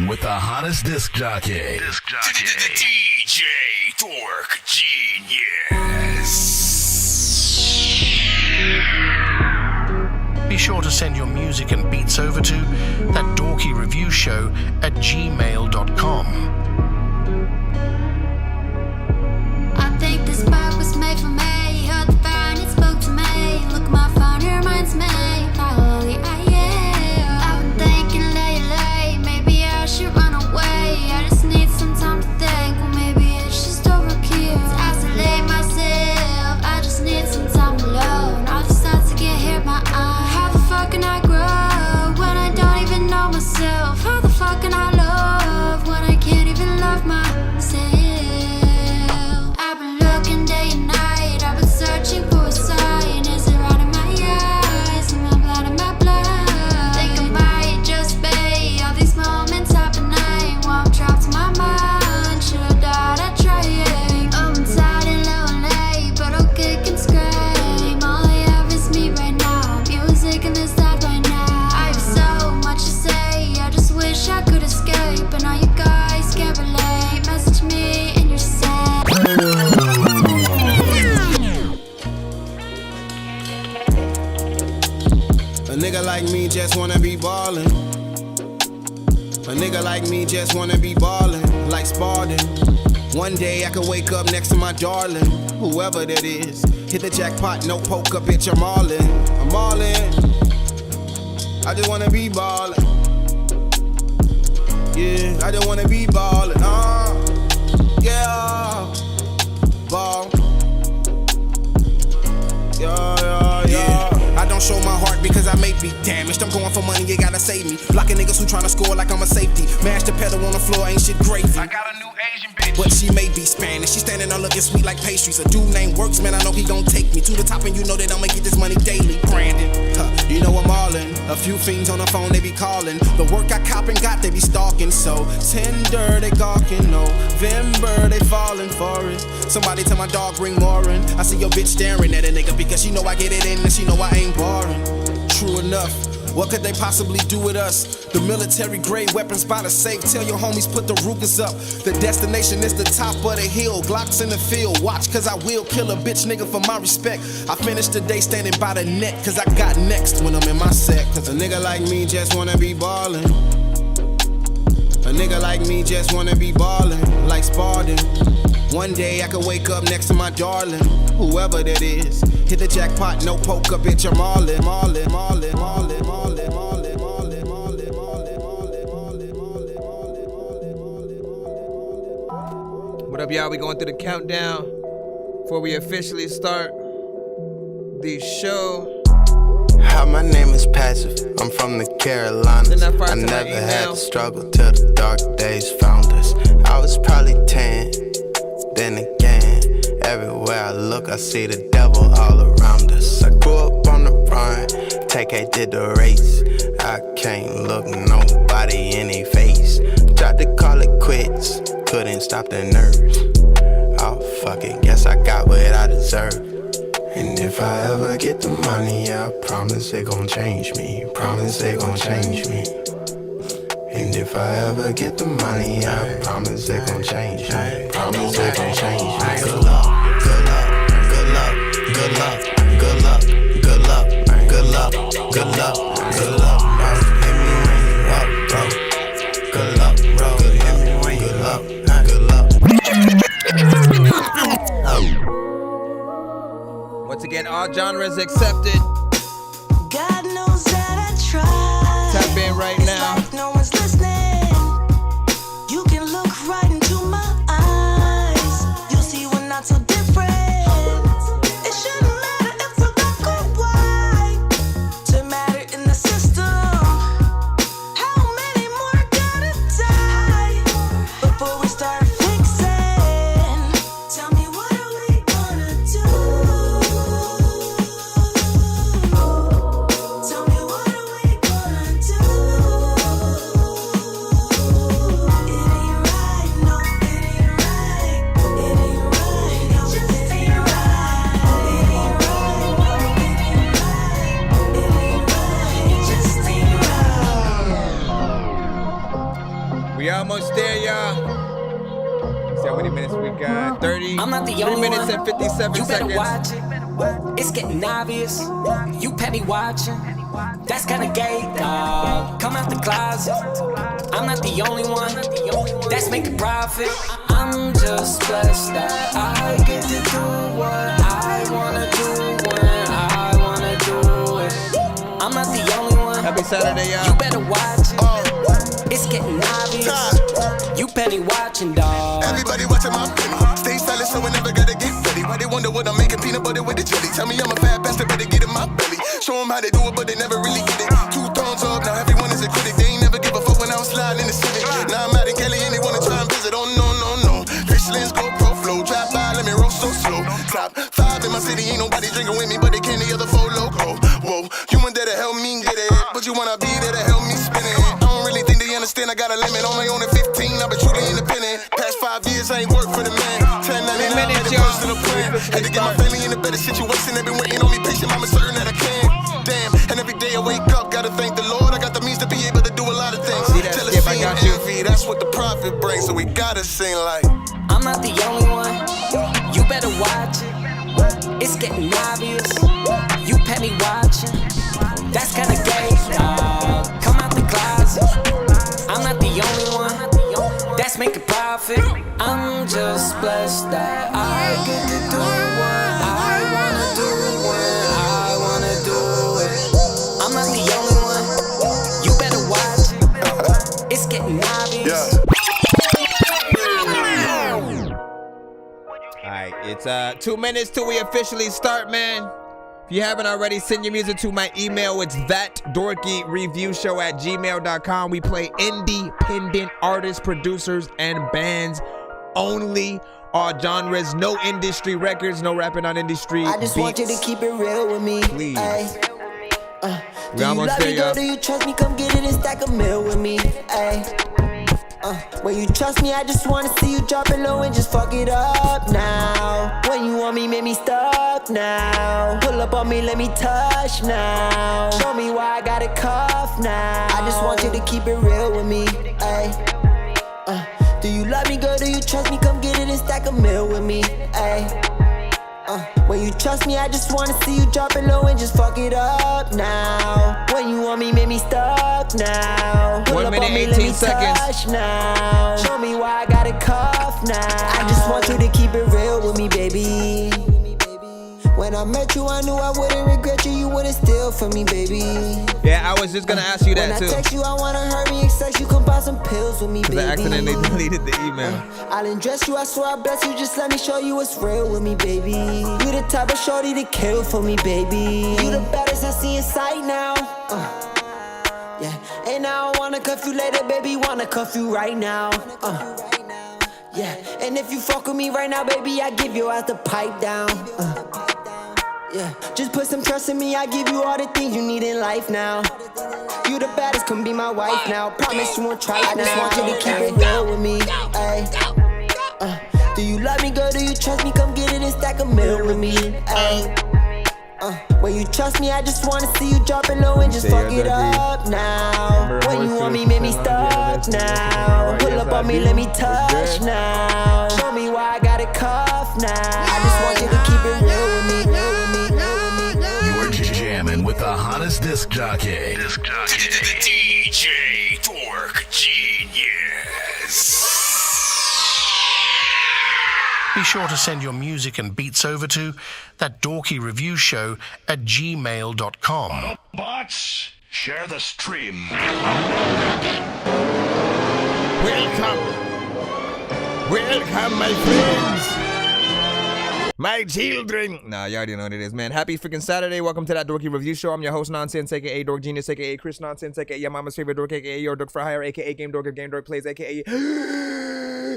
with the hottest disc jockey. DJ Dork Genius. Be sure to send your music and beats over to ThatDorkyReviewShow@gmail.com. I think this spot was made for me. Heard the fire and it spoke to me. Look at my phone, it reminds me. Probably I am. I've been thinking lately, maybe I should run away. I just need some time to think. Well, maybe it's just overkill. Isolate myself. I just need some time alone. All these thoughts that get hit my eye. How the fuck can I grow when I don't even know myself? How the fuck can I love when I can't even love myself? I've been looking day and night. I've been searching for a sign. Is it right in my eyes? Am I blind? Am I blind? Think I might just be all these moments happening while I'm trapped in my mind. Should have died at trying. I'm tired and lonely, but I'll kick and scream. All I have is me right now. Music and this that right now. I have so much to say. I just wish I could escape, but now you guys can't relate. Message me and you're sad. A nigga like me just wanna be ballin'. A nigga like me just wanna be ballin', like Spartan. One day I could wake up next to my darling, whoever that is. Hit the jackpot, no poker, bitch, I'm all in. I'm all in. I just wanna be ballin'. Yeah, I just wanna be ballin'. Yeah, ball. Yeah. I don't show my heart because I may be damaged. I'm going for money, you gotta save me. Blocking niggas who tryna score like I'm a safety. Mash the pedal on the floor, ain't shit gravy. I got a new Asian bitch. But she may be Spanish. She standing there looking sweet like pastries. A dude named Works, man, I know he gon' take me to the top, and you know that I'ma get this money daily. Brandon, you know I'm all in. A few fiends on the phone, they be calling. The work I cop and got, they be stalking. So tender, they gawking. November, they falling for it. Somebody tell my dog bring more in. I see your bitch staring at a nigga because she know I get it in and she know I ain't boring. True enough. What could they possibly do with us? The military grade weapons by the safe. Tell your homies put the Rugas up. The destination is the top of the hill. Glocks in the field. Watch cause I will kill a bitch nigga for my respect. I finished the day standing by the neck cause I got next when I'm in my set. Cause a nigga like me just wanna be ballin'. A nigga like me just wanna be ballin', like Spartan. One day I could wake up next to my darling, whoever that is. Hit the jackpot, no poker, bitch, I'm all in, all in, all in, all in, all in, all in, all in, all in, all in, all in, all in, all in, all in. What up, y'all? We going through the countdown before we officially start the show. Hi, my name is Passive. I'm from the Carolinas. I never had to struggle till the dark days found us. I was probably 10. Then again, everywhere I look, I see the devil all around us. I grew up on the run, TK did the race. I can't look nobody in their face. Tried to call it quits, couldn't stop the nerves. Oh, fuck it, guess I got what I deserve. And if I ever get the money, I promise it gon' change me. Promise it gon' change me. And if I ever get the money, I promise it gon' change me. Promise it gon' change me. Good luck, good luck, good luck, good luck, good luck, good luck, good luck, good luck, good luck. Hit me when you up, bro. Good luck, bro. Hit me when you up, good luck. Once again, all genres accepted. God knows that I tried. Tap in right now. Like no one's listening. You can look right into my eyes. You'll see we're not so different. It shouldn't matter if we're black or white to matter in the system. How many more gotta die before we start fixing? Tell me what are we gonna do? how many minutes we got. 30. I'm not the 3 only minutes one. and 57 You better seconds. watch it. It's getting obvious. You petty watching. That's kinda gay, dog. Come out the closet. I'm not the only one that's making profit. I'm just blessed that I get to do what I wanna do when I wanna do it. I'm not the only one. Happy Saturday, y'all. You better watch it. It's getting obvious. You petty watching, dog. Everybody watching my penny. Stay silent so I never gotta get ready. Why they wonder what I'm making peanut butter with the jelly? Tell me I'm a fat bastard, better get in my belly. Show them how they do it, but they never really get it. 2 thumbs up, now everyone is a critic. They ain't never give a fuck when I was sliding in the city. Now I'm out in Cali and they wanna try and visit. Oh no, no, no. Fish lens, go pro flow. Drive by, let me roll so slow. Top 5 in my city, ain't nobody drinking with me, but they came the other 4 loco. Whoa, you want there to help me get it, but you wanna be there to help me spin it. I don't really think they understand I got a limit. On my own at 15, I've been truly independent. Past 5 years, I ain't worked for the man. 1099, had a personal plan. Had to get my family in a better situation. They've been waiting on me patient, I'm certain that I can. Damn, and every day I wake up, gotta thank the Lord. I got the means to be able to do a lot of things. Tell us envy, that's what the profit brings. So we gotta sing like, I'm not the only one. You better watch it. It's getting obvious. You petty watching. That's kinda gay, dog. Come out the closet. I'm not the only one that's making profit. I'm just blessed that I get to do what I wanna do when I wanna do it. I'm not the only one. You better watch it. It's getting obvious. Alright, it's 2 minutes till we officially start, man. If you haven't already, send your music to my email. It's ThatDorkyReviewShow at gmail.com. We play independent artists, producers, and bands only. All genres, no industry records, no rapping on industry I just beats. want you to keep it real with me. Please. Do you love me, girl? Do you trust me? Come get it and stack a meal with me. When you trust me, I just wanna see you drop it low and just fuck it up now. When you want me, make me stuck now. Pull up on me, let me touch now. Show me why I got a cuff now. I just want you to keep it real with me. Do you love me, girl? Do you trust me? Come get it and stack a meal with me. When you trust me, I just wanna see you drop it low and just fuck it up now. When you want me, make me stuck now. Pull 1 up minute, on me, 18 let me seconds. touch now. Show me why I got a cuff now. I just want you to keep it real with me, baby. When I met you, I knew I wouldn't regret you. You wouldn't steal from me, baby. Yeah, I was just gonna ask you that too. When I text you, I wanna hurry and sex you. Come buy some pills with me, baby. Because I accidentally deleted the email. I'll undress you, I swear I bless you. Just let me show you what's real with me, baby. You the type of shorty to kill for me, baby. You the baddest I see in sight now. Yeah, and I don't wanna cuff you later, baby. Wanna cuff you right now. Yeah, and if you fuck with me right now, baby, I give your ass the pipe down. Yeah, just put some trust in me. I give you all the things you need in life now. You the baddest, come be my wife now. Promise you won't try now. I just want you to keep it real with me. Do you love me, girl? Do you trust me? Come get it and stack a meal with me. When you trust me, I just wanna see you drop it low and just fuck it up now. When you want me, make me stuck now. Pull up on me, let me touch now. Show me why I got a cuff now. I just want you to keep it real with me, real with me, real with me. You are jamming with the hottest disc jockey. DJ Dork Genius. Be sure to send your music and beats over to ThatDorkyReviewShow at gmail.com. Bots, share the stream. Welcome, my friends. My children. Nah, you already know what it is, man. Happy freaking Saturday. Welcome to That Dorky Review Show. I'm your host, Nonsenze, aka Dork Genius, aka Chris Nonsense, aka your mama's favorite dork, aka your dork for hire, aka Game Dork of Game Dork Plays, aka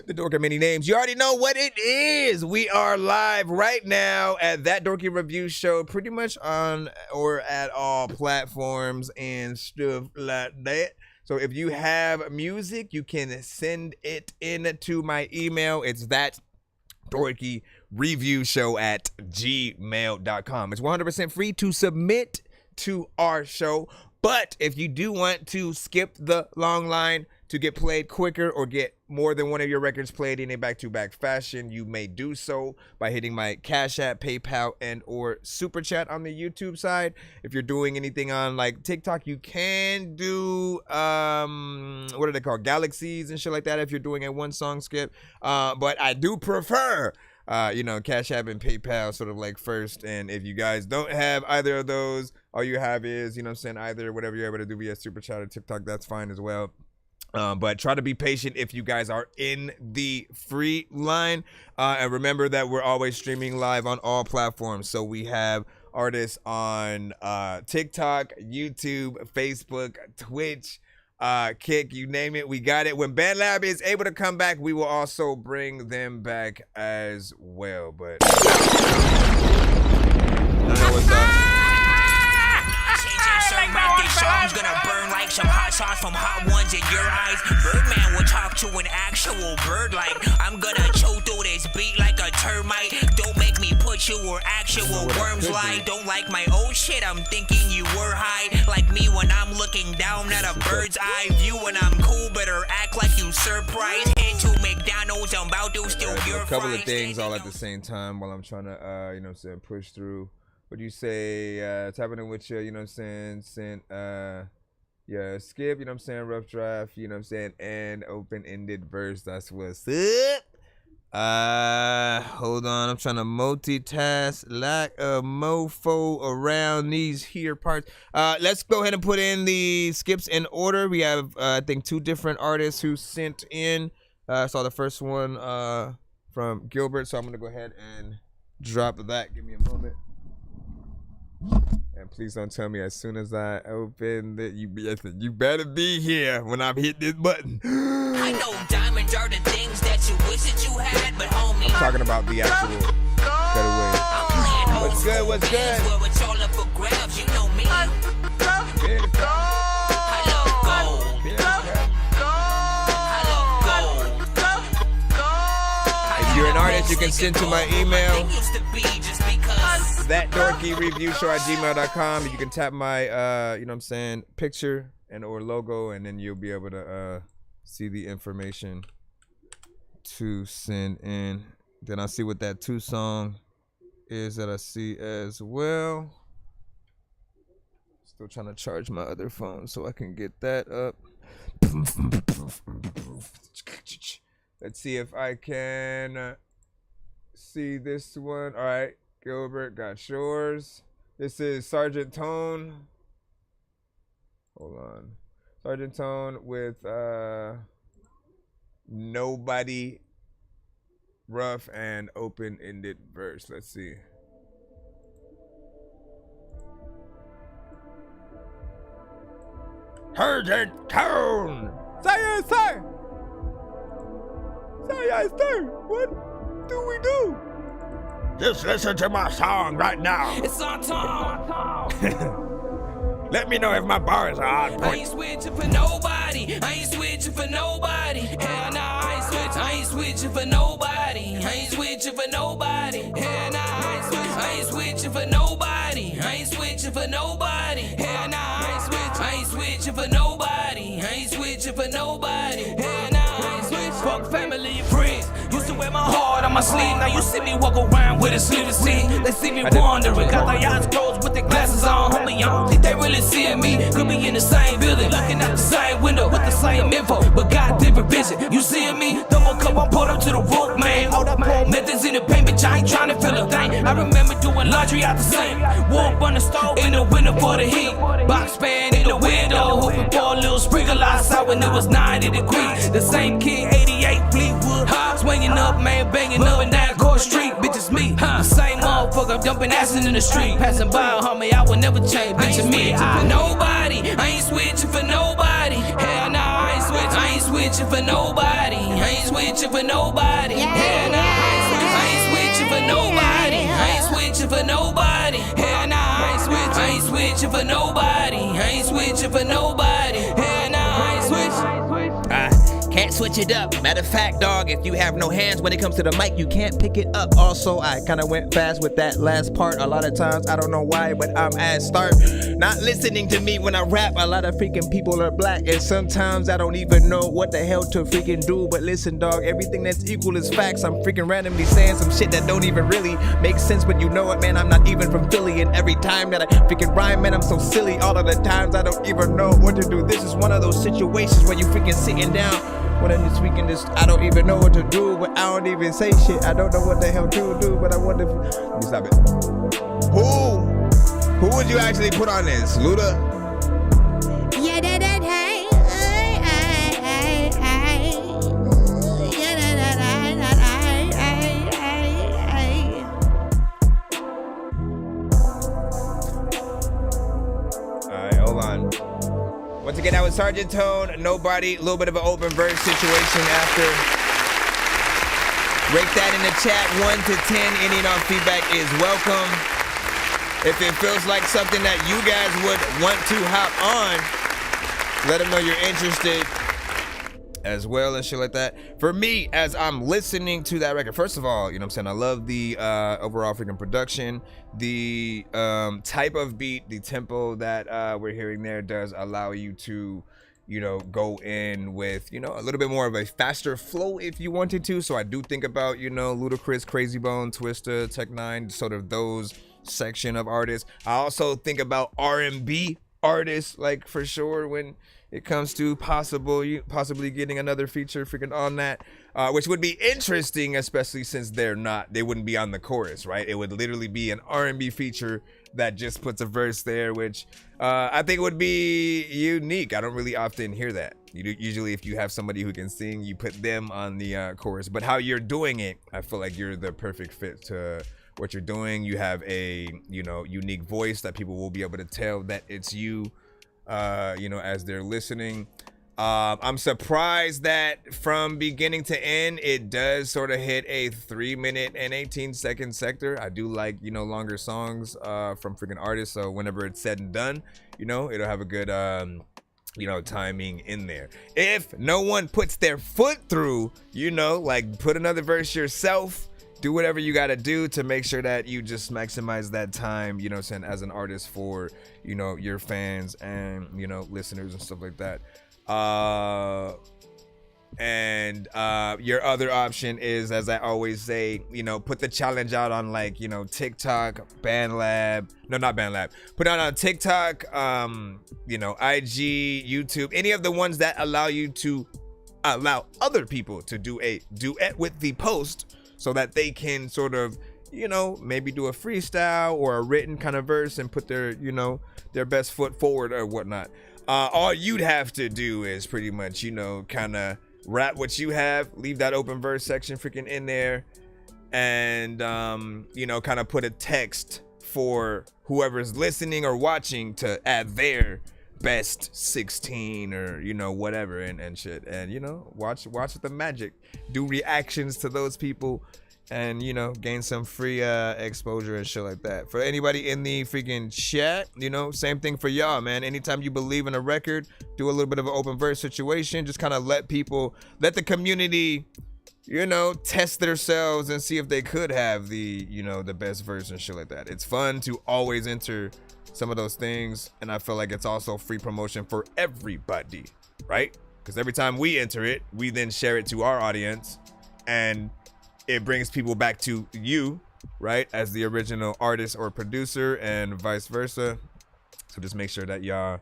the dork of many names. You already know what it is. We are live right now at That Dorky Review Show, pretty much on or at all platforms and stuff like that. So if you have music, you can send it in to my email. It's ThatDorkyReviewShow at gmail.com. It's 100% free to submit to our show. But if you do want to skip the long line to get played quicker or get more than one of your records played in a back-to-back fashion, you may do so by hitting my Cash App, PayPal, and or Super Chat on the YouTube side. If you're doing anything on like TikTok, you can do what are they called, galaxies and shit like that if you're doing a one song skip. But I do prefer Cash App and PayPal sort of like first. And if you guys don't have either of those, all you have is, either whatever you're able to do via Super Chat or TikTok, that's fine as well. But try to be patient if you guys are in the free line. And remember that we're always streaming live on all platforms. So we have artists on TikTok, YouTube, Facebook, Twitch, Kick, you name it, we got it. When BandLab is able to come back, we will also bring them back as well. But I don't know what's up. Songs gonna burn like some hot sauce from hot ones in your eyes. Birdman will talk to an actual bird like I'm gonna chew through this beat like a termite. Don't make me put you where actual worms lie. Don't like my old shit, I'm thinking you were high. Like me when I'm looking down at a bird's eye view. When I'm cool, better act like you surprised. Head to McDonald's, I'm about to steal your fries. A couple of things all at the same time while I'm trying to, push through. What do you say? Tapping in with you, sent, skip, rough draft, and open-ended verse. That's what's up. Hold on, I'm trying to multitask like a mofo around these here parts. Let's go ahead and put in the skips in order. We have, I think, 2 different artists who sent in. I saw the first one from Gilbert, so I'm gonna go ahead and drop that. Give me a moment. And please don't tell me as soon as I open that you better be here when I'm hitting this button. I know diamonds are the things that you wish that you had, but homie, I'm talking about the actual cutaway. What's good? What's good? Where it's all up for grabs, you know me. I love gold. If you're an artist, you can send to my email. ThatDorkyReviewShow@gmail.com. You can tap my, picture and or logo, and then you'll be able to see the information to send in. Then I'll see what that 2 song is that I see as well. Still trying to charge my other phone so I can get that up. Let's see if I can see this one. All right. Gilbert got yours. This is Sergeant Tone. Hold on. Sergeant Tone with Nobody, rough and open-ended verse. Let's see. Sergeant Tone! Say yes, sir! Say yes, sir! What do we do? Just listen to my song right now. It's on time. Let me know if my bars are on point. I ain't switching for nobody. I ain't switching for nobody. Hell nah, I ain't switching for nobody. I ain't switching for nobody. Hell nah, I ain't switching for nobody. I ain't switching for nobody. Hell nah, I ain't switching for nobody. I ain't switching for nobody. Hell nah, I ain't switching. Fuck family and friends. Used to wear my heart on my sleeve. Now you see me walk around with a sleeveless tee. They see me wandering. Got their eyes closed with their glasses on. Homie, I don't think they really seeing me. Could be in the same building, looking out the same window with the same info, but got different vision. You seeing me? Double cup, I'm pulled up to the roof, man. All that poor methods in the paint, bitch, I ain't trying to feel a thing. I remember doing laundry out the sink. Whoop on the stove in the winter for the heat. Box fan in the window, hoping for a little sprinkle outside when it was 90 degrees. The same kid, 88 Fleetwood, swinging up, man, banging up and down Court Street. Bitch, it's me. The same motherfucker dumping acid in the street. Passing by, homie, I would never change. Bitch, it's me. For nobody, I ain't switching for nobody. Hell nah, I ain't switching for nobody. I ain't switching for nobody. Hell nah, I ain't switching for nobody. I ain't switching for nobody. Hell nah, I ain't switching for nobody. I ain't switching for nobody. Hell nah, I ain't switching. Can't switch it up. Matter of fact, dog, if you have no hands when it comes to the mic, you can't pick it up. Also, I kind of went fast with that last part. A lot of times, I don't know why, but I'm at start not listening to me when I rap. A lot of freaking people are black, and sometimes I don't even know what the hell to freaking do. But listen, dog, everything that's equal is facts. I'm freaking randomly saying some shit that don't even really make sense, but you know it, man. I'm not even from Philly, and every time that I freaking rhyme, man, I'm so silly. All of the times I don't even know what to do. This is one of those situations where you freaking sitting down. When I'm just freaking this, I don't even know what to do, but I don't even say shit. I don't know what the hell to do, but I wonder if... Let me stop it. Who would you actually put on this? Luda? Yeah, that hey. Yeah, Alright, hold on. Once again, that was Sergeant Tone, Nobody, a little bit of an open verse situation after. Rate that in the chat, 1 to 10. Any and all feedback is welcome. If it feels like something that you guys would want to hop on, let them know you're interested as well and shit like that. For me, as I'm listening to that record, first of all, you know what I'm saying, I love the overall freaking production. The type of beat, the tempo that we're hearing there does allow you to, you know, go in with, you know, a little bit more of a faster flow if you wanted to. So I do think about, you know, Ludacris, Crazy Bone, Twista, Tech Nine, sort of those section of artists. I also think about R&B artists, like, for sure, when it comes to possibly getting another feature freaking on that, which would be interesting, especially since they wouldn't be on the chorus, right? It would literally be an R&B feature that just puts a verse there, which I think would be unique. I don't really often hear that. Usually if you have somebody who can sing, you put them on the chorus, but how you're doing it, I feel like you're the perfect fit to what you're doing. You have a, you know, unique voice that people will be able to tell that it's you, you know, as they're listening. I'm surprised that from beginning to end, it does sort of hit a 3-minute and 18-second sector. I do like, you know, longer songs from freaking artists. So whenever it's said and done, you know, it'll have a good, you know, timing in there. If no one puts their foot through, you know, like put another verse yourself, do whatever you got to do to make sure that you just maximize that time, you know, saying as an artist for, you know, your fans and, you know, listeners and stuff like that. And your other option is, as I always say, you know, put the challenge out on, like, you know, TikTok, BandLab. No, not BandLab. Put it on TikTok, you know, IG, YouTube, any of the ones that allow you to allow other people to do a duet with the post, so that they can sort of, you know, maybe do a freestyle or a written kind of verse and put their, you know, their best foot forward or whatnot. All you'd have to do is pretty much, you know, kind of rap what you have, leave that open verse section freaking in there, and, you know, kind of put a text for whoever's listening or watching to add their best 16 or, you know, whatever and shit, and, you know, watch the magic, do reactions to those people, and, you know, gain some free exposure and shit like that. For anybody in the freaking chat, you know, same thing for y'all, man. Anytime you believe in a record, do a little bit of an open verse situation. Just kind of let the community, you know, test themselves and see if they could have the, you know, the best verse and shit like that. It's fun to always enter some of those things, and I feel like it's also free promotion for everybody, right? Because every time we enter it, we then share it to our audience, and it brings people back to you, right, as the original artist or producer, and vice versa. So just make sure that y'all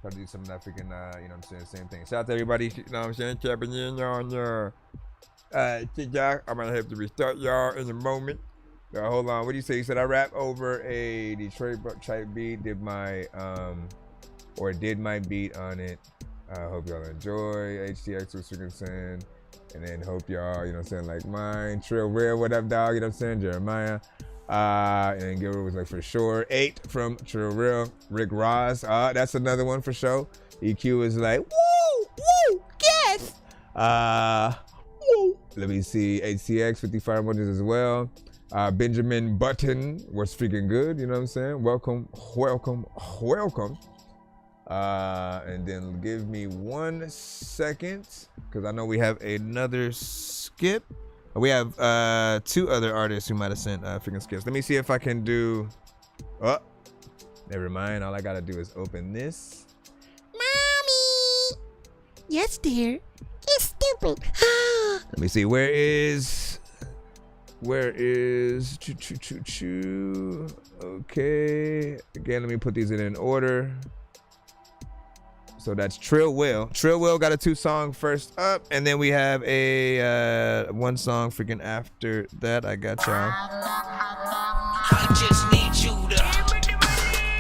try to do some of that freaking, you know what I'm saying, same thing. Shout out to everybody, you know what I'm saying, tapping in on your TikTok. I'm gonna have to restart y'all in a moment. Hold on, what do you say? You said I rap over a Detroit type beat, did my beat on it. I hope y'all enjoy. HTX was freaking, and then hope y'all, you know what I'm saying, like mine. Trill Real, what up, dog? You know what I'm saying? Jeremiah. And Gilbert was like, for sure. 8 from Trill Real. Rick Ross. That's another one for sure. EQ is like, woo, yes. Woo. Let me see. HCX, 55 emojis as well. Benjamin Button was freaking good. You know what I'm saying? Welcome. And then give me 1 second, because I know we have another skip. We have 2 other artists who might have sent freaking skips. Let me see if I can do. Oh, never mind. All I gotta do is open this. Mommy! Yes, dear. You're stupid. Let me see. Where is okay. Again, let me put these in order. So that's Trill Will. Trill Will got a 2-song first up, and then we have a 1 song freaking after that. I got y'all. I just need you to.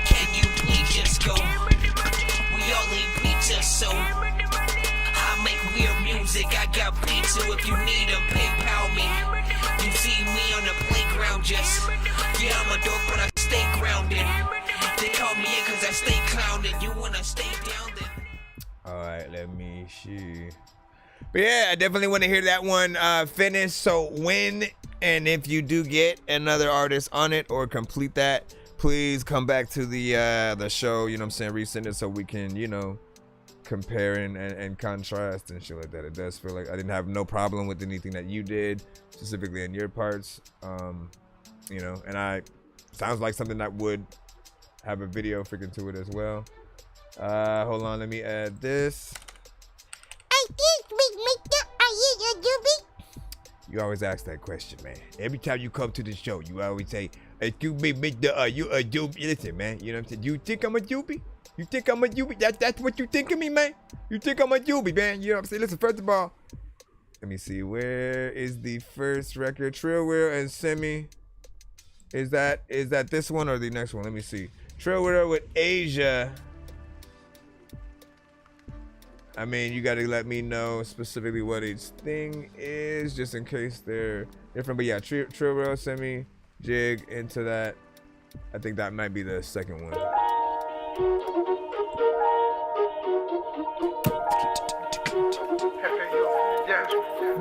Can you please just go? We all need pizza, so I make weird music. I got pizza if you need them. PayPal me. You see me on the playground, just yeah, I'm a dork, but I stay grounded. They call me in 'cause I stay clowning. You wanna stay down then? All right, let me see. But yeah, I definitely want to hear that one finish. So when and if you do get another artist on it or complete that, please come back to the show. You know what I'm saying? Resend it so we can, you know, compare and contrast and shit like that. It does feel like I didn't have no problem with anything that you did, specifically in your parts. You know, and sounds like something that would have a video freaking to it as well. Hold on, let me add this. I think we make that. Are you a doobie? You always ask that question, man. Every time you come to the show, you always say, "Excuse me, Mr. You a doobie?" Listen, man, you know what I'm saying? You think I'm a doobie? You think I'm a doobie? That's what you think of me, man? You think I'm a doobie, man? You know what I'm saying? Listen, first of all, let me see. Where is the first record? Trill Will and Semi. Is that this one or the next one? Let me see. Trill Will with Asia. I mean, you gotta let me know specifically what each thing is, just in case they're different. But yeah, Trill Will, Semi, Jig into that. I think that might be the second one.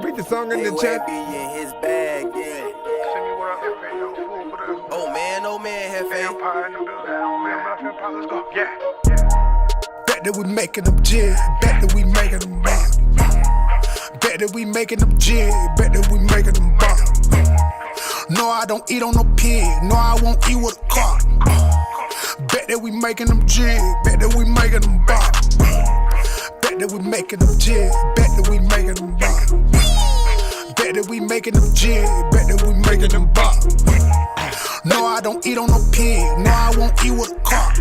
Read the song in the chat. In his bag, yeah. Oh man, Hefe. Yeah. Bet that we making them jig. Bet that we making them bang. Bet that we making them jig. Bet that we making them bang. No, I don't eat on no pig. No, I won't eat with a car. Bet that we making them jig. Bet that we making them bang. Bet that we making them jig. Bet that we making them bang. Bet that we making them jig. Bet that we making them bang. No, I don't eat on no pig. No, I won't eat with a car.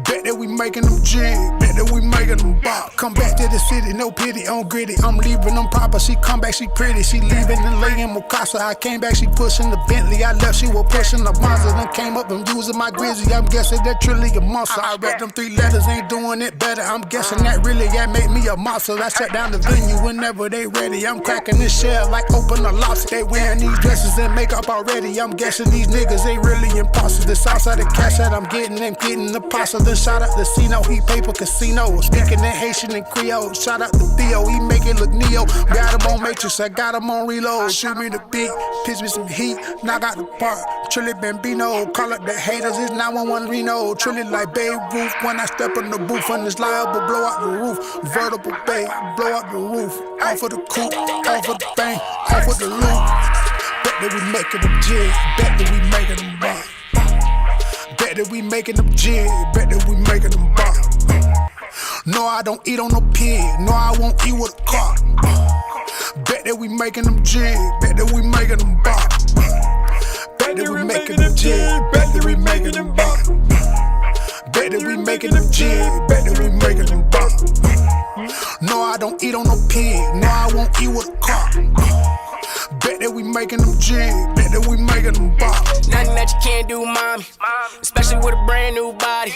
Bet that we making them jig, bet that we making them bop. Come back to the city, no pity, on gritty. I'm leaving them proper, she come back, she pretty. She leaving and laying Mukasa. I came back, she pushing the Bentley. I left, she was pushing the Mazda. Then came up and using my Grizzly. I'm guessing that truly a monster. I read them 3 letters, ain't doing it better. I'm guessing that really, that make me a monster. I shut down the venue whenever they ready. I'm cracking this shell like open a lobster. They wearing these dresses and makeup already. I'm guessing these niggas ain't really imposters. The outside the cash that I'm getting and getting the pasta. Then shout out to Cino, he paper casino. Speaking in Haitian and Creole. Shout out to Theo, he make it look Neo. Got him on Matrix, I got him on reload. Shoot me the beat, pitch me some heat, knock out the park. Trilly Bambino, call up the haters, it's 911 Reno. Trilly like Babe Ruth, when I step in the booth and it's liable, blow out the roof. Vertical bay, blow out the roof. Off of the coupe, off of the bank, off of the loot. Bet that we making them jig, bet that we making them bang. Bet that we making them jig, bet that we making them bang. No, I don't eat on no pig, no, I won't eat with a car. Bet that we making them jig, bet that we making them bang. Bet that we making them jig, bet that we making them bang. Bet that we making them jig, bet that we making them bang. No, I don't eat on no pig, no, I won't eat with a car. Bet that we making them jig, bet that we making them bop. Nothing that you can't do, mommy. Especially with a brand new body.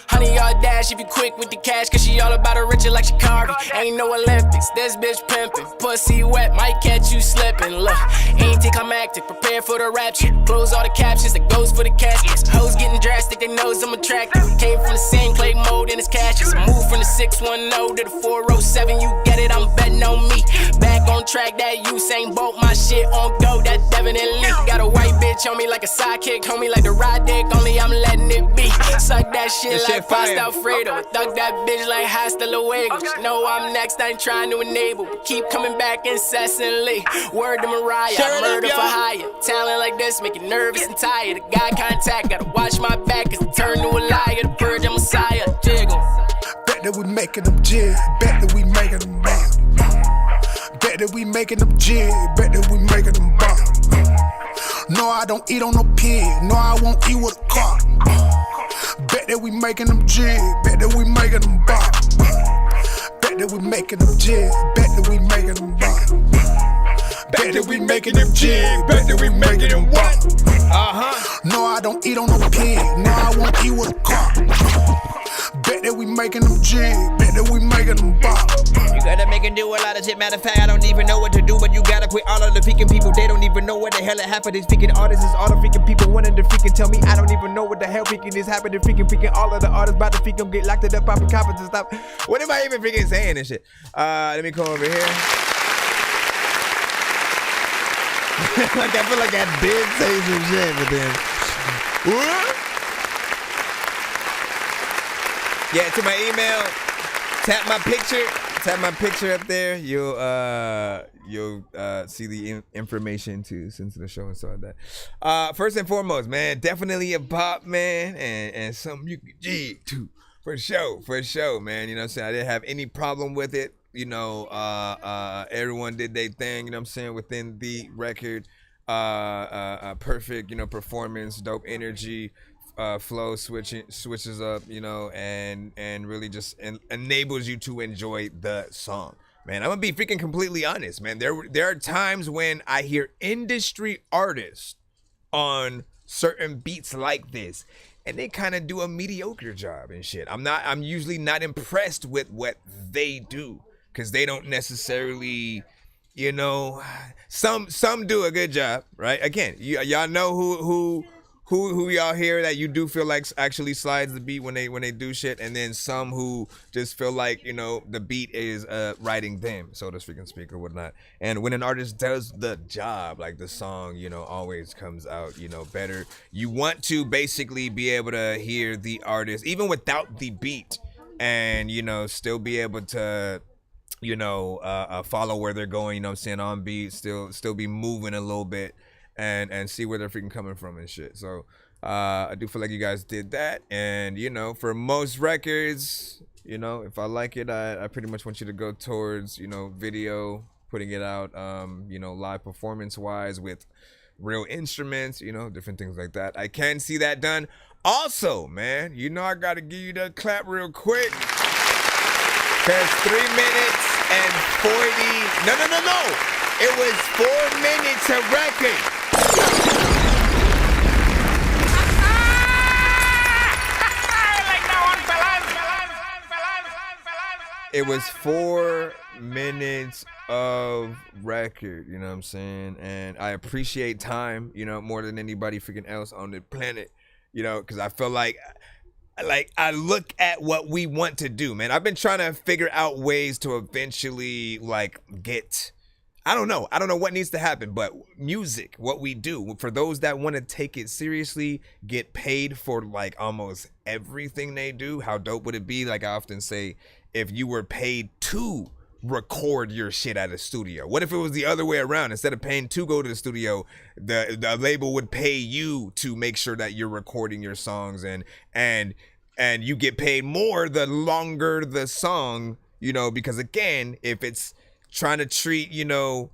Honey, y'all dash if you quick with the cash, cause she all about a richer like Chicago. Ain't no Olympics, this bitch pimpin'. Pussy wet, might catch you slippin'. Look, ain't anticlimactic, prepare for the rapture. Close all the captions, that goes for the caskets. Hoes getting drastic, they knows I'm attractive. Came from the same clay mode and it's cashes. Moved from the 610 to the 407, you get it, I'm betting on me. Back on on track, that Usain Bolt. My shit on go, that definitely. Got a white bitch on me like a sidekick, homie like the ride dick, only I'm letting it be. Suck that shit like pasta Alfredo. Thug that bitch like hasta luego. Know I'm next, I ain't trying to enable. Keep coming back incessantly. Word to Mariah, murder for hire. Talent like this make you nervous and tired. The guy contact, gotta watch my back, cause it turned to a liar. The purge, I'm Messiah, jiggle. Bet that we making them jig, bet that we making them bomb. Bet that we making them jig, bet that we making them bomb. No, I don't eat on no pig, no, I won't eat with a car. Bet that we making them jig, bet that we making them bomb. Bet that we making them jig, bet that we making them bomb. Bet that we making them jig, bet that we making them bomb. No, I don't eat on no pig, no, I won't eat with a car. Bet that we making them jig, bet that we making them bomb. You gotta make and do a lot of shit. Matter of fact, I don't even know what to do, but you gotta quit all of the freaking people. They don't even know what the hell it happened. These freaking artists is all the freaking people wanting to freaking tell me I don't even know what the hell freaking is happening. Freaking all of the artists about to freaking get locked up, popping coppers and stuff. What am I even freaking saying and shit? Let me come over here. Like I feel like I did say some shit, but then what? Yeah, to my email, tap my picture up there. You'll see the information to send to the show and stuff like that. First and foremost, man, definitely a bop, man, and something you could jig to for sure, man. You know what I'm saying? I didn't have any problem with it. You know, everyone did their thing. You know what I'm saying? Within the record, perfect. You know, performance, dope energy. Flow switches up, you know, and really just enables you to enjoy the song. Man, I'm gonna be freaking completely honest, man. There are times when I hear industry artists on certain beats like this, and they kind of do a mediocre job and shit. I'm usually not impressed with what they do, because they don't necessarily, you know, some do a good job, right? Again, y'all know who y'all hear that you do feel like actually slides the beat when they do shit, and then some who just feel like, you know, the beat is writing them, so to speak or whatnot. And when an artist does the job, like the song, you know, always comes out, you know, better. You want to basically be able to hear the artist even without the beat, and, you know, still be able to, you know, follow where they're going, you know what I'm saying, on beat, still be moving a little bit. And see where they're freaking coming from and shit. So I do feel like you guys did that. And, you know, for most records, you know, if I like it, I pretty much want you to go towards, you know, video, putting it out, you know, live performance wise with real instruments, you know, different things like that. I can see that done. Also, man, you know, I got to give you that clap real quick. Because 3 minutes and 40. No. It was 4 minutes of record. It was 4 minutes of record, you know what I'm saying? And I appreciate time, you know, more than anybody freaking else on the planet, you know, because I feel like I look at what we want to do, man. I've been trying to figure out ways to eventually, like, get... I don't know what needs to happen, but music, what we do, for those that want to take it seriously, get paid for like almost everything they do. How dope would it be? Like I often say, if you were paid to record your shit at a studio. What if it was the other way around? Instead of paying to go to the studio, the label would pay you to make sure that you're recording your songs, and you get paid more the longer the song, you know, because again, if it's trying to treat, you know,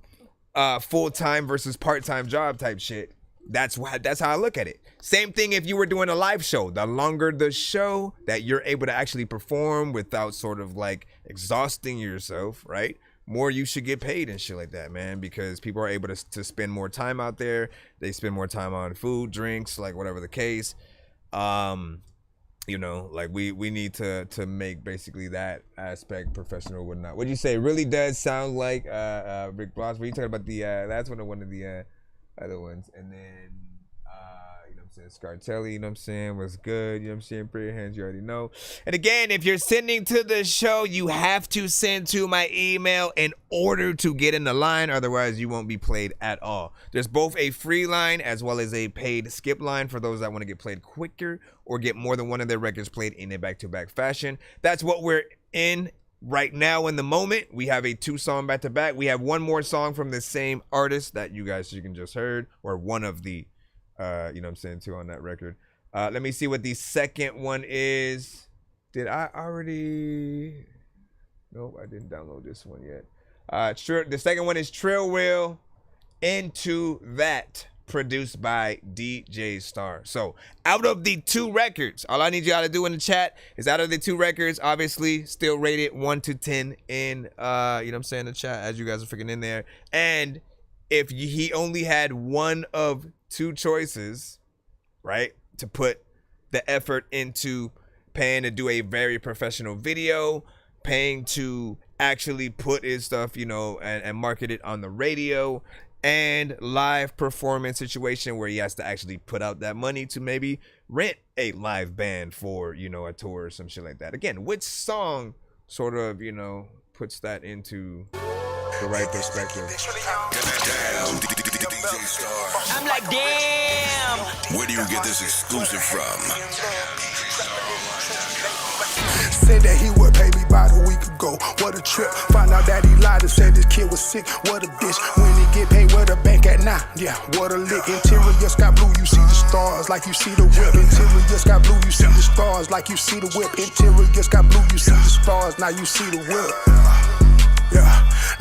full-time versus part-time job type shit, that's how I look at it. Same thing if you were doing a live show. The longer the show that you're able to actually perform without sort of like exhausting yourself, right? More you should get paid and shit like that, man, because people are able to spend more time out there. They spend more time on food, drinks, like whatever the case. You know, like we need to make basically that aspect professional or whatnot. What you say really does sound like Rick Bloss. Were you talking about the that's one of the other ones, and then you know what I'm saying? Scartelli, you know what I'm saying? Was good, you know what I'm saying? Prayer hands, you already know. And again, if you're sending to the show, you have to send to my email in order to get in the line. Otherwise, you won't be played at all. There's both a free line as well as a paid skip line for those that want to get played quicker or get more than one of their records played in a back-to-back fashion. That's what we're in right now in the moment. We have a 2-song back-to-back. We have one more song from the same artist that you can just heard, or one of the you know what I'm saying, two on that record. Let me see what the second one is. Did I already? Nope, I didn't download this one yet. The second one is Trill Wheel, Into That, produced by DJ Star. So out of the 2 records, all I need y'all to do in the chat is, out of the 2 records, obviously still rated 1 to 10 in you know what I'm saying, the chat as you guys are freaking in there. And if he only had one of 2 choices, right, to put the effort into paying to do a very professional video, paying to actually put his stuff, you know, and market it on the radio, and live performance situation where he has to actually put out that money to maybe rent a live band for, you know, a tour or some shit like that. Again, which song sort of, you know, puts that into the right perspective? I'm like, damn. Where do you get this exclusive from? Said that he would pay me about a week ago. What a trip. Found out that he lied and said this kid was sick. What a bitch. When he get paid, where the bank at now? Yeah, what a lick. Interior sky blue, you see the stars like you see the whip. Interior sky blue, you see the stars like you see the whip. Interior sky blue, you see the stars, now you see the whip. Yeah,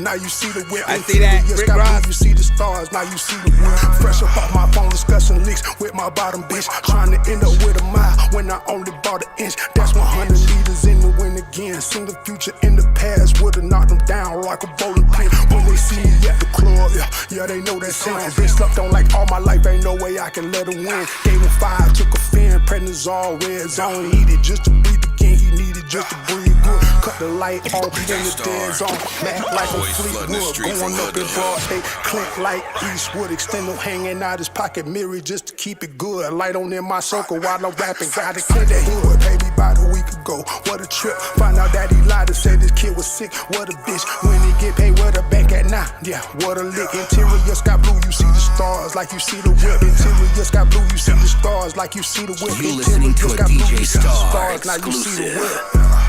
now you see the whip. I see that. Rick Ross. You see the stars, now you see the whip. Fresh up off my phone discussing leaks with my bottom bitch. Trying to end up with a mile when I only bought an inch. That's 100 liters in the wind again. Seen the future in the past, would've knocked them down like a bowling pin. When they see me at the club, yeah, they know that sound. Been slept on like all my life, ain't no way I can let him win. Gave him 5, took a fin, prednisone, red zone. He needed just to breathe again, he needed just to breathe good. Cut the light off, then the dead zone. Mad like a Fleetwood, going up in broad day. Clint like Eastwood, extendo hanging out his pocket mirror just to keep it good. Light on in my circle while I'm rapping. Got a kid that he would pay me about a week ago. What a trip. Find out that he lied and said this kid was sick. What a bitch. When he get paid, where the bank at now? Yeah, what a lick. Interior sky blue, you see the stars like you see the whip. Interior sky blue, you see the stars like you see the whip. You listening to a DJ Star now you see the exclusive. whip.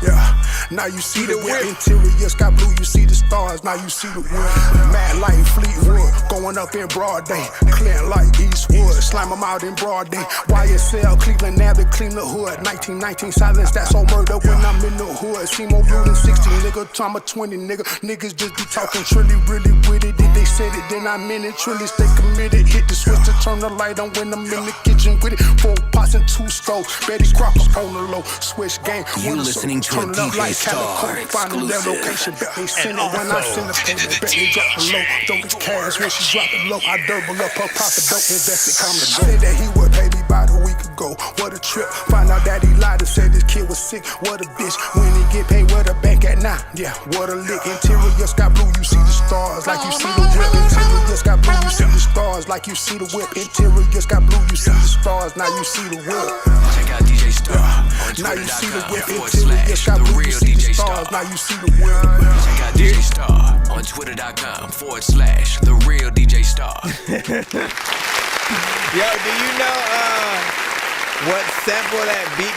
Yeah, now you see the whip. Interior sky blue, you see the stars, now you see the whip. Mad like Fleetwood, going up in broad day. Clint like Eastwood, slime them out in broad day. YSL, Cleveland Abbott, clean the hood. 1919 silence, that's all murder when I'm in the hood. See more blue than 60, nigga, time of 20, nigga. Niggas just be talking trilly, really with it. If they said it, then I'm in it. Trilly stay committed, hit the switch to turn the light on when I'm in the kitchen with it. 4 pots and 2 stoves, Betty Crocker on the low. Switch game, You listening to a turn it up DJ like Star Calico. Finding their exclusive. location, bet they send it when I send the payment. Bet they drop the low, don't get cash when she drop it low. I double up her profit, don't invest it, come to go. Said that he would pay me about a week ago. What a trip. Find out that he lied and said this kid was sick. What a bitch. When he get paid, where the bank at now? Yeah, what a lick. Interior sky blue, you see the stars like you see the whip. Interior sky blue, you see the stars like you see the whip. Interior sky blue, you see the stars, now you see the whip. Check out DJ Star on Now you see the whip. Twitter.com/The Interior sky blue, you Real see the DJ stars, Star. now you see the whip. Check out DJ Star on Twitter.com/The Real DJ Star. Yo, do you know what sample that beat?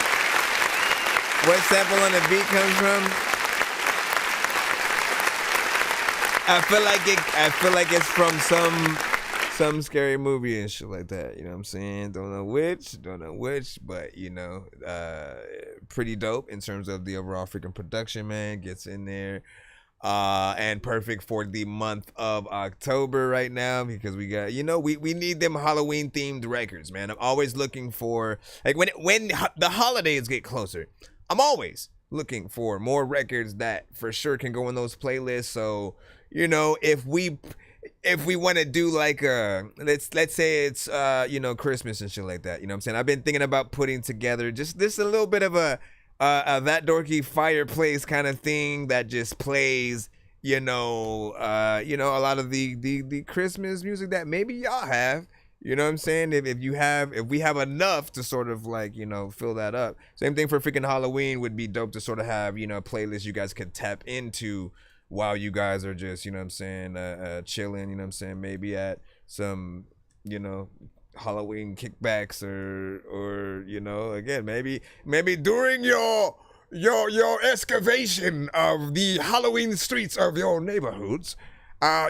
What sample on the beat comes from? I feel like it's from some scary movie and shit like that. You know what I'm saying? Don't know which, but you know, pretty dope in terms of the overall freaking production, man. Gets in there. And perfect for the month of October right now because we got, you know, we need them Halloween themed records, man. I'm always looking for, like, when the holidays get closer, I'm always looking for more records that for sure can go in those playlists. So, you know, if we want to do like let's say it's you know, Christmas and shit like that, you know what I'm saying? I've been thinking about putting together just this a little bit of a That Dorky fireplace kind of thing that just plays, you know, a lot of the Christmas music that maybe y'all have You know what I'm saying? If we have enough to sort of like, you know, fill that up. Same thing for freaking Halloween would be dope to sort of have, you know, a playlist you guys could tap into while you guys are just, you know what I'm saying, chilling, you know what I'm saying, maybe at some, you know, Halloween kickbacks or you know, again, maybe during your excavation of the Halloween streets of your neighborhoods,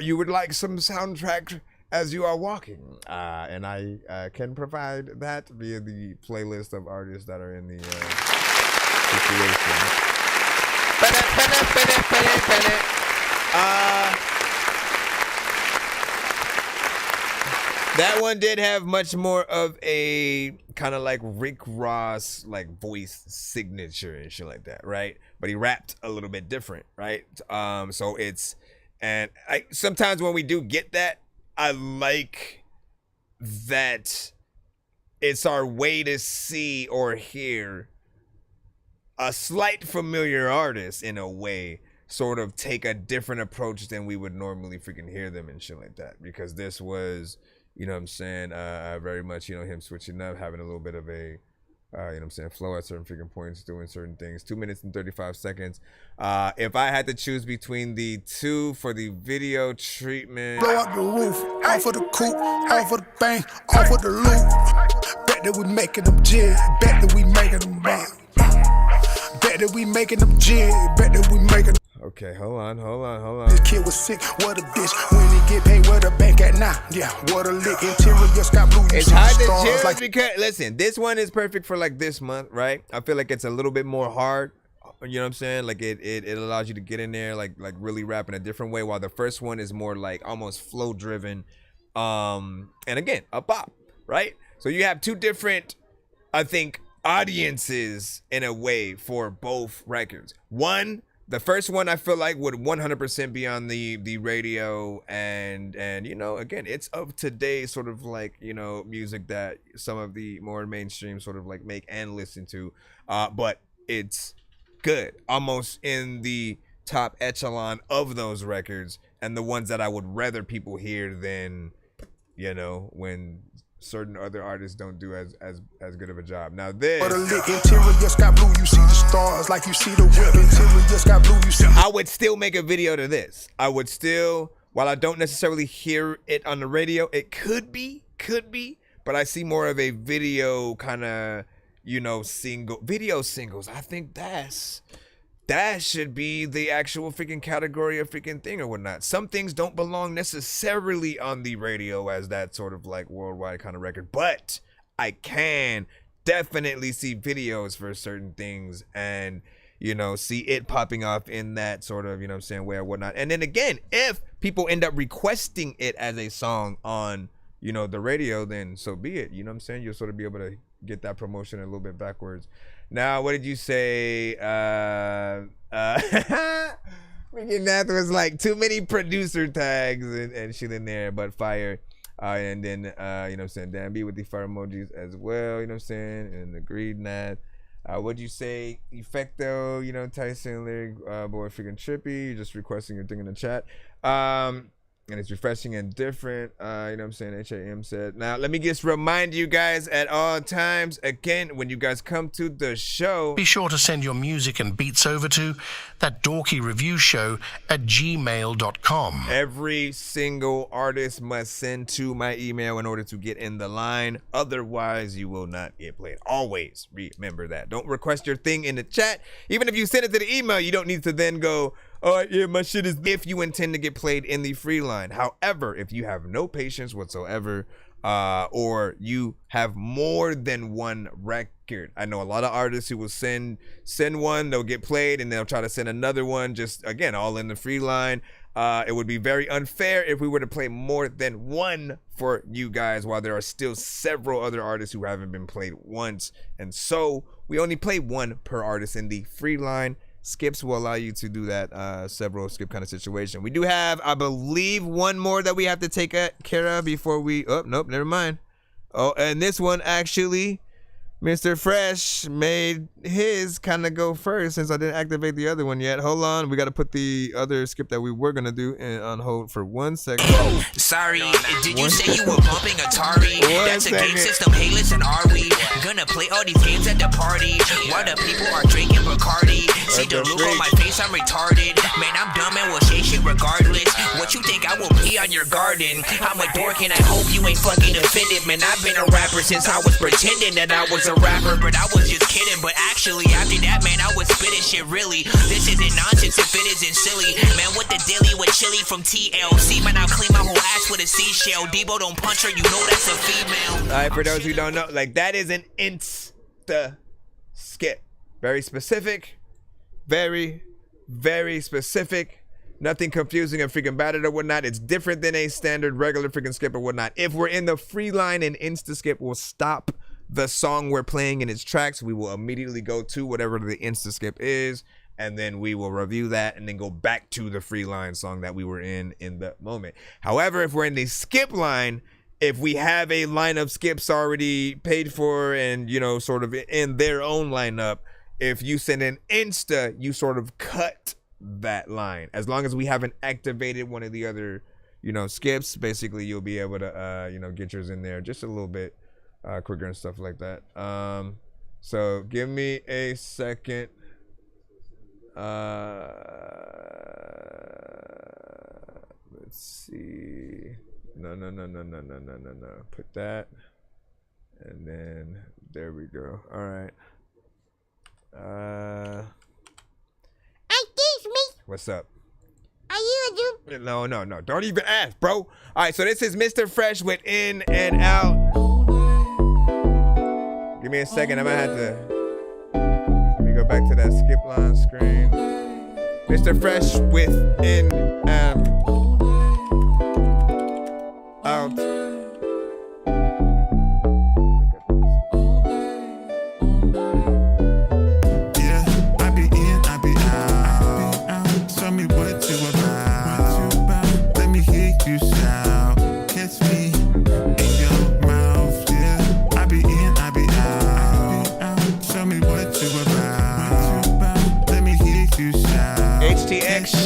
you would like some soundtrack as you are walking, and I can provide that via the playlist of artists that are in the situation. That one did have much more of a kind of like Rick Ross like voice signature and shit like that, right? But he rapped a little bit different, right? So it's, and I sometimes when we do get that, I like that it's our way to see or hear a slight familiar artist in a way sort of take a different approach than we would normally freaking hear them and shit like that. Because this was, you know what I'm saying, very much, you know, him switching up, having a little bit of a, you know what I'm saying, flow at certain freaking points, doing certain things. 2 minutes and 35 seconds. If I had to choose between the two for the video treatment. Blow up the roof, off of the coupe, off of the bank, off of the loop. Bet that we making them jig, bet that we making them buy. Bet that we making them jig, bet that we making them. Okay, hold on. This kid was sick, what a bitch. When he get paid, where the bank at now? Yeah, what a lick. Interior sky blue. It's hard to choose like, because, listen, this one is perfect for like this month, right? I feel like it's a little bit more hard. You know what I'm saying? Like it allows you to get in there, like really rap in a different way, while the first one is more like almost flow driven. And again, a bop, right? So you have two different, I think, audiences in a way for both records. One, the first one I feel like would 100% be on the radio, and you know, again, it's of today's sort of like, you know, music that some of the more mainstream sort of like make and listen to, but it's good, almost in the top echelon of those records, and the ones that I would rather people hear than, you know, when certain other artists don't do as good of a job. Now this, interior sky blue, you see the stars like you see the whip. Interior sky blue, you see. I would still make a video to this. I would still, while I don't necessarily hear it on the radio, it could be, but I see more of a video kind of, you know, video singles. I think that should be the actual freaking category of freaking thing or whatnot. Some things don't belong necessarily on the radio as that sort of like worldwide kind of record, but I can definitely see videos for certain things and, you know, see it popping off in that sort of, you know what I'm saying, way or whatnot. And then again, if people end up requesting it as a song on, you know, the radio, then so be it. You know what I'm saying? You'll sort of be able to get that promotion a little bit backwards. Now, what did you say? Freaking that was like too many producer tags and shit in there, but fire. And then, you know what I'm saying, Dan B with the fire emojis as well, you know what I'm saying, and agreed that. What'd you say? Effecto, you know, Tyson lyric, boy, freaking trippy. You're just requesting your thing in the chat. And it's refreshing and different. You know what I'm saying? HAM said. Now, let me just remind you guys at all times, again, when you guys come to the show, be sure to send your music and beats over to ThatDorkyReviewShow at gmail.com. Every single artist must send to my email in order to get in the line. Otherwise, you will not get played. Always remember that. Don't request your thing in the chat. Even if you send it to the email, you don't need to then go, oh, yeah, my shit is, if you intend to get played in the free line. However, if you have no patience whatsoever, or you have more than one record, I know a lot of artists who will send one, they'll get played, and they'll try to send another one, just, again, all in the free line. It would be very unfair if we were to play more than one for you guys, while there are still several other artists who haven't been played once. And so we only play one per artist in the free line. Skips will allow you to do that, several skip kind of situation. We do have, I believe, one more that we have to take care of before we, oh, nope, never mind. Oh, and this one actually Mr. Fresh made his kind of go first since I didn't activate the other one yet. Hold on, we got to put the other skip that we were gonna do on hold for 1 second. Sorry, did you say you were bumping Atari? That's a game system. Hey, listen, are we gonna play all these games at the party while the people are drinking Bacardi? See the look on my face, I'm retarded. Man, I'm dumb and will say shit regardless. What you think I will pee on your garden? I'm a dork and I hope you ain't fucking offended. Man, I've been a rapper since I was pretending that I was a rapper, but I was just kidding. But actually, after that, man, I was spitting shit really. This isn't nonsense if it isn't silly. Man, what the dilly with chili from TLC? Man, I'll clean my whole ass with a seashell. Debo don't punch her, you know that's a female. Alright, for those who don't know, like that is an insta skip. Very specific. Very, very specific. Nothing confusing or freaking battered or whatnot. It's different than a standard regular freaking skip or whatnot. If we're in the free line and insta skip, we'll stop the song we're playing in its tracks. We will immediately go to whatever the insta skip is, and then we will review that and then go back to the free line song that we were in the moment. However, if we're in the skip line, if we have a line of skips already paid for and, you know, sort of in their own lineup, if you send an insta, you sort of cut that line. As long as we haven't activated one of the other, you know, skips, basically you'll be able to, you know, get yours in there just a little bit quicker and stuff like that. So give me a second. Let's see. No. Put that. And then there we go. All right. Excuse me. What's up? Are you a dude? No. Don't even ask, bro. All right, so this is Mr. Fresh with In and Out. Give me a second. I'm gonna have to. Let me go back to that skip line screen. Mr. Fresh with In and Out.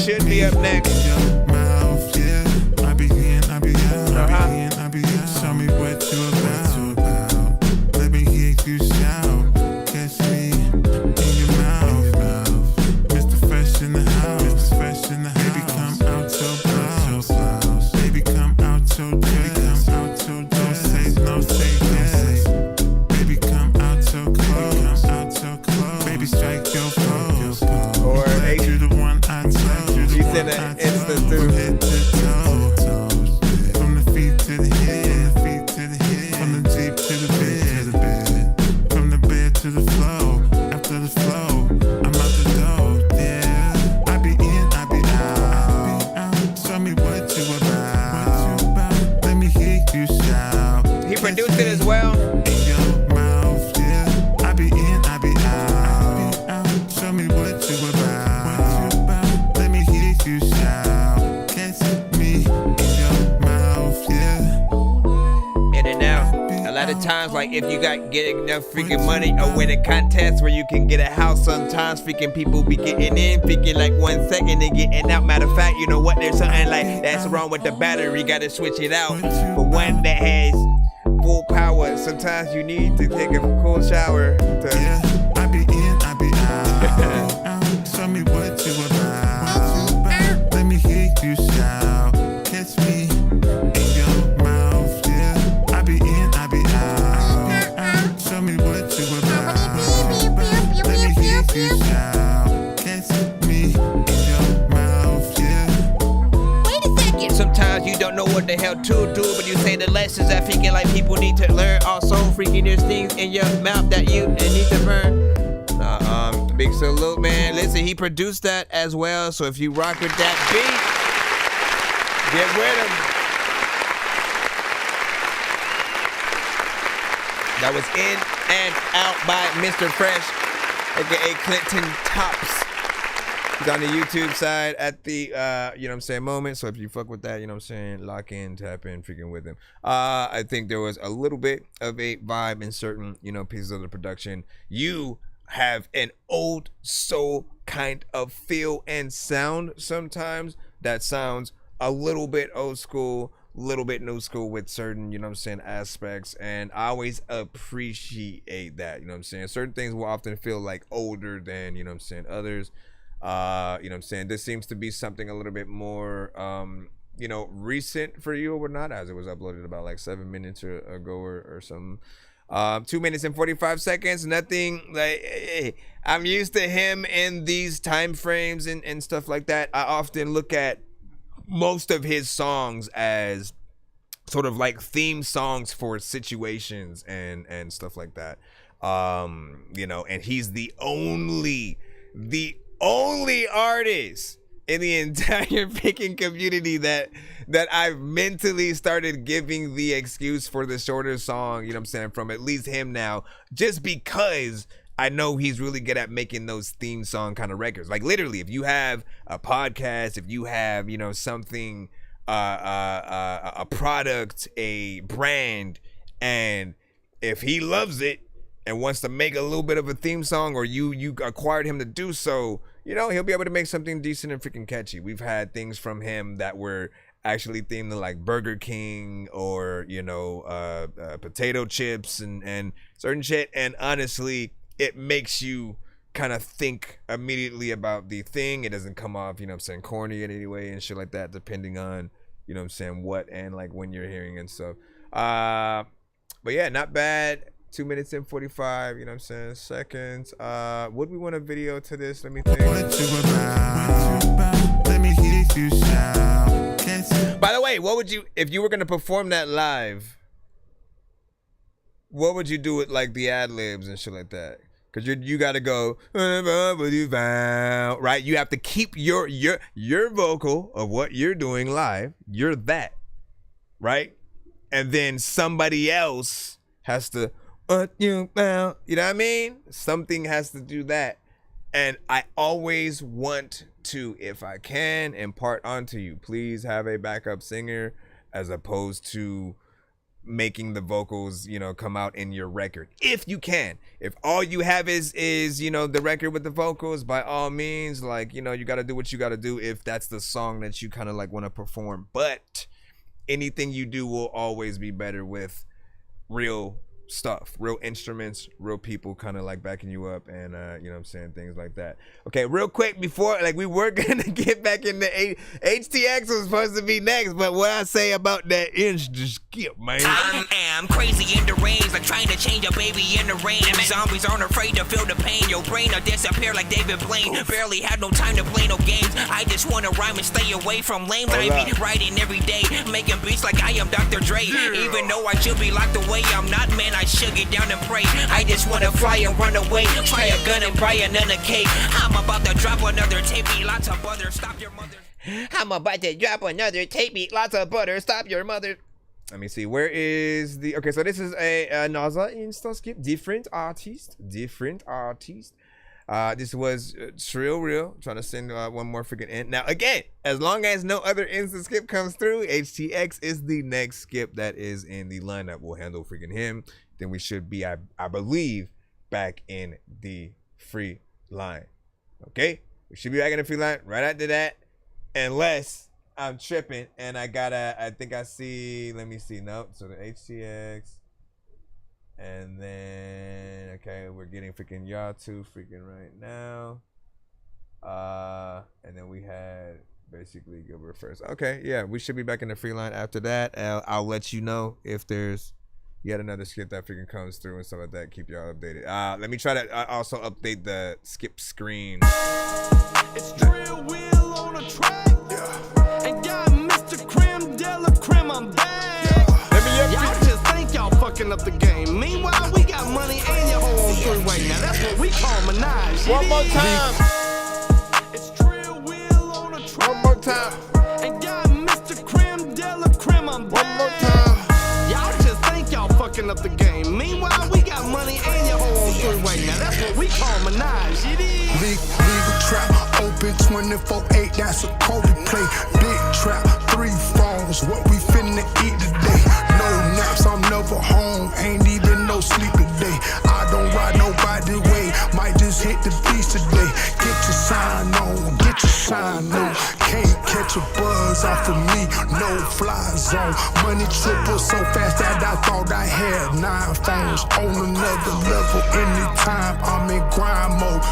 Should be up next. Show me what you about. Let me hear you shout. Catch me in your mouth. Mr. Fresh in the house. Baby, come out your blouse. Baby, come out your dress. Don't say no, say yes. Baby, come out your clothes. Baby, strike your pose. Or you the one I tell. In an instant too. Head to toes, from the feet to the head, from the Jeep to the bed, from the bed to the floor. After the flow, I'm out the door. Yeah, I be in, I be out. Show me what you about. Let me hear you shout. He produced it as well. In your mouth, yeah. I be in, I be out. Show me what you about. You shout, catch me in your mouth, yeah. In and out. A lot of times, like if you get enough freaking money or win a contest where you can get a house, sometimes freaking people be getting in, freaking like 1 second and getting out. Matter of fact, you know what? There's something like that's wrong with the battery. Gotta switch it out for one that has full power. Sometimes you need to take a cool shower. Yeah, I be in, I be out. Show me what you about. Let me hear you shout. Catch me in your mouth, yeah. I be in, I be out. Show me what you about. Let me hear you shout. Catch me in your mouth, yeah. Wait a second. Sometimes you don't know what the hell to do, but you say the lessons that freaking like people need to learn. Also, freaking there's things in your mouth that you need to learn. Big salute, man. Listen, he produced that as well, so if you rock with that beat, get with him. That was In and Out by Mr. Fresh, aka Clinton Tops. He's on the YouTube side at the, you know what I'm saying, moment. So if you fuck with that, you know what I'm saying, lock in, tap in, freaking with him. I think there was a little bit of a vibe in certain, you know, pieces of the production. You have an old soul kind of feel and sound sometimes that sounds a little bit old school, little bit new school with certain, you know what I'm saying, aspects, and I always appreciate that, you know what I'm saying. Certain things will often feel like older than, you know what I'm saying, others. You know what I'm saying, this seems to be something a little bit more you know, recent for you or whatnot, as it was uploaded about like 7 minutes ago or something. 2 minutes and 45 seconds, nothing like, hey, I'm used to him in these time frames and stuff like that. I often look at most of his songs as sort of like theme songs for situations and stuff like that. You know, and he's the only artist in the entire picking community that I've mentally started giving the excuse for the shorter song, you know what I'm saying, from at least him now, just because I know he's really good at making those theme song kind of records. Like literally, if you have a podcast, if you have, you know, something, a product, a brand, and if he loves it and wants to make a little bit of a theme song, or you acquired him to do so, you know, he'll be able to make something decent and freaking catchy. We've had things from him that were actually themed to like Burger King or, you know, potato chips and certain shit. And honestly, it makes you kind of think immediately about the thing. It doesn't come off, you know what I'm saying, corny in any way and shit like that, depending on, you know what I'm saying, what and like when you're hearing and stuff. But yeah, not bad. 2 minutes and 45, you know what I'm saying, seconds. Would we want a video to this? Let me think. By the way, what would you, if you were going to perform that live, what would you do with like the ad libs and shit like that? Because you got to go, right? You have to keep your vocal of what you're doing live. You're that, right? And then somebody else has to, you know what I mean? Something has to do that. And I always want to, if I can, impart onto you, please have a backup singer as opposed to making the vocals, you know, come out in your record. If you can. If all you have is you know, the record with the vocals, by all means, like, you know, you got to do what you got to do if that's the song that you kind of like want to perform. But anything you do will always be better with real stuff, real instruments, real people kind of like backing you up, and you know what I'm saying, things like that. Okay, real quick, before, like, we were gonna get back into HTX was supposed to be next, but what I say about that insta skip, man. I am crazy in the range, like trying to change a baby in the rain. Zombies aren't afraid to feel the pain. Your brain will disappear like David Blaine. Barely had no time to play no games. I just wanna rhyme and stay away from lames. I be writing every day, making beats like I am Dr. Dre. Even though I should be locked away, I'm not, man. I should get down and pray. I just wanna fly and run away. Try a gun and buy another cake. I'm about to drop another tape. Eat lots of butter. Stop your mother. I'm about to drop another tape. Eat lots of butter. Stop your mother. Let me see. Where is the... Okay, so this is a NASA Insta skip. Different artist. This was Trill Real. Trying to send one more freaking in. Now, again, as long as no other Insta skip comes through, HTX is the next skip that is in the lineup. We'll handle freaking him. Then we should be, I believe, back in the free line. Okay? We should be back in the free line right after that. Unless I'm tripping and I think I see, let me see. Nope. So the HTX. And then, okay, we're getting freaking y'all two freaking right now. And then we had basically Gilbert first. Okay, yeah, we should be back in the free line after that. I'll let you know if there's yet another skip that freaking comes through and stuff like that. Keep y'all updated. Let me try to also update the skip screen. It's Trill Wheel on a track. Yeah. And got Mr. Creme de la Creme, I'm back. Yeah. Y'all just think y'all fucking up the game. Meanwhile, we got money and your whole on three-way. Now that's what we call menage. One more time. It's Trill Wheel on a track. One more time. And got Mr. Creme de la Creme, I'm back. One more time. Y'all just think y'all fucking fucking up the game. Meanwhile, we got money and your hoe on three-way. Now that's what we call menage. It is. Legal trap, open 24/8, that's a Kobe play. Big trap, 3 phones, what we finna eat today. No naps, I'm never home, ain't even no sleep today. I don't ride nobody way, might just hit the beach today. Get your sign on, get your shine on. Can't catch a buzz off of me, no fly zone. Money triple so fast that I thought I had 9 phones. On another level, anytime I'm in grind mode.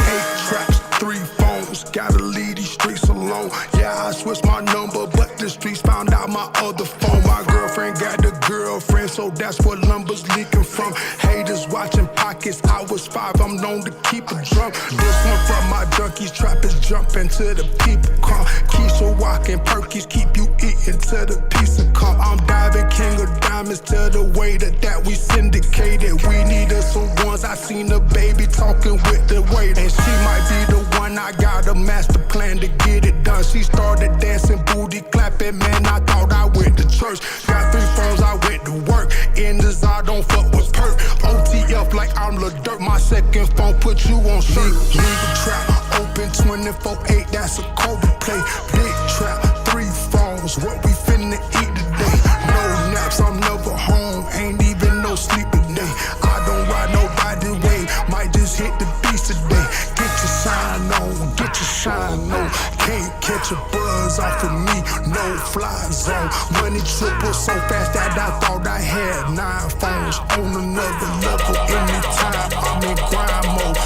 8 traps, 3 phones, gotta leave these streets alone. Yeah, I switched my number, but the streets found out my other phone. My girlfriend got the girlfriend, so that's what numbers leaking from. Haters watching pockets, I was 5, I'm known to keep a drum. This one from my junkies, trappers jumping till the people come. Keisha walking, Perkies keep you eating till the pizza come. I'm diving, king of diamonds, tell the waiter that we syndicated. We needed some ones, I seen the baby talking with the waiter. And she might be the one, I got a master plan to get it done. She started dancing, booty clapping, man, I thought I went to church. Got 3 phones, I went to work. In this, I don't fuck with perk. OTF like I'm Lil Dirt, my second phone put you on shirt. Legal trap, open 24/8, that's a Kobe play. Big trap, 3 phones, what we finna eat today. No naps, I'm never home, ain't even no sleep today. I don't ride nobody way, might just hit the beach today. Get your shine on, get your shine on. Can't catch a buzz off of me, no fly zone. Money triple so fast that I thought I had 9 phones. On another level, anytime I'm in grind mode.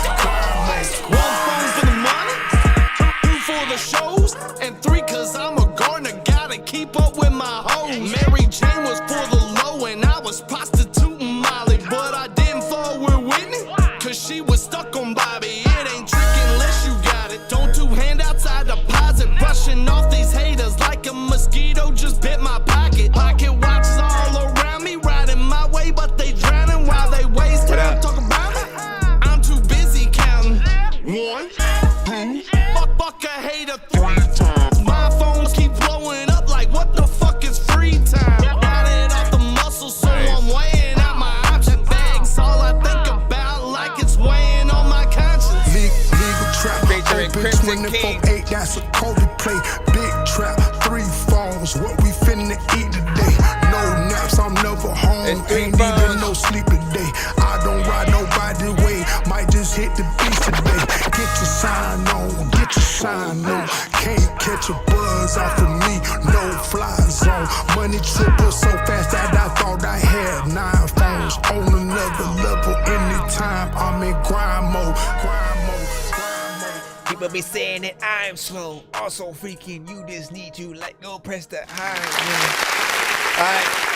1 phone for the money, 2 for the shows, and 3 cause I'm a gardener, gotta keep up with my hoes. Mary Jane was for the low and I was prostituting Molly, but I didn't fall with Whitney, cause she was stuck on Bobby. It ain't tricky unless you got it. Don't do handouts, I deposit. Brushing off these haters like a mosquito just bit my pocket. Pocket watches all around me, riding my way, but they drowning while they waste time. Talk about it. I'm too busy counting. 1, 2, fuck a hater 3 times. My phones keep blowing up like what the fuck is free time? Got it off the muscle, so I'm weighing out my option bags. All I think about like it's weighing on my conscience. Legal trap, open 24/8, that's a Kobe play. Big trap, 3 phones, what we finna eat today. No naps, I'm never home, ain't even no sleep today. I don't ride nobody way, might just hit the beach today. Get your shine on, get your shine on. Can't catch a buzz off of me, no fly zone. Money triple so fast that I thought I had 9 phones. On another level, anytime I'm in grind mode. People be saying that I'm slow, also freaking. You just need to let go, press the high. Alright.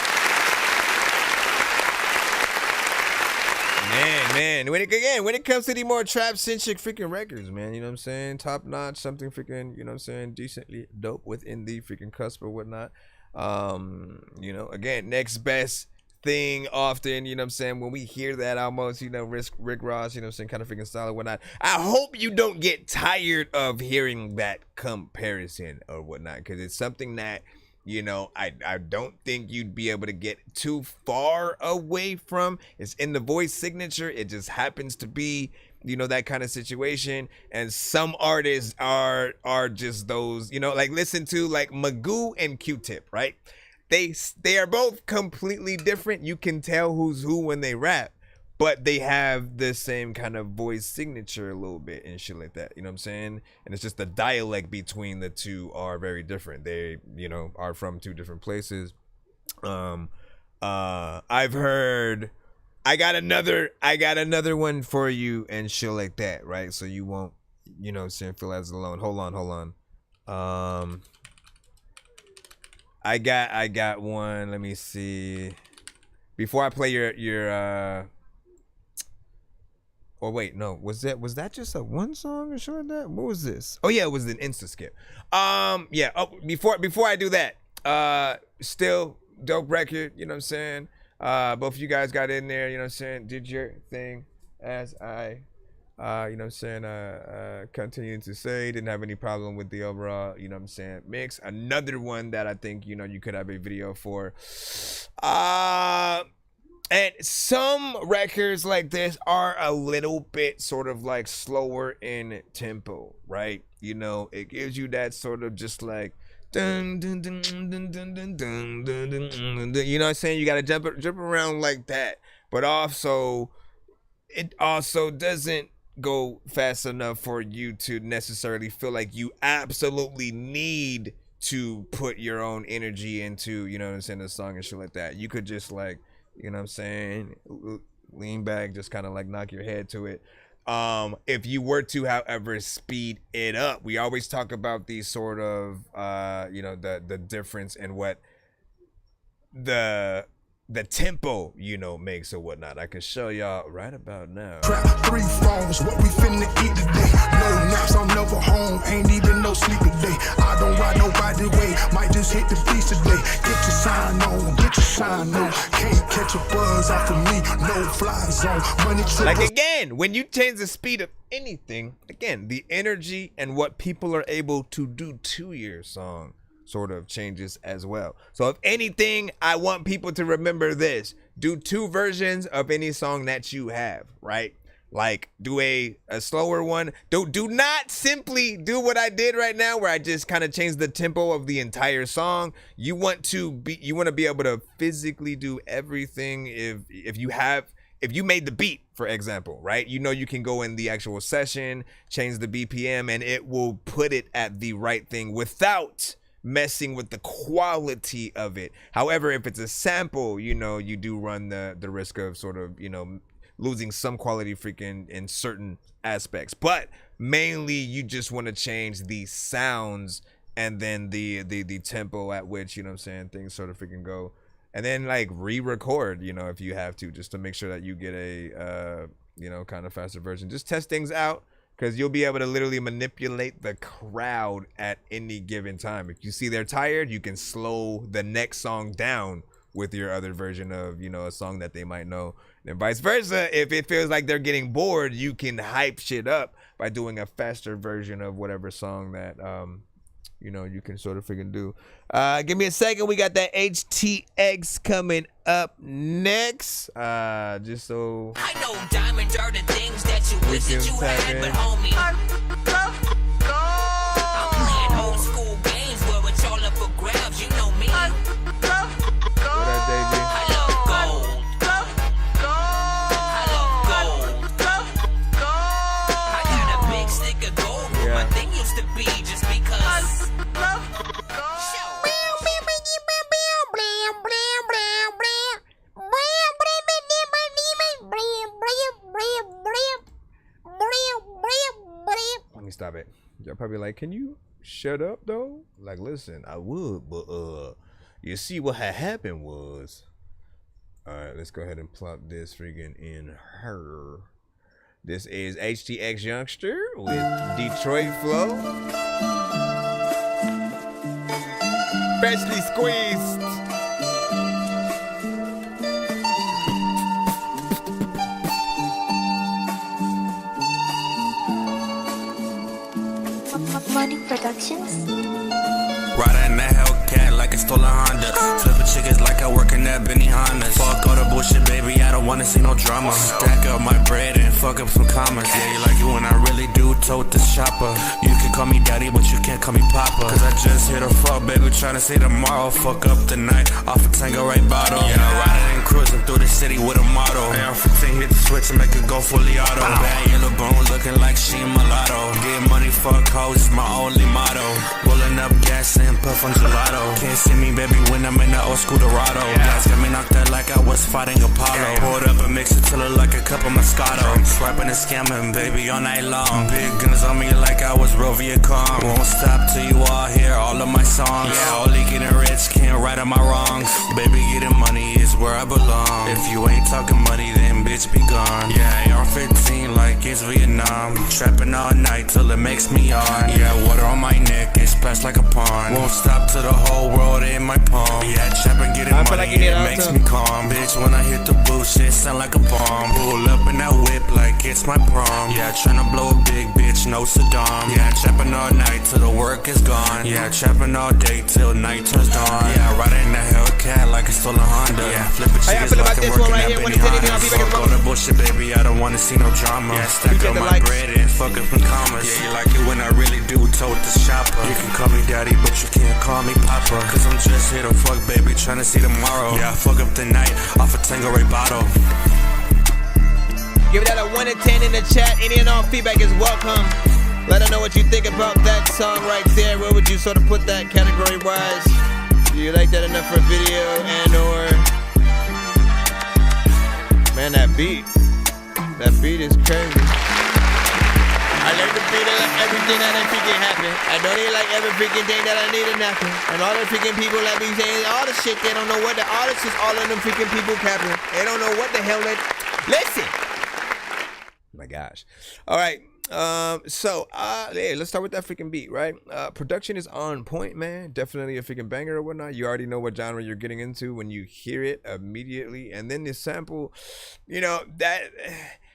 Man, when it comes to the more trap-centric freaking records, man, you know what I'm saying? Top notch, something freaking, you know what I'm saying, decently dope within the freaking cusp or whatnot. You know, again, next best thing often, you know what I'm saying, when we hear that almost, you know, Rick Ross, you know what I'm saying, kind of freaking style or whatnot. I hope you don't get tired of hearing that comparison or whatnot, because it's something that, you know, I don't think you'd be able to get too far away from. It's in the voice signature. It just happens to be, you know, that kind of situation. And some artists are just those, you know, like listen to like Magoo and Q-Tip, right? They are both completely different. You can tell who's who when they rap, but they have the same kind of voice signature a little bit and shit like that. You know what I'm saying? And it's just the dialect between the two are very different. They, you know, are from 2 different places. I've heard, I got another one for you and shit like that, right? So you won't, you know what I'm saying, feel as alone. Hold on. I got one. Let me see. Before I play your or wait, no, was that just a one song or something like that? What was this? Oh yeah, it was an Insta skip. Yeah. Oh, before I do that, still dope record. You know what I'm saying? Both of you guys got in there. You know what I'm saying? Did your thing as I, you know what I'm saying? Continuing to say, didn't have any problem with the overall, you know what I'm saying, mix. Another one that I think, you know, you could have a video for. And some records like this are a little bit sort of like slower in tempo, right? You know, it gives you that sort of just like dun dun dun dun dun dun dun dun dun dun. You know what I'm saying? You gotta jump around like that. But also, it also doesn't go fast enough for you to necessarily feel like you absolutely need to put your own energy into, you know what I'm saying, the song and shit like that. You could just like, you know what I'm saying, lean back, just kind of like knock your head to it. If you were to, however, speed it up, we always talk about these sort of, you know, the difference in what the tempo, you know, makes or whatnot. I can show y'all right about now. Trap 3 phones, what we finna eat today. No naps, I'm never home, ain't even no sleep today. I don't ride nobody way, might just hit the beach today. Get your sign on, get your shine on. Can't catch a buzz off of me, no fly zone. Money trippers. Like again, when you change the speed of anything, again, the energy and what people are able to do to your song sort of changes as well. So if anything, I want people to remember this. Do 2 versions of any song that you have, right? Like do a slower one. Do not simply do what I did right now where I just kind of changed the tempo of the entire song. You want to be able to physically do everything if you made the beat, for example, right? You know, you can go in the actual session, change the BPM, and it will put it at the right thing without messing with the quality of it. However, if it's a sample, you know, you do run the risk of sort of, you know, losing some quality freaking in certain aspects. But mainly you just want to change the sounds and then the tempo at which, you know what I'm saying, things sort of freaking go. And then like re-record, you know, if you have to, just to make sure that you get a you know, kind of faster version. Just test things out, because you'll be able to literally manipulate the crowd at any given time. If you see they're tired, you can slow the next song down with your other version of, you know, a song that they might know. And vice versa, if it feels like they're getting bored, you can hype shit up by doing a faster version of whatever song that, you know, you can sort of freaking do. Give me a second. We got that HTX coming up next. Just so I know diamonds are the things that you wish that you had, but homie, I'm playing old school games where it's all up for grabs. You know me. I love gold. I love gold. I got a big stick of gold where my thing used to be, just because I love gold. Let me stop it. Y'all probably like, can you shut up though? Like, listen, I would, but you see what had happened was, all right, let's go ahead and plop this freaking in her. This is HTX Youngster with Detroit Flow. Freshly squeezed. Money Productions. Riding that Hellcat like a stolen Honda. Flipping chickens like I work in that Benny Hondas. Fuck all the bullshit, baby, I don't wanna see no drama. Stack up my bread and fuck up some commas. Yeah, you like it when I really do tote the shopper. You can call me daddy, but you can't call me papa. Cause I just hit a fuck, baby, tryna say tomorrow. Fuck up the night, off a Tango right bottle. Yeah, riding and cruising through the city with a model. AR-15 hit the switch and make it go fully auto. Bad yellow bone looking like she mulatto. Get money, fuck hoes, is my only motto. Rolling up gas and puff on gelato. Can't see me, baby, when I'm in the old school Dorado. Gas got me knocked out like I was fighting Apollo. Poured up and mixed it till it like a cup of Moscato. Swiping and scamming, baby, all night long. Big guns on me like I was Rovia Kong. Won't stop till you all hear all of my songs. Yeah, only getting rich, can't right on my wrongs. Baby, getting money is where I belong. If you ain't talking money, then bitch be gone. Yeah, AR-15 like it's Vietnam. Trapping all night till it makes me on. Yeah, water on my neck, it splashed like a pond. Won't stop till the whole world in my palm. Yeah, trapping, getting money, like it makes me calm. Bitch, when I hit the booth, shit sound like a bomb. Pull up in that whip like it's my prom. Yeah, tryna blow a big bitch, no Saddam. Yeah, trapping all night till the work is gone. Yeah, trapping all day till night turns dawn. Yeah, riding the Hellcat like a stolen Honda. Yeah, flipping shit like I'm working at Benihana. Fuck all the bullshit, baby, I don't wanna see no drama. Yeah, stack up my bread and fuck up some commas. Yeah, you like it when I really do tote the shopper. You can call me daddy, but you can't call me papa. Cause I'm just here to fuck, baby, tryna see tomorrow. Yeah, I fuck up the night off a Tanqueray bottle. Give that a 1 to 10 in the chat. Any and all feedback is welcome. Let us know what you think about that song right there. Where would you sort of put that category-wise? Do you like that enough for a video and or... Man, that beat is crazy. I like the beat of everything that I freaking happen. I don't even like every freaking thing that I need to happen. And all the freaking people that be saying all the shit, they don't know what the artists is, all of them freaking people capping. They don't know what the hell they... Listen! My gosh. All right. Yeah, let's start with that freaking beat, right? Production is on point, man. Definitely a freaking banger or whatnot. You already know what genre you're getting into when you hear it immediately. And then the sample, you know,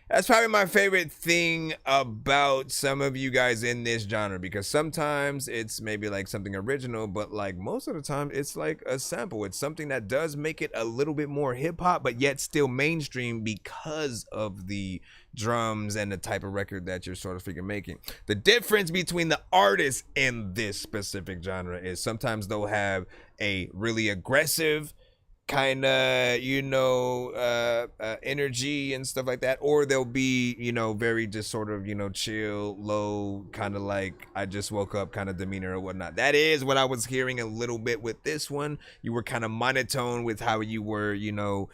that's probably my favorite thing about some of you guys in this genre, because sometimes it's maybe like something original, but like most of the time it's like a sample. It's something that does make it a little bit more hip hop, but yet still mainstream because of the drums and the type of record that you're sort of freaking making. The difference between the artists in this specific genre is sometimes they'll have a really aggressive kind of, you know, energy and stuff like that, or they'll be, you know, very just sort of, you know, chill, low, kind of like I just woke up kind of demeanor or whatnot. That is what I was hearing a little bit with this one. You were kind of monotone with how you were, you know,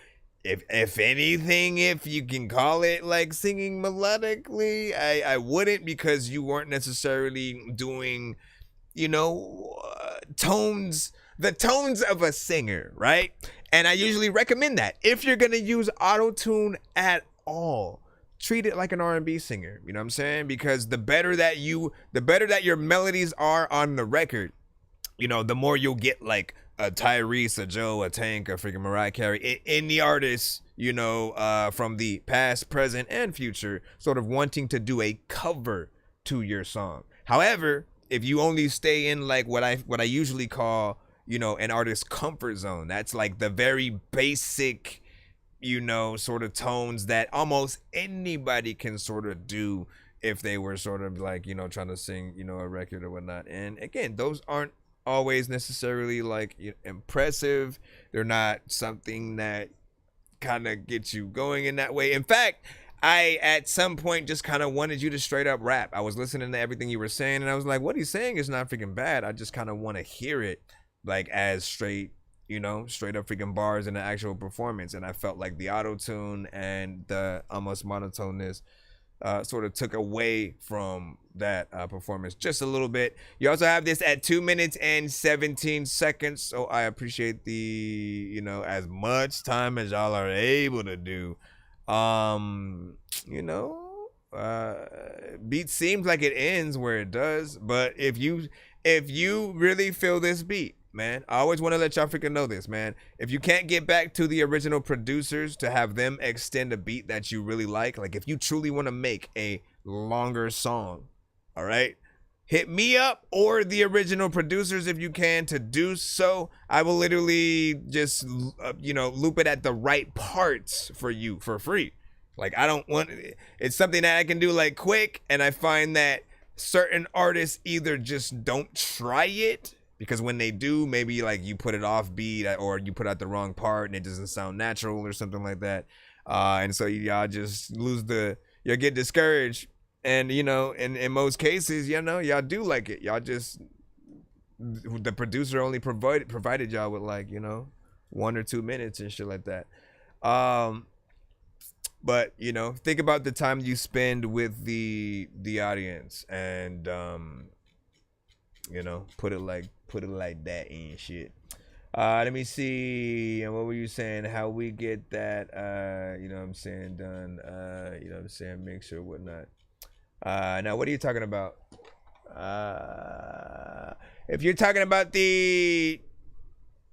if anything, if you can call it like singing melodically, I wouldn't, because you weren't necessarily doing, you know, the tones of a singer, right? And I usually recommend that if you're gonna use auto-tune at all, treat it like an R&B singer. You know what I'm saying? Because the better that your melodies are on the record, you know, the more you'll get like a Tyrese, a Joe, a Tank, a freaking Mariah Carey, any artist, you know, from the past, present, and future, sort of wanting to do a cover to your song. However, if you only stay in like what I usually call, you know, an artist's comfort zone, that's like the very basic, you know, sort of tones that almost anybody can sort of do if they were sort of like, you know, trying to sing, you know, a record or whatnot. And again, those aren't always necessarily like impressive. They're not something that kind of gets you going in that way. In fact, I at some point just kind of wanted you to straight up rap. I was listening to everything you were saying and I was like, what he's saying is not freaking bad. I just kind of want to hear it like as straight, you know, straight up freaking bars in the actual performance. And I felt like the auto-tune and the almost monotoneness sort of took away from that performance just a little bit. You also have this at 2 minutes and 17 seconds. So I appreciate the, you know, as much time as y'all are able to do. You know, beat seems like it ends where it does. But if you really feel this beat, man, I always want to let y'all freaking know this, man. If you can't get back to the original producers to have them extend a beat that you really like if you truly want to make a longer song, all right, hit me up or the original producers if you can to do so. I will literally just, you know, loop it at the right parts for you for free. Like, I don't want, it's something that I can do like quick, and I find that certain artists either just don't try it, because when they do, maybe like you put it off beat or you put out the wrong part and it doesn't sound natural or something like that. And so y'all just you'll get discouraged. And, you know, in most cases, you know, y'all do like it. Y'all just, the producer only provided y'all with like, you know, 1 or 2 minutes and shit like that. But, you know, think about the time you spend with the audience and, you know, put it like that and shit. Let me see. And what were you saying? How we get that, you know what I'm saying, done, you know what I'm saying, make sure whatnot. Now, what are you talking about? If you're talking about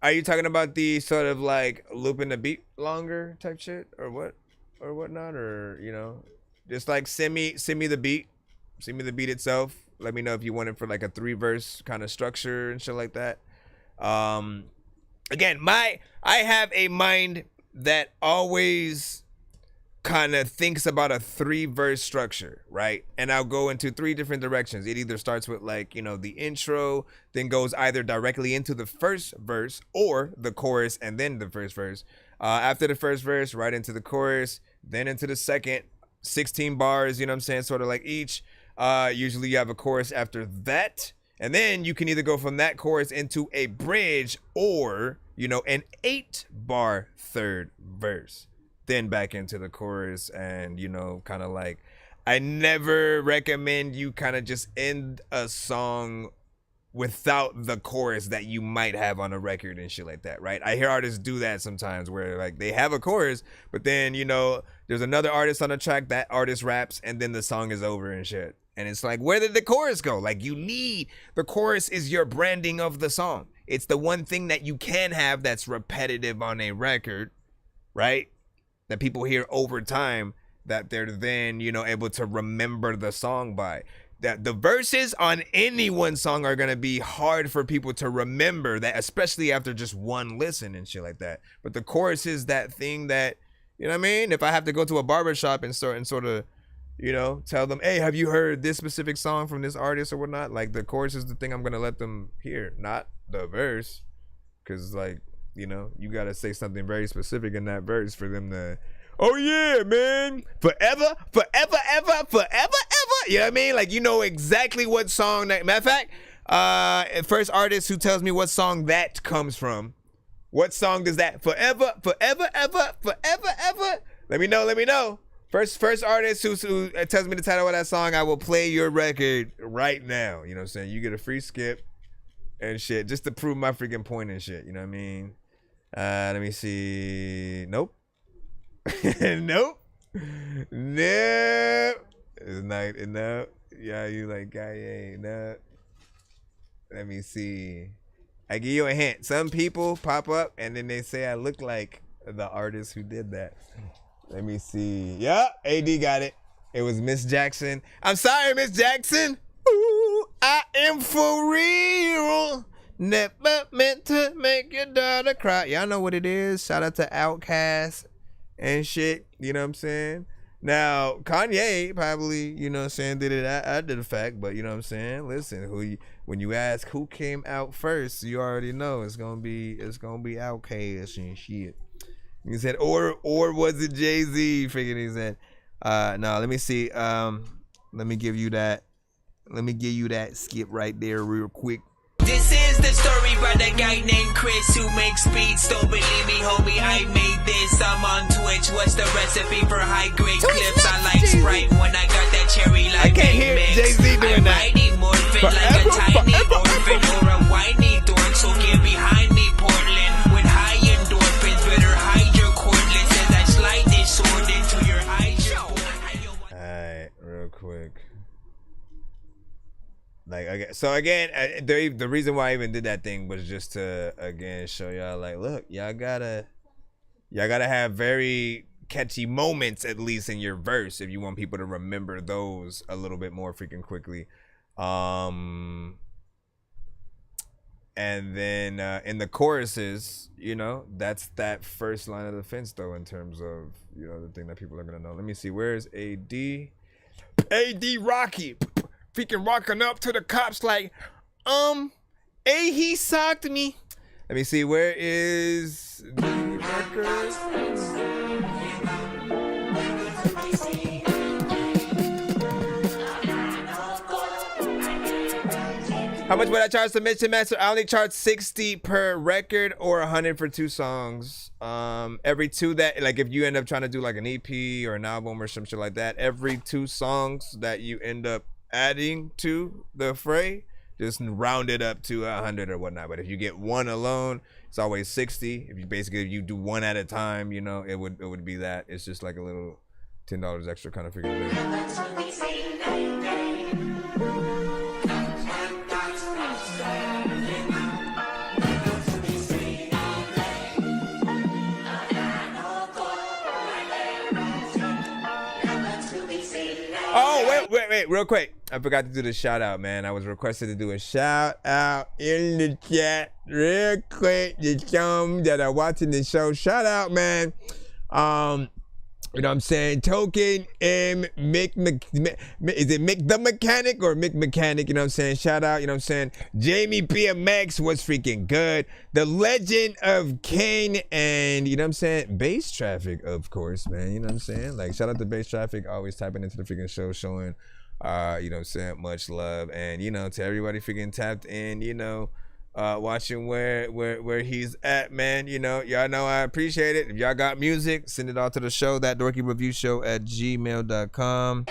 are you talking about the sort of like looping the beat longer type shit or what or whatnot, or, you know, just like send me the beat itself. Let me know if you want it for like a 3-verse kind of structure and shit like that. Again, I have a mind that always kind of thinks about a 3-verse structure, right? And I'll go into 3 different directions. It either starts with like, you know, the intro, then goes either directly into the first verse or the chorus and then the first verse. After the first verse, right into the chorus, then into the second, 16 bars, you know what I'm saying? Sort of like each. Usually you have a chorus after that. And then you can either go from that chorus into a bridge or, you know, an 8-bar third verse. Then back into the chorus and, you know, kind of like, I never recommend you kind of just end a song without the chorus that you might have on a record and shit like that, right? I hear artists do that sometimes where like they have a chorus, but then, you know, there's another artist on the track, that artist raps, and then the song is over and shit. And it's like, where did the chorus go? Like, you need, the chorus is your branding of the song. It's the one thing that you can have that's repetitive on a record, right? That people hear over time, that they're then, you know, able to remember the song by. That the verses on any one song are going to be hard for people to remember that, especially after just one listen and shit like that. But the chorus is that thing that, you know what I mean? If I have to go to a barbershop and sort of, you know, tell them, hey, have you heard this specific song from this artist or whatnot? Like, the chorus is the thing I'm going to let them hear, not the verse. Because, like, you know, you got to say something very specific in that verse for them to, oh, yeah, man, forever, forever, ever, forever, ever. You know what I mean? Like, you know exactly what song that, matter of fact, first artist who tells me what song that comes from. What song does that, forever, forever, ever, forever, ever? Let me know. First artist who tells me the title of that song, I will play your record right now. You know what I'm saying? You get a free skip and shit, just to prove my freaking point and shit. You know what I mean? Let me see. Nope. Nope. It's not enough. Yeah, you like guy, no. Let me see. I give you a hint. Some people pop up and then they say I look like the artist who did that. Let me see. Yeah, AD got it. It was Miss Jackson. I'm sorry, Miss Jackson. Ooh, I am for real. Never meant to make your daughter cry. Y'all know what it is. Shout out to Outkast and shit. You know what I'm saying? Now, Kanye probably, you know what I'm saying, did it after the fact, but you know what I'm saying? Listen, when you ask who came out first, you already know it's gonna be Outkast and shit. He said, or was it Jay-Z? Freaking he said, no, let me see. Let me give you that skip right there real quick. This is the story about a guy named Chris who makes beats. Don't believe me, homie, I made this. I'm on Twitch. What's the recipe for high-grade clips? I like Sprite when I got that cherry like I can't hear mix. Jay-Z doing that. Mighty morphin like a tiny orphan or a whiny dork. So get behind me, Portland. With high endorphins, better hide your cordless as I slide this sword into your eyes. Alright, real quick. Like, okay, so again, the reason why I even did that thing was just to again show y'all, like, look, y'all gotta have very catchy moments at least in your verse if you want people to remember those a little bit more freaking quickly. And then in the choruses, you know, that's that first line of defense though, in terms of, you know, the thing that people are gonna know. Let me see, where's AD Rocky? Freaking rocking up to the cops like, he socked me. Let me see, where is the record? How much would I charge submission master? I only charge 60 per record or 100 for 2 songs. Every 2 that, like, if you end up trying to do like an EP or an album or some shit like that, every 2 songs that you end up adding to the fray, just round it up to 100 or whatnot. But if you get one alone, it's always 60. If you do one at a time, you know, it would be that. It's just like a little $10 extra kind of figure it out. Oh, wait, real quick. I forgot to do the shout out, man. I was requested to do a shout out in the chat real quick. The chum that are watching the show. Shout out, man. You know what I'm saying? Token M Mick is it Mick the Mechanic or Mick Mechanic? You know what I'm saying? Shout out, you know what I'm saying? Jamie PMX was freaking good. The Legend of Kane and you know what I'm saying? Bass Traffic, of course, man. You know what I'm saying? Like shout out to Bass Traffic, always typing into the freaking show, showing you know what I'm saying, much love. And you know, to everybody freaking tapped in, you know, watching where he's at, man. You know, y'all know I appreciate it. If y'all got music, send it all to the show, ThatDorkyReviewShow@gmail.com.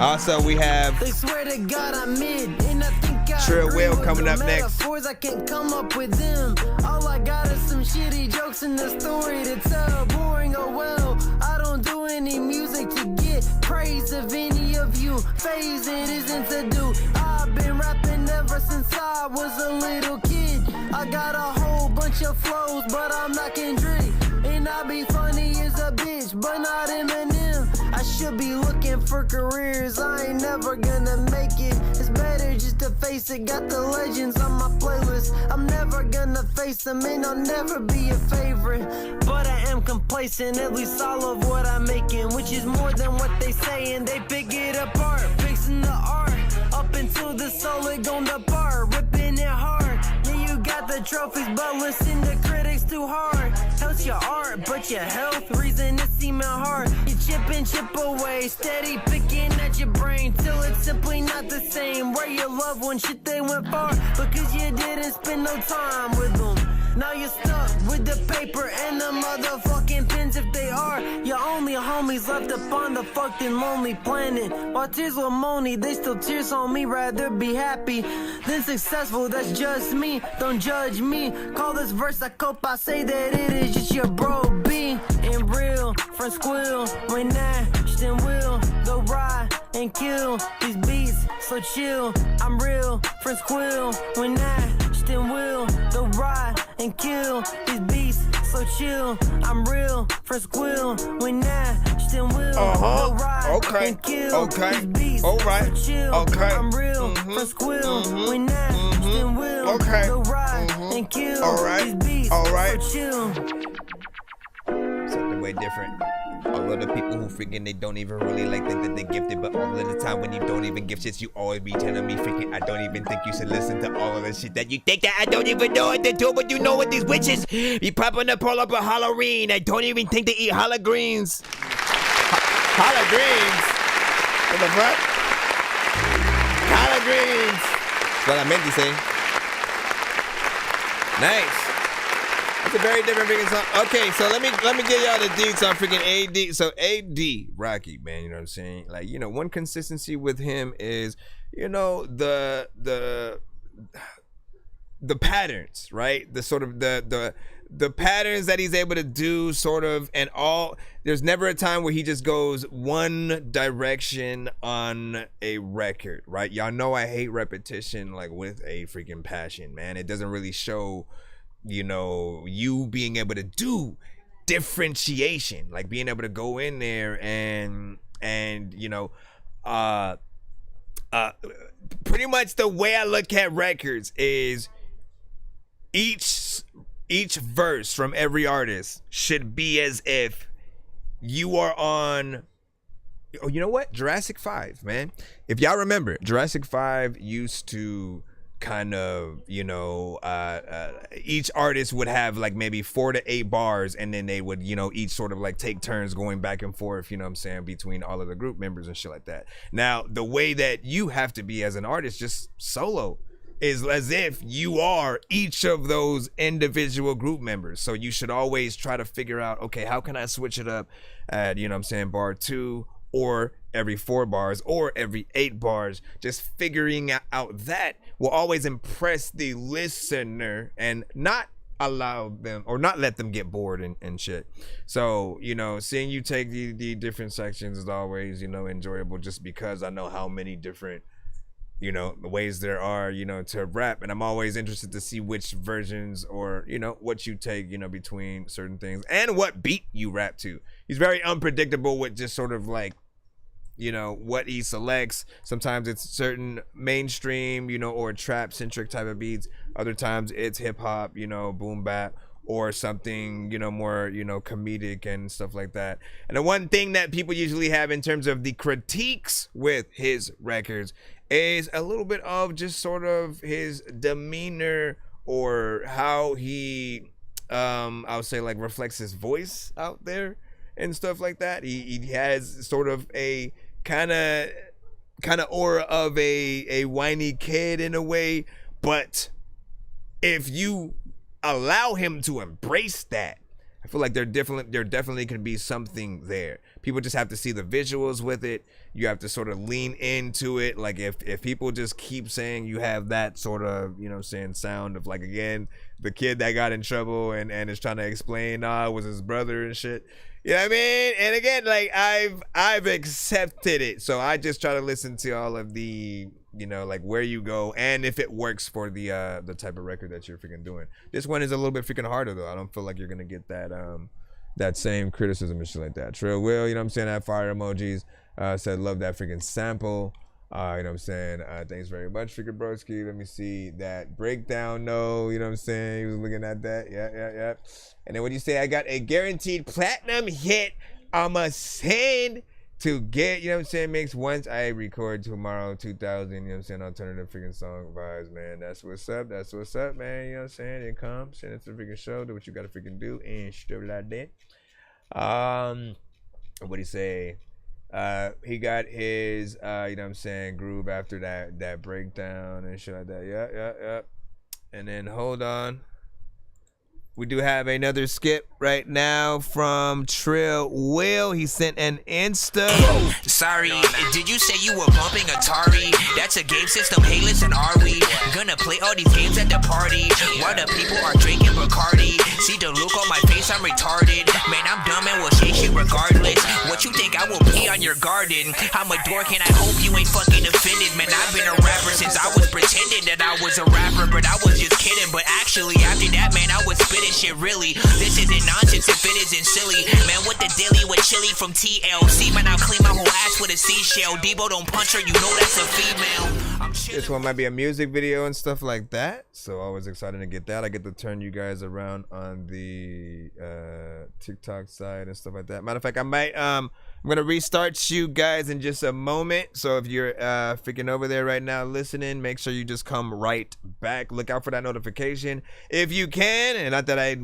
Also, we have they swear to God I'm in, and I think Trill Will coming up next. I can't come up with them. All I got is some shitty jokes in the story to tell. Boring, oh well. I don't do any music to get praise of any of you. Phase it isn't to do. I've been rapping ever since I was a little kid. I got a whole bunch of flows, but I'm not Kendrick. And I be funny as a bitch, but not Eminem. I should be looking for careers, I ain't never gonna make it. It's better just to face it, got the legends on my playlist. I'm never gonna face them and I'll never be a favorite. But I am complacent, at least all of what I'm making, which is more than what they say, and they pick it apart. Fixing the art, up until the soul it gon' depart, ripping it hard. Yeah, you got the trophies, but listen to critics too hard. Helps your art, but your health, reason it's seeming hard. You chip and chip away, steady picking at your brain, till it's simply not the same. Where your loved one, shit they went far, because you didn't spend no time with them. Now you're stuck with the paper and the motherfucking pens. If they are your only homies left upon the fucking lonely planet. While tears will moany, they still tears on me. Rather be happy than successful, that's just me. Don't judge me, call this verse I cope. I say that it is just your bro B. And real, friends squill, when that then will go ride and kill these beats, so chill. I'm real, friends quill, when that then will go ride and kill these beats, so chill. I'm real, friends quill, when that then will go ride and kill these beats, so chill. I'm real, friends quill, when that then will go ride and kill these beats, so chill. Something way different. All of the people who freaking they don't even really like think that they're gifted, but all of the time when you don't even give shits, you always be telling me freaking I don't even think you should listen to all of the shit that you think that I don't even know what to do. But you know what these witches be popping up all up a Halloween. I don't even think they eat collard greens. Collard greens? What the fuck? Collard greens. That's what I meant to say. Nice. It's a very different freaking song. Okay, so let me give y'all the deets on freaking AD. So AD Rocky, man, you know what I'm saying? Like, you know, one consistency with him is, you know, the patterns, right? The sort of the patterns that he's able to do, sort of, and all. There's never a time where he just goes one direction on a record, right? Y'all know I hate repetition, like, with a freaking passion, man. It doesn't really show, you know, you being able to do differentiation, like being able to go in there and you know, pretty much the way I look at records is each verse from every artist should be as if you are on, oh, you know what, Jurassic 5, man. If y'all remember, Jurassic 5 used to kind of, you know, each artist would have like maybe 4 to 8 bars, and then they would, you know, each sort of like take turns going back and forth, you know what I'm saying, between all of the group members and shit like that. Now, the way that you have to be as an artist, just solo, is as if you are each of those individual group members. So you should always try to figure out, okay, how can I switch it up at, you know what I'm saying, bar 2, or every 4 bars or every 8 bars. Just figuring out that will always impress the listener and not allow them or not let them get bored and shit. So, you know, seeing you take the different sections is always, you know, enjoyable, just because I know how many different, you know, ways there are, you know, to rap. And I'm always interested to see which versions or, you know, what you take, you know, between certain things and what beat you rap to. He's very unpredictable with just sort of like, you know, what he selects. Sometimes it's certain mainstream, you know, or trap centric type of beats. Other times it's hip hop, you know, boom bap, or something, you know, more, you know, comedic and stuff like that. And the one thing that people usually have in terms of the critiques with his records is a little bit of just sort of his demeanor, or how he, I would say, like, reflects his voice out there and stuff like that. He has sort of a kind of aura of a whiny kid in a way, but if you allow him to embrace that, I feel like there definitely can be something there. People just have to see the visuals with it. You have to sort of lean into it. Like if people just keep saying you have that sort of, you know, saying sound of, like, again, the kid that got in trouble and is trying to explain it was his brother and shit. You know what I mean? And again, like, I've accepted it. So I just try to listen to all of the, you know, like, where you go and if it works for the type of record that you're freaking doing. This one is a little bit freaking harder though. I don't feel like you're gonna get that same criticism and shit like that. Trill Will, you know what I'm saying? That fire emojis. Said love that freaking sample. You know what I'm saying? Thanks very much, freaking broski. Let me see that breakdown. No, you know what I'm saying? He was looking at that. Yeah. And then when you say I got a guaranteed platinum hit, I'ma send to get, you know what I'm saying, mix once I record tomorrow, 2000, you know what I'm saying, alternative freaking song vibes, man. That's what's up, man, you know what I'm saying? It comes, send it to the freaking show, do what you gotta freaking do, and stuff like that. What'd he say? He got his, you know what I'm saying, groove after that breakdown and shit like that. Yeah. And then, hold on. We do have another skip right now from Trill Will. He sent an Insta. Sorry, did you say you were bumping Atari? That's a game system. Hey, listen, are we gonna play all these games at the party while the people are drinking Bacardi? See the look on my face, I'm retarded. Man, I'm dumb and will say shit regardless. What you think I will pee on your garden? I'm a dork and I hope you ain't fucking offended. Man, I've been a rapper since I was pretending that I was a rapper, but I was just kidding. But actually, after that, man, I was spitting shit really. This isn't nonsense if it isn't silly. Man, what the dilly with chili from TLC? Man, I'll clean my whole ass with a seashell. Debo don't punch her, you know that's a female. This one might be a music video and stuff like that, so I was excited to get that. I get to turn you guys around on the TikTok side and stuff like that. Matter of fact, I might I'm gonna restart you guys in just a moment. So if you're freaking over there right now listening, make sure you just come right back. Look out for that notification if you can. And not that I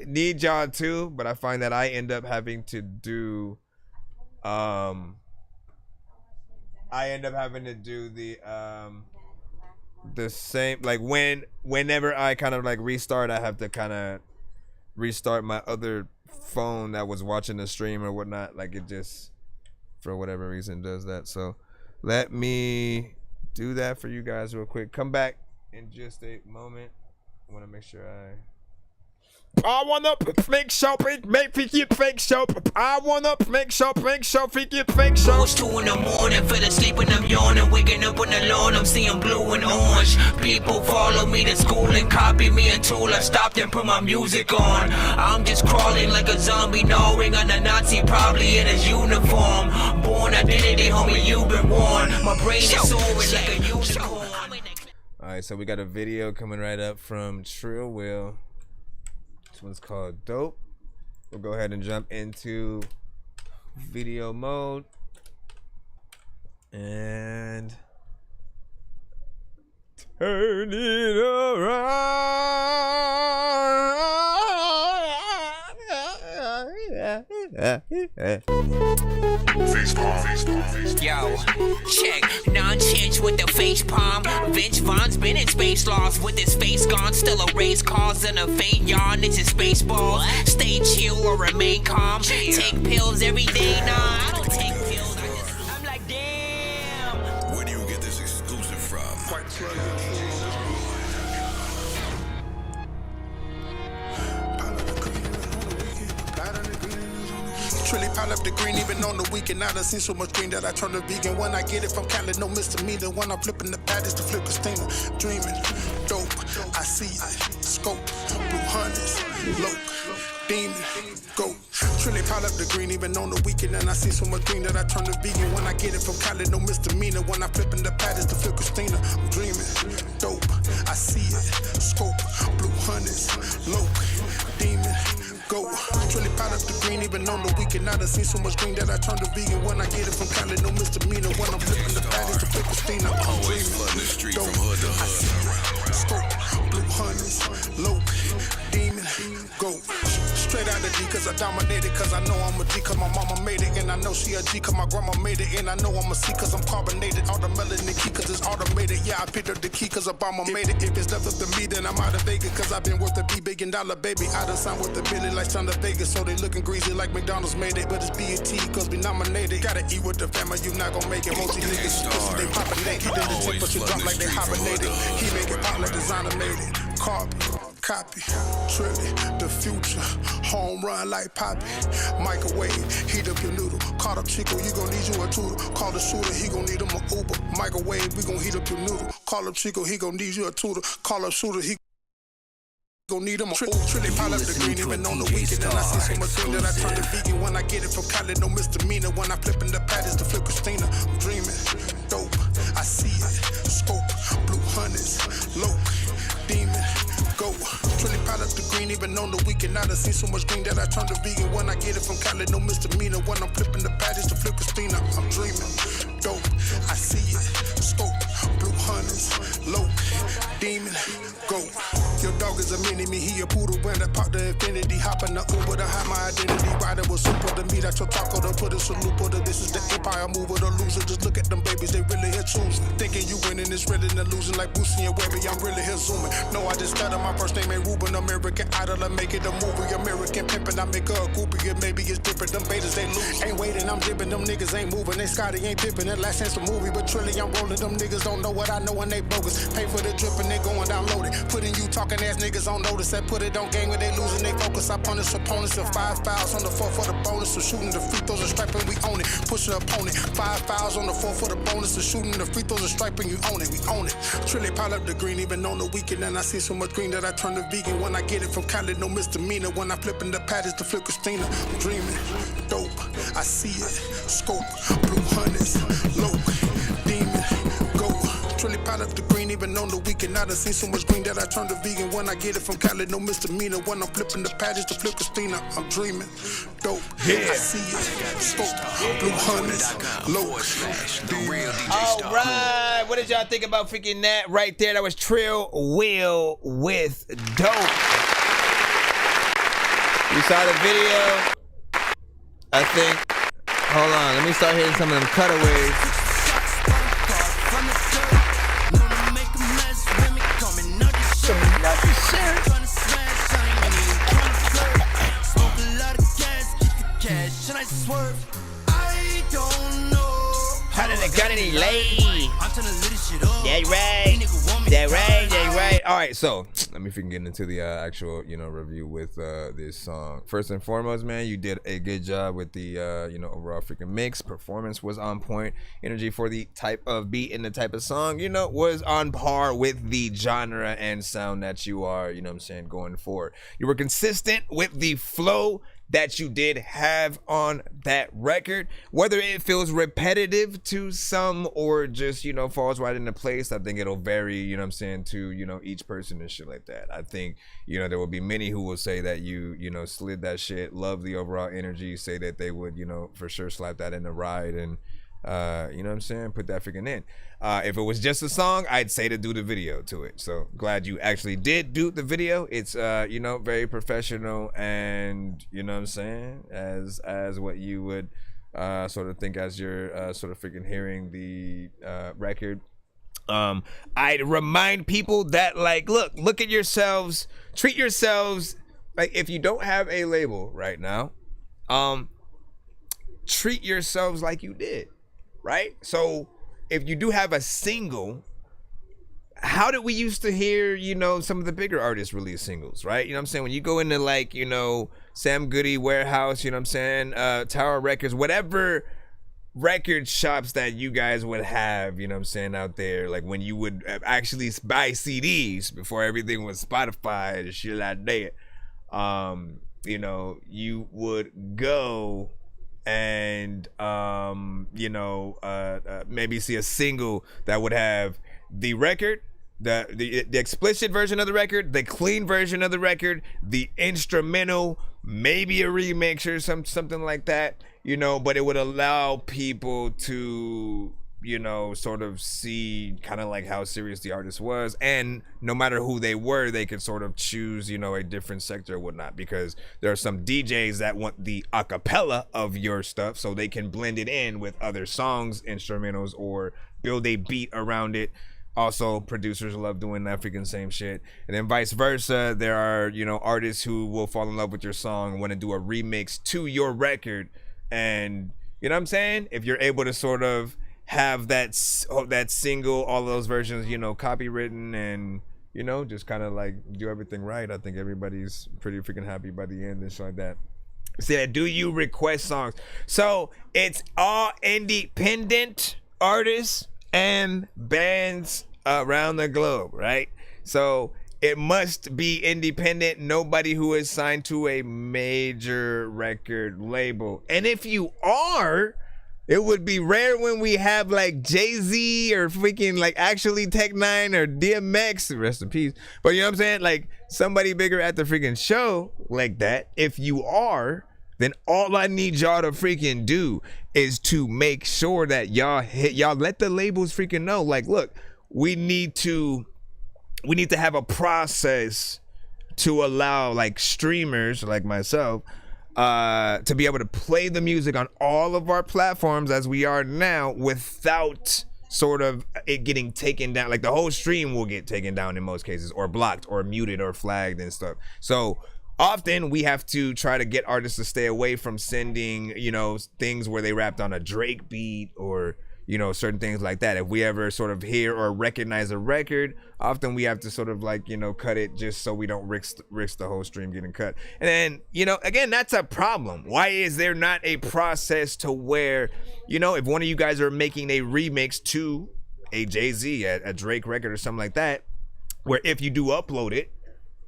need y'all to, but I find that I end up having to do the same, like whenever I kind of like restart, I have to kind of restart my other phone that was watching the stream or whatnot. Like, it just for whatever reason does that. So let me do that for you guys real quick. Come back in just a moment. I want to make sure I wanna make sure make it fake show. I wanna make sure make it fake show. It's 2 in the morning, fell asleep and I'm yawning. Waking up on the lawn, I'm seeing blue and orange. People follow me to school and copy me until I stopped and put my music on. I'm just crawling like a zombie, gnawing on a Nazi, probably in his uniform. Born identity, homie, you've been warned. My brain is soaring like a unicorn. Alright, so we got a video coming right up from Trill Will. This one's called Dope. We'll go ahead and jump into video mode. And turn it around. Yo, check Nonsenze with the face palm. Vince Vaughn's been in space lost with his face gone. Still a race cause and a faint yawn. It's his space balls. Stay chill or remain calm. Take pills every day. Nah, I don't take pills. Truly pile up the green, even on the weekend. I done seen so much green that I turn to vegan. When I get it from Cali, no misdemeanor. When I'm flipping the patties to flip Christina. Dreaming, dope, I see it. Scope, blue hundreds, low, demon, go. Truly pile up the green, even on the weekend. And I see so much green that I turn to vegan. When I get it from Cali, no misdemeanor. When I'm flipping the patties to flip Christina. I'm dreaming, dope, I see it. Scope, blue hundreds, low, demon, go. Truly pile up the green, even on the weekend. I done seen so much green that I turn to vegan. When I get it from Cali, no misdemeanor. When I'm flipping the patties to flip Christina. I'm dreaming, dope, I see it. Scope, blue hundreds, low, demon, go. Straight out the D, cause I dominated, cause I know I'm a G, cause my mama made it, and I know she a G, cause my grandma made it, and I know I'm a C, cause I'm carbonated, all the melanin key, cause it's automated, yeah, I picked up the key, cause Obama made it, if it's left up to me, then I'm out of Vegas, cause I've been worth a $1 billion, baby, I done signed with the Billy like Thunder Vegas, so they looking greasy like McDonald's made it, but it's BET, cause we nominated, gotta eat with the family, you not gon' make it, most these niggas, pussy, they poppin' naked, then the tip, but you drop like they hibernated, he make it pop like designer made it, copy, Trilly, the future, home run like Poppy, microwave, heat up your noodle, caught up Chico, you gon' need you a tutor, call the shooter, he gon' need him a Uber, microwave, we gon' heat up your noodle, call up Chico, he gon' need you a tutor, call up shooter, he gon' need him a Trilly, pile up the green, even on the weekend, and I see so much green that I turn to vegan, when I get it from Cali, no misdemeanor, when I flipping the patties to flip Christina, I'm dreaming, dope, I see it, scope, blue hundreds, low, demon, go. Truly pile up the green, even on the weekend. I done seen so much green that I turn to vegan. When I get it from Cali, no misdemeanor. When I'm flipping the patties to flip Christina, I'm dreaming, dope, I see it. Scope, blue hundreds, low, demon, go. Your dog is a mini-me, he a poodle when I pop the infinity. Hop in the Uber to hide my identity. Rider was super to meet at your taco to put a salute. Put it, this is the empire mover, the loser. Just look at them babies, they really here choosing. Thinking you winning is really an illusion like Boosie and Webby. I'm really here zooming. No, I just stutter, my first name ain't Ruben. American Idol, I make it a movie. American pimpin', I make her a groupie. And maybe it's different, them betas they lose. Ain't waiting, I'm dipping, them niggas ain't moving. They Scotty ain't dipping, that last chance a movie. But Trilly, I'm rolling, them niggas don't know what I know and they bogus. Pay for the drip and they going download it. Putting you talking ass niggas on notice. That put it on game when they losing, they focus. I punish opponents with 5 fouls on the 4 for the bonus. So shooting the free throws and striping, we own it. Push the opponent, 5 fouls on the 4 for the bonus. So shooting the free throws and striping, you own it, we own it. Trilly pile up the green, even on the weekend. And I see so much green that I turn to vegan. When I get it from Cali, no misdemeanor. When I flipping the patties to flip Christina, I'm dreaming, dope, I see it. Scope, blue hundreds, low, demon, go. Truly pile up the green, even on the weekend. I done seen so much green that I turn to vegan. When I get it from Cali, no misdemeanor. When I'm flipping the patties to flip Christina, I'm dreaming, dope, I see it. Scope, blue hundreds, low, demon. All right, what did y'all think about freaking that right there? That was Trill Will with Dope. You saw the video? I think. Hold on, let me start hitting some of them cutaways. How did it got any lay? That right. All right, so let me freaking get into the actual, review with this song. First and foremost, man, you did a good job with the, overall freaking mix. Performance was on point. Energy for the type of beat and the type of song, was on par with the genre and sound that you are, going forward. You were consistent with the flow that you did have on that record, whether it feels repetitive to some or just falls right into place. I think it'll vary, to each person and shit like that. I think there will be many who will say that you slid that shit, love the overall energy, say that they would for sure slap that in the ride and put that freaking in. If it was just a song, I'd say to do the video to it. So glad you actually did do the video. It's very professional and as what you would sort of think as you're sort of freaking hearing the record. I'd remind people that look at yourselves, treat yourselves like if you don't have a label right now, treat yourselves like you did, right? So if you do have a single, how did we used to hear, some of the bigger artists release singles, right? When you go into Sam Goody Warehouse, you know what I'm saying? Tower Records, whatever record shops that you guys would have, you know what I'm saying, out there, like when you would actually buy CDs before everything was Spotify and shit like that. You know, you would go and maybe see a single that would have the record, the explicit version of the record, the clean version of the record, the instrumental, maybe a remix or something like that, you know, but it would allow people to, you know, sort of see kind of like how serious the artist was, and no matter who they were, they could sort of choose, you know, a different sector or whatnot, because there are some DJs that want the acapella of your stuff so they can blend it in with other songs, instrumentals, or build a beat around it. Also, producers love doing that freaking same shit. And then vice versa, there are, you know, artists who will fall in love with your song and want to do a remix to your record. And, you know what I'm saying? If you're able to sort of have that single, all those versions, you know, copywritten and, you know, just kind of like do everything right, I think everybody's pretty freaking happy by the end and shit like that. So, do you request songs? So, it's all independent artists and bands around the globe, right? So it must be independent, nobody who is signed to a major record label. And if you are, it would be rare when we have like Jay-Z or freaking like actually Tech-9 or DMX, rest in peace. But you know what I'm saying? Like somebody bigger at the freaking show like that. If you are, then all I need y'all to freaking do is to make sure that y'all let the labels freaking know, like, look, we need to have a process to allow like streamers like myself to be able to play the music on all of our platforms as we are now without sort of it getting taken down. Like the whole stream will get taken down in most cases, or blocked or muted or flagged and stuff. So often we have to try to get artists to stay away from sending, you know, things where they rapped on a Drake beat or, you know, certain things like that. If we ever sort of hear or recognize a record, often we have to sort of like, you know, cut it just so we don't risk the whole stream getting cut. And then, you know, again, that's a problem. Why is there not a process to where, you know, if one of you guys are making a remix to a Jay-Z, a Drake record or something like that, where if you do upload it,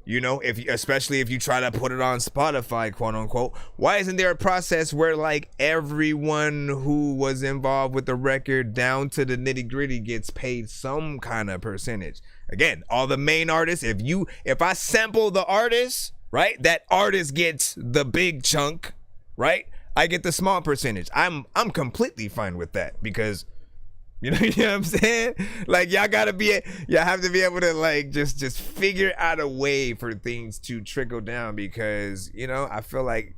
you know, especially if you try to put it on Spotify, quote unquote, why isn't there a process where like everyone who was involved with the record down to the nitty gritty gets paid some kind of percentage? Again, all the main artists, if I sample the artist, right, that artist gets the big chunk, right? I get the small percentage. I'm completely fine with that, because you know what I'm saying? Like y'all have to be able to like just figure out a way for things to trickle down, because, you know, I feel like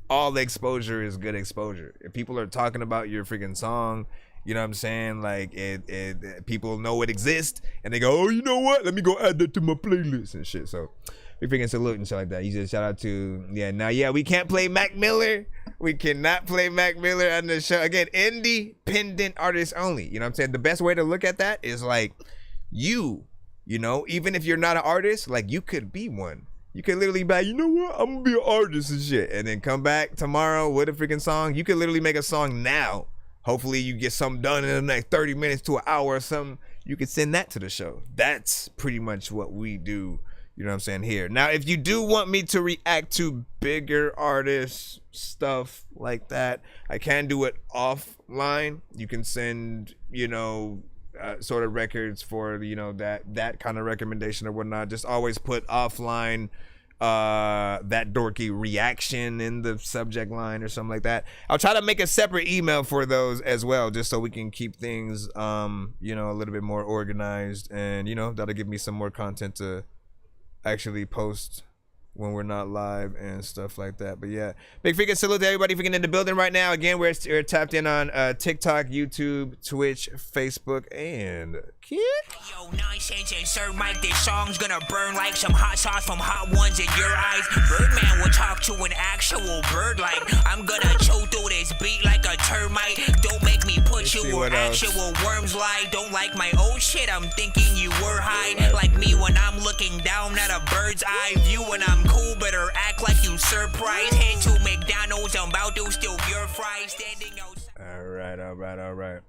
all the exposure is good exposure. If people are talking about your freaking song, you know what I'm saying? Like it people know it exists and they go, oh, you know what? Let me go add that to my playlist and shit. So we freaking salute and shit like that. You just shout out to, we can't play Mac Miller. We cannot play Mac Miller on the show. Again, independent artists only. You know what I'm saying? The best way to look at that is like you know, even if you're not an artist, like you could be one. You could literally be like, you know what? I'm gonna be an artist and shit. And then come back tomorrow with a freaking song. You could literally make a song now. Hopefully you get something done in the next 30 minutes to an hour or something. You could send that to the show. That's pretty much what we do. You know what I'm saying here. Now, if you do want me to react to bigger artists, stuff like that, I can do it offline. You can send, you know, sort of records for, you know, that kind of recommendation or whatnot. Just always put offline that dorky reaction in the subject line or something like that. I'll try to make a separate email for those as well, just so we can keep things, you know, a little bit more organized, and, you know, that'll give me some more content to actually post when we're not live and stuff like that. But yeah, big freaking salute to everybody freaking in the building right now. Again, we're tapped in on TikTok, YouTube, Twitch, Facebook, and Kick. Yo, Nonsenze and Sir Mike, this song's gonna burn like some hot sauce from Hot Ones in your eyes. Birdman will talk to an actual bird like I'm gonna chew through this this beat like a termite. Don't make me put you where actual worms lie. Don't like my old shit, I'm thinking you were high. Like me when I'm looking down at a bird's eye view. When I'm cool, better act like you surprised. Head to McDonald's, I'm about to steal your fries. Standing outside. All right.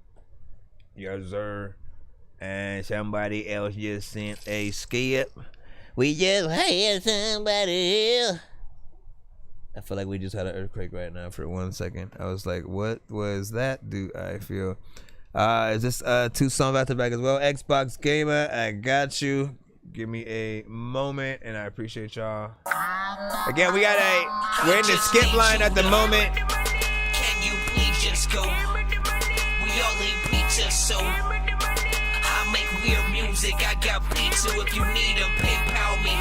Yes, sir. And somebody else just sent a skip. We just had somebody else. I feel like we just had an earthquake right now for 1 second. I was like, what was that? Do I feel? Is this 2 songs back to back as well? Xbox Gamer, I got you. Give me a moment, and I appreciate y'all. Again, we're in the skip line at the moment. Can you please just go? We all need pizza, so I make weird music. I got pizza if you need them, PayPal me.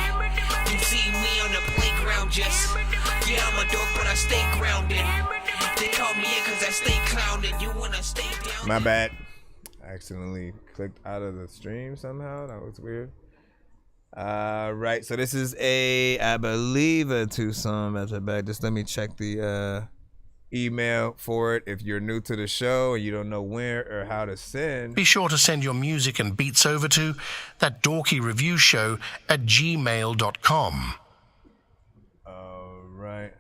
You see me on the playground, just yeah, I'm a dork, but I stay grounded. They call me in cause I stay clowned. You wanna stay down? My bad. I accidentally clicked out of the stream somehow. That was weird. Right, so this is I believe a 2 song back to back. Just let me check the email for it. If you're new to the show and you don't know where or how to send, Be sure to send your music and beats over to ThatDorkyReviewShow at gmail.com. Right.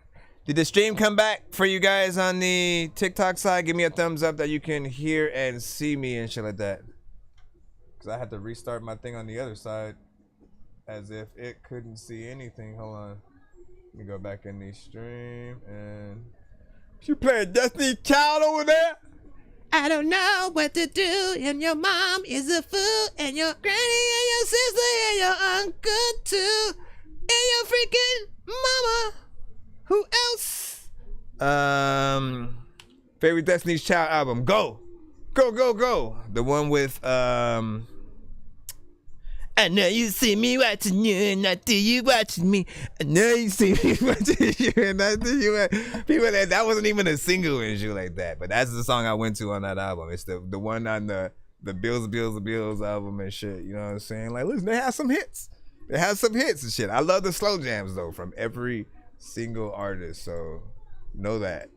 Did the stream come back for you guys on the TikTok side? Give me a thumbs up that you can hear and see me and shit like that. Because I had to restart my thing on the other side as if it couldn't see anything. Hold on. Let me go back in the stream and... You playing Destiny Child over there? I don't know what to do, and your mom is a fool, and your granny and your sister and your uncle too, and your freaking mama. Who else? Favorite Destiny's Child album. Go. The one with I know you see me watching you and I see you watching me. I know you see me watching you and I see you people that wasn't even a single and shit like that. But that's the song I went to on that album. It's the one on the Bills album and shit. You know what I'm saying? Like, listen, they have some hits. And shit. I love the slow jams though from every single artist. So know that.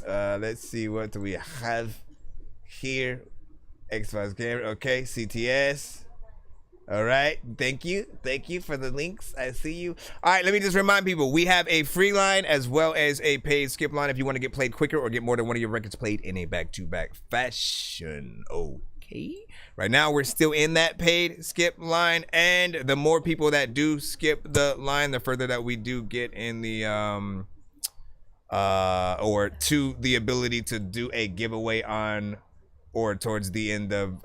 Let's see, what do we have here? Xbox Gamer. Okay, CTS. All right, thank you for the links. I see you. All right, let me just remind people, we have a free line as well as a paid skip line if you want to get played quicker or get more than one of your records played in a back-to-back fashion. Okay, right now we're still in that paid skip line, and the more people that do skip the line, the further that we do get in the or to the ability to do a giveaway on or towards the end of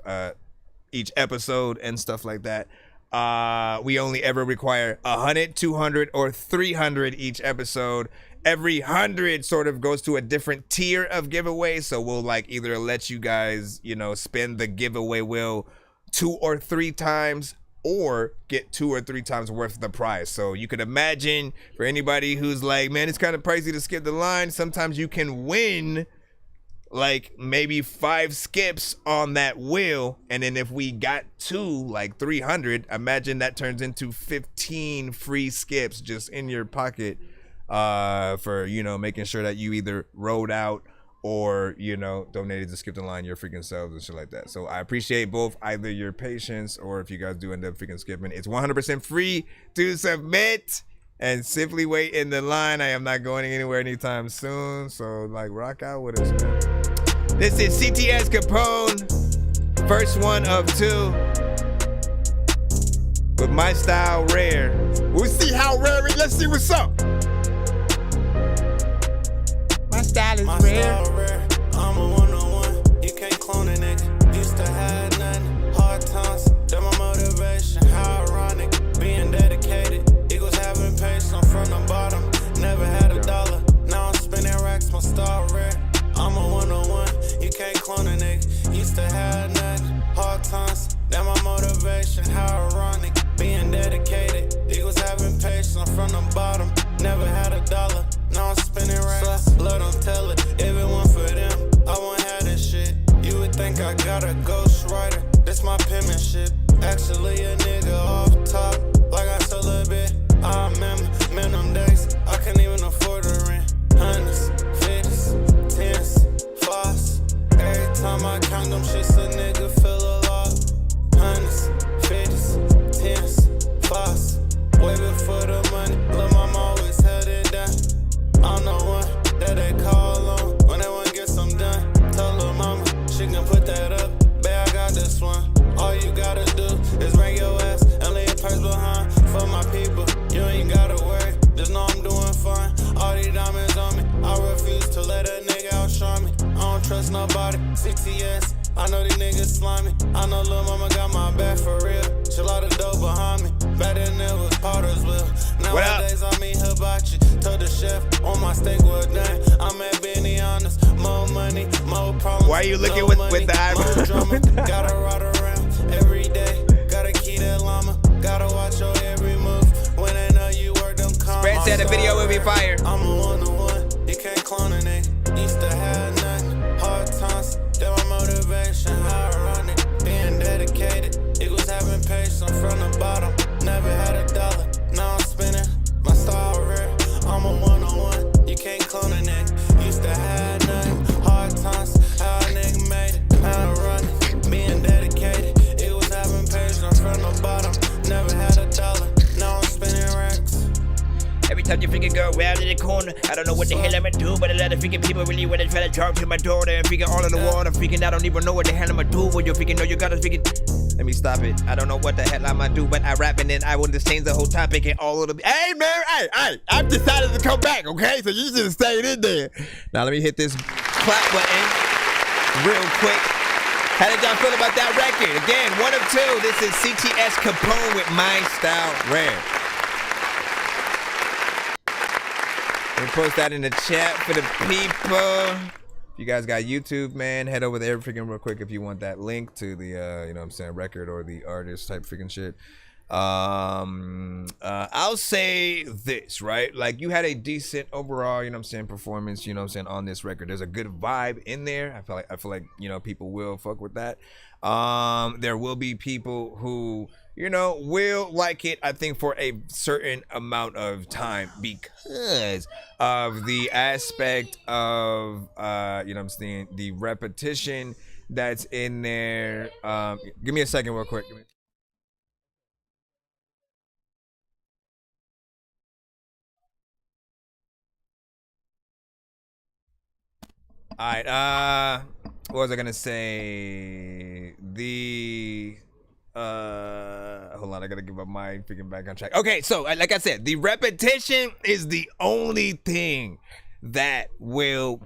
each episode and stuff like that. We only ever require 100, 200, or 300 each episode. Every 100 sort of goes to a different tier of giveaway. So we'll like either let you guys, you know, spin the giveaway wheel 2 or 3 times or get 2 or 3 times worth of the prize. So you could imagine for anybody who's like, man, it's kind of pricey to skip the line. Sometimes you can win like maybe 5 skips on that wheel, and then if we got 2, like 300, imagine that turns into 15 free skips just in your pocket for, you know, making sure that you either rode out or, you know, donated to skip the line your freaking selves and shit like that. So I appreciate both either your patience or if you guys do end up freaking skipping. It's 100% free to submit and simply wait in the line. I am not going anywhere anytime soon, so like rock out with us, man. This is CTS Capone, first one of 2, with my style rare. We'll see how rare it is. Let's see what's up. My style is rare. I'm a one-on-one. You can't clone a nigga. Used to have nothing. Hard times. That my motivation. How ironic. Being dedicated. Equals having patience. I'm from the bottom. Never had a dollar. Now I'm spinning racks. My style rare. I'm a one-on-one, you can't clone a nigga. Used to have nothing, hard times, that my motivation. How ironic, being dedicated, equals having patience. I'm from the bottom, never had a dollar. Now I'm spinning racks, blood don't tell it. If it weren't for them, I wouldn't have this shit. You would think I got a ghost writer, this my penmanship. Actually a nigga off top, like I told a bit. I remember, them days, I couldn't even afford the rent. Hundreds, 50s, trust nobody. CTS, I know these niggas slimy. I know lil' mama got my back for real. She lot of dope behind me. Back then it was Potter's wheel. Nowadays I mean hibachi. Told the chef on my steak well done. I'm at Benny honest. More money, more problems. Why are you looking with the eyebrow? Drama. Gotta ride around every day. Gotta keep that llama. Gotta watch your every move. When they know you work them calm. Brad said the video will be fire. I'm a one-to-one. You can't clone a nigga. Used to have nothing. Hard times. That my motivation. How ironic. Being dedicated. Equals having patience from the bottom. Never had a dollar. Now I'm spinning. My style rare. I'm a one-on-one. You can't clone a nigga. Used to have nothing. Hard times. How a nigga made it. How ironic. Being dedicated. Equals having patience from the bottom. Never had a dollar. Now I'm spinning racks. Every time you freaking go around in the corner, I don't know what the hell I'ma do, but a lot of freaking people really wanna try to talk to my daughter and freaking all in the water. Freaking, I don't even know what the hell I'ma do. When you freaking know you gotta freaking. Let me stop it. I don't know what the hell I'ma do, but I rap and then I will just change the whole topic and all of the. Hey man, hey, I've decided to come back, okay? So you should have stayed in there. Now let me hit this clap button real quick. How did y'all feel about that record? Again, 1 of 2. This is CTS Capone with My Style Rare. We'll post that in the chat for the people. If you guys got YouTube, man, head over there freaking real quick if you want that link to the, you know what I'm saying, record or the artist type freaking shit. I'll say this, right? Like, you had a decent overall, you know what I'm saying, performance, you know what I'm saying, on this record. There's a good vibe in there. I feel like, you know, people will fuck with that. There will be people who, you know, will like it, I think, for a certain amount of time because of the aspect of, you know what I'm saying, the repetition that's in there. Give me a second real quick. All right, what was I gonna say? Hold on, I gotta give up my freaking back on track. Okay, so like I said, the repetition is the only thing that will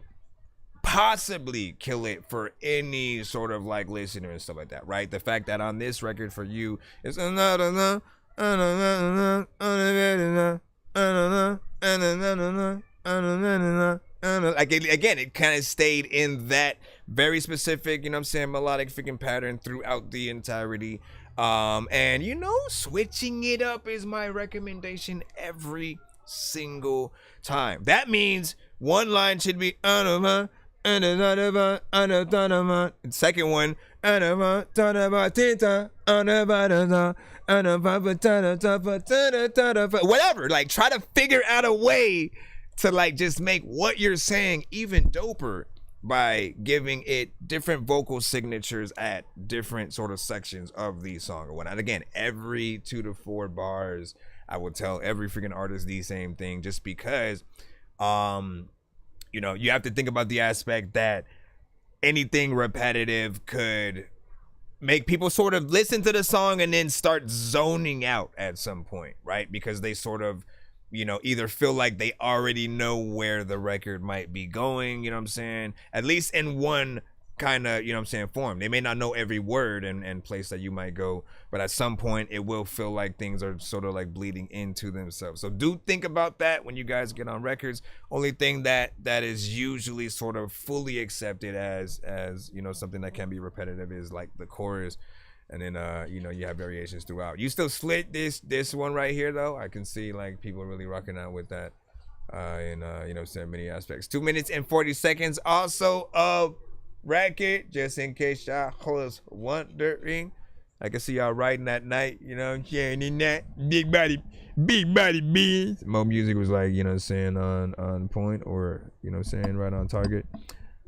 possibly kill it for any sort of like listener and stuff like that, right? The fact that on this record for you it's like again, it kind of stayed in that very specific, you know what I'm saying, melodic freaking pattern throughout the entirety. And you know, switching it up is my recommendation every single time. That means one line should be and second one whatever. Like, try to figure out a way to like just make what you're saying even doper by giving it different vocal signatures at different sort of sections of the song or whatnot. Again, every 2 to 4 bars, I will tell every freaking artist the same thing, just because, you know, you have to think about the aspect that anything repetitive could make people sort of listen to the song and then start zoning out at some point, right? Because they sort of, you know, either feel like they already know where the record might be going, you know what I'm saying? At least in one kind of, you know what I'm saying, form. They may not know every word and place that you might go, but at some point it will feel like things are sort of like bleeding into themselves. So do think about that when you guys get on records. Only thing that is usually sort of fully accepted as you know, something that can be repetitive is like the chorus. And then, you know, you have variations throughout. You still split this one right here, though. I can see, like, people really rocking out with that in, you know, so many aspects. 2 minutes and 40 seconds. Also, record, just in case y'all was wondering. I can see y'all writing that night, you know, sharing in that big body beats. Mo Music was, like, you know what I'm saying, on point, or, you know what I'm saying, right on target.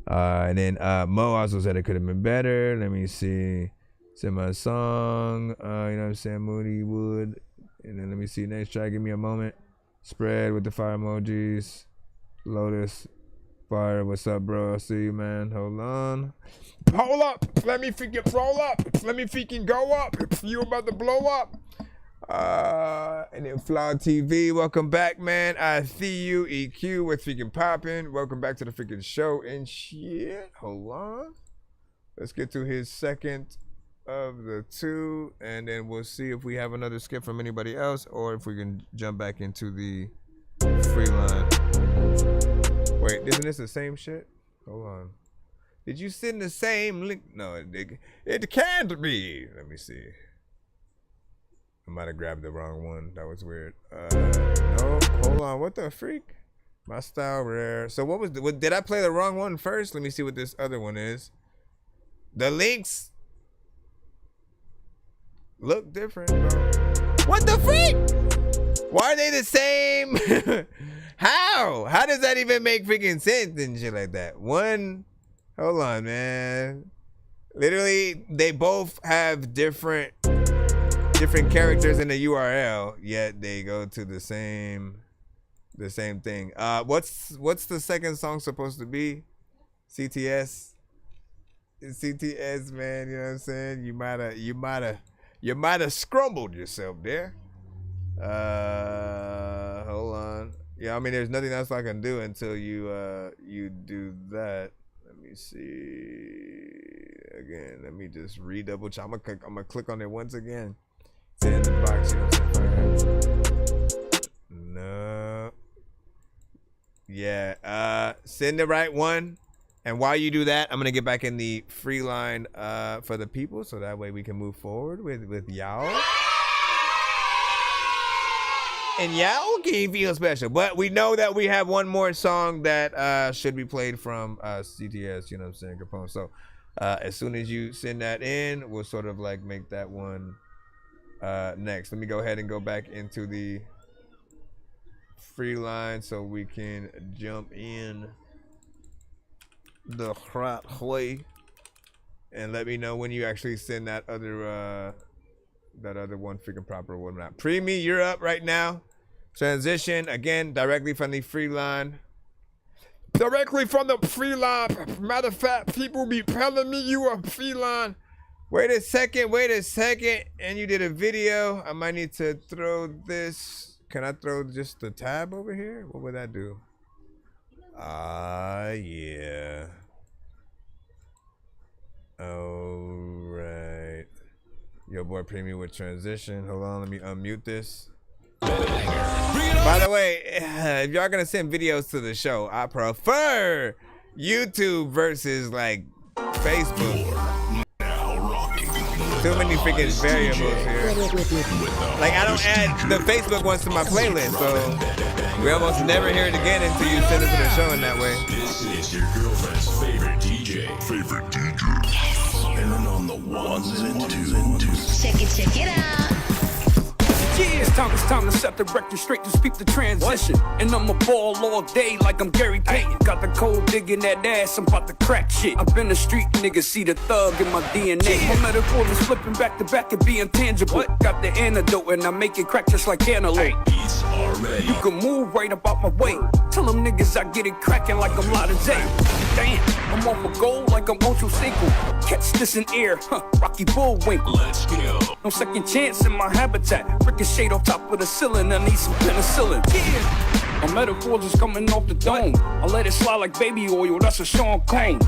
And then Mo also said it could have been better. Let me see. Send my song, you know what I'm saying, Moody Wood. And then let me see, next track, give me a moment. Spread with the fire emojis. Lotus, fire, what's up, bro? I see you, man. Hold on. Hold up, let me freaking roll up. Let me freaking go up. You about to blow up. And then Flaw TV, welcome back, man. I see you. EQ, what's freaking popping? Welcome back to the freaking show and shit. Hold on. Let's get to his second of the two, and then we'll see if we have another skip from anybody else or if we can jump back into the free line. Wait, isn't this the same shit? Hold on. Did you send the same link? No, it can't be. Let me see. I might have grabbed the wrong one. That was weird. No, hold on. What the freak? My style rare. So what was did I play the wrong one first? Let me see what this other one is. The links look different, bro. What the freak? Why are they the same? How? How does that even make freaking sense and shit like that? One, hold on, man. Literally, they both have different characters in the URL, yet they go to the same thing. What's the second song supposed to be? CTS. It's CTS, man. You know what I'm saying? You might have scrumbled yourself there. Hold on. Yeah, I mean, there's nothing else I can do until you do that. Let me see. Again, let me just redouble check. I'm gonna click on it once again. It's in the box, you know what I'm saying? No. Yeah. Send the right one. And while you do that, I'm gonna get back in the free line for the people, so that way we can move forward with y'all. And y'all can feel special. But we know that we have one more song that should be played from CTS, you know what I'm saying, Capone. So as soon as you send that in, we'll sort of like make that one next. Let me go ahead and go back into the free line so we can jump in the right way, and let me know when you actually send that other one freaking proper one out. Pre-me, you're up right now. Transition again directly from the free line. Directly from the free line. Matter of fact, people be telling me you are free line. Wait a second, and you did a video. I might need to throw this. Can I throw just the tab over here? What would that do? Yeah. Alright. Yo, boy, premium with transition. Hold on, let me unmute this. By the way, if y'all gonna send videos to the show, I prefer YouTube versus like Facebook. Too many freaking variables here. Like, I don't add the Facebook ones to my playlist, so we almost never hear it again until you send it to the show in that way. This is your girlfriend's favorite DJ. Yes. And then on the ones and twos. Check it out. Yeah, it's time to set the record straight, to speak the transition. And I'ma ball all day like I'm Gary Payton. Got the cold digging that ass, I'm about to crack shit. I've been a street nigga, see the thug in my DNA. My metaphor is flipping back to back and being tangible. Got the antidote and I make it crack just like antelope. You can move right about my way. Tell them niggas I get it cracking like I'm Lotta J. Damn, I'm off a gold like I'm Ocho Cinco. Catch this in air, Rocky Bullwinkle. Let's go. No second chance in my habitat. Ricochet off top of the ceiling, I need some penicillin. Yeah. My metaphors is coming off the dome. I let it slide like baby oil, that's a Sean Combs.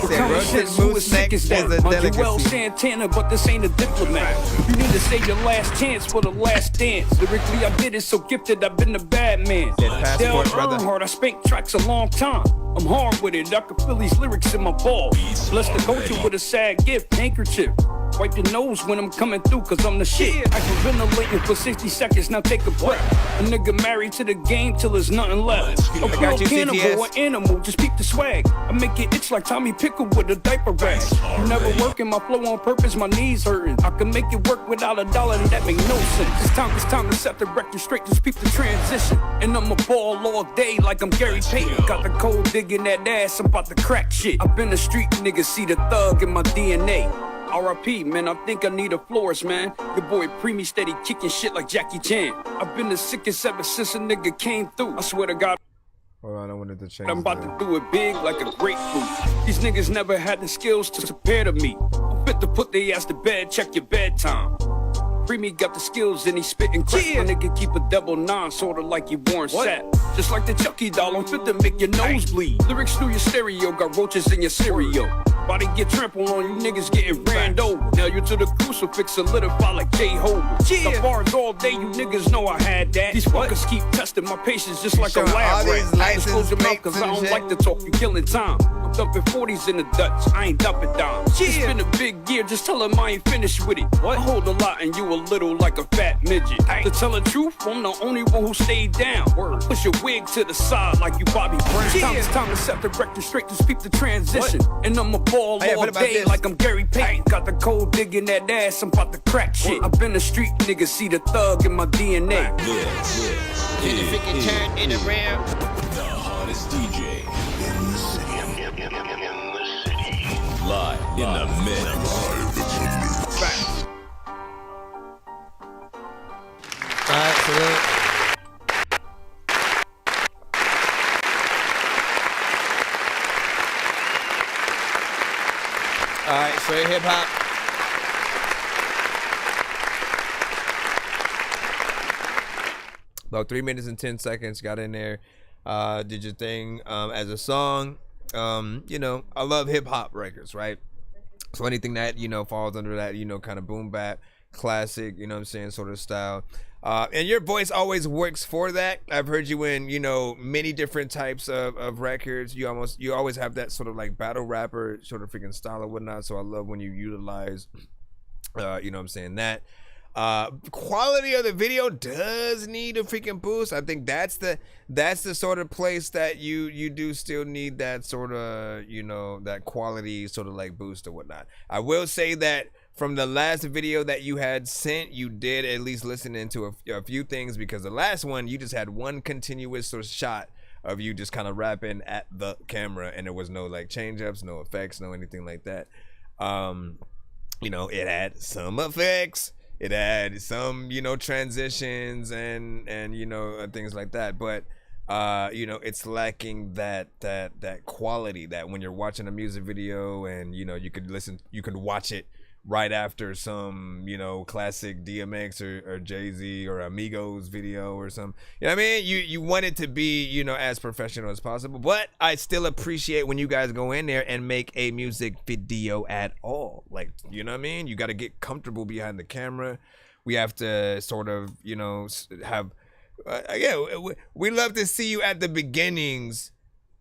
The common sense, who is sick as that? I'm Joel Santana, but this ain't a diplomat. You need to save your last chance for the last dance. Lyrically, I did it so gifted, I've been a bad man. Dale Earnhardt, I spanked tracks a long time. I'm hard with it, I can feel these lyrics in my balls. Bless the culture with a sad gift, handkerchief. Wipe your nose when I'm coming through, cause I'm the shit. I can ventilate for 60 seconds, now take a breath. A nigga married to the game till there's nothing left. A real cannibal, an animal, just peep the swag. I make it itch like Tommy Pickle with a diaper bag. You never working my flow on purpose, my knees hurting. I can make it work without a dollar, and that make no sense. It's time to set the record straight, just peep the transition. And I'ma ball all day like I'm Gary Payton. Got the cold digging that ass, I'm about to crack shit. I've been a street nigga, see the thug in my DNA. R.I.P. man, I think I need a florist, man. Your boy Preemie steady kicking shit like Jackie Chan. I've been the sickest ever since a nigga came through. I swear to God. Hold on, I wanted to change. I'm about to do it big like a grapefruit. These niggas never had the skills to compare to me. I'm fit to put their ass to bed, check your bedtime. Creamy got the skills and he spitting crack. My nigga keep a double 9, sorta like you Warren Sapp. Just like the Chucky doll, I'm fit to make your nose bleed. Lyrics through your stereo, got roaches in your cereal. Body get trampled on, you niggas getting ran over. Now you to the crucifix, solidify like J-Hover. The bars all day, you niggas know I had that. These fuckers keep testing my patience just like a lab rat. Just close your mouth, cause I don't like to talk, you killing time. I'm dumping 40s in the Dutch, I ain't dumping dimes. It's been a big year, just tell him I ain't finished with it. I hold a lot and you a little like a fat midget. To tell the truth, I'm the only one who stayed down. Push your wig to the side like you Bobby Brown. It's time to set the record straight to speak the transition. And I'm a ball all day like I'm Gary Payton. Got the cold digging that ass, I'm about to crack shit. I've been a street nigga, see the thug in my DNA. Did the freaking turn in around? The hottest DJ in the city. Live in the mix. Facts. Alright, so alright, straight hip hop. About 3 minutes and 10 seconds. Got in there, did your thing as a song. You know, I love hip hop records, right? So anything that, you know, falls under that, you know, kind of boom bap, classic, you know what I'm saying, sort of style. And your voice always works for that. I've heard you in, you know, many different types of records. You always have that sort of like battle rapper sort of freaking style or whatnot. So I love when you utilize, you know what I'm saying, that. Quality of the video does need a freaking boost. I think that's the sort of place that you do still need that sort of, you know, that quality sort of like boost or whatnot. I will say that from the last video that you had sent, you did at least listen into a few things, because the last one you just had one continuous sort of shot of you just kind of rapping at the camera, and there was no like change ups, no effects, no anything like that. You know, it had some effects. It had some, you know, transitions and you know, things like that, but you know, it's lacking that quality that when you're watching a music video and, you know, you could watch it right after some, you know, classic DMX or Jay-Z or Amigos video or some, you know what I mean? You want it to be, you know, as professional as possible, but I still appreciate when you guys go in there and make a music video at all. Like, you know what I mean? You got to get comfortable behind the camera. We have to sort of, you know, have, we love to see you at the beginnings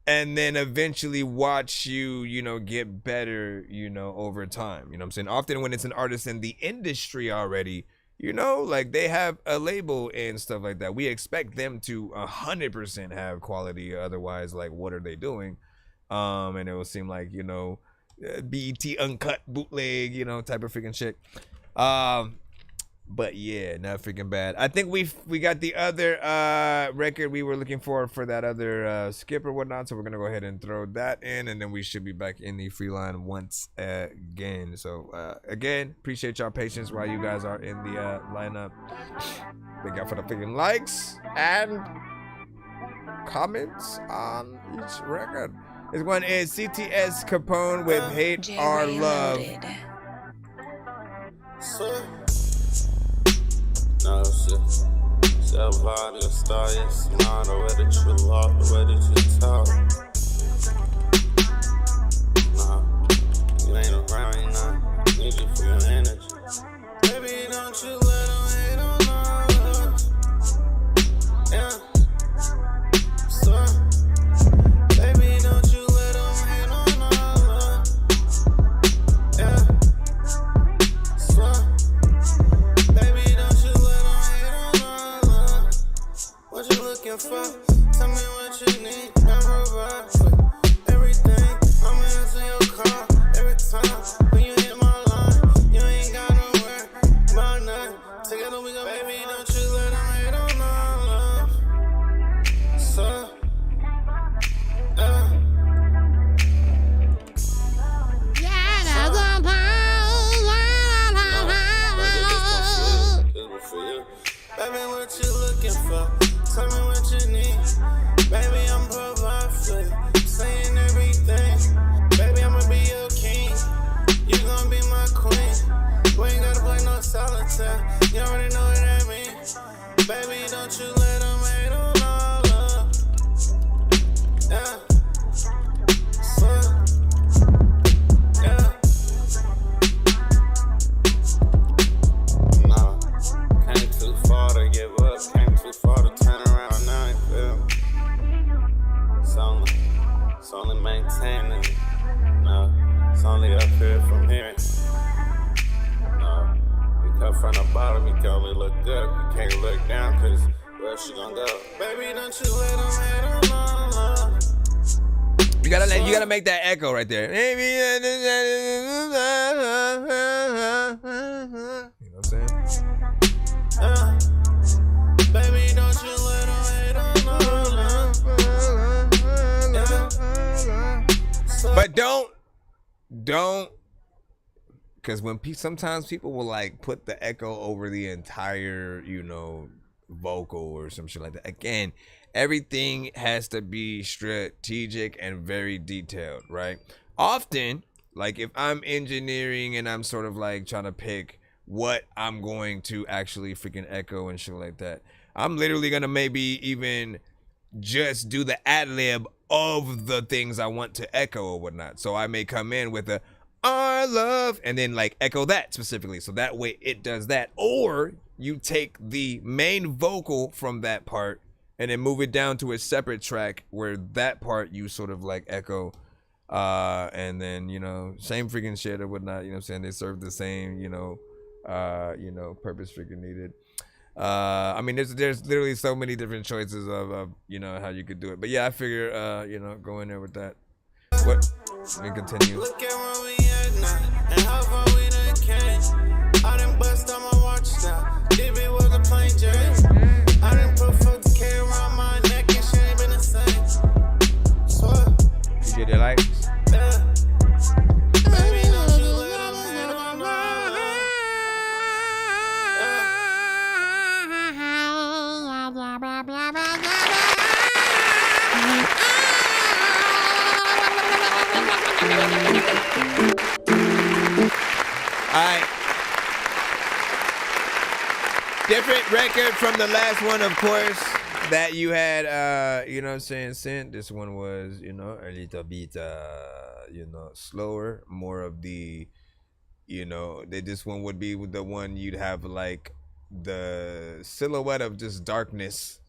and then eventually watch you, you know, get better, you know, over time. You know what I'm saying? Often when it's an artist in the industry already, you know, like they have a label and stuff like that, we expect them to 100% have quality. Otherwise, like, what are they doing? And it will seem like, you know, BET uncut bootleg, you know, type of freaking shit. But yeah, not freaking bad. I think we got the other record we were looking for that other skip or whatnot. So we're gonna go ahead and throw that in, and then we should be back in the free line once again. So again, appreciate y'all patience while you guys are in the lineup. Thank y'all for the freaking likes and comments on each record. This one is CTS Capone with Hate Our Love. No shit. Self-body, a star, yes, not the way that you walk, the way that you talk. Nah, you ain't around, you know. Need you for your energy. Baby, don't you let them hate on us. Yeah. So, baby, don't you let them hate on us. Yeah. So, baby, don't you let them hate on us. What you looking for? Tell me what you need, and provide. It's only maintaining. No, it's only up here from here. No, you come from the bottom, you can only look up. You can't look down, cause where she gon' go? Baby, don't you let them hate on love. You gotta make that echo right there. You know what I'm saying? Baby, don't you let them hate on love. But don't, because when sometimes people will like put the echo over the entire, vocal or some shit like that. Again, everything has to be strategic and very detailed, right? Often, like if I'm engineering and I'm sort of like trying to pick what I'm going to actually freaking echo and shit like that, I'm literally gonna maybe even just do the ad-lib of the things I want to echo or whatnot. So I may come in with a our love and then like echo that specifically. So that way it does that. Or you take the main vocal from that part and then move it down to a separate track where that part you sort of like echo. And then, same freaking shit or whatnot, you know what I'm saying? They serve the same, purpose freaking needed. I mean, there's literally so many different choices of how you could do it. But yeah, I figure, go in there with that. What? Let me continue. Look at where we at now, and how far we done came. I done bust on my watch now. DB was a plain Jane. I done put 50K around my neck and she ain't been the same. Swear. You get the lights? Yeah. Baby, don't you let them hate on love. Alright. Different record from the last one, of course, that you had, sent. This one was, a little bit, slower, more of the, this one would be the one you'd have like the silhouette of just darkness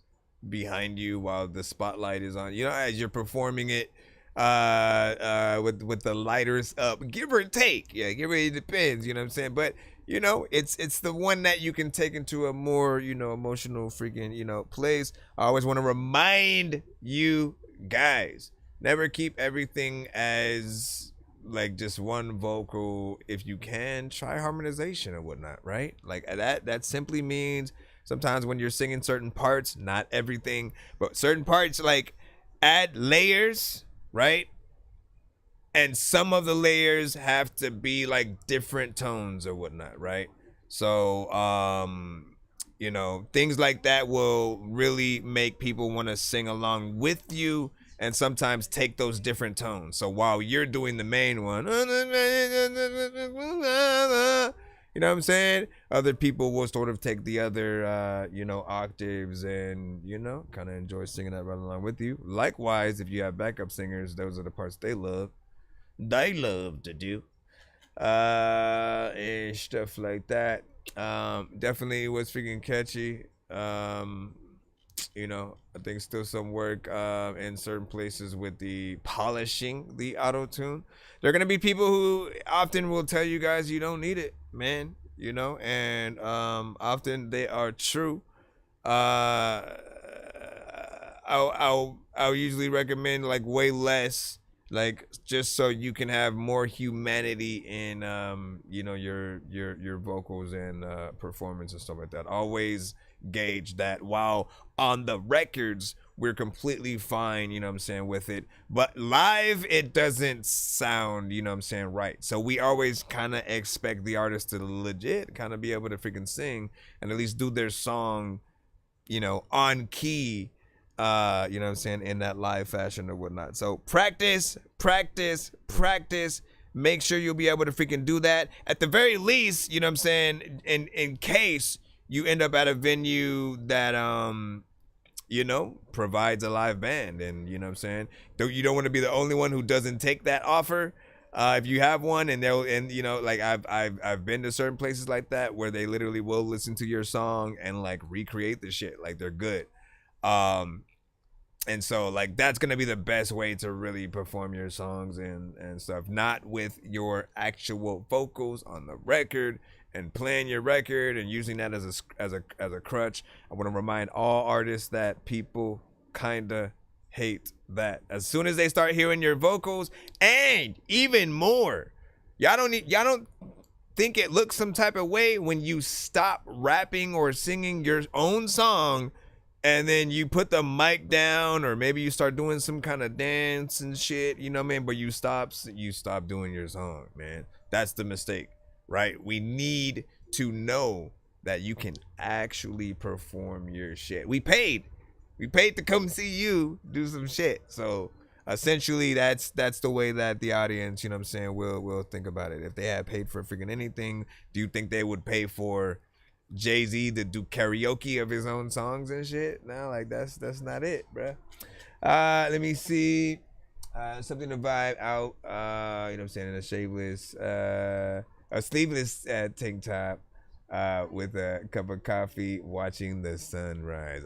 behind you while the spotlight is on, as you're performing it. With the lighters up, give or take, it depends, you know what I'm saying, but it's the one that you can take into a more emotional freaking place. I always want to remind you guys, never keep everything as like just one vocal. If you can, try harmonization and whatnot, right? Like that simply means sometimes when you're singing certain parts, not everything, but certain parts, like add layers, right? And some of the layers have to be like different tones or whatnot, right? So things like that will really make people want to sing along with you and sometimes take those different tones. So while you're doing the main one, you know what I'm saying, other people will sort of take the other octaves and kind of enjoy singing that right along with you. Likewise, if you have backup singers, those are the parts they love to do and stuff like that. Definitely was freaking catchy. I think still some work in certain places with the polishing the auto-tune. There are gonna be people who often will tell you guys you don't need it, man, and often they are true. I'll usually recommend like way less, like just so you can have more humanity in your vocals and performance and stuff like that. Always gauge that. While on the records we're completely fine, with it, but live it doesn't sound, right. So we always kind of expect the artist to legit kind of be able to freaking sing and at least do their song on key, in that live fashion or whatnot. So practice. Make sure you'll be able to freaking do that. At the very least, in case you end up at a venue that, provides a live band, and you don't want to be the only one who doesn't take that offer. If you have one, and like I've been to certain places like that where they literally will listen to your song and like recreate the shit, like they're good. And so like that's gonna be the best way to really perform your songs and stuff, not with your actual vocals on the record and playing your record and using that as a crutch. I want to remind all artists that people kinda hate that. As soon as they start hearing your vocals, and even more, y'all don't think it looks some type of way when you stop rapping or singing your own song and then you put the mic down, or maybe you start doing some kind of dance and shit, you know what I mean? But you stop doing your song, man. That's the mistake, right? We need to know that you can actually perform your shit. We paid to come see you do some shit. So essentially that's the way that the audience, you know what I'm saying, will think about it. If they had paid for freaking anything, do you think they would pay for Jay-Z to do karaoke of his own songs and shit? No, like that's not it, bruh. Let me see. Something to vibe out. You know what I'm saying? A sleeveless tank top with a cup of coffee, watching the sunrise.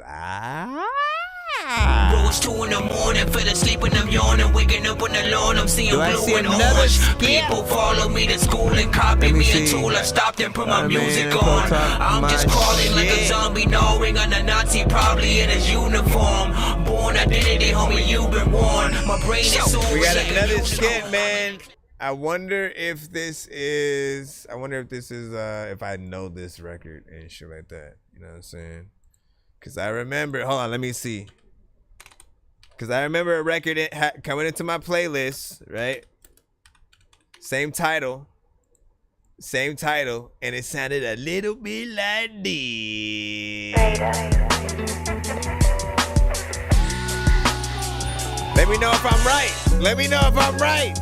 Rose 2 in the morning, fell asleep when I'm yawning, waking up on the lawn, I'm seeing blue and orange. People follow me to school and copy me a tool. I stopped and put my music on. I'm just crawling like a zombie, gnawing on a Nazi, probably in his uniform. Born identity, homie, you've been warned. My brain is so we got another skit, man. I wonder if this is if I know this record and shit like that. You know what I'm saying? Cause I remember, hold on, let me see. Cause I remember a record coming into my playlist, right? Same title, and it sounded a little bit like this. Let me know if I'm right.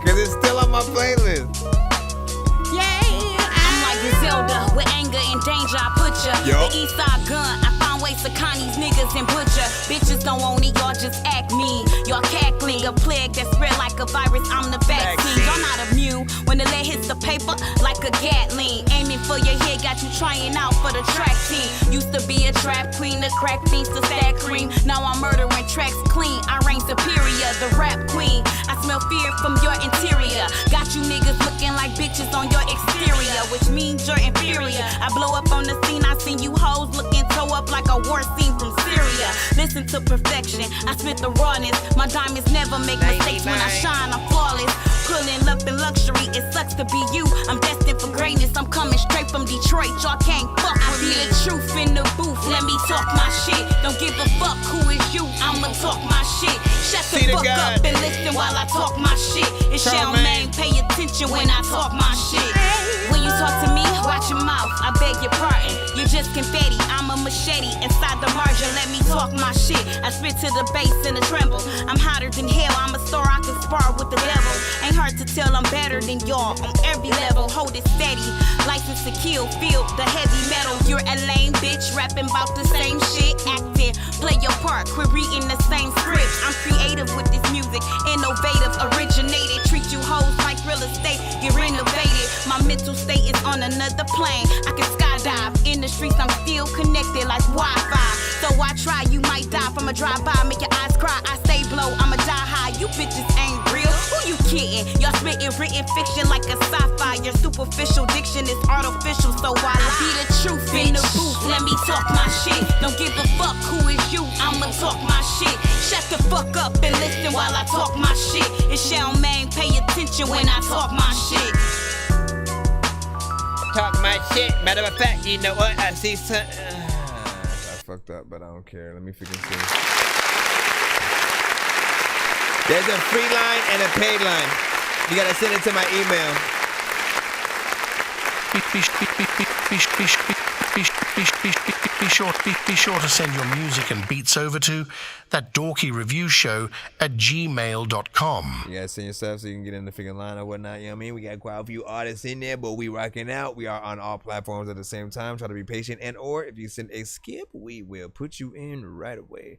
Cause it's still on my playlist. I'm like Griselda, with anger and danger I put ya. The east side gun, I found ways to con these niggas and butcher. Bitches don't want it, y'all just act mean. Y'all cackling, a plague that spread like a virus, I'm the vaccine. Y'all not immune when the lead hits the paper like a Gatling. Aiming for your head, got you trying out for the track team. Used to be a trap queen, the crack fiends to stack cream. Now I'm murdering tracks clean, I reign superior, the rap queen. I smell fear from your interior. Got you niggas looking like bitches on your exterior, which means you're inferior. I blow up on the scene, I seen you hoes looking toe up like a war scene from Syria. Listen to perfection, I spit the rawness. My diamonds never make mistakes. When I shine, I'm flawless. Pulling up in luxury, it sucks to be you. I'm destined for greatness, I'm coming straight from Detroit. Y'all can't fuck with me. I be the truth in the booth, let me talk my shit. Don't give a fuck who is you, I'ma talk my shit. Shut the fuck up and listen while I talk my shit. It's Charlamagne, pay attention when I talk my shit. When you talk to me, watch your mouth, I beg your pardon. You're just confetti, I'm a machete inside the margin. Let me talk my shit, I spit to the bass and the tremble. I'm hotter than hell, I'm a star, I can spar with the devil. Ain't hard to tell I'm better than y'all on every level. Hold it steady, license to kill, feel the heavy metal. You're a lame bitch, rapping about the same shit. Acting, play your part, quit reading the same script. I'm creative with this music, innovative, originated. Treat you hoes like real estate, get renovated. My mental state is on another plane. I can skydive, in the streets I'm still connected like Wi-Fi. So I try, you might die from a drive-by, make your eyes cry. I stay blow, I'ma die high. You bitches ain't real, who you kidding? Y'all spitting written fiction like a sci-fi. Your superficial diction is artificial, so I be the truth in the booth. Let me talk my shit. Don't give a fuck who is you, I'ma talk my shit. Shut the fuck up and listen while I talk my shit. It's Charlamagne, pay attention when I talk my shit. Talk my shit. Matter of fact, you know what? I see some. I fucked up, but I don't care. Let me freaking see. There's a free line and a paid line. You gotta send it to my email. Be sure to send your music and beats over to ThatDorkyReviewShow at gmail.com. You gotta send yourself so you can get in the freaking line or whatnot. You know what I mean? We got quite a few artists in there, but we rocking out. We are on all platforms at the same time. Try to be patient, and or if you send a skip, we will put you in right away.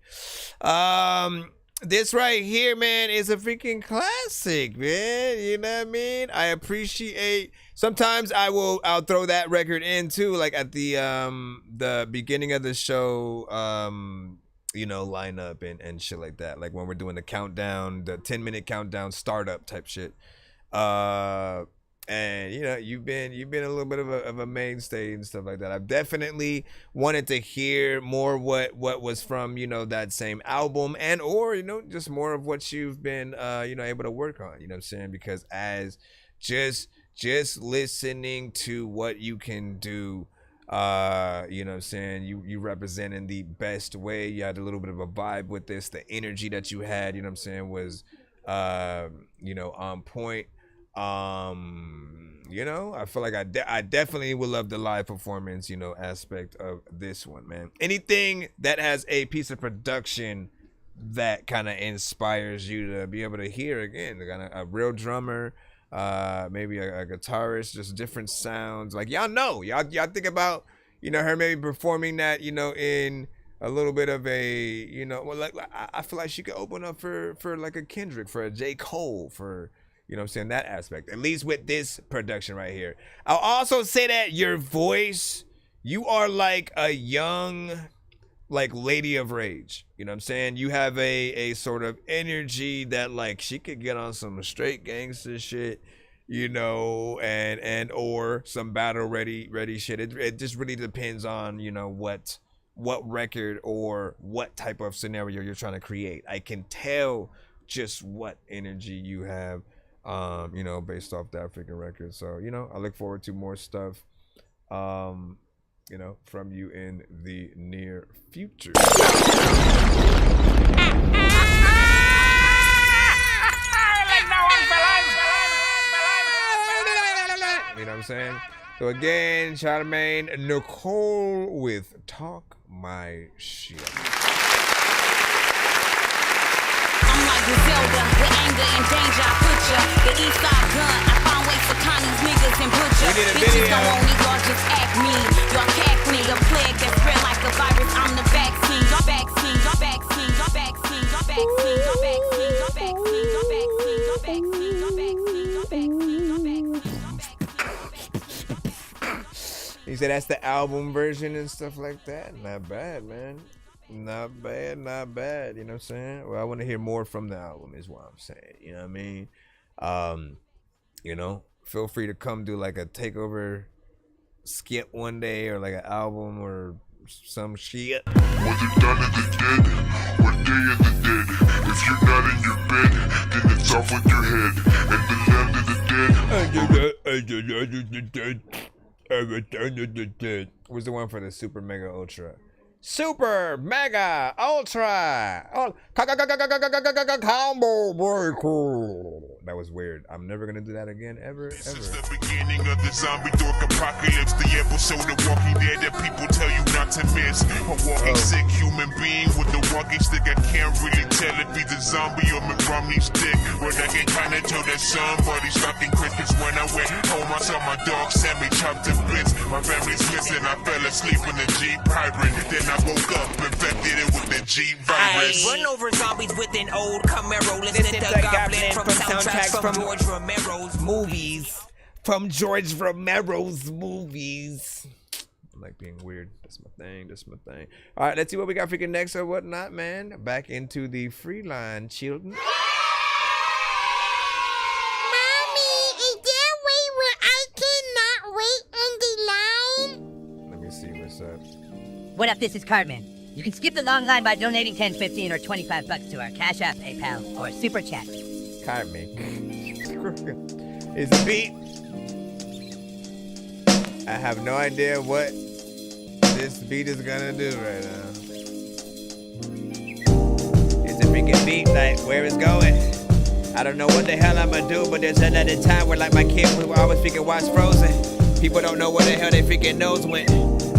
This right here, man, is a freaking classic, man. You know what I mean? I appreciate. Sometimes I'll throw that record in too, like at the beginning of the show. you know, lineup and shit like that. Like when we're doing the countdown, the 10-minute countdown startup type shit. And you know, you've been a little bit of a mainstay and stuff like that. I've definitely wanted to hear more what was from, you know, that same album, and or, you know, just more of what you've been you know, able to work on, you know what I'm saying? Because as just listening to what you can do, you know what I'm saying, you represent in the best way. You had a little bit of a vibe with this. The energy that you had, you know what I'm saying, was you know, on point. You know, I feel like I definitely would love the live performance, you know, aspect of this one, man. Anything that has a piece of production that kind of inspires you to be able to hear again, kind of a real drummer, maybe a guitarist, just different sounds. Like y'all think about, you know, her maybe performing that, you know, in a little bit of a, you know, well, like I feel like she could open up for like a Kendrick, for a J. Cole, for, you know what I'm saying, that aspect, at least with this production right here. I'll also say that your voice, you are like a young, like, Lady of Rage. You know what I'm saying? You have a sort of energy that, like, she could get on some straight gangster shit, you know, and or some battle ready shit. It just really depends on, you know, what record or what type of scenario you're trying to create. I can tell just what energy you have, you know, based off that freaking record. So, you know, I look forward to more stuff, you know, from you in the near future. You know what I'm saying? So again, Charmaine Nicole with Talk My Shit. I'm like Griselda, with anger and danger, I put ya. The east side gun, I found ways to con these niggas and put ya. Bitches don't want me, y'all just act mean. Y'all cackling, a plague that spread like a virus. I'm the vaccine, y'all vaccine, y'all vaccine, y'all vaccine, y'all vaccine, y'all vaccine, y'all vaccine, y'all vaccine, y'all vaccine, y'all vaccine, y'all vaccine, y'all vaccine. He said that's the album version and stuff like that. Not bad, man. Not bad. You know what I'm saying? Well, I want to hear more from the album is what I'm saying. You know what I mean? You know, feel free to come do like a takeover skit one day, or like an album or some shit. What you done in the dead? What day in the dead? If you're not in your bed, then it's off with your head. And the land of the dead. Where's the one for the Super Mega Ultra? Super Mega Ultra Combo Breaker. That was weird. I'm never gonna do that again, ever. Since the beginning of the zombie dork apocalypse, the episode of Walking Dead that people tell you not to miss. A walking sick human being with a walking stick. I can't really tell if he's a zombie or Mitt Romney's dick, but I can kinda tell that somebody's fucking Christmas. When I went home, I saw my dog Sammy chopped to bits. My family's missing. I fell asleep in the Jeep hybrid. Then I woke up infected it with the G virus. Run over zombies with an old Camaro. Listen to the Goblin from soundtracks from George Romero's movies. From George Romero's movies. I like being weird. That's my thing. All right, let's see what we got freaking next or whatnot, man. Back into the free line, children. Mommy, is there a way where I cannot wait on the line? Let me see what's up. What up, this is Cartman. You can skip the long line by donating $10, $15, or $25 to our Cash App, PayPal, or Super Chat. Cartman. It's a beat. I have no idea what this beat is gonna do right now. It's a freaking beat, like where it's going. I don't know what the hell I'ma do, but there's another time where like my kid would always freaking watch Frozen. People don't know where the hell they freaking nose went.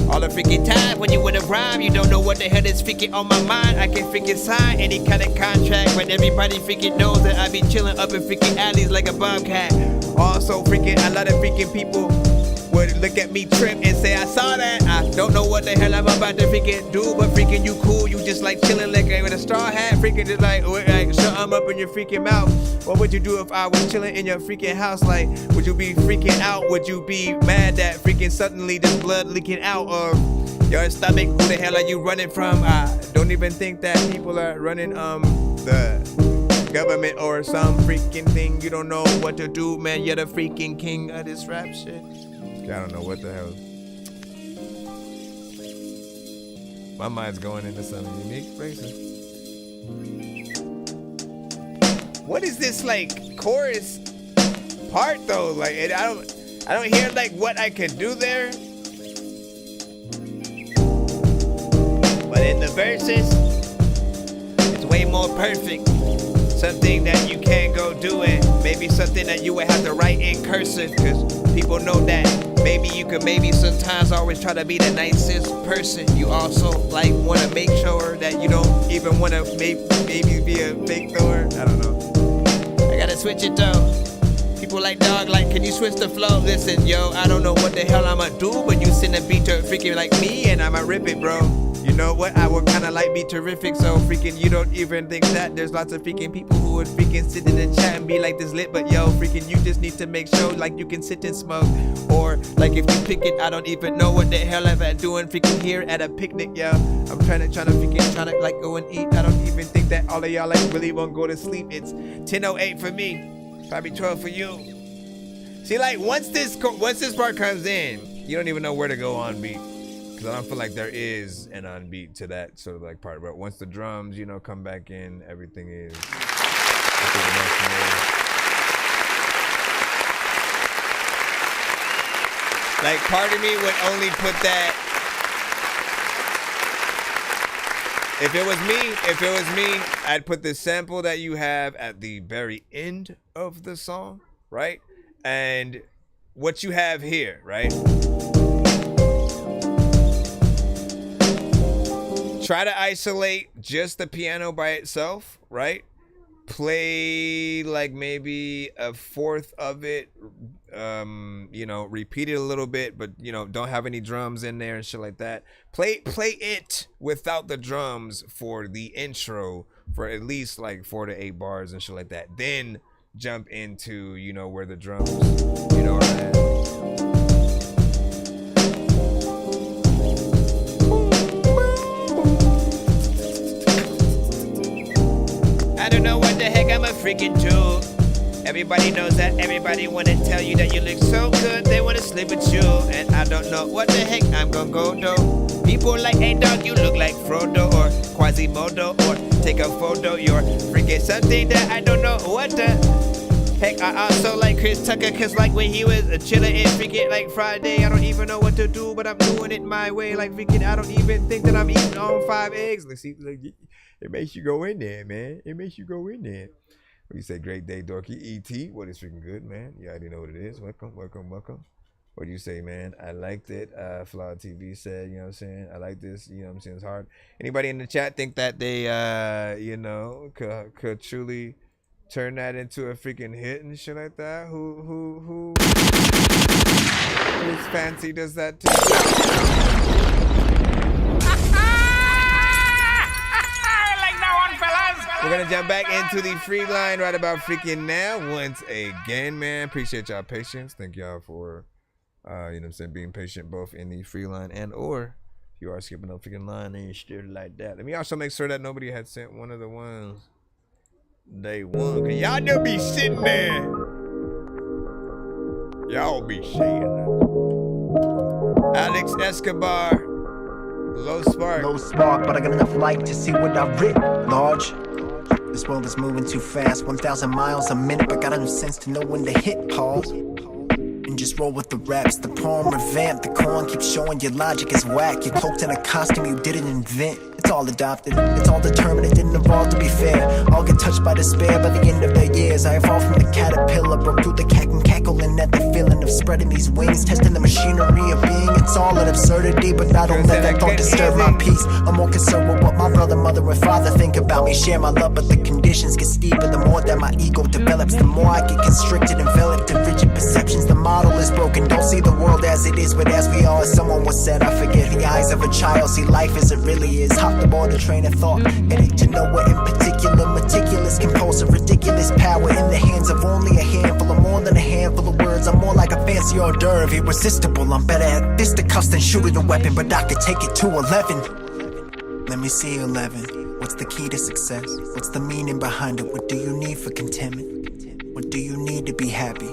All the freaking time when you with a rhyme, you don't know what the hell is freaking on my mind. I can freaking sign any kind of contract, but everybody freaking knows that I be chilling up in freaking alleys like a bobcat. Also freaking a lot of freaking people would look at me trip and say I saw that. I don't know what the hell I'm about to freaking do, but freaking you cool. You just like chilling like with a straw hat, freaking just like shut 'em up in your freaking mouth. What would you do if I was chilling in your freaking house? Like, would you be freaking out? Would you be mad that freaking suddenly there's blood leaking out of your stomach? Who the hell are you running from? don't even think that people are running the government or some freaking thing. You don't know what to do, man. You're the freaking king of this rap shit. I don't know what the hell. My mind's going into some unique places. What is this like chorus part though? Like I don't hear like what I could do there. But in the verses, it's way more perfect. Something that you can't go do it. Maybe something that you would have to write in cursive, because people know that maybe you could maybe sometimes always try to be the nicest person. You also like want to make sure that you don't even want to maybe be a fake thrower. I don't know. I gotta switch it though. People like, dog, like, can you switch the flow? Listen, yo, I don't know what the hell I'ma do, but you send a beat to freaking like me and I'ma rip it, bro. You know what? I would kind of like be terrific, so freaking you don't even think that. There's lots of freaking people who would freaking sit in the chat and be like this lit, but yo, freaking you just need to make sure like you can sit and smoke. Or like if you pick it, I don't even know what the hell I'm doing freaking here at a picnic, yo. I'm trying to like go and eat. I don't even think that all of y'all like really won't go to sleep. It's 10:08 for me, probably 12 for you. See, like once this part comes in, you don't even know where to go on beat. I don't feel like there is an unbeat to that sort of like part, but once the drums, you know, come back in, everything is like part of me would only put that if it was me, I'd put the sample that you have at the very end of the song, right? And what you have here, right? Try to isolate just the piano by itself, right? Play like maybe a fourth of it, you know, repeat it a little bit, but you know, don't have any drums in there and shit like that. Play it without the drums for the intro for at least like 4 to 8 bars and shit like that. Then jump into, you know, where the drums, you know, are at. I don't know what the heck I'm a freaking do. Everybody knows that everybody wanna tell you that you look so good, they wanna sleep with you. And I don't know what the heck I'm gonna go do. People like, hey dog, you look like Frodo or Quasimodo, or take a photo, you're freaking something that I don't know what the heck. I also like Chris Tucker, cause like when he was chilling in freaking like Friday, I don't even know what to do, but I'm doing it my way. Like freaking, I don't even think that I'm eating on 5 eggs. Let's see, like, it makes you go in there, man. It makes you go in there. What do you say? Great day, Dorky. E.T. What is freaking good, man? You already know what it is. Welcome, welcome, welcome. What do you say, man? I liked it. Flawed TV said, you know what I'm saying? I like this. You know what I'm saying? It's hard. Anybody in the chat think that they, you know, could truly turn that into a freaking hit and shit like that? Whose fancy does that too? We're gonna jump back into the free line right about freaking now. Once again, man, appreciate y'all patience. Thank y'all for, you know what I'm saying, being patient both in the free line and or if you are skipping up freaking line and you're still like that. Let me also make sure that nobody had sent one of the ones they won. Cause y'all do be sitting there. Y'all be saying that. Alex Escobar. Low spark. Low spark, but I got enough light to see what I've writ. Large. This world is moving too fast, 1,000 miles a minute, but got enough sense to know when to hit pause. And just roll with the raps, the poem revamped, the corn keeps showing your logic is whack. You're cloaked in a costume you didn't invent. It's all adopted, it's all determined, it didn't evolve to be fair. All get touched by despair by the end of their years. I evolved from the caterpillar, broke through the cackling at the feeling of spreading these wings, testing the machinery of being. It's all an absurdity, but I don't let that thought disturb my peace. I'm more concerned with what my brother, mother, and father think about me. Share my love, but the conditions get steeper. The more that my ego develops, the more I get constricted, enveloped in rigid perceptions. The model is broken, don't see the world as it is, but as we are. As someone once said, I forget the eyes of a child see life as it really is. Hop aboard a train of thought, headed to nowhere in particular. Meticulous, compulsive, ridiculous power in the hands of only a handful, or more than a handful of words. I'm more like a fancy hors d'oeuvre, irresistible. I'm better at fisticuffs than shooting a weapon, but I could take it to 11. Let me see you 11. What's the key to success? What's the meaning behind it? What do you need for contentment? What do you need to be happy?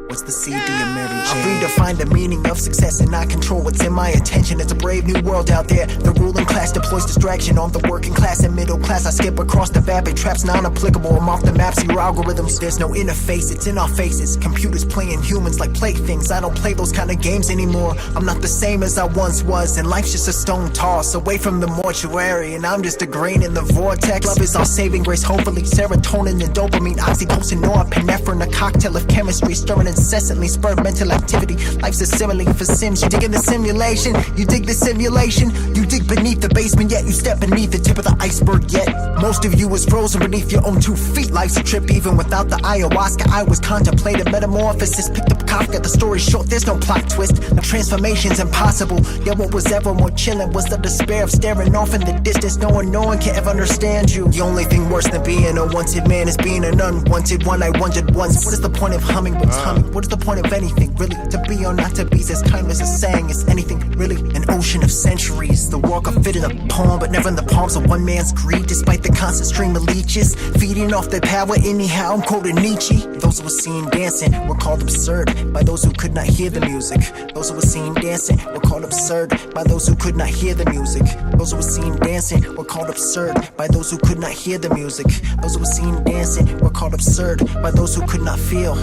What's the CD of Mary Jane? I redefine the meaning of success and I control what's in my attention. It's a brave new world out there. The ruling class deploys distraction on the working class and middle class. I skip across the vapid traps, non-applicable. I'm off the maps, your algorithms. There's no interface, it's in our faces. Computers playing humans like playthings. I don't play those kind of games anymore. I'm not the same as I once was, and life's just a stone toss away from the mortuary, and I'm just a grain in the vortex. Love is our saving grace, hopefully. Serotonin and dopamine, oxytocin, norepinephrine, a cocktail of chemistry, stirring incessantly, spur mental activity. Life's a simile for Sims. You dig in the simulation, you dig the simulation. You dig beneath the basement, yet you step beneath the tip of the iceberg. Yet most of you is frozen beneath your own 2 feet. Life's a trip even without the ayahuasca. I was contemplating metamorphosis. Picked up Kafka, the story short, there's no plot twist. The transformation's impossible. Yet what was ever more chilling was the despair of staring off in the distance. No one can ever understand you. The only thing worse than being a wanted man is being an unwanted one. I wondered once, what is the point of humming what's humming? What is the point of anything, really? To be or not to be, as timeless as saying is anything, really? An ocean of centuries, the work of fit in a poem, but never in the palms of one man's greed. Despite the constant stream of leeches, feeding off their power anyhow, I'm quoting Nietzsche. Those who were seen dancing were called absurd by those who could not hear the music. Those who were seen dancing were called absurd by those who could not hear the music. Those who were seen dancing were called absurd by those who could not hear the music. Those who were seen dancing were called absurd by those who could not feel,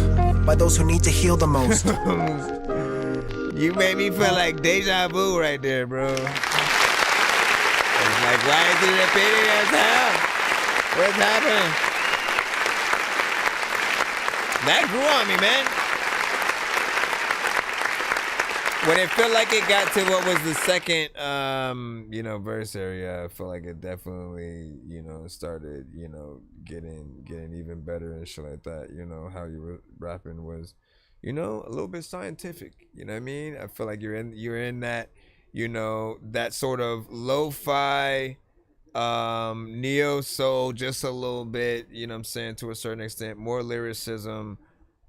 by those who need to heal the most. You made me feel like deja vu right there, bro. It's like, why is it repeating itself? What's happening? That grew on me, man. When it felt like it got to what was the second, verse area, I feel like it definitely, started, getting even better and shit like that. How you were rapping was, a little bit scientific. You know what I mean? I feel like you're in that, that sort of lo-fi, neo soul, just a little bit. You know what I'm saying? To a certain extent, more lyricism.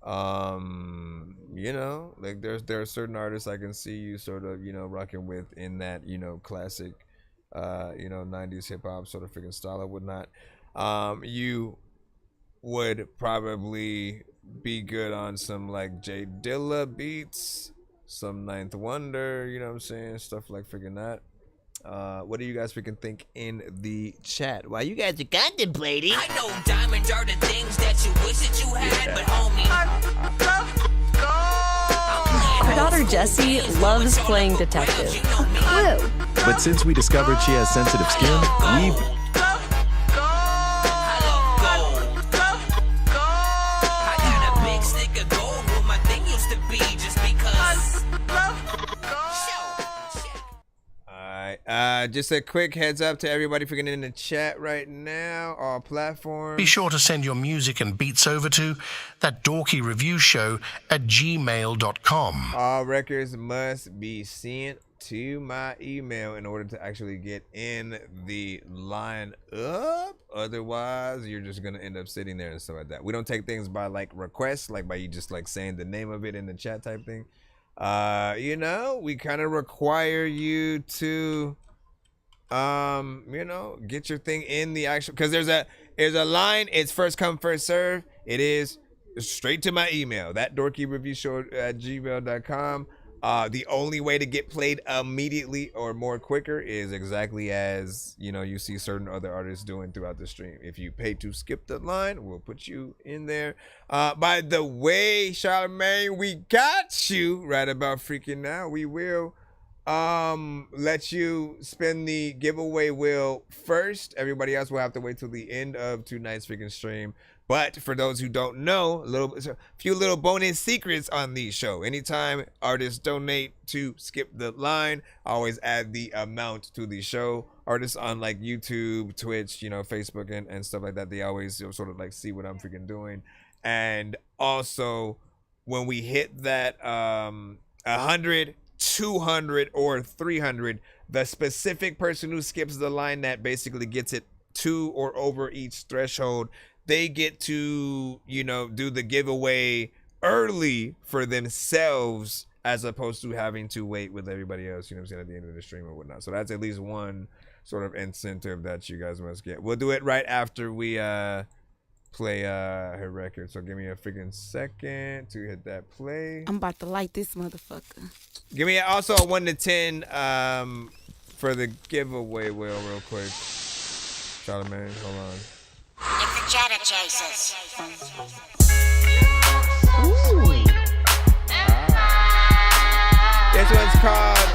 Like there are certain artists I can see you sort of, rocking with in that, classic, 90s hip hop sort of freaking style or whatnot. You would probably be good on some like J Dilla beats, some Ninth Wonder, you know what I'm saying? Stuff like freaking that. What do you guys freaking think in the chat? While you guys are contemplating. I know diamonds are the things that you wish that you had, but homie. Our daughter Jessie loves playing detective. Clue. But since we discovered she has sensitive skin, we've just a quick heads up to everybody freaking in the chat right now, all platforms. Be sure to send your music and beats over to ThatDorkyReviewShow@gmail.com. All records must be sent to my email in order to actually get in the line up. Otherwise, you're just going to end up sitting there and stuff like that. We don't take things by like requests, like by you just like saying the name of it in the chat type thing. We kind of require you to get your thing in the actual, because there's a line, it's first come first serve. It is straight to my email, ThatDorkyReviewShow@gmail.com. The only way to get played immediately or more quicker is exactly as you see certain other artists doing throughout the stream. If you pay to skip the line, we'll put you in there. By the way, Charlemagne, we got you right about freaking now. We will let you spin the giveaway wheel first. Everybody else will have to wait till the end of tonight's freaking stream. But for those who don't know, a few little bonus secrets on the show. Anytime artists donate to skip the line, I always add the amount to the show. Artists on like YouTube, Twitch, Facebook and stuff like that, they always sort of like see what I'm freaking doing. And also, when we hit that 100, 200, or 300, the specific person who skips the line that basically gets it to or over each threshold, they get to, do the giveaway early for themselves as opposed to having to wait with everybody else, at the end of the stream or whatnot. So that's at least one sort of incentive that you guys must get. We'll do it right after we play her record. So give me a freaking second to hit that play. I'm about to light this motherfucker. Give me also a 1 to 10 for the giveaway, Will, real quick. Charlamagne, hold on. If the Jetta chases. This one's called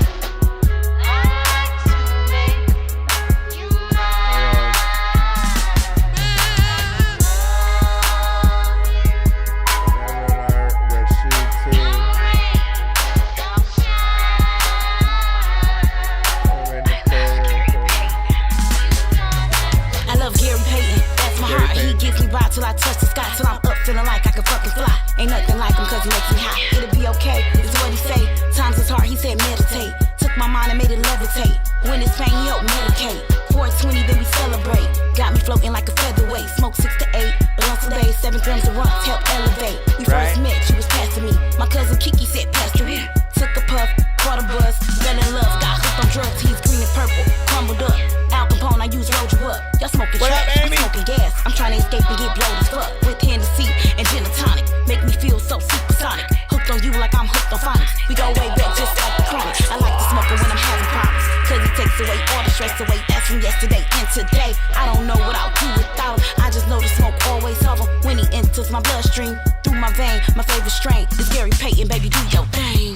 till I touch the sky, till I'm up feeling like I can fucking fly. Ain't nothing like him cause he makes me hot. It'll be okay, is what he say. Times is hard, he said meditate. Took my mind and made it levitate. When it's pain, he helped medicate. 420, then we celebrate. Got me floating like a featherweight. Smoke 6 to 8, blunts a day, 7 grams of runs, help elevate. We first met, she was passing me. My cousin Kiki said, Pastor E. Took a puff, caught a buzz, fell in love, got hooked on drugs. He's green and purple, crumbled up. Al Capone, I use rolled you up. Y'all smoking trash, I'm smoking gas. I'm trying to escape and get blowed as fuck. With Hennessy and gin and tonic. Make me feel so supersonic. Hooked on you like I'm hooked on phonics. We go way back just like the chronic. I like to smoke it when I'm having problems. Cause he takes away all the stress away. That's from yesterday and today. I don't know what I'll do without him. I just know the smoke always help him. When he enters my bloodstream, through my vein, my favorite strain is Gary Payton, baby, do your thing.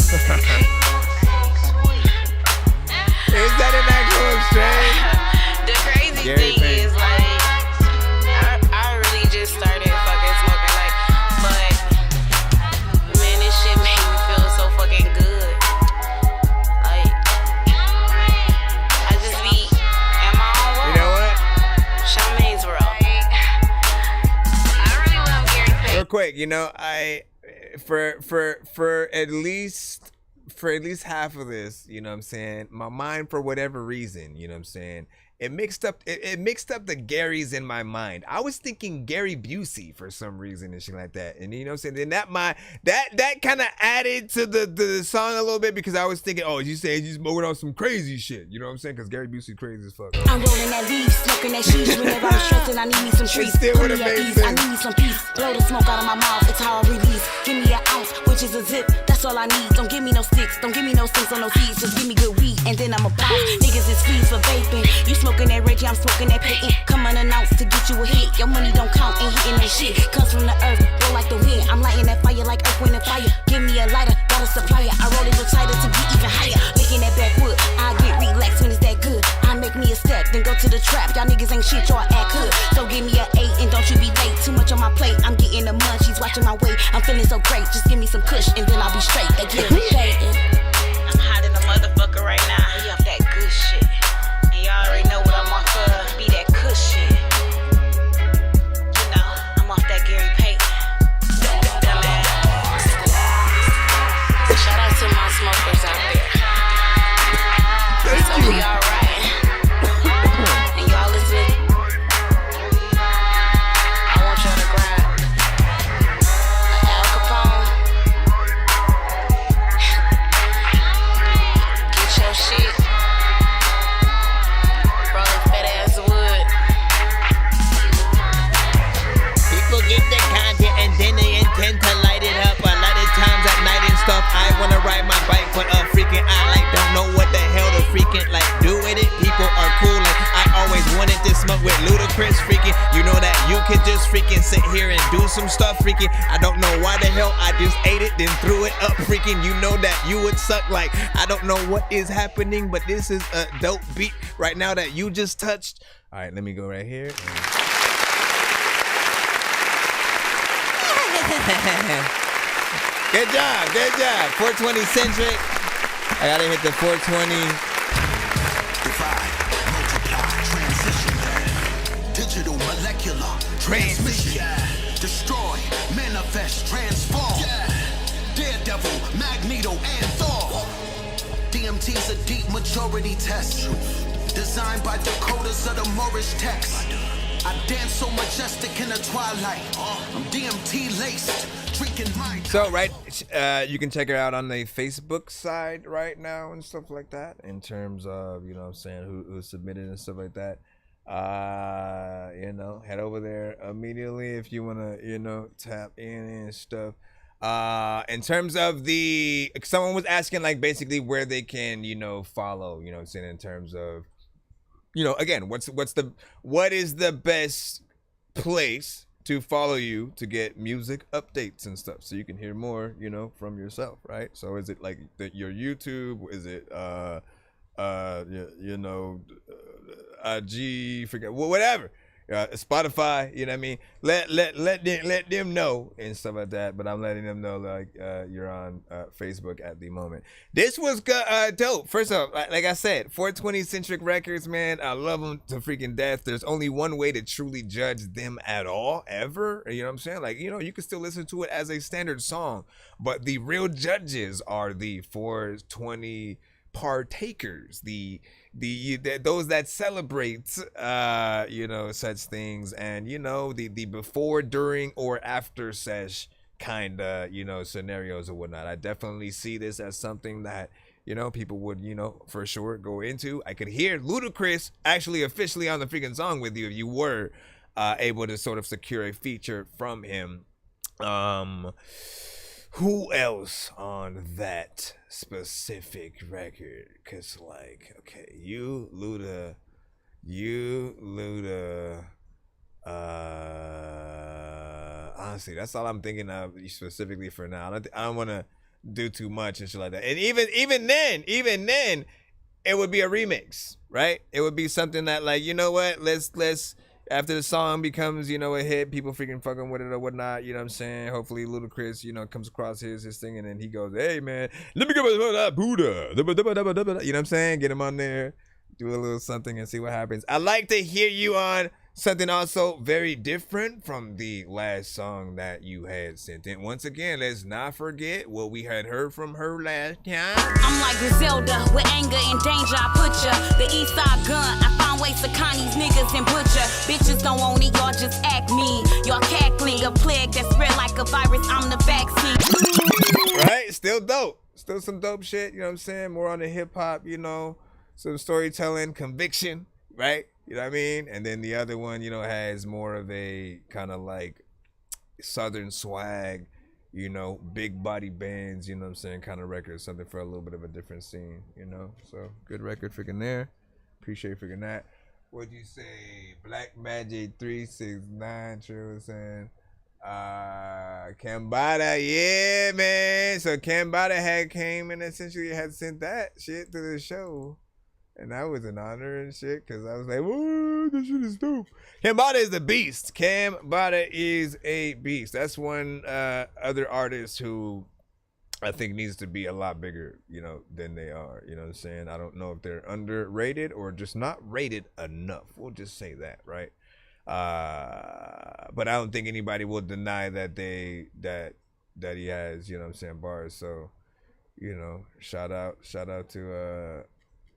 Is that an actual strain? The crazy Gary thing Payton. is, like, I really just started fucking smoking, like, but, man, this shit made me feel so fucking good. Like, I just be in my own world. You know what? Charmaine's world. I really love Gary Payton. Real quick, you know, for at least half of this, you know what I'm saying, my mind, for whatever reason, you know what I'm saying, it mixed up the Garys in my mind. I was thinking Gary Busey for some reason and shit like that. And you know what I'm saying? Then that kind of added to the song a little bit, because I was thinking, oh, you say you smoking on some crazy shit. You know what I'm saying? Because Gary Busey crazy as fuck. I'm rolling that weed, smoking that shit. Whenever I'm stressing, I need me some trees. Still Put would've me at made ease, sense. I need me some peace. Blow the smoke out of my mouth, it's how I release. Give me an ounce, which is a zip. That's all I need. Don't give me no sticks, don't give me no sticks on no seeds. Just give me good weed, and then I'm a boss. Niggas is fleas for vaping. You smoking that Reggie, I'm smoking that Peyton. Come unannounced to get you a hit. Your money don't count, ain't hitting that shit. Comes from the earth, blow like the wind. I'm lighting that fire like earth, wind, and fire. Give me a lighter, got a supplier. I roll it tighter to get even higher. Licking that backwood, I get relaxed when it's that good. I make me a stack, then go to the trap. Y'all niggas ain't shit, y'all act hood. So give me a 8 and don't you be late. Too much on my plate, I'm getting the munchies, watching my weight. I'm feeling so great, just give me some kush and then I'll be straight. They get me faded. I'm hot in the motherfucker right now. He off that good shit. And y'all already know what I'm on for. Be that kush shit. You know, I'm off that Gary Payton. Dumbass. Shout out to my smokers out there. So we alright. And y'all listen. I want y'all to grab Al Capone. Get your shit. Rolling fat ass wood. People get the content and then they intend to light it up. A lot of times at night and stuff, I wanna ride my bike, but freaking I like don't know what the hell to freaking like do with it. People are cool, like I always wanted to smoke with Ludacris, freaking. You know that you could just freaking sit here and do some stuff, freaking. I don't know why the hell I just ate it, then threw it up, freaking. You know that you would suck, like I don't know what is happening, but this is a dope beat right now that you just touched. All right, let me go right here. Good job, good job. 420 centric. I gotta hit the 420. Digital molecular transmission. Destroy, manifest, transform. Daredevil, Magneto, and Thor. DMT's a deep majority test. Designed by decoders of the Moorish text. I dance so majestic in the twilight. I'm DMT laced. So, right, you can check her out on the Facebook side right now and stuff like that, in terms of, you know what I'm saying, who submitted and stuff like that. You know, head over there immediately if you want to, you know, tap in and stuff. In terms of someone was asking, like, basically where they can, you know, follow, you know what I'm saying, in terms of, you know, again, what is the best place to follow you to get music updates and stuff, so you can hear more, you know, from yourself, right? So is it like your YouTube? Is it you know, IG, forget whatever, Spotify, you know what I mean? Let them know and stuff like that. But I'm letting them know, like, you're on Facebook at the moment. This was dope. First off, like I said, 420 Centric Records, man, I love them to freaking death. There's only one way to truly judge them at all, ever. You know what I'm saying? Like, you know, you can still listen to it as a standard song, but the real judges are the 420 partakers, those that celebrate you know, such things, and, you know, the before, during, or after sesh kind of, you know, scenarios or whatnot. I definitely see this as something that, you know, people would, you know, for sure go into. I could hear Ludacris actually officially on the freaking song with you if you were able to sort of secure a feature from him. Who else on that specific record? Cause, like, okay, you Luda, honestly, that's all I'm thinking of specifically for now. I don't want to do too much and shit like that. And even then, it would be a remix, right? It would be something that, like, you know what? Let's after the song becomes, you know, a hit, people freaking fucking with it or whatnot, you know what I'm saying? Hopefully Ludacris, you know, comes across his thing, and then he goes, hey, man, let me go with that Buddha. You know what I'm saying? Get him on there, do a little something and see what happens. I like to hear you on something also very different from the last song that you had sent in. Once again, let's not forget what we had heard from her last time. I'm like Griselda, with anger and danger I put ya. The east side gun, I found ways to con these niggas and butcher. Bitches don't want it, y'all just act mean. Y'all cackling, a plague that's spread like a virus, I'm the vaccine. Right? Still dope. Still some dope shit, you know what I'm saying? More on the hip hop, you know, some storytelling, conviction, right? You know what I mean? And then the other one, you know, has more of a kind of like southern swag, you know, big body bands, you know what I'm saying, kind of record, something for a little bit of a different scene, you know? So good record freaking there. Appreciate freaking that. What'd you say? Black Magic 369, true was saying. Kambada, yeah, man. So Kambada had came and essentially had sent that shit to the show. And that was an honor and shit, because I was like, whoa, this shit is dope. Kambada is the beast. Kambada is a beast. That's one other artist who I think needs to be a lot bigger, you know, than they are. You know what I'm saying? I don't know if they're underrated or just not rated enough. We'll just say that, right? But I don't think anybody will deny that that he has, you know what I'm saying, bars. So, you know, shout out to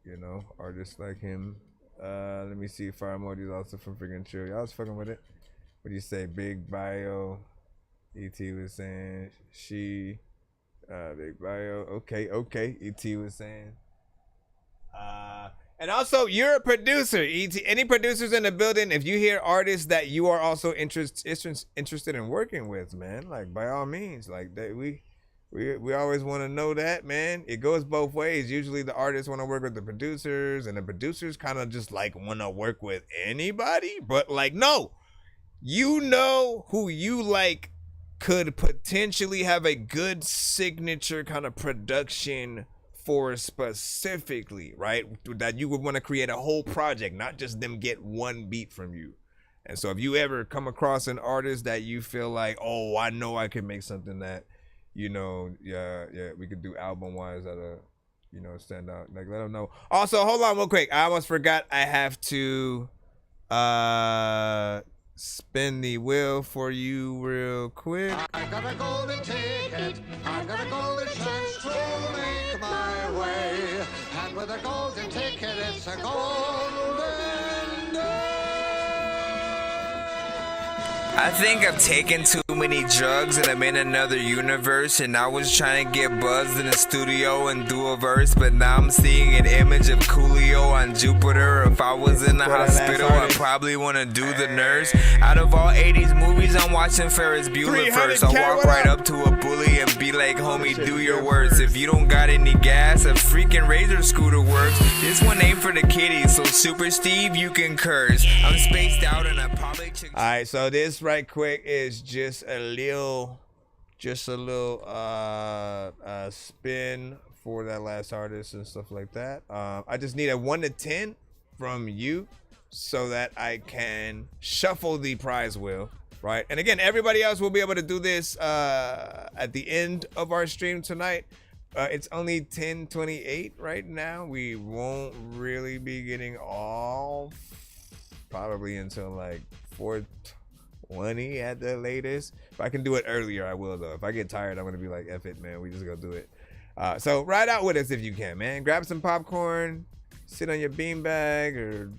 you know, artists like him. Let me see. Fire Emoji's also from freaking Chill. Y'all was fucking with it. What do you say? Big Bio. E.T. was saying she. Big Bio. Okay. E.T. was saying. And also, you're a producer. E.T. Any producers in the building? If you hear artists that you are also interested in working with, man, like, by all means, like, we always want to know that, man. It goes both ways. Usually the artists want to work with the producers, and the producers kind of just like want to work with anybody. But, like, no, you know who you like could potentially have a good signature kind of production for specifically, right? That you would want to create a whole project, not just them get one beat from you. And so if you ever come across an artist that you feel like, oh, I know I could make something that, you know, yeah, we could do album-wise that'll, you know, stand out. Like, let them know. Also, hold on real quick. I almost forgot I have to spin the wheel for you real quick. I got a golden ticket. I got a golden chance to make my way. And with a golden ticket, it's a golden day. I think I've taken too many drugs and I'm in another universe. And I was trying to get buzzed in the studio and do a verse, but now I'm seeing an image of Coolio on Jupiter. If I was in the hospital, I'd probably want to do the nurse. Out of all 80s movies, I'm watching Ferris Bueller first. I'll walk right up to a bully and be like, homie, do your worst. If you don't got any gas, a freaking Razor scooter works. This one ain't for the kiddies, so Super Steve, you can curse. I'm spaced out and I probably... Alright, so this right quick is just a little spin for that last artist and stuff like that. I just need a 1 to 10 from you so that I can shuffle the prize wheel, right? And again, everybody else will be able to do this at the end of our stream tonight. It's only 10:28 right now. We won't really be getting all probably until like 4:20 at the latest. If I can do it earlier, I will though. If I get tired, I'm gonna be like, F it, man. We just gonna do it. So ride out with us if you can, man. Grab some popcorn, sit on your beanbag or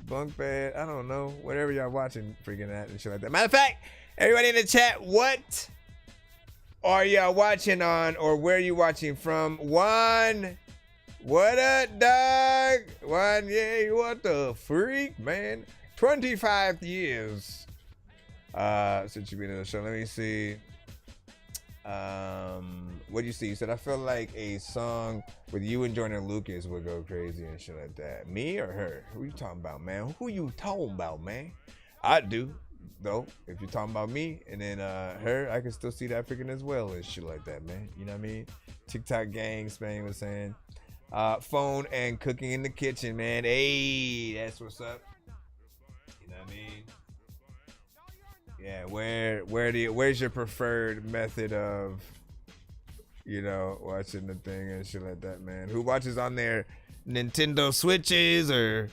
bunk bed. I don't know, whatever y'all watching freaking at and shit like that. Matter of fact, everybody in the chat, what are y'all watching on, or where are you watching from? Juan, what up, dog? Juan, yeah, what the freak, man? 25 years since you've been in the show. Let me see. What do you see? You said, I feel like a song with you and Jordan Lucas would go crazy and shit like that. Me or her? Who you talking about, man? Who you talking about, man? I do, though. If you're talking about me and then her, I can still see that freaking as well and shit like that, man. You know what I mean? TikTok gang, Spain was saying. Phone and cooking in the kitchen, man. Hey, that's what's up. You know what I mean? Yeah, where's your preferred method of, you know, watching the thing and shit like that, man? Who watches on their Nintendo Switches or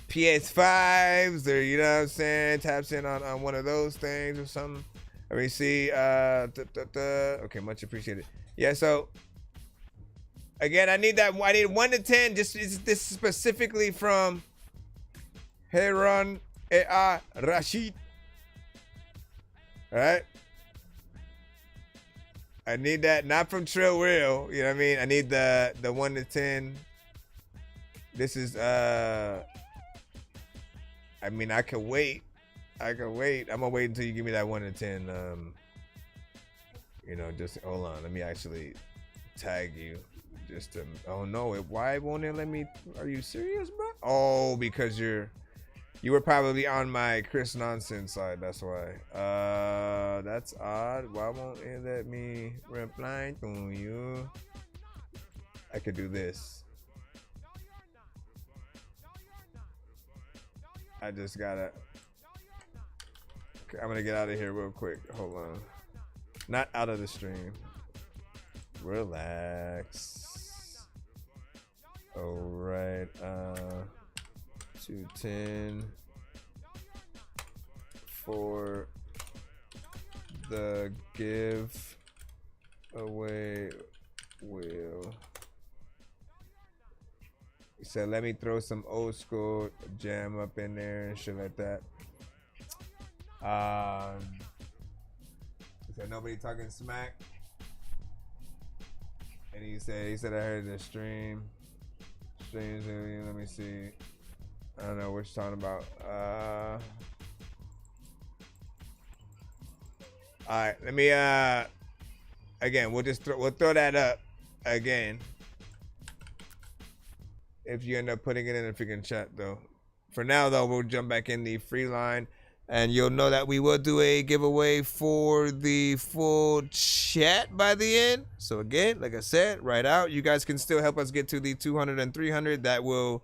PS5s or, you know what I'm saying, taps in on one of those things or something? Let me see. Okay, much appreciated. Yeah, so again, I need 1 to 10. This is specifically from Heron A.A. Rashid. All right. I need that, not from Trill Real, you know what I mean? I need the 1 to 10. This is I mean, I can wait. I'm gonna wait until you give me that 1 to 10. You know, just hold on. Let me actually tag you. Just to, oh no, why won't it let me? Are you serious, bro? Oh, because you were probably on my Chris Nonsenze side. That's why. That's odd. Why won't it let me reply to you? I could do this. I just gotta. Okay, I'm gonna get out of here real quick. Hold on. Not out of the stream. Relax. All right. 210 for the give away wheel. He said, let me throw some old school jam up in there and shit like that. He said, nobody talking smack. And he said, I heard the stream. Streams, let me see. I don't know what you're talking about. All right, let me again, we'll throw that up again. If you end up putting it in the freaking chat though. For now though, we'll jump back in the free line and you'll know that we will do a giveaway for the full chat by the end. So again, like I said, right out, you guys can still help us get to the 200 and 300. That will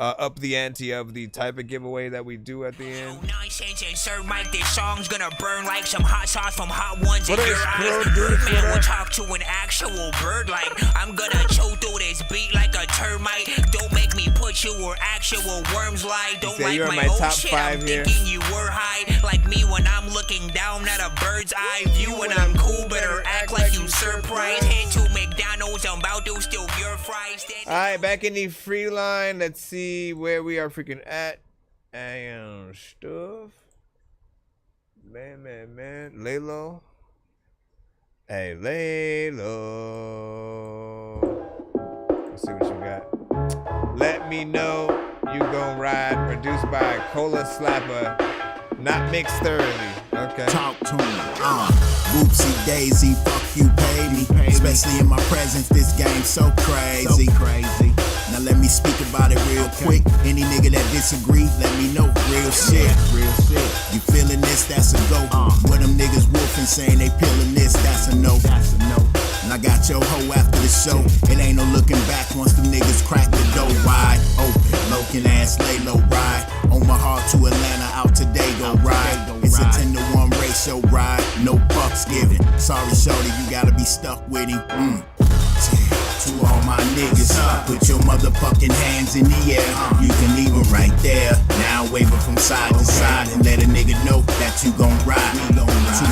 up the ante of the type of giveaway that we do at the end. Nonsense and Sir Mike, this song's gonna burn like some hot sauce from Hot Ones in your eyes. Birdman will talk to an actual bird like I'm gonna chew through this beat like a termite. Don't make me put you where actual worms lie. Don't like my old shit, I'm thinking you were high. Like me when I'm looking down at a bird's eye view. When I'm cool, better act like you surprised. Head to McDonald's, I'm about to steal your fries. Alright, back in the free line. Let's see where we are freaking at and stuff. Man. Lay low. Hey, lay low. Let's see what you got. Let me know you gon' ride. Produced by Cola Slapper. Not mixed thoroughly. Okay. Talk to me. Whoopsie daisy, fuck you, pay me. Especially in my presence, this game's so crazy. Now let me speak about it real quick. Any nigga that disagree, let me know. Real shit. You feeling this? That's a go. What them niggas wolfing saying they peeling this? That's a no. And I got your hoe after the show. It ain't no looking back once them niggas crack the door wide open. Lokin' ass, lay low ride. On my heart to Atlanta, out today, go ride. It's a 10-to-1 ratio ride. No fucks given. Sorry, shorty, you gotta be stuck with him. To all my niggas, put your motherfucking hands in the air. You can leave them right there. Now wave it from side to side and let a nigga know that you gon' ride. To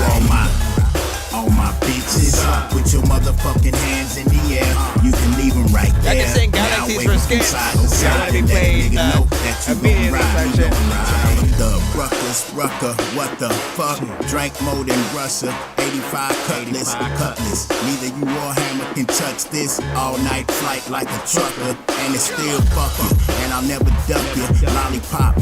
all my bitches, put your motherfucking hands in the air. You can leave them right there. I can sing Galaxies for Skins. I want to be played immediately. The rucker, what the fuck? Drank more than Russia. 85 cutlass. Neither you or Hammer can touch this. All night flight like a trucker, and it's still fucking. And I'll never duck you. Lollipop,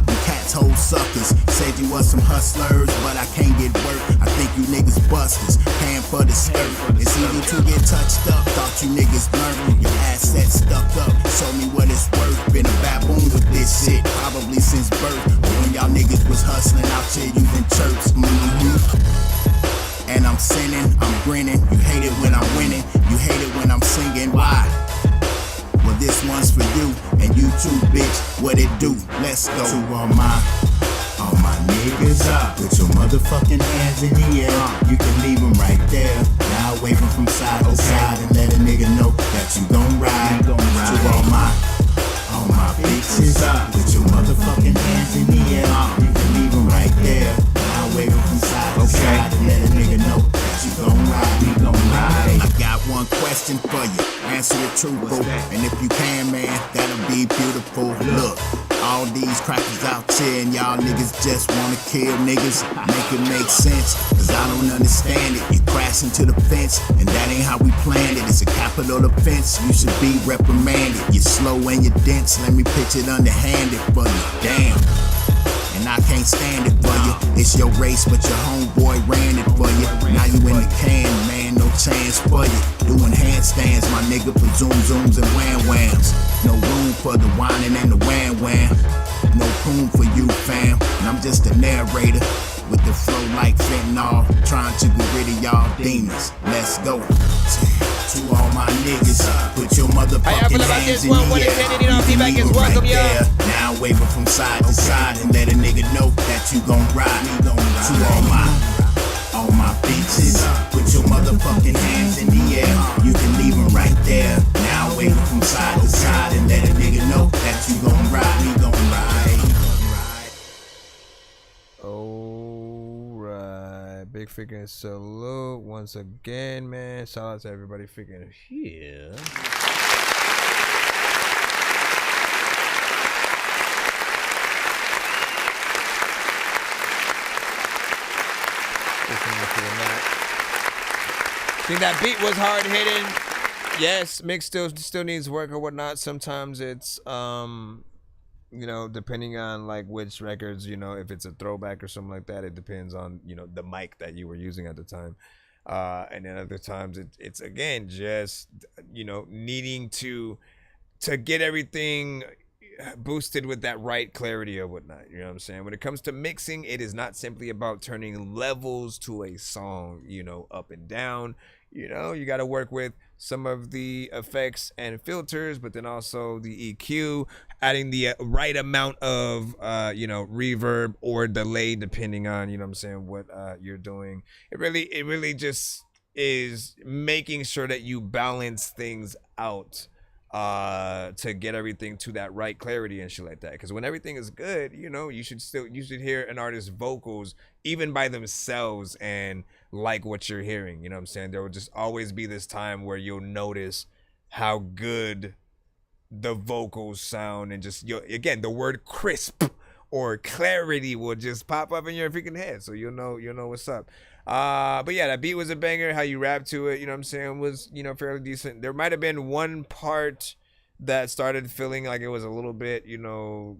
and cats hold suckers. Said you was some hustlers, but I can't get work. I think you niggas busters, paying for the skirt. It's easy to get touched up. Thought you niggas learned. Your assets stuck up. Show me what it's worth. Been a baboon with this shit, probably since birth. When y'all niggas was hustling out here using chirps. And I'm sinning, I'm grinning. You hate it when I'm winning. You hate it when I'm singing. Why? Well, this one's for you, and you too, bitch. What it do? Let's go. To all my niggas, put your motherfucking hands in the air. You can leave them right there. Now wave them from side to side and let a nigga know that you gon' ride. To all my bitches, put your motherfucking hands in the air. You can leave them right there. Now wave them from side to side and let a nigga know that you gon' ride. I got one question for you. Answer it truthful. And if you can, man, that'll be beautiful. Look. All these crackers out here and y'all niggas just wanna kill niggas. Make it make sense, cause I don't understand it. You crash into the fence, and that ain't how we planned it. It's a capital offense, you should be reprimanded. You're slow and you're dense, let me pitch it underhanded for you. Damn. And I can't stand it for you. It's your race, but your homeboy ran it for you. Now you in the can, man, no chance for you. Doing handstands, my nigga, for zooms and wham-whams. No room for the whining and the wham-wham. No room for you, fam. And I'm just a narrator with the flow like fentanyl, trying to get rid of y'all demons. Let's go. To all my niggas, put your motherfucking hands in the air. You can leave them right there. Now wave it from side to side and let a nigga know that you gon' ride. To all my bitches, put your motherfucking hands in the air. You can leave them right there. Now wave it from side to side and let a nigga know that you gon' ride. Alright, big freaking salute once again, man. Shout out to everybody freaking here. I think that beat was hard hitting. Yes, mix still needs work or whatnot. Sometimes it's you know, depending on like which records, you know, if it's a throwback or something like that, it depends on, you know, the mic that you were using at the time. And then other times it's again just, you know, needing to get everything boosted with that right clarity or whatnot. You know what I'm saying? When it comes to mixing, it is not simply about turning levels to a song, you know, up and down. You know, you got to work with some of the effects and filters, but then also the EQ, adding the right amount of, you know, reverb or delay, depending on, you know what I'm saying, what you're doing. It really just is making sure that you balance things out to get everything to that right clarity and shit like that. Because when everything is good, you know, you should hear an artist's vocals even by themselves and like what you're hearing. You know what I'm saying? There will just always be this time where you'll notice how good the vocals sound, and just, again, the word crisp or clarity will just pop up in your freaking head, so you'll know what's up. But yeah, that beat was a banger. How you rap to it, you know what I'm saying, was, you know, fairly decent. There might have been one part that started feeling like it was a little bit, you know,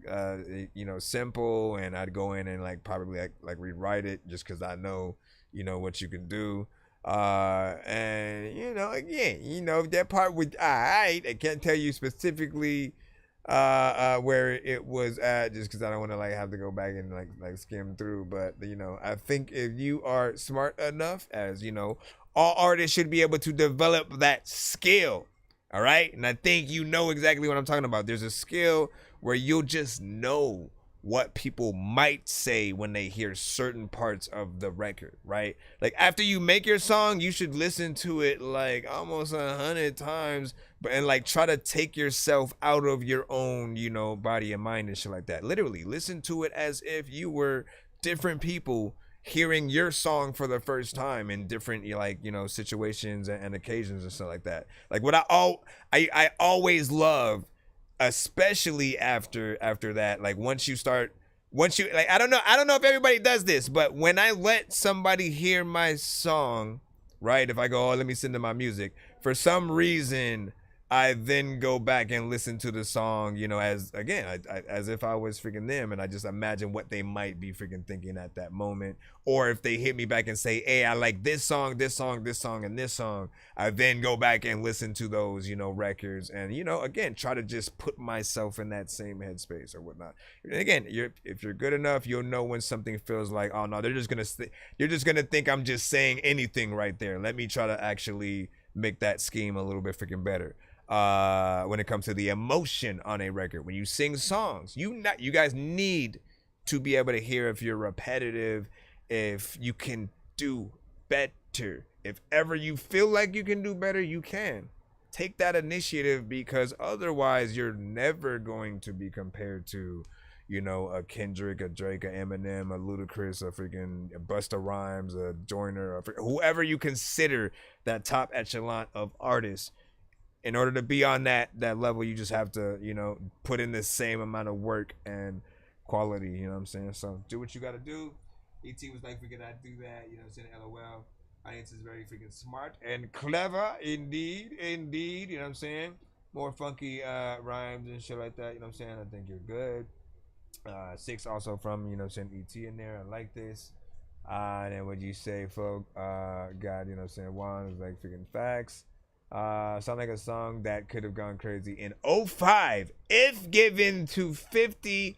simple, and I'd go in and like probably like rewrite it just because I know, you know, what you can do. And you know, again, you know, that part was alright. I can't tell you specifically where it was at just because I don't want to like have to go back and like skim through. But you know, I think if you are smart enough, as you know, all artists should be able to develop that skill. All right, and I think you know exactly what I'm talking about. There's a skill where you'll just know what people might say when they hear certain parts of the record, right? Like after you make your song, you should listen to it like almost 100 times, and like try to take yourself out of your own, you know, body and mind and shit like that. Literally listen to it as if you were different people hearing your song for the first time in different, like, you know, situations and occasions and stuff like that. Like what I always love, especially after that, like once you like, I don't know if everybody does this, but when I let somebody hear my song, right, if I go, oh, let me send them my music, for some reason I then go back and listen to the song, you know, as if I was freaking them, and I just imagine what they might be freaking thinking at that moment. Or if they hit me back and say, hey, I like this song, this song, this song, and this song, I then go back and listen to those, you know, records, and, you know, again, try to just put myself in that same headspace or whatnot. And again, if you're good enough, you'll know when something feels like, oh no, you're just gonna think I'm just saying anything right there. Let me try to actually make that scheme a little bit freaking better. When it comes to the emotion on a record, when you sing songs, you guys need to be able to hear if you're repetitive, if you can do better. If ever you feel like you can do better, you can. Take that initiative, because otherwise you're never going to be compared to, you know, a Kendrick, a Drake, a Eminem, a Ludacris, a freaking Busta Rhymes, a Joyner, whoever you consider that top echelon of artists. In order to be on that level, you just have to, you know, put in the same amount of work and quality, you know what I'm saying? So do what you got to do. E.T. was like, we cannot do that, you know what I'm saying? LOL. Audience is very freaking smart and clever, indeed, you know what I'm saying? More funky rhymes and shit like that, you know what I'm saying? I think you're good. 6 also from, you know what I'm saying, E.T. in there. I like this. And then what you say, folk, God, you know what I'm saying? Juan was like freaking facts. Sound like a song that could have gone crazy in 05 if given to 50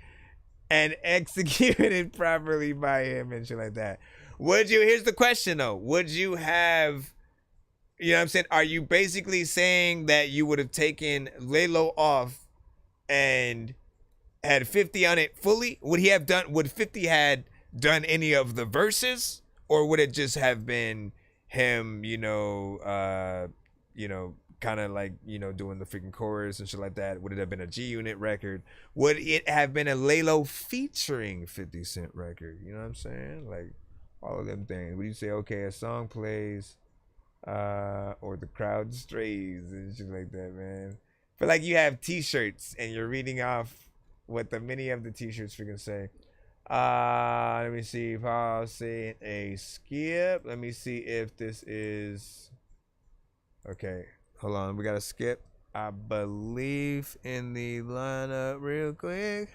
and executed properly by him and shit like that. Here's the question though, would you have, you know what I'm saying, are you basically saying that you would have taken Lalo off and had 50 on it fully? Would 50 had done any of the verses, or would it just have been him, you know, kind of like, you know, doing the freaking chorus and shit like that? Would it have been a G-Unit record? Would it have been a Lalo featuring 50 Cent record? You know what I'm saying? Like, all of them things. Would you say, okay, a song plays, or the crowd strays and shit like that, man? I feel like you have t-shirts and you're reading off what the many of the t-shirts freaking say. Let me see if I'll say a skip. Let me see if this is... Okay, hold on. We got to skip. I believe in the lineup real quick.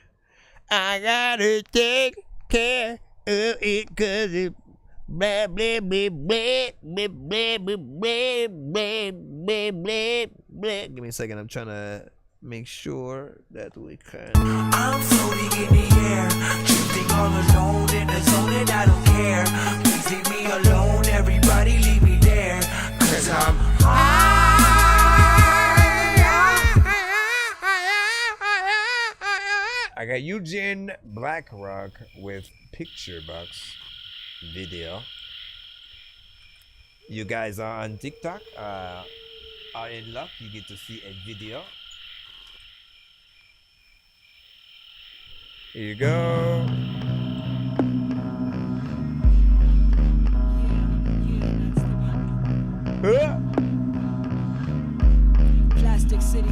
I gotta take care of it, cause it blah blah blah blah blah blah blah blah blah blah blah. Give me a second. I'm trying to make sure that we can. I'm floating in the air, drifting all alone in the zone, and I don't care. Please leave me alone, everybody leave me there, cause I'm high. I got Eugene Blackrock with Picture Box video. You guys are on TikTok, are in luck. You get to see a video. Here you go. Plastic City.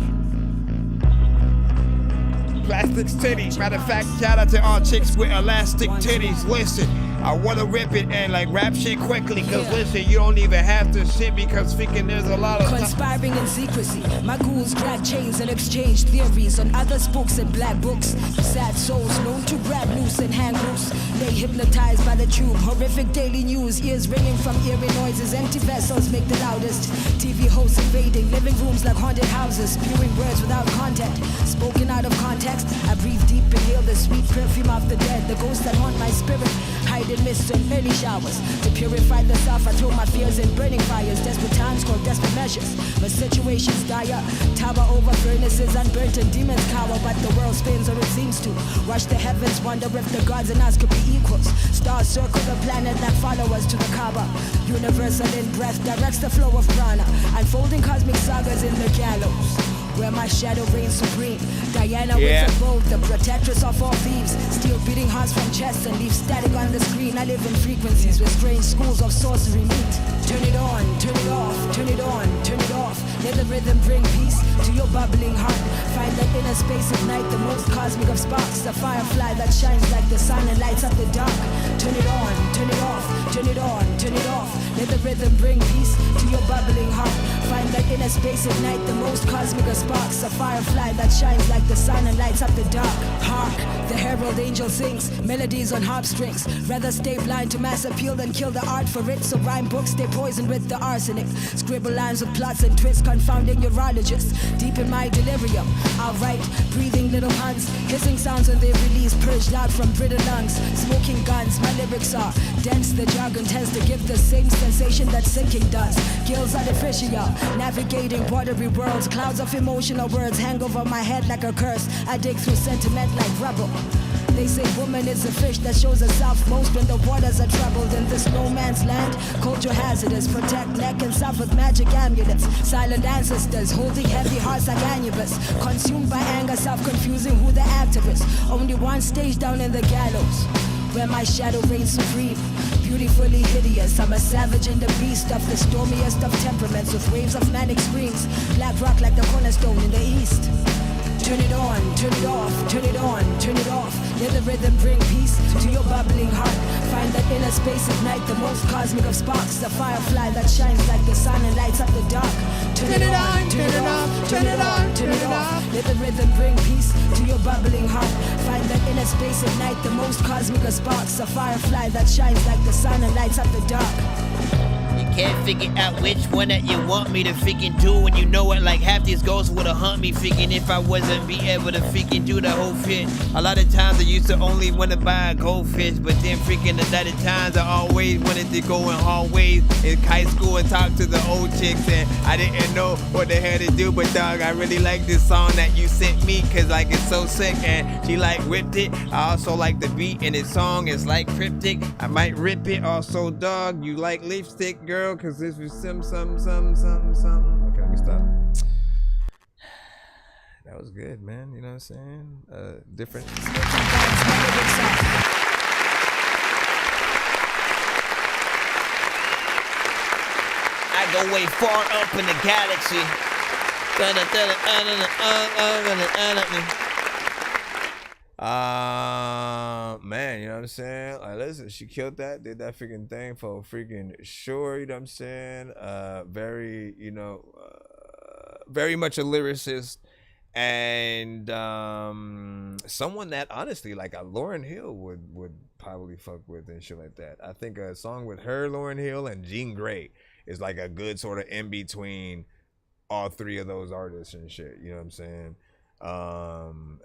Plastic titties. Matter of fact, shout out to all chicks with elastic titties. Listen, I wanna rip it and like rap shit quickly. Cause listen, you don't even have to shit because freaking there's a lot of conspiring in secrecy. My ghouls drag chains and exchange theories on other spooks and black books. Sad souls known to grab loose and hang loose. They hypnotized by the tube. Horrific daily news, ears ringing from eerie noises. Empty vessels make the loudest. TV hosts invading living rooms like haunted houses. Spewing words without content, spoken out of context. I breathe deep, inhale the sweet perfume of the dead. The ghosts that haunt my spirit hide in mist and early showers. To purify the self, I throw my fears in burning fires. Desperate times call desperate measures. My situation's dire. Tower over furnaces, unburnt and demons cower. But the world spins, or it seems to. Rush the heavens, wonder if the gods and us could be equals. Stars circle the planet that follow us to the Kaaba. Universal in breath directs the flow of prana. Unfolding cosmic sagas in the gallows, where my shadow reigns supreme. Diana with a boat, the protectress of all thieves. Steel beating hearts from chests and leave static on the screen. I live in frequencies with strange schools of sorcery meet. Turn it on, turn it off, turn it on, turn it off. Let the rhythm bring peace to your bubbling heart. Find that inner space at night, the most cosmic of sparks. The firefly that shines like the sun and lights up the dark. Turn it on, turn it off, turn it on, turn it off. Let the rhythm bring peace to your bubbling heart. Find that inner space at night, the most cosmic of sparks. A firefly that shines like the sun and lights up the dark. Hark, the herald angel sings melodies on harp strings. Rather stay blind to mass appeal than kill the art for it. So rhyme books stay poisoned with the arsenic. Scribble lines with plots and twists, confounding urologists. Deep in my delirium, I'll write breathing little puns. Hissing sounds when they release, purged out from brittle lungs. Smoking guns, my lyrics are dense. The jargon tends to give the same sensation that sinking does. Gills artificial, navigating watery worlds. Clouds of emotional words hang over my head like a curse. I dig through sentiment like rubble. They say woman is a fish that shows herself most when the waters are troubled. In this no man's land, culture hazardous. Protect neck and self with magic amulets. Silent ancestors holding heavy hearts like anubis. Consumed by anger, self-confusing who the actor is. Only one stage down in the gallows, where my shadow reigns supreme. Beautifully hideous, I'm a savage and a beast of the stormiest of temperaments, with waves of manic screams. Black rock like the cornerstone in the east. Turn it on, turn it off, turn it on, turn it off. Let the rhythm bring peace to your bubbling heart. Find that inner space at night, the most cosmic of sparks. The firefly that shines like the sun and lights up the dark. Turn it on, turn it off, turn it on, turn it off. Let the rhythm bring peace to your bubbling heart. Find that inner space at night, the most cosmic of sparks. A firefly that shines like the sun and lights up the dark. Can't figure out which one that you want me to freaking do. When you know what, like half these ghosts would've hunt me freaking if I wasn't be able to freaking do the whole fit. A lot of times I used to only want to buy a goldfish, but then freaking a lot of times I always wanted to go in hallways in high school and talk to the old chicks, and I didn't know what the hell to do. But dog, I really like this song that you sent me, cause like it's so sick, and she like ripped it. I also like the beat in this song, it's like cryptic. I might rip it. Also, dog, you like lipstick, girl? Cause this was some. Okay, let me stop. That was good, man. You know what I'm saying? Different. I go way far up in the galaxy. Man, you know what I'm saying? Like, listen, she killed that, did that freaking thing for freaking sure, you know what I'm saying? Very, you know, very much a lyricist, and someone that honestly, like a Lauryn Hill would probably fuck with and shit like that. I think a song with her, Lauryn Hill, and Jean Grey is like a good sort of in between all three of those artists and shit, you know what I'm saying?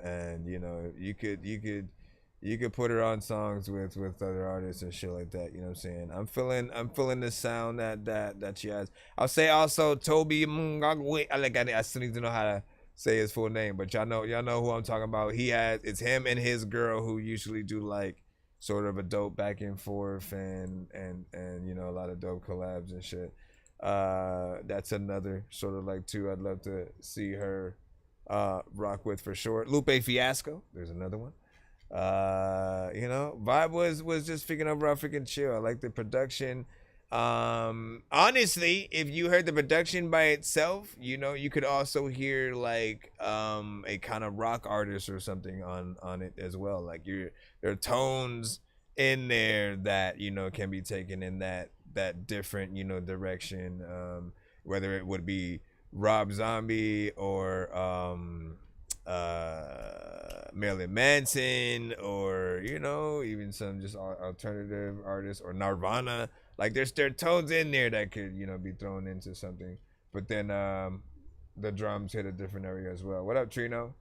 And you know, you could put her on songs with other artists and shit like that, you know what I'm saying? I'm feeling the sound that she has. I'll say also Toby I still need to know how to say his full name, but y'all know who I'm talking about. It's him and his girl who usually do like sort of a dope back and forth and you know, a lot of dope collabs and shit. That's another sort of like two I'd love to see her rock with for sure. Lupe Fiasco, there's another one. You know, vibe was just freaking overall freaking chill. I like the production. Honestly, if you heard the production by itself, you know, you could also hear like a kind of rock artist or something on it as well. Like their tones in there that, you know, can be taken in that different, you know, direction, whether it would be Rob Zombie or Marilyn Manson, or, you know, even some just alternative artists, or Nirvana. Like there's tones in there that could, you know, be thrown into something. But then the drums hit a different area as well. What up, Trino?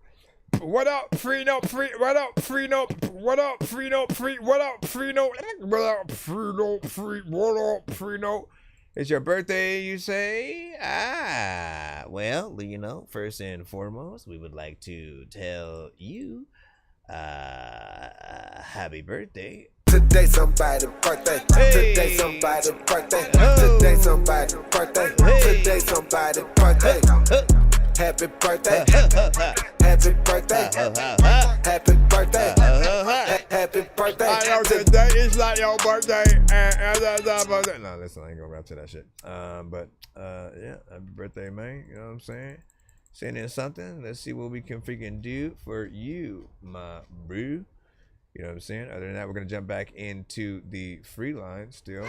What up, Freno? What up, Freno? What up, Freno? What up, Freno? What up, Freno? What up, Freno? It's your birthday, you say? Well, you know, first and foremost, we would like to tell you happy birthday. Today somebody's birthday. Today somebody's birthday. Today somebody's birthday. Today somebody's birthday. Happy birthday. Happy birthday. Happy birthday. Happy birthday. I know today is like your birthday. No, listen, I ain't gonna rap to that shit. But yeah, happy birthday, man. You know what I'm saying? Send in something. Let's see what we can freaking do for you, my boo. You know what I'm saying? Other than that, we're gonna jump back into the free line still.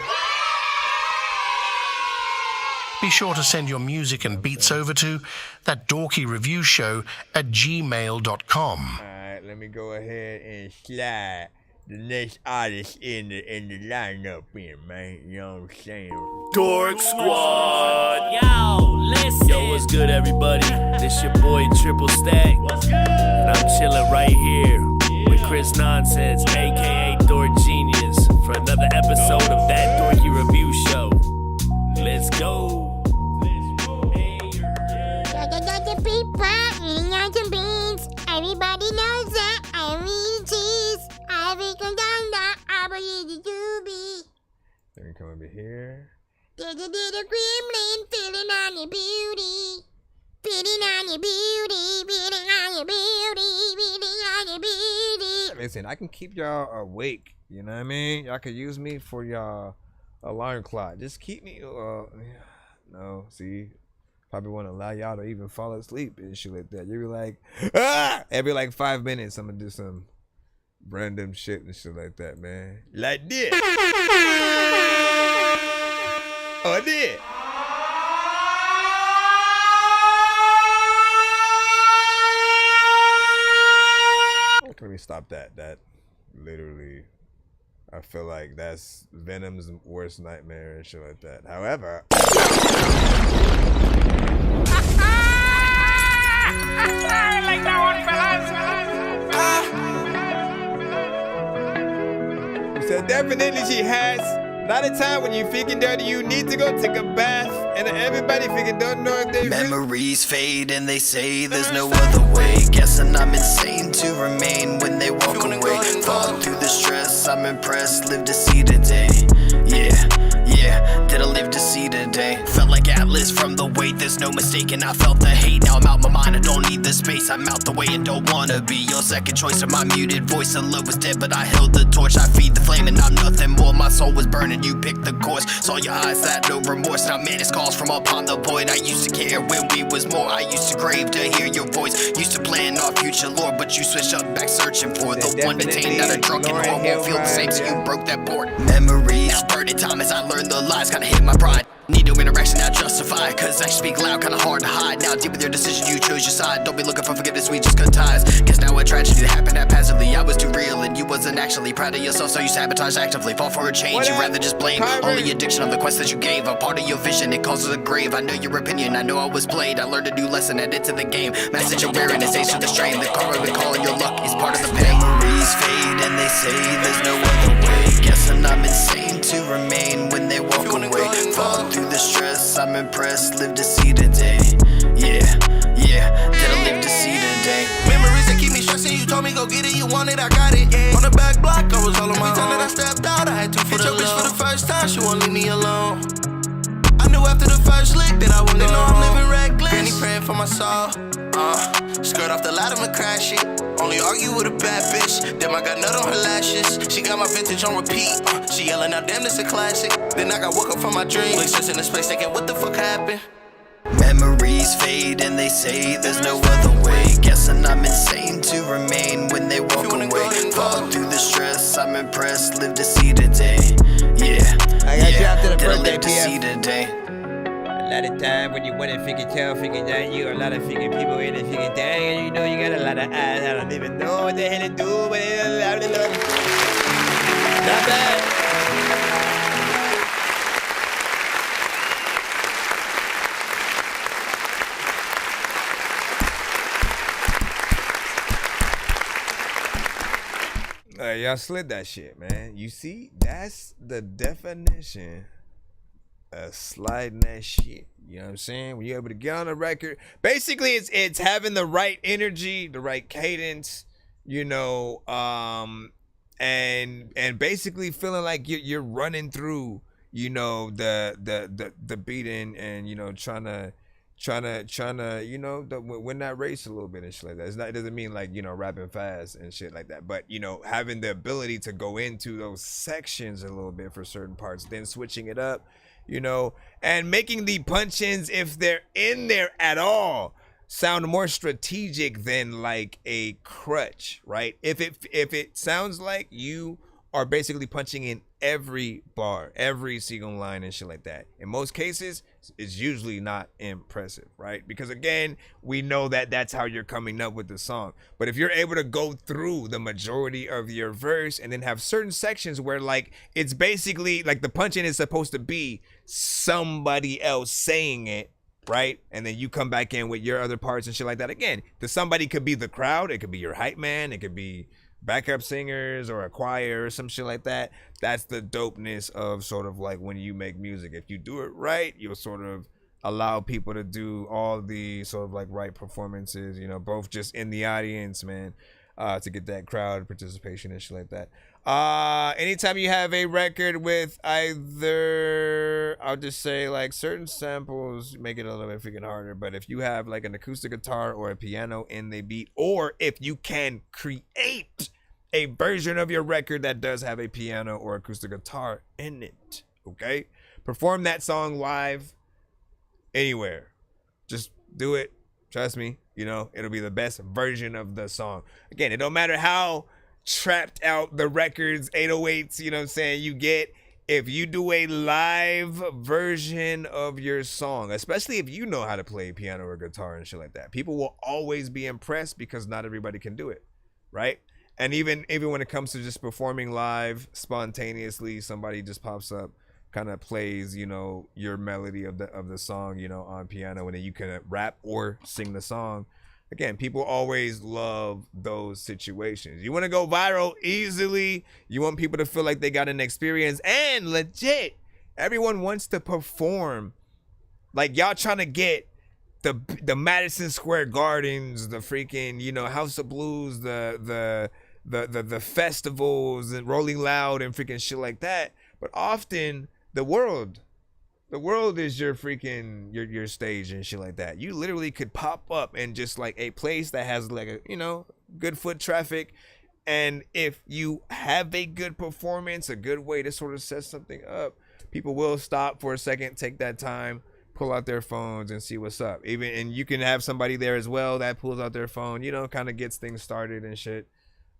Be sure to send your music and beats over to ThatDorkyReviewShow@gmail.com. Alright, let me go ahead and slide the next artist in the lineup in, man. You know what I'm saying? Dork Squad. Yo, listen. Yo, what's good, everybody? This your boy Triple Stack. And I'm chilling right here with Chris Nonsenze, aka Dork Genius, for another episode of That Dorky Review Show. Let's go. Everybody knows that I read cheese. I become down that I believe to be. Let me come over here. There's a little gremlin feeling on your beauty. Feeling on your beauty. Feeling on your beauty. Feeling on your beauty. Listen, I can keep y'all awake. You know what I mean? Y'all could use me for y'all alarm clock. Just keep me. No, see. Probably won't allow y'all to even fall asleep and shit like that. You'll be like, every like 5 minutes, I'm gonna do some random shit and shit like that, man. Like this. Oh, I did. Let me stop that. That literally, I feel like that's Venom's worst nightmare and shit like that. However, I like that one, fellas. So definitely she has. Not a time when you feeling dirty, you need to go take a bath. And everybody freaking don't know if they memories fade and they say there's no other way. Guessing I'm insane to remain when they walk away. Falling through the stress, I'm impressed, live to see today. Yeah, did I live to see today? Felt like Atlas from the weight, there's no mistaking. I felt the hate, now I'm out my mind, I don't need the space. I'm out the way and don't wanna be your second choice of my muted voice. The love was dead, but I held the torch. I feed the flame and I'm nothing more. My soul was burning, you picked the course. Saw your eyes, that no remorse. Now man, it's calls from upon the void. I used to care when we was more. I used to crave to hear your voice. Used to plan our future lore, but you switched up back searching for the one detained, not a drunken whore. Won't feel the same, so you broke that board. Memories, now burning time as I learned the lies, kinda hit my pride. Need no interaction, now justify, cause I speak loud, kinda hard to hide. Now deep with your decision, you chose your side. Don't be looking for forgiveness, we just cut ties. Guess now a tragedy that happened haphazardly. I was too real and you wasn't actually proud of yourself, so you sabotage actively. Fall for a change, you rather just blame. Only addiction of the quest that you gave. A part of your vision, it causes a grave. I know your opinion, I know I was played. I learned a new lesson, added to the game. Message you're wearing is ace to the strain. The karma we calling your luck is part of the pain. Memories fade and they say there's no other way. Guessing I'm insane to remain when they walk away. Falling through the stress, I'm impressed, live to see today. Yeah, did I live to see today? Memories that keep me stressing, you told me go get it, you want it, I got it. Yeah. On the back block, I was all on my own. Every time that I stepped out, I had to for the bitch for the first time, she won't leave me alone. I knew after the first lick that I wouldn't go home. I'm living reckless, Granny praying for my soul. Skirt off the ladder and crash it. Only argue with a bad bitch. Damn, I got nut on her lashes. She got my vintage on repeat. She yelling out, damn, this a classic. Then I got woke up from my dream. Like, just in the space thinking, what the fuck happened? Memories fade and they say there's no other way. Guessing I'm insane to remain when they walk away. Fall through the stress, I'm impressed, live to see today. Yeah, I got you after the gotta birthday, live to see today. A lot of time when you want to figure tell, figure that you a lot of figure people in and figure dang, you know you got a lot of eyes. I don't even know what the hell to do, but not bad. Y'all slid that shit, man. You see, that's the definition of sliding that shit. You know what I'm saying? When you're able to get on a record, basically it's having the right energy, the right cadence, you know, and basically feeling like you're running through, you know, the beat and you know, trying to you know, win that race a little bit and shit like that. It doesn't mean like, you know, rapping fast and shit like that, but you know, having the ability to go into those sections a little bit for certain parts, then switching it up, you know, and making the punch-ins, if they're in there at all, sound more strategic than like a crutch, right? If it sounds like you are basically punching in every bar, every single line and shit like that, in most cases, it's usually not impressive, right? Because again, we know that that's how you're coming up with the song. But if you're able to go through the majority of your verse and then have certain sections where like it's basically like the punch-in is supposed to be somebody else saying it, right? And then you come back in with your other parts and shit like that. Again, the somebody could be the crowd, it could be your hype man, it could be backup singers or a choir or some shit like that. That's the dopeness of sort of like when you make music. If you do it right, you'll sort of allow people to do all the sort of like right performances, you know, both just in the audience, man, to get that crowd participation and shit like that. Anytime you have a record with either, I'll just say like certain samples make it a little bit freaking harder, but if you have like an acoustic guitar or a piano in the beat, or if you can create a version of your record that does have a piano or acoustic guitar in it, okay? Perform that song live anywhere. Just do it. Trust me, you know, it'll be the best version of the song. Again, it don't matter how trapped out the records, 808s, you know what I'm saying, you get. If you do a live version of your song, especially if you know how to play piano or guitar and shit like that, people will always be impressed because not everybody can do it, right? And even when it comes to just performing live spontaneously, somebody just pops up, kind of plays, you know, your melody of the song, you know, on piano, and then you can rap or sing the song. Again, people always love those situations. You want to go viral easily. You want people to feel like they got an experience, and legit, everyone wants to perform. Like y'all trying to get the Madison Square Gardens, the freaking, you know, House of Blues, the festivals and Rolling Loud and freaking shit like that. But often the world is your freaking your stage and shit like that. You literally could pop up in just like a place that has like a, you know, good foot traffic, and if you have a good performance, a good way to sort of set something up, people will stop for a second, take that time, pull out their phones and see what's up. And you can have somebody there as well that pulls out their phone, you know, kind of gets things started and shit.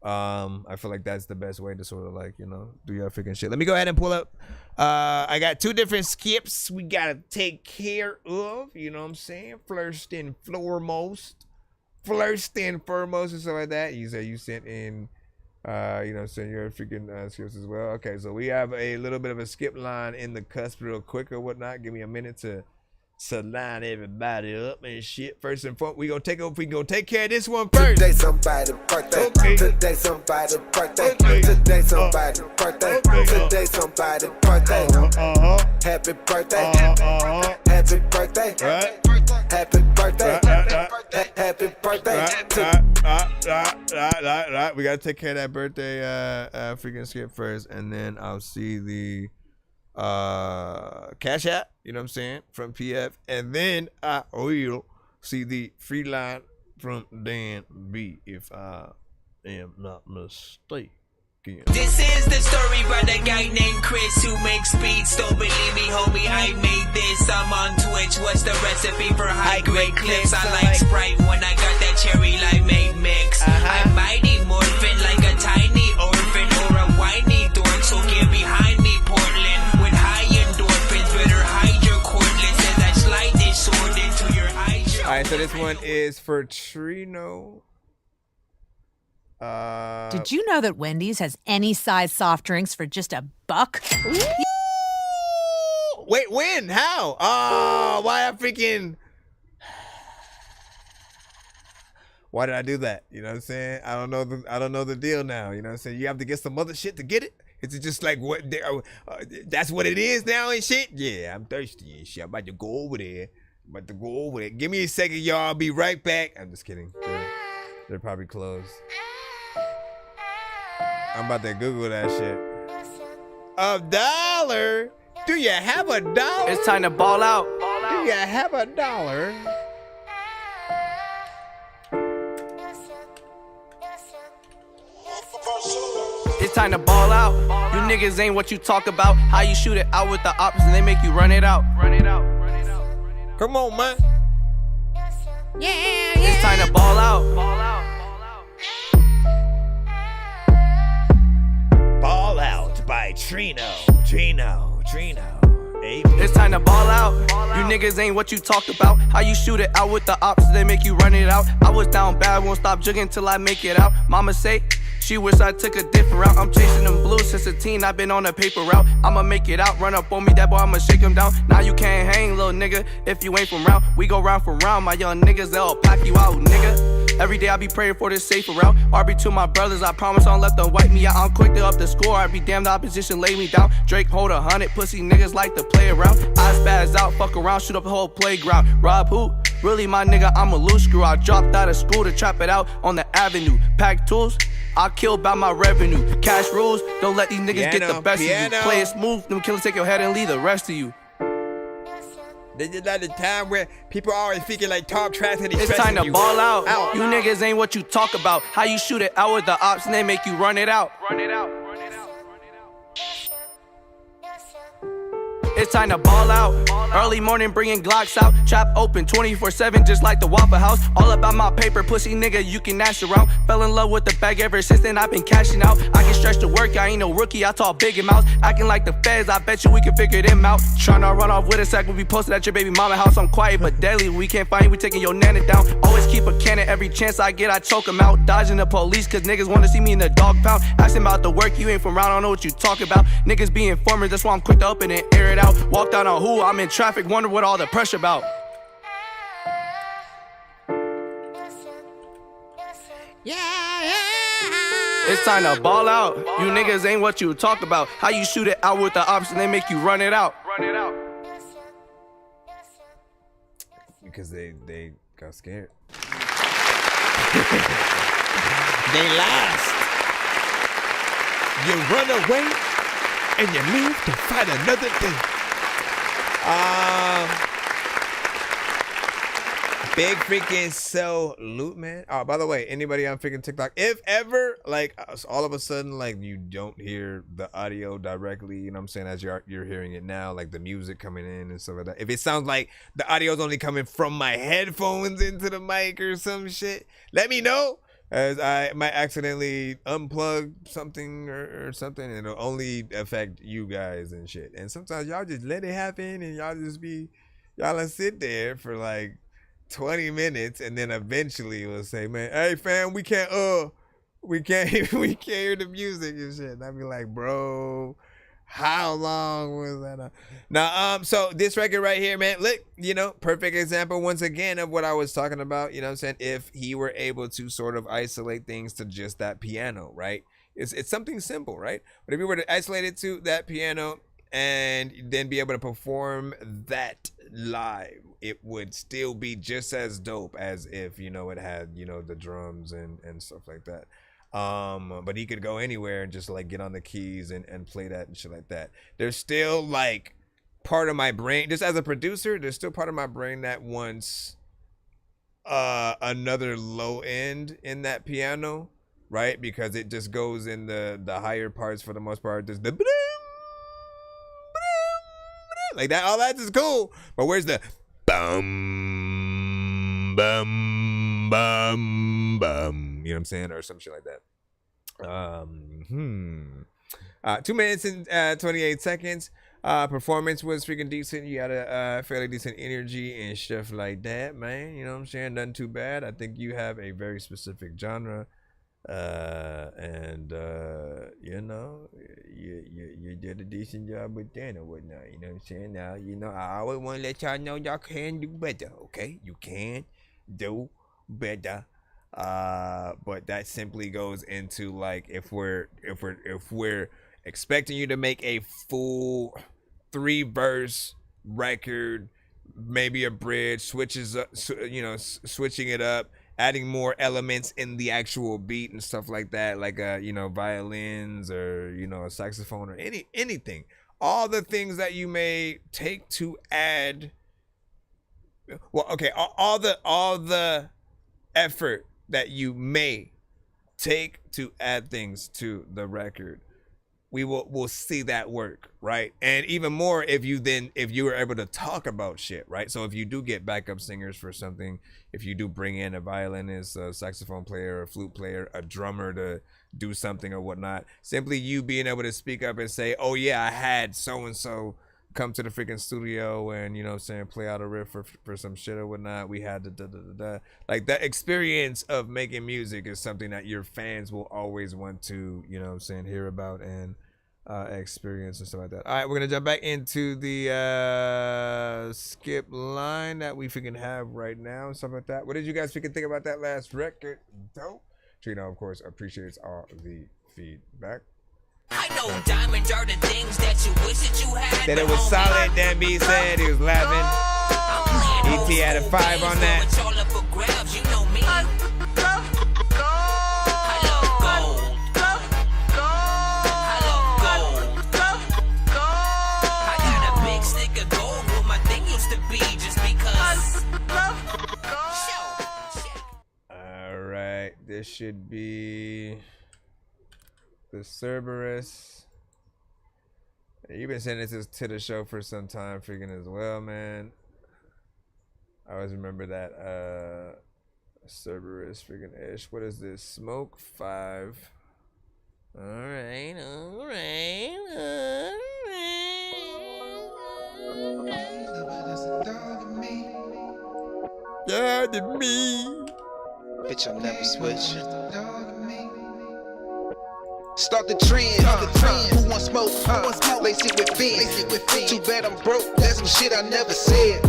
I feel like that's the best way to sort of like, you know, do your freaking shit. Let me go ahead and pull up. I got two different skips we gotta take care of, you know what I'm saying? First and foremost and stuff like that. You say you sent in you know, send your freaking skips as well. Okay, so we have a little bit of a skip line in the cusp real quick or whatnot. Give me a minute to line everybody up and shit. First and foremost, we gonna take care of this one first. Today somebody's birthday. Okay. Today somebody's birthday. Okay. Today somebody's birthday. Today somebody's birthday. Happy birthday. Happy birthday. Happy birthday. Happy birthday. Right. We gotta take care of that birthday freaking skip first, and then I'll see the Cash App, you know what I'm saying, from PF, and then I will see the free line from Dan B, if I am not mistaken. This is the story about a guy named Chris who makes beats. Don't believe me, homie, I made this. I'm on Twitch. What's the recipe for high-grade clips? I like Sprite when I got that cherry limeade mix. I'm mighty morphin' like a tiny orphan or a whiny dork. So get behind me, Portland, with high endorphins. Better hide your cordless as I slide this sword into your eyes. All right, so this one is for Trino. Did you know that Wendy's has any size soft drinks for just $1? Wait, when? How? Oh, why I freaking... Why did I do that? You know what I'm saying? I don't know the deal now. You know what I'm saying? You have to get some other shit to get it. Is it just like what? That's what it is now and shit. Yeah, I'm thirsty and shit. I'm about to go over there. Give me a second, y'all. I'll be right back. I'm just kidding. They're probably closed. I'm about to Google that shit. $1? Do you have $1? It's time to ball out. Do you have $1? It's time to ball out. You niggas ain't what you talk about. How you shoot it out with the ops and they make you run it out. Come on, man. Yeah. It's time to ball out. Ball out by Trino. It's time to ball out. You niggas ain't what you talk about. How you shoot it out with the ops, they make you run it out. I was down bad, won't stop jugging till I make it out. Mama say she wish I took a different route. I'm chasing them blues since a teen, I've been on a paper route. I'ma make it out, run up on me, that boy, I'ma shake him down. Now you can't hang, little nigga, if you ain't from round. We go round for round, my young niggas, they'll pack you out, nigga. Every day I be praying for this safer route. RB to my brothers, I promise I don't let them wipe me out. I'm quick to up the score, I be damned the opposition lay me down. Drake hold 100, pussy niggas like to play around. I spaz out, fuck around, shoot up the whole playground. Rob who? Really my nigga, I'm a loose screw. I dropped out of school to trap it out on the avenue. Pack tools, I kill by my revenue. Cash rules, don't let these niggas get the best of you. Play it smooth, them killers take your head and leave the rest of you. This is not the time where people are always thinking like talk trash and it's time to ball out. You niggas ain't what you talk about. How you shoot it out with the ops and they make you run it out. It's time to ball out. Early morning bringing Glocks out. Trap open 24/7 just like the Waffle House. All about my paper, pussy nigga, you can ask around. Fell in love with the bag ever since then, I've been cashing out. I can stretch the work, I ain't no rookie, I talk big amounts. Acting like the feds, I bet you we can figure them out. Tryna run off with a sack, we be posted at your baby mama house. I'm quiet but deadly, we can't find you, we taking your nana down. Always keep a cannon, every chance I get, I choke them out. Dodging the police, cause niggas wanna see me in the dog pound. Asking about the work, you ain't from round, I don't know what you talk about. Niggas be informers, that's why I'm quick to open and air it out. Walked out on who, I'm in traffic, wonder what all the pressure about. It's time to ball out. You niggas ain't what you talk about. How you shoot it out with the ops and they make you run it out. Because they got scared. They last. You run away and you leave to fight another day. Big freaking salute, man. Oh, by the way, anybody on freaking TikTok, if ever, like, all of a sudden, like, you don't hear the audio directly, you know what I'm saying, as you're hearing it now, like the music coming in and stuff like that. If it sounds like the audio's only coming from my headphones into the mic or some shit, let me know, as I might accidentally unplug something or something, and it'll only affect you guys and shit. And sometimes y'all just let it happen, and y'all sit there for like 20 minutes, and then eventually we'll say, man, hey fam, we can't hear the music and shit. And I'd be like, bro, how long was that? Now, so this record right here, man, look, you know, perfect example once again of what I was talking about, you know what I'm saying? If he were able to sort of isolate things to just that piano, right? It's something simple, right? But if you were to isolate it to that piano and then be able to perform that live, it would still be just as dope as if, you know, it had, you know, the drums and stuff like that. But he could go anywhere and just like get on the keys and play that and shit like that. There's still like part of my brain, just as a producer, there's still part of my brain that wants another low end in that piano, right? Because it just goes in the higher parts for the most part. Just the like that. All that is cool. But where's the bum bum bum bum? You know what I'm saying, or some shit like that. 2 minutes and 28 seconds. Performance was freaking decent. You had a fairly decent energy and stuff like that, man. You know what I'm saying? Nothing too bad. I think you have a very specific genre, and you know, you did a decent job with that and whatnot. You know what I'm saying? Now, you know, I always want to let y'all know y'all can do better. Okay, you can do better. But that simply goes into like if we're expecting you to make a full 3-verse record, maybe a bridge, switches up, you know, switching it up, adding more elements in the actual beat and stuff like that, like you know, violins or, you know, a saxophone or anything. All the things that you may take to add. Well, okay, all the effort that you may take to add things to the record, we'll see that work, right? And even more if you were able to talk about shit, right? So if you do get backup singers for something, if you do bring in a violinist, a saxophone player, a flute player, a drummer to do something or whatnot, simply you being able to speak up and say, oh yeah, I had so and so come to the freaking studio and, you know what I'm saying, play out a riff for some shit or whatnot. We had the like that experience of making music is something that your fans will always want to, you know what I'm saying, hear about and experience and stuff like that. All right, we're gonna jump back into the skip line that we freaking have right now and stuff like that. What did you guys freaking think about that last record? Dope. Trino, of course, appreciates all the feedback. I know diamonds are the things that you wish that you had. Said it was solid. Dan B said he was laughing. ET had a 5 on that. It's all up for grabs, you know me. I love gold. I love gold. I got a big stick of gold where my thing used to be just because. All right, this should be the Cerberus. You've been sending this to the show for some time freaking as well, man. I always remember that Cerberus freaking ish. What is this? Smoke 5. Alright. Yeah, the me. Bitch, I'll never switch. Start the trend, who want smoke, lace it with fins. Too bad I'm broke, that's some shit I never said.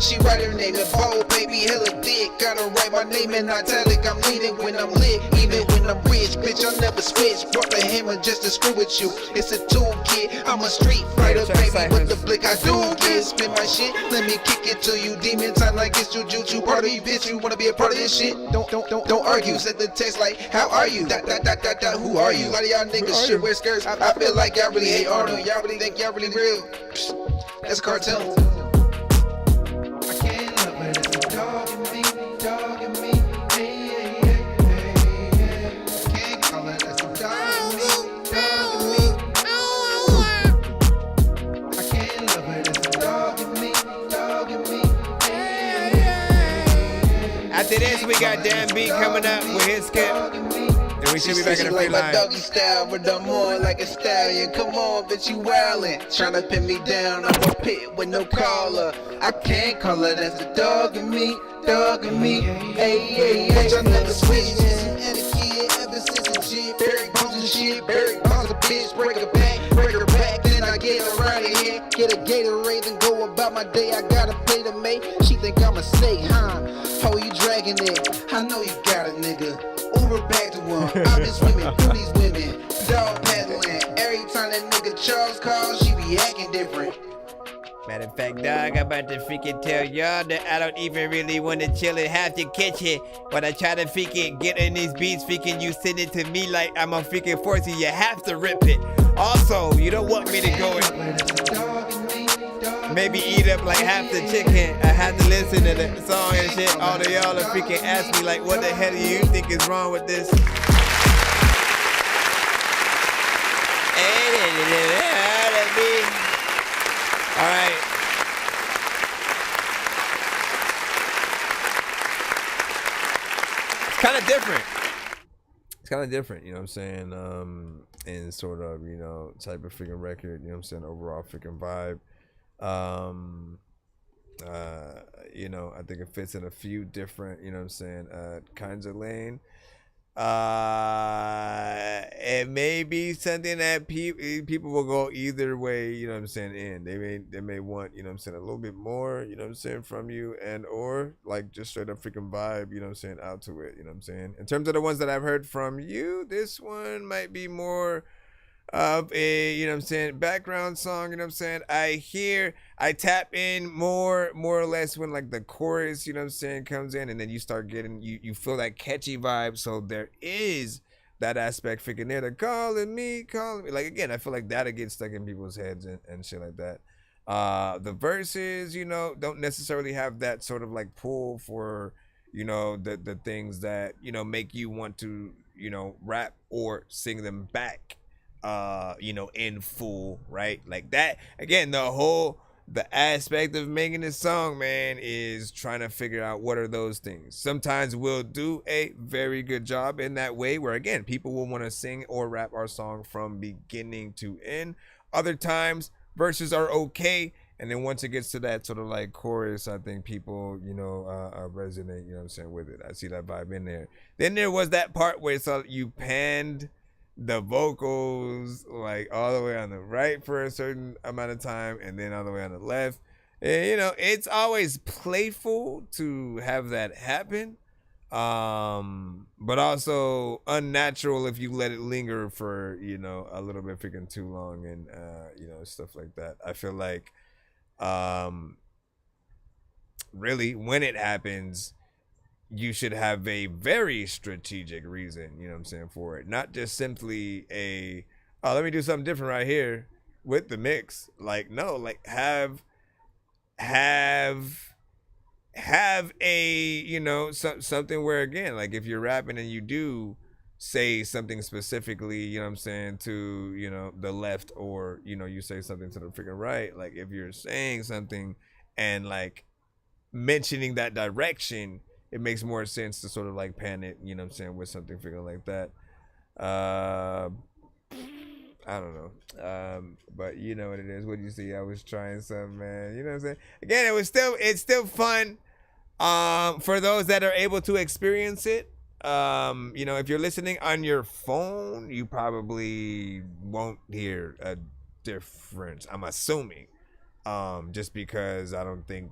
She write her name in bold, baby, hella thick. Gotta write my name in italic, I'm leaning when I'm lit. Even when I'm rich, bitch, I'll never switch. Brought the hammer just to screw with you. It's a toolkit, I'm a street fighter, baby, with the blick I do get. Spin my shit, let me kick it to you. Demon time like it's jujutsu. Party, bitch, you wanna be a part of this shit? Don't argue, set the text like, how are you? Who are you? Y'all niggas should wear skirts. I feel like y'all really hate Arnold. Y'all really think y'all really real. That's a cartel. I can't love it. It's a dog in me. Hey. Can't call it. That's a dog in me. I can't love it. It's a dog in me. Hey. After this, we got Dan B coming up with his skip. And we should be back in the free line. Doggy style, but I'm more like a stallion. Come on, bitch, you wildin'. Tryna pin me down, I'm a pit with no collar. I can't call her, that's a dog in me. Hey, bitch, I never switch. Etiquette ever since a G. Barry bones and shit, Barry bones a bitch. Break her back, then I get around here. Get a Gatorade and go about my day. I gotta pay to make. She think I'm a snake, huh? How you dragging it? I know you got it, nigga. Uber back to one. I've been swimming through these women. Dog paddling. Every time that nigga Charles calls, she be acting different. Matter of fact, dog, I'm about to freaking tell y'all that I don't even really want to chill and have to catch it. When I try to freaking get in these beats, freaking you send it to me like I'm a freaking force you have to rip it. Also, you don't want me to go and maybe eat up like half the chicken. I had to listen to the song and shit. All of y'all are freaking ask me like, what the hell do you think is wrong with this? All right. It's kind of different. It's kind of different, you know what I'm saying? And sort of, you know, type of freaking record, you know what I'm saying? Overall freaking vibe. You know, I think it fits in a few different, you know what I'm saying, kinds of lane. It may be something that people will go either way, you know what I'm saying, in. They may want, you know what I'm saying, a little bit more, you know what I'm saying, from you, and or like just straight up freaking vibe, you know what I'm saying, out to it, you know what I'm saying. In terms of the ones that I've heard from you, this one might be more of a, you know what I'm saying, background song, you know what I'm saying. I tap in more or less when like the chorus, you know what I'm saying, comes in, and then you start getting, you feel that catchy vibe. So there is that aspect freaking there, the calling me. Like, again, I feel like that'll get stuck in people's heads and shit like that. The verses, you know, don't necessarily have that sort of like pull for, you know, the things that, you know, make you want to, you know, rap or sing them back. You know, in full, right? Like that, again, the aspect of making this song, man, is trying to figure out what are those things. Sometimes we'll do a very good job in that way where, again, people will want to sing or rap our song from beginning to end. Other times, verses are okay. And then once it gets to that sort of like chorus, I think people, you know, resonate, you know what I'm saying, with it. I see that vibe in there. Then there was that part where it's you panned the vocals like all the way on the right for a certain amount of time and then all the way on the left. And, you know, it's always playful to have that happen, but also unnatural if you let it linger for, you know, a little bit freaking too long, and you know, stuff like that. I feel like really when it happens, you should have a very strategic reason, you know what I'm saying, for it. Not just simply let me do something different right here with the mix. Like, no, like have a, you know, something where, again, like if you're rapping and you do say something specifically, you know what I'm saying, to, you know, the left, or, you know, you say something to the freaking right. Like if you're saying something and like mentioning that direction, it makes more sense to sort of like pan it, you know what I'm saying, with something freaking like that. I don't know. But you know what it is. What do you see? I was trying something, man. You know what I'm saying? Again, it's still fun. For those that are able to experience it. You know, if you're listening on your phone, you probably won't hear a difference, I'm assuming. Just because I don't think,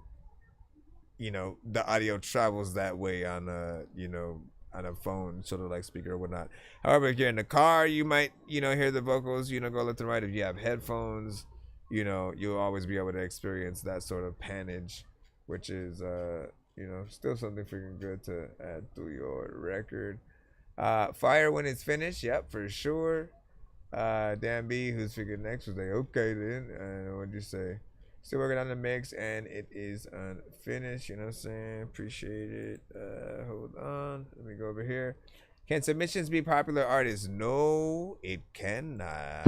you know, the audio travels that way on a, you know, on a phone sort of like speaker or whatnot. However, if you're in the car, you might, you know, hear the vocals, you know, go left and right. If you have headphones, you know, you'll always be able to experience that sort of panage, which is, you know, still something freaking good to add to your record. Fire when it's finished. Yep, for sure. Dan B, who's freaking next, was like, okay then. What'd you say? Still working on the mix and it is unfinished, you know what I'm saying? Appreciate it. Hold on. Let me go over here. Can submissions be popular artists? No, it cannot.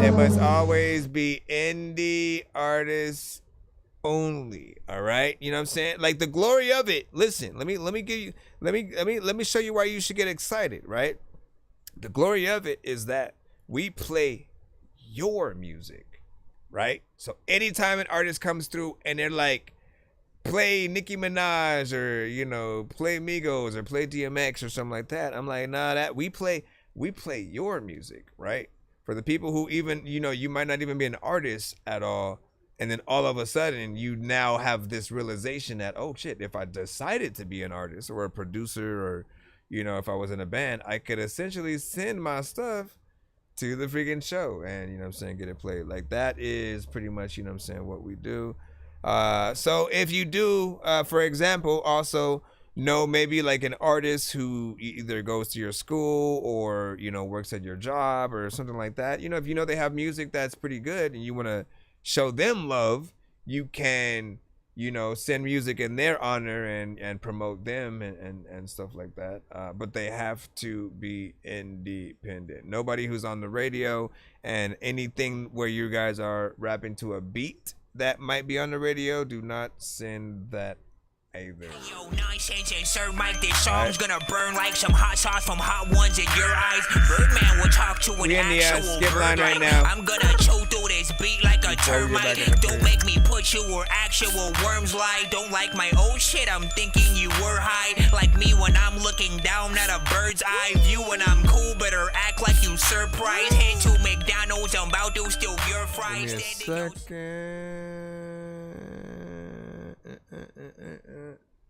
It must always be indie artists only. All right? You know what I'm saying? Like the glory of it. Listen, let me show you why you should get excited, right? The glory of it is that we play your music, right? So anytime an artist comes through and they're like, play Nicki Minaj, or, you know, play Migos or play DMX or something like that, I'm like, nah, that we play your music, right? For the people who even, you know, you might not even be an artist at all, and then all of a sudden you now have this realization that, oh shit, if I decided to be an artist or a producer, or, you know, if I was in a band, I could essentially send my stuff to the freaking show and, you know what I'm saying, get it played. Like that is pretty much, you know what I'm saying, what we do. So if you do, for example, also know maybe like an artist who either goes to your school or, you know, works at your job or something like that, you know, if you know they have music that's pretty good and you want to show them love, you can, you know, send music in their honor and promote them and stuff like that. But they have to be independent. Nobody who's on the radio and anything where you guys are rapping to a beat that might be on the radio, do not send that either. Yo, Nonsenze and Sir Mike, this song's gonna burn like some hot sauce from hot ones in your eyes. Birdman will talk to an actual skip line bird right like, now. I'm gonna chew through this beat like a termite. Don't make me put you where actual worms lie. Don't like my old shit, I'm thinking you were high. Like me when I'm looking down at a bird's eye view. When I'm cool, better act like you surprised. Head to McDonald's, I'm about to steal your fries. Give me a second.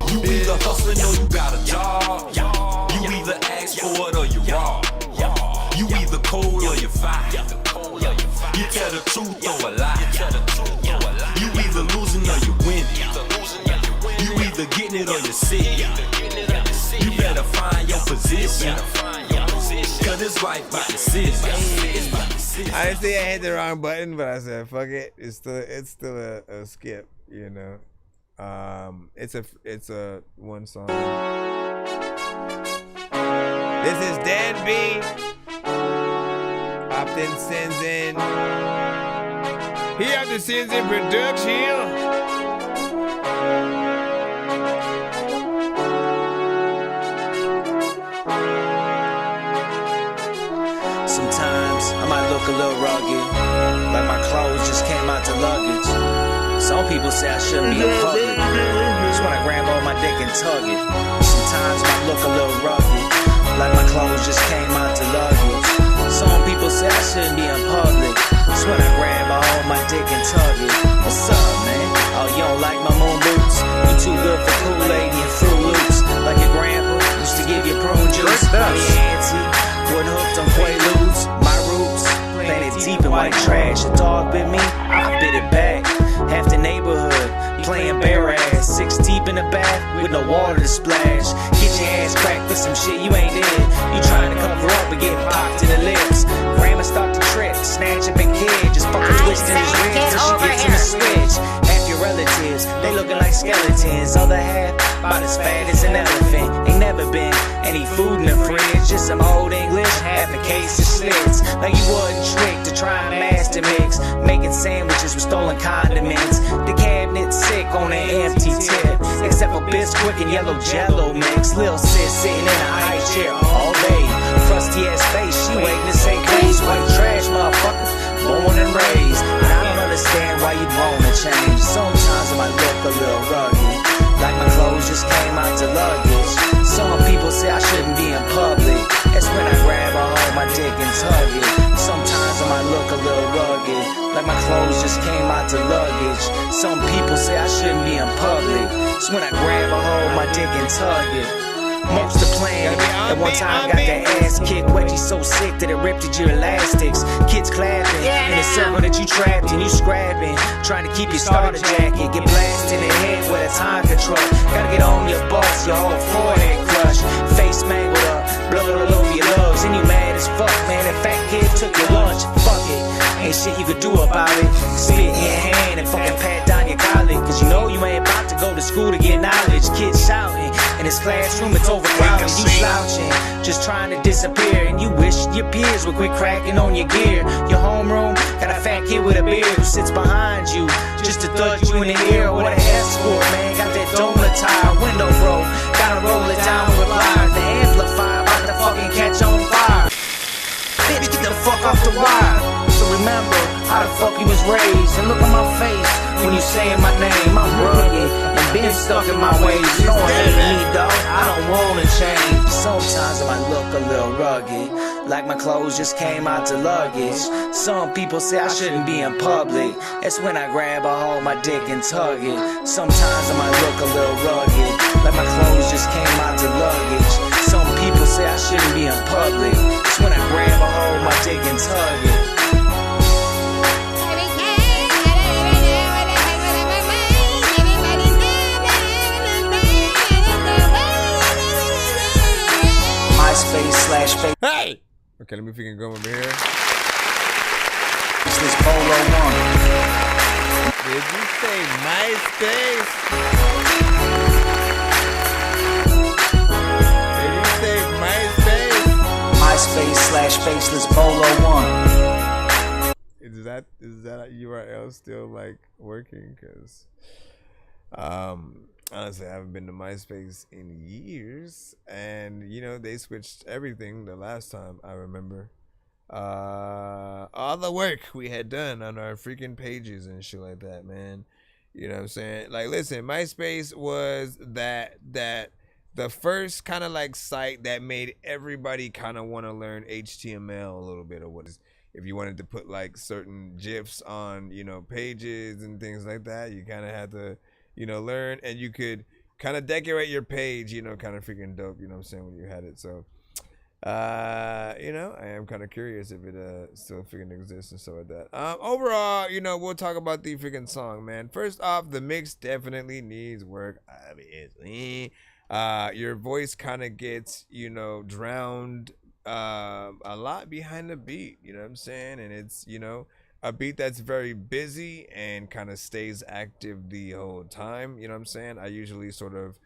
You either hustling or you got a job. You either ask for it or you rob. You either cold or you fire. You tell the truth or a lie. You either losing or you winning. You either getting it or you sick. You better find your position. Cause it's right by decision. I didn't say I hit the wrong button, but I said fuck it. It's still a skip, you know. It's a one song. This is Dan B. Optin Sinzin. He have the Sinzin production. Sometimes I might look a little rugged, like my clothes just came out the luggage. Some people say I shouldn't be in public, just when I grab on my dick and tug it. Sometimes I look a little rugged, like my clothes just came out the luggage. Some people say I shouldn't be in public, just when I grab on my dick and tug it. What's up, man? Oh, you don't like my moon boots? You too good for Kool-Aid and Fruit Loops, like your grandpa used to give you prune juice. My auntie wasn't hooked on Quaaludes. My roots planted deep in white trash. A dog bit me, I bit it back. Half the neighborhood playing bare ass. 6 deep in the bath with no water to splash. Get your ass cracked for some shit you ain't in. You trying to cover up and get popped in the lips. Grandma start to trip, snatch up a kid, just fucking twisting his ribs till she gets in the switch. Half your relatives, they looking like skeletons. Other half, about as fat as an elephant. Ain't never been any food in the fridge, just some old English, half a case of slits. Like you wasn't tricked to try and master mix, making sandwiches with stolen condiments. The cabinet's sick on an empty tip, except for Bisquick and yellow Jello mix. Lil' sis sitting in a high chair all day, crusty ass face, she waiting to say please. White trash motherfucker, born and raised, and I don't understand why you'd wanna change. Sometimes I might look a little rugged, like my clothes just came out the luggage. Some people say I shouldn't be in public, that's when I grab a hold my dick and tug it. Sometimes I might look a little rugged, like my clothes just came out the luggage. Some people say I shouldn't be in public, that's when I grab a hold my dick and tug it. Most the plan, at one time got that ass kicked. Wedgie so sick that it ripped at your elastics. Kids clapping in the circle that you trapped and you scrapping, trying to keep your starter jacket. Get blasted in the head with a time control. Gotta get on your boss, your whole forehead crushed. Face mangled up, blood all over your lungs, and you mad as fuck, man. That fat kid took your lunch. Fuck it, ain't shit you could do about it. Spit in your hand and fucking pat down your collar, cause you know you ain't about to go to school to get knowledge. Kids shouting in this classroom, it's overcrowded. You slouching, just trying to disappear, and you wish your peers would quit cracking on your gear. Your homeroom got a fat kid with a beard who sits behind you just to thud you in the ear. What a escort, man, got that donut tire, window broke, gotta roll it down with replies. The amplifier about to fucking catch on fire. Bitch, get the fuck off the wire. So remember how the fuck you was raised, and look at my face when you saying my name. I'm rugged and been stuck in my ways. You don't hate me, dog, I don't wanna change. Sometimes I might look a little rugged, like my clothes just came out the luggage. Some people say I shouldn't be in public, that's when I grab a hold my dick and tug it. Sometimes I might look a little rugged, like my clothes just came out the luggage. Some people say I shouldn't be in public, that's when I grab a hold my dick and tug it. MySpace/Facebook. Hey! Okay, let me freaking go over here. This Polo 1. Did you say MySpace? Did you say MySpace? MySpace/faceless Polo 1. Is that URL still like working? Cause honestly, I haven't been to MySpace in years, and you know they switched everything the last time I remember. All the work we had done on our freaking pages and shit like that, man. You know what I'm saying? Like, listen, MySpace was that the first kind of like site that made everybody kind of want to learn HTML a little bit, or what is, if you wanted to put like certain GIFs on, you know, pages and things like that, you kind of had to, you know, learn, and you could kind of decorate your page, you know, kind of freaking dope, you know what I'm saying, when you had it. So you know, I am kind of curious if it still freaking exists and stuff like that. Overall, you know, we'll talk about the freaking song, man. First off, the mix definitely needs work, obviously. Your voice kind of gets, you know, drowned a lot behind the beat, you know what I'm saying? And it's, you know, a beat that's very busy and kind of stays active the whole time, you know what I'm saying? I usually sort of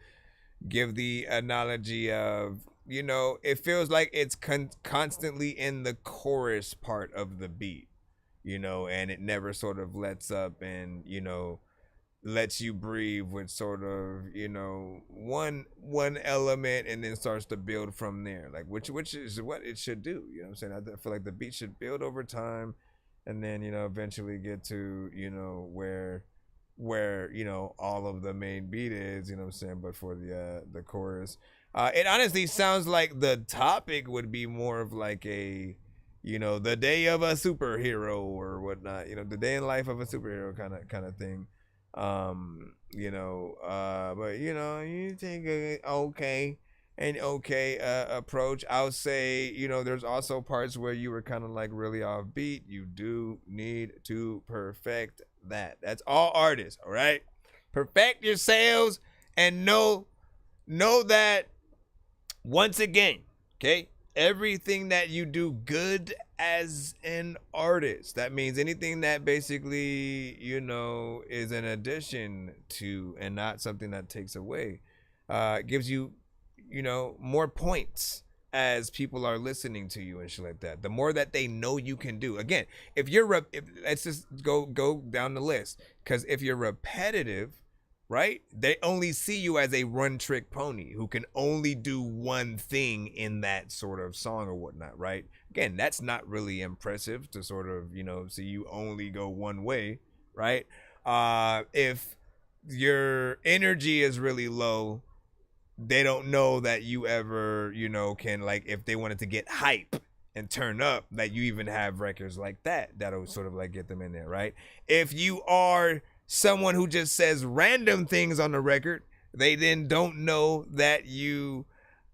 give the analogy of, you know, it feels like it's constantly in the chorus part of the beat, you know, and it never sort of lets up and, you know, lets you breathe with sort of, you know, one element, and then starts to build from there, like which is what it should do, you know what I'm saying? I feel like the beat should build over time, and then, you know, eventually get to, you know, where you know all of the main beat is, you know what I'm saying, but for the chorus, it honestly sounds like the topic would be more of like a, you know, the day of a superhero or whatnot, you know, the day in life of a superhero kind of thing, you know, but you know, you take an okay approach. I'll say, you know, there's also parts where you were kind of like really offbeat. You do need to perfect that. That's all artists, all right? Perfect yourselves and know that, once again, okay, everything that you do good as an artist, that means anything that basically, you know, is an addition to and not something that takes away, gives you, you know, more points as people are listening to you and shit like that. The more that they know you can do. Again, if let's just go down the list, because if you're repetitive, right, they only see you as a one-trick pony who can only do one thing in that sort of song or whatnot, right? Again, that's not really impressive to sort of, you know, see you only go one way, right? If your energy is really low, they don't know that you ever, you know, can, like, if they wanted to get hype and turn up, that you even have records like that'll sort of like get them in there, right? If you are someone who just says random things on the record, they then don't know that you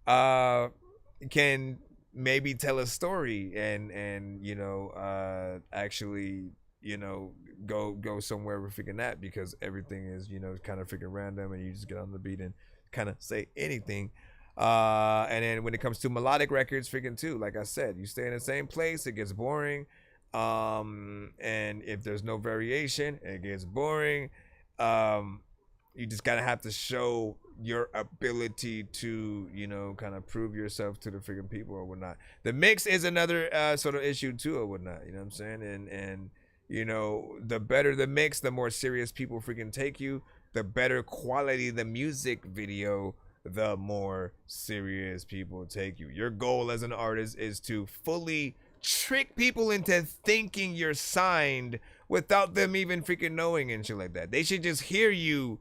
can maybe tell a story and you know, actually, you know, go somewhere with freaking that, because everything is, you know, kind of freaking random, and you just get on the beat and kind of say anything. And then when it comes to melodic records, freaking too, like I said, you stay in the same place, it gets boring. And if there's no variation, it gets boring. You just gotta have to show your ability to, you know, kind of prove yourself to the freaking people or whatnot. The mix is another sort of issue too or whatnot, you know what I'm saying? And you know, the better the mix, the more serious people freaking take you. The better quality the music video, the more serious people take you. Your goal as an artist is to fully trick people into thinking you're signed without them even freaking knowing and shit like that. They should just hear you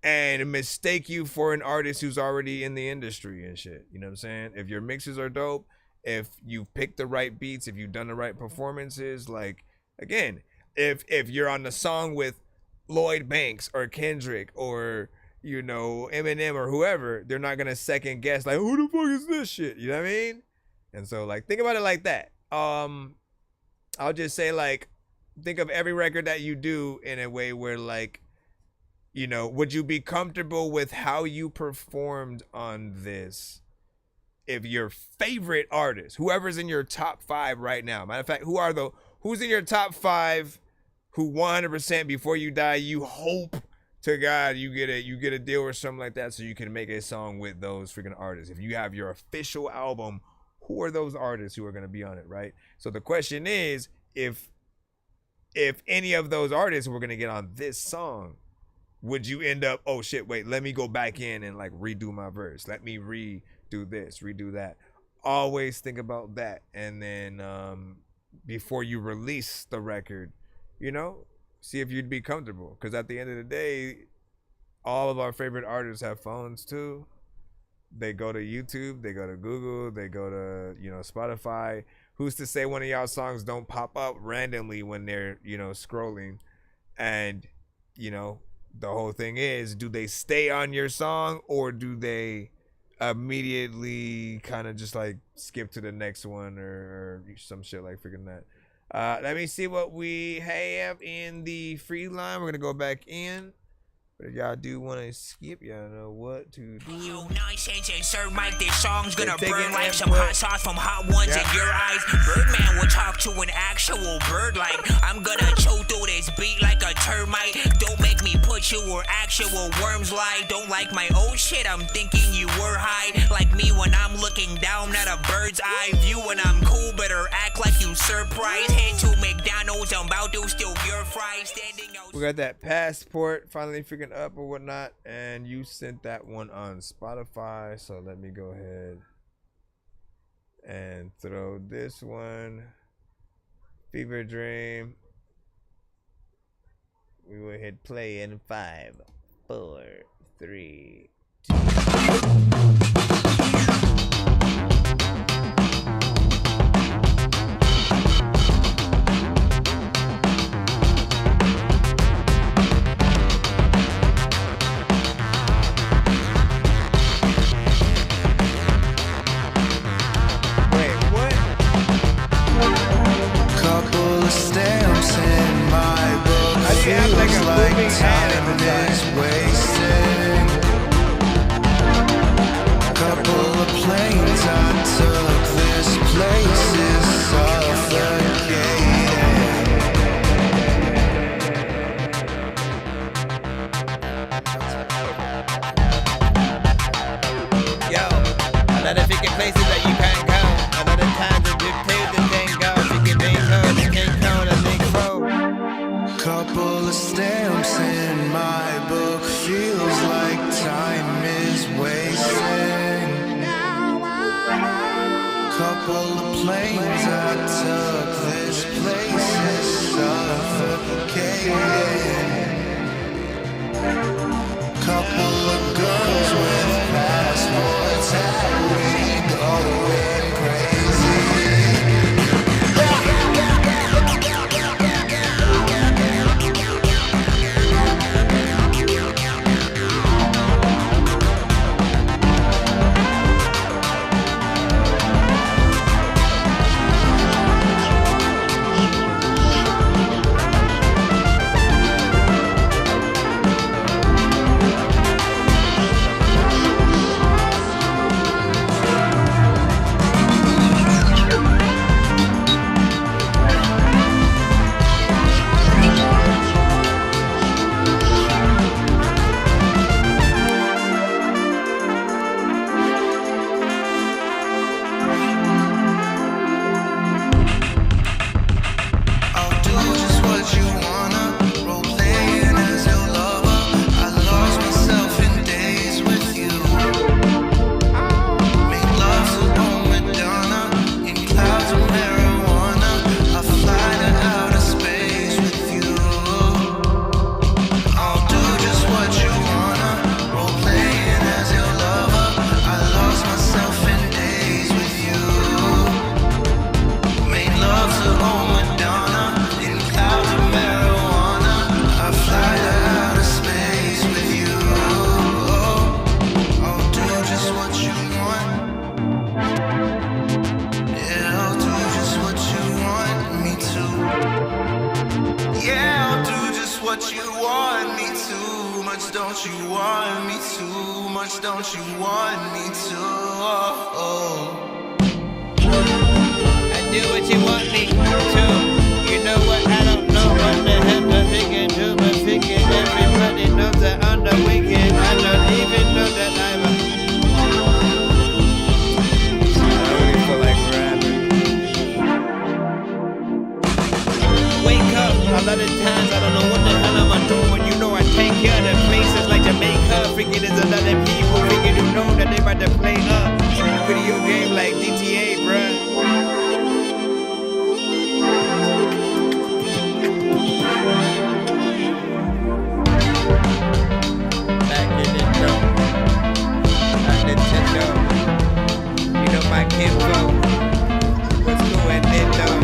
and mistake you for an artist who's already in the industry and shit. You know what I'm saying? If your mixes are dope, if you've picked the right beats, if you've done the right performances, like, again, if you're on the song with Lloyd Banks or Kendrick or, you know, Eminem or whoever, they're not gonna second guess like, who the fuck is this shit? You know what I mean? And so, like, think about it like that. I'll just say, like, think of every record that you do in a way where, like, you know, would you be comfortable with how you performed on this if your favorite artist, whoever's in your top 5 right now, matter of fact, who's in your top 5 who 100% before you die, you hope to God you get a deal or something like that so you can make a song with those freaking artists. If you have your official album, who are those artists who are going to be on it, right? So the question is, if any of those artists were going to get on this song, would you end up, oh shit, wait, let me go back in and like redo my verse. Let me redo this, redo that. Always think about that. And then before you release the record, you know, see if you'd be comfortable. Because at the end of the day, all of our favorite artists have phones too. They go to YouTube, they go to Google, they go to, you know, Spotify. Who's to say one of y'all songs don't pop up randomly when they're, you know, scrolling? And, you know, the whole thing is, do they stay on your song or do they immediately kind of just like skip to the next one or some shit like freaking that? Let me see what we have in the free line. We're gonna go back in. But if y'all do want to skip, y'all know what to do. Yo, Nonsenze and Sir Mike, this song's gonna burn like some hot sauce from hot ones in your eyes. Birdman will talk to an actual bird like I'm gonna chew through this beat like a termite. Don't make me put you where actual worms lie. Don't like my old shit, I'm thinking you were high. Like me when I'm looking down at a bird's eye view. When I'm cool, better act like you surprised. Head to McDonald's, I'm about to steal your fries. Standing out. We got that passport finally freaking up or whatnot, and you sent that one on Spotify, so let me go ahead and throw this one. Fever Dream. We will hit play in 5, 4, 3, 2. Don't you want me too much? Don't you want me to? I do what you want me to. You know what? I don't know what the hell. the figure to the figure. Everybody knows that I'm the wicked. I don't even know that I'm a. I don't even feel like rapping. Wake up. A lot of times I don't know what the hell I'm doing. You know I take care of the places like Jamaica. Freaking there's a lot of people freaking who know that they about to play a video game like GTA, bruh. Nintendo, you know my kinfolk. What's going in though?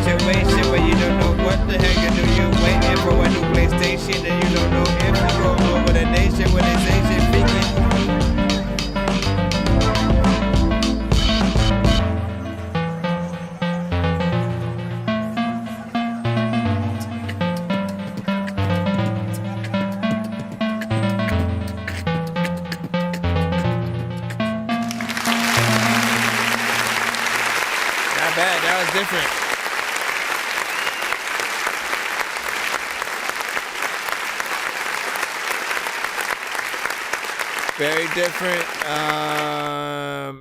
Situation where you don't know what the heck you do. You waiting for a new PlayStation and you don't know if you go over the nation when they say shit freaking. Different. Very different.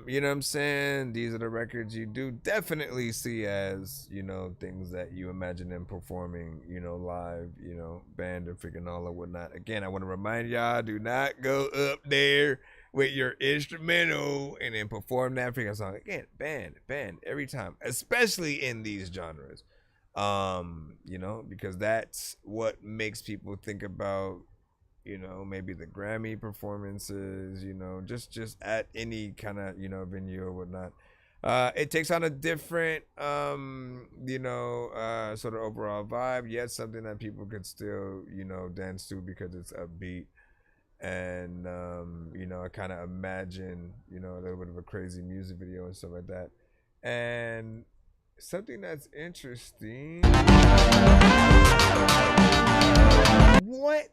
You know what I'm saying? These are the records you do definitely see as, you know, things that you imagine them performing, you know, live, you know, band and freaking all or whatnot. Again, I want to remind y'all, do not go up there with your instrumental and then perform that freaking song. Again, band every time, especially in these genres. You know, because that's what makes people think about, you know, maybe the Grammy performances, you know, just at any kind of, you know, venue or whatnot. It takes on a different, you know, sort of overall vibe, yet something that people could still, you know, dance to because it's upbeat. And, you know, I kind of imagine, you know, a little bit of a crazy music video and stuff like that. And something that's interesting. What?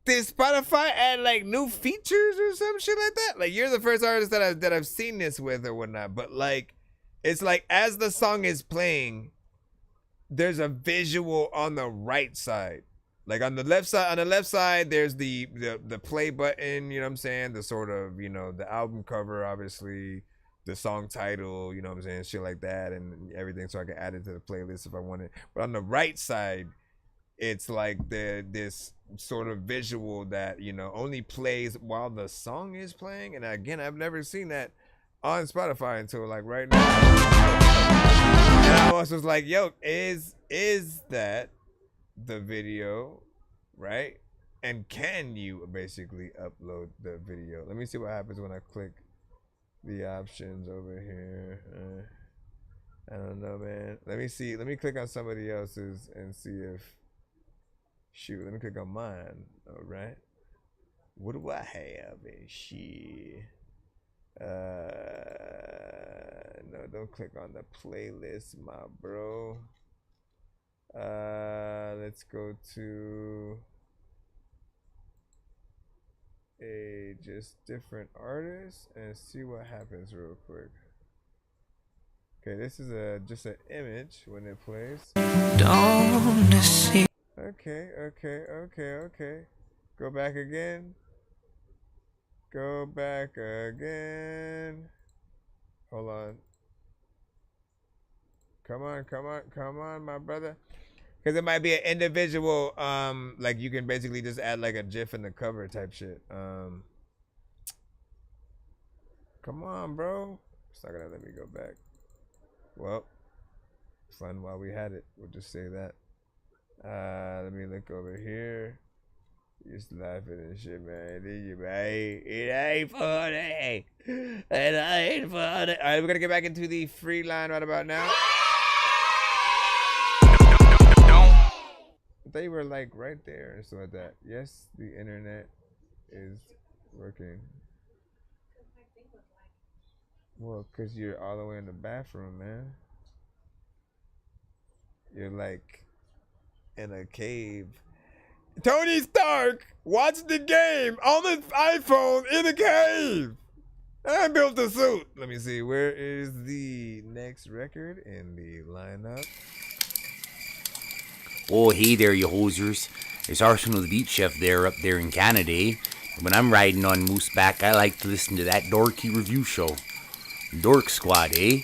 Did Spotify add like new features or some shit like that? Like, you're the first artist that I've seen this with or whatnot. But like, it's like as the song is playing, there's a visual on the right side. Like on the left side, there's the play button, you know what I'm saying? The sort of, you know, the album cover, obviously, the song title, you know what I'm saying? Shit like that and everything, so I can add it to the playlist if I wanted. But on the right side, it's like this sort of visual that, you know, only plays while the song is playing. And again, I've never seen that on Spotify until like right now. And I was like, yo, is that the video, right? And can you basically upload the video? Let me see what happens when I click the options over here. I don't know, man. Let me see. Let me click on somebody else's and see if. Shoot, let me click on mine. All right. What do I have and shit? No, don't click on the playlist, my bro. Let's go to a just different artist and see what happens real quick. Okay, this is just an image when it plays. Don't see. Okay. Go back again. Hold on. Come on, my brother. Because it might be an individual, like you can basically just add like a GIF in the cover type shit. Come on, bro. It's not gonna let me go back. Well, fun while we had it. We'll just say that. Let me look over here. Just laughing and shit, man. It ain't funny. It ain't funny. All right, we're gonna get back into the free line right about now. They were like right there and stuff like that. Yes, the internet is working. Well, cause you're all the way in the bathroom, man. You're like in a cave. Tony Stark watched the game on his iPhone in a cave. I built a suit. Let me see. Where is the next record in the lineup? Oh, hey there, you hosers. It's Arsenal the Beat Chef there up there in Canada, eh? When I'm riding on Mooseback, I like to listen to That Dorky Review Show. Dork Squad, eh?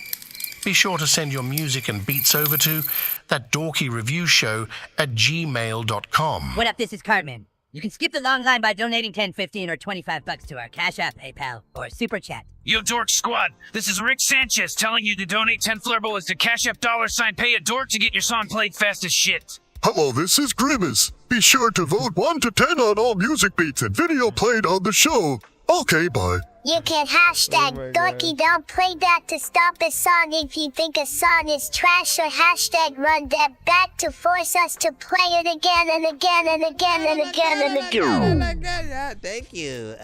Be sure to send your music and beats over to ThatDorkyReviewShow@gmail.com. What up, this is Cartman. You can skip the long line by donating $10, $15, or $25 to our Cash App, PayPal, or Super Chat. Yo, Dork Squad, this is Rick Sanchez telling you to donate 10 flurbles to Cash App $pay a dork to get your song played fast as shit. Hello, this is Grimace. Be sure to vote 1 to 10 on all music beats and video played on the show. Okay, bye. You can hashtag Dorky Don't Play That to stop a song if you think a song is trash, or hashtag Run That Back to force us to play it again and again and again and again and again. Yeah, thank you,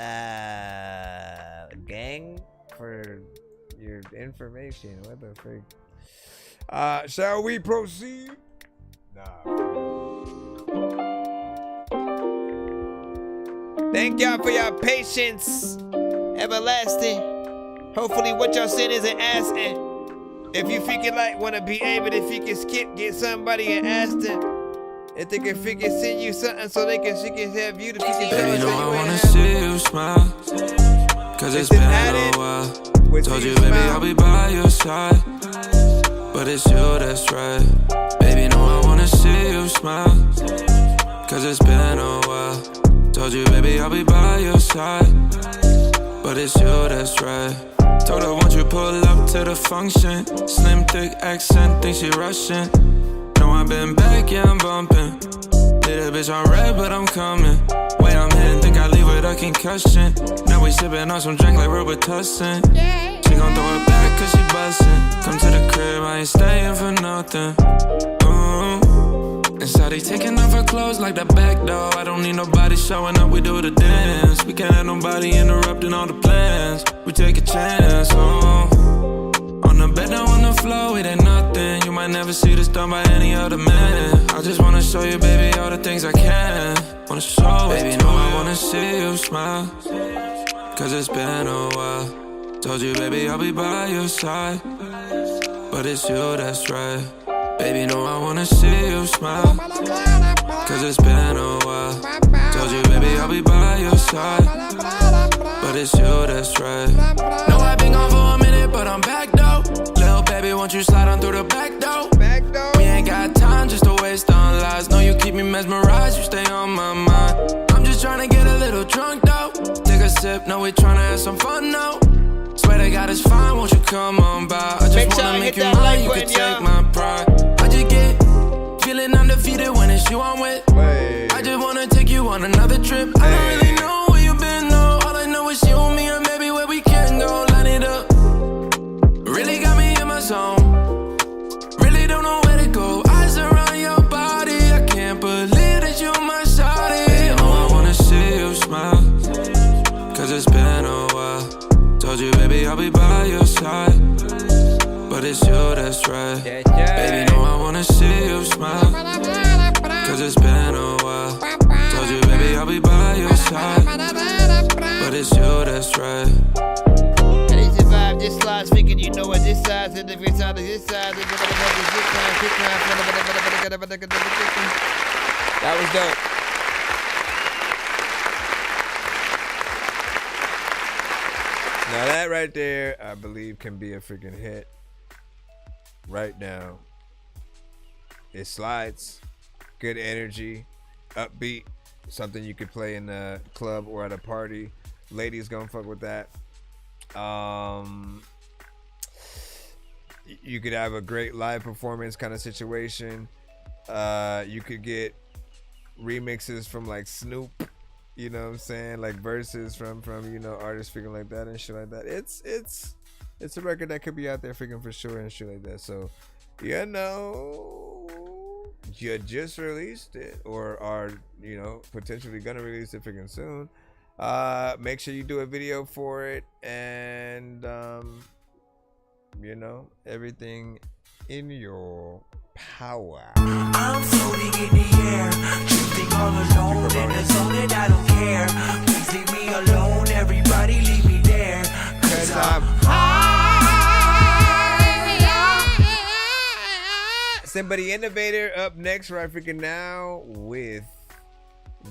gang, for your information. What the freak? Shall we proceed? Thank y'all for your patience, everlasting. Hopefully what y'all saying isn't asking. If you freaking like wanna be able to freaking skip, get somebody and ask them if they can freaking send you something so they can freaking have you to freaking do it. You know I wanna see you smile, cause it's been a while. Told you baby I'll be by your side, but it's you that's right. Baby, no, I wanna see you smile, cause it's been a while. Told you, baby, I'll be by your side, but it's you that's right. Told her, won't you pull up to the function? Slim, thick accent, think she Russian. Know I've been back, yeah, I'm bumping. Little bitch on red, but I'm coming. Wait, I'm hitting, think I leave with a concussion. Now we sipping on some drink like Robitussin. She gon' throw it back cause she bustin'. Come to the crib, I ain't staying for nothing. And Shawty taking off her clothes like the back door. I don't need nobody showing up, we do the dance. We can't have nobody interrupting all the plans. We take a chance, on the bed, down on the floor, it ain't nothing. You might never see this done by any other man. I just wanna show you, baby, all the things I can. Wanna show it, baby, no, I wanna see you smile, cause it's been a while. Told you, baby, I'll be by your side, but it's you that's right. Baby, no, I wanna see you smile, cause it's been a while. Told you, baby, I'll be by your side, but it's you that's right. No, I've been gone for a minute, but I'm back though. Little baby, won't you slide on through the back door? We ain't got time just to waste on lies. No, you keep me mesmerized, you stay on my mind. I'm just tryna get a little drunk though. Take a sip, no, we tryna have some fun now. Swear to God it's fine, won't you come on by? I just wanna make you mine, you can take my pride. I just get feeling undefeated when it's you I'm with. I just wanna take you on another trip. I don't really know where you been, no. All I know is you and me, and maybe where we can go. Line it up, really got me in my zone. Really don't know where to go. Eyes around your body, I can't believe that you're my shawty. Oh, I wanna see you smile, cause it's been a while. Told you, baby, I'll be by your side, but it's you that's right. Baby, no, I wanna see you smile, cause it's been a while. Told you, baby, I'll be by your side, but it's you that's right. And they survive this slide, speaking, you know what this side's in the different side of this side. That was dope. Now that right there, I believe, can be a freaking hit. Right now, it slides, good energy, upbeat, something you could play in a club or at a party. Ladies gonna fuck with that. You could have a great live performance kind of situation. You could get remixes from like Snoop. You know what I'm saying? Like verses from you know, artists freaking like that and shit like that. It's a record that could be out there freaking for sure and shit like that. So, you know, you just released it or are, you know, potentially gonna release it freaking soon. Make sure you do a video for it and you know, everything in your power. I'm floating in the air, drifting all alone in the zone and I don't care. Please leave me alone, everybody leave me there. Cause I'm high. Slim Buddy Innovator up next right freaking now with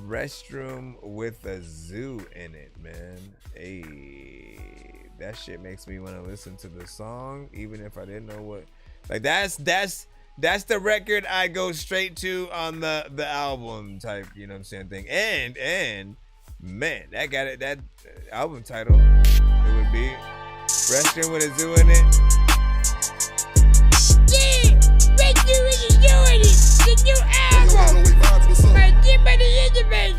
Restroom with a Zoo in it, man. Hey, that shit makes me want to listen to the song, even if I didn't know what. Like that's the record I go straight to on the album type, you know what I'm saying, thing. And man, that got it. That album title, it would be Restroom with a Zoo in it. Yeah, Restroom with a Zoo in it. The new album.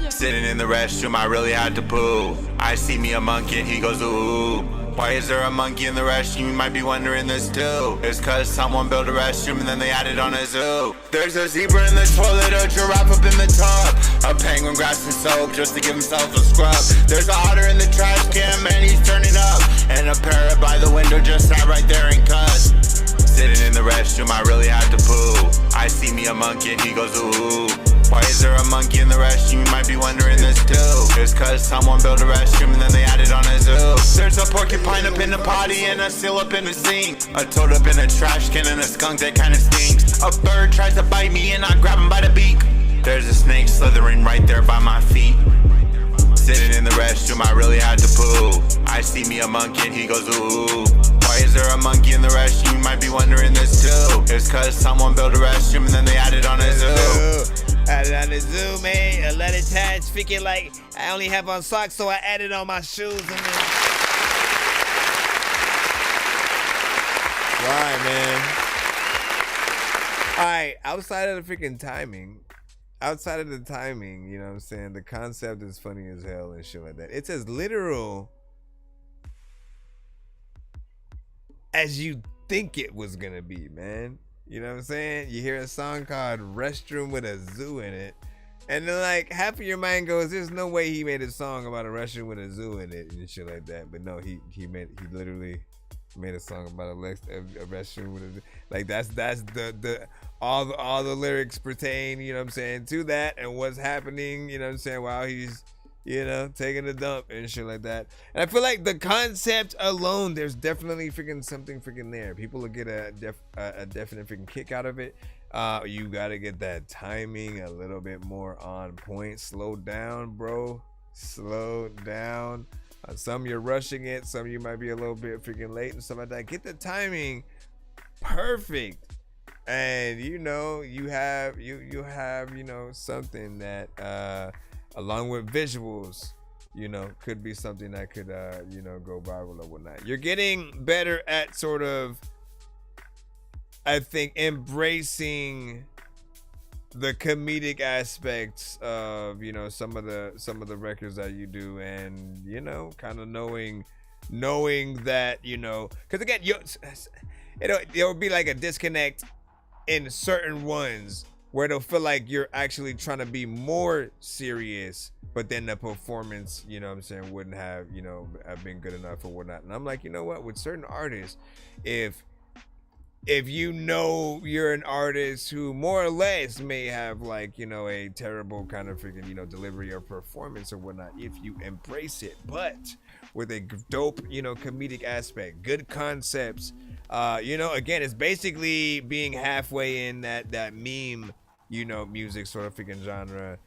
Sitting in the restroom, I really had to poo. I see me a monkey and he goes, ooh. Why is there a monkey in the restroom? You might be wondering this too. It's cause someone built a restroom and then they added on a zoo. There's a zebra in the toilet, a giraffe up in the tub, a penguin grasping soap just to give himself a scrub. There's a otter in the trash can, man, he's turning up. And a parrot by the window just sat right there and cussed. Sitting in the restroom, I really had to poo. I see me a monkey and he goes, ooh. Why is there a monkey in the restroom? You might be wondering this too. It's cause someone built a restroom and then they added on a zoo. There's a porcupine up in the potty and a seal up in the sink, a toad up in a trash can and a skunk that kinda stinks. A bird tries to bite me and I grab him by the beak. There's a snake slithering right there by my feet. Sitting in the restroom, I really had to poo. I see me a monkey and he goes, ooh. Why is there a monkey in the restroom? You might be wondering this too. It's cause someone built a restroom and then they added on a zoo. Added on the zoo, man. A lot of times freaking like I only have on socks, so I added on my shoes and then. Right, man. Alright, outside of the freaking timing. Outside of the timing, you know what I'm saying? The concept is funny as hell and shit like that. It's as literal as you think it was gonna be, man. You know what I'm saying? You hear a song called Restroom with a Zoo in it, and then like half of your mind goes, there's no way he made a song about a restroom with a zoo in it and shit like that. But no, he literally made a song about a restroom with a zoo. Like that's the all the lyrics pertain, you know what I'm saying, to that and what's happening, you know what I'm saying, while he's, you know, taking a dump and shit like that. And I feel like the concept alone, there's definitely freaking something freaking there. People will get a definite freaking kick out of it. You gotta get that timing a little bit more on point. Slow down, bro. Slow down. Some you're rushing it. Some you might be a little bit freaking late and stuff like that. Get the timing perfect. And you know, you have you know, something that along with visuals, you know, could be something that could you know, go viral or whatnot. You're getting better at sort of, I think, embracing the comedic aspects of, you know, some of the records that you do, and you know, kind of knowing that, you know, because again, it'll be like a disconnect in certain ones where it'll feel like you're actually trying to be more serious, but then the performance, you know what I'm saying, wouldn't have, you know, have been good enough or whatnot. And I'm like, you know what, with certain artists, if you know you're an artist who more or less may have, like, you know, a terrible kind of freaking, you know, delivery or performance or whatnot, if you embrace it, but with a dope, you know, comedic aspect, good concepts, you know, again, it's basically being halfway in that meme, you know, music sort of freaking genre.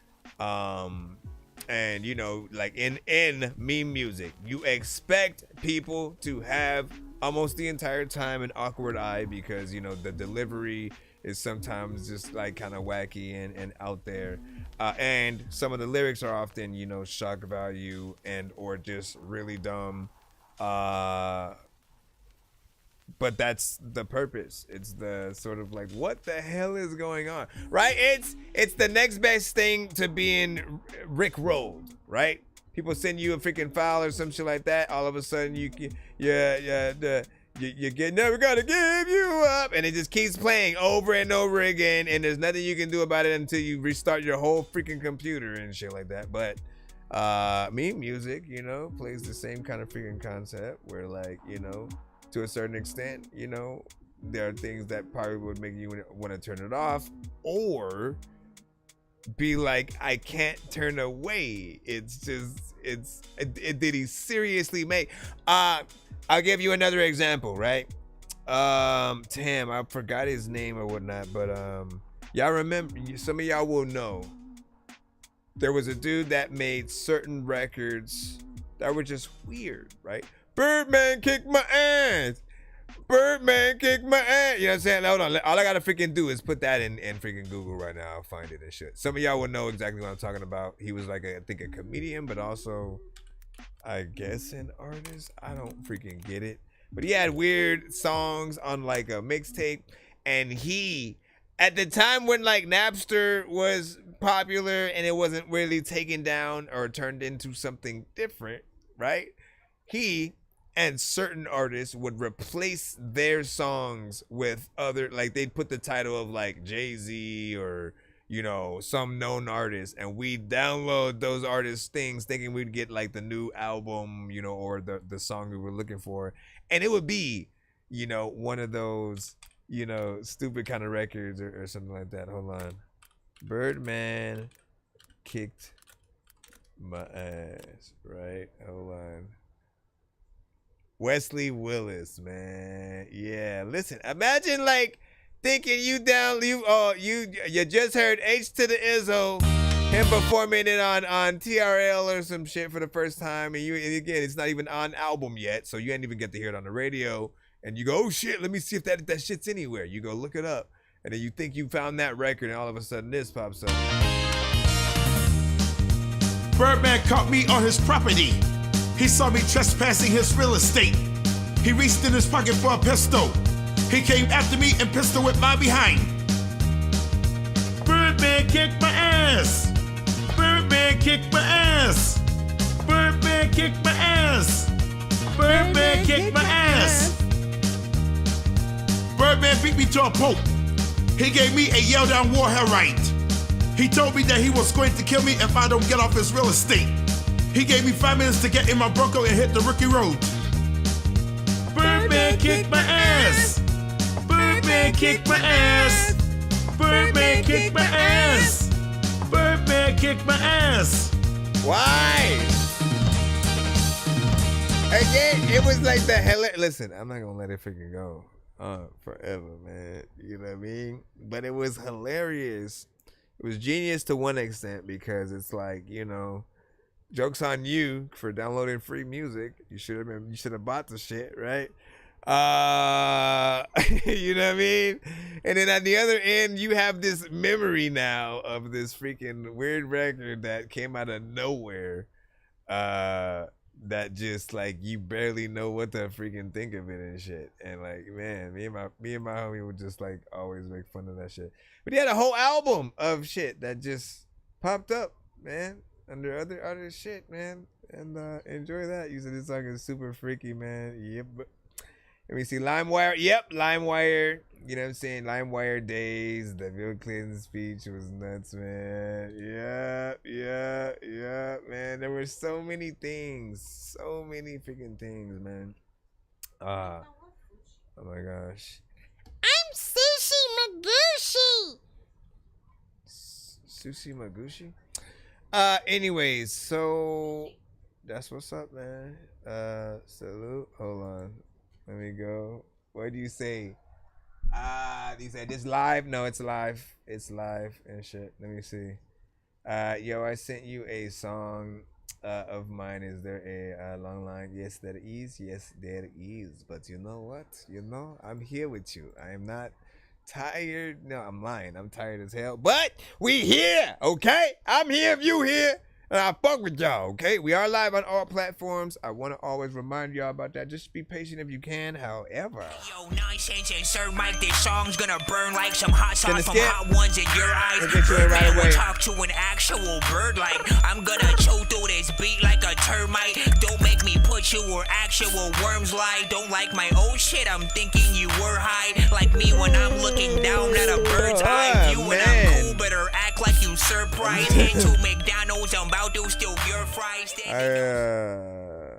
And you know, like in meme music, you expect people to have almost the entire time an awkward eye, because, you know, the delivery is sometimes just like kind of wacky and out there, and some of the lyrics are often, you know, shock value and or just really dumb, but that's the purpose. It's the sort of like, what the hell is going on, right? It's the next best thing to being rickrolled, right? People send you a freaking file or some shit like that. All of a sudden you get never gonna give you up, and it just keeps playing over and over again, and there's nothing you can do about it until you restart your whole freaking computer and shit like that. But meme music, you know, plays the same kind of freaking concept where, like, you know, to a certain extent, you know, there are things that probably would make you want to turn it off, or be like, I can't turn away. It's just, did he seriously make? I'll give you another example, right? Damn, I forgot his name or whatnot, but y'all remember? Some of y'all will know. There was a dude that made certain records that were just weird, right? Birdman kicked my ass. Birdman kicked my ass. You know what I'm saying? Hold on. All I gotta freaking do is put that in freaking Google right now. I'll find it and shit. Some of y'all will know exactly what I'm talking about. He was like I think a comedian, but also I guess an artist. I don't freaking get it. But he had weird songs on like a mixtape, and he, at the time when like Napster was popular and it wasn't really taken down or turned into something different, right? He and certain artists would replace their songs with other, like they'd put the title of like Jay-Z or, you know, some known artist, and we'd download those artists' things thinking we'd get like the new album, you know, or the song we were looking for. And it would be, you know, one of those, you know, stupid kind of records or something like that. Hold on. Birdman kicked my ass, right? Hold on. Wesley Willis, man. Yeah, listen, imagine like thinking you just heard H to the Izzo, him performing it on TRL or some shit for the first time, and again, it's not even on album yet, so you ain't even get to hear it on the radio, and you go, oh shit, let me see if that shit's anywhere. You go look it up, and then you think you found that record, and all of a sudden this pops up. Birdman caught me on his property. He saw me trespassing his real estate. He reached in his pocket for a pistol. He came after me and pistol whipped my behind. Birdman kicked my ass. Birdman kicked my ass. Birdman kicked my ass. Birdman kicked my ass. Birdman beat me to a pulp. He gave me a yell down war hell right. He told me that he was going to kill me if I don't get off his real estate. He gave me 5 minutes to get in my Bronco and hit the rookie road. Birdman kicked my ass. Birdman kicked my ass. Birdman kicked my ass. Birdman kicked my ass. Why? Again, it was like the hell. Listen, I'm not gonna let it freaking go forever, man. You know what I mean? But it was hilarious. It was genius to one extent because it's like, you know, joke's on you for downloading free music. You should have bought the shit, right? You know what I mean? And then at the other end, you have this memory now of this freaking weird record that came out of nowhere. That just like you barely know what to freaking think of it and shit. And like, man, me and my homie would just like always make fun of that shit. But he had a whole album of shit that just popped up, man. Under other shit, man, and enjoy that. You said this song is super freaky, man. Yep. Let me see, LimeWire. Yep, LimeWire. You know what I'm saying? LimeWire days. The Bill Clinton speech was nuts, man. Yeah, man. There were so many things, so many freaking things, man. Oh my gosh. I'm Sushi Magushi. Sushi Magushi. Anyways, so that's what's up, man. Salute. Hold on. Let me go. What do you say? Do you say this live? No, it's live. It's live and shit. Let me see. Yo, I sent you a song of mine. Is there a long line? Yes, there is. Yes, there is. But you know what? You know, I'm here with you. I am not tired. No, I'm lying. I'm tired as hell. But we here, okay? I'm here if you here. And I fuck with y'all, okay? We are live on all platforms. I want to always remind y'all about that. Just be patient if you can. However, yo, Nonsenze and Sir Mike, this song's gonna burn like some hot sauce from hot ones in your eyes. Birdman will talk to an actual bird like I'm gonna chew through this beat like a termite. Don't make me put you where actual worms lie. Don't like my old shit, I'm thinking you were high. Like me when I'm looking down at a bird's eye view. And I'm cool, better act like you surprised. Head to McDonald's, I'm about to steal your fries. I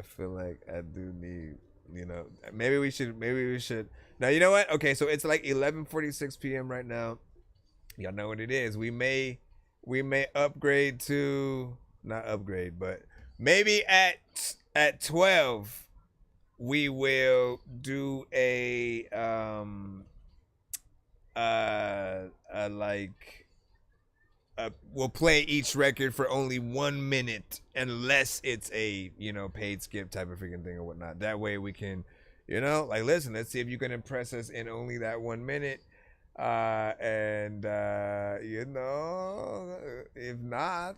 feel like I do need, you know, maybe we should now, you know what, okay, so it's like 11:46 p.m. right now. Y'all know what it is. We may upgrade to, not upgrade, but maybe at 12 we will do a we'll play each record for only 1 minute unless it's a, paid skip type of freaking thing or whatnot. That way we can, listen, let's see if you can impress us in only that 1 minute. If not,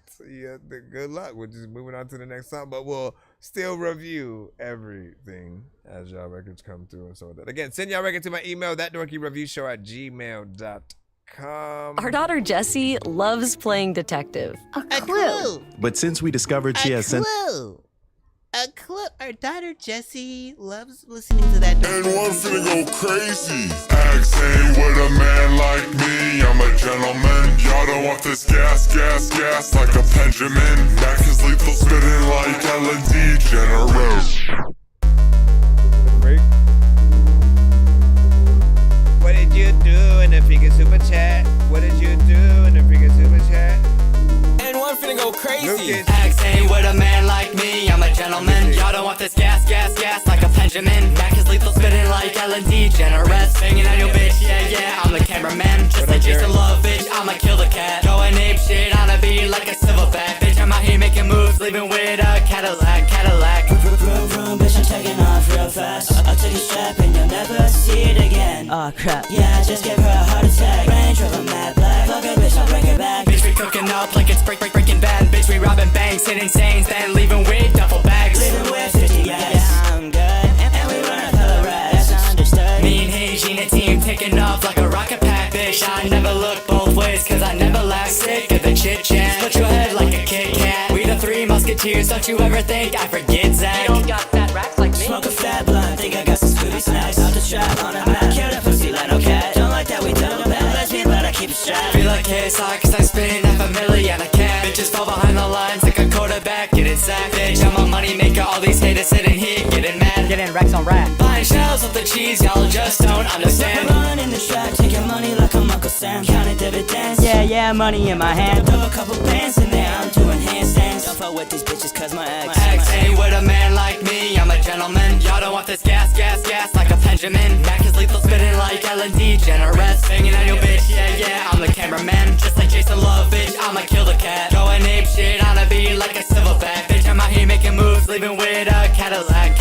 good luck. We're just moving on to the next song, but we'll still review everything as y'all records come through and so on. Again, send y'all record to my email, thatdorkyreviewshow@gmail.com. Our daughter Jessie loves playing detective. A clue. But since we discovered she has sent... A clue. Our daughter Jessie loves listening to that. And one finna go crazy. Asking with a man like me, I'm a gentleman. Y'all don't want this gas like a Benjamin. Mac is lethal spitting like Ellen DeGeneres. What did you do in the freaking super chat? What did you do in the freaking super chat? And one finna go crazy. Lucas. Asking with a man like me, I'm a gentleman. Y'all don't want this gas like a Benjamin. Mac is lethal spitting like Ellen DeGeneres. Banging on your bitch, yeah, I'm the cameraman. Just like Jason Love, bitch, I'ma kill the cat. Going ape shit on a beat like a silverback. Bitch, I'm out here making moves, leaving with a Cadillac. Vroom, vroom, bitch, I'm taking off real fast. I'll take a strap and you'll never see it again. Oh crap, yeah, I just gave her a heart attack. Range Rover matte black, fuck it, bitch, I'll break it back. Bitch, we cooking up like it's breaking bad. Bitch, we robbing banks, hitting saints, then leaving with duffel bags. Living with 50 guys, I'm good, and we run a hella rats, that's understood. Me and Hage in a team taking off like a rocket pack. Bitch, I never look both ways, cause I never lack. Sick of the chit chat, split your head like a Kit Kat. We the three musketeers, don't you ever think I forget Zach. You don't got fat racks like me. Smoke a fat blunt, think I got some scooty snacks. Out the trap on a map, kill that pussy like no cat. Don't like that we double back, lesbian but I keep it strapped. Feel like KSI cause I'm spinning half a million a cat. Bitches fall behind the lines like a quarterback, getting sacked. Bitch, I'm a money maker, all these haters sitting here getting mad. Getting racks on rack. Buying shells off the cheese, y'all just don't understand. Running in the track, taking money like I'm Uncle Sam. Counting dividends, yeah, money in my hand. Throw a couple bands in there, I'm doing handstands. Don't fuck with these bitches cause my ex ain't with a man like me, I'm a gentleman. Y'all don't want this gas like a Benjamin. Mac is lethal spitting like Ellen DeGeneres. Banging on your bitch, yeah, I'm the cameraman. Just like Jason Love, bitch, I'ma kill the cat. Going ape shit on a beat like a silverback. Bitch, I'm out here making moves, leaving with a Cadillac.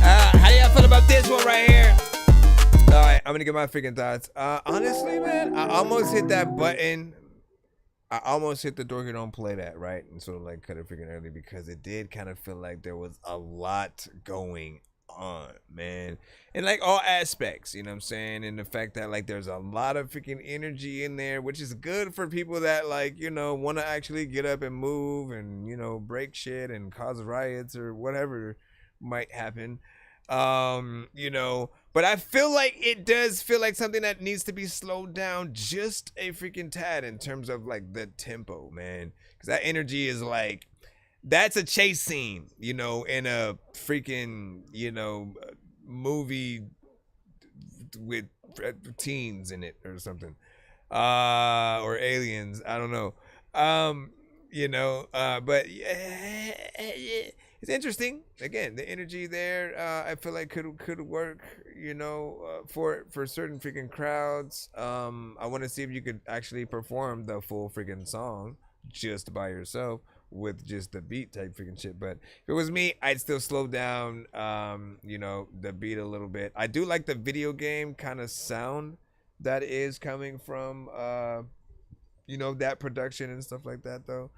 How do y'all feel about this one right here? Alright, I'm gonna get my freaking thoughts. Honestly, man, I almost hit that button. I almost hit the dorky don't play that, right? And sort of like cut it freaking early because it did kind of feel like there was a lot going on, man. In like all aspects, you know what I'm saying? And the fact that like there's a lot of freaking energy in there, which is good for people that like, want to actually get up and move and, break shit and cause riots or whatever might happen. But I feel like it does feel like something that needs to be slowed down just a freaking tad in terms of like the tempo, man. Because that energy is like, that's a chase scene, in a freaking, movie with teens in it or something. Or aliens, I don't know. But yeah, it's interesting. Again, the energy there, I feel like could work, for certain freaking crowds. I want to see if you could actually perform the full freaking song just by yourself with just the beat type freaking shit. But if it was me, I'd still slow down, the beat a little bit. I do like the video game kind of sound that is coming from, that production and stuff like that, though.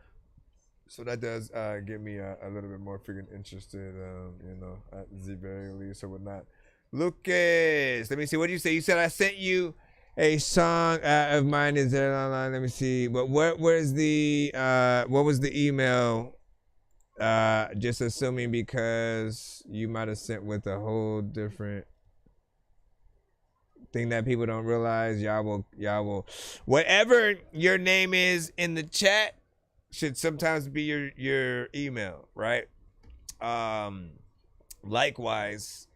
So that does get me a little bit more freaking interested, at the very least or whatnot. Lucas, let me see. What did you say? You said I sent you a song of mine. Is there online? Let me see. But where's the what was the email? Just assuming because you might have sent with a whole different thing that people don't realize. Y'all will whatever your name is in the chat should sometimes be your email, right? Likewise,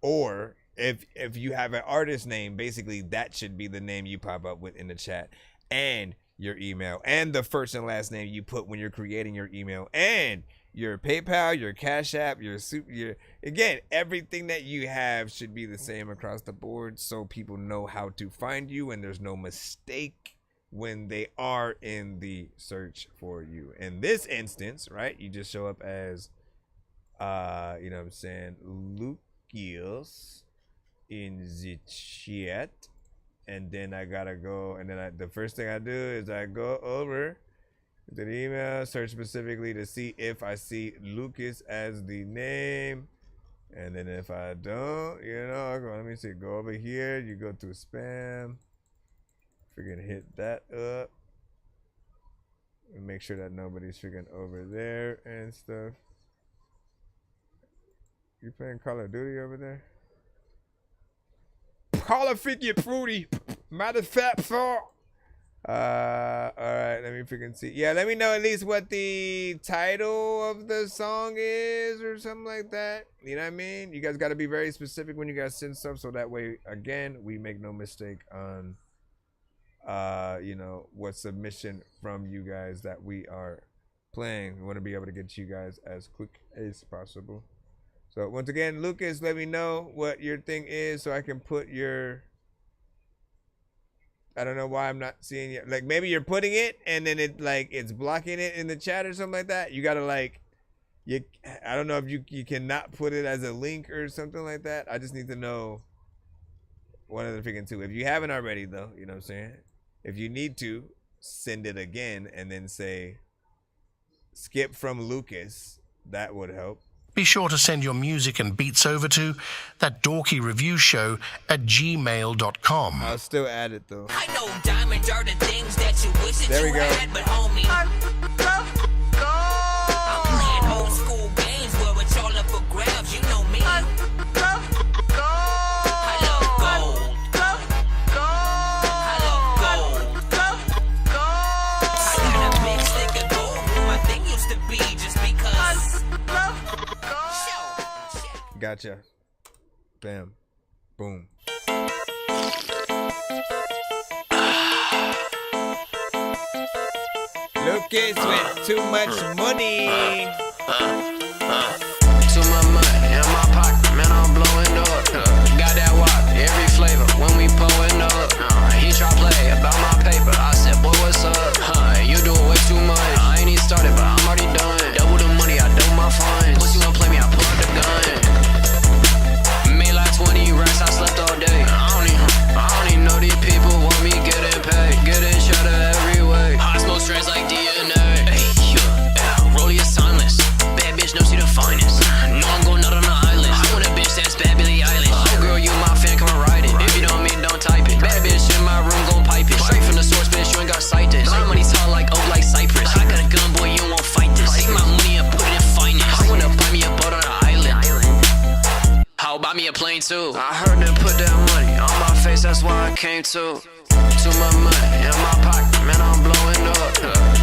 or if you have an artist name, basically that should be the name you pop up with in the chat. And your email and the first and last name you put when you're creating your email, and your PayPal, your Cash App, your again, everything that you have should be the same across the board so people know how to find you and there's no mistake when they are in the search for you. In this instance, right, you just show up as you know what I'm saying, Lucas in the chat, and then I gotta go, and then the first thing I do is I go over to the email, search specifically to see if I see Lucas as the name, and then if I don't, you know, let me see, go over here, you go to spam, freaking hit that up, and make sure that nobody's freaking over there and stuff. You playing Call of Duty over there? Call of freaking Fruity. Matter of fact, for. Alright, let me freaking see. Yeah, let me know at least what the title of the song is or something like that. You know what I mean? You guys got to be very specific when you guys send stuff so that way, again, we make no mistake on, you know, what submission from you guys that we are playing. We want to be able to get you guys as quick as possible. So once again, Lucas, let me know what your thing is so I can put your, I don't know why I'm not seeing it. Like maybe you're putting it and then it like it's blocking it in the chat or something like that. You gotta like, I don't know if you cannot put it as a link or something like that. I just need to know one of the freaking two. If you haven't already though, you know what I'm saying? If you need to, send it again and then say skip from Lucas. That would help. Be sure to send your music and beats over to ThatDorkyReviewShow at gmail.com. I'll still add it though. I know diamonds are the things that you wish that there you we go. had, but homie, I'm playing old school games where it's all up for grabs. You know me. I love gold. I love gold. I got a big stick of gold where my thing used to be just because. Gotcha. Bam. Boom. Lucas with too much money. Too much money in my pocket, man, I'm blowing up. Got that wop, every flavor when we pulling up. He try play about my paper. I said, boy, what's up? You doing way too much. I ain't even started, but I'm already done. Double the money, I double my funds. Once you wanna play me, I pull out the gun. 20 racks, I slept all day. I don't even know these people want me getting paid. Getting shot at every way. I smoke strands like DNA. Hey, roll your sunless. Bad bitch, no, she the finest. No, I'm going out on the island. I want a bitch that's bad, Billie Eilish. Oh, girl, you my fan, come and ride it. If you don't mean, don't type it. Bad bitch in my room, gon' pipe it. Straight from the source, bitch, you ain't got sight this. My money tall like oak, like Cypress. I got a gun, boy, you won't fight this. Take my money and put it in finance. I wanna buy me a boat on the island. How buy me a plane too? I heard them put that money on my face, that's why I came to. Too much money in my pocket, man, I'm blowing up.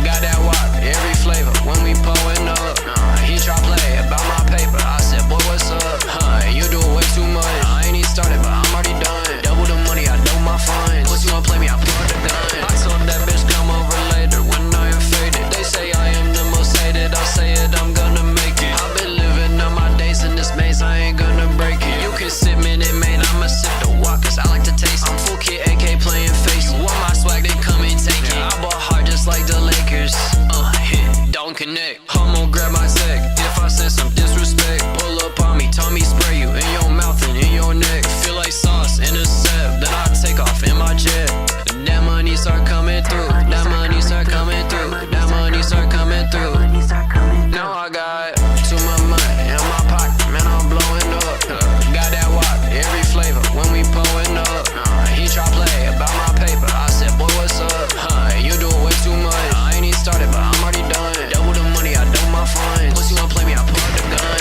Got that wop, every flavor when we pulling up. He try play about my paper. I said, boy, what's up? You do way too much. I ain't even started, but I'm already done. Double the money, I double my funds. Once you wanna play me, I pull out the gun. I told that bitch come over later when I am faded. They say I am the most hated. I say it, I'm gonna make it. I've been living all my days in this maze, I ain't gonna break it. You can sit minute, man, I'ma sip the walk, cause I like to taste it. I'm full kid, AK playing face. You want my swag, then come and take it. I bought hard just like the Lakers. Don't connect. I'ma grab my tech. If I send some disrespect, pull up on me, tell me spray you in your mouth and in your neck. Feel like sauce in a set, then I take off in my jet. That money start coming through. That money start coming through. That money start coming through. Now I got too much money in my pocket, man, I'm blowing up. Got that wop, every flavor when we pulling up. He try play about my paper. I said, boy, what's up? You do way too much. I ain't even started, but I'm already done. Double the money, I double my funds. Once you wanna play me, I pull out the gun.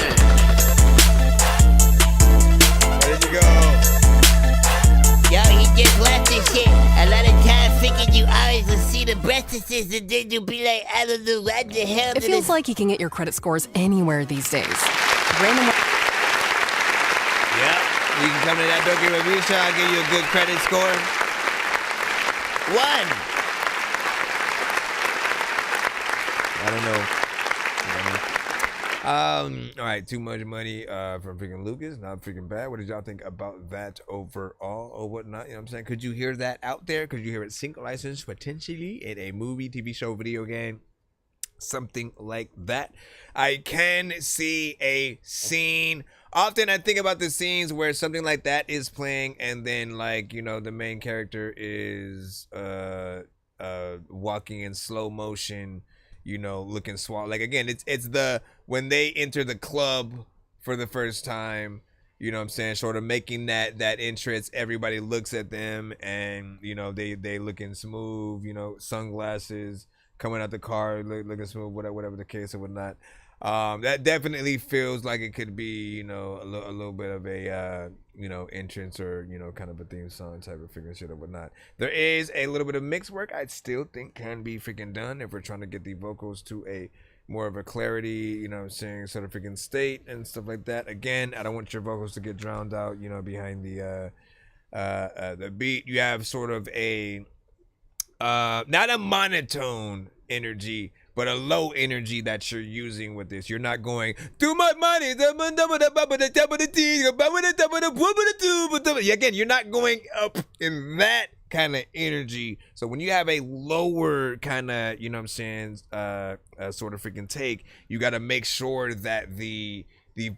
Where did you go? Yo, he just left this shit. A lot of times figured you always will see the breastises and then you'll be like, I don't know what the hell. It feels like you can get your credit scores anywhere these days. Random. Yeah, you can come to That Dorky Review Show. I'll give you a good credit score. 1. I don't know. All right, too much money from freaking Lucas. Not freaking bad. What did y'all think about that overall or whatnot? You know what I'm saying? Could you hear that out there? Could you hear it sync licensed potentially in a movie, TV show, video game? Something like that. I can see a scene. Often I think about the scenes where something like that is playing and then like, you know, the main character is walking in slow motion, you know, looking swell. Like again, it's the when they enter the club for the first time, you know what I'm saying, sort of making that entrance, everybody looks at them and, you know, they looking smooth, you know, sunglasses, coming out the car, looking smooth, whatever the case or whatnot. That definitely feels like it could be, you know, a little bit of a, you know, entrance or, you know, kind of a theme song type of freaking shit or whatnot. There is a little bit of mix work I still think can be freaking done if we're trying to get the vocals to a more of a clarity, you know what I'm saying, sort of freaking state and stuff like that. Again, I don't want your vocals to get drowned out, you know, behind the beat. You have sort of a, not a monotone energy, but a low energy that you're using with this. You're not going too much money. Again, you're not going up in that kind of energy. So when you have a lower kind of, you know what I'm saying, sort of freaking take, you got to make sure that the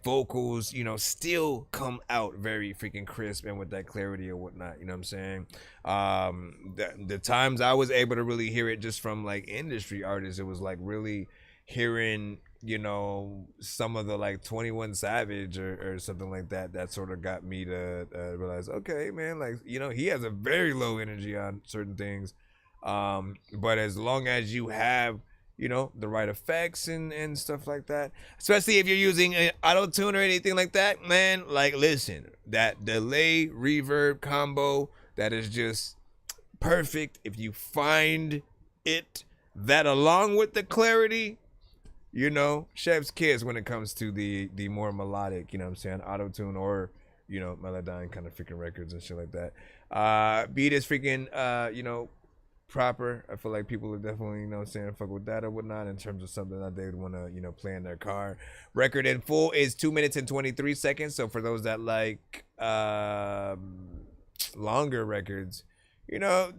vocals, you know, still come out very freaking crisp and with that clarity or whatnot, you know what I'm saying? The times I was able to really hear it just from like industry artists, it was like really hearing, you know, some of the like 21 Savage or something like that sort of got me to realize, okay, man, like, you know, he has a very low energy on certain things. But as long as you have, you know, the right effects and stuff like that, especially if you're using an auto-tune or anything like that, man, like, listen, that delay reverb combo, that is just perfect. If you find it, that along with the clarity, you know, chef's kiss when it comes to the more melodic, you know what I'm saying, auto-tune or, you know, Melodyne kind of freaking records and shit like that. Beat is freaking, you know, proper. I feel like people are definitely, you know, saying fuck with that or whatnot in terms of something that they would want to, you know, play in their car. Record in full is 2 minutes and 23 seconds. So for those that like longer records, you know,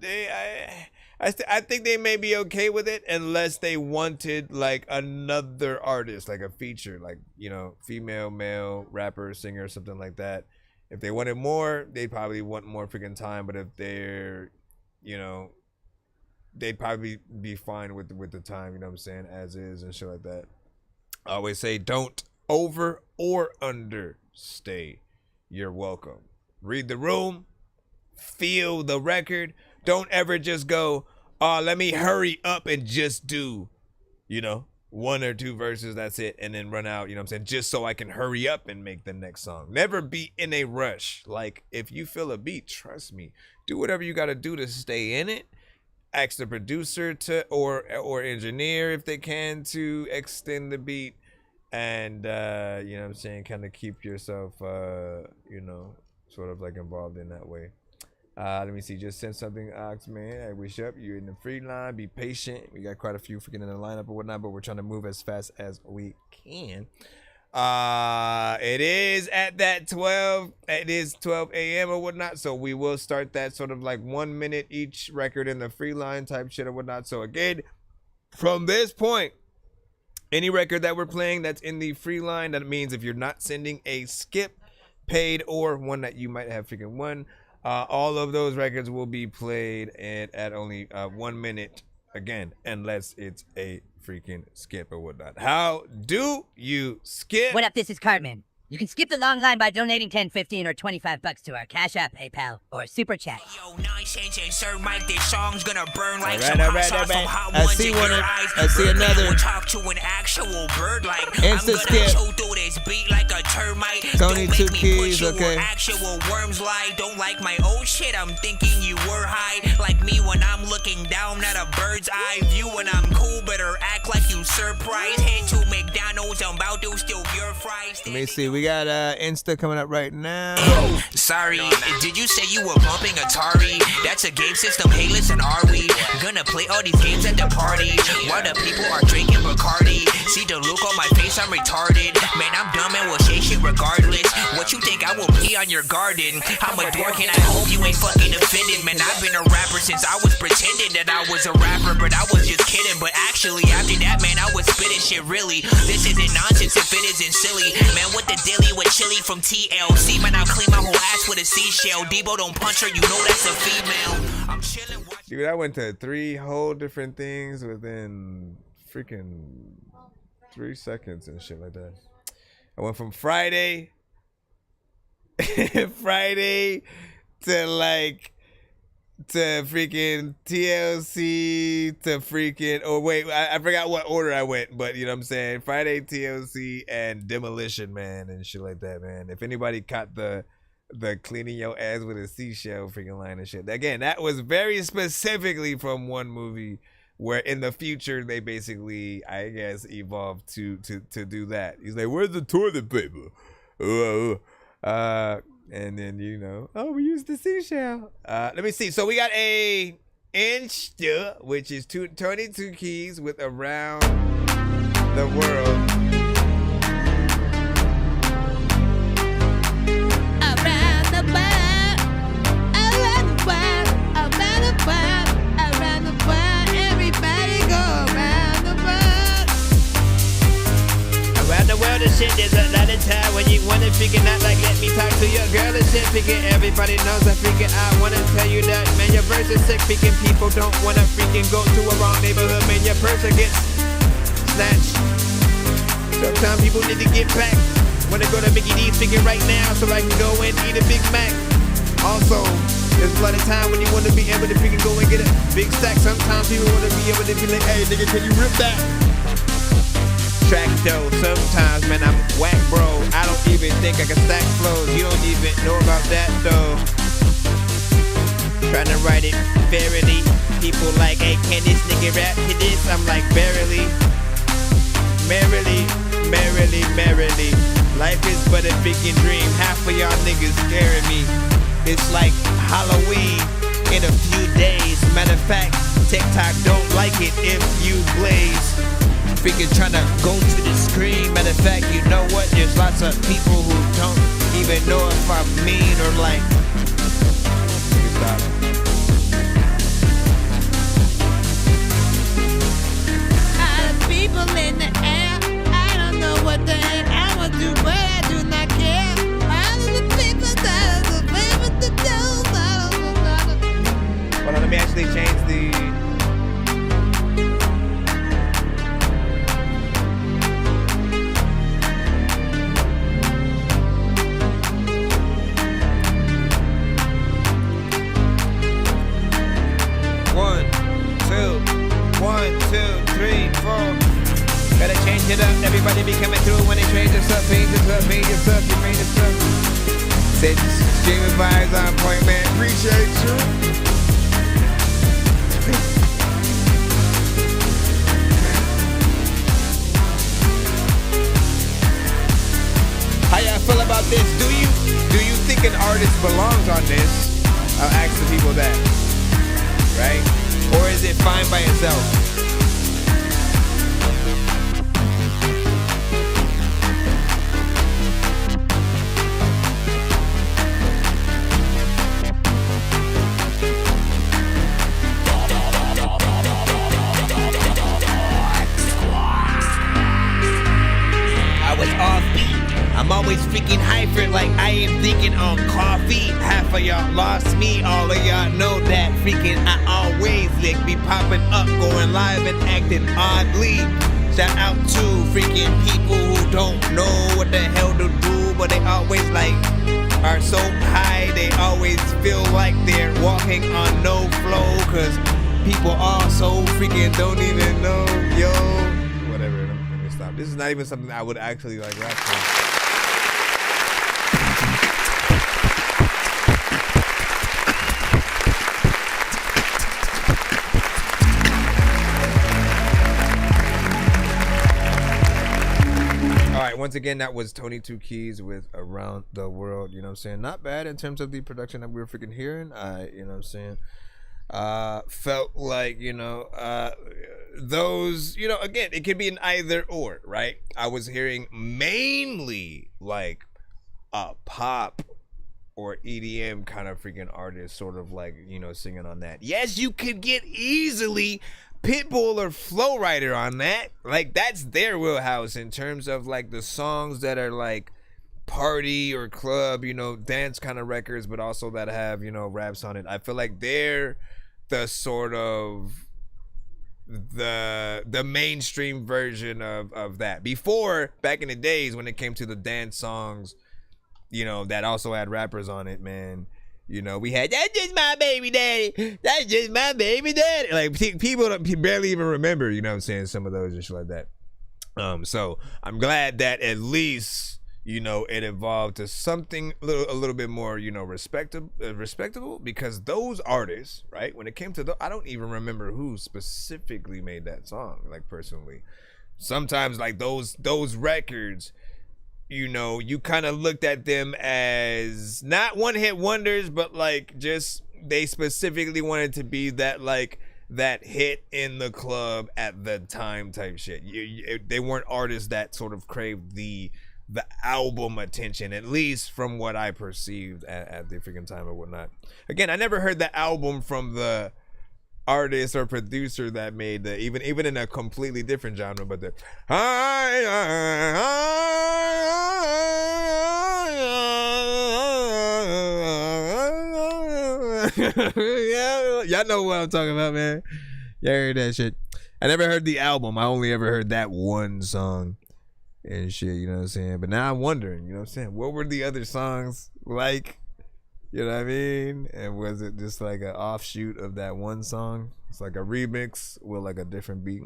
I think they may be okay with it unless they wanted like another artist, like a feature, like, you know, female, male, rapper, singer, something like that. If they wanted more, they'd probably want more freaking time. But if they're, you know, they'd probably be fine with the time, you know what I'm saying, as is and shit like that. I always say don't over or understay. You're welcome. Read the room, feel the record. Don't ever just go, oh, let me hurry up and just do, you know, 1 or 2 verses, that's it, and then run out, you know what I'm saying, just so I can hurry up and make the next song. Never be in a rush. Like, if you feel a beat, trust me, do whatever you got to do to stay in it. Ask the producer to or engineer if they can to extend the beat, and you know what I'm saying, kind of keep yourself you know, sort of like involved in that way. Let me see, just send something, Ox, man. I wish up, you're in the free line, be patient. We got quite a few freaking in the lineup or whatnot, but we're trying to move as fast as we can. It is at that 12, it is 12 a.m. or whatnot, so we will start that sort of like 1 minute each record in the free line type shit or whatnot. So again, from this point, any record that we're playing that's in the free line, that means if you're not sending a skip, paid, or one that you might have freaking won, all of those records will be played at only 1 minute again, unless it's a freaking skip or whatnot. How do you skip? What up, this is Cartman. You can skip the long line by donating 10, 15, or 25 bucks to our Cash App, PayPal, or Super Chat. Yo, Nonsenze and Sir Mike, this song's gonna burn like All some right, hot sauce from hot I ones see in one. your eyes. I see Birdman another. will talk to an actual bird like Instant I'm gonna skip. chew through this beat like a termite. Tony Don't two make me keys, put you okay. where actual worms lie. Don't like my old shit, I'm thinking you were high. Like me when I'm looking down at a bird's eye view. When I'm cool, better act like you you surprised? Head to McDonald's, I'm about to steal your fries. Let me see. We got Insta coming up right now. Sorry, did you say you were bumping Atari? That's a game system. Hey, listen, are we gonna play all these games at the party while the people are drinking Bacardi? See the look on my face, I'm retarded. Man, I'm dumb and will say shit regardless. What you think I will pee on your garden? I'm a dork and I hope you ain't fucking offended. Man, I've been a rapper since I was pretending that I was a rapper, but I was just kidding. But actually, after that, man, I was spitting shit really. This isn't nonsense if it isn't silly. Man, what the dilly with chili from TLC? Man, I'll clean my whole ass with a seashell. Debo don't punch her, you know that's a female. I'm chilling. Dude, I went to 3 whole different things within freaking 3 seconds and shit like that. I went from Friday to freaking TLC to freaking, oh wait, I forgot what order I went, but you know what I'm saying? Friday, TLC, and Demolition Man and shit like that, man. If anybody caught the cleaning your ass with a seashell freaking line and shit. Again, that was very specifically from one movie where in the future they basically, I guess, evolved to do that. He's like, where's the toilet paper? And then, you know, oh, we used the seashell. Let me see. So we got a Insta, which is 22 keys with Around the World. Around the world, around the world, around the world, around the world. Everybody go around the world. Around the world and shit, there's a lot of time when you wanna figure out, like, let me talk to your girl and shit. Figure everybody knows I figure I wanna tell you that, man, your verse is sick. Freaking people don't wanna freaking go to a wrong neighborhood, man, your person gets snatched. Sometimes people need to get back. Wanna go to Mickey D's figure right now so I can go and eat a Big Mac. Also, there's a lot of time when you wanna be able to freaking go and get a big stack. Sometimes people wanna be able to be like, hey nigga, can you rip that? Track though, sometimes man I'm whack bro. I don't even think I can stack flows. You don't even know about that though. Trying to write it verily. People like, hey, can this nigga rap to this? I'm like, barely. Merrily, merrily, merrily. Life is but a freaking dream. Half of y'all niggas scaring me. It's like Halloween in a few days. Matter of fact, TikTok don't like it if you blaze. Freaking trying to go to the screen. Matter of fact, you know what? There's lots of people who don't even know if I'm mean or like. Stop. All the people in the air, I don't know what the heck I want to, but I do not care. All of the people that are the favorite to do. Hold on, let me actually change the. One, two, three, four. Gotta change it up. Everybody be coming through when they change this up, change this up, change this up, you change this up. Said streaming vibes on point, man. Appreciate you. How y'all feel about this? Do you think an artist belongs on this? I'll ask the people that. Right? Or is it fine by itself? I was offbeat. I'm always freaking hyper like I am thinking on coffee. Half of y'all lost me, all of y'all know that. Freaking I always lick, be popping up, going live and acting oddly. Shout out to freaking people who don't know what the hell to do, but they always like are so high, they always feel like they're walking on no flow, cause people all so freaking don't even know, yo. Whatever, let me stop. This is not even something I would actually like rap for. once again, that was Tony Two Keys with Around the World. You know what I'm saying? Not bad in terms of the production that we were freaking hearing. You know what I'm saying? Felt like, those, again, it could be an either or, right? I was hearing mainly like a pop or EDM kind of freaking artist sort of like, singing on that. Yes, you could get easily Pitbull or Flow Rider on that. Like, that's their wheelhouse in terms of like the songs that are like party or club, dance kind of records, but also that have, raps on it. I feel like they're the sort of the mainstream version of that. Before, back in the days when it came to the dance songs, that also had rappers on it, man. We had "That's Just My Baby Daddy, That's Just My Baby Daddy." Like, people barely even remember, you know what I'm saying, some of those and shit like that. So I'm glad that at least, it evolved to something a little bit more, respectable, because those artists, right, when it came to I don't even remember who specifically made that song, like, personally. Sometimes, like, those records, you kind of looked at them as not one-hit wonders, but like just they specifically wanted to be that, like, that hit in the club at the time type shit. They weren't artists that sort of craved the album attention, at least from what I perceived at the freaking time or whatnot. Again, I never heard the album from the artist or producer that made the even in a completely different genre, but the yeah, y'all know what I'm talking about, man. Y'all heard that shit. I never heard the album. I only ever heard that one song and shit, you know what I'm saying? But now I'm wondering, you know what I'm saying, what were the other songs like? You know what I mean? And was it just like an offshoot of that one song? It's like a remix with like a different beat.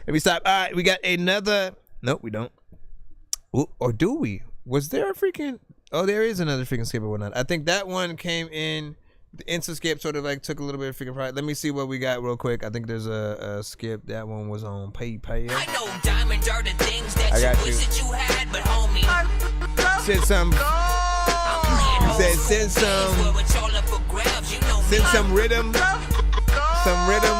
Let me stop. All right, we got another. Nope, we don't. Ooh, or do we? Was there a freaking? Oh, there is another freaking skip or whatnot. I think that one came in. The Insta skip sort of like took a little bit of freaking pride. Let me see what we got real quick. I think there's a skip. That one was on Pay. I know diamonds are the things that I got you wish that you had, but homie, send some. Said send some rhythm. Some rhythm.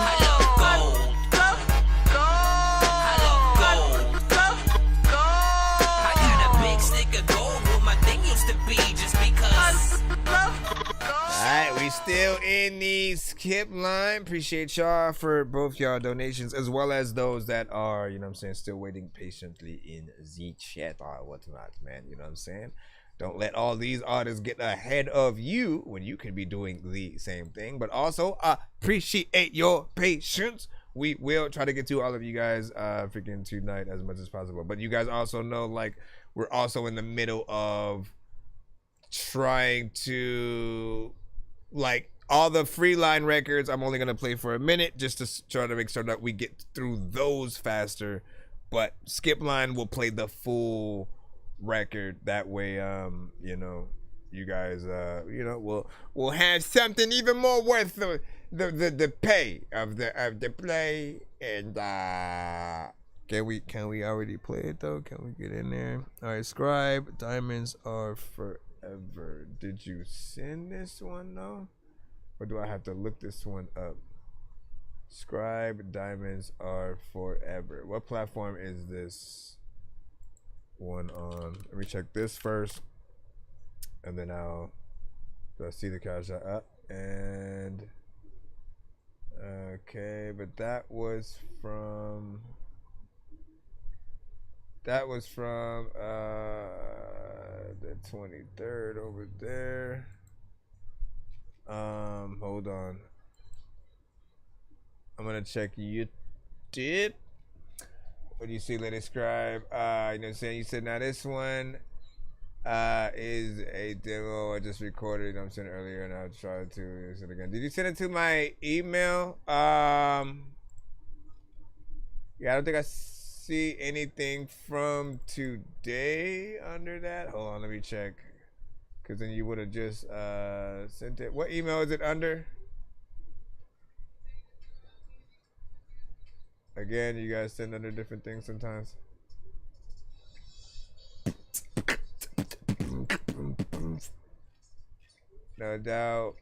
I got a big stick of gold where my thing used to be just because. Alright, we still in the skip line. Appreciate y'all for both y'all donations, as well as those that are, you know what I'm saying, still waiting patiently in the chat or whatnot, man. You know what I'm saying? Don't let all these artists get ahead of you when you can be doing the same thing. But also, appreciate your patience. We will try to get to all of you guys freaking tonight as much as possible. But you guys also know, like, we're also in the middle of trying to, like, all the free line records I'm only gonna play for a minute just to try to make sure that we get through those faster, but skip line will play the full record. That way, you guys we'll have something even more worth the pay of the play. And can we already play it though? Can we get in there? All right, Scribe, Diamonds Are Forever. Did you send this one though? Or do I have to look this one up? Scribe, Diamonds Are Forever. What platform is this one on? Let me check this first, and then I'll see the cash up. And okay, but that was from the 23rd over there. Hold on. I'm gonna check YouTube. What do you see, Lady Scribe? You know what I'm saying? You said now this one is a demo I just recorded, you know what I'm saying, earlier, and I'll try to use it again. Did you send it to my email? Yeah, I don't think I see anything from today under that. Hold on, let me check. Because then you would have just sent it. What email is it under? Again, you guys send under different things sometimes. No doubt.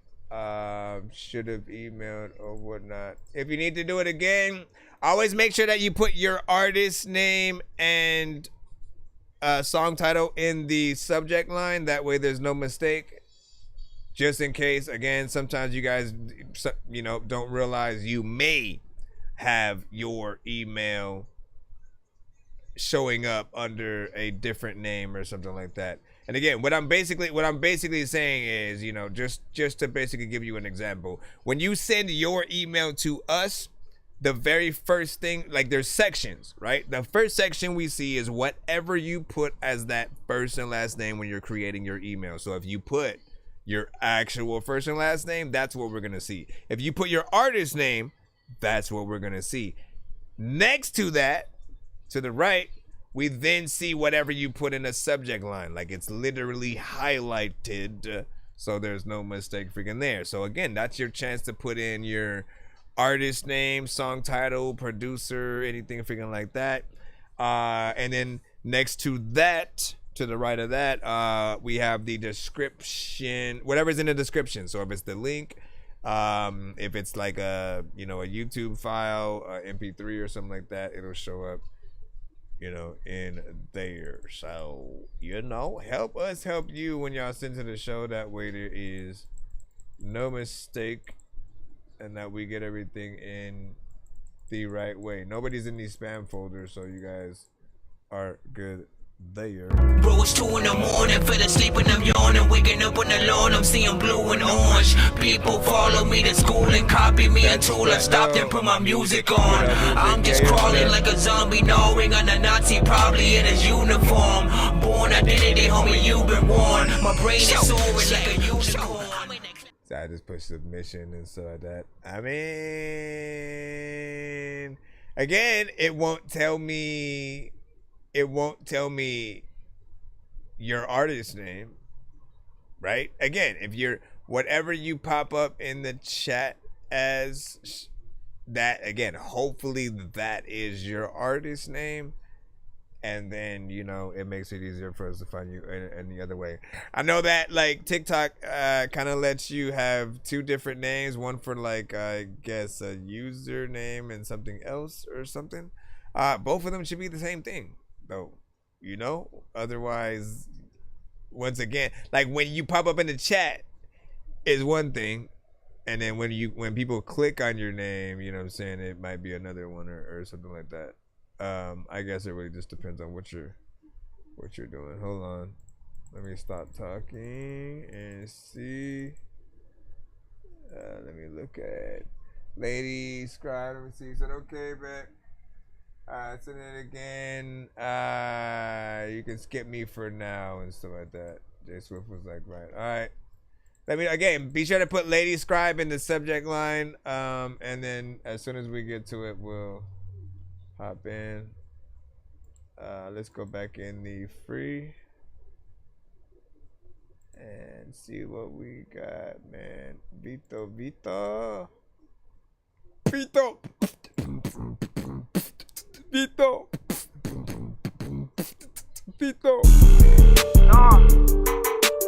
Should have emailed or whatnot. If you need to do it again, always make sure that you put your artist name and song title in the subject line. That way there's no mistake. Just in case, again, sometimes you guys, don't realize you may have your email showing up under a different name or something like that. And again, what I'm basically saying is, just to basically give you an example, when you send your email to us, the very first thing, like there's sections, right? The first section we see is whatever you put as that first and last name when you're creating your email. So if you put your actual first and last name, that's what we're going to see. If you put your artist name, that's what we're going to see. Next to that, to the right, we then see whatever you put in a subject line. Like it's literally highlighted, so there's no mistake freaking there. So again, that's your chance to put in your artist name, song title, producer, anything freaking like that. And then next to that, to the right of that, we have the description, whatever's in the description. So if it's the link, if it's like a YouTube file, MP3 or something like that, it'll show up, in there. So, help us help you when y'all send to the show. That way there is no mistake and that we get everything in the right way. Nobody's in these spam folders, so you guys are good there. Bro, it's 2 in the morning, fell asleep and I'm yawning, waking up on the lawn, I'm seeing blue and orange. People follow me to school and copy me until I stopped and put my music on. I'm just crawling like a zombie, gnawing on a Nazi, probably in his uniform. Born identity, homie, you've been warned. My brain is soaring like a unicorn. So I just push submission and stuff like that. I mean, again, it won't tell me your artist name, right? Again, if you're, whatever you pop up in the chat as that, again, hopefully that is your artist name. And then, it makes it easier for us to find you in the other way. I know that, like, TikTok kind of lets you have 2 different names. One for, like, I guess, a username and something else or something. Both of them should be the same thing, though. Otherwise, once again, like, when you pop up in the chat is one thing. And then when people click on your name, it might be another one or something like that. I guess it really just depends on what you're doing. Hold on, let me stop talking and see. Let me look at Lady Scribe. Let me see. Is that okay, bet? Send it again. You can skip me for now and stuff like that. Jay Swift was like, right. All right. Let me again. Be sure to put Lady Scribe in the subject line. And then as soon as we get to it, we'll hop in. Let's go back in the free and see what we got, man. Vito. Vito.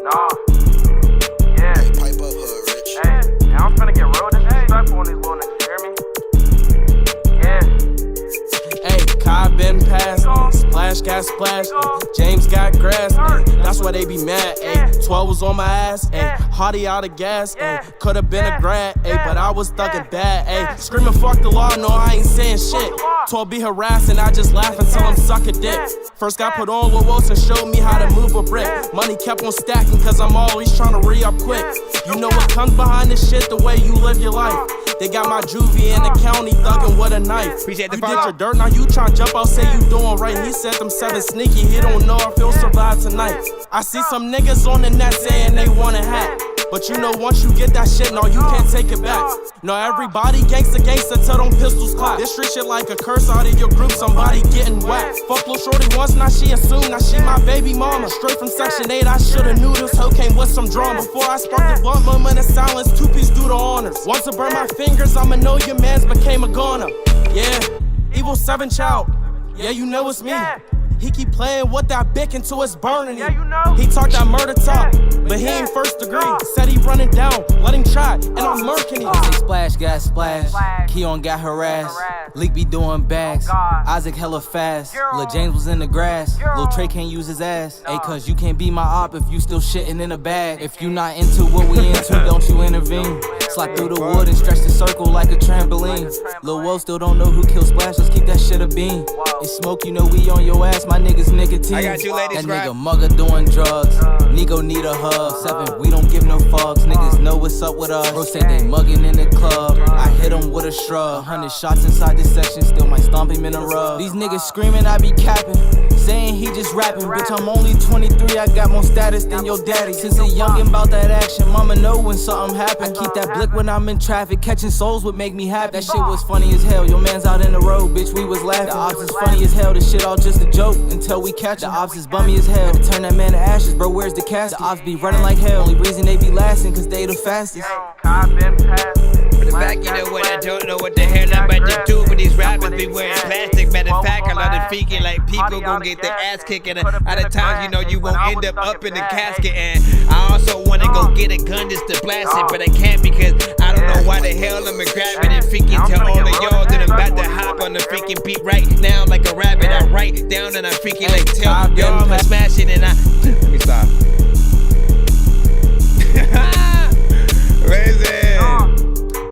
Nah. Yeah. Hey, pipe up, hood rich. Hey, I'm finna get real disrespectful on these little niggas, you hear me? Yeah. Hey, Kai been passed, splash got splashed, James got grass, that's why they be mad, ayy. 12 was on my ass, ayy. Hardy out of gas, ayy. Could've been a grad, ayy, but I was thuggin' bad, ayy. Screaming fuck the law, no I ain't saying shit. 12 be harassing, I just laugh and tell him suck a dick. First got put on Lil Wilson, showed me how to move a brick. Money kept on stacking, cause I'm always tryna re-up quick. You know what comes behind this shit, the way you live your life. They got my juvie in the county thuggin' with a knife. Appreciate the you did your dirt, now you tryna jump out, say you doing right. He said them 7 sneaky, he don't know if he'll survive tonight. I see some niggas on the net saying they want a hat. But you know once you get that shit, no, you can't take it back. No, everybody gangsta till them pistols clap. This street shit like a curse out of your group, somebody getting whacked. Fuck Lil Shorty once, now she assumed, now she my baby mama. Straight from Section 8, I shoulda knew this hoe came with some drama. Before I sparked the blunt, moment of silence, 2-piece do the honors. Once I burn my fingers, I'ma know your mans became a goner. Yeah. Evil 7 child. Yeah, you know it's me. He keep playing with that bick until it's burning him. He talk that murder talk, but he ain't first degree. Said he running down, let him try, and I'm murking him. Say splash, gas splash. Keon got harassed. Leak be doing bags. Isaac hella fast. Lil James was in the grass. Lil Trey can't use his ass. Hey, cause you can't be my op if you still shitting in a bag. If you not into what we into, don't you intervene. Slide through the wood and stretch the circle like a trampoline. Lil Woe still don't know who killed Splash, let's keep that shit a bean. It's smoke, you know we on your ass, my niggas nicotine. I got you, ladies, that nigga mugger doing drugs. Nico need a hug. 7, we don't give no fucks. Niggas know what's up with us. Bro say they mugging in the club. I hit him with a shrug. 100 shots inside this section, still might stomp him in a rug. These niggas screaming, I be capping. Saying he just rapping. Bitch, I'm only 23, I got more status than your daddy. Since a youngin' bout that action, mama know when something happen. I keep that blick when I'm in traffic. Catching souls would make me happy. That shit was funny as hell. Your man's out in the road, bitch, we was laughing. The ops is funny as hell. This shit all just a joke until we catch it. The ops is bummy as hell. To turn that man to ashes, bro, where's the casket? The ops be running like hell. Only reason they be lasting, cause they the fastest. For the fact, you know what, I don't know what the hell I'm about to do, but these rappers be wearing plastic. Matter of fact, a lot of freaking like people gon' get their ass kicked, and out of times, you know, you won't end up in the casket. And I also wanna go get a gun just to blast it, but I can't because I don't know why the hell I'm grabbing and freaking tell all of y'all that I'm about to hop on the freaking beat right now like a rabbit. I write down and I freaking like tell y'all I'm smashing and I. Let me stop. Amazing.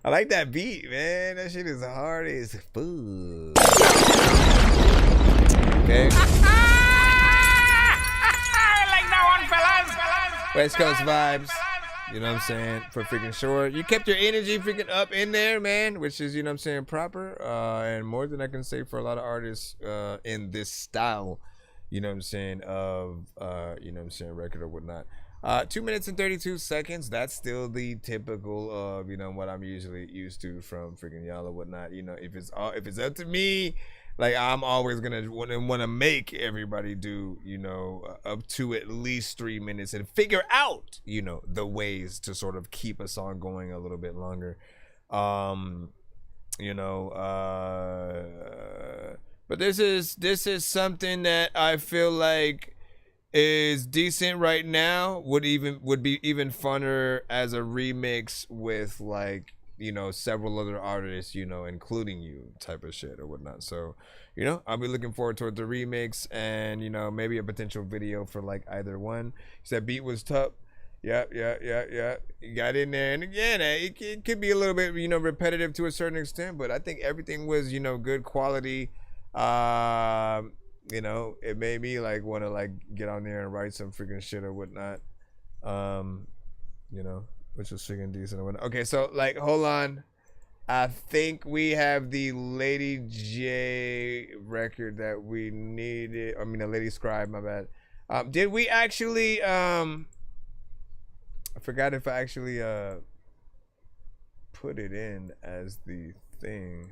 I like that beat, man. That shit is hard as fuck. Okay. I like that one, fellas. West Coast vibes. You know what I'm saying? For freaking sure. You kept your energy freaking up in there, man, which is, you know what I'm saying, proper. And more than I can say for a lot of artists in this style, you know what I'm saying, of, you know what I'm saying, record or whatnot. 2 minutes and 32 seconds. That's still the typical of, you know, what I'm usually used to from freaking y'all or whatnot. You know, if it's up to me, like I'm always gonna want to make everybody do, you know, up to at least 3 minutes and figure out, you know, the ways to sort of keep a song going a little bit longer. You know, but this is something that I feel like is decent right now. Would be even funner as a remix with, like, you know, several other artists, you know, including you type of shit or whatnot. So, you know, I'll be looking forward toward the remix and, you know, maybe a potential video for like either one. That beat was tough. Yeah. You got in there, and again, it could be a little bit, you know, repetitive to a certain extent, but I think everything was, you know, good quality. You know, it made me like want to like get on there and write some freaking shit or whatnot. You know, which was freaking decent or whatnot. Okay, so like, hold on. I think we have the Lady J record that we needed. I mean, the Lady Scribe, my bad. Did we actually, I forgot if I actually put it in as the thing.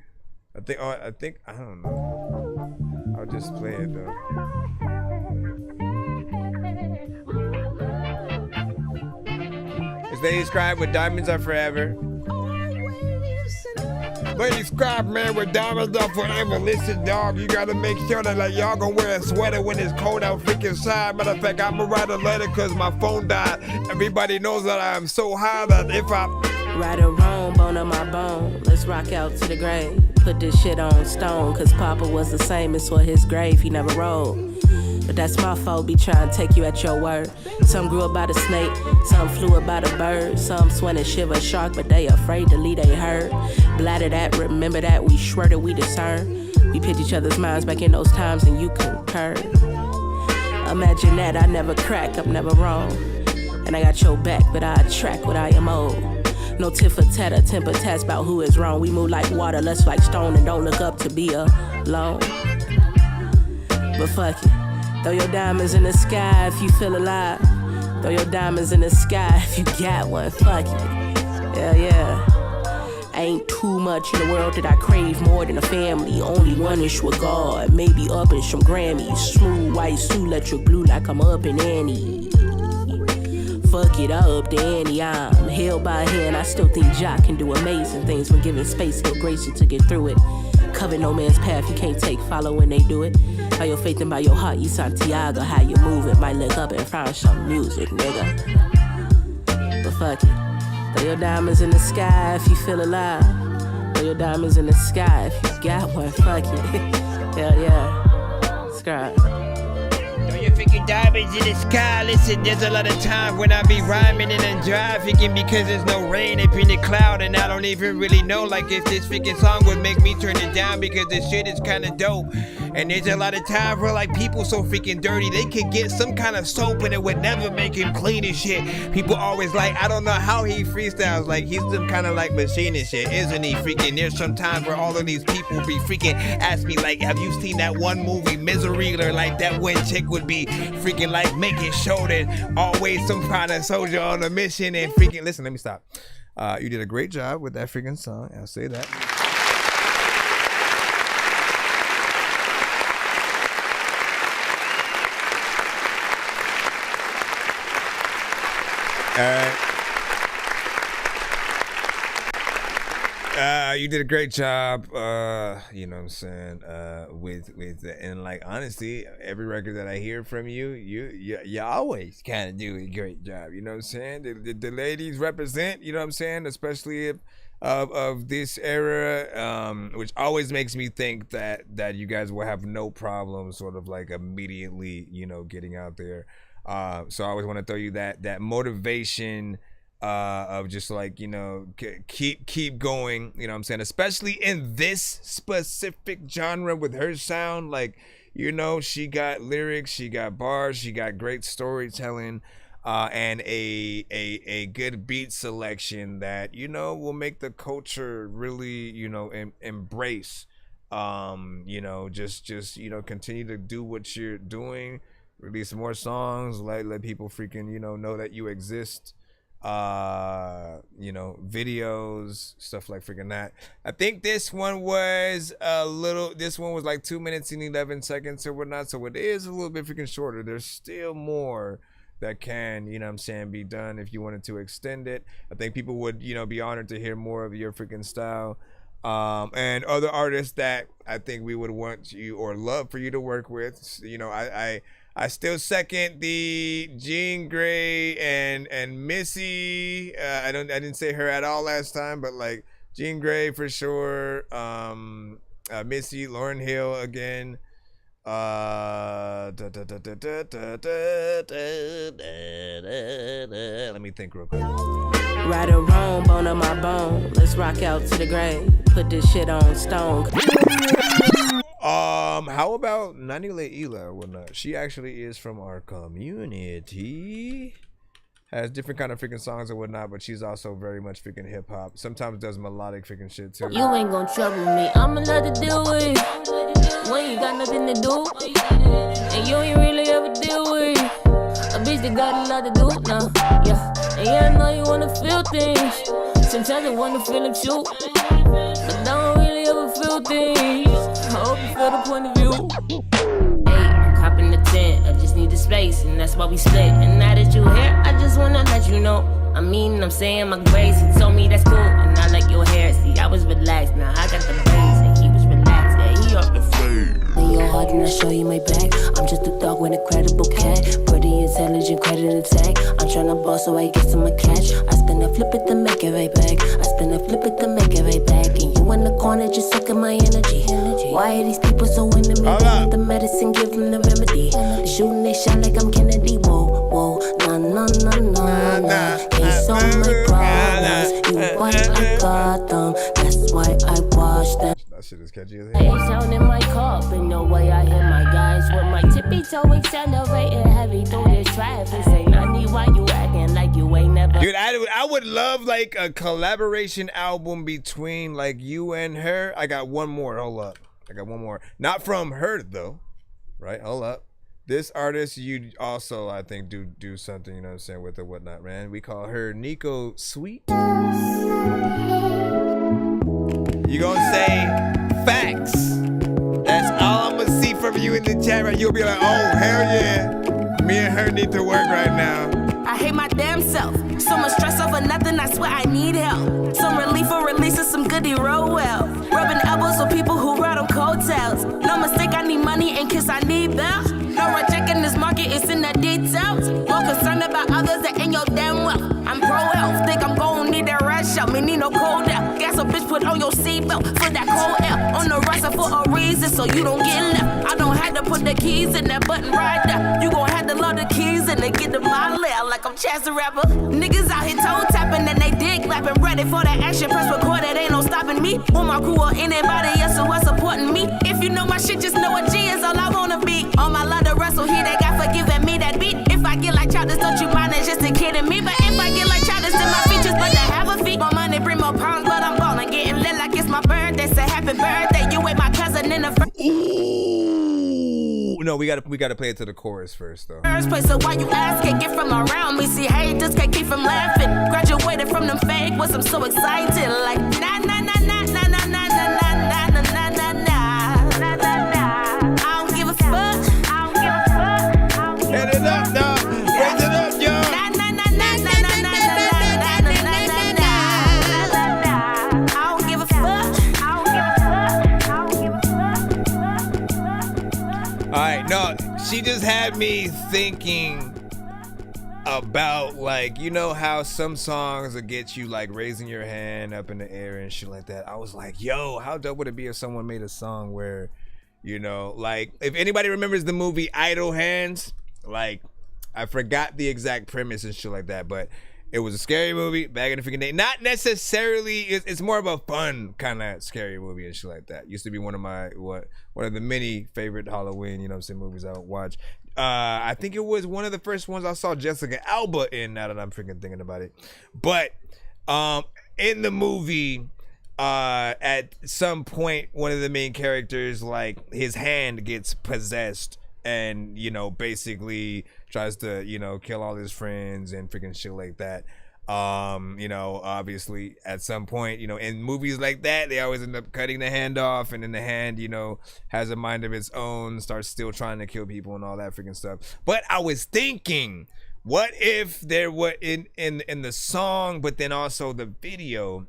I don't know. I'll just play it though. It's Lady Scribe with Diamonds Are Forever. Lady Scribe, man, with Diamonds Are Forever. Listen, dog, you gotta make sure that like y'all gonna wear a sweater when it's cold out freaking side. Matter of fact, I'ma write a letter cause my phone died. Everybody knows that I am so high that if I right or wrong, bone on my bone, let's rock out to the grave. Put this shit on stone, cause Papa was the same as for his grave, he never rolled. But that's my fault, be trying to take you at your word. Some grew up by the snake, some flew up by the bird. Some swim and shiver shark, but they afraid to leave they herd. Bladder that, remember that, we swear that we discern. We pitch each other's minds back in those times and you concur. Imagine that, I never crack, I'm never wrong. And I got your back, but I attract what I am owed. No tit for tat or temper tats about who is wrong. We move like water, let's like stone and don't look up to be alone. But fuck it, throw your diamonds in the sky if you feel alive. Throw your diamonds in the sky if you got one, fuck it. Yeah. Ain't too much in the world that I crave more than a family. Only one is with God, maybe up in some Grammys. Smooth white suit, electric blue like I'm up in Annie. Fuck it, I up to Annie, I'm held by hand. I still think Jock can do amazing things when given space, he'll grace you to get through it. Cover no man's path you can't take, follow when they do it. By your faith and by your heart, you Santiago. How you move it, might look up and find some music, nigga. But fuck it. Throw your diamonds in the sky if you feel alive. Throw your diamonds in the sky if you got one, fuck it. Hell yeah. Subscribe. Throw your freaking diamonds in the sky. Listen, there's a lot of time when I be rhyming and I'm driving because there's no rain up in the cloud, and I don't even really know like if this freaking song would make me turn it down because this shit is kind of dope. And there's a lot of time where like people so freaking dirty they could get some kind of soap and it would never make him clean and shit. People always like, I don't know how he freestyles, like he's some kind of like machine and shit, isn't he? Freaking there's some times where all of these people be freaking ask me like, have you seen that one movie Misery, or like that one chick would be freaking like making sure that always some kind of soldier on a mission and freaking listen, let me stop. You did a great job with that freaking song, I'll say that. You did a great job, you know what I'm saying, with and like honestly, every record that I hear from you always kind of do a great job, you know what I'm saying? The ladies represent, you know what I'm saying, especially of this era, which always makes me think that you guys will have no problem sort of like immediately, you know, getting out there. So I always want to throw you that motivation of just like, you know, keep going, you know what I'm saying, especially in this specific genre with her sound. Like, you know, she got lyrics, she got bars, she got great storytelling, and a good beat selection that, you know, will make the culture really, you know, embrace, you know, just you know, continue to do what you're doing, release more songs, let people freaking, you know that you exist, you know, videos, stuff like freaking that. I think this one was like 2 minutes and 11 seconds or whatnot, so it is a little bit freaking shorter. There's still more that can, you know what I'm saying, be done if you wanted to extend it. I think people would, you know, be honored to hear more of your freaking style. And other artists that I think we would want you or love for you to work with. You know, I still second the Jean Grey and Missy. I didn't say her at all last time, but like Jean Grey for sure. Missy, Lauryn Hill again. Let me think real quick. Right or wrong, bone on my bone. Let's rock out to the grave. Put this shit on stone. How about Nani Leila or whatnot? She actually is from our community. Has different kind of freaking songs and whatnot, but she's also very much freaking hip hop. Sometimes does melodic freaking shit too. You ain't gonna trouble me. I'ma let it deal with it. When you got nothing to do, and you ain't really ever deal with it. A bitch that got a lot to do now, yeah. And yeah, I know you wanna feel things. Sometimes I wanna feel them too, but I don't really ever feel things. I hope you feel the point of view. Hey, I'm copping the tent, I just need the space, and that's why we split. And now that you here, I just wanna let you know. I mean, I'm saying my grace. He told me that's cool, and I like your hair. See, I was relaxed, now I got the bass, and he was relaxed. Yeah, he off the flame. In your heart, and I show you my back. I'm just a dog with a credible cat. Pretty intelligent, credit attack. I'm tryna boss so I get some cash. I spin and flip it to make it right back. I spin and flip it to make it right back. And you in the corner just sucking my energy. Why are these people so into me? They need the medicine, give them the remedy. Shooting they shot like I'm Kennedy. Whoa, whoa, nah, nah, nah, nah, nah. Can't solve my problems. You want I got them. That's why I wash them. That shit is catchy as I hell. ain't sound in my car, but no way I hit my guys with my tippy toe accelerating heavy through this traffic. Say, Nani, why you acting like you ain't never? Dude, I would love like a collaboration album between like you and her. I got one more. Hold up. I got one more. Not from her though. Right? Hold up. This artist, you also, I think, do something, you know what I'm saying, with or whatnot, man. We call her Nico Sweet. You gonna say facts. That's all I'm gonna see from you in the chat, right? You'll be like, oh, hell yeah. Me and her need to work right now. I hate my damn self. So much stress over nothing, I swear I need help. Some relief or release of some goodie roll well. Rubbing elbows with people who run and kiss, I need them. No rejecting this market, it's in the details. More concerned about others that ain't your damn well. I'm pro-health, think I'm gon' need that rest shot. Me need no cold air. Gas a bitch, put on your seatbelt for that cold air. On the roster for a reason, so you don't get left. I don't have to put the keys in that button right there. You gon' have to load the keys and they get to my lair like I'm Chance the Rapper. Niggas out here toe tapping and they dick clapping. Ready for that action, press record, it ain't no stopping me. On my crew or anybody else who was supporting me. If you know my shit, just know a G is all I wanna be. On my love to wrestle here, they got for giving me that beat. If I get like Childish, don't you mind, it's just a kidding me. But if I get like Childish, then my features but to have a feet. More money, bring more pounds, but I'm ballin'. Getting lit like it's my birthday, say happy birthday. You ain't my cousin in the Ooh, no, we gotta play it to the chorus first though. first place, so why you ask? Can't get from around me. See, haters can't keep from laughing. Graduated from them fake ones, I'm so excited. Like, nah, nah, nah, nah, nah, nah, nah, nah, nah, nah, nah, nah, nah, nah, nah. I don't give a fuck. I don't give a fuck. I don't give a fuck. Hit it up, dog. Raise it up, yo. Nah, nah, nah, nah, nah, nah, nah, nah, nah, nah, nah, nah. I don't give a fuck. I don't give a fuck. I don't give a fuck. All right, no, she just had me thinking about, like, you know how some songs will get you like raising your hand up in the air and shit like that. I was like, yo, how dope would it be if someone made a song where, you know, like, if anybody remembers the movie Idle Hands, like, I forgot the exact premise and shit like that, but it was a scary movie back in the freaking day. Not necessarily, it's more of a fun kind of scary movie and shit like that. Used to be one of the many favorite Halloween, you know what I'm saying, movies I would watch. I think it was one of the first ones I saw Jessica Alba in, now that I'm freaking thinking about it. But in the movie, at some point, one of the main characters, like, his hand gets possessed and, you know, basically tries to, you know, kill all his friends and freaking shit like that. You know, obviously at some point, you know, in movies like that, they always end up cutting the hand off, and then the hand, you know, has a mind of its own, starts still trying to kill people and all that freaking stuff. But I was thinking, what if there were in the song, but then also the video,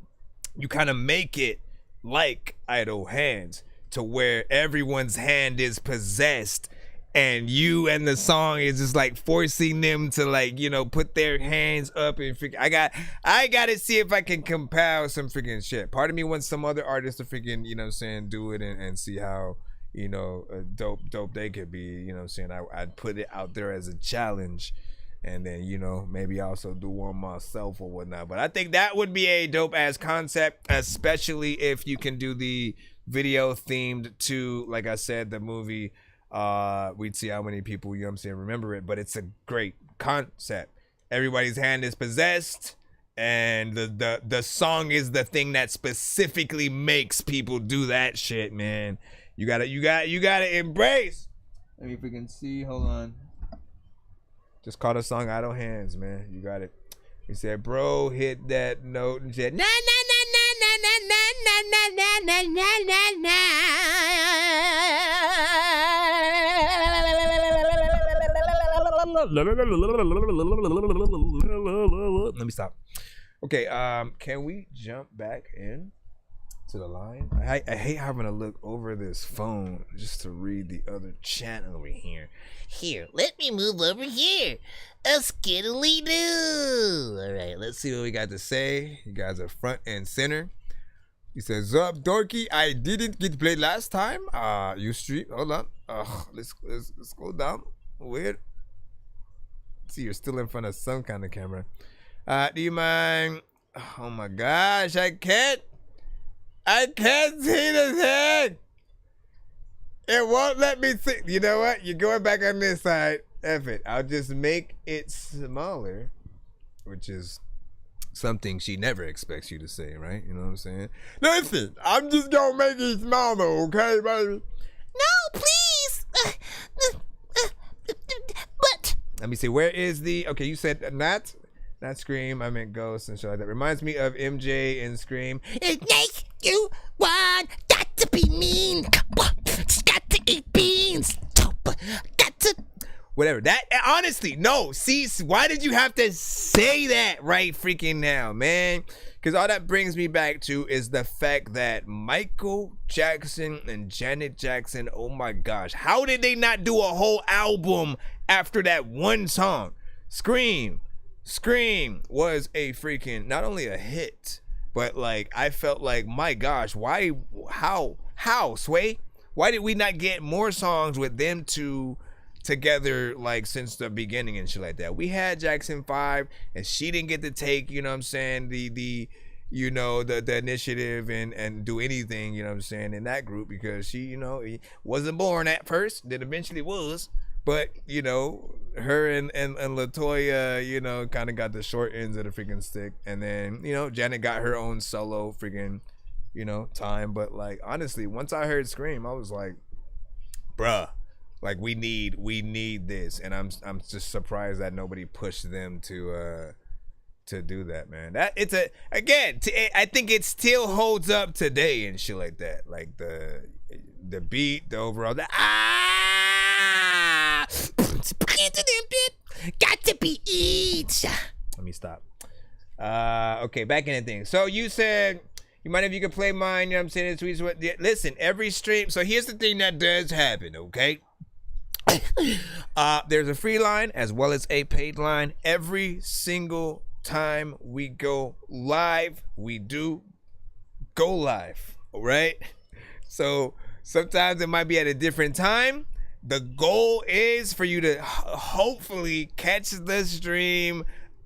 you kind of make it like Idle Hands, to where everyone's hand is possessed, and you and the song is just like forcing them to, like, you know, put their hands up and freaking. I gotta see if I can compile some freaking shit. Part of me wants some other artists to freaking, you know what I'm saying, do it and see how, you know, dope they could be, you know what I'm saying. I'd put it out there as a challenge, and then, you know, maybe also do one myself or whatnot. But I think that would be a dope ass concept, especially if you can do the video themed to, like I said, the movie. We'd see how many people, you know what I'm saying, remember it. But it's a great concept. Everybody's hand is possessed, and the song is the thing that specifically makes people do that shit, man. You gotta embrace. Let me freaking see. Hold on. Just call the song Idle Hands, man. You got it. He said, bro, hit that note and said, nah, nah, nah, nah, nah, nah, nah, nah, nah, nah, nah, Let me stop. Okay, can we jump back in to the line? I hate having to look over this phone just to read the other chat over here. Here, let me move over here. A skiddly doo. All right, let's see what we got to say. You guys are front and center. He says, "Up, Dorky. I didn't get played last time. You street. Hold on. Let's go down. Weird. See, you're still in front of some kind of camera. Do you mind? Oh my gosh, I can't see the thing. It won't let me see. You know what? You're going back on this side. F it. I'll just make it smaller," which is something she never expects you to say, right? You know what I'm saying? Listen, I'm just gonna make it smaller, okay, baby? No, please. But let me see. Where is the? Okay, you said not Scream. I meant Ghost and shit like that. Reminds me of MJ in Scream. It makes you want that to be mean. Got to eat beans. Got to. Whatever. That, honestly, no. See, why did you have to say that right freaking now, man? Because all that brings me back to is the fact that Michael Jackson and Janet Jackson, oh my gosh, how did they not do a whole album after that one song? Scream was a freaking, not only a hit, but like, I felt like, my gosh, why, how, Sway? Why did we not get more songs with them two together, like, since the beginning and shit like that? We had Jackson 5, and she didn't get to take, you know what I'm saying, the initiative and do anything, you know what I'm saying, in that group, because she, you know, wasn't born at first, then eventually was, but, you know, her and LaToya, you know, kind of got the short ends of the freaking stick, and then, you know, Janet got her own solo freaking, you know, time. But like, honestly, once I heard Scream, I was like, bruh, like, we need this, and I'm just surprised that nobody pushed them to do that, man. That it's I think it still holds up today and shit like that, like the beat, the overall, got to be eat. Let me stop. Okay, back in the thing. So you said, you mind if you could play mine? You know what I'm saying? Tweets. Listen, every stream. So here's the thing that does happen, okay? There's a free line as well as a paid line. Every single time we go live, we do go live, all right? So sometimes it might be at a different time. The goal is for you to hopefully catch the stream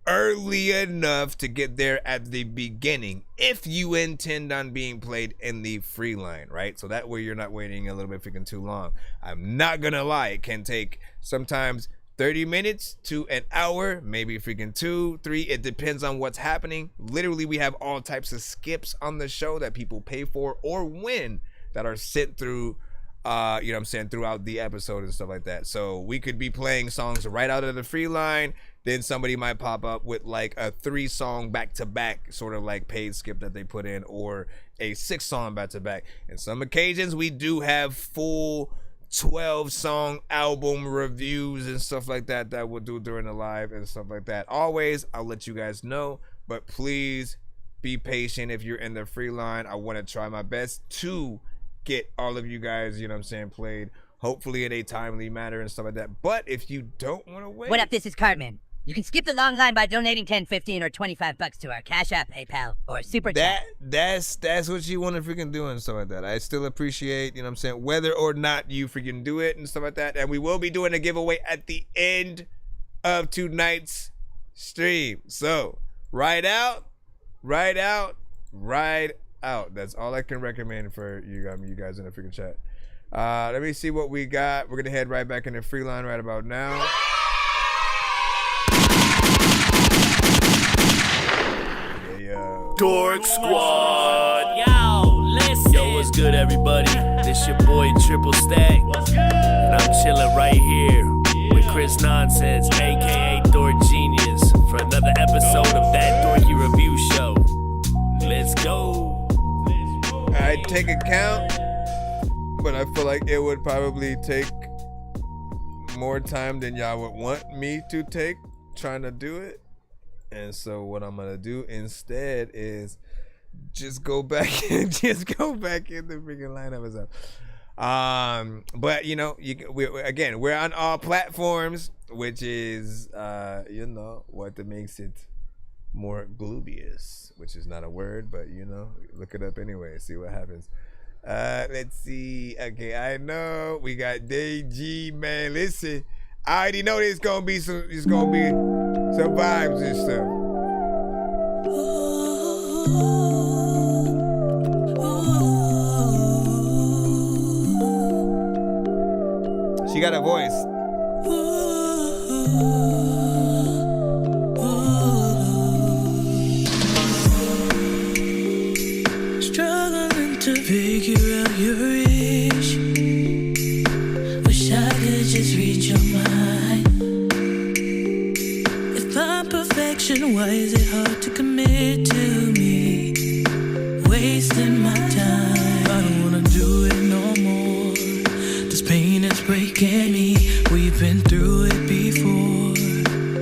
early enough to get there at the beginning, if you intend on being played in the free line, right? So that way you're not waiting a little bit freaking too long. I'm not gonna lie, it can take sometimes 30 minutes to an hour, maybe freaking 2, 3. It depends on what's happening. Literally, we have all types of skips on the show that people pay for or win that are sent through, you know what I'm saying, throughout the episode and stuff like that. So we could be playing songs right out of the free line, then somebody might pop up with like a 3-song back-to-back sort of like paid skip that they put in, or a 6-song back-to-back. In some occasions, we do have full 12-song album reviews and stuff like that we'll do during the live and stuff like that. Always, I'll let you guys know, but please be patient if you're in the free line. I want to try my best to get all of you guys, you know what I'm saying, played, hopefully in a timely manner and stuff like that. But if you don't want to wait... What up, this is Cartman. You can skip the long line by donating 10, 15, or 25 bucks to our Cash App, PayPal, or Super Chat. That's what you want to freaking do and stuff like that. I still appreciate, you know what I'm saying, whether or not you freaking do it and stuff like that. And we will be doing a giveaway at the end of tonight's stream. So, ride out. That's all I can recommend for you guys in the freaking chat. Let me see what we got. We're going to head right back in the free line right about now. Dork Squad. Yo, listen. Yo, what's good, everybody? This your boy Triple Stack. And I'm chilling right here with Chris Nonsenze, aka Dork Genius, for another episode of That Dorky Review Show. Let's go. I take a count, but I feel like it would probably take more time than y'all would want me to take trying to do it. And so what I'm gonna do instead is just go back in the freaking lineup and stuff. But you know, we're on all platforms, which is you know what makes it more glubious, which is not a word, but you know, look it up anyway, see what happens. Let's see. Okay, I know we got DG, man. Listen, I already know there's gonna be some vibes and stuff. She got a voice. Struggling to figure out your age. Wish I could just read your mind. If I'm perfection, why is it hard to commit to me? Wasting my time. I don't wanna do it no more. This pain is breaking me. We've been through it before.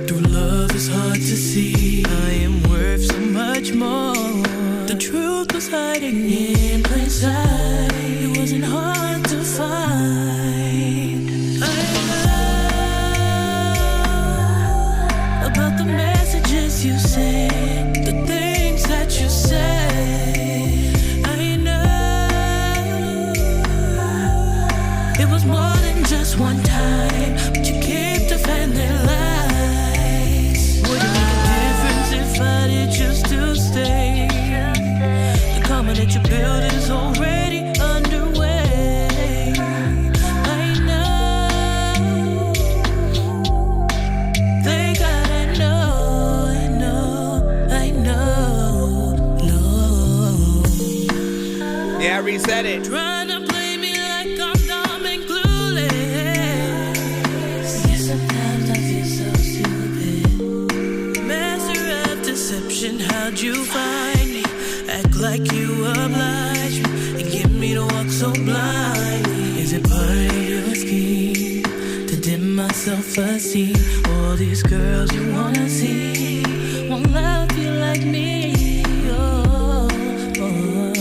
Through love, it's hard to see I am worth so much more. truth was hiding in plain sight. It wasn't hard to find. I know about the messages you sent, the things that you say. I know it was more than just one time, but you keep defending lies. Would it make a difference if I did choose to stay? The karma that you build is already underway. I know. They gotta know, I know. Yeah, I reset it. Trying to play me like I'm dumb and clueless. Yeah, sometimes I feel so stupid. Master of deception, how'd you find me? Act like you oblige me and get me to walk so blindly. Is it part of your scheme to dim my self-esteem? All these girls you wanna see won't love you like me. Oh, oh.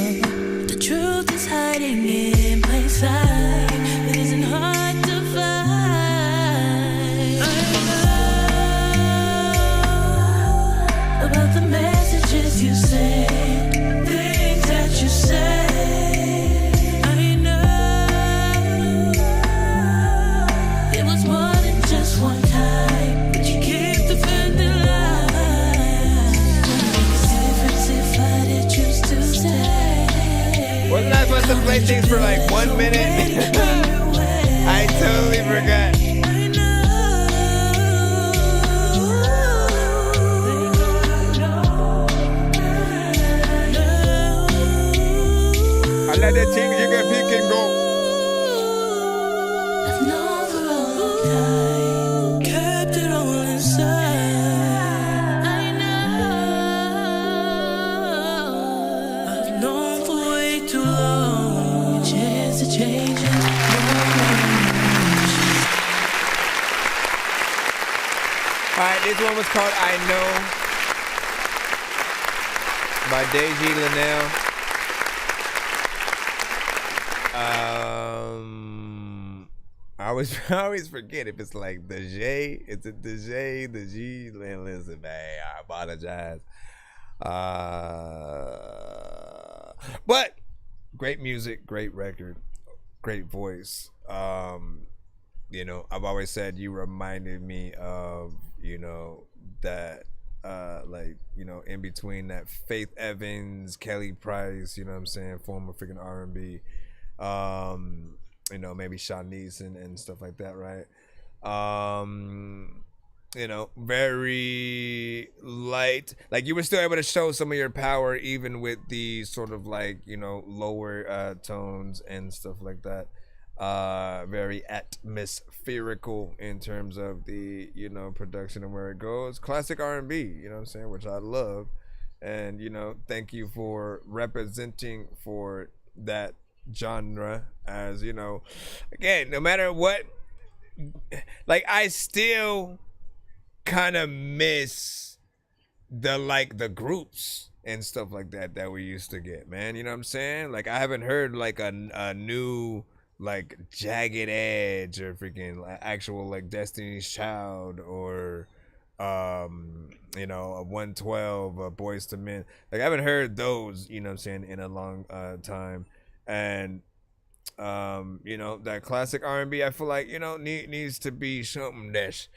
The truth is hiding in plain sight. It isn't hard to find. I know about the messages you send, things that you say. I know it was more than just one time, but you keep defending lies. Difference if I did choose to stay. Wasn't I supposed to play things for like 1 minute? I totally forgot. I let that thing you can pick and go. I've known for a long time, kept it all inside. I know I've known for way too long. Chance to change it. Alright, this one was called I Know by Deji Linnell. I always forget if it's like the J. Is it the J, the G? Man, listen, man, I apologize. But great music, great record, great voice. You know, I've always said you reminded me of, you know, that like, you know, in between that Faith Evans, Kelly Price, you know what I'm saying, former freaking R&B, you know, maybe Shanice and stuff like that, right? You know, very light, like you were still able to show some of your power even with the sort of like, you know, lower tones and stuff like that. Very atmospherical in terms of the, you know, production and where it goes. Classic R&B, you know what I'm saying, which I love. And, you know, thank you for representing for that genre. As, you know, again, no matter what, like I still kind of miss the, like, the groups and stuff like that we used to get, man. You know what I'm saying? Like I haven't heard like a new like Jagged Edge or freaking actual like Destiny's Child or you know, a 112, Boys to Men. Like I haven't heard those, you know what I'm saying, in a long time. And you know, that classic R&B, I feel like, you know, needs to be something that's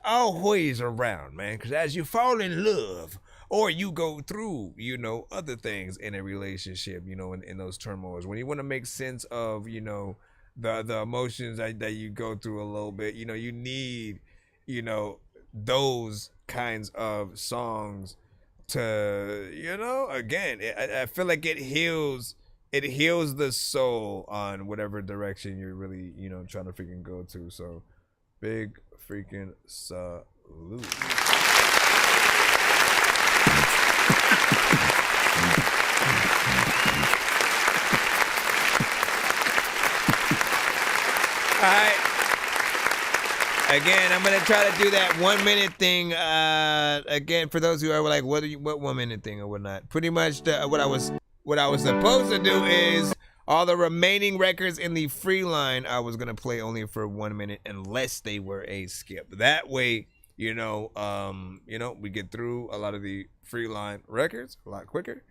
always around, man. Because as you fall in love or you go through, you know, other things in a relationship, you know, in those turmoils, when you want to make sense of, you know, the emotions that you go through a little bit, you know, you need, you know, those kinds of songs to, you know, again, I feel like it heals the soul on whatever direction you're really, you know, trying to freaking go to. So big freaking salute. All right. Again, I'm gonna try to do that 1 minute thing. Again, for those who are like, what 1 minute thing or whatnot. Pretty much what I was what I was supposed to do is all the remaining records in the free line I was gonna play only for 1 minute unless they were a skip. That way, we get through a lot of the free line records a lot quicker.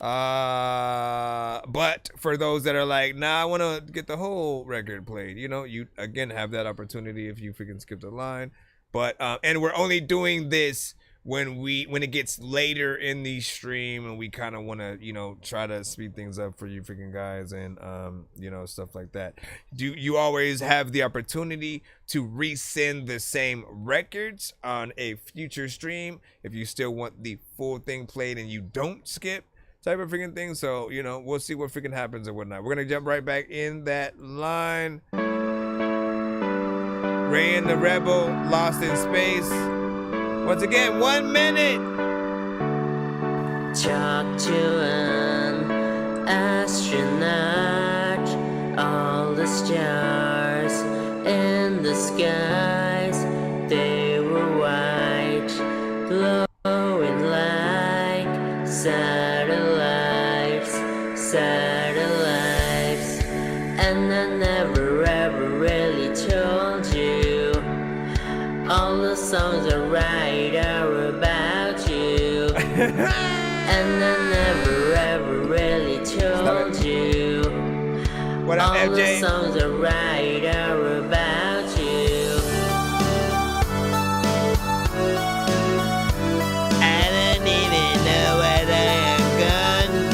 But for those that are like, nah, I want to get the whole record played, you again have that opportunity if you freaking skip the line. But and we're only doing this when it gets later in the stream and we kind of want to try to speed things up for you freaking guys and stuff like that. You always have the opportunity to resend the same records on a future stream if you still want the full thing played and you don't skip type of freaking thing. So we'll see what freaking happens and whatnot. We're gonna jump right back in that line. Ray and the Rebel, Lost in Space. Once again, 1 minute. Talk to an astronaut. All the stars in the skies, they were white, glowing like satellites. And I never ever really told you all the songs I write are about you. And I never ever really told you what up, all MJ? the songs I write are about you. I don't even know what I am gonna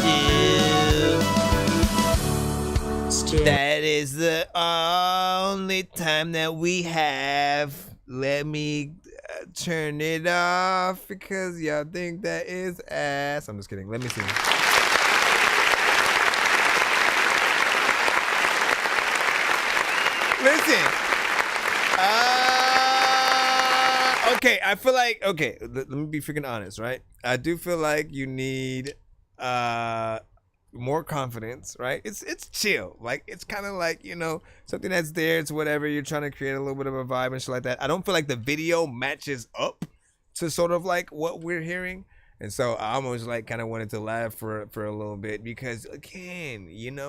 do. That is the only time that we have. Let me turn it off because y'all think that is ass. I'm just kidding. Let me see. Listen. Okay, I feel like, let me be freaking honest, right? I do feel like you need more confidence, right? It's chill. Like, it's kind of like, something that's there. It's whatever. You're trying to create a little bit of a vibe and shit like that. I don't feel like the video matches up to sort of like what we're hearing. And so I almost like kind of wanted to laugh for a little bit because, again,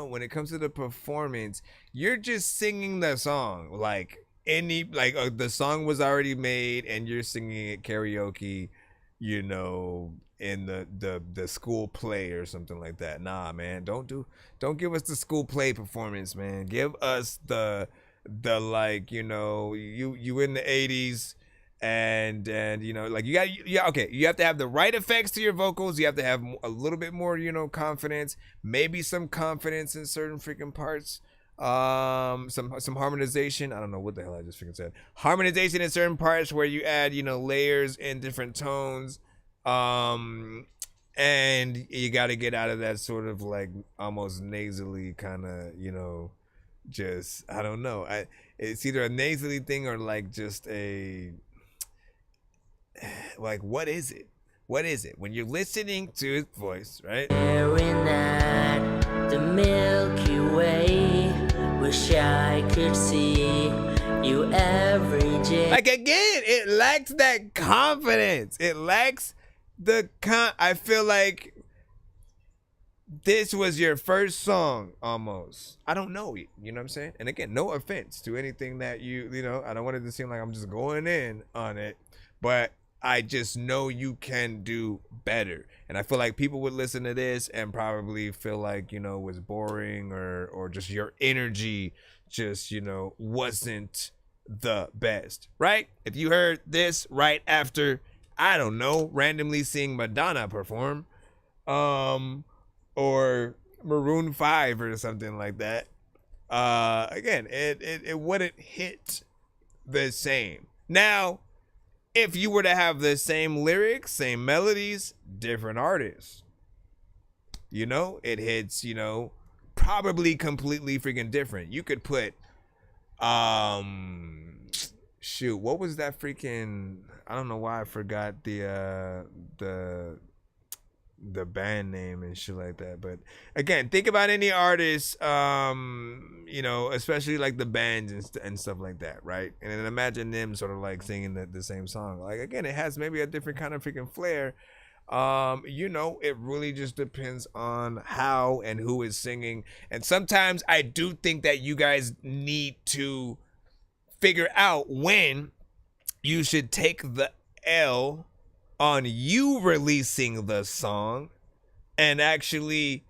when it comes to the performance, you're just singing the song like the song was already made and you're singing it karaoke, in the school play or something like that. Nah, man, don't give us the school play performance, man. Give us the like, you in the 80s and like you have to have the right effects to your vocals. You have to have a little bit more, confidence, maybe some confidence in certain freaking parts. Some harmonization. I don't know what the hell I just freaking said. Harmonization in certain parts where you add, layers in different tones. And you got to get out of that sort of like almost nasally kind of, just, I don't know. It's either a nasally thing or like just a, like, what is it? What is it? When you're listening to his voice, right? Staring at the Milky Way, wish I could see you every day. Like, again, it lacks that confidence. It lacks I feel like this was your first song almost. I don't know, you know what I'm saying? And again, no offense to anything that I don't want it to seem like I'm just going in on it, but I just know you can do better. And I feel like people would listen to this and probably feel like, it was boring or just your energy just, wasn't the best, right? If you heard this right after, I don't know, randomly seeing Madonna perform, or Maroon 5 or something like that, again, it wouldn't hit the same. Now, if you were to have the same lyrics, same melodies, different artists, it hits, probably completely freaking different. You could put, shoot, what was that freaking, I don't know why I forgot the band name and shit like that. But again, think about any artist, especially like the bands and stuff like that, right? And then imagine them sort of like singing the same song. Like, again, it has maybe a different kind of freaking flair. You know, it really just depends on how and who is singing. And sometimes I do think that you guys need to figure out when you should take the L on you releasing the song and actually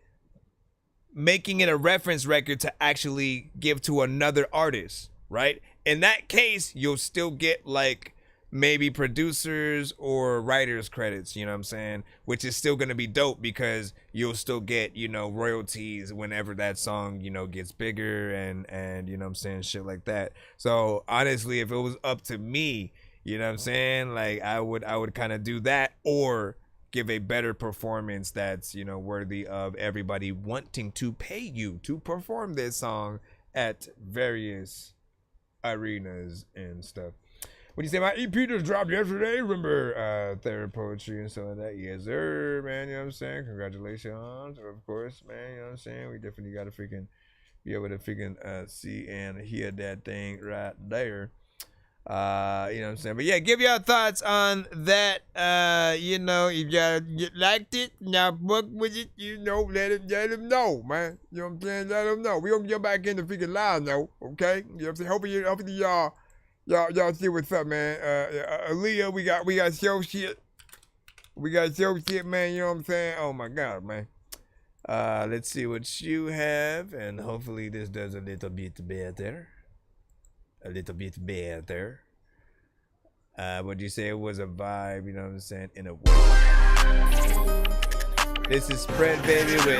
making it a reference record to actually give to another artist, right? In that case, you'll still get like maybe producers or writers credits, you know what I'm saying? Which is still going to be dope because you'll still get, you know, royalties whenever that song, you know, gets bigger and you know what I'm saying, shit like that. So honestly, if it was up to me, you know what I'm saying, like I would kind of do that or give a better performance that's, you know, worthy of everybody wanting to pay you to perform this song at various arenas and stuff. What do you say? My EP just dropped yesterday. Remember Therapy Poetry and stuff like that? Yes, sir, man. You know what I'm saying? Congratulations, of course, man. You know what I'm saying? We definitely got to freaking be able to freaking see and hear that thing right there. You know what I'm saying? But yeah, give your thoughts on that. You know, if you liked it, now fuck with it, you know, let him know, man. You know what I'm saying? Let him know. We gonna get back in the freaking live now, okay? You know what I'm saying? Hopefully y'all see what's up, man. Aaliyah, we got show shit. We got show shit, man. You know what I'm saying? Oh my God, man. Let's see what you have, and hopefully this does a little bit better. A little bit better. Would you say it was a vibe? You know what I'm saying? In a way. This is Spread Baby with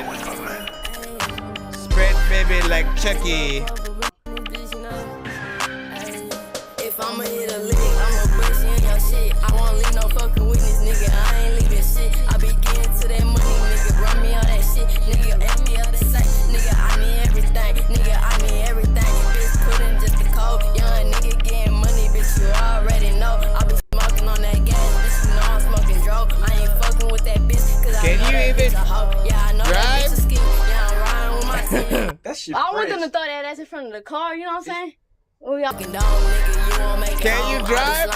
Spread Baby like Chucky. If I'ma hit a lick, I'ma bust you in your shit. I won't leave no fucking witness, nigga. I ain't leaving shit. I be getting to that money, nigga. Run me all that shit, nigga. Ask me all the same, nigga. I need everything, nigga. I need everything. Bitch, put in just the code. Young nigga getting money, bitch. You already know. I be smoking on that gas, bitch. You know I'm smoking dope. I ain't fucking with that bitch, cause I know that bitch a hoe. Yeah, I know that bitch a ski. Yeah, I'm riding with my team. That shit I want them to throw that ass in front of the car, you know what I'm saying? We all can down, nigga, you won't make it. Can you drive? No.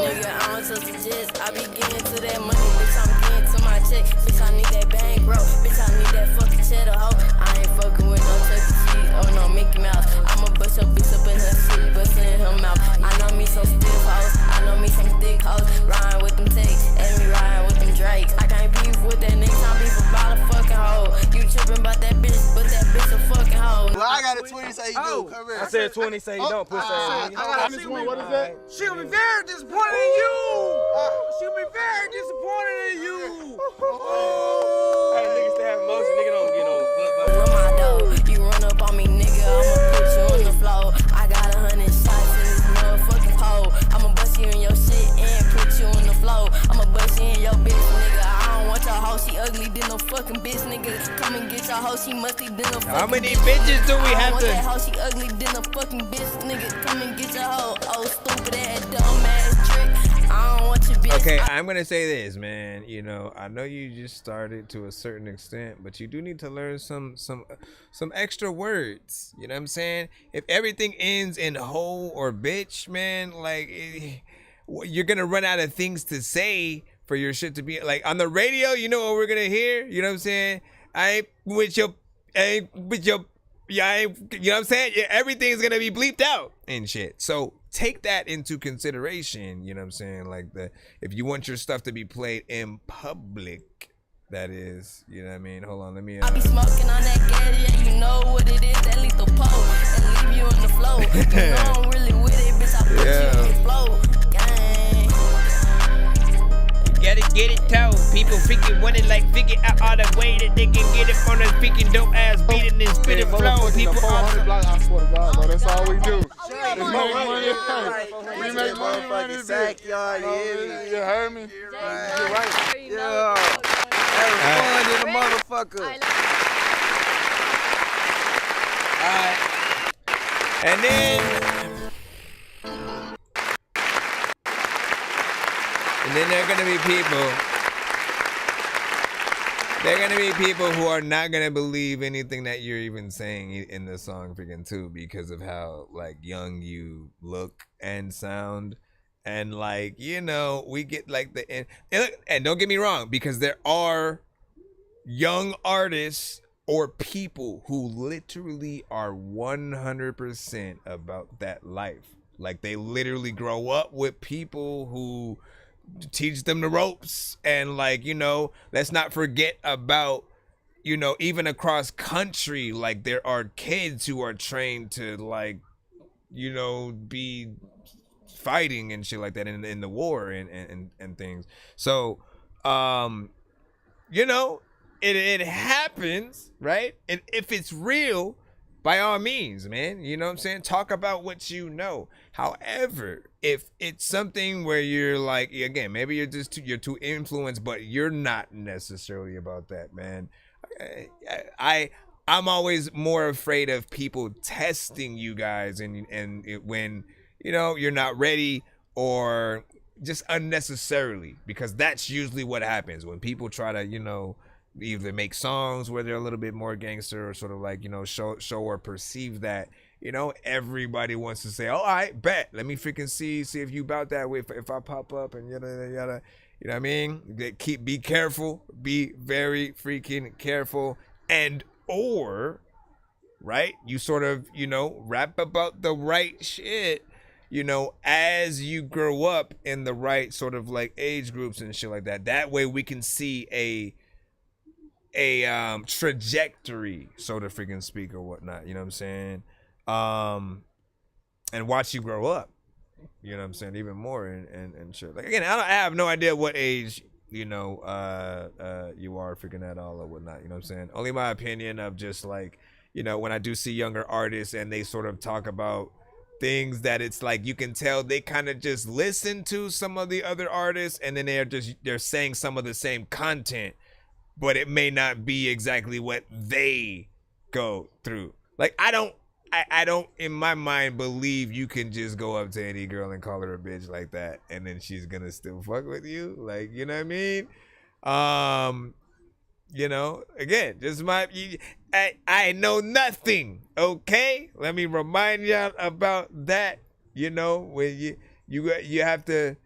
Nigga, I don't trust the jizz. I be getting to that money, bitch. I'm getting to my check. Bitch, I need that bankroll. Bitch, I need that fucking cheddar hoe. I ain't fucking with no Chuck E. Cheese or no Mickey Mouse. I'ma bust your bitch up in her shit, bust in her mouth. I know me some stiff hoes. I know me some thick hoes. Riding with them takes, and me riding with them Drakes. I can't beef with that nigga. I'm beef about a fucking hoe. You tripping about that bitch, but that bitch a fucking hoe. Well, I got a 20 say you do. Come here. I said 20 say you don't. Push that. I got this one. What is that? She'll be very disappointed in you. She'll be very disappointed in you. Hey, niggas still have emotion. Nigga don't get no Run my dough. You run up on me, nigga. I'ma put you on the floor. I got 100 shots in this motherfucking pole. I'ma bust you in your shit and put you on the floor. I'ma bust you in your bitch, nigga. I don't want your hoe. She ugly than no fucking bitch, nigga. Come and get your hoe. She musty than a fucking How many bitches do we have to? I don't want that hoe. She ugly than a fucking bitch, nigga. Come and get your hoe. Oh, stupid ass, dumb ass trick. I don't want your bitch. Okay, I'm gonna say this, man. You know, I know you just started to a certain extent, but you do need to learn some extra words. You know what I'm saying? If everything ends in hoe or bitch, man, like you're gonna run out of things to say for your shit to be like on the radio. You know what we're gonna hear? You know what I'm saying? I ain't with your, yeah, you know what I'm saying? Yeah, everything's gonna be bleeped out and shit. So take that into consideration, you know what I'm saying? Like if you want your stuff to be played in public, that is, you know what I mean? Hold on, let me I be smoking on that gas, yeah, you know what it is, that lethal pole, and leave you on the floor. You know I'm really with it, bitch, I put you on the floor. Gang. Gotta get it told. People freaking want it like figure out all the way that they can get it on a freaking dope ass beating and spitting flow. People are. I swear to God, bro, that's all we do. We make money, sack, y'all. You heard me? You're right. Yeah. Having fun in the motherfucker. Alright. And then there are gonna be people. There are gonna be people who are not gonna believe anything that you're even saying in the song freaking too, because of how like young you look and sound, And like, you know, we get like and don't get me wrong, because there are young artists or people who literally are 100% about that life. Like they literally grow up with people who teach them the ropes. And like, you know, let's not forget about, you know, even across country, like there are kids who are trained to like, you know, be fighting and shit like that in the war and things. So, you know, it happens, right? And if it's real, by all means, man, you know what I'm saying? Talk about what you know. However, if it's something where you're like, again, maybe you're too influenced, but you're not necessarily about that, man. I'm always more afraid of people testing you guys and when, you know, you're not ready or just unnecessarily, because that's usually what happens when people try to, you know, either make songs where they're a little bit more gangster or sort of like, you know, show or perceive that, you know, everybody wants to say, oh, I bet, let me freaking see if you about that way if I pop up and yada yada. You know what I mean? Be careful, be very freaking careful, and or right, you sort of, you know, rap about the right shit, you know, as you grow up in the right sort of like age groups and shit like that. That way we can see a trajectory, so to freaking speak, or whatnot, you know what I'm saying? And watch you grow up, you know what I'm saying, even more and shit. Like again, I have no idea what age, you know, you are freaking that all or whatnot, you know what I'm saying? Only my opinion of just like, you know, when I do see younger artists and they sort of talk about things that it's like you can tell they kind of just listen to some of the other artists and then they're saying some of the same content, but it may not be exactly what they go through. Like I don't in my mind believe you can just go up to any girl and call her a bitch like that and then she's gonna still fuck with you. Like, you know what I mean? You know, again, just I know nothing, okay? Let me remind y'all about that. You know, when you have to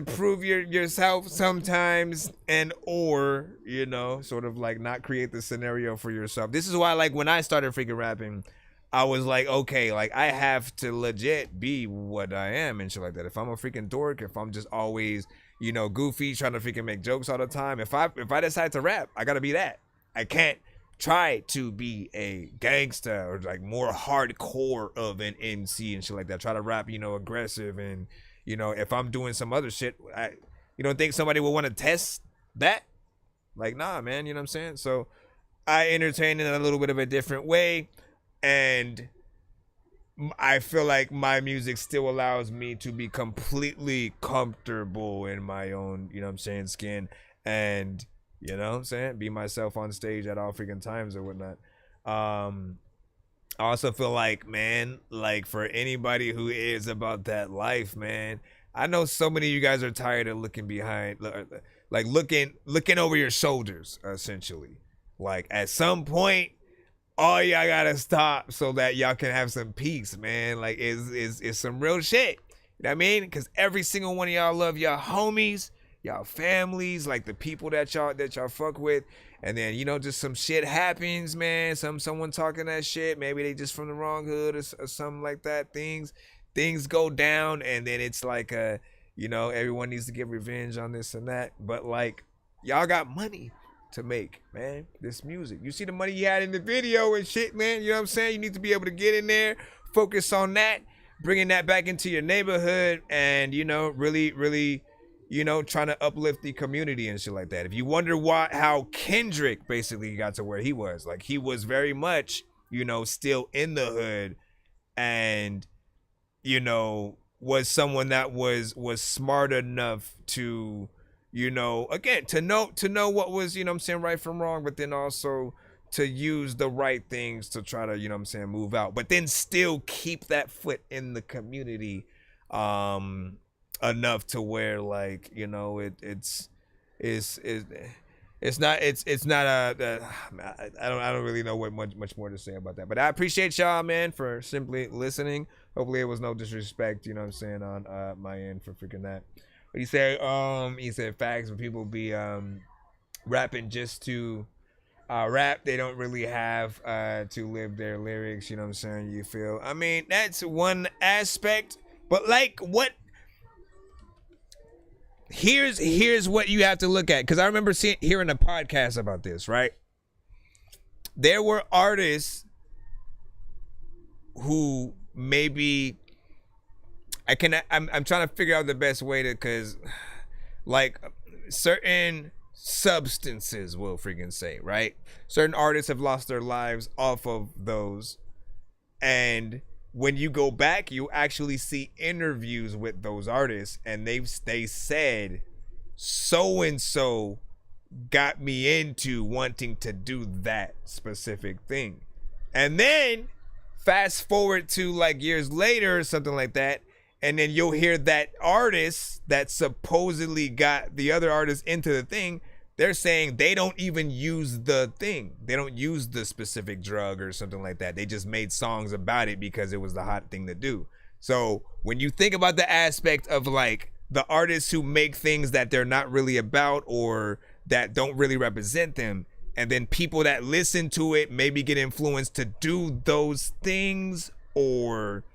prove yourself sometimes, and or, you know, sort of like not create the scenario for yourself. This is why, like, when I started freaking rapping, I was like, okay, like I have to legit be what I am and shit like that. If I'm a freaking dork, if I'm just always, you know, goofy, trying to freaking make jokes all the time, if I decide to rap, I gotta be that. I can't try to be a gangster or like more hardcore of an MC and shit like that. Try to rap, you know, aggressive, and you know, if I'm doing some other shit, you don't think somebody will want to test that? Like, nah, man, you know what I'm saying? So I entertain in a little bit of a different way, and I feel like my music still allows me to be completely comfortable in my own, you know what I'm saying, skin, and, you know what I'm saying, be myself on stage at all freaking times or whatnot. I also feel like, man, like for anybody who is about that life, man, I know so many of you guys are tired of looking behind, like looking over your shoulders, essentially. Like at some point, all y'all gotta stop so that y'all can have some peace, man. Like it's some real shit. You know what I mean? Because every single one of y'all love y'all homies, y'all families, like the people that y'all fuck with. And then, you know, just some shit happens, man. Someone talking that shit. Maybe they just from the wrong hood or something like that. Things go down, and then it's like you know, everyone needs to get revenge on this and that. But like, y'all got money to make, man. This music. You see the money you had in the video and shit, man. You know what I'm saying? You need to be able to get in there, focus on that, bringing that back into your neighborhood, and, you know, really, you know, trying to uplift the community and shit like that. If you wonder how Kendrick basically got to where he was, like he was very much, you know, still in the hood, and, you know, was someone that was smart enough to, you know, again, to know what was, you know what I'm saying, right from wrong, but then also to use the right things to try to, you know what I'm saying, move out, but then still keep that foot in the community enough to where, like, you know, it's It's not I don't really know what much more to say about that. But I appreciate y'all, man, for simply listening. Hopefully it was no disrespect, you know what I'm saying, on my end for freaking that. But he said facts when people be rapping just to rap, they don't really have to live their lyrics, you know what I'm saying? You feel? I mean, that's one aspect, but like what Here's what you have to look at, because I remember hearing a podcast about this, right? There were artists who maybe I'm trying to figure out the best way to, because like certain substances, we'll freaking say, right? Certain artists have lost their lives off of those, and when you go back, you actually see interviews with those artists, and they said so and so got me into wanting to do that specific thing. And then fast forward to like years later or something like that, and then you'll hear that artist that supposedly got the other artist into the thing, they're saying they don't even use the thing. They don't use the specific drug or something like that. They just made songs about it because it was the hot thing to do. So when you think about the aspect of like the artists who make things that they're not really about or that don't really represent them, and then people that listen to it maybe get influenced to do those things, or,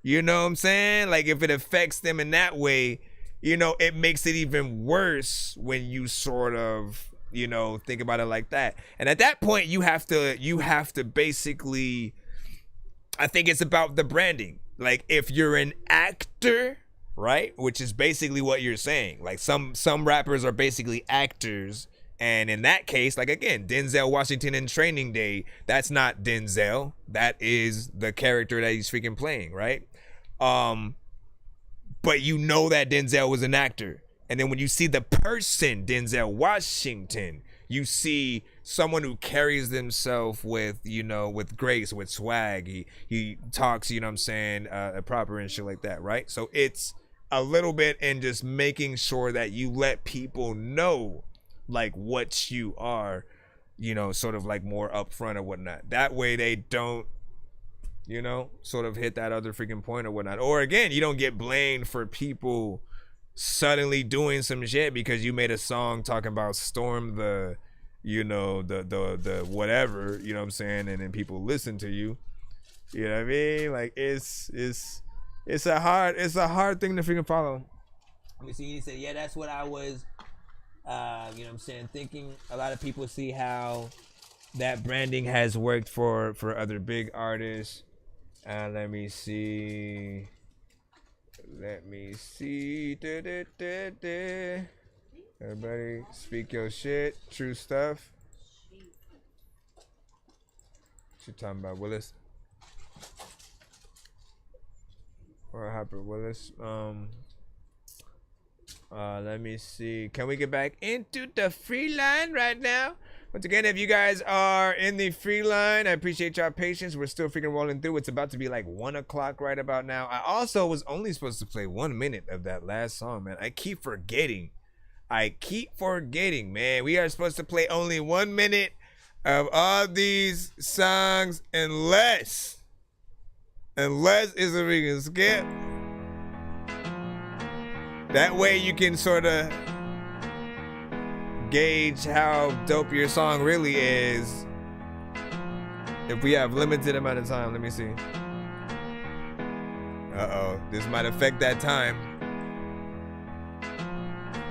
you know what I'm saying? Like if it affects them in that way, you know, it makes it even worse when you sort of, you know, think about it like that. And at that point, you have to basically, I think it's about the branding. Like if you're an actor, right, which is basically what you're saying. Like some rappers are basically actors. And in that case, like again, Denzel Washington in Training Day, that's not Denzel. That is the character that he's freaking playing, right? But you know that Denzel was an actor. And then when you see the person, Denzel Washington, you see someone who carries themselves with, you know, with grace, with swag. He talks, you know what I'm saying, proper and shit like that, right? So it's a little bit in just making sure that you let people know, like, what you are, you know, sort of like more upfront or whatnot. That way they don't, you know, sort of hit that other freaking point or whatnot. Or again, you don't get blamed for people suddenly doing some shit because you made a song talking about storm the, you know, the whatever, you know what I'm saying, and then people listen to you. You know what I mean? Like it's a hard thing to freaking follow. Let me see. He said, yeah, that's what I was, you know what I'm saying, thinking. A lot of people see how that branding has worked for other big artists. Let me see. Everybody speak your shit. True stuff. What you talking about, Willis? Or Hopper Willis? Let me see. Can we get back into the free line right now? Once again, if you guys are in the free line, I appreciate y'all patience. We're still freaking rolling through. It's about to be like 1 o'clock right about now. I also was only supposed to play 1 minute of that last song, man. I keep forgetting, man. We are supposed to play only 1 minute of all these songs unless it's a freaking skip. That way you can sort of gauge how dope your song really is. If we have limited amount of time, let me see. This might affect that time.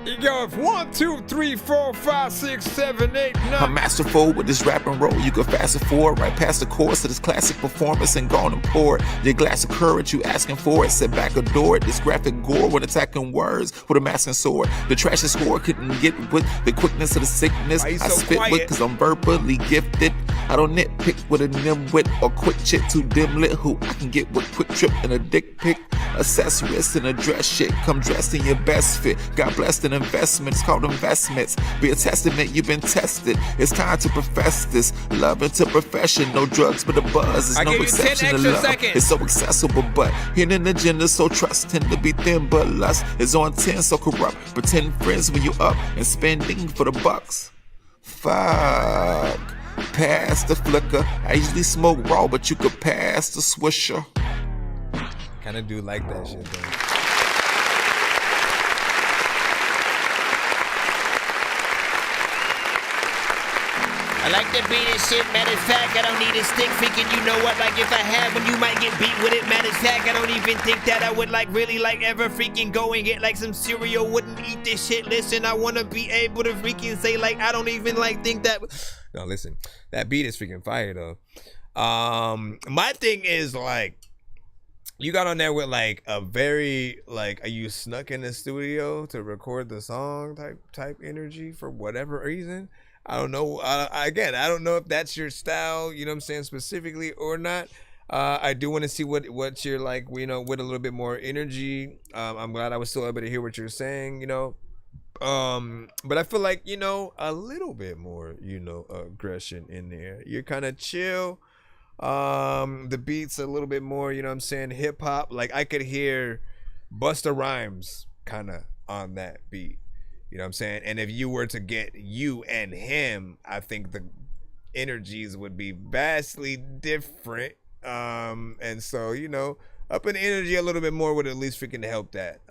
You go 1, 2, 3, 4, 5, 6, 7, 8, 9. I'm masterful with this rap and roll. You can fast forward right past the chorus of this classic performance and gone and pour it. Your glass of courage, you asking for it. Sit back, adore it. This graphic gore with attacking words with a masking sword. The trash is score couldn't get with the quickness of the sickness. I spit quiet with cause I'm verbally gifted. I don't nitpick with a nimwit or quick chit too dim lit. Who I can get with quick trip and a dick pic. Accessories and a dress shit. Come dressed in your best fit. God blessed an investment. It's called investments. Be a testament, you've been tested. It's time to profess this. Love into profession. No drugs but a buzz. There's no exception to love. It's so accessible, but hidden agenda. So trust tend to be thin, but lust is on 10, so corrupt. Pretend friends when you up and spending for the bucks. fuck. Pass the flicker. I usually smoke raw, but you could pass the swisher. Kinda do like that shit though. I like the beat and shit, matter of fact, I don't need a stick, freaking you know what, like if I had one, you might get beat with it, matter of fact, I don't even think that I would like really like ever freaking go and get like some cereal, wouldn't eat this shit, listen, I wanna be able to freaking say like, I don't even like think that. No, listen, that beat is freaking fire though. My thing is like, you got on there with like a very like, are you snuck in the studio to record the song type energy for whatever reason? I don't know. Again, I don't know if that's your style, you know what I'm saying, specifically or not. I do want to see what you're like, you know, with a little bit more energy. I'm glad I was still able to hear what you're saying, you know. But I feel like, you know, a little bit more, you know, aggression in there. You're kind of chill. The beat's a little bit more, you know what I'm saying, hip hop. Like I could hear Busta Rhymes kind of on that beat. You know what I'm saying? And if you were to get you and him, I think the energies would be vastly different. And so, you know, up in energy a little bit more would at least freaking help that.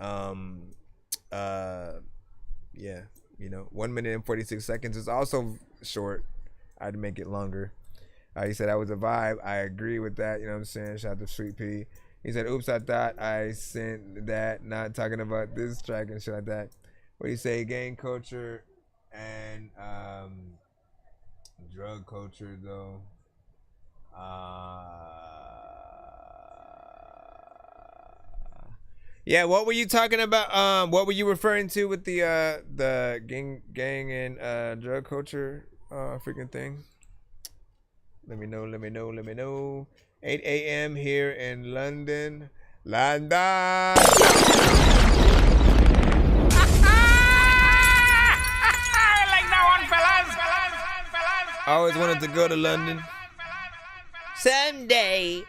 Yeah, you know, 1 minute and 46 seconds is also short. I'd make it longer. He said that was a vibe. I agree with that. You know what I'm saying? Shout out to Sweet P. He said, oops, I thought I sent that. Not talking about this track and shit like that. What do you say? Gang culture and drug culture, though. Yeah, what were you talking about? What were you referring to with the gang and drug culture freaking thing? Let me know. 8 a.m. here in London. I always wanted to go to London. Someday,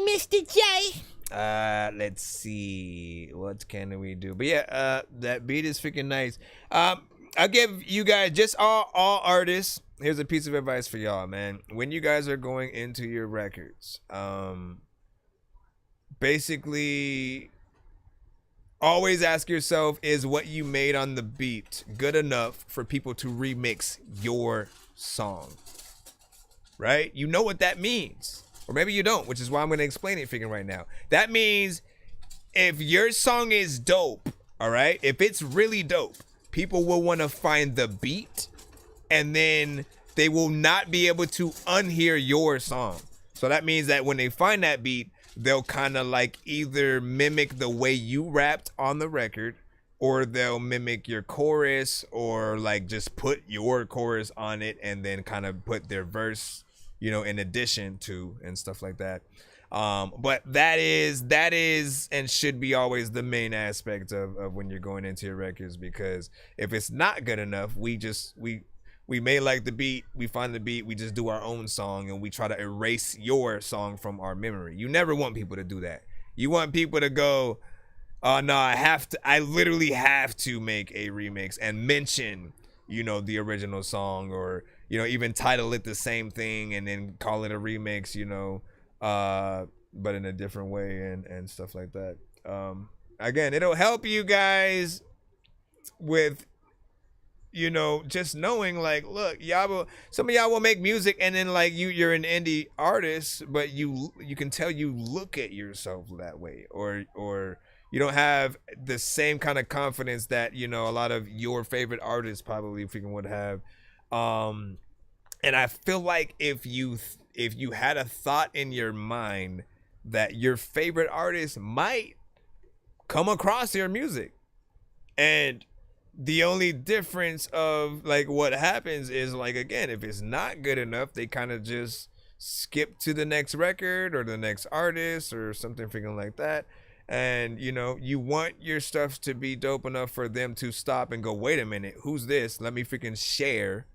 Mr. J. Let's see. What can we do? But yeah, that beat is freaking nice. I'll give you guys, just all artists, here's a piece of advice for y'all, man. When you guys are going into your records, basically always ask yourself, is what you made on the beat good enough for people to remix your song? Right? You know what that means. Or maybe you don't, which is why I'm going to explain it freaking right now. That means if your song is dope, all right, if it's really dope, people will want to find the beat and then they will not be able to unhear your song. So that means that when they find that beat, they'll kind of like either mimic the way you rapped on the record, or they'll mimic your chorus, or like just put your chorus on it and then kind of put their verse, you know, in addition to, and stuff like that. But that is and should be always the main aspect of when you're going into your records, because if it's not good enough, we may like the beat, we find the beat, we just do our own song and we try to erase your song from our memory. You never want people to do that. You want people to go, no, I literally have to make a remix and mention, you know, the original song, or, you know, even title it the same thing and then call it a remix, you know, but in a different way and stuff like that. Again, it'll help you guys with, you know, just knowing like, look, some of y'all will make music and then like you're an indie artist, but you can tell you look at yourself that way, or you don't have the same kind of confidence that, you know, a lot of your favorite artists probably freaking would have. And I feel like if you had a thought in your mind that your favorite artist might come across your music, and the only difference of like what happens is like, again, if it's not good enough, they kind of just skip to the next record or the next artist or something freaking like that. And, you know, you want your stuff to be dope enough for them to stop and go, wait a minute, who's this? Let me freaking share,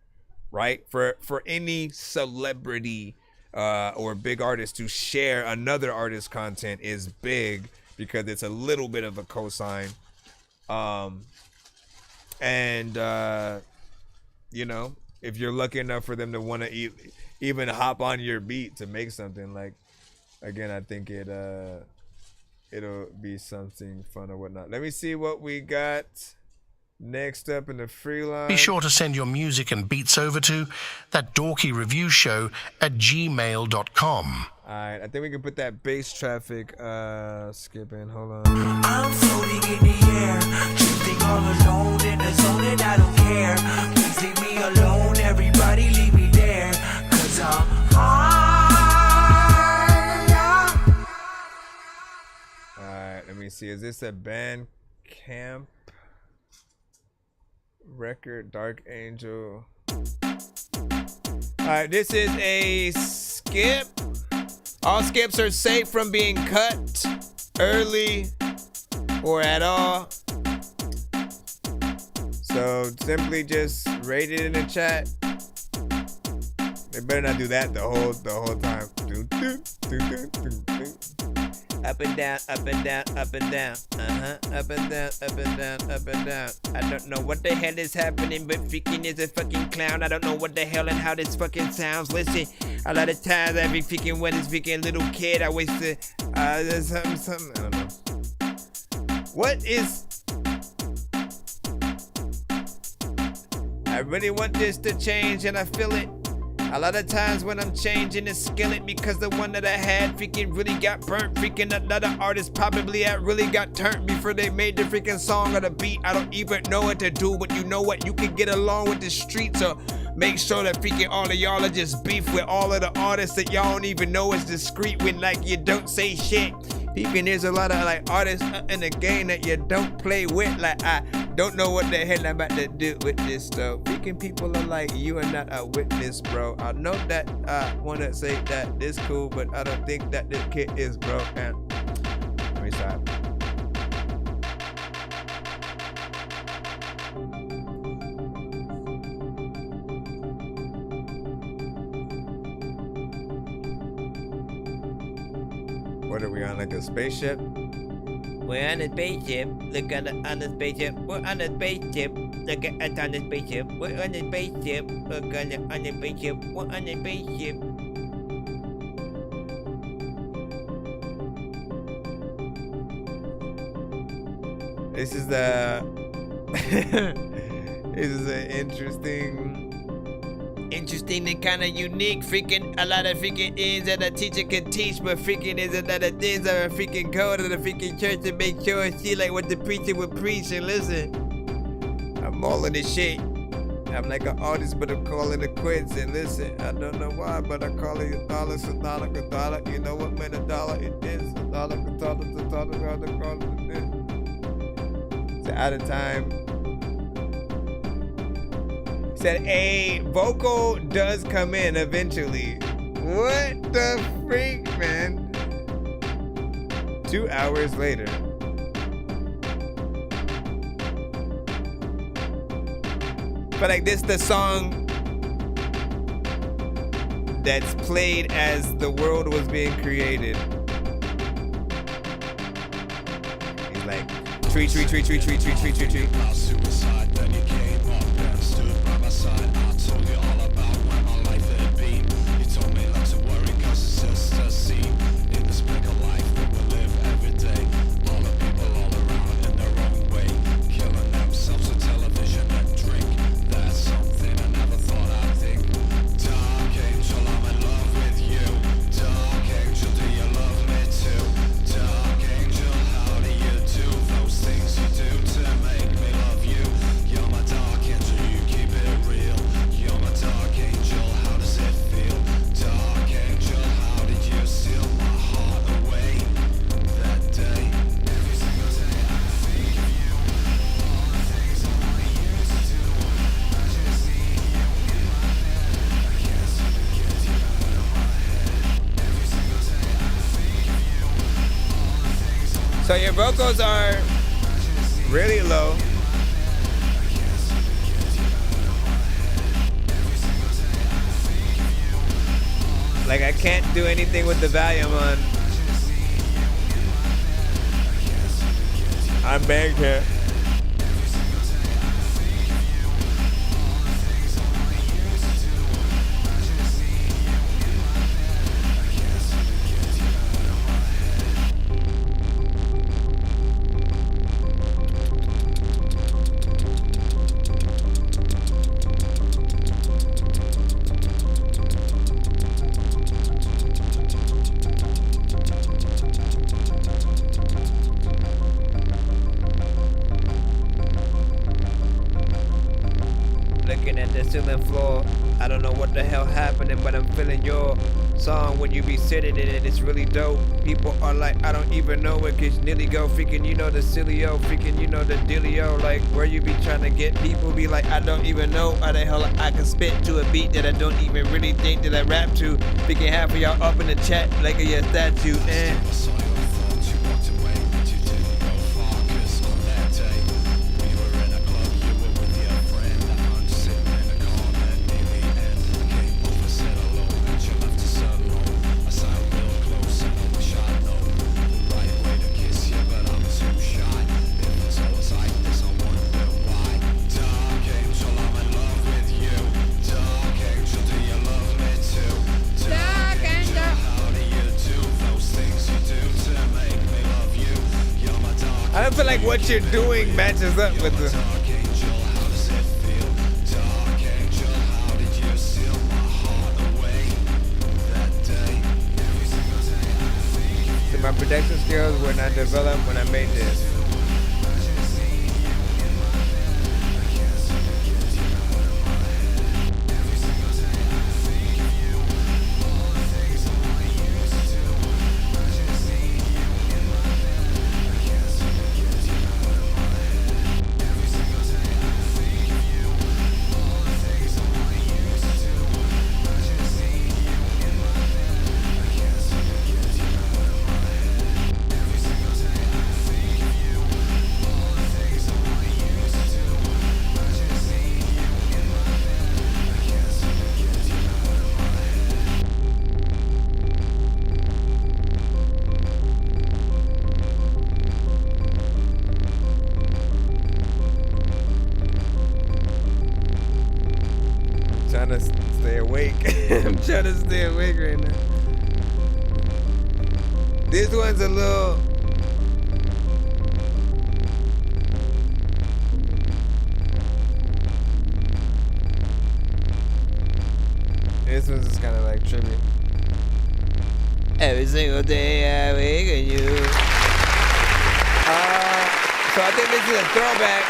right? For any celebrity or big artist to share another artist's content is big, because it's a little bit of a cosign. And you know, if you're lucky enough for them to want to even hop on your beat to make something, like, again, I think it'll be something fun or whatnot. Let me see what we got next up in the free line. Be sure to send your music and beats over to ThatDorkyReviewShow@gmail.com. Alright, I think we can put that bass traffic skip in. Hold on. I'm floating in the air, drifting all alone in the zone, and I don't care. Please leave me alone, everybody leave me there, 'cause I'm high. Alright, let me see. Is this a Bandcamp record? Dark Angel. Alright, this is a skip. All skips are safe from being cut early or at all. So simply just rate it in the chat. They better not do that the whole time. Up and down, up and down, up and down. Up and down, up and down, up and down. I don't know what the hell is happening, but freaking is a fucking clown. I don't know what the hell and how this fucking sounds. Listen, a lot of times I be freaking when this freaking little kid, I always say, there's something, I don't know. What is... I really want this to change and I feel it. A lot of times when I'm changing the skillet, because the one that I had freaking really got burnt. Freaking another artist probably had really got turned before they made the freaking song or the beat. I don't even know what to do, but you know what? You can get along with the streets, or make sure that freaking all of y'all are just beef with all of the artists that y'all don't even know is discreet when, like, you don't say shit. Peeping, there's a lot of like artists in the game that you don't play with. Like, I don't know what the hell I'm about to do with this stuff. Freaking people are like, you are not a witness, bro. I know that I wanna say that this cool, but I don't think that this kid is, bro. Man, let me stop. What are we on, like a spaceship? We're on a spaceship. Look on the spaceship. We're on a spaceship. Look at us on the spaceship. We're on the spaceship. Look on the spaceship. We're on the spaceship. This is this is an interesting and kind of unique. Freaking a lot of freaking is that a teacher can teach, but freaking is a lot of things that a freaking go to the freaking church to make sure and see like what the preacher would preach. And listen, I'm all in this shit. I'm like an artist, but I'm calling it quits. And listen, I don't know why, but I call it a dollar, so dollar, a dollar. You know what, man, a dollar it is. A dollar, a dollar, a dollar, a dollar, it is. So out of time. Said a vocal does come in eventually. What the freak, man? 2 hours later. But like this, the song that's played as the world was being created. He's like, tree, tree, tree, tree, tree, tree, tree, tree, tree. Suicide, then you came up and stood by my side. I told you all about where my life had been. You told me not to worry, cause it's just a scene in the speck of life that we live every day. All the people all around in their own way, killing themselves with television and drink. That's something I never thought I'd think. Dark angel, I'm in love with you. Dark angel, do you love me too? Dark angel, how do you do those things you do to make me love you? You're my dark angel, you keep it real. You're my dark angel, how does it feel? Dark angel, how did you steal my heart away that day? Every single day I think of you. All the things I used to do, I just see you in my head. I can't seem to get you out of my head. Every single day I think of you. All the things So your vocals are really low. Like I can't do anything with the volume on. I'm Bandcamp. looking at the ceiling floor. I don't know what the hell happening, but I'm feeling your song when you be sitting in it. It's really dope. People are like, I don't even know where kids nearly go. Freaking, you know the silly-o. Freaking, you know the dealio. Like, where you be trying to get people be like, I don't even know how the hell I can spit to a beat that I don't even really think that I rap to. Freaking half of y'all up in the chat like a yeah, statue. I don't feel like what you're doing matches up with the. So my production skills were not developed when I made this. Trying to stay awake. I'm trying to stay awake right now. This one's a little. This one's just kind of like tribute. Every single day I wake up you. So I think this is a throwback.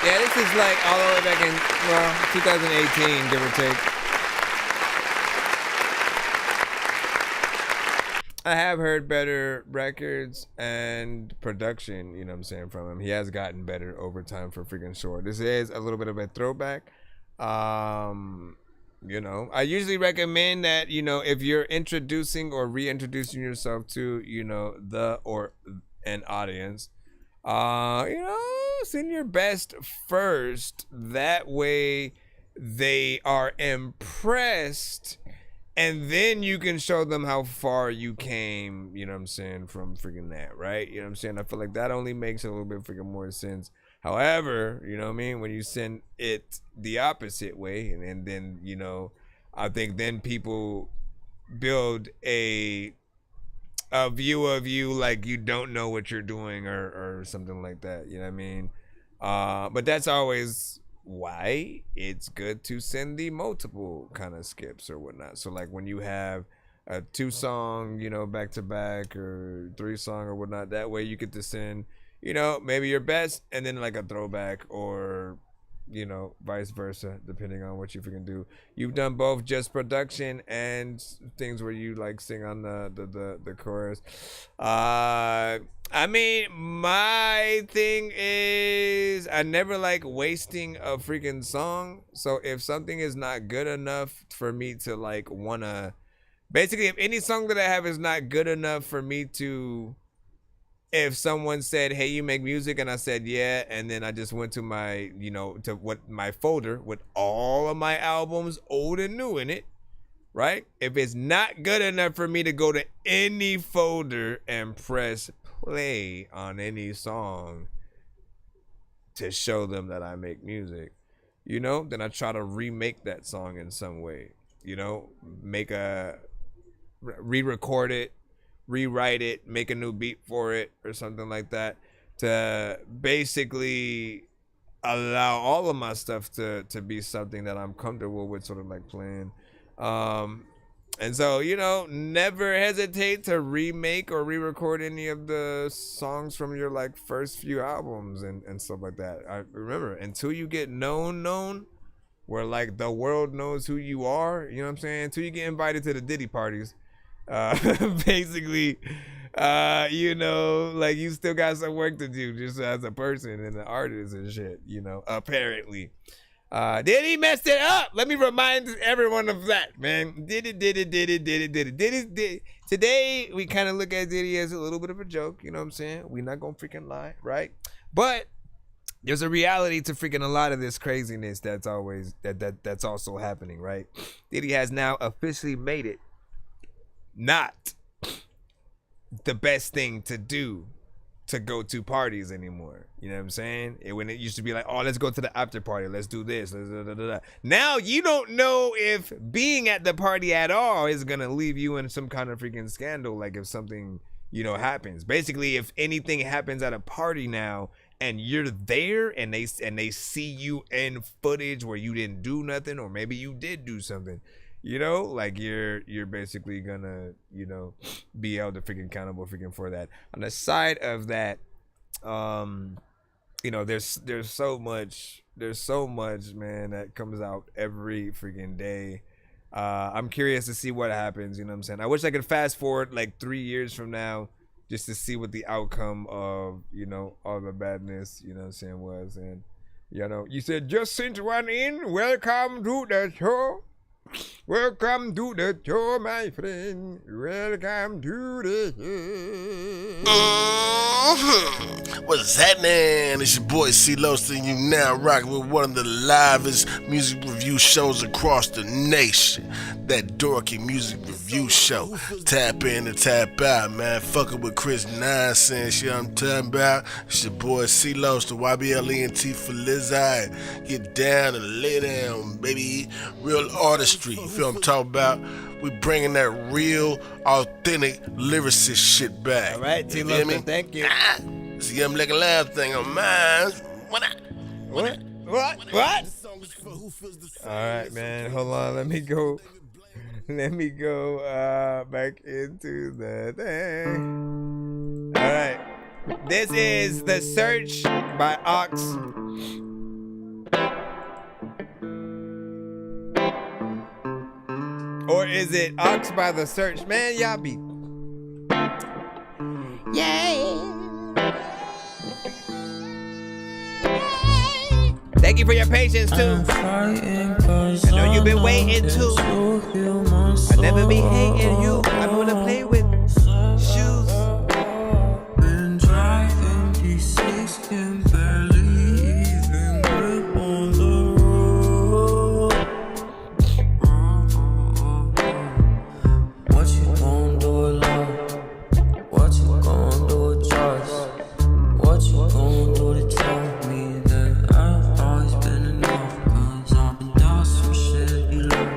Yeah, this is like all the way back in, well, 2018, give or take. I have heard better records and production, you know what I'm saying, from him. He has gotten better over time for freaking sure. This is a little bit of a throwback. You know, I usually recommend that, you know, if you're introducing or reintroducing yourself to, you know, an audience, you know, send your best first. That way they are impressed, and then you can show them how far you came, you know what I'm saying, from freaking that, right? You know what I'm saying? I feel like that only makes a little bit freaking more sense. However, you know what I mean, when you send it the opposite way, and then, you know, I think then people build a view of you like you don't know what you're doing or something like that, you know what I mean? But that's always why it's good to send the multiple kind of skips or whatnot. So like when you have a 2-song, you know, back to back, or 3-song or whatnot, that way you get to send, you know, maybe your best and then like a throwback, or, you know, vice versa, depending on what you freaking do. You've done both just production and things where you like sing on the chorus. I mean, my thing is I never like wasting a freaking song. So if something is not good enough for me to like wanna, basically if any song that I have is not good enough for me to, if someone said, hey, you make music, and I said, yeah, and then I just went to my, you know, to what my folder with all of my albums, old and new, in it, right? If it's not good enough for me to go to any folder and press play on any song to show them that I make music, you know, then I try to remake that song in some way, you know, re-record it, rewrite it, make a new beat for it or something like that, to basically allow all of my stuff to be something that I'm comfortable with sort of like playing. And so, you know, never hesitate to remake or re-record any of the songs from your like first few albums and stuff like that. I remember, until you get known, where like the world knows who you are, you know what I'm saying? Until you get invited to the Diddy parties. Basically, you know, like you still got some work to do just as a person and an artist and shit, you know, apparently. Diddy messed it up. Let me remind everyone of that, man. Diddy. Today, we kind of look at Diddy as a little bit of a joke, you know what I'm saying? We're not gonna freaking lie, right? But there's a reality to freaking a lot of this craziness that's always, that's also happening, right? Diddy has now officially made it not the best thing to do to go to parties anymore. You know what I'm saying? When it used to be like, oh, let's go to the after party, let's do this. Now you don't know if being at the party at all is gonna leave you in some kind of freaking scandal. Like if something, you know, happens. Basically, if anything happens at a party now and you're there and they see you in footage where you didn't do nothing, or maybe you did do something, you know, like you're basically gonna, you know, be held to freaking accountable freaking for that. On the side of that, you know, there's so much, man, that comes out every freaking day. I'm curious to see what happens, you know what I'm saying? I wish I could fast forward like 3 years from now just to see what the outcome of, you know, all the badness, you know what I'm saying, was. And, you know, you said just sent one in, welcome to the show. Welcome to the show, my friend. Welcome to the show. What's happening? It's your boy C-Los, and you now rocking with one of the livest music review shows across the nation. That Dorky Music Review Show. Tap in and tap out, man. Fucking with Chris Nonsenze, you know what I'm talking about? It's your boy C-Los, the YBLENT for Lizzie. Get down and lay down, baby. Real artistry, you feel what I'm talking about? We bringing that real, authentic lyricist shit back. All right, T-Los, thank you. It's a Young Black and Loud thing on mine. What? All right, man. Hold on. Let me go back into the thing. All right. This is The Search by Ox. Or is it Ox by The Search? Man, y'all be... Yay! Thank you for your patience, too. I know you've been waiting, too. I never be hating you. I'm gonna play with shoes. Been driving D6, can barely even grip on the road. What you gon' do with love? What you gon' do with trust? What you gon' do to tell me that I've always been enough? Cause I've been down some shit you love.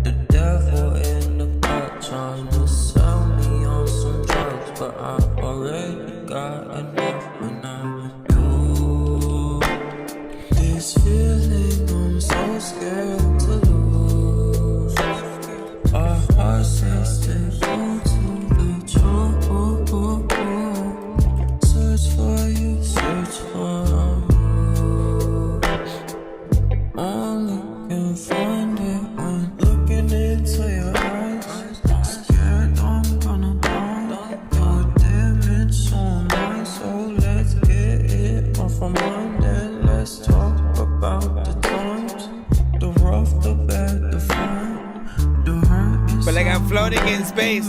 The devil in the cut trying to sell me on some drugs, but I already got enough when I'm with you. This feeling I'm so scared to lose. Our hearts say stay true to the truth. Search for you, search for you. Only can find it when looking into your eyes. Scared I'm gonna find your damage so nice. So let's get it off our mind and let's talk about the times. The rough, the bad, the fine, the hurt. But like I'm floating in space.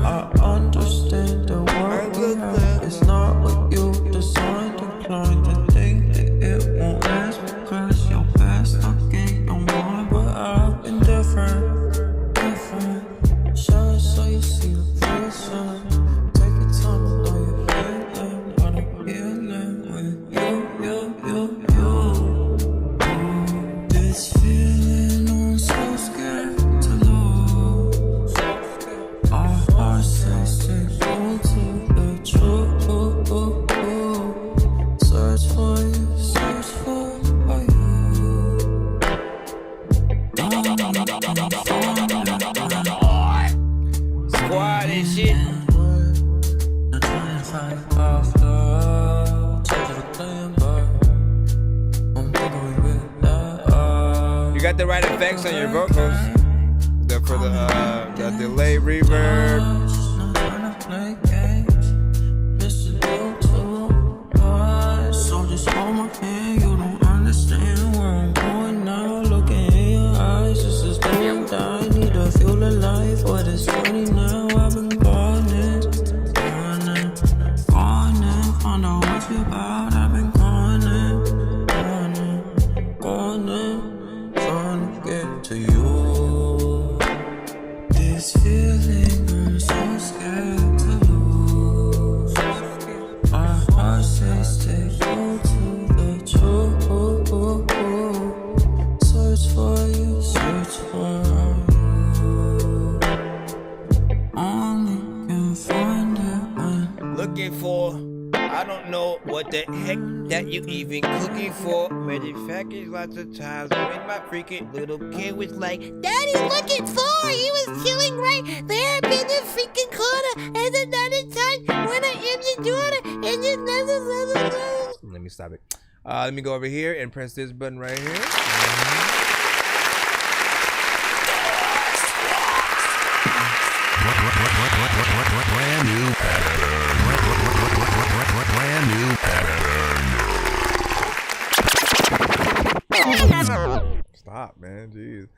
I understand the world we have is not what you designed. Inclined to think that it won't last because your past stuck in your mind. But I've been different. Shine so you see the vision. Take your time to know you're feeling what I'm feeling with you. This feeling I'm so scared to lose. You got the right effects on your vocals. For the delay reverb. So just hold my hand, you don't understand where I'm going now. Looking in your eyes, this is the end. I need to feel the life, what is 20 now? I've been calling, find out what you about. I've been calling, trying to get to you. This feeling I'm so scared to lose. Our hearts say stay true to the truth. Search for you, search for you. Only can find it when Looking for, I don't know what the heck that you even cooking for. Many factors lots of times when my freaking little kid was like, Daddy, looking for. He was chilling right there in the freaking corner. And another time when I am the daughter. And then Let me stop it. Let me go over here and press this button right here. Brand new pattern. Brand new pattern. Stop, man. Jeez.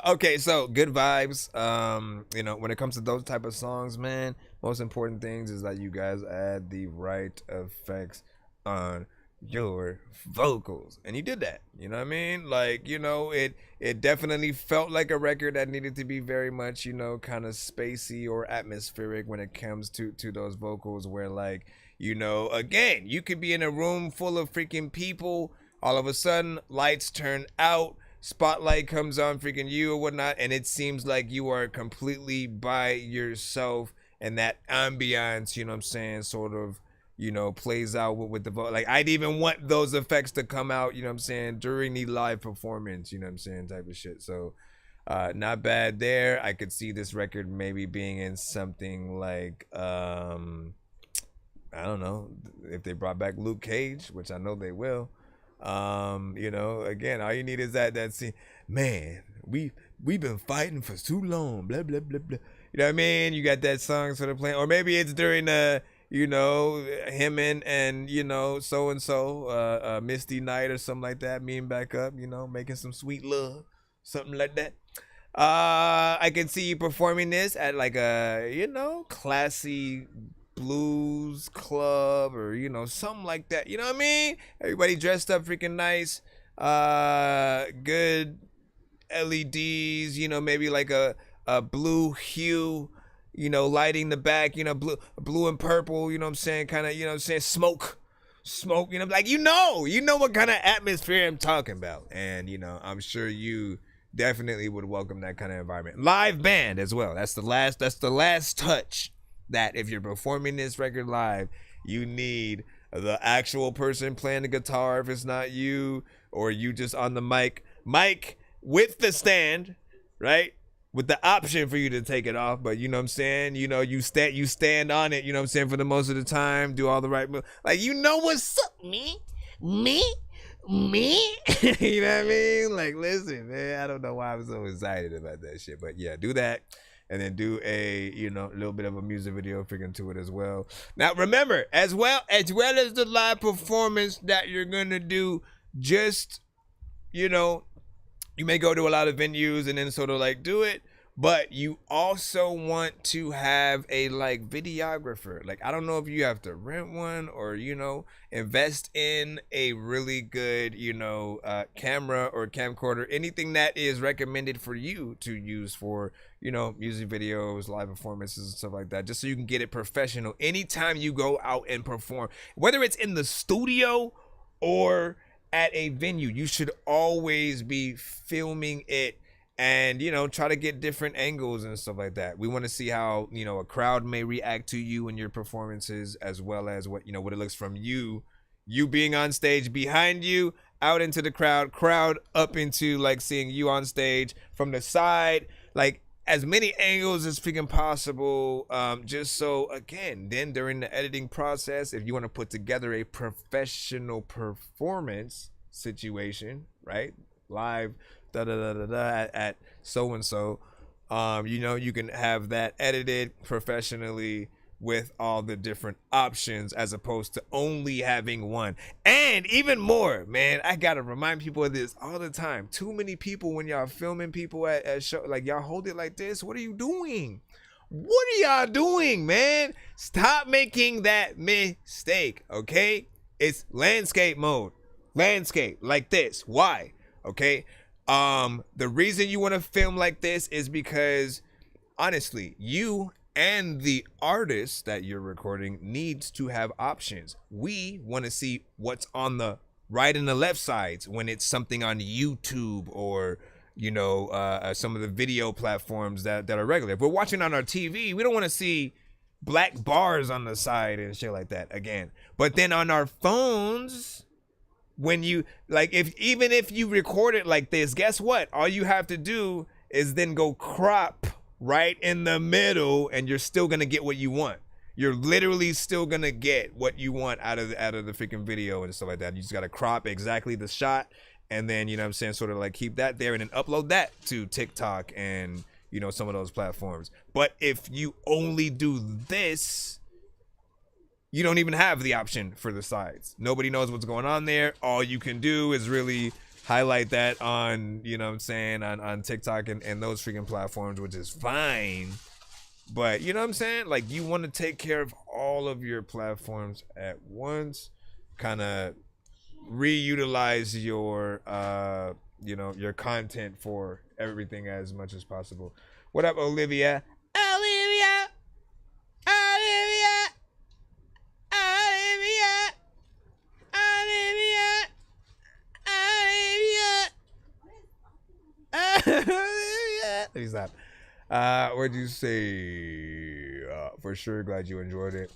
Okay, so good vibes. You know, when it comes to those type of songs, man, most important things is that you guys add the right effects on your vocals, and you did that. You know what I mean? Like, you know, it definitely felt like a record that needed to be very much, you know, kind of spacey or atmospheric when it comes to those vocals, where, like, you know, again, you could be in a room full of freaking people, all of a sudden lights turn out, spotlight comes on freaking you or whatnot, and it seems like you are completely by yourself, and that ambiance, you know what I'm saying, sort of, you know, plays out with the vote. Like, I'd even want those effects to come out, you know what I'm saying, during the live performance, you know what I'm saying, type of shit. So not bad there. I could see this record maybe being in something like I don't know, if they brought back Luke Cage, which I know they will. You know, again, all you need is that scene. Man, we've been fighting for too long, blah blah blah blah. You know what I mean? You got that song sort of playing, or maybe it's during you know, him and you know, so and so, Misty Night or something like that, meeting back up, you know, making some sweet love, something like that. I can see you performing this at like a, you know, classy blues club, or, you know, something like that. You know what I mean? Everybody dressed up freaking nice, good LEDs, you know, maybe like a blue hue, you know, lighting the back, you know, blue and purple, you know what I'm saying, kind of, you know what I'm saying, smoke, you know, like, you know what kind of atmosphere I'm talking about. And, you know, I'm sure you definitely would welcome that kind of environment. Live band as well. That's the last touch, that if you're performing this record live, you need the actual person playing the guitar, if it's not you, or you just on the mic with the stand, right? With the option for you to take it off, but you know what I'm saying? You know, you stand on it, you know what I'm saying, for the most of the time, do all the right moves. Like, you know what's up, me? You know what I mean? Like, listen, man, I don't know why I'm so excited about that shit, but yeah, do that. And then do a, you know, little bit of a music video freaking to it as well. Now, remember, as well as the live performance that you're gonna do, just, you know, you may go to a lot of venues and then sort of like do it, but you also want to have a like videographer. Like, I don't know if you have to rent one or, you know, invest in a really good, you know, camera or camcorder, anything that is recommended for you to use for, you know, music videos, live performances and stuff like that, just so you can get it professional anytime you go out and perform, whether it's in the studio or at a venue. You should always be filming it and, you know, try to get different angles and stuff like that. We want to see how, you know, a crowd may react to you and your performances, as well as what, you know, what it looks from you being on stage, behind you, out into the crowd up into like seeing you on stage from the side, like as many angles as freaking possible, just so, again, then during the editing process, if you want to put together a professional performance situation, right, live at so and so. You know, you can have that edited professionally with all the different options as opposed to only having one. And even more, man, I gotta remind people of this all the time. Too many people, when y'all filming people at show, like y'all hold it like this. What are you doing? What are y'all doing, man? Stop making that mistake, okay? It's landscape mode. Landscape like this. Why? Okay? The reason you want to film like this is because honestly, you and the artist that you're recording needs to have options. We want to see what's on the right and the left sides when it's something on YouTube or, you know, some of the video platforms that are regular. If we're watching on our TV, we don't want to see black bars on the side and shit like that again. But then on our phones, when you like, even if you record it like this, guess what? All you have to do is then go crop right in the middle, and you're still gonna get what you want. You're literally still gonna get what you want out of the freaking video and stuff like that. You just gotta crop exactly the shot, and then, you know what I'm saying, sort of like keep that there and then upload that to TikTok and, you know, some of those platforms. But if you only do this, you don't even have the option for the sides. Nobody knows what's going on there. All you can do is really highlight that on, you know what I'm saying, on TikTok and those freaking platforms, which is fine. But, you know what I'm saying? Like, you want to take care of all of your platforms at once, kind of reutilize your, you know, your content for everything as much as possible. What up, Olivia? Olivia! Olivia! Olivia! Olivia! Let me stop. What'd you say? For sure, glad you enjoyed it.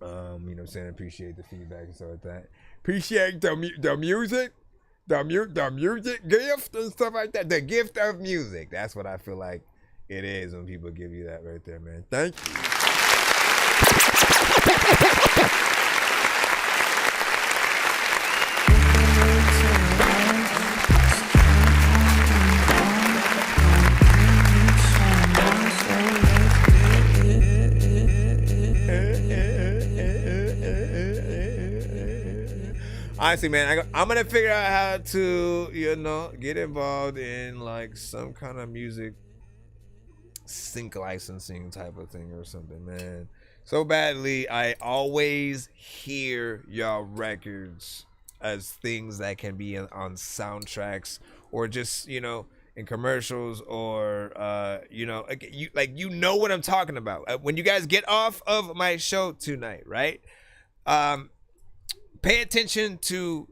You know what I'm saying? Appreciate the feedback and stuff like that. Appreciate the music, the music gift and stuff like that. The gift of music. That's what I feel like it is when people give you that right there, man. Thank you. Honestly, man, I'm gonna figure out how to, you know, get involved in like some kind of music sync licensing type of thing or something, man. So badly, I always hear y'all records as things that can be on soundtracks or just, you know, in commercials or, you know, you know what I'm talking about. When you guys get off of my show tonight, right? Pay attention to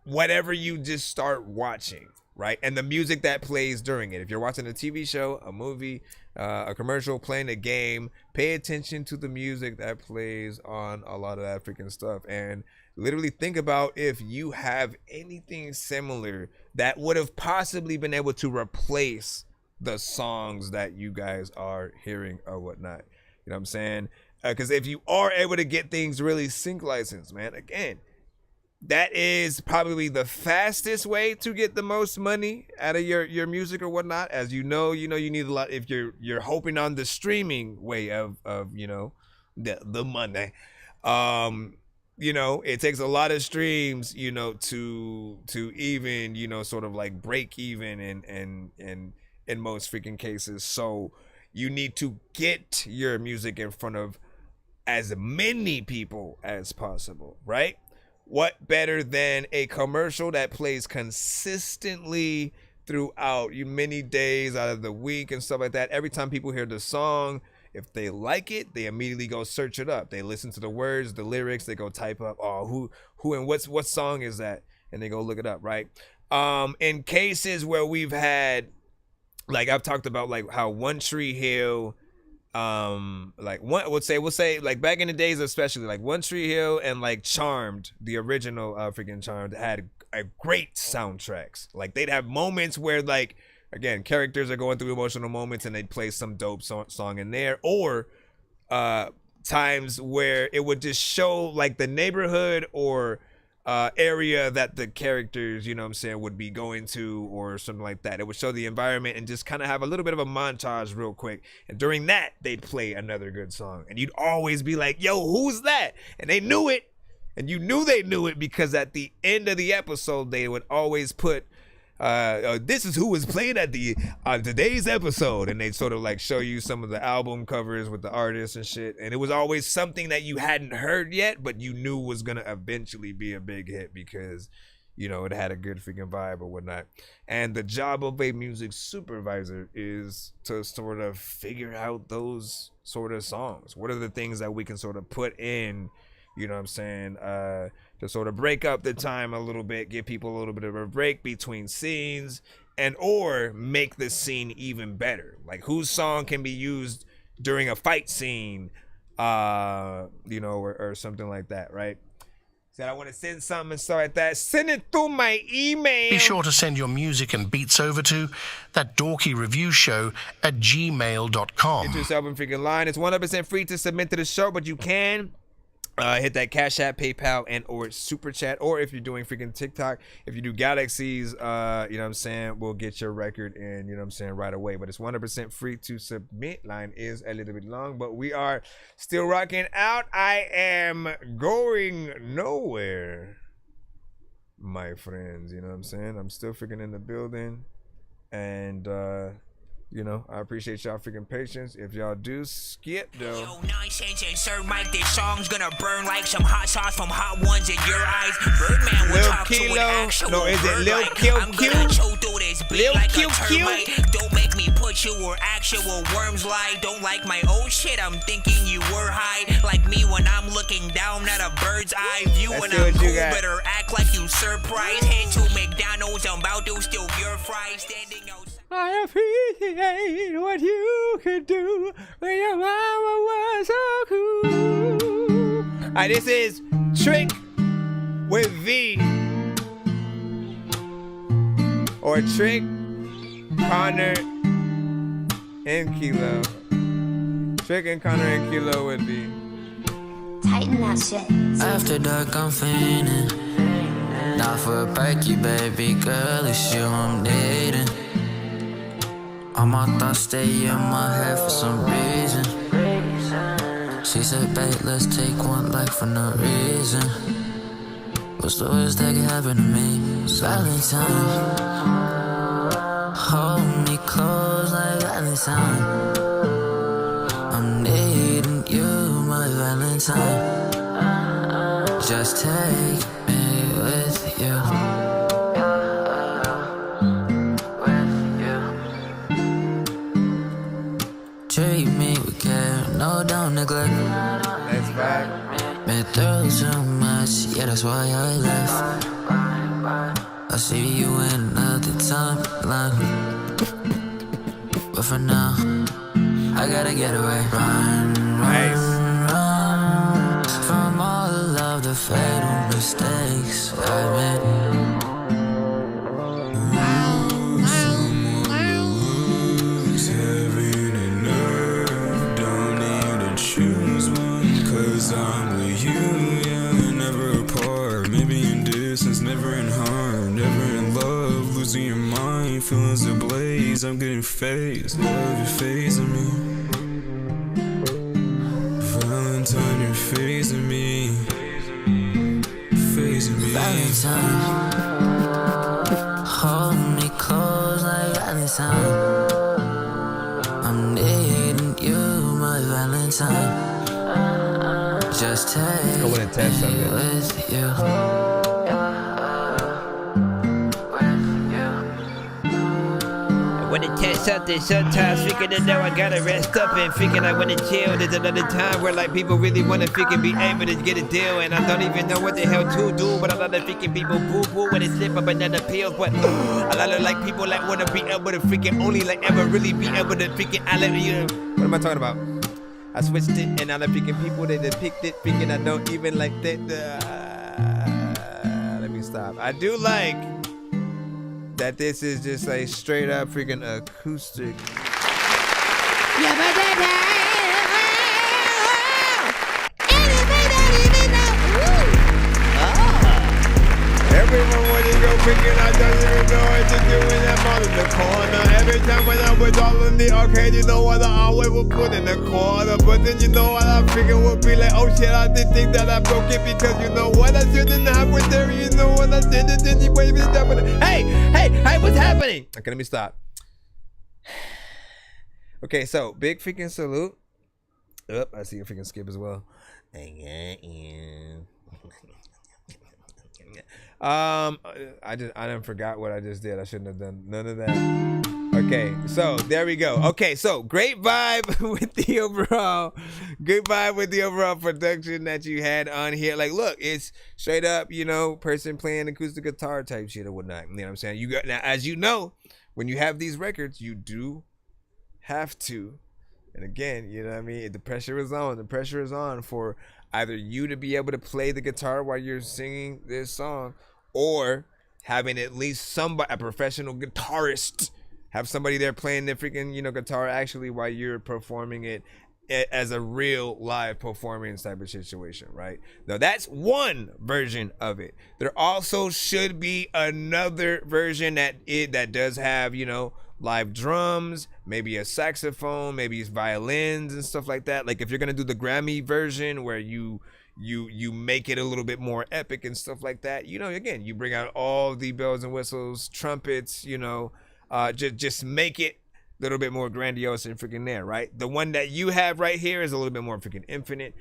whatever you just start watching, right? And the music that plays during it. If you're watching a TV show, a movie, a commercial, playing a game, pay attention to the music that plays on a lot of that freaking stuff. And literally think about if you have anything similar that would have possibly been able to replace the songs that you guys are hearing or whatnot. You know what I'm saying? Because if you are able to get things really sync licensed, man, again, that is probably the fastest way to get the most money out of your music or whatnot. As you know, you need a lot. If you're hoping on the streaming way of you know, the money, you know, it takes a lot of streams, you know, to even, you know, sort of like break even in most freaking cases. So you need to get your music in front of as many people as possible, right? What better than a commercial that plays consistently throughout you many days out of the week and stuff like that? Every time people hear the song, if they like it, they immediately go search it up. They listen to the words, the lyrics, they go type up, oh, who and what song is that? And they go look it up, right? In cases where we've had, like I've talked about, like how One Tree Hill, like we'll say like back in the days, especially like One Tree Hill and like Charmed, the original freaking Charmed, had a great soundtracks. Like they'd have moments where, like, again, characters are going through emotional moments and they'd play some dope song in there, or times where it would just show like the neighborhood or area that the characters, you know what I'm saying, would be going to or something like that. It would show the environment and just kind of have a little bit of a montage real quick. And during that, they'd play another good song. And you'd always be like, yo, who's that? And they knew it. And you knew they knew it because at the end of the episode, they would always put, this is who was playing at the today's episode, and they'd sort of like show you some of the album covers with the artists and shit, and it was always something that you hadn't heard yet but you knew was gonna eventually be a big hit because, you know, it had a good freaking vibe or whatnot. And the job of a music supervisor is to sort of figure out those sort of songs. What are the things that we can sort of put in, you know what I'm saying, to sort of break up the time a little bit, give people a little bit of a break between scenes, and or make the scene even better. Like whose song can be used during a fight scene, you know, or something like that, right? Said I want to send something and stuff like that. Send it through my email. Be sure to send your music and beats over to ThatDorkyReviewShow@gmail.com. Get yourself in freaking line. It's 100% free to submit to the show, but you can hit that Cash App, PayPal, and or Super Chat. Or if you're doing freaking TikTok, if you do Galaxies, you know what I'm saying, we'll get your record in, you know what I'm saying, right away. But it's 100% free to submit. Line is a little bit long, but we are still rocking out. I am going nowhere, my friends. You know what I'm saying? I'm still freaking in the building. And, you know, I appreciate y'all freaking patience. If y'all do skip though. Yo, Nonsenze and Sir Mike, this song's gonna burn like some hot sauce from hot ones in your eyes. Birdman will Lil talk Kilo. to an actual No, is it bird Lil like, Q I'm Q? gonna chew through this beat Lil like Q a Q? termite. Don't make me put you where actual worms lie. Don't like my old shit, I'm thinking you were high. Like me when I'm looking down at a bird's eye view. Let's When see I'm what you cool, got. better act like you surprised. Head to McDonald's, I'm about to steal your fries. Standing outside. I appreciate what you could do when your mama was so cool. Alright, this is Trick with V. Or Trick, Connor, and Kilo. Trick and Connor and Kilo with V. Tighten that shit. After dark, I'm fiending. Not for a perky, baby girl, it's you I'm dating. All my thoughts stay in my head for some reason. She said, babe, let's take one life for no reason. What's the worst that could happen to me? It's Valentine. Hold me close like Valentine. I'm needing you, my Valentine. Just take me with you. Treat me with care, no, don't neglect. That's right. Been through too much, yeah, that's why I left. I'll see you in another timeline. But for now, I gotta get away. Run, run, run from all of the fatal mistakes I made. I'm with you, yeah, never apart. Maybe in distance, never in harm, never in love. Losing your mind, feelings ablaze. I'm getting phased, love is phasing me. Valentine, you're phasing me, phasing me. Valentine, hold me close like Valentine. I'm needing you, my Valentine. Just take me with you. When it test something, sometimes freaking to know I gotta rest up and freaking I wanna chill. There's another time where like people really wanna freaking be able to get a deal, and I don't even know what the hell to do. But a lot of freaking people boo boo when they slip up another pill. But a lot of like people like wanna be able to freaking only like ever really be able to freaking what am I talking about? I switched it and all the freaking people they depict it freaking I don't even like that. Let me stop. I do like that this is just like straight up freaking acoustic. people when you go picking, I don't even know what to do when I'm out in the corner. Every time when I was all in the arcade, you know what I always would put in the corner. But then you know what I figured would be like, oh shit, I did think that I broke it because you know what I shouldn't have with there. You know what I did it anyway. Hey, what's happening? Okay, let me stop. Okay, so big freaking salute. I see a freaking skip as well. I done forgot what I just did. I shouldn't have done none of that. Okay, so there we go. Okay, so great vibe with the overall, good vibe with the overall production that you had on here. Like, look, it's straight up, you know, person playing acoustic guitar type shit or whatnot. You know what I'm saying? You got now, as you know, when you have these records, you do have to. And again, you know what I mean? The pressure is on. The pressure is on for either you to be able to play the guitar while you're singing this song, or having at least somebody, a professional guitarist, have somebody there playing the freaking, you know, guitar actually while you're performing it as a real live performance type of situation, right? Now that's one version of it. There also should be another version that does have, you know, live drums, maybe a saxophone, maybe it's violins and stuff like that. Like if you're gonna do the Grammy version where you make it a little bit more epic and stuff like that, you know, again, you bring out all the bells and whistles, trumpets, you know, just make it a little bit more grandiose and freaking there, right? The one that you have right here is a little bit more freaking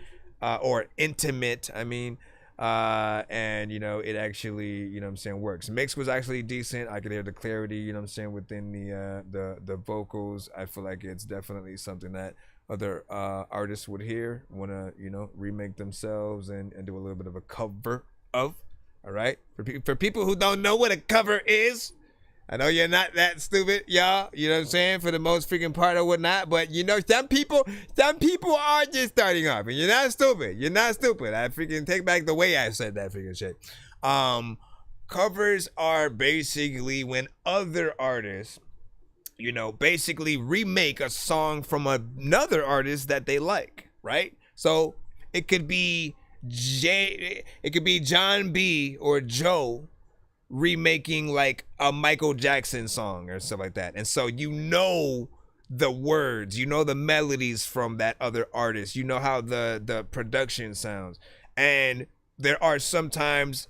or intimate, I mean. And you know, it actually, you know what I'm saying, works. Mix was actually decent. I could hear the clarity, you know what I'm saying, within the vocals. I feel like it's definitely something that other artists would hear, want to, you know, remake themselves and do a little bit of a cover of. All right, for people who don't know what a cover is, I know you're not that stupid, y'all, you know what I'm saying, for the most freaking part or whatnot, but you know, some people are just starting off, and you're not stupid. I freaking take back the way I said that freaking shit. Covers are basically when other artists, you know, basically remake a song from another artist that they like, right? So it could be John B or Joe remaking like a Michael Jackson song or stuff like that, and so you know the words, you know the melodies from that other artist, you know how the production sounds, and there are sometimes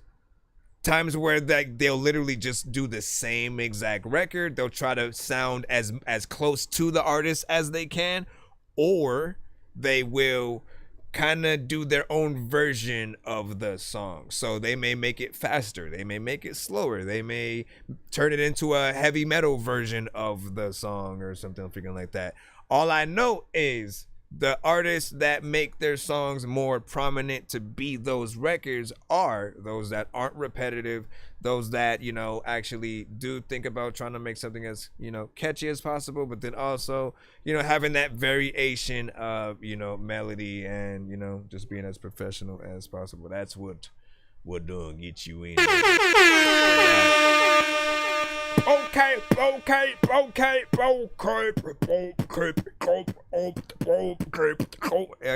times where they'll literally just do the same exact record. They'll try to sound as close to the artist as they can, or they will kind of do their own version of the song. So they may make it faster, they may make it slower, they may turn it into a heavy metal version of the song or something freaking like that. All I know is the artists that make their songs more prominent to be those records are those that aren't repetitive, those that, you know, actually do think about trying to make something as, you know, catchy as possible, but then also, you know, having that variation of, you know, melody and, you know, just being as professional as possible. That's what doing get you in. Okay.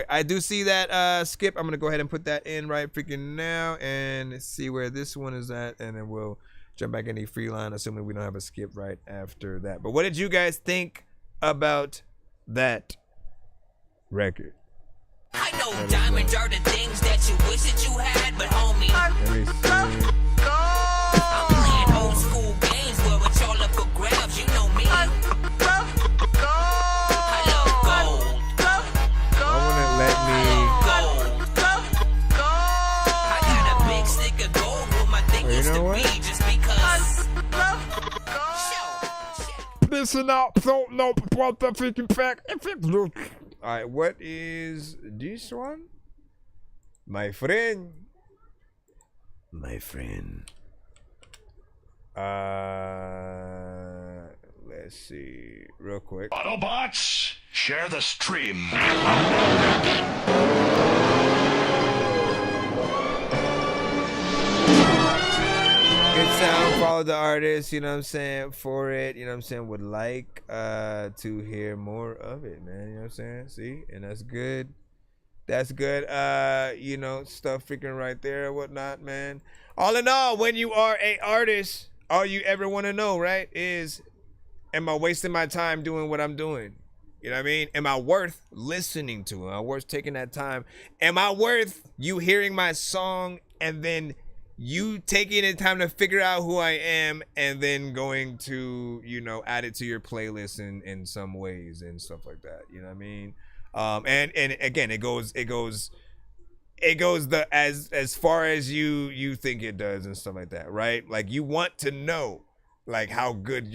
I do see that skip. I'm gonna go ahead and put that in right freaking now and see where this one is at, and then we'll jump back into free line, assuming we don't have a skip right after that. But what did you guys think about that record? I know diamonds are the things that you wish that you had, but homie, Let me see. I'm playing old school games where it's all up for grabs, you know me. I love gold. I wanna let me. I got a big stick of gold with my thing used to be just because. Listen up, don't know what the freaking fact. Alright, what is this one? My friend. Let's see, real quick. Autobots, share the stream. Good sound, follow the artist, you know what I'm saying, for it, you know what I'm saying, would like to hear more of it, man, you know what I'm saying, see, and that's good, you know, stuff freaking right there, whatnot, man. All in all, when you are an artist, all you ever want to know, right, is, am I wasting my time doing what I'm doing? You know what I mean? Am I worth listening to? Am I worth taking that time? Am I worth you hearing my song and then you taking the time to figure out who I am and then going to, you know, add it to your playlist in some ways and stuff like that. You know what I mean? And again, it goes as far as you think it does and stuff like that, right? Like, you want to know, like, how good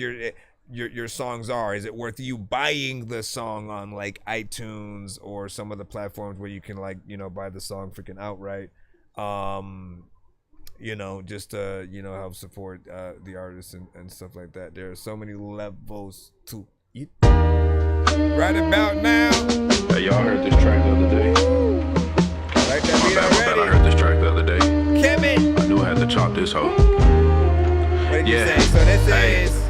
your songs are. Is it worth you buying the song on like iTunes or some of the platforms where you can, like, you know, buy the song freaking outright? You know, just to, you know, help support the artists and stuff like that. There are so many levels to it. Right about now. Hey, y'all heard this track the other day? Like that beat already. I heard this track the other day. Kevin! I knew I had to chop this hoe. What did you say? So this is...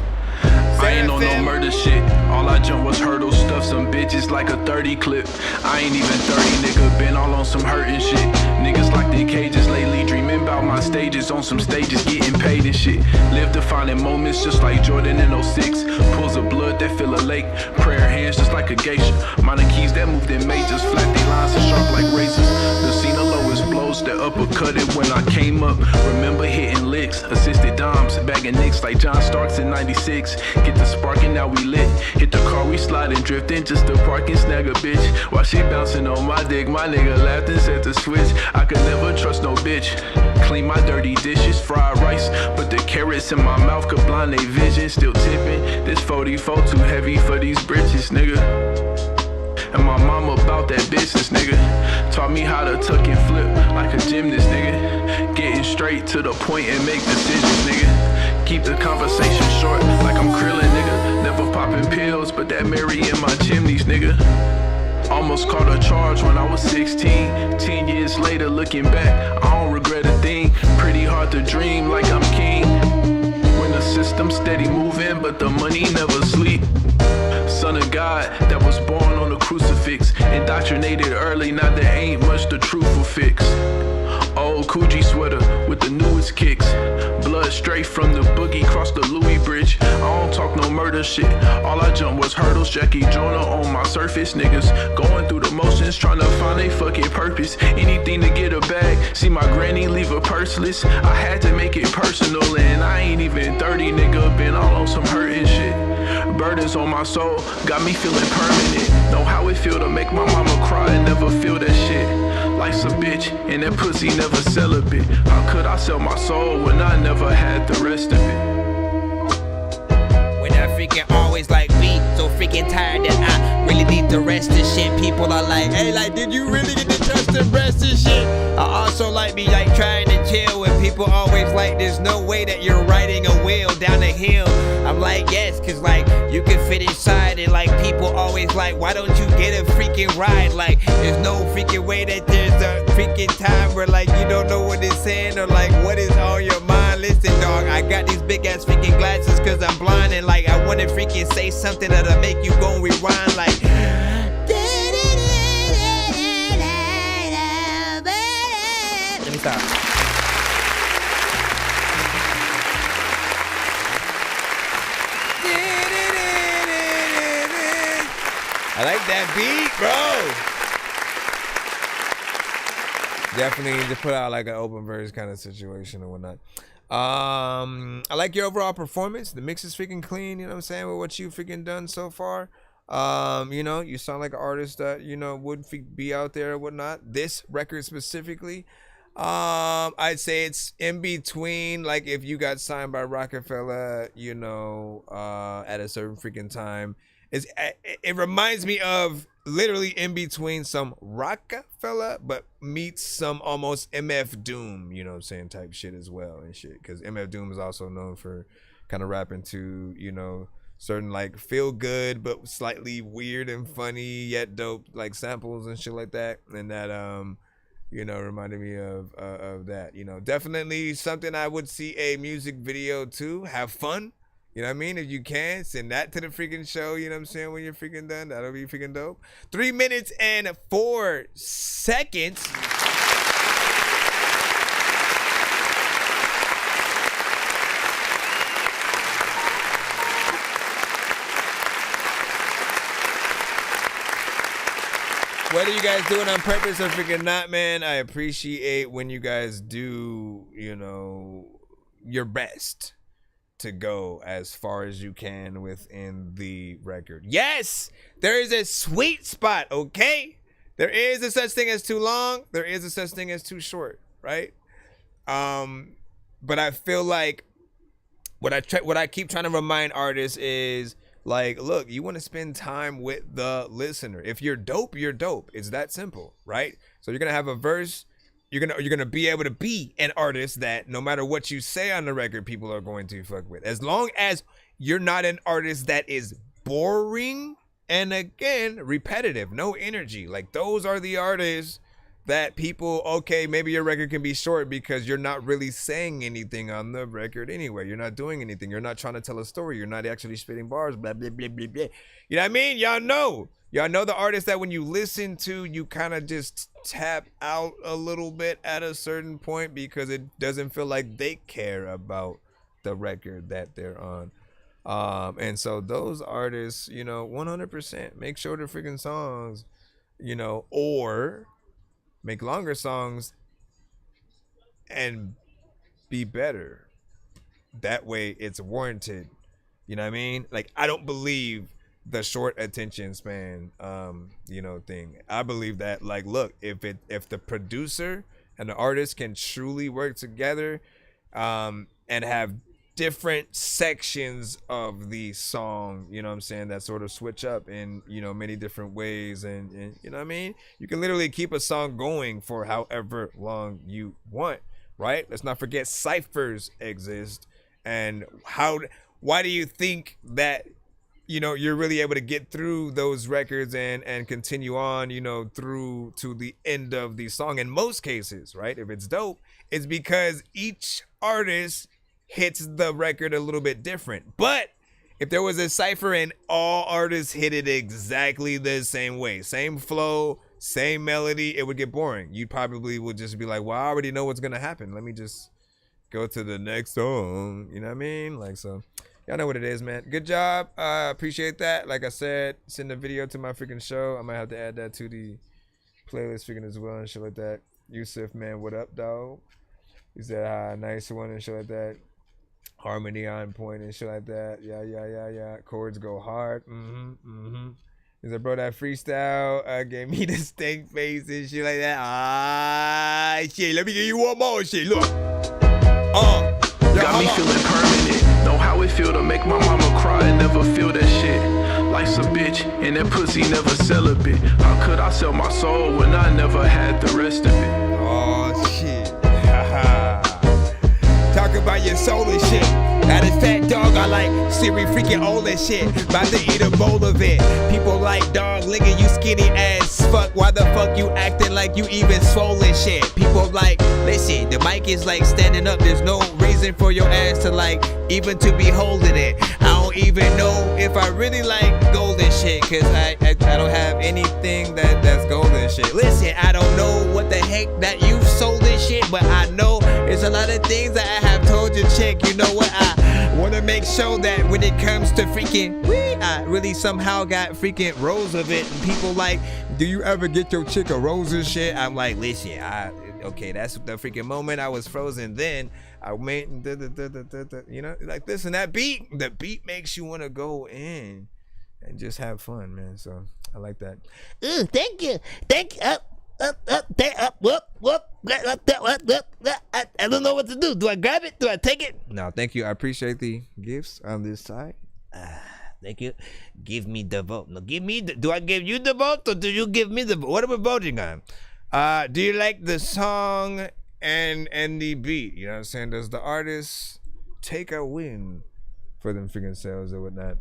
I ain't on no murder shit. All I jumped was hurdles, stuff some bitches like a 30 clip. I ain't even 30, nigga, been all on some hurting shit. Niggas locked in cages lately, dreaming about my stages. On some stages, getting paid and shit. Live defining moments just like Jordan in 06. Pools of blood that fill a lake. Prayer hands just like a geisha. Minor keys that moved in majors. Flat they lines so sharp like razors. The scene the lowest blows that uppercutted when I came up. Remember hitting licks, assisted dimes, bagging nicks like John Starks in 96. Get the spark and now we lit. Hit the car, we sliding, drifting just to park and snag a bitch. While she bouncing on my dick, my nigga laughed and said to switch. I could never trust no bitch. Clean my dirty dishes, fried rice, but the carrots in my mouth could blind they vision. Still tipping, this 44 too heavy for these britches, nigga. And my mama about that business, nigga. Taught me how to tuck and flip like a gymnast, nigga. Getting straight to the point and make decisions, nigga. Keep the conversation short like I'm Krillin, nigga. Never popping pills, but that Mary in my chimneys, nigga. Almost caught a charge when I was 16. 10 years later, looking back, I don't regret a thing. Pretty hard to dream like I'm king. When the system steady moving, but the money never sleep. Son of God that was born on a crucifix. Indoctrinated early, now there ain't much the truth will fix. Old Coogee sweater with the newest kicks. Blood straight from the boogie, cross the Louis Bridge. I don't talk no murder shit. All I jumped was hurdles. Jackie Jonah on my surface. Niggas going through the motions, trying to find a fucking purpose. Anything to get a bag. See my granny leave her purseless. I had to make it personal, and I ain't even 30, nigga. Been all on some hurting shit. Burdens on my soul, got me feeling permanent. Know how it feel to make my mama cry and never feel that shit. Life's a bitch, and that pussy never celibate. How could I sell my soul when I never had the rest of it? When I freaking always like me, so freaking tired that I really need the rest of shit. People are like, hey, like, did you really get to touch the rest of shit? I also like me like trying to chill when people always like, there's no way that you're riding a wheel down a hill. I'm like, yes, cause like you can fit inside it. Like people always like, why don't you get a freaking ride? Like there's no freaking way that there's a freaking time where like you don't know what it's saying or like what is on your mind. Listen, dog, I got these big ass freaking glasses cause I'm blind and like I wanna freaking say something that'll make you go and rewind like. Let me stop. I like that beat, bro. Definitely need to put out like an open verse kind of situation or whatnot. I like your overall performance. The mix is freaking clean, you know what I'm saying, with what you've freaking done so far. You know, you sound like an artist that, you know, would be out there or whatnot. This record specifically, I'd say it's in between, like if you got signed by Rockefeller, you know, at a certain freaking time. It reminds me of literally in between some Rockefeller, but meets some almost MF Doom, you know what I'm saying, type shit as well and shit. Because MF Doom is also known for kind of rapping to, you know, certain like feel good but slightly weird and funny yet dope like samples and shit like that. And that you know, reminded me of that. You know, definitely something I would see a music video to. Have fun. You know what I mean? If you can, send that to the freaking show, you know what I'm saying, when you're freaking done. That'll be freaking dope. 3 minutes and 4 seconds. whether you guys do it on purpose or freaking not, man, I appreciate when you guys do, you know, your best to go as far as you can within the record. Yes, there is a sweet spot, okay? There is a such thing as too long. There is a such thing as too short, right? But I feel like what I keep trying to remind artists is, like, look, you want to spend time with the listener. If you're dope, you're dope. It's that simple, right? So you're gonna have a verse. You're gonna be able to be an artist that no matter what you say on the record, people are going to fuck with. As long as you're not an artist that is boring and, again, repetitive, no energy. Like, those are the artists that people, okay, maybe your record can be short because you're not really saying anything on the record anyway. You're not doing anything. You're not trying to tell a story. You're not actually spitting bars, blah, blah, blah, blah, blah. You know what I mean? Y'all know the artists that when you listen to, you kind of just tap out a little bit at a certain point because it doesn't feel like they care about the record that they're on. And so those artists, you know, 100% make shorter freaking songs, you know, or make longer songs and be better. That way it's warranted. You know what I mean? Like, I don't believe the short attention span, you know, thing. I believe that, like, look, if the producer and the artist can truly work together, and have different sections of the song, you know what I'm saying, that sort of switch up in, you know, many different ways, and you know what I mean, you can literally keep a song going for however long you want, right? Let's not forget ciphers exist. And why do you think that, you know, you're really able to get through those records and continue on, you know, through to the end of the song in most cases, right? If it's dope, it's because each artist hits the record a little bit different. But if there was a cipher and all artists hit it exactly the same way, same flow, same melody, it would get boring. You probably would just be like, well, I already know what's gonna happen. Let me just go to the next song. You know what I mean? Like, so y'all know what it is, man. Good job. Appreciate that. Like I said, send a video to my freaking show. I might have to add that to the playlist freaking as well and shit like that. Yusuf, man, what up, dog? He said, nice one and shit like that. Harmony on point and shit like that. Yeah. Chords go hard. He said, bro, that freestyle gave me the stank face and shit like that. Shit, let me give you one more shit. Look. Got me feeling permanent. Know how it feel to make my mama cry and never feel that shit. Life's a bitch and that pussy never celibate. How could I sell my soul when I never had the rest of it? Oh shit. Talk about your soul and shit. That is fat dog, I like Siri freaking old and shit. About to eat a bowl of it. People like, dog, nigga, you skinny as fuck. Why the fuck you acting like you even swollen shit? People like, listen, the mic is like standing up. There's no reason for your ass to like even to be holding it. I don't even know if I really like golden shit, cause I don't have anything that's golden shit. Listen, I don't know what the heck that you sold this shit, but I know there's a lot of things that I have told your chick. You know what? I wanna make sure that when it comes to freaking weed, I really somehow got freaking rows of it. And people like, do you ever get your chick a rose and shit? I'm like, listen, okay, that's the freaking moment I was frozen. Then I went and you know, like this and that beat. The beat makes you want to go in and just have fun, man. So I like that. Ooh, thank you. I don't know what to do. Do I grab it? Do I take it? No, thank you. I appreciate the gifts on this side. Thank you. Give me the vote. No, give me. Do I give you the vote or do you give me the vote? What are we voting on? Do you like the song and the beat? You know what I'm saying? Does the artist take a win for them freaking sales or whatnot?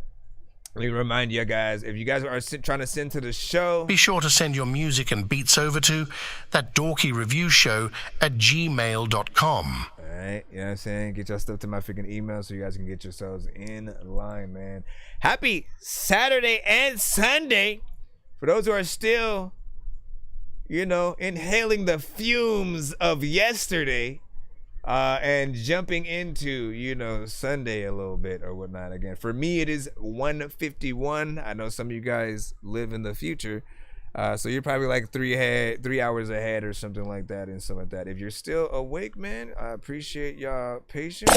Let me remind you guys, if you guys are trying to send to the show, be sure to send your music and beats over to ThatDorkyReviewShow at gmail.com. Alright, you know what I'm saying? Get your stuff to my freaking email so you guys can get yourselves in line, man. Happy Saturday and Sunday. For those who are still, you know, inhaling the fumes of yesterday, and jumping into, you know, Sunday a little bit or whatnot. Again, for me, it is 1:51. I know some of you guys live in the future. So you're probably like 3 hours ahead or something like that and stuff like that. If you're still awake, man, I appreciate y'all patience.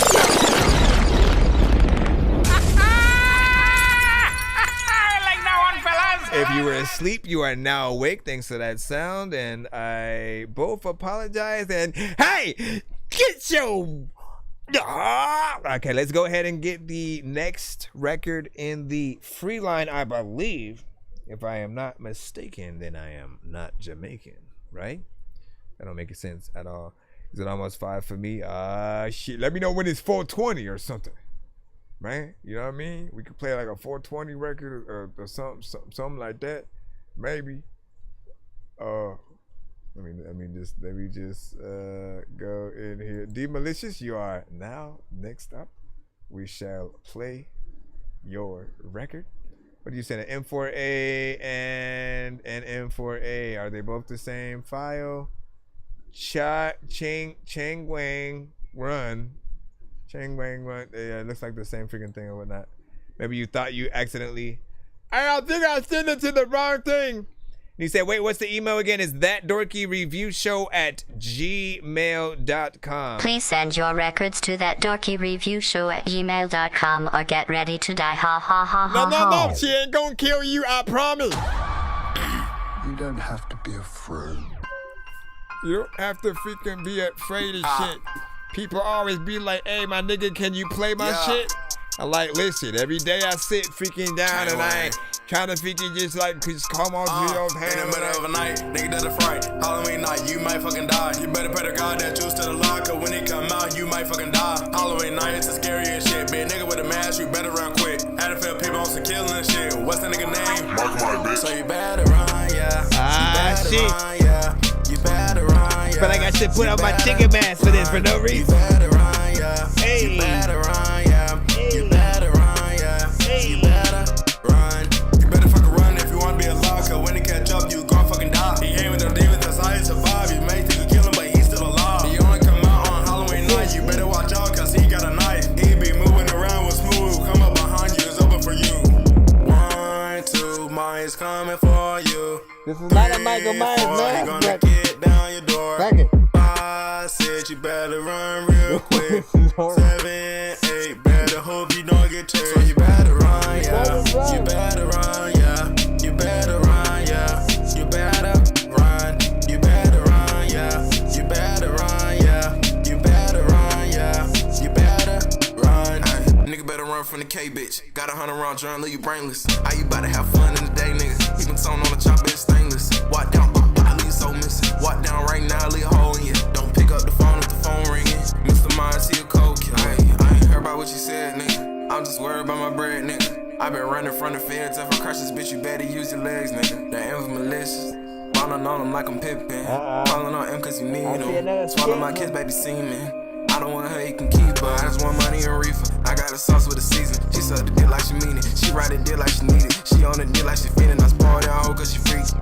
If you were asleep, you are now awake thanks to that sound, and I both apologize. And hey, get your... Okay, let's go ahead and get the next record in the free line, I believe. If I am not mistaken, then I am not Jamaican, right? That don't make sense at all. Is it almost 5 for me? Shit, let me know when it's 420 or something. Man, you know what I mean? We could play like a 420 record or something like that, maybe. Let me just go in here. D-Malicious, you are now next up. We shall play your record. What are you saying? An M4A and an M4A, are they both the same file? Chang Wang Run. Chang Wang Run. Yeah, it looks like the same freaking thing or whatnot. Maybe you thought you accidentally... I think I sent it to the wrong thing. And he said, wait, what's the email again? Is ThatDorkyReviewShow@gmail.com. Please send your records to ThatDorkyReviewShow@gmail.com or get ready to die. Ha ha ha ha. No, she ain't gonna kill you, I promise. You don't have to be afraid. You don't have to freaking be afraid of shit. People always be like, hey, my nigga, can you play my shit? I like, listen, every day I sit freaking down and I kind of freaking just come on to your hand. In the middle of the night, nigga, that's a fright. Halloween night, you might fucking die. You better pray to God that juice to the locker. When it come out, you might fucking die. Halloween night, it's the scariest shit. Be a nigga with a mask, you better run quick. Had to feel people on some killing and shit. What's that nigga name? Mark my bitch. So you better run, yeah. Shit. Run, yeah. You better run, yeah. Feel like I should put on my chicken mask for this for no reason. You better run, yeah. Hey. You better run, yeah. You better run, yeah. You better run. You better fucking run if you wanna be alive. Cause when they catch up, you gon' fucking die. He ain't with them demons, that's how he survive. You may think you kill him, but he's still alive. He only come out on Halloween night. You better watch out, cause he got a knife. He be moving around with smooth. Come up behind you, it's open for you. 1, 2, mine's coming for you. This is not a Michael Myers, man. He gonna get down your door. 5, 6, you better run real quick. 7, 8, better hope you don't get chased. So you better run, yeah. You better run, yeah. You better run, yeah. You better run. You better run, yeah. You better run, yeah. You better run, yeah. You better run. Nigga better run from the K bitch. Got 100 round drum, leave you brainless. How you about to have fun in the day, nigga? Even tone on the chop, it's stainless. Walk down, I leave so missing. Walk down right now, leave a hole in you. Don't pick up the phone if the phone ringing. Mr. Myers, he a cold killer. I ain't heard about what you said, nigga. I'm just worried about my bread, nigga. I been running from the feds. If I crush this bitch, you better use your legs, nigga. The M was malicious. Ballin' on them like I'm Pippin. Ballin' on M cause you need them. Swallow my kids, baby, semen. I don't want her, you can keep her. I just want money and reefer. I got a sauce with a season. She suck the dick like she mean it. She ride the dick like she need it. She on the dick like she feelin'. I spoil that hoe cause she freaky.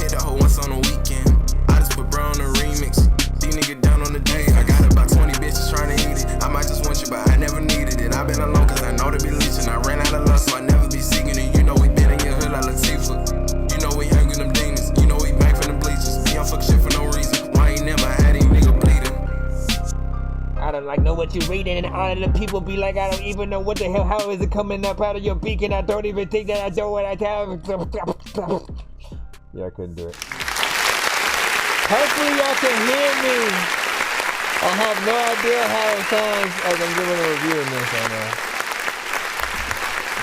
Hit the hoe once on the weekend. I just put bro on the remix. These niggas down on the day. I got about 20 bitches trying to eat it. I might just want you, but I never needed it. I been alone cause I know to be leeching. I ran out of love, so I never be seeking it. You know we been in your hood like Latifah. You know we hang with them demons. You know we back from the bleachers. Be on fuck shit for no reason. Why ain't never had these niggas bleeding? I don't know what you reading, and all of the people be like, I don't even know what the hell, how is it coming up out of your beak, and I don't even think that I know what I tell. Yeah, I couldn't do it. Hopefully y'all can hear me. I have no idea how it sounds as I'm giving a review in this right now.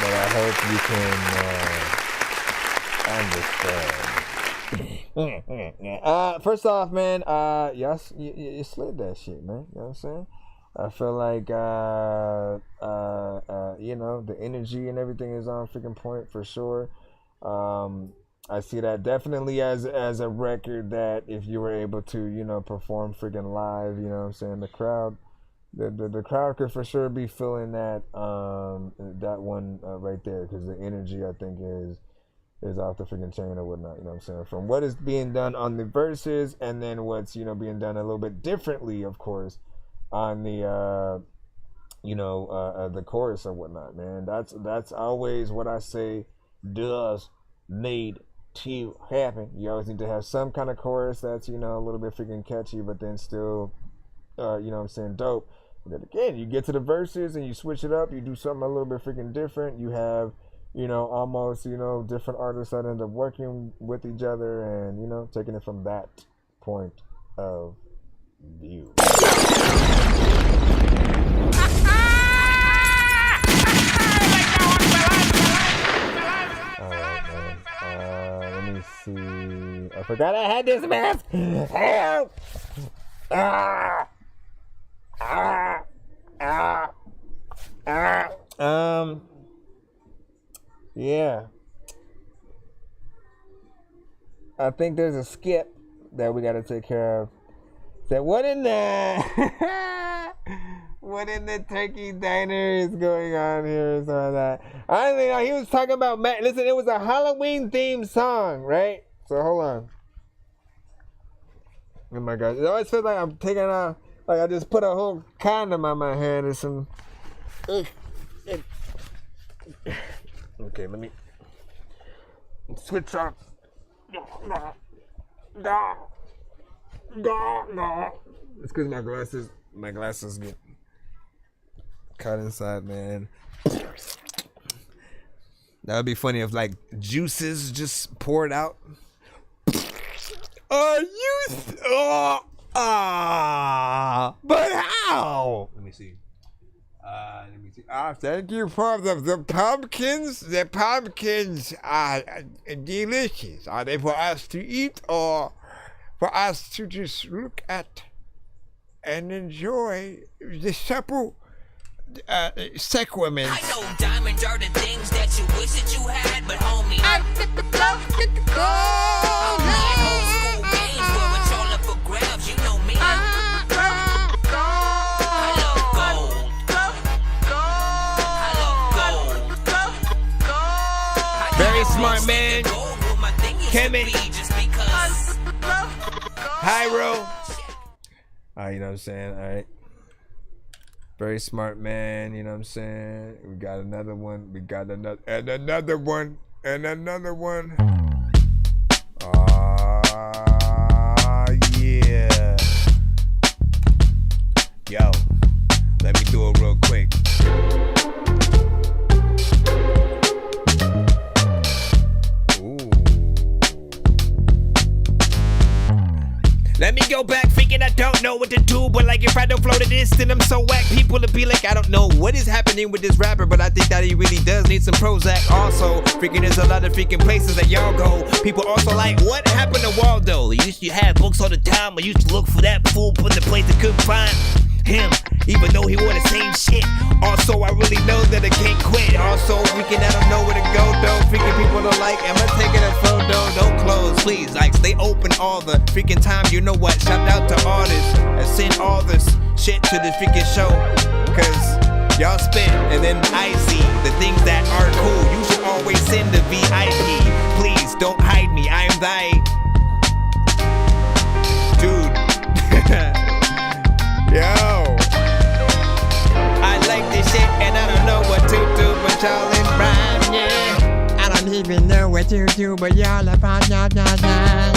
But I hope you can understand. First off, man, you slid that shit, man. You know what I'm saying? I feel like, you know, the energy and everything is on freaking point for sure. I see that definitely as a record that if you were able to, you know, perform freaking live, you know what I'm saying, the crowd could for sure be feeling that that one right there, because the energy I think is off the freaking chain or whatnot, you know what I'm saying, from what is being done on the verses and then what's, you know, being done a little bit differently, of course, on the the chorus or whatnot, man. That's always what I say does need to happen. You always need to have some kind of chorus that's, you know, a little bit freaking catchy, but then still, you know what I'm saying, dope. And then again, you get to the verses and you switch it up. You do something a little bit freaking different. You have, you know, almost, you know, different artists that end up working with each other and, you know, taking it from that point of view. Let me see. I forgot I had this mask. Help! Yeah. I think there's a skip that we gotta take care of. That what in the what in the turkey diner is going on here or something like that. I don't know. He was talking about listen, it was a Halloween themed song, right? So hold on. Oh my god. It always feels like I'm taking out, like I just put a whole condom on my head or some. Okay, let me switch off. It's because my glasses get caught inside, man. That would be funny if like juices just poured out. But how? Let me see. Thank you for the pumpkins. The pumpkins are delicious. Are they for us to eat or for us to just look at and enjoy the supple sacrament? I know diamonds are the things that you wish that you had, but homie, I get the love, get the gold. I'm playing old school games where it's all up for grabs. You know me. Very smart man. Kemet. Hyro. You know what I'm saying? All right. Very smart man, you know what I'm saying? We got another one. We got another and another one and another one. Yeah. Yo, let me do it real quick. Let me go back, thinking I don't know what to do. But like if I don't flow to this, then I'm so whack. People will be like, I don't know what is happening with this rapper, but I think that he really does need some Prozac. Also, freaking there's a lot of freaking places that y'all go. People also like, what happened to Waldo? He used to have books all the time. I used to look for that fool, put in the place that couldn't find him, even though he wore the same shit. Also, I really know that I can't quit. Also, freaking I don't know where to go though. Freaking people are like, am I taking a photo? Don't close, please. Like, stay open all the freaking time. You know what? Shout out to artists and send all this shit to the freaking show, cause y'all spit and then I see the things that are cool. You should always send the VIP. Please don't hide me. I am thy dude. Yo, I like this shit and I don't know what to do, but y'all in rhyme, yeah. I don't even know what to do, but y'all about y'all, man,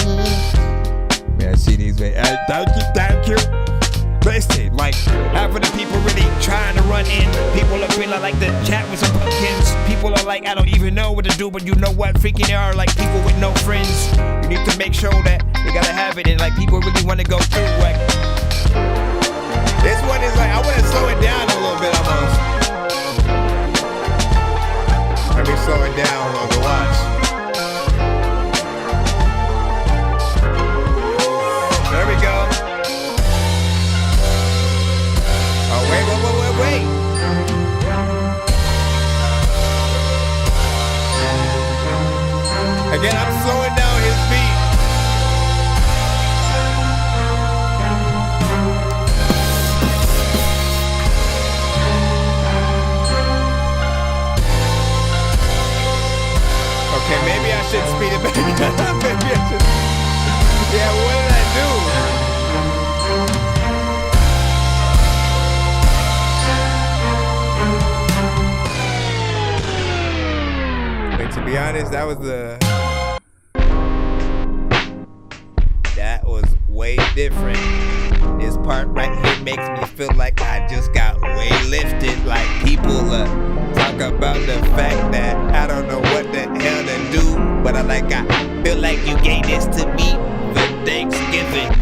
I see these, man. Thank you. Listen, like, half of the people really trying to run in. People are feeling like the chat with some pumpkins. People are like, I don't even know what to do, but you know what? Freaking there are like people with no friends. You need to make sure that they gotta have it, and like people really want to go through, like. This one is like, I want to slow it down a little bit almost. Let me slow it down a little bit, watch. There we go. Oh, wait. Again, I'm slowing down his beat. Okay, maybe I should speed it back. Maybe I should. Yeah, what did I do? Wait, to be honest, that was the way different. This part right here makes me feel like I just got way lifted. Like people talk about the fact that I don't know what the hell to do, but I feel like you gave this to me for Thanksgiving.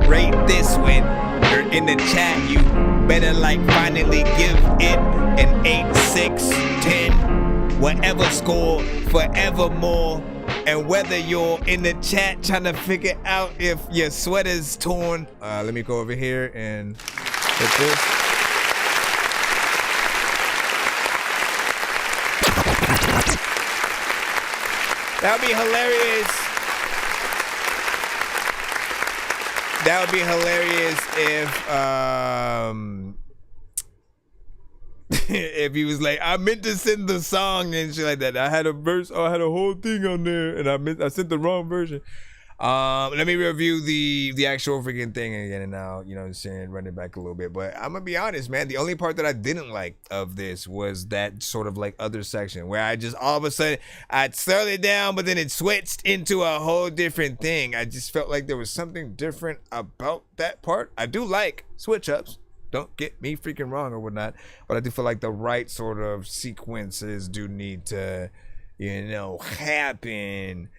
Rate this when you're in the chat. You better finally give it an 8, 6, 10, whatever score, forevermore. And whether you're in the chat trying to figure out if your sweater's torn, let me go over here and hit this. That would be hilarious. That would be hilarious if he was like, I meant to send the song and shit like that. I had a verse, I had a whole thing on there, and I sent the wrong version. Let me review the actual freaking thing again, and now, you know what I'm saying, run it back a little bit. But I'm gonna be honest, man, the only part that I didn't like of this was that sort of other section where I just all of a sudden I'd settle it down, but then it switched into a whole different thing. I just felt like there was something different about that part. I do like switch ups. Don't get me freaking wrong or whatnot, but I do feel like the right sort of sequences do need to, happen.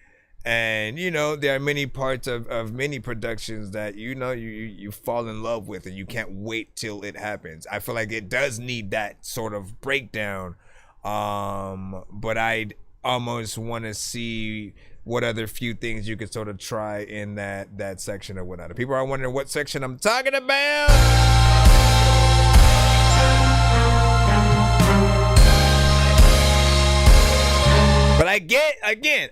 And, there are many parts of many productions that, you fall in love with and you can't wait till it happens. I feel like it does need that sort of breakdown. But I'd almost want to see what other few things you could sort of try in that section or whatnot. If people are wondering what section I'm talking about, but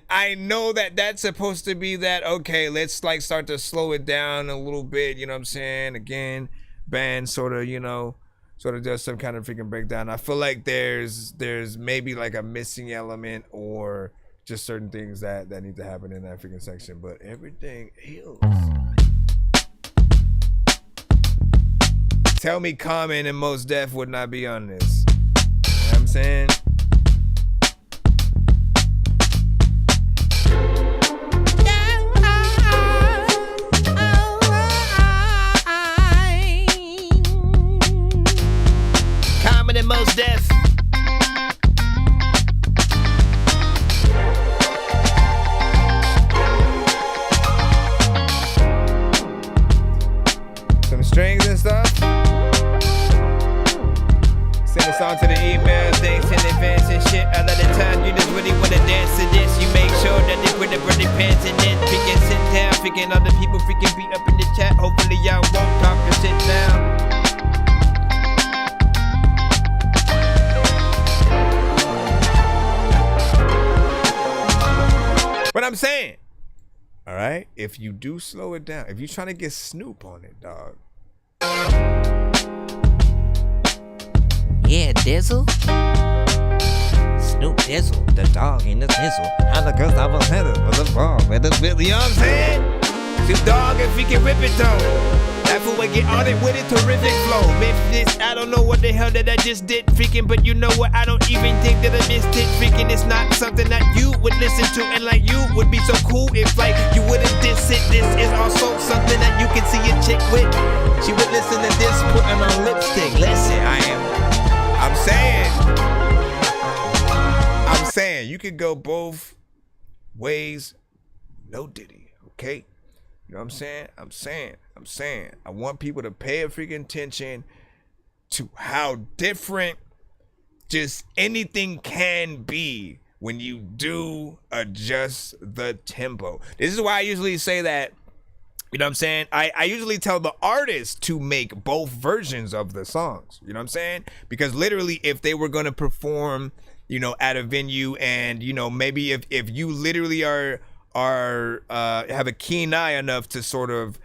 I know that that's supposed to be that, okay, let's start to slow it down a little bit, you know what I'm saying? Again, band sort of does some kind of freaking breakdown. I feel like there's maybe a missing element or just certain things that need to happen in that freaking section, but everything else. Tell me Common and Mos Def would not be on this. You know what I'm saying? Common and Mos Def. Some strings and stuff. Send a song to the email, thanks in advance and shit. A lot of times you just really wanna dance to this. You make sure that they put the pretty pants in it. Freaking sit down, freaking other people freaking be up in the chat. Hopefully y'all won't talk to sit down. But I'm saying, all right, if you do slow it down, if you're trying to get Snoop on it, dog. Yeah, Dizzle. Snoop Dizzle, the dog in the sizzle. And the girls I was headed for the ball with the Billy. You know what I'm saying? Snoop Dogg and freaking rip it though. That fool would get on it with a terrific flow. This, I don't know what the hell that I just did, freaking, but you know what? I don't even think that I missed it, freaking. It's not something that you would listen to, and you would be so cool if you wouldn't diss it. This is also something that you can see a chick with. She would listen to this, putting on lipstick. Listen, I'm saying, you could go both ways. No Diddy, okay? You know what I'm saying? I'm saying. I want people to pay a freaking attention to how different just anything can be when you do adjust the tempo. This is why I usually say that, you know what I'm saying? I usually tell the artist to make both versions of the songs. You know what I'm saying? Because literally, if they were going to perform, at a venue and, maybe if you literally are have a keen eye enough to sort of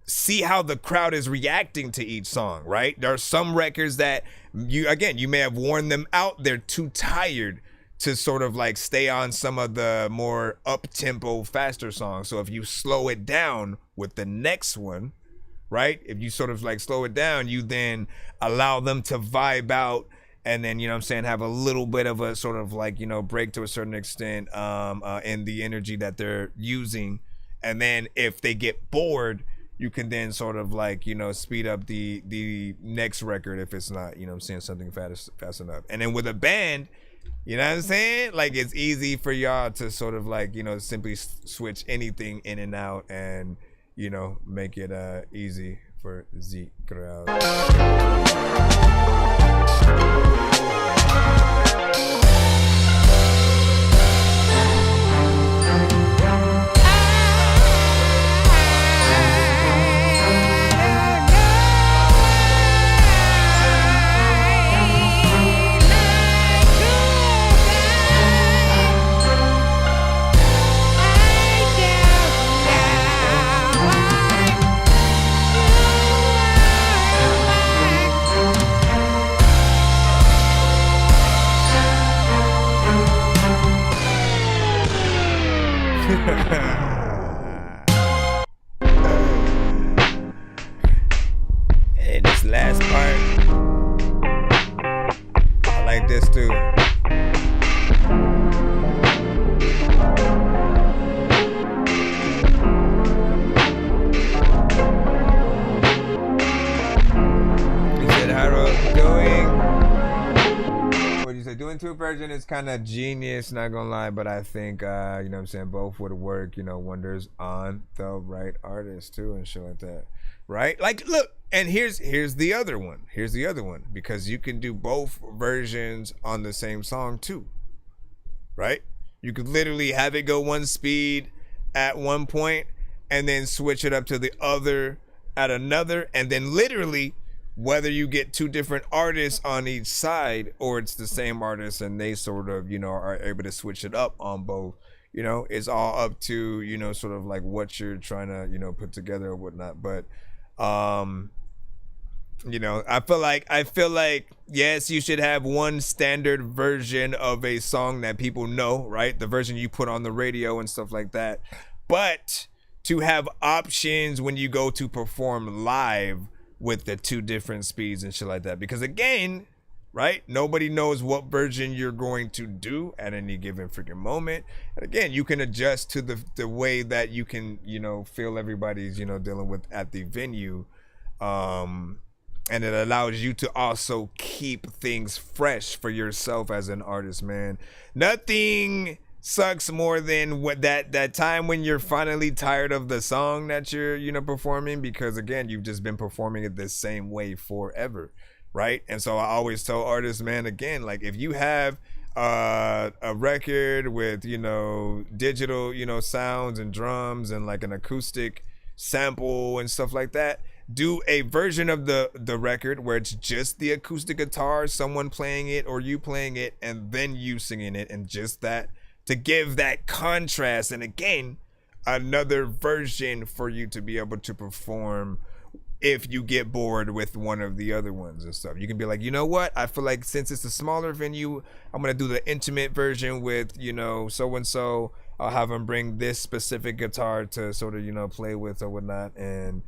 see how the crowd is reacting to each song, right? There are some records that you may have worn them out. They're too tired to sort of stay on some of the more up-tempo, faster songs. So if you slow it down with the next one, right? If you sort of slow it down, you then allow them to vibe out and then, have a little bit of a sort of break to a certain extent in the energy that they're using And then if they get bored, you can then sort of like, you know, speed up the next record if it's not, you know what I'm saying, something fast enough. And then with a band, you know what I'm saying? Like, it's easy for y'all to sort of like, you know, simply switch anything in and out and, you know, make it easy for the crowd. And this last part, I like this too. He said, how doing? What you say? Doing two version is kind of genius, not gonna lie, but I think, you know what I'm saying, both would work, you know, wonders on the right artist too and shit like that. Right? Like, look, and here's the other one. Here's the other one. Because you can do both versions on the same song too. Right? You could literally have it go one speed at one point and then switch it up to the other at another. And then literally, whether you get two different artists on each side or it's the same artist and they sort of, you know, are able to switch it up on both, you know, it's all up to, you know, sort of like what you're trying to, you know, put together or whatnot. But you know, I feel like yes, you should have one standard version of a song that people know, right? The version you put on the radio and stuff like that. But to have options when you go to perform live with the two different speeds and shit like that, because again, right, nobody knows what version you're going to do at any given freaking moment. And again, you can adjust to the way that you can, you know, feel everybody's, you know, dealing with at the venue. And it allows you to also keep things fresh for yourself as an artist, man. Nothing sucks more than what that time when you're finally tired of the song that you're, you know, performing, because again, you've just been performing it the same way forever. Right? And so I always tell artists, man, again, like if you have a record with, you know, digital, you know, sounds and drums and like an acoustic sample and stuff like that, do a version of the record where it's just the acoustic guitar, someone playing it or you playing it, and then you singing it, and just that to give that contrast. And again, another version for you to be able to perform if you get bored with one of the other ones and stuff. You can be like, you know what, I feel like since it's a smaller venue, I'm gonna do the intimate version with, you know, so and so. I'll have them bring this specific guitar to sort of, you know, play with or whatnot. And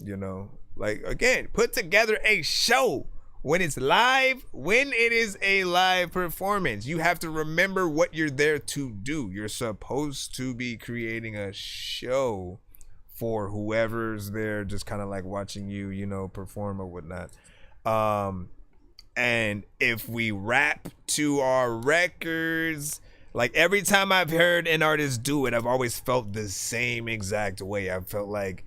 you know, like again, put together a show when it's live. When it is a live performance, you have to remember what you're there to do. You're supposed to be creating a show for whoever's there, just kind of like watching you, you know, perform or whatnot. And if we rap to our records, like every time I've heard an artist do it, I've always felt the same exact way. I felt like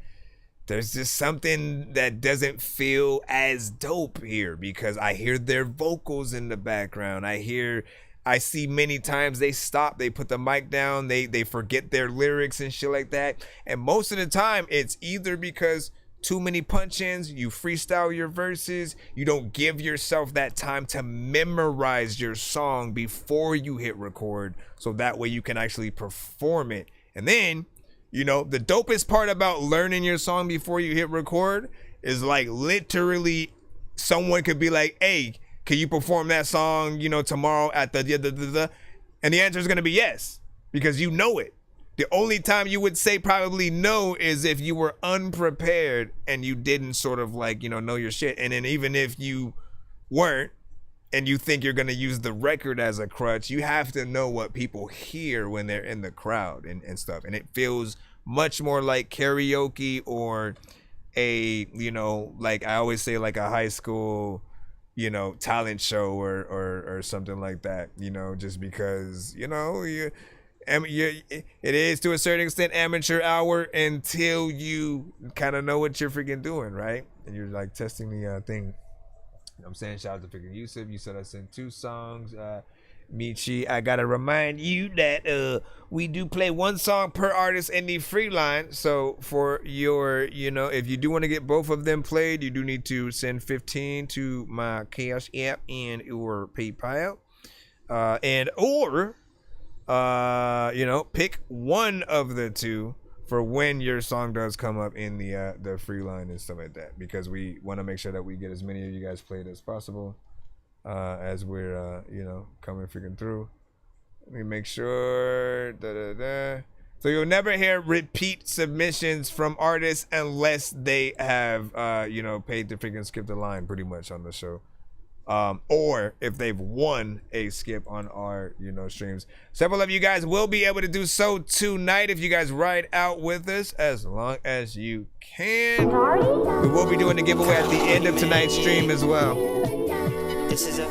there's just something that doesn't feel as dope here, because I hear their vocals in the background. I see many times they stop, they put the mic down, they forget their lyrics and shit like that. And most of the time it's either because too many punch-ins, you freestyle your verses, you don't give yourself that time to memorize your song before you hit record, so that way you can actually perform it. And then, you know, the dopest part about learning your song before you hit record is like literally someone could be like, hey, can you perform that song, you know, tomorrow at the and the answer is going to be yes, because you know it. The only time you would say probably no is if you were unprepared and you didn't sort of like, you know your shit. And then even if you weren't and you think you're gonna use the record as a crutch, you have to know what people hear when they're in the crowd and stuff. And it feels much more like karaoke or a, you know, like I always say, like a high school, you know, talent show or something like that, you know, just because, you know, it is to a certain extent amateur hour until you kind of know what you're freaking doing, right? And you're like testing the thing. You know what I'm saying? Shout out to freaking Yusuf. You said I sent 2 songs. Michi, I gotta remind you that we do play 1 song per artist in the free line. So for your, you know, if you do want to get both of them played, you do need to send 15 to my Cash App and or PayPal, and or you know, pick one of the 2 for when your song does come up in the free line and stuff like that, because we want to make sure that we get as many of you guys played as possible. As we're you know, coming freaking through. Let me make sure. So you'll never hear repeat submissions from artists unless they have you know, paid to freaking skip the line pretty much on the show, or if they've won a skip on our, you know, streams. Several of you guys will be able to do so tonight if you guys ride out with us as long as you can. We will be doing the giveaway at the end of tonight's stream as well. This is a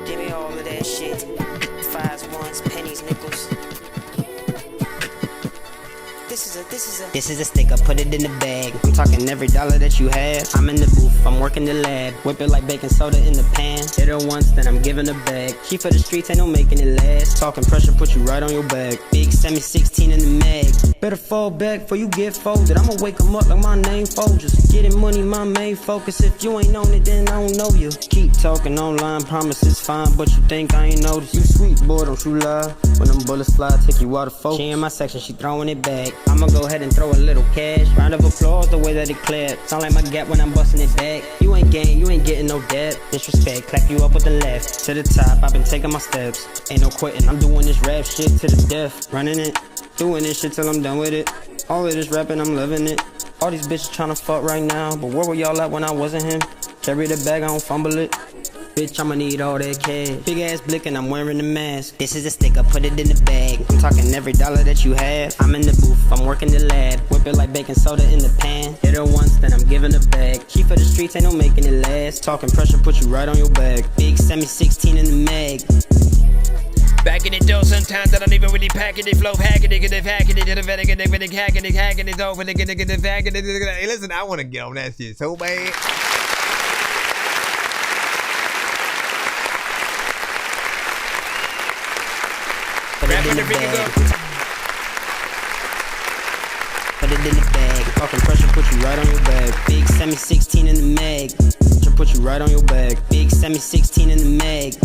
give me all of that shit. 5s, 1s, pennies, nickels. This is a sticker, put it in the bag. I'm talking every dollar that you have. I'm in the booth, I'm working the lab. Whip it like baking soda in the pan. Hit her once, then I'm giving her back. She for the streets, ain't no making it last. Talking pressure, put you right on your back. Big semi-16 in the mag. Better fall back before you get folded. I'ma wake 'em up like my name Folgers. Getting money, my main focus. If you ain't on it, then I don't know you. Keep talking online, promises fine, but you think I ain't noticed. You sweet boy, don't you lie. When them bullets fly, take you out of focus. She in my section, she throwing it back. I'ma go ahead and throw a little cash. Round of applause, the way that it clapped. Sound like my gap when I'm busting it back. You ain't gang, you ain't getting no debt. Disrespect, clap you up with the left. To the top, I've been taking my steps. Ain't no quitting, I'm doing this rap shit to the death. Running it, doing this shit till I'm done with it. All of this rapping, I'm loving it. All these bitches tryna fuck right now, but where were y'all at when I wasn't him? Carry the bag, I don't fumble it. Bitch, I'ma need all that cash. Big ass blick and I'm wearing the mask. This is a sticker, put it in the bag. I'm talking every dollar that you have. I'm in the booth, I'm working the lab. Whip it like baking soda in the pan. Hit her once, then I'm giving her back. She for the streets, ain't no making it last. Talking pressure, put you right on your back. Big semi-16 in the mag. Back in the door, sometimes I don't even really pack it. They flow hacking it, hacking it, hacking it, over the hacking it. Hey, listen, I want to get on that shit so bad. Put it in the bag. Put it in the bag. Talking pressure, put you right on your back. Big semi-16 in the mag. Put you right on your back. Big semi-16 in the mag.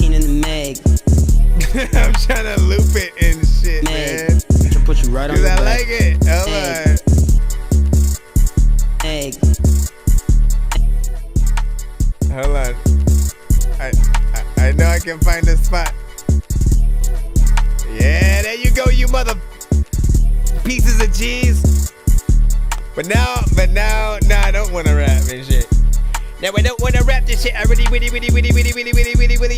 In the mag. I'm trying to loop it and shit, man. Put you right on your back. I back. like it. Hold on. I know I can find the spot. Yeah, there you go, you mother pieces of cheese. But now, I don't want to rap and shit. Now I don't wanna rap this shit. I really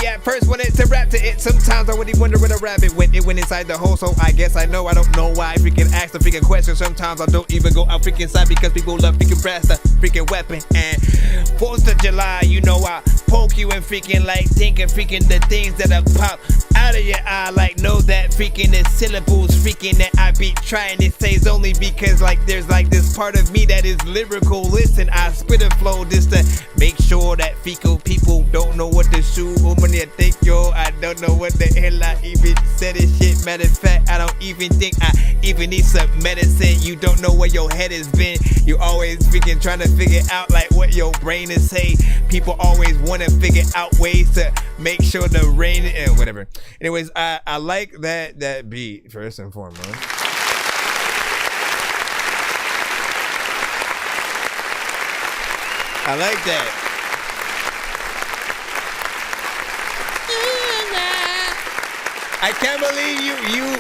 at first wanted to rap to it. Sometimes I really wonder where the rabbit went. It went inside the hole, so I guess I know. I don't know why I freaking ask the freaking question. Sometimes I don't even go out freaking inside because people love freaking brass the freaking weapon. And 4th of July, you know I poke you and freaking like thinking freaking the things that'll pop out of your eye. Like know that freaking the syllables freaking that I be trying to say is only because like there's like this part of me that is lyrical. Listen, I spit a flow just to make sure that fecal people don't know what to shoot. Woman, I think yo, I don't know what the hell I even said this shit. Matter of fact, I don't even think I even need some medicine. You don't know where your head has been. You always freaking trying to figure out like what your brain is saying. People always want to figure out ways to make sure the rain and whatever. Anyways, I like that beat first and foremost. I like that. I can't believe you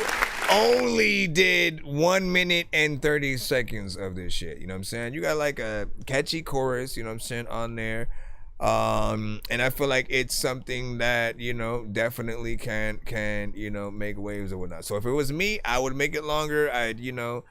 only did 1 minute and 30 seconds of this shit. You know what I'm saying? You got like a catchy chorus, you know what I'm saying, on there. And I feel like it's something that, you know, definitely can, you know, make waves or whatnot. So if it was me, I would make it longer. I'd, you know,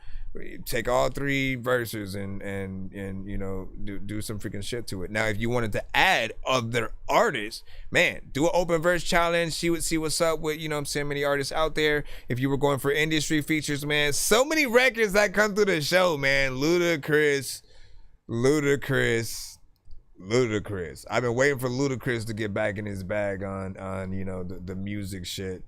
take all 3 verses and you know, do some freaking shit to it. Now, if you wanted to add other artists, man, do an open verse challenge. See what's up with, you know what I'm saying, many artists out there. If you were going for industry features, man, so many records that come through the show, man. Ludacris. I've been waiting for Ludacris to get back in his bag on you know, the music shit.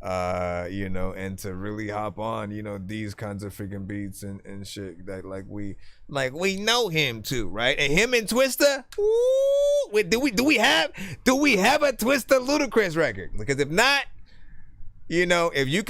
You know, and to really hop on, you know, these kinds of freaking beats and shit that like we know him too, right? And him and Twista, ooh, wait, do we have a Twista Ludacris record? Because if not, you know, if you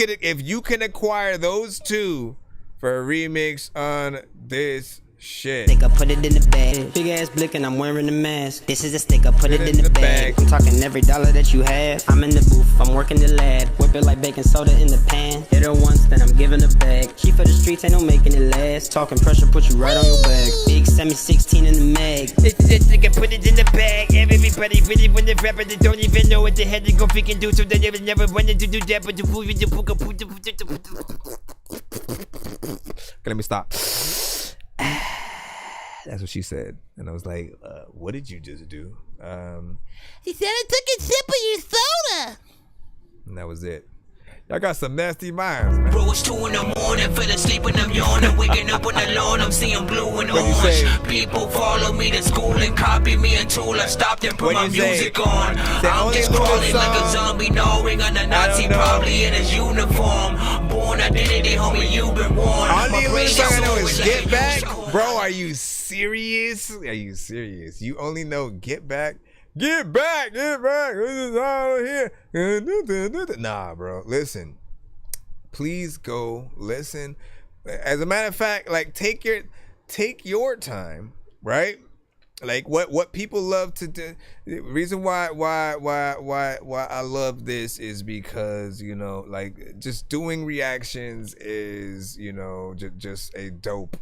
can acquire those 2 for a remix on this shit. Sticker, put it in the bag. Big ass blick and I'm wearing a mask. This is a sticker, put it in the bag. I'm talking every dollar that you have. I'm in the booth, I'm working the lab. Whip it like baking soda in the pan. Hit her once, then I'm giving her back. She for the streets, ain't no making it last. Talking pressure, put you right on your back. Big 716 in the mag. This is a sticker, put it in the bag. Everybody really want the rapper, they don't even know what the hell they gon' freaking do. So they never wanted to do that, but the fool you the book. Okay, let me stop. That's what she said. And I was like, what did you just do? He said I took a sip of your soda. And that was it. Y'all got some nasty minds, man. Bro, it's 2 in the morning, fell asleep when I'm yawning. Waking up on the lawn, I'm seeing blue and orange. People follow me to school and copy me until I stopped and put my music on. I'm just crawling like a zombie, gnawing on a Nazi, probably in his uniform. Born identity, homie, you've been warned. Only little song I know is Get Back. Bro, are you serious? Are you serious? You only know Get Back? Get back, this is all here. Nah, bro, listen. Please go listen. As a matter of fact, like take your time, right? Like what people love to do. The reason why I love this is because, you know, like just doing reactions is, you know, just a dope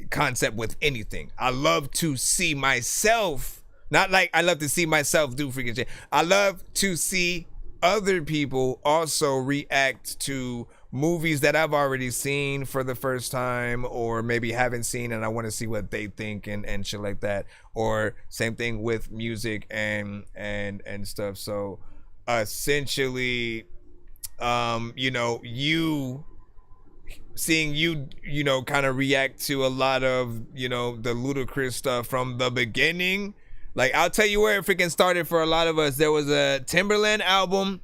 concept with anything. I love to see myself, not like I love to see myself do freaking shit. I love to see other people also react to movies that I've already seen for the first time, or maybe haven't seen, and I want to see what they think and shit like that. Or same thing with music and stuff. So essentially, you know, seeing you know, kind of react to a lot of, you know, the Ludacris stuff from the beginning. Like, I'll tell you where it freaking started for a lot of us. There was a Timberland album.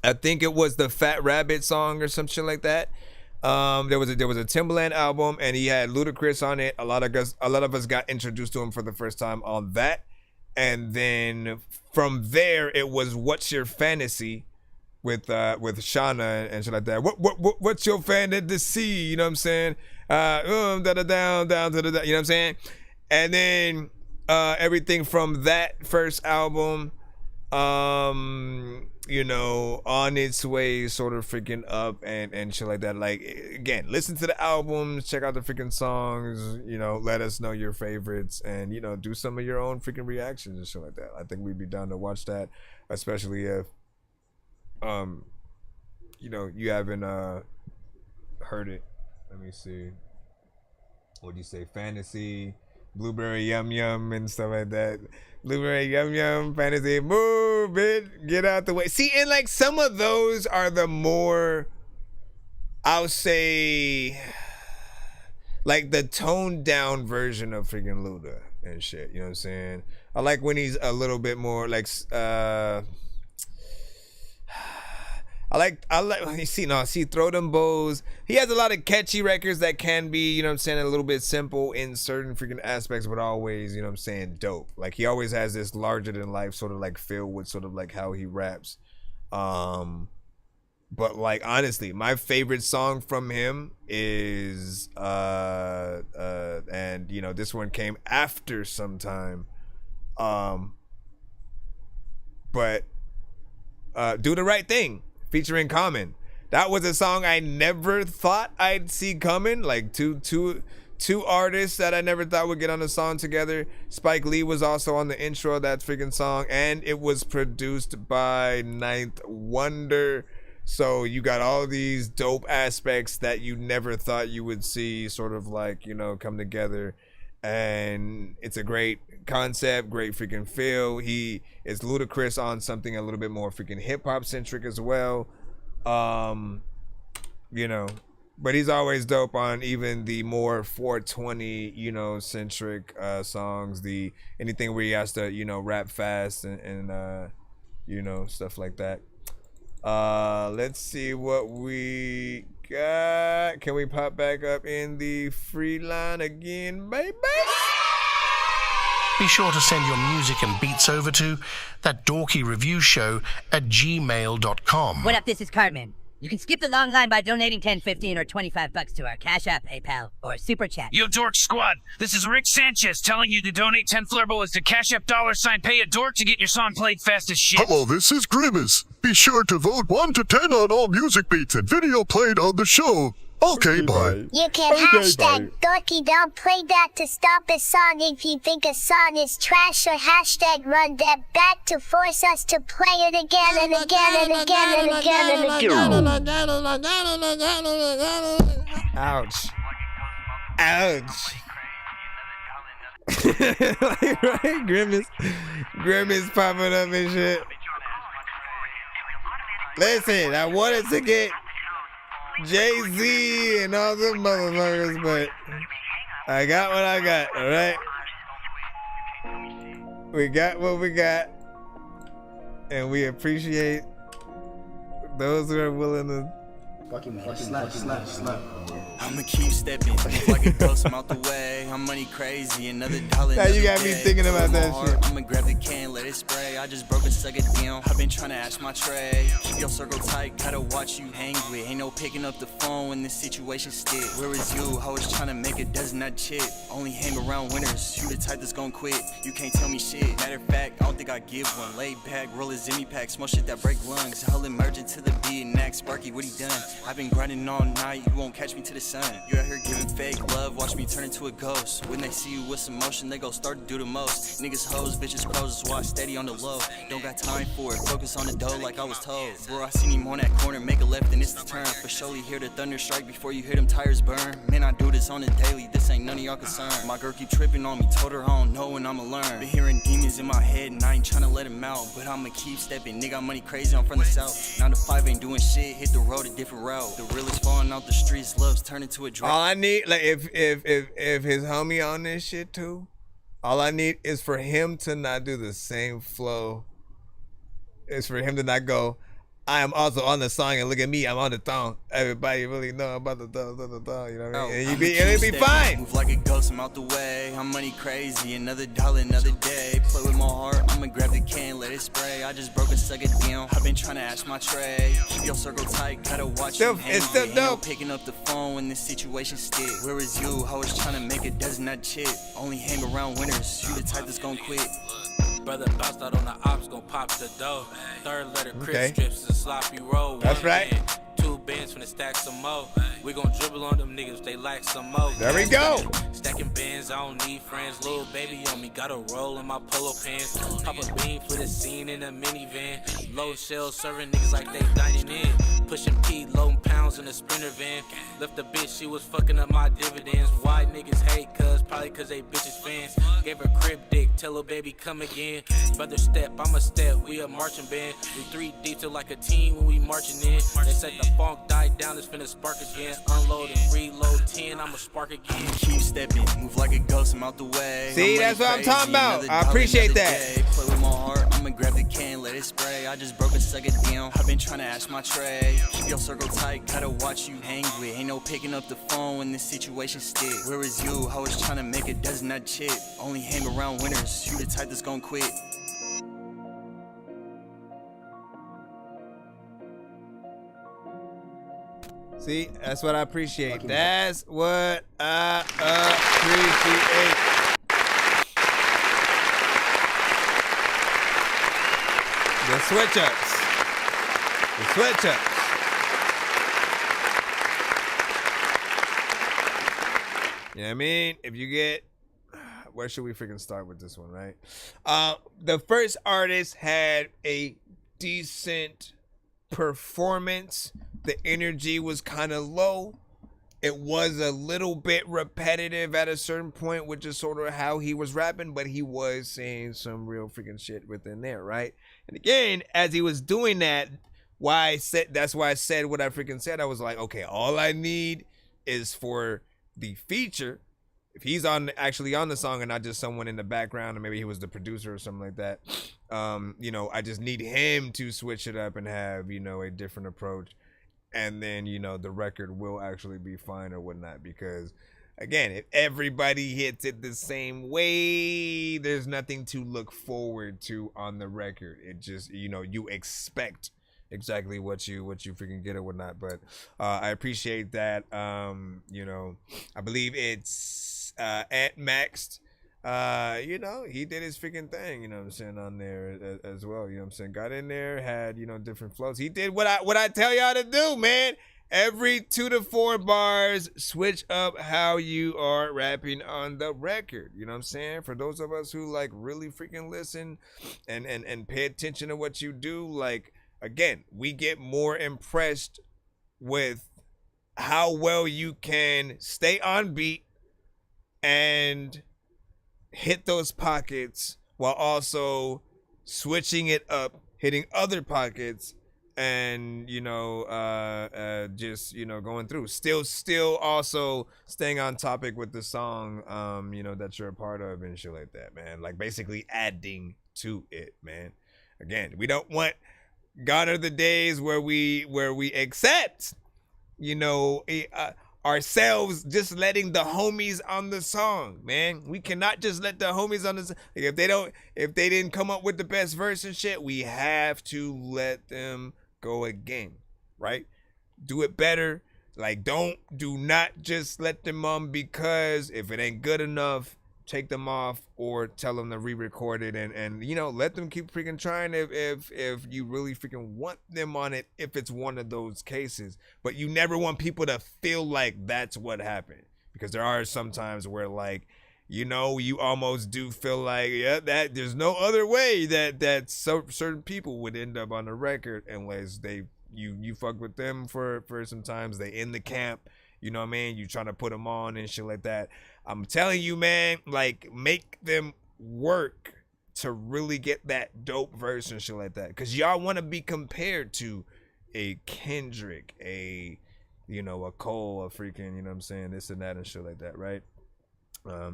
I think it was the Fat Rabbit song or some shit like that. There was a Timberland album, and he had Ludacris on it. A lot of us got introduced to him for the first time on that. And then from there, it was What's Your Fantasy with Shauna and shit like that. What's your fantasy? You know what I'm saying? Down to the, you know what I'm saying? And then everything from that first album, you know, on its way sort of freaking up and shit like that. Like, again, listen to the albums, check out the freaking songs, you know, let us know your favorites, and, you know, do some of your own freaking reactions and shit like that. I think we'd be down to watch that, especially if you know, you haven't heard it. Let me see. What'd you say? Fantasy, Blueberry Yum Yum and stuff like that. Blueberry Yum Yum, Fantasy, move it, get out the way. See, and like some of those are the more, I'll say, like the toned down version of freaking Luda and shit. You know what I'm saying? I like when he's a little bit more like I like you see Throw Them Bows. He has a lot of catchy records that can be, you know what I'm saying, a little bit simple in certain freaking aspects, but always, you know what I'm saying, dope. Like he always has this larger than life sort of like feel with sort of like how he raps. But like honestly, my favorite song from him is and you know, this one came after some time. But Do the Right Thing, featuring Common. That was a song I never thought I'd see coming. Like two two artists that I never thought would get on a song together. Spike Lee was also on the intro of that freaking song, and it was produced by Ninth Wonder. So you got all these dope aspects that you never thought you would see sort of like, you know, come together. And it's a great concept, great freaking feel. He is Ludacris on something a little bit more freaking hip hop centric as well. You know, but he's always dope on even the more 420, you know, centric songs. The anything where he has to, you know, rap fast and you know, stuff like that. Let's see what we got. Can we pop back up in the free line again, baby? Be sure to send your music and beats over to ThatDorkyReviewShow@gmail.com. What up, this is Cartman. You can skip the long line by donating $10, $15, or $25 to our Cash App, PayPal, or Super Chat. Yo, Dork Squad, this is Rick Sanchez telling you to donate 10 flurbles to Cash App $pay a dork to get your song played fast as shit. Hello, this is Grimace. Be sure to vote 1 to 10 on all music beats and video played on the show. Okay, bye. You can hashtag Dorky don't play that to stop a song if you think a song is trash, or hashtag run that back to force us to play it again and again and again and again and again. Ouch. Ouch. Like, right? Grimace popping up and shit. Listen, I wanted to get Jay-Z and all them motherfuckers, but I got what I got, alright? We got what we got, and we appreciate those who are willing to I'ma keep stepping like a ghost, I'm out the way. I'm money crazy, another dollar. Now you got me thinking about that shit. I'ma grab the can, let it spray. I just broke a sucker down. I've been trying to ash my tray. Keep your circle tight, gotta watch you hang with. Ain't no picking up the phone when this situation stick. Where is you? I was trying to make a dozen that chip. Only hang around winners. You the type that's gon' quit. You can't tell me shit. Matter of fact, I don't think I give one. Laid back, roll a Zimmy pack, smoke shit that break lungs. I'll emerge into the beat and act Sparky, what he done? I've been grinding all night, you won't catch me to the sun. You out here giving fake love, watch me turn into a ghost. When they see you with some motion, they go start to do the most. Niggas hoes, bitches pros, that's why I steady on the low. Don't got time for it, focus on the dough like I was told. Bro, I seen him on that corner, make a left and it's the turn. For surely hear the thunder strike before you hear them tires burn. Man, I do this on the daily, this ain't none of y'all concern. My girl keep tripping on me, told her I don't know when I'ma learn. Been hearing demons in my head and I ain't tryna let them out. But I'ma keep stepping, nigga, I'm money crazy, I'm from the south. 9 to 5 ain't doing shit, hit the road a different route. The realest falling out the streets, love's turning to a drop. All I need, like, if his homie on this shit too, all I need is for him to not do the same flow. Is for him to not go, I am also on the song and look at me, I'm on the thong. Everybody really know about the thong, you know what I mean? And it'll be fine. Move like a ghost, I'm out the way. I'm money crazy, another dollar, another day. Play with my heart, I'ma grab the can, let it spray. I just broke a sucker down, I've been trying to ash my tray. Keep your circle tight, gotta watch you hang. It's still Ain't dope. no picking up the phone when this situation stick. Where is you? I was trying to make a dozen that chip. Only hang around winners, you the type that's gon' quit. Brother bounced out on the ops, gon' pop the dough. Third letter crib Okay. strips, a sloppy roll. That's One right. band, 2 bands finna stack some more. We gon' dribble on them niggas, they like some more. There we go. Stacking bands, I don't need friends. Little baby on me, got a roll in my polo pants. Pop a bean for the scene in a minivan. Load shells, serving niggas like they dining in. Pushing P, loading pounds in a sprinter van. Left a bitch, she was fucking up my dividends. Why niggas hate, probably cause they bitches fans. Gave her crib dick, tell her baby come again. Brother step, I'm a step, we a marching band. We 3 deep till like a team when we marching in. They said the funk died down, it's finna spark again. Unload and reload 10, I'ma spark again. Keep stepping, move like a ghost, I'm out the way. See, I'm that's money what I'm crazy, talking about. another I dollar, appreciate another that. day. Play with my heart, I'ma grab the can, let it spray. I just broke a sucker down, I've been trying to ash my tray. Keep your circle tight, gotta watch you hang with. Ain't no picking up the phone when this situation stick. Where is you? I was trying to make a dozen that chip. Only hang around winners, you the type that's gon' quit. See, that's what I appreciate. That's what I appreciate. The switch ups. The switch ups. You know what I mean? If you get, where should we freaking start with this one, right? The first artist had a decent performance. The energy was kind of low. It was a little bit repetitive at a certain point, which is sort of how he was rapping, but he was saying some real freaking shit within there, right? And again, as he was doing that, that's why I said what I freaking said. I was like, okay, all I need is for the feature, if he's actually on the song and not just someone in the background, or maybe he was the producer or something like that, you know, I just need him to switch it up and have, you know, a different approach. And then, you know, the record will actually be fine or whatnot. Because, again, if everybody hits it the same way, there's nothing to look forward to on the record. It just, you know, you expect exactly what you freaking get or whatnot. But I appreciate that. You know, I believe it's at Maxed. You know, he did his freaking thing, you know what I'm saying, on there as well, you know what I'm saying, got in there, had, you know, different flows. He did what I tell y'all to do, man. Every 2 to 4 bars, switch up how you are rapping on the record, you know what I'm saying? For those of us who, like, really freaking listen and pay attention to what you do, like, again, we get more impressed with how well you can stay on beat and hit those pockets while also switching it up, hitting other pockets, and, you know, just, you know, going through. Still also staying on topic with the song, you know, that you're a part of and shit like that, man. Like, basically adding to it, man. Again, we don't want, gone are the days where we accept, you know, ourselves just letting the homies on the song, man. We cannot just let the homies on the song. Like, if they didn't come up with the best verse and shit, we have to let them go again, right? Do it better. Like, do not just let them on, because if it ain't good enough, take them off or tell them to re-record it, and you know, let them keep freaking trying if you really freaking want them on it, if it's one of those cases. But you never want people to feel like that's what happened, because there are some times where, like, you know, you almost do feel like, yeah, that there's no other way that certain people would end up on the record unless you fuck with them for some times. They in the camp, you know what I mean? You trying to put them on and shit like that. I'm telling you, man, like, make them work to really get that dope verse and shit like that. Because y'all want to be compared to a Kendrick, a, you know, a Cole, a freaking, you know what I'm saying, this and that and shit like that, right?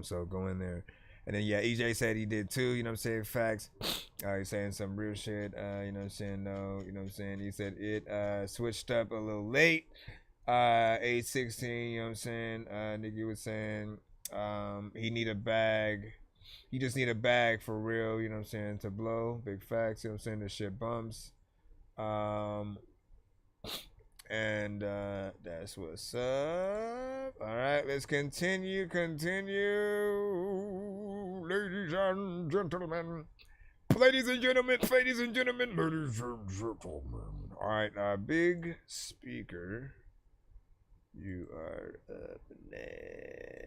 So go in there. And then, yeah, EJ said he did too, you know what I'm saying, facts. He's saying some real shit, you know what I'm saying, no, you know what I'm saying. He said it switched up a little late. 816, you know what I'm saying. Nigga was saying he need a bag. He just need a bag for real, you know what I'm saying, to blow. Big facts, you know what I'm saying. This shit bumps. And that's what's up. All right, let's continue. Ladies and gentlemen. Ladies and gentlemen. Ladies and gentlemen. All right, big speaker. You are up next.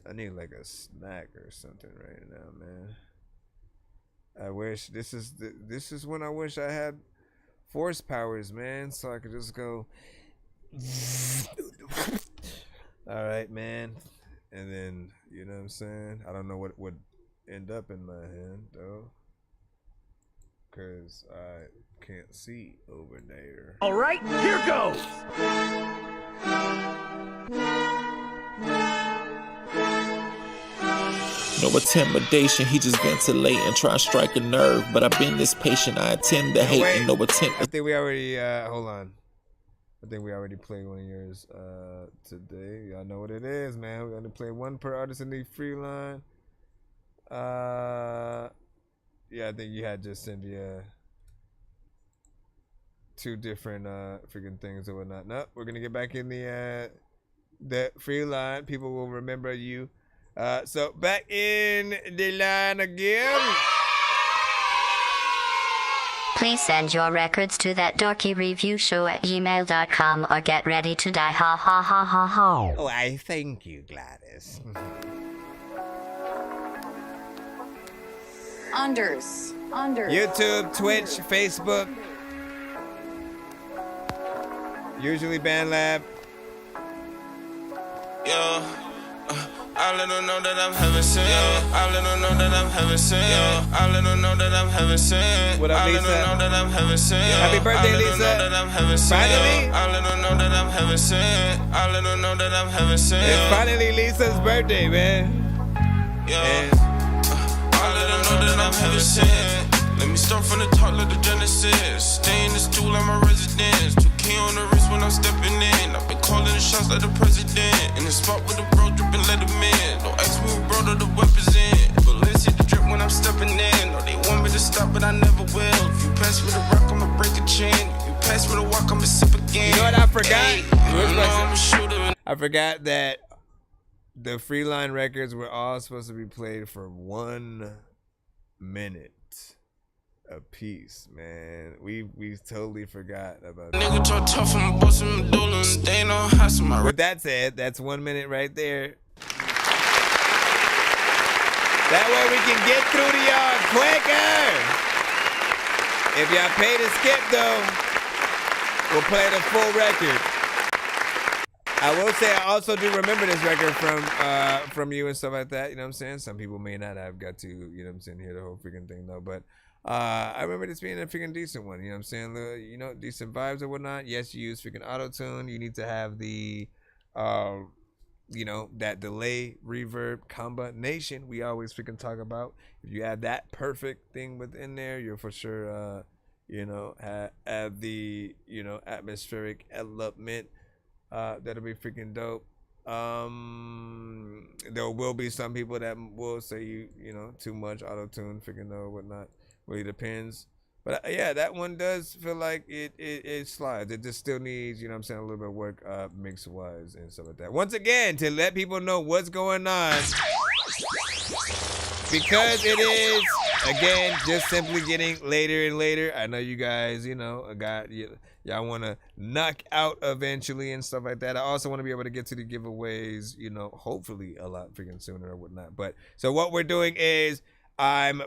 I need like a snack or something right now, man. I wish this is when I wish I had force powers, man, so I could just go. All right, man, and then, you know what I'm saying. I don't know what would end up in my hand though, cause I can't see over there. All right, here goes. No intimidation, he just ventilate and try to strike a nerve. But I've been this patient, I intend to hate and no attempt. I think we already, hold on. I think we already played one of yours today. Y'all know what it is, man. We're gonna play one per artist in the free line. Yeah, I think you had just Cynthia. 2 different freaking things or whatnot. No, we're gonna get back in the free line. People will remember you. So back in the line again. Please send your records to ThatDorkyReviewShow@gmail.com or get ready to die. Ha ha ha ha ha. Why, thank you, Gladys. Unders. YouTube, Twitch, Facebook. Usually BandLab. Yo, I let her know that I'm having sin. I let her know that I'm having sin. I let her know that I'm having sin. What up, I Lisa? let her know that I'm having sin. Happy birthday, I let her Lisa. know that I'm having sin. Finally? I let her know that I'm having sin. I let her know that I'm having sin. It's finally Lisa's birthday, man. I let her know that I'm having sin. Let me start from the top, let the genesis. Stay in the stool at my residence. 2K on the wrist when I'm stepping in. I've been calling the shots like the president. In the spot with the bro dripping, let him in. Don't ask me who brought all the weapons in. But let's hit the drip when I'm stepping in. Or they want me to stop, but I never will. If you pass me the rock, I'ma break a chin. If you pass me the walk, I'ma sip again. You know what I forgot? I'm a shooter. I forgot that the Freeline records were all supposed to be played for 1 minute a piece, man. We totally forgot about that. Nigga talk tough, I'm busting medulla and they know how some my. With that said, that's 1 minute right there. That way we can get through to y'all quicker. If y'all pay to skip though, we'll play the full record. I will say I also do remember this record from you and stuff like that. You know what I'm saying? Some people may not have got to, you know what I'm saying, hear the whole freaking thing though, but I remember this being a freaking decent one. You know what I'm saying? You know, decent vibes or whatnot. Yes, you use freaking auto-tune. You need to have the, you know, that delay, reverb, combination we always freaking talk about. If you have that perfect thing within there, you're for sure, you know, have the, you know, atmospheric element. That'll be freaking dope. There will be some people that will say you know, too much auto-tune, freaking or whatnot. Really depends. But yeah, that one does feel like it slides. It just still needs, you know what I'm saying, a little bit of work mix wise and stuff like that. Once again, to let people know what's going on, because it is, again, just simply getting later and later. I know you guys, you know, y'all want to knock out eventually and stuff like that. I also want to be able to get to the giveaways, you know, hopefully a lot freaking sooner or whatnot. But so what we're doing is I'm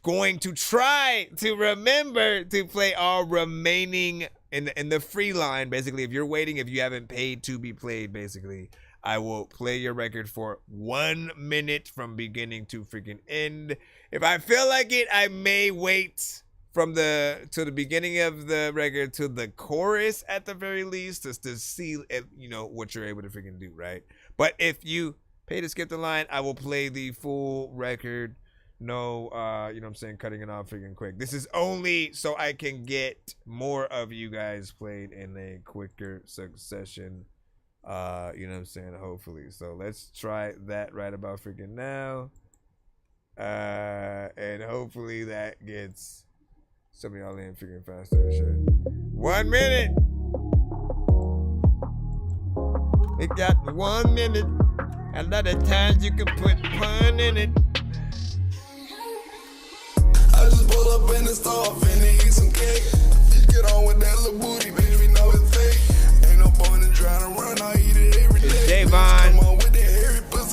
going to try to remember to play all remaining in the free line. Basically, if you're waiting, if you haven't paid to be played, basically, I will play your record for 1 minute from beginning to freaking end. If I feel like it, I may wait from the beginning of the record to the chorus at the very least, just to see if, you know, what you're able to freaking do, right? But if you pay to skip the line, I will play the full record. No, you know what I'm saying, cutting it off freaking quick. This is only so I can get more of you guys played in a quicker succession. You know what I'm saying, hopefully. So let's try that right about freaking now. And hopefully that gets some of y'all in freaking faster and shit. 1 minute. It got 1 minute. A lot of times you can put pun in it. I just pull up in the store, finna eat some cake. Bitch, get on with that little booty, bitch, we know it's fake. Ain't no point in trying to run, I eat it every day. It's Javon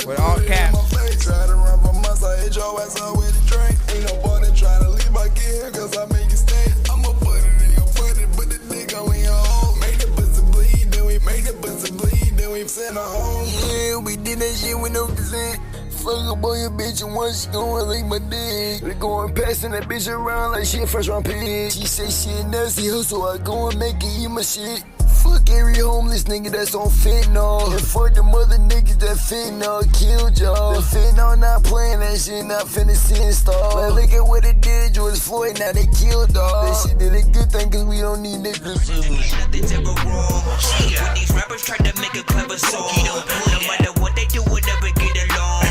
with all caps. Try to run for months, I hit your ass up with a drink. Ain't no point in trying to leave my kid, cause I make it stay. I'ma put it in your foot and put the dick on your hole. Make the pussy bleed, then we make the pussy bleed, then we send her home. Yeah, we did that shit with no consent. Fuck up on your bitch and once she gon' lick my dick. We going passing that bitch around like she a first round pick. She say she a nasty hoe, so I go and make it eat my shit. Fuck every homeless nigga that's on fentanyl. And fuck them other niggas that fentanyl killed y'all. The fentanyl not playing, that shit not finna see installed. But look at what it did, George Floyd, now they killed dog. That shit did a good thing, cause we don't need niggas. Nothing's ever wrong. When these rappers try to make a clever song, no matter what they do, we'll never get along.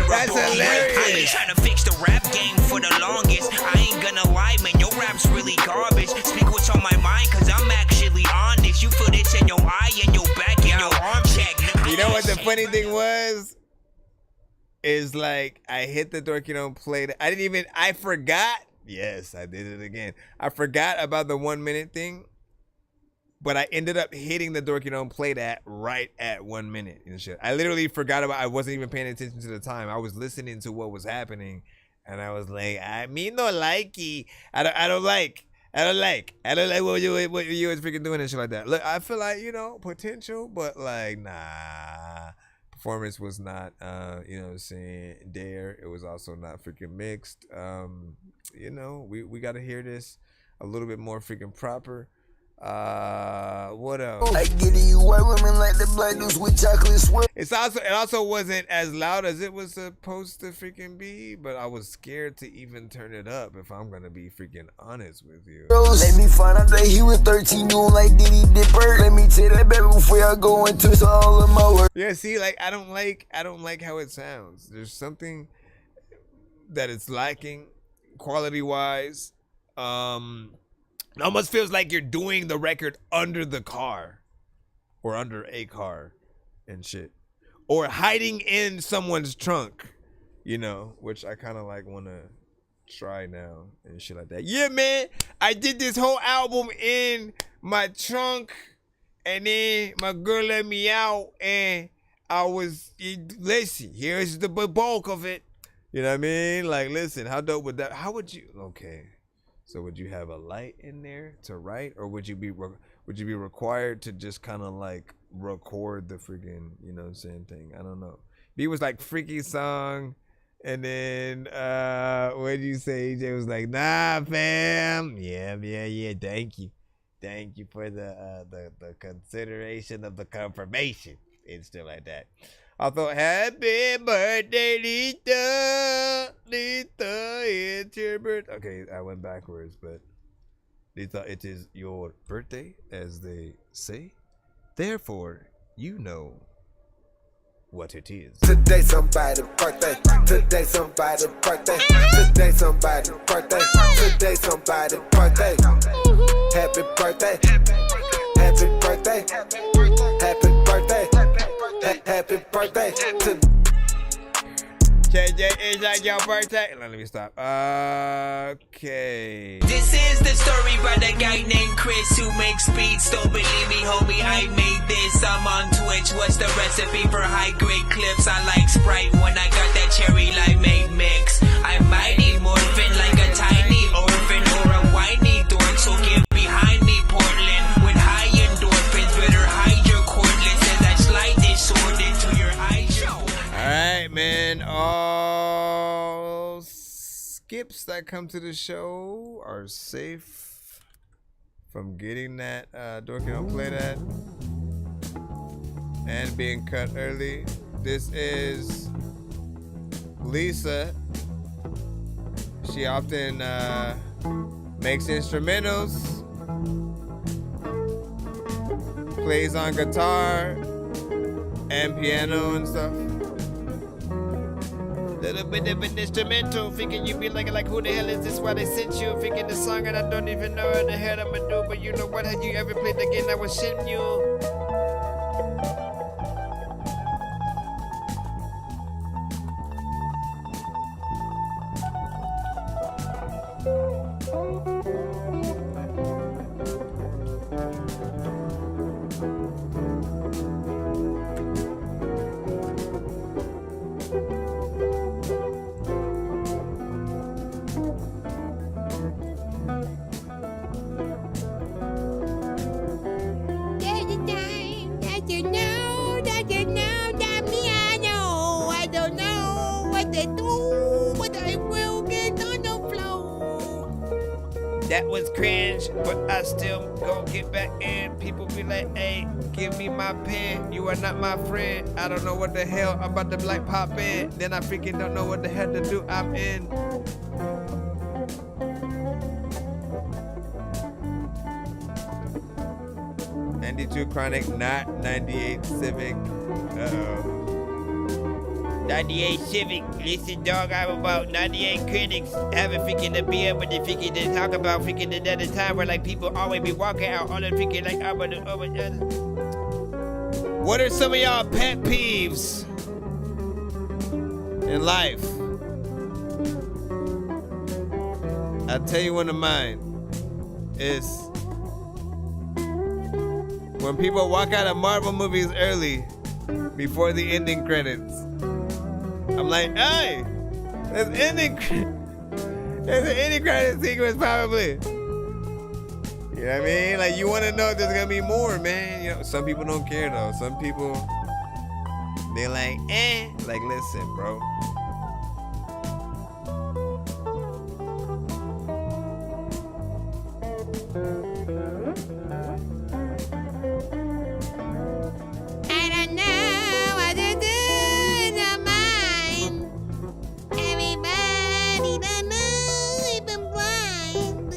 That's hilarious. I been trying to fix the rap game for the longest. I ain't gonna lie, man, your rap's really garbage. Speak what's on my mind, cause I'm actually honest. You feel this in your eye and your back and your arm check. You know what the funny thing was? Is like, I hit the dorky don't play. I forgot Yes, I did it again. I forgot about the 1 minute thing, but I ended up hitting the Dorky Don't Play That right at 1 minute and shit. I literally forgot about. I wasn't even paying attention to the time. I was listening to what was happening, and I was like, me no likey. I don't like what you was freaking doing and shit like that. Look, I feel like, you know, potential, but like, nah. Performance was not, you know what I'm saying, there. It was also not freaking mixed. You know, we got to hear this a little bit more freaking proper. What else? I get you white women like the black dudes with chocolate sweat. It also wasn't as loud as it was supposed to freaking be, but I was scared to even turn it up, if I'm gonna be freaking honest with you. Let me find out that he was 13 doing like Diddy Dipper. Let me tell that baby before I go into all of my work. Yeah, see, like I don't like how it sounds. There's something that it's lacking quality wise. It almost feels like you're doing the record under the car or under a car and shit, or hiding in someone's trunk, you know, which I kind of like want to try now and shit like that. Yeah, man, I did this whole album in my trunk, and then my girl let me out, and listen, here's the bulk of it. You know what I mean? Like, listen, how dope would that, how would you, okay. So would you have a light in there to write, or would you be required to just kind of like record the freaking, you know what I'm saying, thing? I don't know. B was like freaky song, and then what did you say? EJ was like, nah, fam. Yeah. Thank you for the consideration of the confirmation and stuff like that. I thought, happy birthday, Lita, it's your birthday. Okay, I went backwards, but Lita, it is your birthday, as they say. Therefore, you know what it is. Today somebody's birthday. Today somebody's birthday. Today somebody's birthday. Today somebody's birthday. Happy birthday. Happy birthday. Happy birthday. Happy birthday. JJ, is that your birthday? Let me stop. Okay. This is the story about a guy named Chris who makes beats. Don't believe me, homie, I made this. I'm on Twitch. What's the recipe for high-grade clips? I like Sprite when I got that cherry limeade mix. I might need morphin like a tiny orphan or a whiny dork. So get behind me, Portland, with high endorphins. Better hide your cordless as I slide this sword into your eye. Alright, man. All skips that come to the show are safe from getting that Dorky Don't Play That and being cut early. This is Lisa. She often makes instrumentals, plays on guitar and piano and stuff. Little bit of an instrumental, thinking you be like who the hell is this? Why they sent you? Thinking the song and I don't even know what the hell I'ma do. But you know what? Have you ever played the game that was shitting you? 'Cause I still gon' get back in. People be like, hey, give me my pen. You are not my friend. I don't know what the hell I'm about to like pop in. Then I freaking don't know what the hell to do. I'm in. '92 Chronic, not 98 Civic. 98 Civic. Listen, dog, I'm about 98 critics. Haven't freaking to be able to freaking to talk about freaking another time where like people always be walking out on the freaking like What are some of y'all pet peeves in life? I'll tell you one of mine is when people walk out of Marvel movies early before the ending credits. I'm like, hey, there's an ending credit sequence probably. You know what I mean? Like, you want to know if there's gonna be more, man. You know, some people don't care though. Some people, they're like, like, listen, bro. I don't know what to do in your mind. Everybody don't know if I'm blind.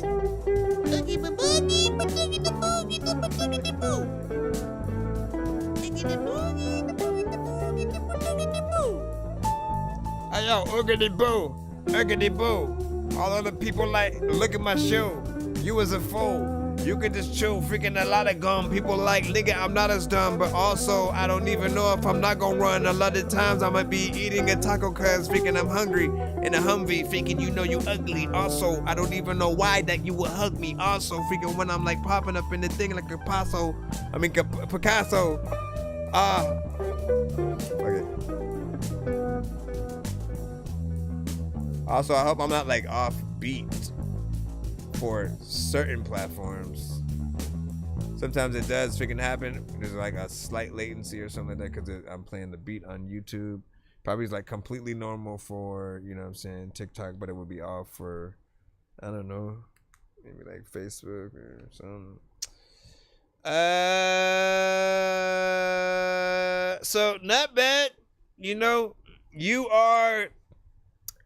Boogie ba boogie ba boogie ba boogie ba boogie ba boo. Boogie ba boogie ba boogie ba boogie ba boogie ba boo. Hey yo, oogity boo. All other people like, look at my show. You was a fool. You could just chew freaking a lot of gum. People like, nigga, I'm not as dumb, but also I don't even know if I'm not gonna run. A lot of times I might be eating a taco cause freaking I'm hungry in a Humvee, thinking you know you ugly. Also, I don't even know why that you would hug me. Also, freaking when I'm like popping up in the thing like a Picasso. Okay. Also, I hope I'm not like off beat for certain platforms. Sometimes it does freaking happen. There's like a slight latency or something like that because I'm playing the beat on YouTube. Probably is like completely normal for, you know what I'm saying, TikTok, but it would be off for, I don't know, maybe like Facebook or something. So not bad. You know, you are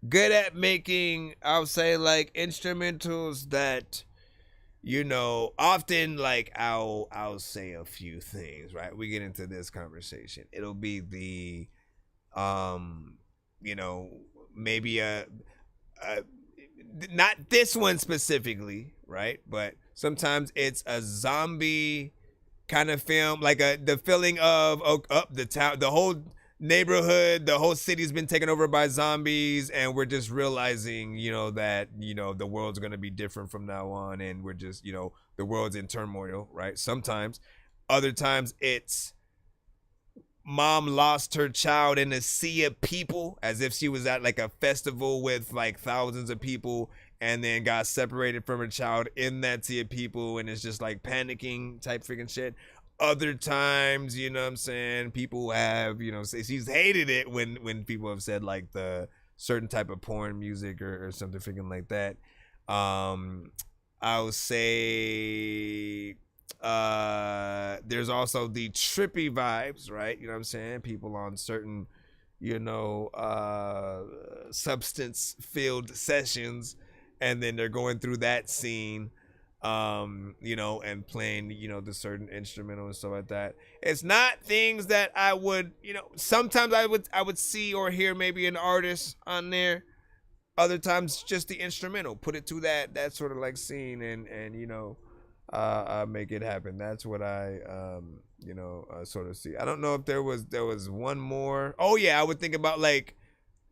good at making, I'll say, like instrumentals that, you know, often like I'll say a few things, right? We get into this conversation. It'll be the you know, maybe not this one specifically, right? But sometimes it's a zombie kind of film, like the feeling of the town, the whole neighborhood, the whole city's been taken over by zombies, and we're just realizing, you know, that, you know, the world's gonna be different from now on, and we're just, you know, the world's in turmoil, right? Sometimes. Other times it's mom lost her child in a sea of people, as if she was at like a festival with like thousands of people, and then got separated from her child in that sea of people, and it's just like panicking type freaking shit. Other times, you know what I'm saying, people have, you know, she's hated it when people have said like the certain type of porn music or something freaking like that. I'll say there's also the trippy vibes, right? You know what I'm saying? People on certain, you know, substance filled sessions, and then they're going through that scene, you know, and playing, you know, the certain instrumental and stuff like that. It's not things that I would, you know, sometimes I would see or hear maybe an artist on there. Other times just the instrumental, put it to that sort of like scene and you know, make it happen. That's what I you know, sort of see. I don't know if there was one more. Oh yeah, I would think about like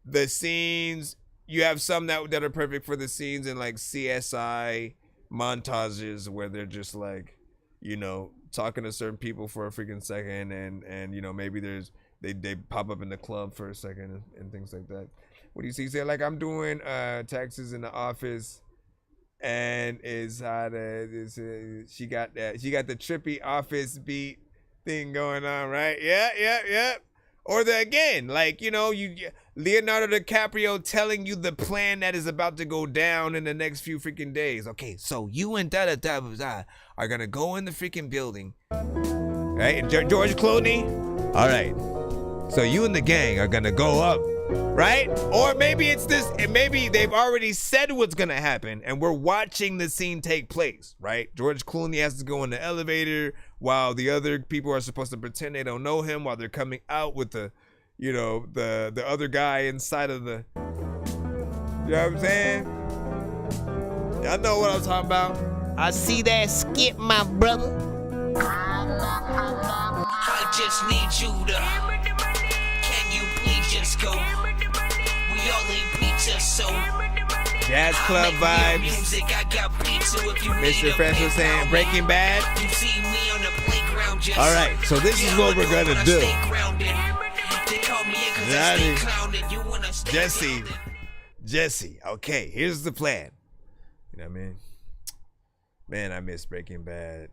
the scenes. You have some that are perfect for the scenes in like CSI montages where they're just like, you know, talking to certain people for a freaking second, and you know, maybe they pop up in the club for a second and things like that. What do you see? Say like I'm doing taxes in the office, and she got the trippy office beat thing going on, right? Yeah. Or again, like, you know, Leonardo DiCaprio telling you the plan that is about to go down in the next few freaking days. Okay, so you and da are gonna go in the freaking building, right? And George Clooney, all right. So you and the gang are gonna go up, right? Or maybe it's this, and maybe they've already said what's gonna happen, and we're watching the scene take place, right? George Clooney has to go in the elevator while the other people are supposed to pretend they don't know him, while they're coming out with the, you know, the other guy inside of the, you know what I'm saying? Y'all know what I'm talking about. I see that skip, my brother. I just need you to. Can you please just go? We all need pizza, so Jazz club vibes. Mr. Fresh was saying Breaking Bad. All right, so this is what we're gonna do. Jesse. Okay, here's the plan. You know what I mean? Man, I miss Breaking Bad.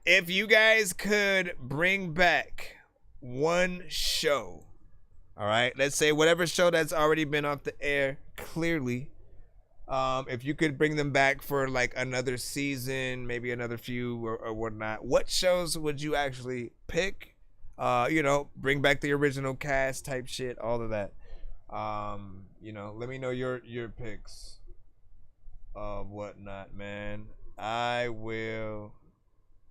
If you guys could bring back one show, all right, let's say whatever show that's already been off the air, clearly, if you could bring them back for like another season, maybe another few or whatnot, what shows would you actually pick? Bring back the original cast type shit, all of that. Let me know your picks of whatnot, man. I will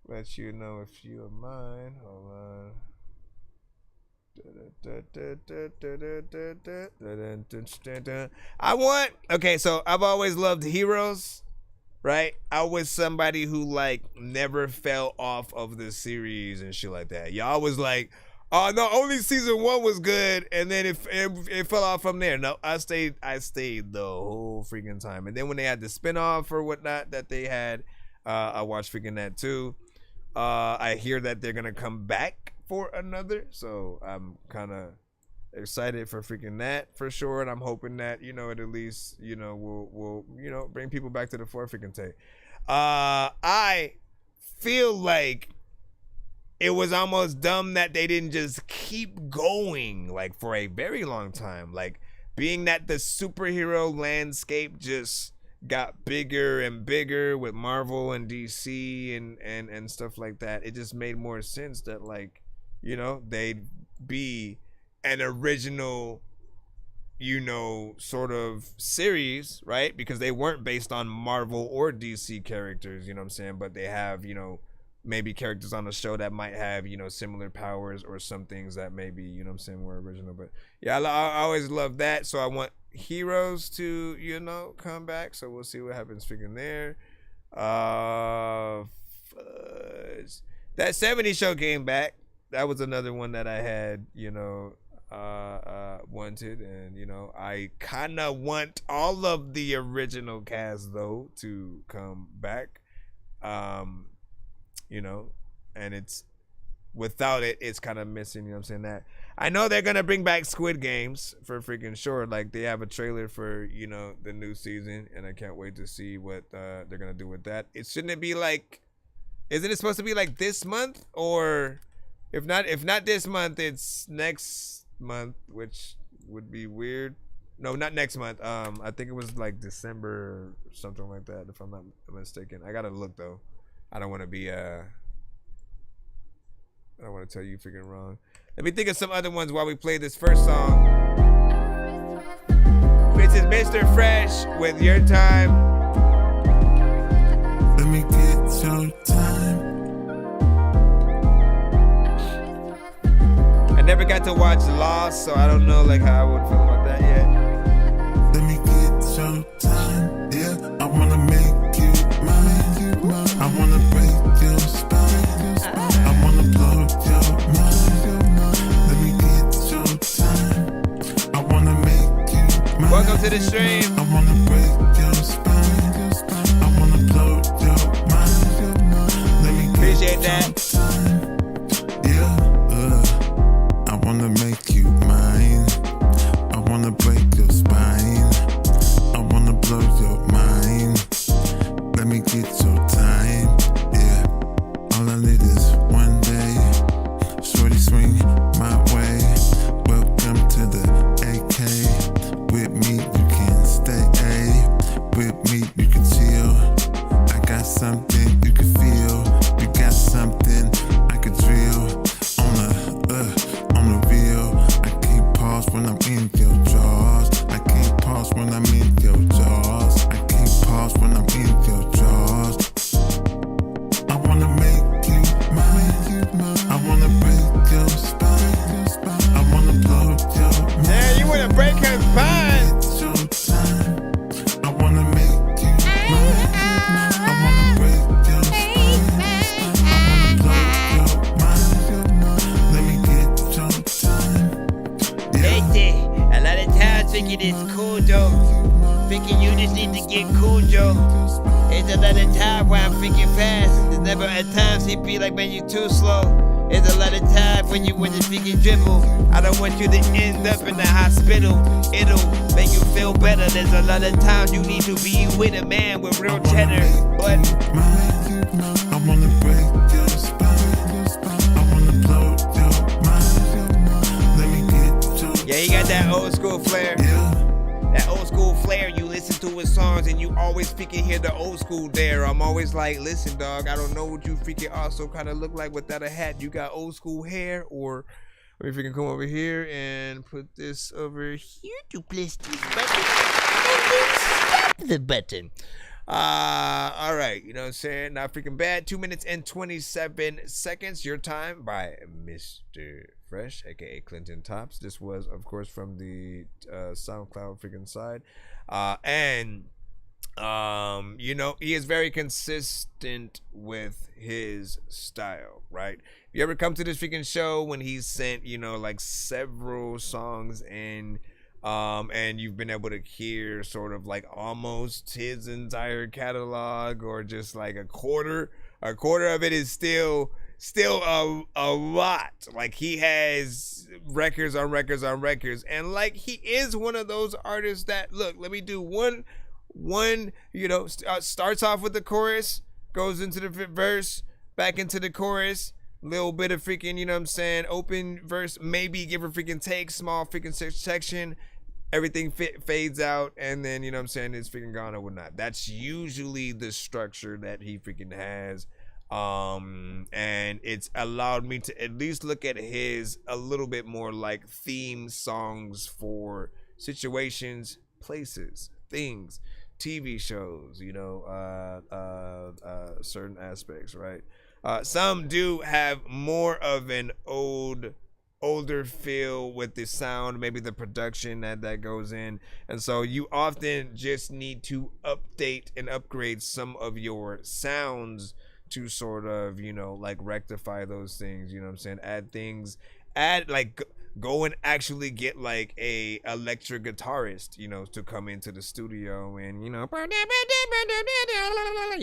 let you know a few of mine. Hold on. So I've always loved Heroes, right? I was somebody who like never fell off of the series and shit like that. Y'all was like, oh no, only season 1 was good, and then it fell off from there. No, I stayed the whole freaking time. And then when they had the spinoff or whatnot that they had, I watched freaking that too. I hear that they're gonna come back for another, so I'm kind of excited for freaking that for sure, and I'm hoping that it at least will bring people back to the fore freaking tape. I feel like it was almost dumb that they didn't just keep going like for a very long time, like being that the superhero landscape just got bigger and bigger with Marvel and DC and stuff like that. It just made more sense that like they'd be an original sort of series, right? Because they weren't based on Marvel or DC characters, you know what I'm saying? But they have maybe characters on the show that might have similar powers or some things that maybe were original. But yeah, I always love that, so I want Heroes to come back, so we'll see what happens freaking there. That 70s show came back. That was another one that I had wanted, and I kind of want all of the original cast though to come back. And it's without it's kind of missing, that I know they're gonna bring back Squid Games for freaking sure. Like they have a trailer for the new season, and I can't wait to see what they're gonna do with that. Isn't it supposed to be like this month, or if not this month, it's next month, which would be weird. No, not next month. I think it was like December or something like that, if I'm not mistaken. I gotta look though. I don't want to be I don't want to tell you freaking wrong. Let me think of some other ones while we play this first song. This is Mr. Fresh with Your Time. Let me get your time. I never got to watch Lost, so I don't know like how I would feel about that yet. Let me get your time. Yeah, I wanna make you mine. I wanna break your spine. I wanna blow your mind. Let me get your time. I wanna make you mine. Welcome to the stream. I wanna break your spine. I wanna blow your mind. Let me get appreciate that. I wanna make you mine. I wanna break your spine. I wanna blow your mind. Let me get your time. Yeah, all I need is one day. Shorty swing my way. Welcome to the AK. With me you can stay. With me you can chill. I got something you can feel. You got something I could drill. On the real, I can't pause when I'm in your jaws. I can't pause when I'm in your jaws. I can't pause when I'm in your jaws. I wanna make you mine. I wanna break your spine. I wanna blow your mind. Yeah, you wanna break her spine. It's your time. I wanna make you mine. I wanna break your spine. I wanna blow your mind. Let me get your time. A lot of thinking it's cool, Joe. Thinking you just need to get cool, Joe. It's a lot of time where I'm thinking fast. There's never at times he be like, man, you too slow. It's a lot of time when you freaking dribble. I don't want you to end up in the hospital. It'll make you feel better. There's a lot of times you need to be with a man with real cheddar. But I wanna break your spine. I wanna blow your mind. Let me get your yeah, he got that old school flair. That old school flair, you listen to his songs and you always freaking hear the old school there. I'm always like, listen, dog, I don't know what you freaking also kind of look like without a hat. You got old school hair, or if you can come over here and put this over here to place this button and then stop the button. All right, you know what I'm saying? Not freaking bad. 2 minutes and 27 seconds. Your time by Mr. Fresh, aka Clinton Tops. This was, of course, from the SoundCloud freaking side. You know, he is very consistent with his style, right? If you ever come to this freaking show when he's sent, you know, like several songs in, and you've been able to hear sort of like almost his entire catalog, or just like a quarter of it is still a lot. Like, he has records on records on records, and like, he is one of those artists that, look, let me do one, you know, starts off with the chorus, goes into the verse, back into the chorus, little bit of freaking, you know what I'm saying, open verse, maybe give a freaking take, small freaking section, everything fades out, and then, you know what I'm saying, it's freaking gone or whatnot. That's usually the structure that he freaking has. And it's allowed me to at least look at his a little bit more like theme songs for situations, places, things, TV shows, you know, certain aspects, right? Some do have more of an older feel with the sound, maybe the production that goes in, and so you often just need to update and upgrade some of your sounds to sort of, you know, like rectify those things, you know what I'm saying, add like go and actually get like a electric guitarist, you know, to come into the studio and, you know what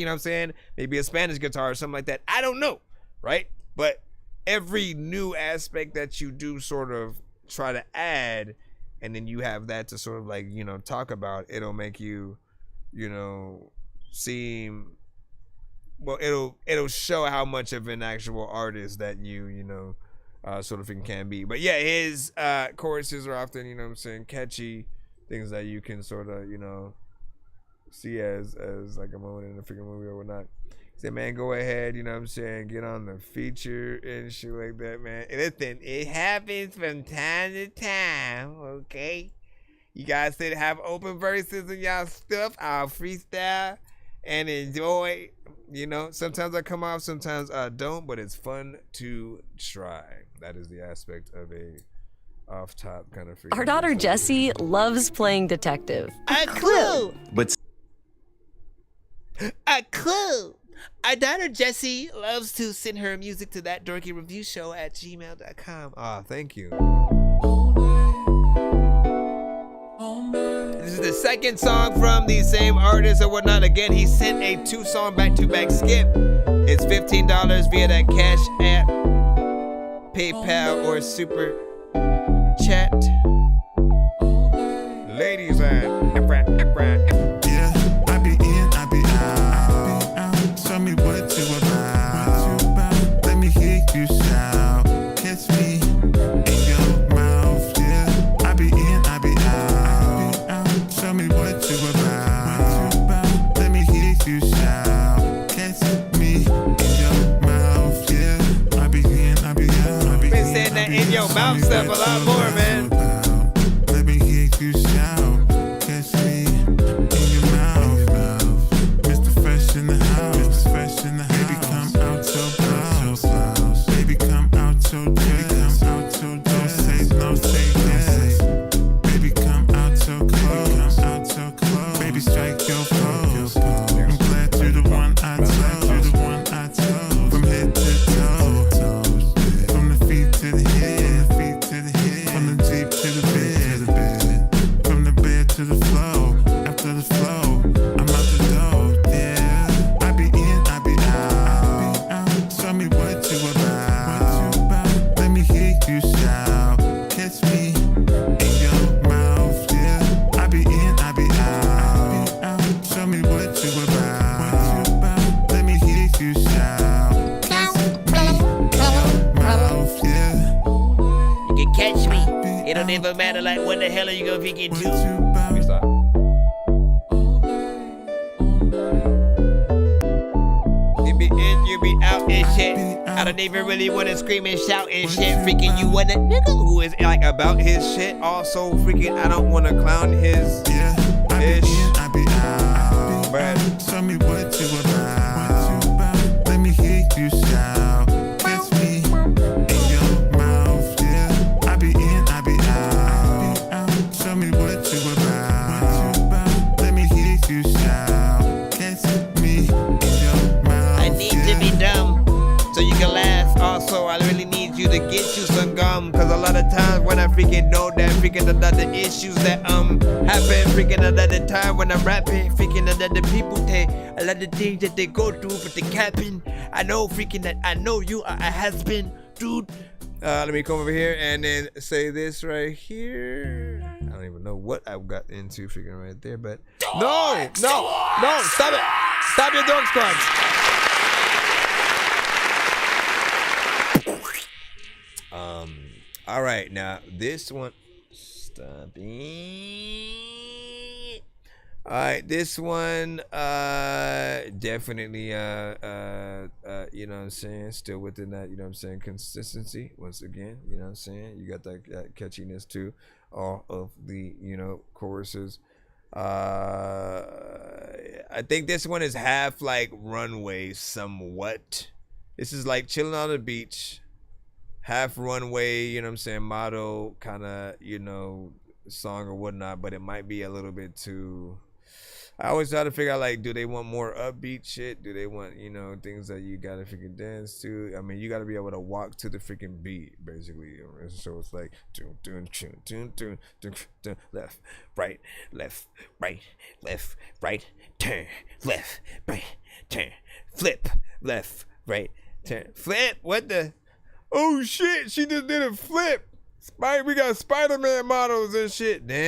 I'm saying, maybe a Spanish guitar or something like that. I don't know, right? But every new aspect that you do sort of try to add, and then you have that to sort of like, you know, talk about, it'll make you, you know, seem, well, it'll show how much of an actual artist that you know, sort of thing can be. But yeah, his choruses are often, you know what I'm saying, catchy things that you can sort of, you know, see as like a moment in a freaking movie or whatnot. Say, man, go ahead, you know what I'm saying, get on the feature and shit like that, man. And listen, it happens from time to time, okay? You guys said have open verses and y'all stuff. I'll freestyle and enjoy. You know, sometimes I come off, sometimes I don't, but it's fun to try. That is the aspect of a off-top kind of freaking. Our daughter Jessie loves playing detective. A clue! But a clue! Our daughter Jessie loves to send her music to That Dorky Review Show at gmail.com. Ah, thank you. This is the second song from the same artist or whatnot. Again, he sent a 2-song back-to-back skip. It's $15 via that Cash App, PayPal, or Super Chat. Ladies and yeah, I be in, I be out. Show me what you about. Let me hear you shout. Catch me in your mouth. Yeah, I be in, I be out. Show me what you about. Let me hear you shout. Catch me in your mouth. Yeah, I be in, I be out. Been saying that in your mouth. don't even matter like what the hell are you gonna freaking do? Let me stop. You be out and shit. I don't even really wanna scream and shout and shit. Freaking you want a nigga who is Like about his shit. Also freaking I don't wanna clown his ish. But tell me what you about. Let me hear you shout. Kiss me in your mouth. Yeah, I be in, I be out. Tell me what you about. Let me hear you shout. Kiss me in your mouth. I need to be dumb so you can laugh. Also, I really need you to get you some gum. Cause a lot of times when I freaking know that freaking the issues that happen freaking another time when I'm rapping, freaking another people take a lot of things that they go through, but they capping. I know freaking that I know you are a has-been, dude. Let me come over here and then say this right here. I don't even know what I got into freaking right there, but no, stop it. Stop your dog squad. All right, now this one, stop it. All right, this one, definitely, you know what I'm saying, still within that, you know what I'm saying, consistency, once again, you know what I'm saying, you got that catchiness too, all of the, you know, choruses. I think this one is half like Runway somewhat. This is like chilling on the beach, half Runway, you know what I'm saying, motto kind of, you know, song or whatnot, but it might be a little bit too, I always try to figure out, like, do they want more upbeat shit? Do they want, you know, things that you gotta freaking dance to? I mean, you gotta be able to walk to the freaking beat, basically. So it's like, left, right, turn, left, right, turn, flip, left, right, turn, flip. What the? Oh shit! She just did a flip. We got Spider-Man models and shit. Damn.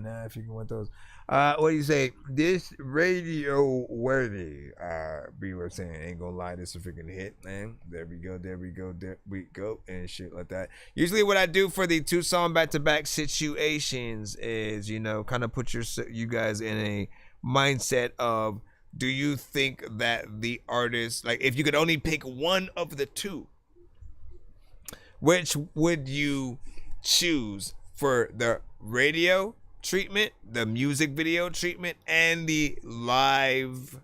Nah, if you can want those. What do you say? This radio worthy. We were saying, ain't gonna lie, this is a freaking hit, man. There we go, and shit like that. Usually, what I do for the 2-song back-to-back situations is, you know, kind of put you guys in a mindset of, do you think that the artist, like, if you could only pick one of the two, which would you choose for the radio treatment, the music video treatment, and the live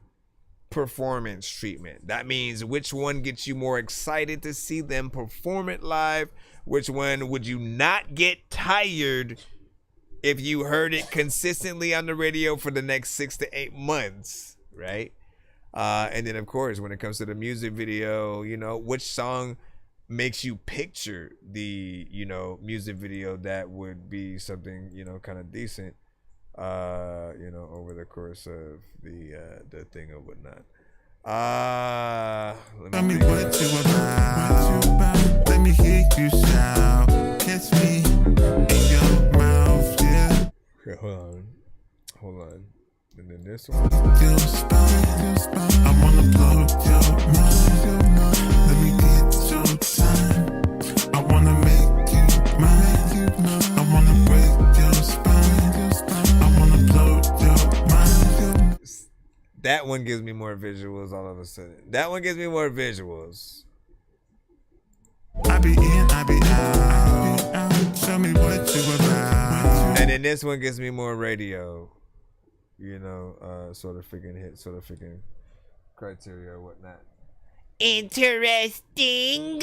performance treatment? That means which one gets you more excited to see them perform it live? Which one would you not get tired if you heard it consistently on the radio for the next 6 to 8 months, right? And then, of course, when it comes to the music video, you know, which song makes you picture the, you know, music video that would be something, you know, kind of decent, you know, over the course of the thing or whatnot. Let me what you about. Let me hear you shout. Kiss me in your mouth, yeah. Okay, hold on. And then this one. Your spine. I wanna blow your mind. Let me get your time. I wanna make you mine. I wanna break your spine. I wanna blow your mind. That one gives me more visuals all of a sudden. That one gives me more visuals. I be in, I be out. Show me what you about. And then this one gives me more radio. You know, sort of freaking hit, sort of freaking criteria or whatnot. Interesting.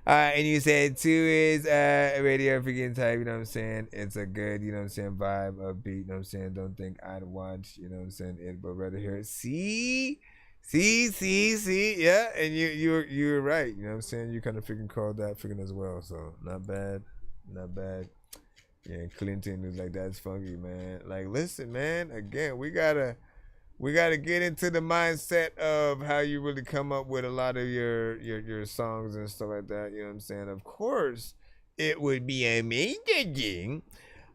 And you said 2 is radio freaking type, you know what I'm saying? It's a good, you know what I'm saying, vibe, upbeat, you know what I'm saying? Don't think I'd watch, you know what I'm saying, it, but rather hear it. See, yeah, and you were right, you know what I'm saying? You kind of freaking called that freaking as well, so not bad. Yeah, Clinton was like, that's funky, man. Like, listen, man, again, we gotta get into the mindset of how you really come up with a lot of your songs and stuff like that. You know what I'm saying? Of course, it would be amazing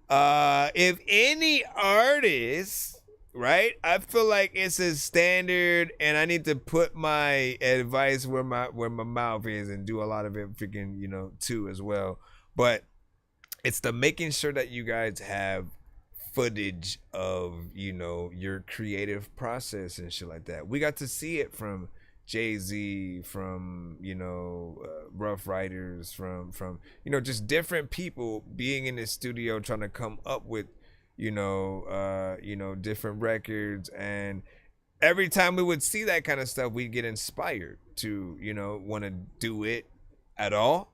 if any artist right? I feel like it's a standard, and I need to put my advice where my mouth is and do a lot of it freaking, too as well. But it's the making sure that you guys have footage of, your creative process and shit like that. We got to see it from Jay-Z, from Rough Riders, from just different people being in the studio trying to come up with different records. And every time we would see that kind of stuff, we'd get inspired to want to do it at all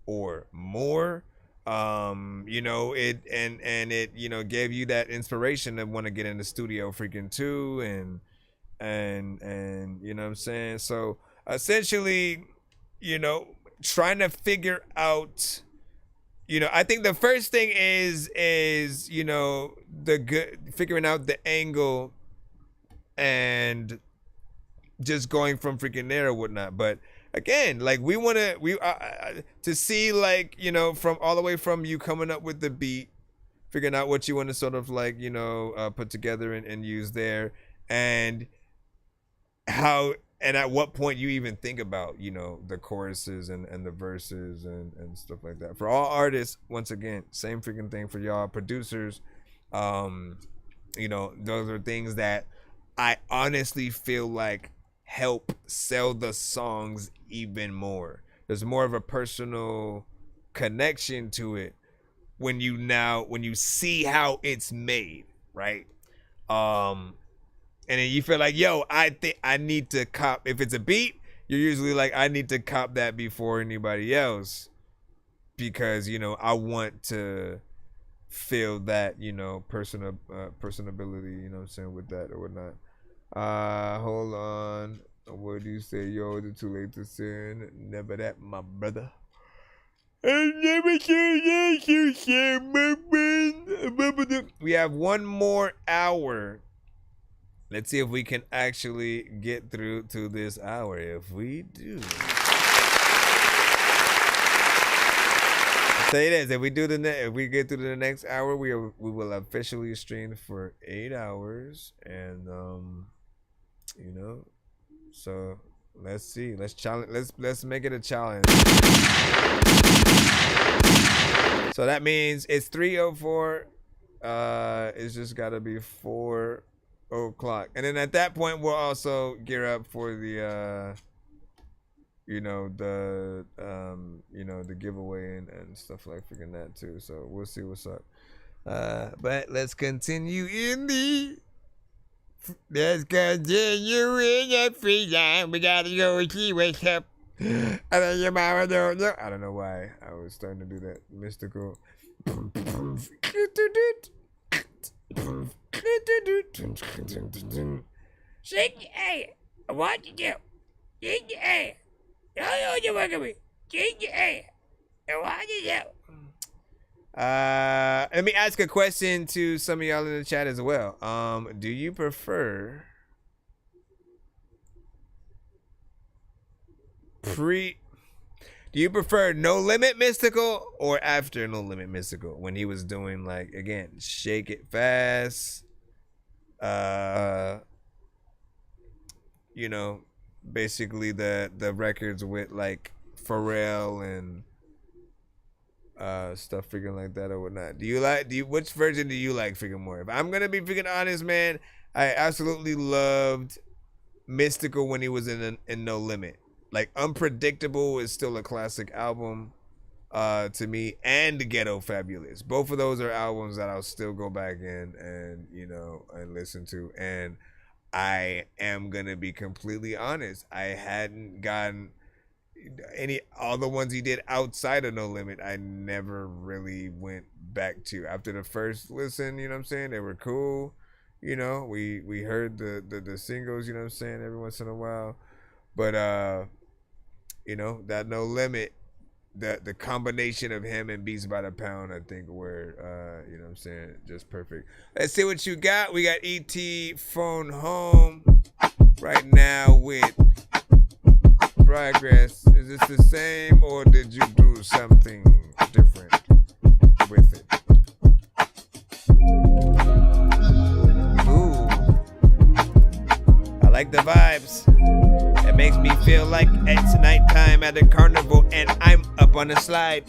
or more. It gave you that inspiration to want to get in the studio freaking too, and you know what I'm saying? So essentially, trying to figure out, I think the first thing is figuring out the angle and just going from freaking there or whatnot. But again, like we want to see, like, from all the way from you coming up with the beat, figuring out what you want to sort of like, put together and use there, and how and at what point you even think about, the choruses and the verses and stuff like that. For all artists, once again, same freaking thing for y'all producers. Those are things that I honestly feel like help sell the songs even more. There's more of a personal connection to it when you see how it's made, right? And then you feel like, yo, I think I need to cop. If it's a beat, you're usually like, I need to cop that before anybody else, because I want to feel that personability, what I'm saying, with that or whatnot. Hold on. What do you say? Yo, is it too late to sin? Never that, my brother. I never said that, you said, my brother. We have one more hour. Let's see if we can actually get through to this hour. If we do, I'll tell you this: if we get through the next hour, we will officially stream for 8 hours, and So let's see. Let's challenge. Let's make it a challenge. So that means it's 3:04. It's just got to be 4 o'clock, and then at that point we'll also gear up for the the giveaway and stuff like freaking that too. So we'll see what's up. But let's continue in the free time. We gotta go see what's up. I think your mama don't know. I don't know why I was starting to do that mystical. Shake your ass. I want you to. Shake your ass. I know you're working with. Shake your ass. I want you to. Let me ask a question to some of y'all in the chat as well. Do you prefer No Limit Mystical or after No Limit Mystical, when he was doing, like, again, Shake It Fast, basically the records with like Pharrell and stuff freaking like that or whatnot? Which version do you like freaking more? If I'm gonna be freaking honest, man, I absolutely loved Mystical when he was in No Limit. Like, Unpredictable is still a classic album to me, and Ghetto Fabulous. Both of those are albums that I'll still go back in and and listen to. And I am gonna be completely honest, I hadn't gotten all the ones he did outside of No Limit, I never really went back to. After the first listen, you know what I'm saying, they were cool. We heard the singles, you know what I'm saying, every once in a while. But that No Limit, the combination of him and Beats by the Pound, I think were you know what I'm saying, just perfect. Let's see what you got. We got ET Phone Home right now with Progress. Is this the same, or did you do something different with it? Ooh. like the vibes. It makes me feel like it's nighttime at a carnival and I'm up on a slide.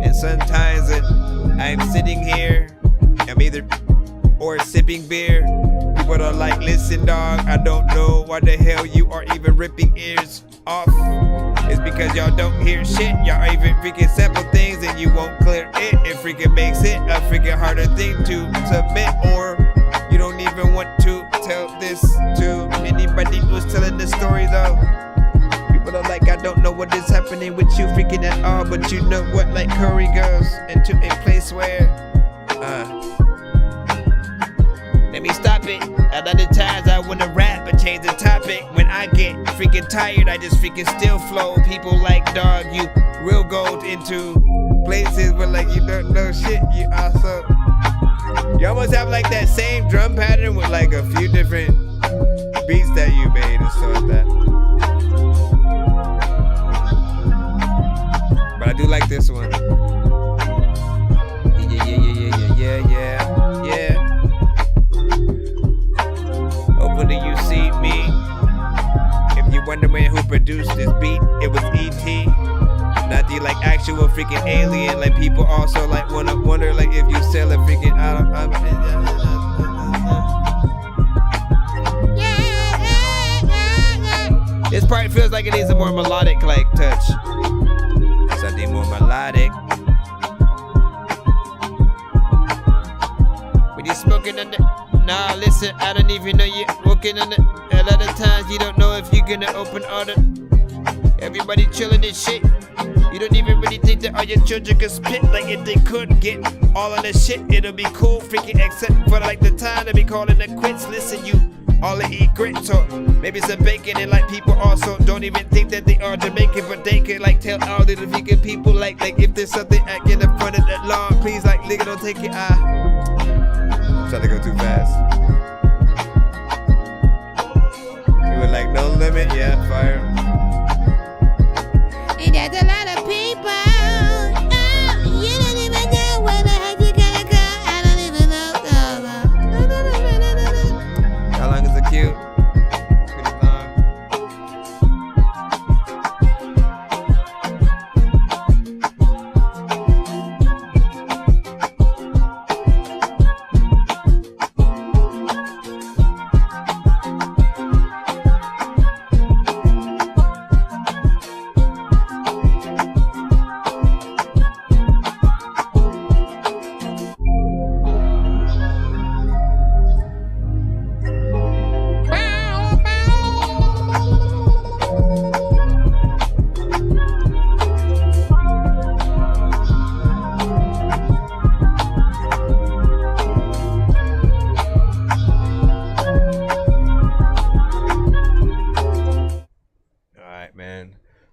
And sometimes I'm sitting here, I'm either or sipping beer. People are like, listen dog, I don't know why the hell you are even ripping ears off. It's because y'all don't hear shit. Y'all even freaking sample things and you won't clear it. It freaking makes it a freaking harder thing to submit, or you don't even want to tell this to anybody who's telling the story though. People are like, I don't know what is happening with you freaking at all, but you know what, like Curry goes into a place where let me stop it. A lot of times I wanna rap but change the topic. When I get freaking tired, I just freaking still flow. People like, dog, you real gold into places where like you don't know shit. You also, you almost have like that same drum pattern with like a few different beats that you made and stuff like that. But I do like this one. Yeah. Hopefully you see me. If you wondering who produced this beat, it was E.T. Not the like actual freaking alien. Like people also like wanna wonder like if you sell a freaking This part feels like it needs a more melodic like touch. Something more melodic. When you smoking on the nah, listen, I don't even know you're working on it. A lot of times you don't know if you're gonna open all the. Everybody chilling and shit. You don't even really think that all your children could spit. Like if they could get all of the shit, it'll be cool, freaking except for like the time to be calling it quits. Listen, you all to eat grits or maybe some bacon, and like people also don't even think that they are Jamaican, but they can like tell all the vegan people like if there's something acting in front of that lawn, please like nigga don't take your eye. Trying to go too fast. You were like, no limit, yeah, fire. And there's a lot of people. Oh, you don't even know where the heck you're gonna go. I don't even know. How long is the queue? Pretty long.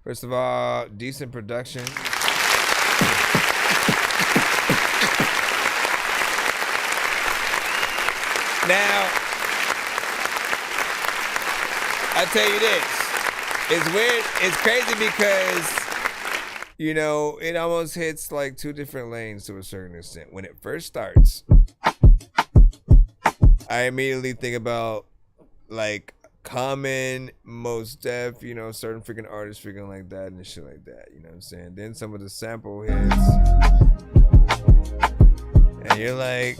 First of all, decent production. Now, I'll tell you this. It's weird. It's crazy because, you know, it almost hits like two different lanes to a certain extent. When it first starts, I immediately think about like Common, Mos Def, you know, certain freaking artists freaking like that and shit like that, you know what I'm saying? Then some of the sample hits, and you're like,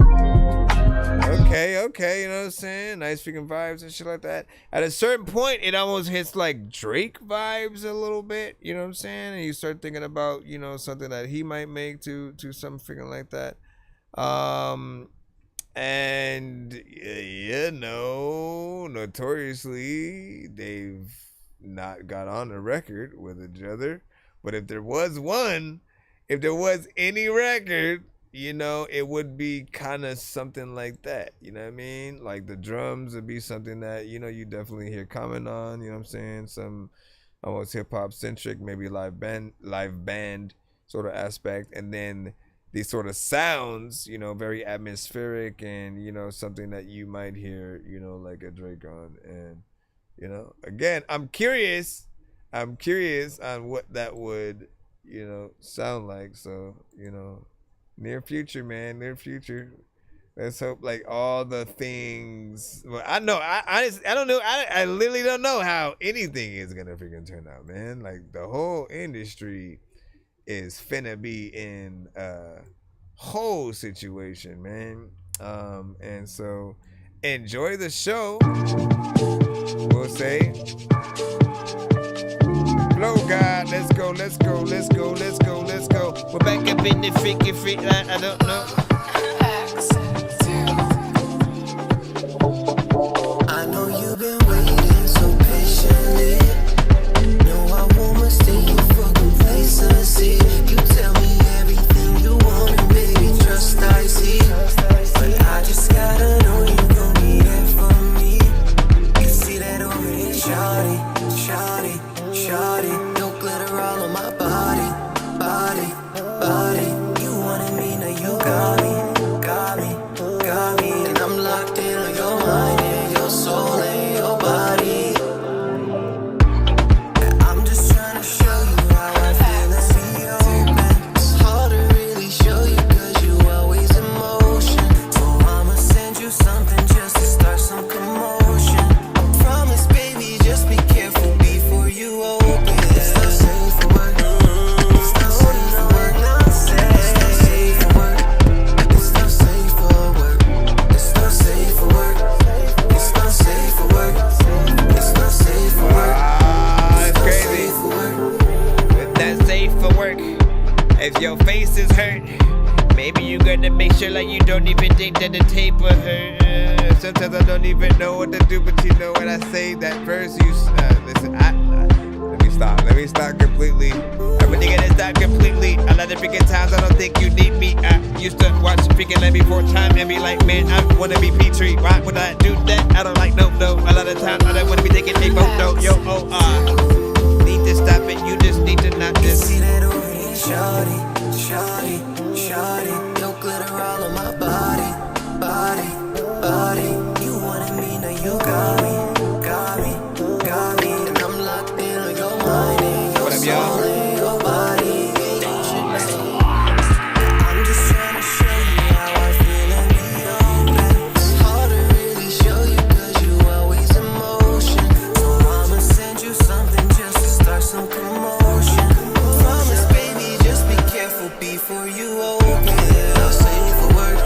okay, you know what I'm saying? Nice freaking vibes and shit like that. At a certain point, it almost hits like Drake vibes a little bit, you know what I'm saying? And you start thinking about, you know, something that he might make to something freaking like that. And, you know, notoriously, they've not got on a record with each other. But if there was any record, you know, it would be kind of something like that. You know what I mean? Like the drums would be something that, you know, you definitely hear comment on, you know what I'm saying? Some almost hip-hop centric, maybe live band sort of aspect. And then these sort of sounds, you know, very atmospheric and, you know, something that you might hear, you know, like a Drake on. And, you know, again, I'm curious on what that would, you know, sound like. So, you know, near future, man, near future. Let's hope like all the things. Well, I know. I don't know. I literally don't know how anything is gonna freaking turn out, man. Like the whole industry is finna be in a whole situation, man. And so enjoy the show. We'll say, flow God, let's go, let's go, let's go, let's go, let's go. We're back up in the freaky freak line. I don't know. I know you've been waiting so patiently. No, I won't mistake you for complacency. You tell me everything you want and baby, trust I see. But I just gotta know you gon' be there for me. You see that over there, shawty, shawty, shawty. No glitter all on my body, body, body. You wanted me, now you got me, got me, got me. And I'm locked in on your mind and your soul and your body. I'm just trying to show you how I feel and see you open. It's hard to really show you cause you always in motion. So I'ma send you something just to start some commotion. I promise baby, just be careful before you open. It's not safe for work. It's not safe for work. Nonsense. It's not safe for work. It's not safe for work. It's not safe for work. It's not safe for work. It's not safe for work. It's crazy. If that's safe for work, if your face is hurt, maybe you gotta make sure like you don't even think that the tape will hurt. Sometimes I don't even know what to do, but you know what I say. That verse you listen. Let me stop completely. I'm really gonna stop completely. A lot of freaking times I don't think you need me. I used to watch freaking Let Me 4 times and be like, man, I wanna be Petrie. Why would I do that? I don't like no. A lot of times I don't wanna be taking a photo. Yo, need to stop it. You just need to not just. See that over here, shawty, shawty, shawty. No glitter all on my body, body, body. You wanted me, now you got me, got me, got me. And I'm locked in on your mind and your soul and your body. I'm just trying to show you how I feel and be open. It's hard to really show you cause you always in motion. So I'ma send you something just to start some commotion. Promise baby, just be careful before you open. It's not safe for work.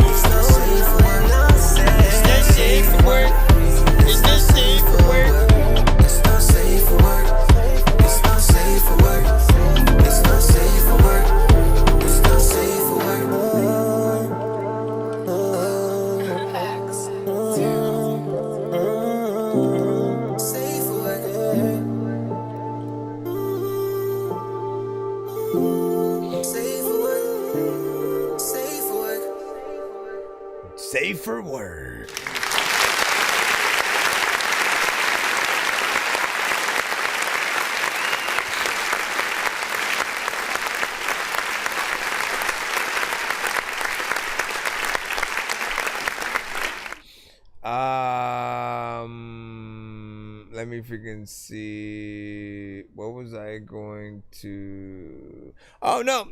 It's not safe for work. Nonsense. It's not safe for work. It's not safe for work. It's not safe for work. It's not safe for work. It's not safe for work. It's not safe for work. Safe for work. Safe for work. Safe for work. Safer word. Let me freaking see. What was I going to? Oh no,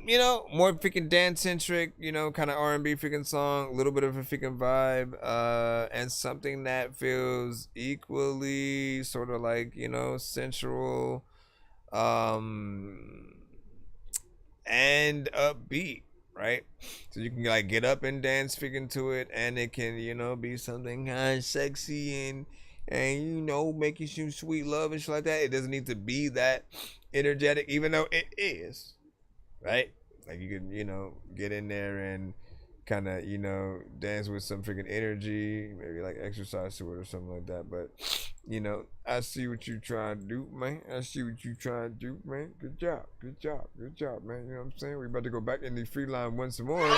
more freaking dance centric, kind of R&B freaking song, a little bit of a freaking vibe, and something that feels equally sort of like, sensual, and upbeat, right? So you can like get up and dance freaking to it, and it can, be something kind of sexy and making some sweet love and shit like that. It doesn't need to be that energetic, even though it is, right? Like you can, get in there and kind of, dance with some freaking energy, maybe like exercise to it or something like that. But, I see what you trying to do, man. I see what you trying to do, man. Good job, good job, good job, man. You know what I'm saying? We about to go back in the free line once more.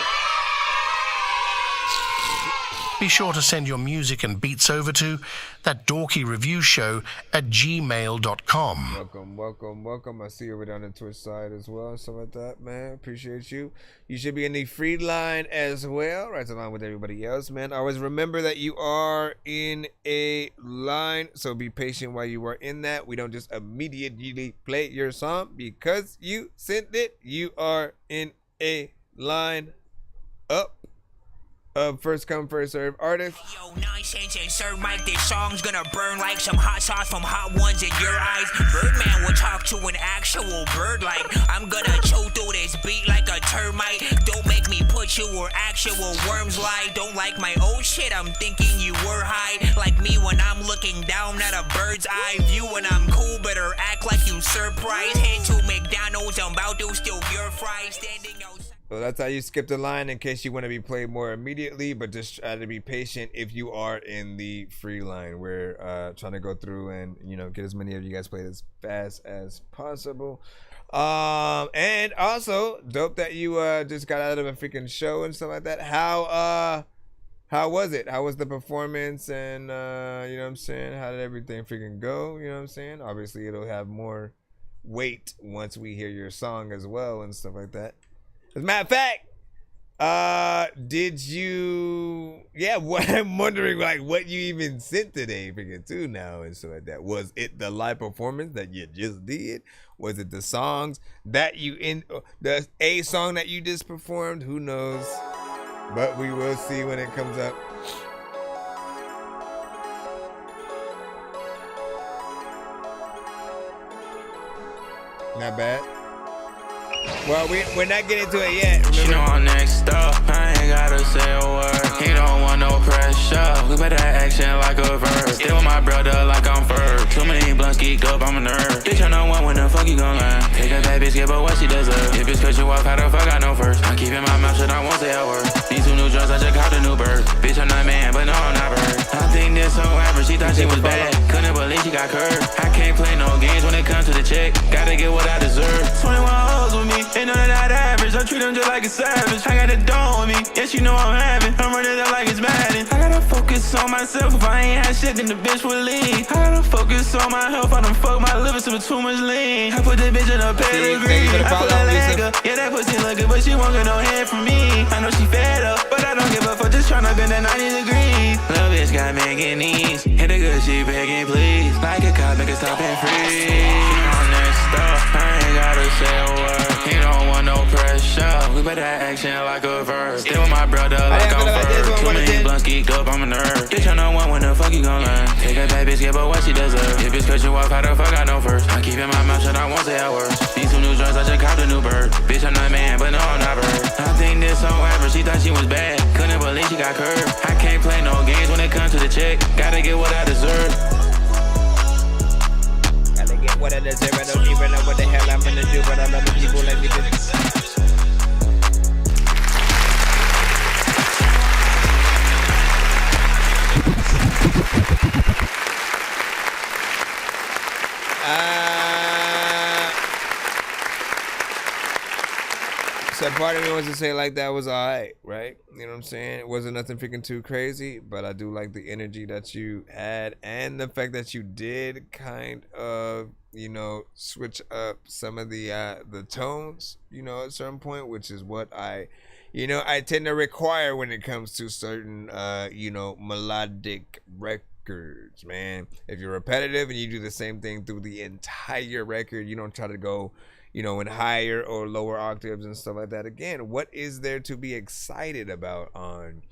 Be sure to send your music and beats over to ThatDorkyReviewShow@gmail.com. Welcome. I see you over down the Twitch side as well and stuff like that, man. Appreciate you. You should be in the free line as well, right along with everybody else, man. Always remember that you are in a line, so be patient while you are in that. We don't just immediately play your song because you sent it. You are in a line. Up. of first come, first serve artists. Yo, Nonsenze and Sir Mike, this song's gonna burn like some hot sauce from hot ones in your eyes. Birdman will talk to an actual bird like I'm gonna chew through this beat like a termite. Don't make me put you where actual worms lie. Don't like my old shit, I'm thinking you were high. Like me when I'm looking down at a bird's eye view. When I'm cool, better act like you surprised. Head to McDonald's, I'm about to steal your fries. Standing outside. So that's how you skip the line in case you want to be played more immediately, but just try to be patient if you are in the free line. We're trying to go through and, you know, get as many of you guys played as fast as possible. And also, dope that you just got out of a freaking show and stuff like that. How was it? How was the performance? And, you know what I'm saying? How did everything freaking go? You know what I'm saying? Obviously, it'll have more weight once we hear your song as well and stuff like that. As a matter of fact, did you, what I'm wondering, like, what you even sent today, freaking too now and stuff like that. Was it the live performance that you just did? Was it the songs that the A song that you just performed? Who knows? But we will see when it comes up. Not bad. Well, we're not getting to it yet. Remember? You know I'm next up, I ain't gotta say a word. He don't want no pressure, we better action like a verb. Stay with my brother like I'm Ferg. Too many blunts geeked up, I'm a nerd. Bitch, I know one when the fuck you gon' learn. Take a bad bitch, give her what she deserve. If bitch cut you off, how the fuck I know first? I'm keeping my mouth shut, I won't say a word. These two new drugs, I just caught a new bird. Bitch, I'm not man, but no, I'm not bird. I think this so average, she thought she was bad. Couldn't believe she got curved. I can't play no games when it comes to the check. Gotta get what I deserve. 21 hoes with me, ain't none of that average. I treat them just like a savage. I got a dome with me, yes you know I'm having. I'm running up like it's Madden. I gotta focus on myself. If I ain't had shit, then the bitch will leave. I gotta focus on my health. I done fuck my liver so too much lean. I put the bitch in a pedigree. I put that leg up. Yeah, that pussy look good, but she won't get no hand from me. I know she fed up, but I don't give a fuck. Just tryna bend that 90 degrees. Little bitch got making knees. Hit the good, she begging please. Like a cop, make it stop and freeze. On next up, I ain't gotta say a word. He don't want no pressure. We better action like a verb. Stay with my brother like I'm Ferg. Too many blunts geeked up, I'm a nerd. Bitch, I know one when the fuck you gon' learn. Take a bad bitch, give her what she deserve. If bitch cut you off, how the fuck I know first? I'm keeping my mouth shut, I won't say a word. These two new joints, I just caught a new bird. Bitch, I'm not man, but no, I'm not bird. I think this so average, she thought she was bad. Couldn't believe she got curved. I can't play no games when it comes to the check. Gotta get what I deserve. Gotta get what I deserve. I don't even know what the hell I'm gonna do, but I love the people like me. So part of me wants to say like that was alright, right? You know what I'm saying? It wasn't nothing freaking too crazy, but I do like the energy that you had and the fact that you did kind of, you know, switch up some of the tones, you know, at a certain point, which is what I tend to require when it comes to certain, you know, melodic records, man. If you're repetitive and you do the same thing through the entire record, you don't try to go, you know, in higher or lower octaves and stuff like that. Again, what is there to be excited about on,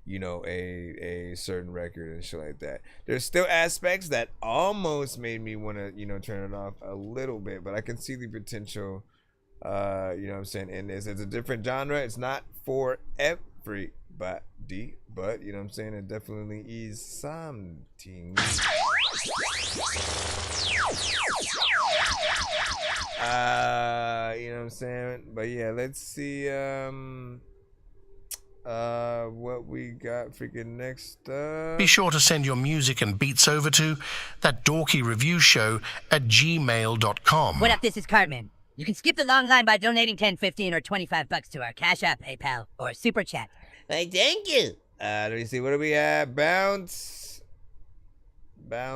you know, a certain record and shit like that? There's still aspects that almost made me want to, you know, turn it off a little bit, but I can see the potential, you know what I'm saying, in this. It's a different genre. It's not for everybody, but, you know what I'm saying, it definitely is something. You know what I'm saying? But yeah, let's see what we got freaking next up. Be sure to send your music and beats over to ThatDorkyReviewShow at gmail.com. What up, this is Cartman. You can skip the long line by donating 10, 15, or 25 bucks to our Cash App, PayPal, or Super Chat. Hey, thank you. Let me see, what do we have? Bounce by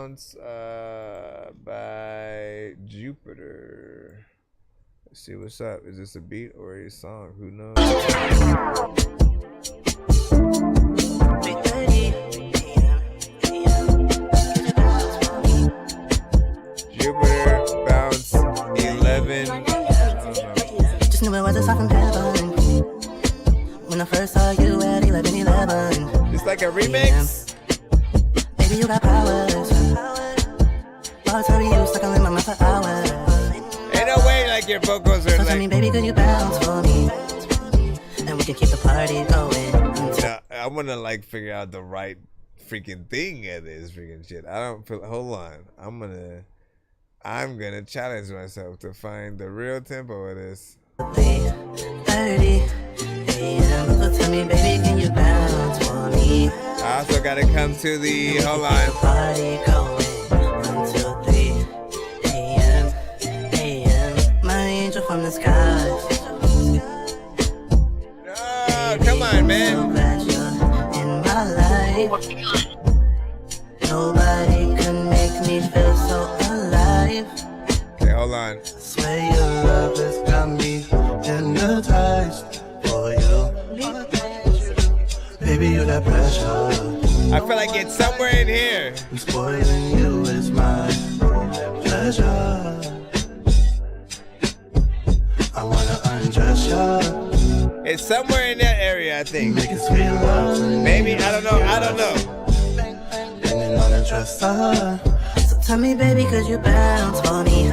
Jupiter. Let's see what's up. Is this a beat or a song? Who knows? Jupiter, Bounce, 11. Just knew it was a sign from heaven. When I first saw you at 11:11. stubborn. It's like a remix. Baby, you got powers. All the time you stuck in my mouth for hours. Ain't no way like your vocals are So like. tell me, baby, could you bounce for me? And we can keep the party going. Now, I want to like figure out the right freaking thing of this freaking shit. I don't feel. Hold on. I'm gonna challenge myself to find the real tempo of this. 30 a.m. So tell me, baby, can you bounce for me? I also gotta come to the. Hold on. Party going until 3 a.m. My angel from the sky. Oh, come on, man. So glad you're in my life. Nobody can make me feel so alive. Okay, hold on. Swear your love has got me hypnotized for you. Baby, you that pressure. I feel like it's somewhere in here. And spoiling you is my pleasure. I wanna undress you. It's somewhere in that area, I think. Make it sweet love. Maybe, I don't know. Banging on a dresser. So tell me, baby, could you bounce for me?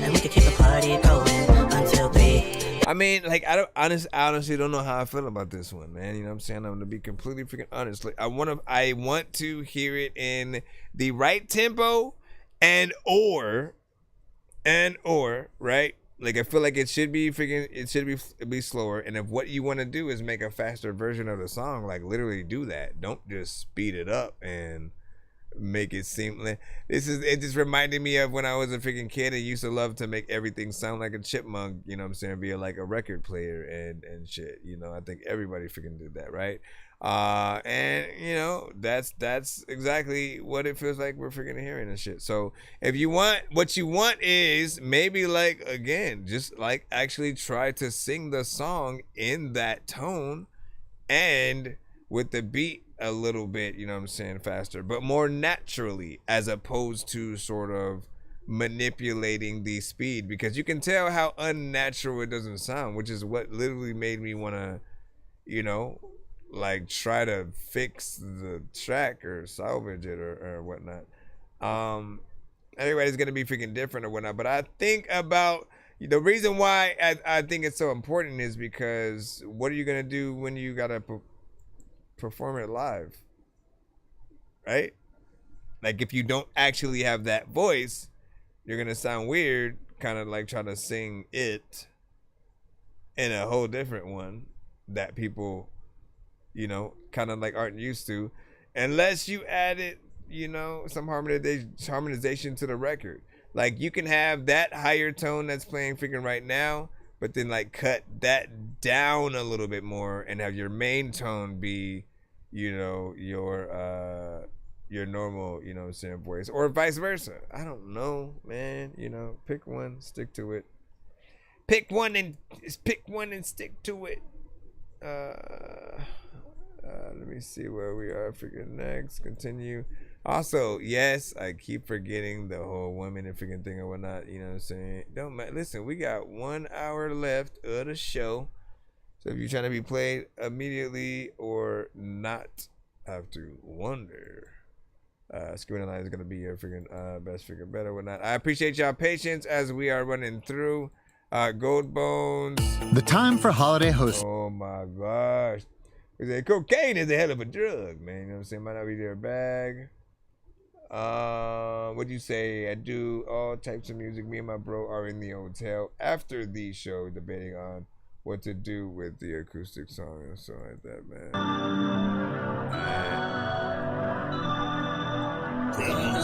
And we could keep the party going until 3. I mean, like, I honestly don't know how I feel about this one, man. You know what I'm saying? I'm gonna be completely freaking honest. Like, I want to hear it in the right tempo and or right. Like, I feel like it should be slower. And if what you want to do is make a faster version of the song, like literally do that. Don't just speed it up and make it seem like it just reminded me of when I was a freaking kid and used to love to make everything sound like a chipmunk, you know what I'm saying, via like a record player and shit. You know, I think everybody freaking did that, right? And you know, that's exactly what it feels like we're freaking hearing and shit. So if you want, what you want is maybe like, again, just like actually try to sing the song in that tone and with the beat a little bit, you know what I'm saying, faster, but more naturally, as opposed to sort of manipulating the speed, because you can tell how unnatural it doesn't sound, which is what literally made me want to, you know, like try to fix the track or salvage it or whatnot. Everybody's gonna be freaking different or whatnot, but I think about the reason why I think it's so important is because what are you gonna do when you gotta perform it live, right? Like if you don't actually have that voice, you're gonna sound weird, kind of like trying to sing it in a whole different one that people, you know, kind of like aren't used to, unless you added, you know, some harmonization to the record. Like you can have that higher tone that's playing freaking right now, but then like cut that down a little bit more and have your main tone be, you know, your normal, you know what I'm saying, voice, or vice versa. I don't know, man. You know, pick one, stick to it. Pick one and stick to it. Let me see where we are. Freaking next. Continue. Also, yes, I keep forgetting the whole women and freaking thing or whatnot. You know what I'm saying? Don't listen. We got 1 hour left of the show. So if you're trying to be played immediately or not have to wonder, Screen Line is going to be your freaking best freaking better whatnot. I appreciate y'all patience as we are running through Gold Bones. The time for holiday host. Oh my gosh. Cocaine is a hell of a drug, man. You know what I'm saying? Might not be their bag. What'd you say? I do all types of music. Me and my bro are in the hotel after the show debating on what to do with the acoustic song and so like that, man.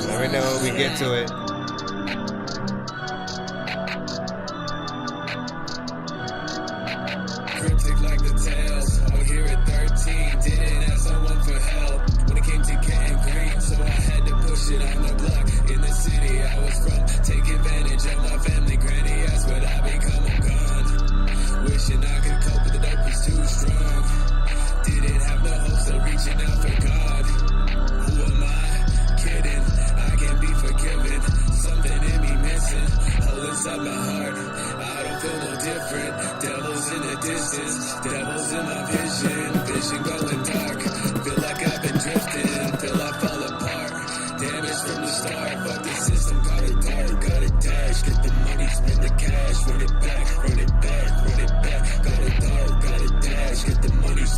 Let me know when we get to it. Cryptic like the tales. I'm here at 13. Didn't ask someone for help when it came to getting green, so I had to push it on the block. In the city I was from, take advantage of my family. Granny asked would I become a gun. Wishing I could cope, but the dope was too strong. Didn't have the hopes of reaching out for God. Who am I? Kidding. I can be forgiven. Something in me missing. Hole inside my heart. I don't feel no different. Devils in the distance. Devils in my vision. Vision going down.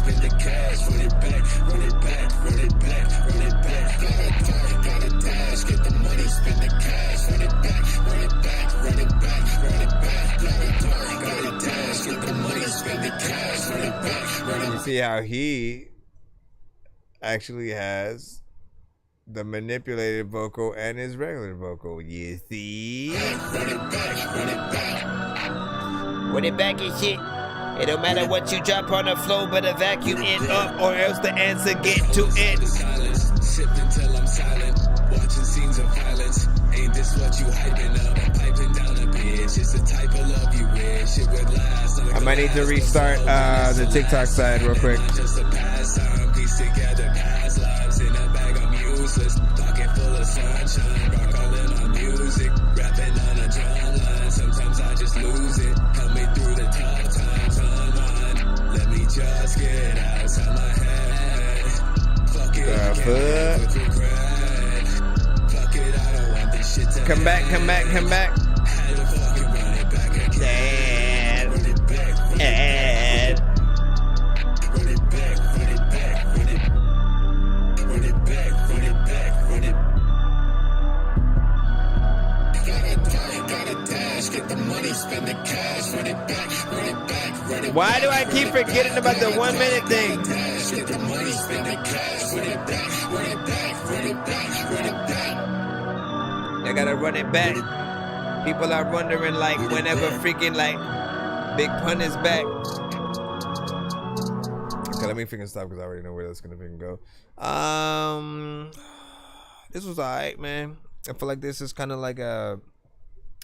spend the cash, run it back, run it back, run it back, run it back. Gotta dash, get the money, spend the cash, run it back, run it back, run it back, run it back. Gotta dash, get the money, spend the cash, run it back, run it back. You see how he actually has the manipulated vocal and his regular vocal. You see? Run it back, run it back. Run it back and shit. It don't matter what you drop on the floor, better vacuum it up or else the answer get to it. Sipped until I'm silent, watching scenes of violence. Ain't this what you hyping up? Piping down a bitch, it's the type of love you wish it would last. I might need to restart the TikTok side real quick. Just a pastime, piece together past lives in a bag. I'm useless, pocket full of sunshine. Rock calling on music, rapping on a drum line. Sometimes I just lose it. Help me through the tough times, unwind. Let me just get outside my head. Fuck it, I can't live with regret. Fuck it, I don't want this shit to Come back, come back, come back. Had to fucking run it back again. Run it back, run it back. Run it back, run it back, run it. Run it back, run it back, run it. Gotta dash, get the money, spend the cash, run it back, run it back, run it. Why do I keep forgetting about the 1 minute thing? Dash, get the money, spend the cash, run it back, run it back, run it back, run it back. I gotta run it back. People are wondering like whenever freaking like Big Pun is back. Okay, let me freaking stop because I already know where that's gonna freaking go. This was alright, man. I feel like this is kind of like a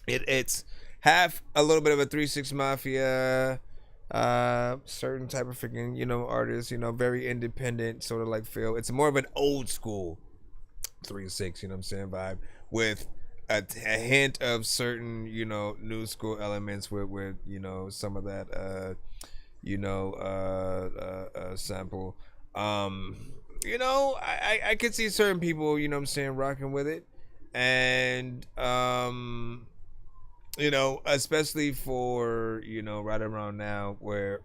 it's half a little bit of a 3-6 Mafia, certain type of freaking, you know, artist, you know, very independent sort of like feel. It's more of an old school 3-6, you know what I'm saying, vibe with a hint of certain, you know, new school elements with you know, some of that sample. You know, I could see certain people, you know what I'm saying, rocking with it. And you know, especially for, you know, right around now where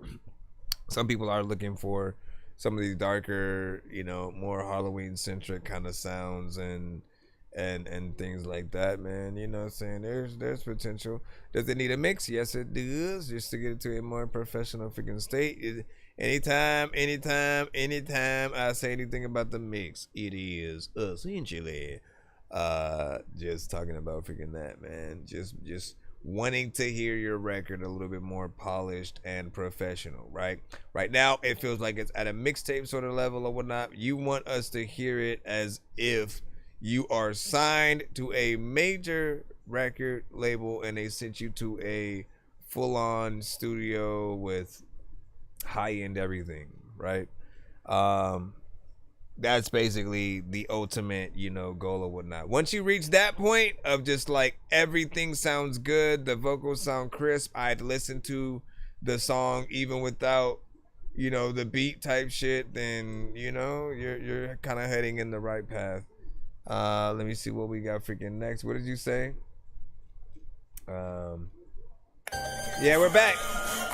some people are looking for some of these darker, you know, more Halloween centric kind of sounds and things like that, man. You know what I'm saying? There's potential. Does it need a mix? Yes, it does. Just to get it to a more professional freaking state. Anytime I say anything about the mix, it is essentially just talking about freaking that, man. Just wanting to hear your record a little bit more polished and professional, right? Right now, it feels like it's at a mixtape sort of level or whatnot. You want us to hear it as if you are signed to a major record label and they sent you to a full-on studio with high-end everything, right? That's basically the ultimate, you know, goal or whatnot. Once you reach that point of just like everything sounds good, the vocals sound crisp, I'd listen to the song even without, you know, the beat type shit, then, you know, you're kind of heading in the right path. Let me see what we got freaking next. What did you say? Yeah, we're back.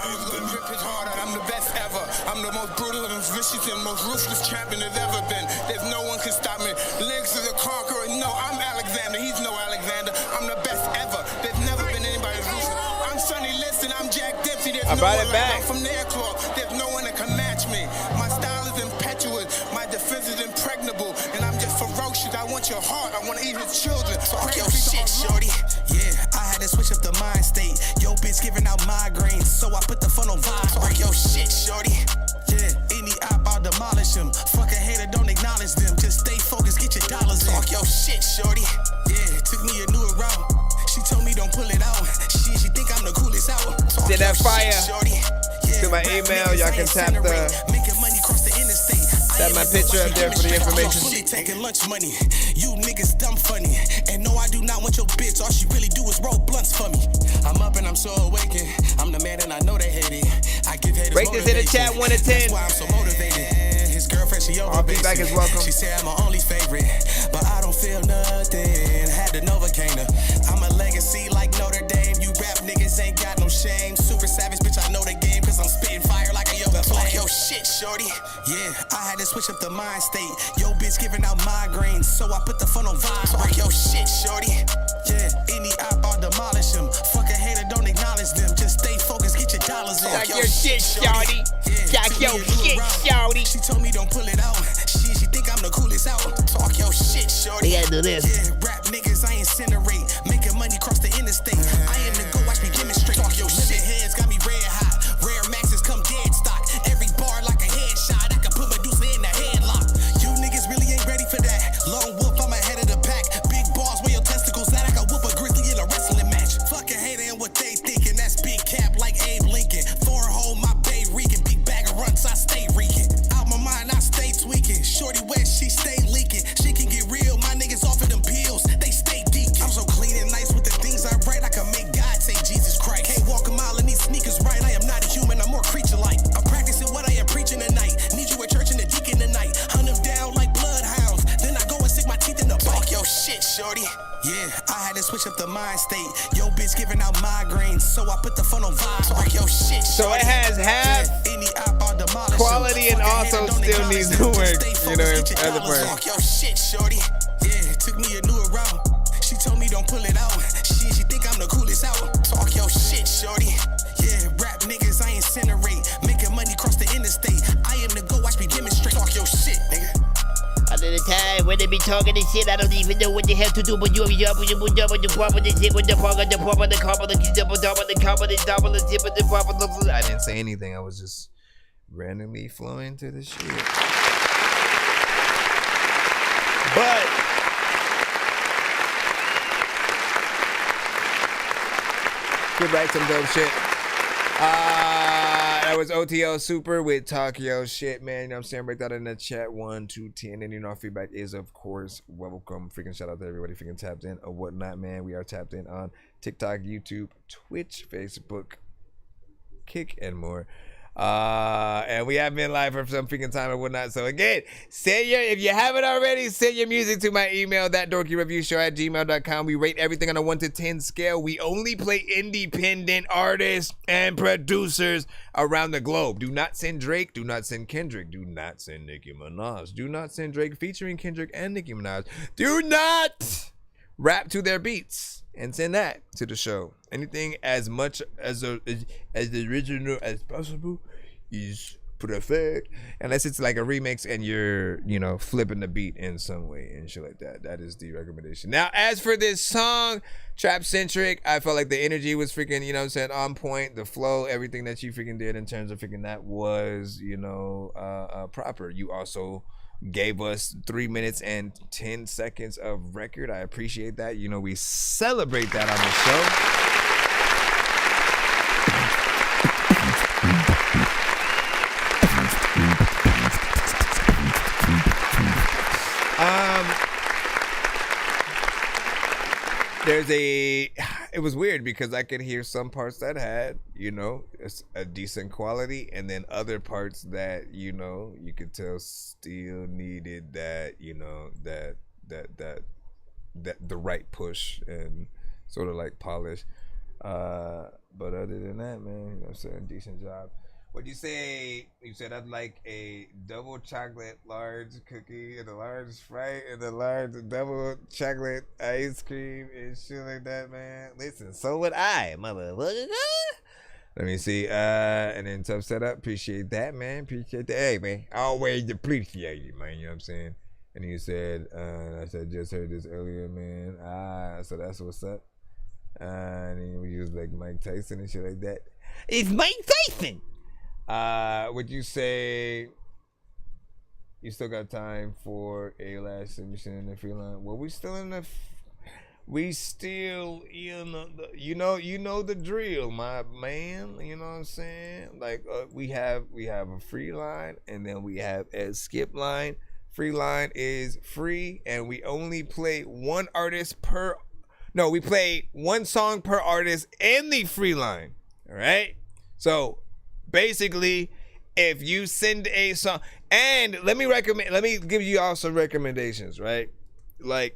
I'm the best ever. I'm the most brutal and vicious and most ruthless champion there's ever been. There's no one can stop me. Lynx is a conqueror. No, I'm Alexander. He's no Alexander. I'm the best ever. There's never been anybody ruthless. I'm Sonny Liston. I'm Jack Dempsey. There's no one like I'm from their claw. There's no one that can match me. My style is impetuous. My defense is impregnable. And I'm just ferocious. I want your heart. I want to eat his children. Talk your shit, shorty. Yeah, I had to switch up the mind state. Yo, bitch giving out migraines, so I put the fun on vibe. Talk your shit, shorty. Yeah, any op, I'll demolish him. Fuck a hater, don't acknowledge them. Just stay focused, get your dollars in. Talk your shit, shorty. Yeah, took me a newer route. She told me don't pull it out. She think I'm the coolest out. Send that fire to my email. Y'all can tap making money across the interstate. Tap my picture up there for the information. Fully taking lunch money. You niggas dumb funny. And no, I do not want your bitch. All she really do is roll blunts for me. I'm up and I'm so awakened. I'm the man and I know they hate it. I give haters rate this in the chat 1 to 10. That's why I'm so motivated. His girlfriend, she over feedback is welcome. She said I'm her only favorite, but I don't feel nothing. Had to Novocaine her. I'm a legacy like Notre Dame. You rap niggas ain't got no shame. Super savage, bitch, I know the game, cause I'm spitting fire like a yoga play. Talk your shit, shit, shorty. Yeah, I had to switch up the mind state. Yo, bitch giving out migraines, so I put the phone on vibrate. Yo, shit, shorty. Yeah, any op, I'll demolish them. Fuck a hater, don't acknowledge them. Just stay focused, get your dollars in. Talk your shit, shorty. Talk your shit, shorty. She told me don't pull it out. She think I'm the coolest out. Talk your shit, shorty. We gotta do this. Yeah, rap niggas, I incinerate. Making money cross the interstate. I am the go, watch me demonstrate. Talk your shit. Heads got me red hot. Rare maxes come dead stock. Every bar like a headshot. I can put Medusa in the headlock. You niggas really ain't ready for that. Lone wolf, I'm ahead of the pack. Big balls where your testicles at. I can whoop a grizzly in a wrestling match. Fuck a hater and what they thinking. That's big cap like Abe Lincoln. Foreign hole, my bay reeking. Big bag of runs, I stay reeking. Out my mind, I stay tweaking. Shorty wet, she stay leaking. She can get real. My niggas off of them pills. They stay deacon. I'm so clean and nice with the things I write. I can make God say Jesus Christ. Can't walk a mile in these sneakers right. I am not a human. I'm more creature-like. I'm practicing what I am preaching tonight. Need you at church and the deacon tonight. Hunt them down like bloodhounds. Then I go and stick my teeth in the bike. Yo, shit, shorty. Yeah, I had to switch up the mind state. Yo, bitch giving out migraines, so I put the phone on vibrate. Yo, shit, So it has half quality and also still needs to work, you know, as a person. Talk your shit, shorty. Yeah, took me a new route. She told me don't pull it out. She think I'm the coolest out. Talk your shit, shorty. Yeah, rap niggas, I incinerate. Making money cross the interstate. I am the go, watch me demonstrate. Talk your shit, nigga. A little time when they be talking this shit, I don't even know what the hell to do. But you with the pop with the zip with the pop with the pop with the cop with the double double the cop with the double the zip with the pop with the. I didn't say anything. I was just randomly flowing to the shit. But could write some dope shit. That was OTL Super with Talk Yo Shit, man. You know what I'm saying? Break that in the chat 1 to 10. And you know, our feedback is, of course, welcome. Freaking shout out to everybody freaking tapped in or whatnot, man. We are tapped in on TikTok, YouTube, Twitch, Facebook, Kick, and more. And we have been live for some freaking time and whatnot. So again, if you haven't already, send your music to my email, ThatDorkyReviewShow@gmail.com. We rate everything on a 1 to 10 scale. We only play independent artists and producers around the globe. Do not send Drake. Do not send Kendrick. Do not send Nicki Minaj. Do not send Drake featuring Kendrick and Nicki Minaj. Do not rap to their beats and send that to the show. Anything as much as the original as possible is preferred, unless it's like a remix and you're, you know, flipping the beat in some way and shit like that. That is the recommendation. Now, as for this song, trap centric, I felt like the energy was freaking, you know what I'm saying, on point. The flow, everything that you freaking did in terms of freaking that was, you know, proper. You also gave us 3 minutes and 10 seconds of record. I appreciate that. You know, we celebrate that on the show. It was weird because I could hear some parts that had, you know, a decent quality, and then other parts that, you know, you could tell still needed that, you know, that the right push and sort of like polish. But other than that, man, you know what I'm saying, decent job. What'd you say? You said I'd like a double chocolate large cookie and a large Sprite and a large double chocolate ice cream and shit like that, man. Listen, so would I, motherfucker. Let me see. And then tough setup. Appreciate that, man. Appreciate that. Hey, man, always appreciate it, man. You know what I'm saying? And you said, I said, just heard this earlier, man. So that's what's up. And then we use like Mike Tyson and shit like that. It's Mike Tyson. Would you say you still got time for a last submission in the free line? Well, we still in the you know the drill, my man. You know what I'm saying? Like we have a free line and then we have a skip line. Free line is free and we only play one artist per. No, we play one song per artist in the free line. All right, so. Basically, if you send a song, and let me give you all some recommendations, right? Like,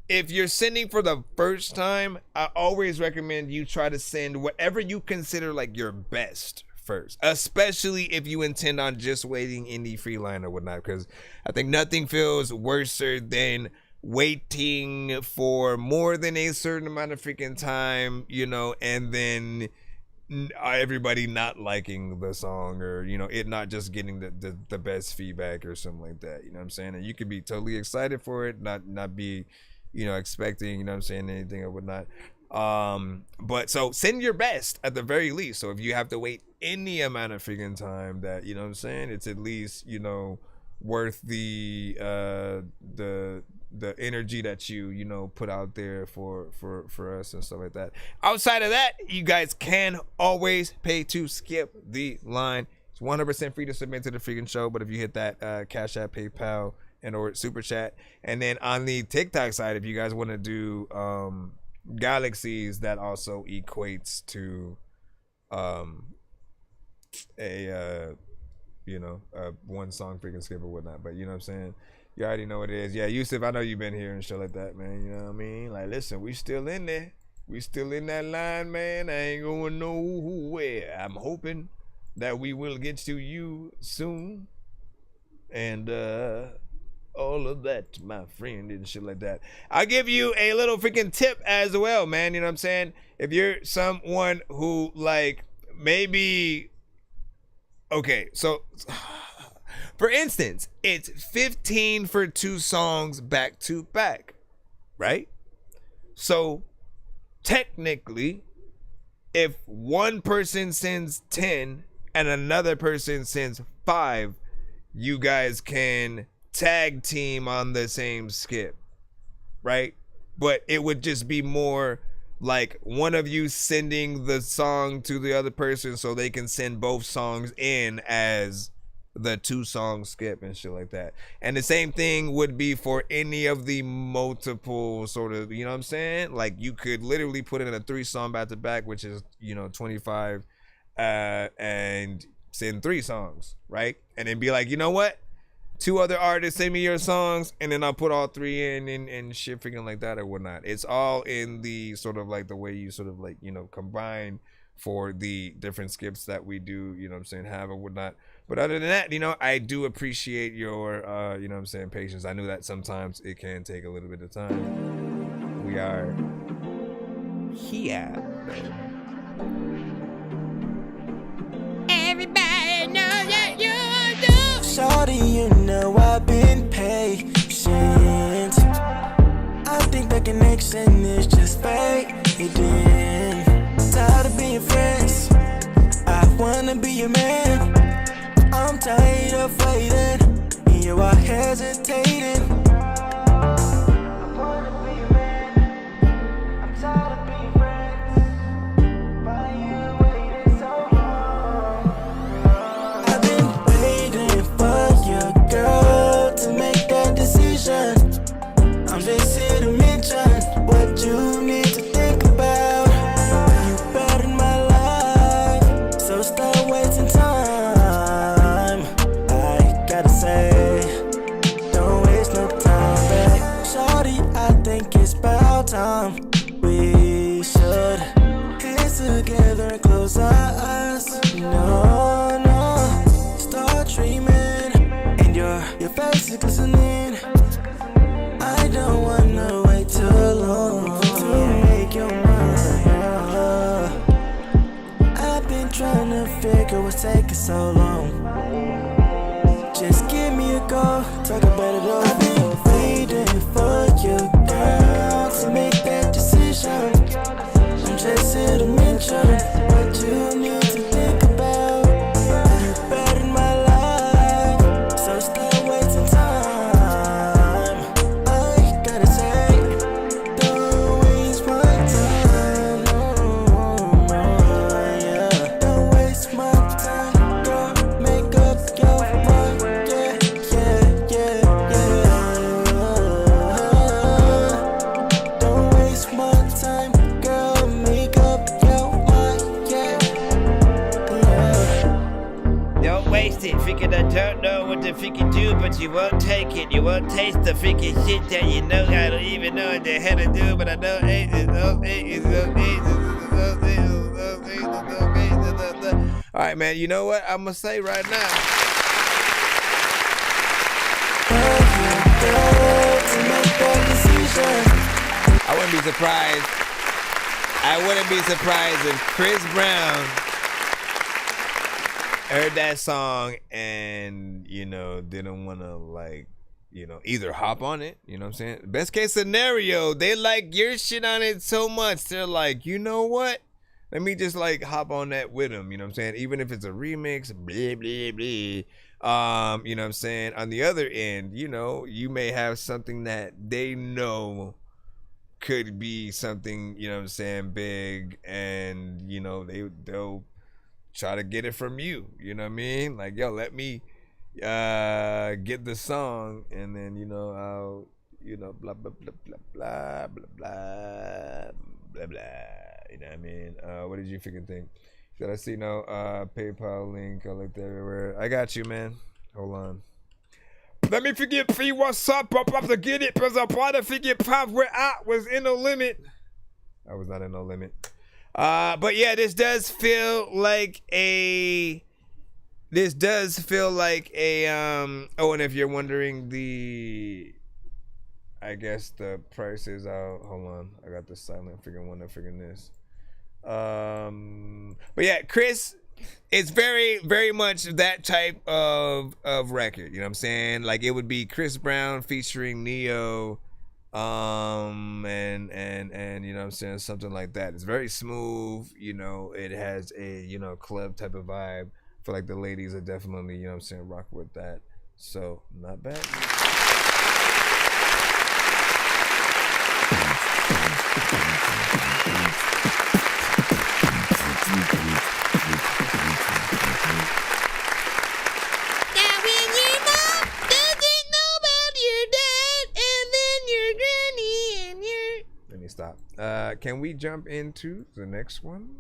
if you're sending for the first time, I always recommend you try to send whatever you consider like your best first, especially if you intend on just waiting in the free line or whatnot, because I think nothing feels worse than waiting for more than a certain amount of freaking time, you know, and then everybody not liking the song, or, you know, it not just getting the best feedback or something like that, you know what I'm saying? And you could be totally excited for it, not be, you know, expecting, you know what I'm saying, anything or whatnot. But so send your best at the very least. So if you have to wait any amount of freaking time, that, you know what I'm saying, it's at least, you know, worth the energy that you know put out there for us and stuff like that. Outside of that, you guys can always pay to skip the line. It's 100% free to submit to the freaking show, but if you hit that Cash App, PayPal, and or Super Chat, and then on the TikTok side, if you guys want to do galaxies, that also equates to one song freaking skip or whatnot. But you know what I'm saying, you already know what it is. Yeah, Yusuf, I know you've been here and shit like that, man. You know what I mean? Like, listen, we still in there. We still in that line, man. I ain't going nowhere. I'm hoping that we will get to you soon. And all of that, my friend, and shit like that. I'll give you a little freaking tip as well, man. You know what I'm saying? If you're someone who, like, maybe... Okay, so... For instance, it's 15 for 2 songs back to back, right? So technically, if one person sends 10 and another person sends 5, you guys can tag team on the same skip, right? But it would just be more like one of you sending the song to the other person so they can send both songs in as the 2-song skip and shit like that. And the same thing would be for any of the multiple sort of, you know what I'm saying? Like, you could literally put in a 3-song back to back, which is, you know, 25, and send 3 songs, right? And then be like, you know what? 2 other artists send me your songs, and then I'll put all 3 in and shit freaking like that or whatnot. It's all in the sort of like the way you sort of like, you know, combine for the different skips that we do, you know what I'm saying, have or whatnot. But other than that, you know, I do appreciate your, you know what I'm saying, patience. I knew that sometimes it can take a little bit of time. We are here. Everybody knows that you do. Shorty, you know I've been patient. I think the connection is just fading. Tired of being friends, I wanna be your man. I'm tired of waiting, you are hesitating. I wanna be your man, I'm tired of being friends. Why you waiting so long? I've been waiting for your girl to make that decision. I'm just here to mention what you need to think about. You better in my life, so stop wasting time. I gotta say, don't waste no time, babe. Shorty, I think it's about time we should hands together and close our eyes. No, no, start dreaming, and your face is glistening. I don't wanna wait too long to make your mind. I've been trying to figure what's taking so long. Just give me a go, talk about it all. I've been waiting for you, girl, to make that decision. I'm just here to mention what you need to think about. You better in my life, so stop wasting time. I gotta say, don't waste my time, no, yeah. Don't waste my time, girl, make up your mind, yeah, yeah, yeah, yeah. Don't waste my time, girl, make up your mind, yeah, yeah. Don't waste it, freaking I don't know what to freaking do, but you won't take it. You won't taste the freaking shit that you know. I don't even know what the hell to do, but I know All right, man. You know what I'm gonna say right now? I wouldn't be surprised. I wouldn't be surprised if Chris Brown heard that song and, you know, didn't want to, like, you know, either hop on it, you know what I'm saying? Best case scenario, they like your shit on it so much, they're like, you know what? Let me just, like, hop on that with them, you know what I'm saying? Even if it's a remix, blah, blah, blah. You know what I'm saying? On the other end, you know, you may have something that they know could be something, you know what I'm saying, big, and, you know, they'll try to get it from you, you know what I mean? Like, yo, let me get the song, and then, you know, I'll, you know, blah blah blah blah blah blah blah blah, you know what I mean? What did you freaking think? Did I see no PayPal link? I looked everywhere. I got you, man. Hold on. Let me forget free what's up to get it, because I probably forget pop where I was in no limit. I was not in no limit. But yeah, this does feel like a oh, and if you're wondering, I guess the price is out. Hold on, I got the silent freaking one, freaking this. But yeah, Chris, it's very, very much that type of record, you know what I'm saying? Like, it would be Chris Brown featuring Neo, and you know what I'm saying, something like that. It's very smooth, you know, it has a, you know, club type of vibe. I feel like the ladies are definitely, you know what I'm saying, rock with that. So, not bad. Stop. Can we jump into the next one?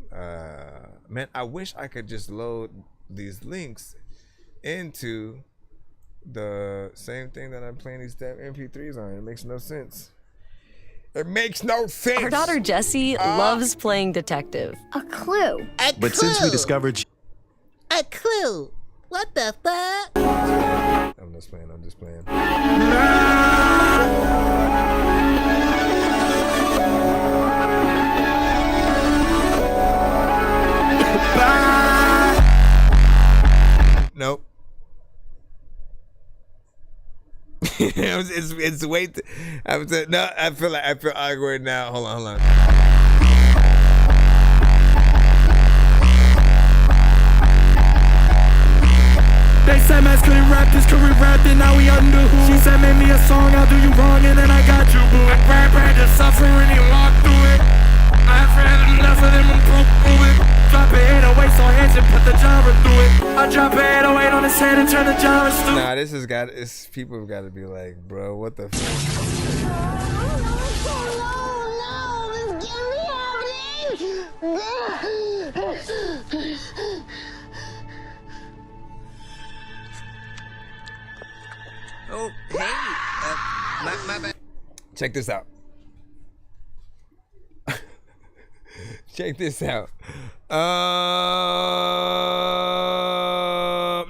Man, I wish I could just load these links into the same thing that I'm playing these damn MP3s on. It makes no sense. It makes no sense. Our daughter Jessie loves playing detective. A clue. But since we discovered A clue. What the fuck? I'm just playing. Nope. it's way. No, I feel awkward now. Hold on. They said masculine rap, this career rap, and now we under who? She said make me a song, I'll do you wrong, and then I got you, boo. I grabbed her to suffer and he walked through it. I've had enough of them and broke through it. Drop it 808 on hands and put the genre through it. I drop it 808 on his head and turn the genre through. Nah, people have got to be like, bro, what the fuck? Oh, hey, my bad. Check this out. Check this out.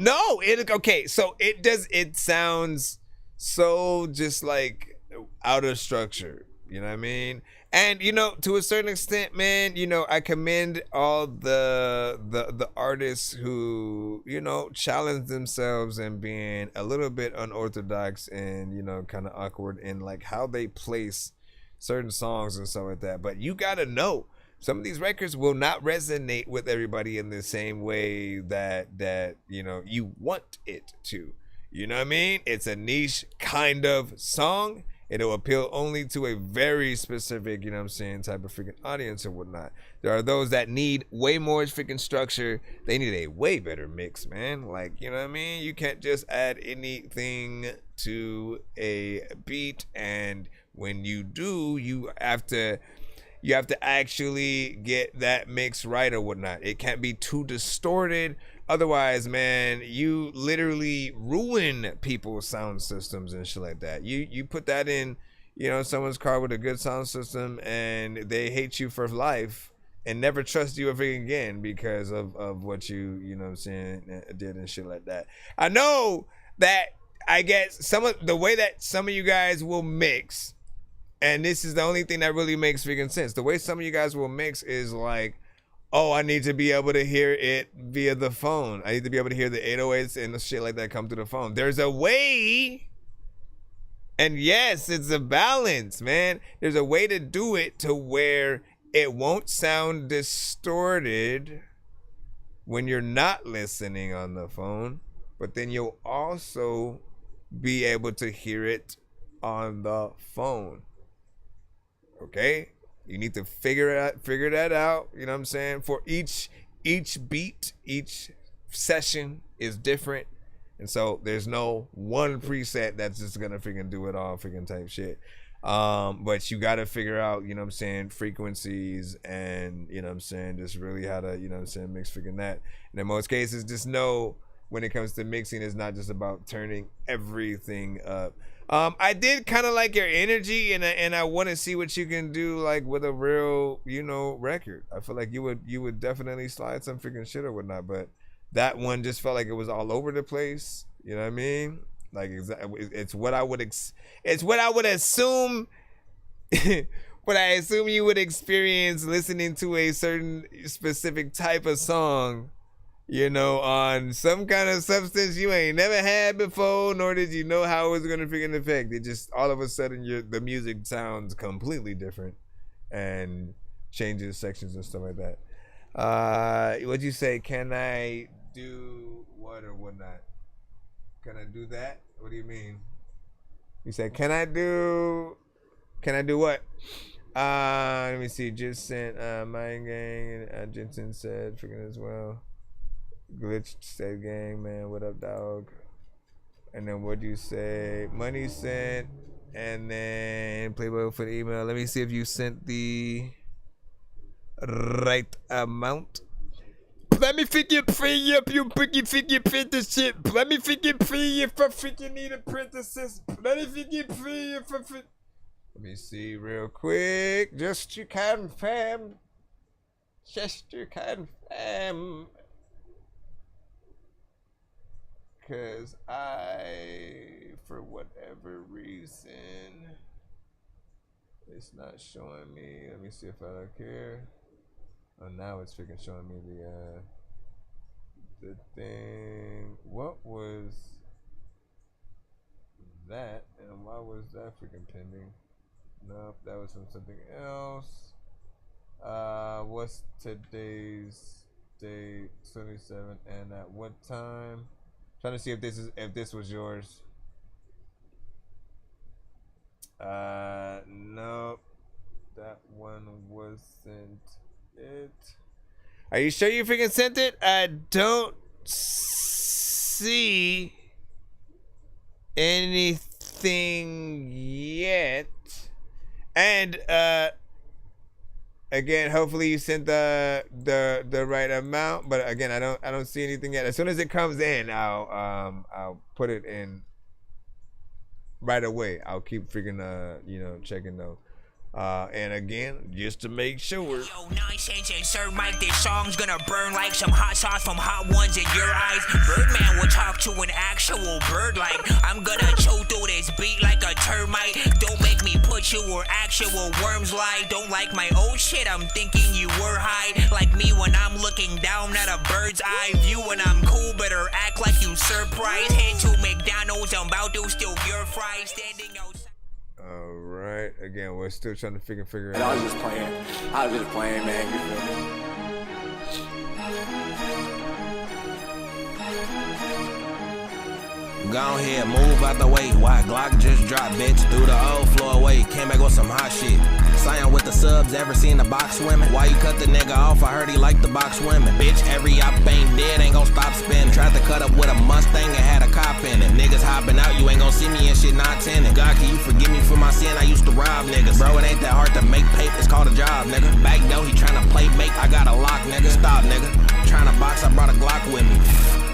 No, okay. So it sounds so just like out of structure. You know what I mean? And, you know, to a certain extent, man, you know, I commend all the artists who, you know, challenge themselves and being a little bit unorthodox and, you know, kind of awkward in like how they place certain songs and stuff like that. But you gotta know, some of these records will not resonate with everybody in the same way that you know you want it to. You know what I mean? It's a niche kind of song. It'll appeal only to a very specific, you know what I'm saying, type of freaking audience and whatnot. There are those that need way more freaking structure. They need a way better mix, man. Like, you know what I mean? You can't just add anything to a beat, and when you do, you have to actually get that mix right or whatnot. It can't be too distorted. Otherwise, man, you literally ruin people's sound systems and shit like that. You put that in, you know, someone's car with a good sound system and they hate you for life, and never trust you ever again because of what you know what I'm saying, did and shit like that. I know that I guess some of the way that some of you guys will mix, and this is the only thing that really makes freaking sense. The way some of you guys will mix is like, oh, I need to be able to hear it via the phone. I need to be able to hear the 808s and the shit like that come through the phone. There's a way, and yes, it's a balance, man. There's a way to do it to where it won't sound distorted when you're not listening on the phone, but then you'll also be able to hear it on the phone. Okay? You need to figure that out, you know what I'm saying? For each beat, each session is different. And so there's no one preset that's just gonna freaking do it all freaking type shit. But you gotta figure out, you know what I'm saying, frequencies and, you know what I'm saying, just really how to, you know what I'm saying, mix freaking that. And in most cases, just know when it comes to mixing, it's not just about turning everything up. I did kind of like your energy, and I want to see what you can do like with a real, you know, record. I feel like you would definitely slide some freaking shit or whatnot, but that one just felt like it was all over the place. You know what I mean? Like it's what I would assume. What I assume you would experience listening to a certain specific type of song, you know, on some kind of substance you ain't never had before, nor did you know how it was gonna freaking affect. It just all of a sudden the music sounds completely different and changes sections and stuff like that. What'd you say? Can I do what or whatnot? Can I do that? What do you mean? You said, can I do what? Let me see. Just sent Mind Gang and Jensen said freaking as well. Glitch said gang, man, what up, dog? And then what'd you say? Money sent, and then Playboy for the email. Let me see if you sent the right amount. Let me freaking free up, you freaking print this shit. Let me freaking free if I freaking need a print assist. Let me freaking free if I freaking... Let me see real quick, just to confirm. Just to confirm. Because for whatever reason, it's not showing me. Let me see if I look here. Oh, now it's freaking showing me the thing. What was that? And why was that freaking pending? Nope, that was from something else. What's today's date? 27, and at what time? Trying to see if this was yours. Nope, that one wasn't it. Are you sure you freaking sent it? I don't see anything yet. And again, hopefully you sent the right amount, but again, I don't see anything yet. As soon as it comes in, I'll put it in right away. I'll keep freaking you know, checking those. And again, just to make sure. Yo, Nonsenze and Sir Mike, this song's gonna burn like some hot sauce from Hot Ones in your eyes. Birdman will talk to an actual bird like I'm gonna chew through this beat like a termite. Don't make me put you where actual worms lie. Don't like my old shit, I'm thinking you were high. Like me when I'm looking down at a bird's eye view. When I'm cool, better act like you surprised. Head to McDonald's, I'm about to steal your fries. Standing outside. All right. Again, we're still trying to figure it out. I was just playing, man. You feel me? Go ahead, move out the way. Why Glock just dropped, bitch. Threw the old floor away. Came back with some hot shit. Cyan with the subs, ever seen the box women? Why you cut the nigga off? I heard he liked the box women. Bitch, every op ain't dead, ain't gon' stop spinning. Tried to cut up with a Mustang and had a cop in it. Niggas hopping out, you ain't gon' see me and shit not tenant. God, can you forgive me for my sin? I used to rob niggas. Bro, it ain't that hard to make paper, it's called a job, nigga. Back though, he tryna play make, I got a lock, nigga. Stop, nigga. Tryna box, I brought a Glock with me.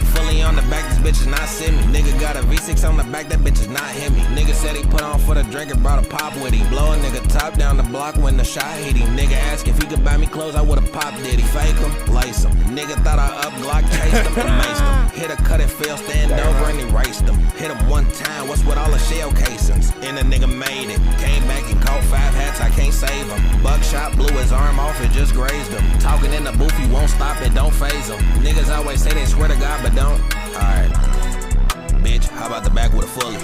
Fully on the back, this bitch is not send me. Nigga got a V6 on the back, that bitch is not hit me. Nigga said he put on for the drink and brought a pop with him. Blow a nigga top down the block when the shot hit him. Nigga asked if he could buy me clothes, I would've popped did he. Fake him, lace him. Nigga thought I up Glock, chased him and maced him. Hit a cut and fail, stand over and erased him. Hit him one time, what's with all the shell casings? And the nigga made it. Came back and caught 5 hats, I can't save him. Buckshot blew his arm off, it just grazed him. Talking in the booth, he won't stop, it don't phase him. Niggas always say they swear to God, but don't. Alright. Bitch, how about the back with a fully?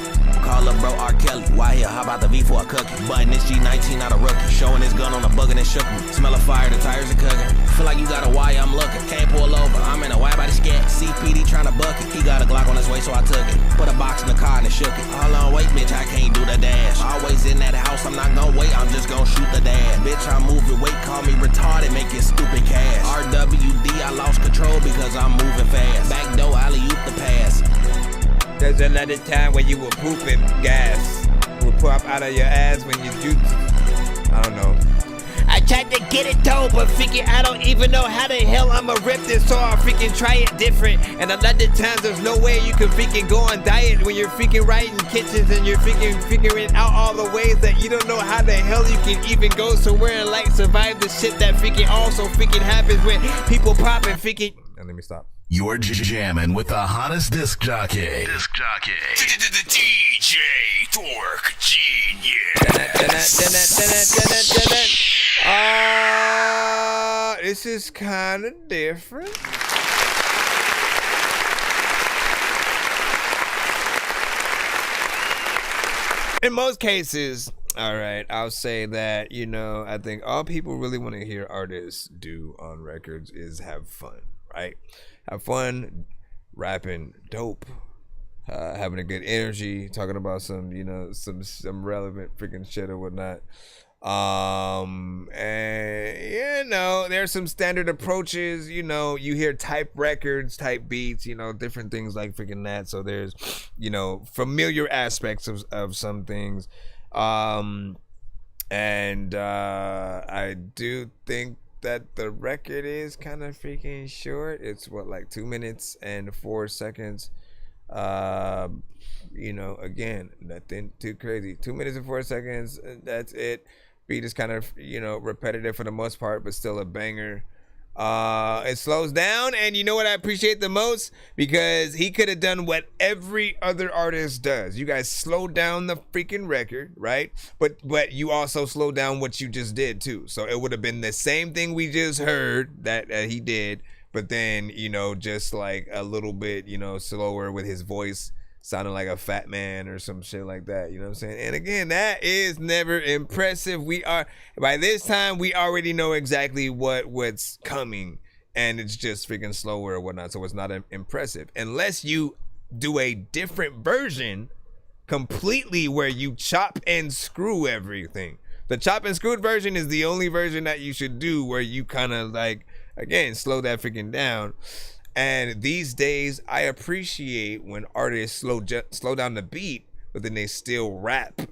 Call up bro R. Kelly. Why here? How about the V for a cookie? Button this G19 not a rookie. Showing his gun on the bug and it shook me. Smell of fire, the tires are cooking. Feel like you got a why, I'm looking. Can't pull over, I'm in a wide body scat. CPD trying to buck it. He got a Glock on his way, so I took it. Put a box in the car and it shook it. Hold on, wait, bitch, I can't do the dash. Always in that house, I'm not gonna wait, I'm just gonna shoot the dash. Bitch, I'm moving weight, call me retarded, make it stupid cash. RWD, I lost control because I'm moving fast. Back door, alley-oop the pass. There's another time when you were pooping gas. Will pop out of your ass when you juice. I don't know. I tried to get it told, but freaking I don't even know how the hell I'ma rip this, so I'll freaking try it different. And a lot of times there's no way you can freaking go on diet when you're freaking writing kitchens and you're freaking figuring out all the ways that you don't know how the hell you can even go somewhere and like survive the shit that freaking also freaking happens when people pop and freaking. And let me stop. You're jamming with the hottest disc jockey. DJ Dork Genius. This is kind of different. In most cases, all right, I'll say that, you know, I think all people really want to hear artists do on records is have fun, right? Have fun, rapping dope, having a good energy, talking about some, you know, some relevant freaking shit or whatnot. And you know, there's some standard approaches, you know, you hear type records, type beats, you know, different things like freaking that. So there's, you know, familiar aspects of some things. I do think that the record is kind of freaking short. It's what, like 2 minutes and 4 seconds. You know, again, nothing too crazy. 2 minutes and 4 seconds, that's it. Beat is kind of, you know, repetitive for the most part, but still a banger. It slows down, and you know what I appreciate the most? Because he could have done what every other artist does. You guys slow down the freaking record, right? But you also slow down what you just did too. So it would have been the same thing we just heard that he did, but then, you know, just like a little bit, you know, slower with his voice sounding like a fat man or some shit like that, you know what I'm saying? And again, that is never impressive. By this time, we already know exactly what's coming, and it's just freaking slower or whatnot, so it's not impressive. Unless you do a different version completely where you chop and screw everything. The chop and screwed version is the only version that you should do where you kind of like, again, slow that freaking down. And these days, I appreciate when artists slow down the beat, but then they still rap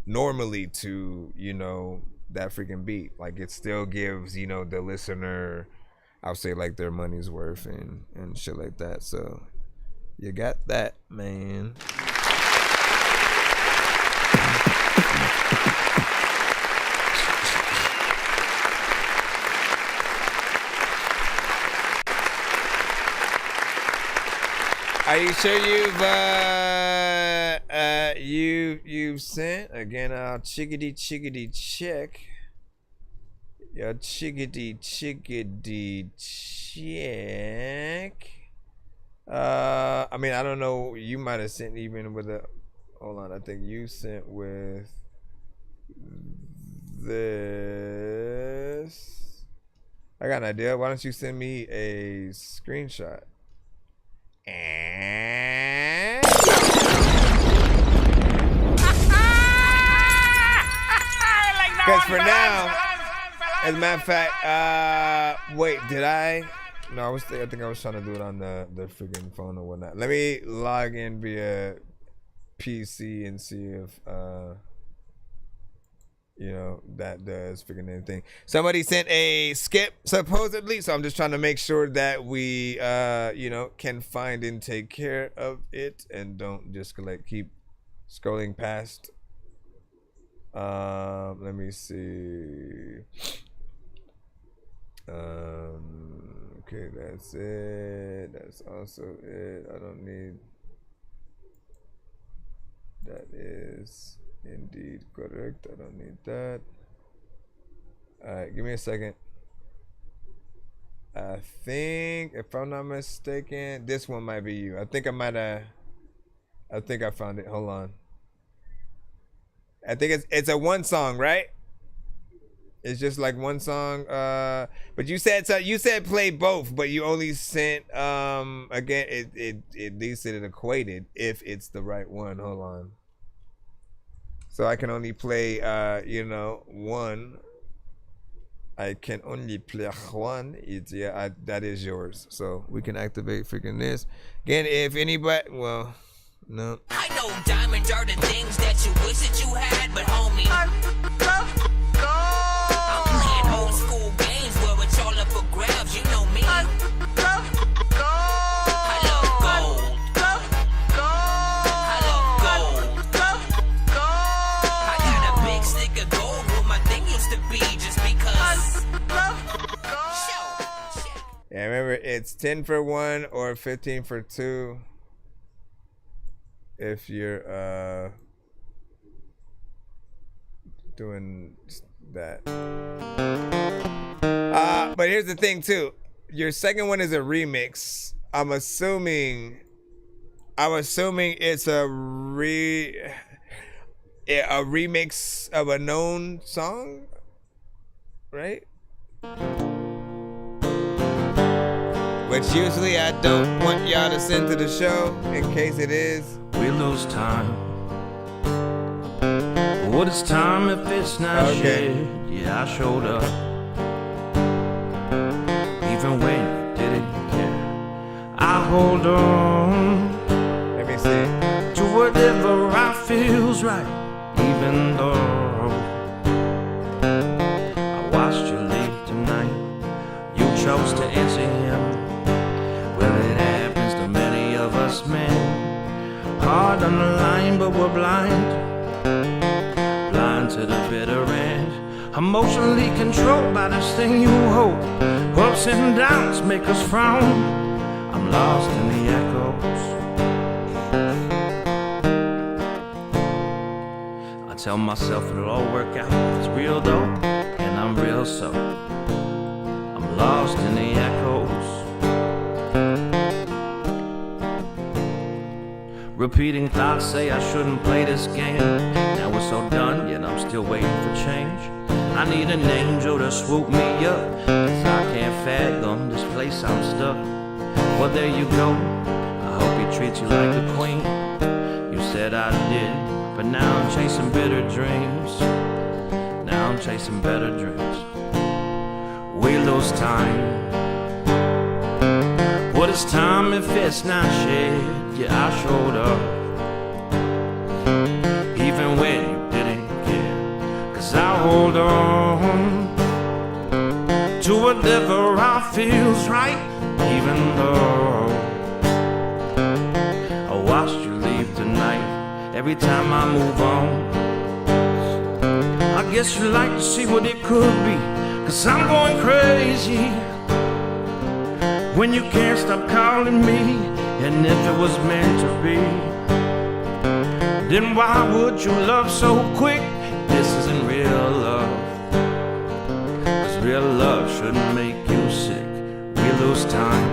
normally to, you know, that freaking beat. Like, it still gives, you know, the listener, I'll say, like, their money's worth and shit like that. So, you got that, man. Are you sure you've sent? Again, I'll chickadee check. Your chickadee check. I mean, I don't know. You might have sent even with a. Hold on, I think you sent with this. I got an idea. Why don't you send me a screenshot? Because for now, as a matter of fact, wait, did I? No, I think I was trying to do it on the freaking phone or whatnot. Let me log in via PC and see if, you know, that does freaking anything. Somebody sent a skip supposedly, so I'm just trying to make sure that we you know, can find and take care of it and don't just like keep scrolling past. Let me see. Okay, that's it. That's also it. I don't need. That is indeed correct. I don't need that. Alright, give me a second. I think, if I'm not mistaken, this one might be you. I think I found it. Hold on. I think it's a one song, right? It's just like one song. But you said play both, but you only sent again. It at least it equated if it's the right one. Hold on. So I can only play you know, one. I can only play one. It's that is yours. So we can activate freaking this again. If anybody, well, no. I know diamonds are the things that you wish that you had, but homie, I'm playing old school games where it's all up for grabs. You know me. I love gold. I love gold. I got a big stick of gold where my thing used to be just because. Yeah, remember it's 10 for 1 or 15 for 2. If you're doing that. But here's the thing too. Your second one is a remix. I'm assuming it's a remix of a known song, right? Which usually I don't want y'all to send to the show in case it is. We lose time. What is time if it's not shared? Yeah, I showed up. Even when you didn't care. I hold on. Let me see. To whatever I feels right. Even though I watched you leave tonight. You chose to answer him. Well, it happens to many of us men. Hard on the line, but we're blind. Blind to the bitter end. Emotionally controlled by this thing you hold. Ups and downs make us frown. I'm lost in the echoes. I tell myself it'll all work out. It's real though, and I'm real so. I'm lost in the echoes. Repeating thoughts say I shouldn't play this game. Now we're so done, yet I'm still waiting for change. I need an angel to swoop me up, 'cause I can't fathom this place I'm stuck. Well, there you go. I hope he treats you like a queen. You said I did, but now I'm chasing bitter dreams. Now I'm chasing better dreams. We lose time. What is time if it's not shared? Yeah, I showed up. Even when you didn't care. 'Cause I hold on to whatever I feels right. Even though I watched you leave tonight. Every time I move on, I guess you like to see what it could be. 'Cause I'm going crazy when you can't stop calling me. And if it was meant to be, then why would you love so quick? This isn't real love. 'Cause real love shouldn't make you sick. We lose time.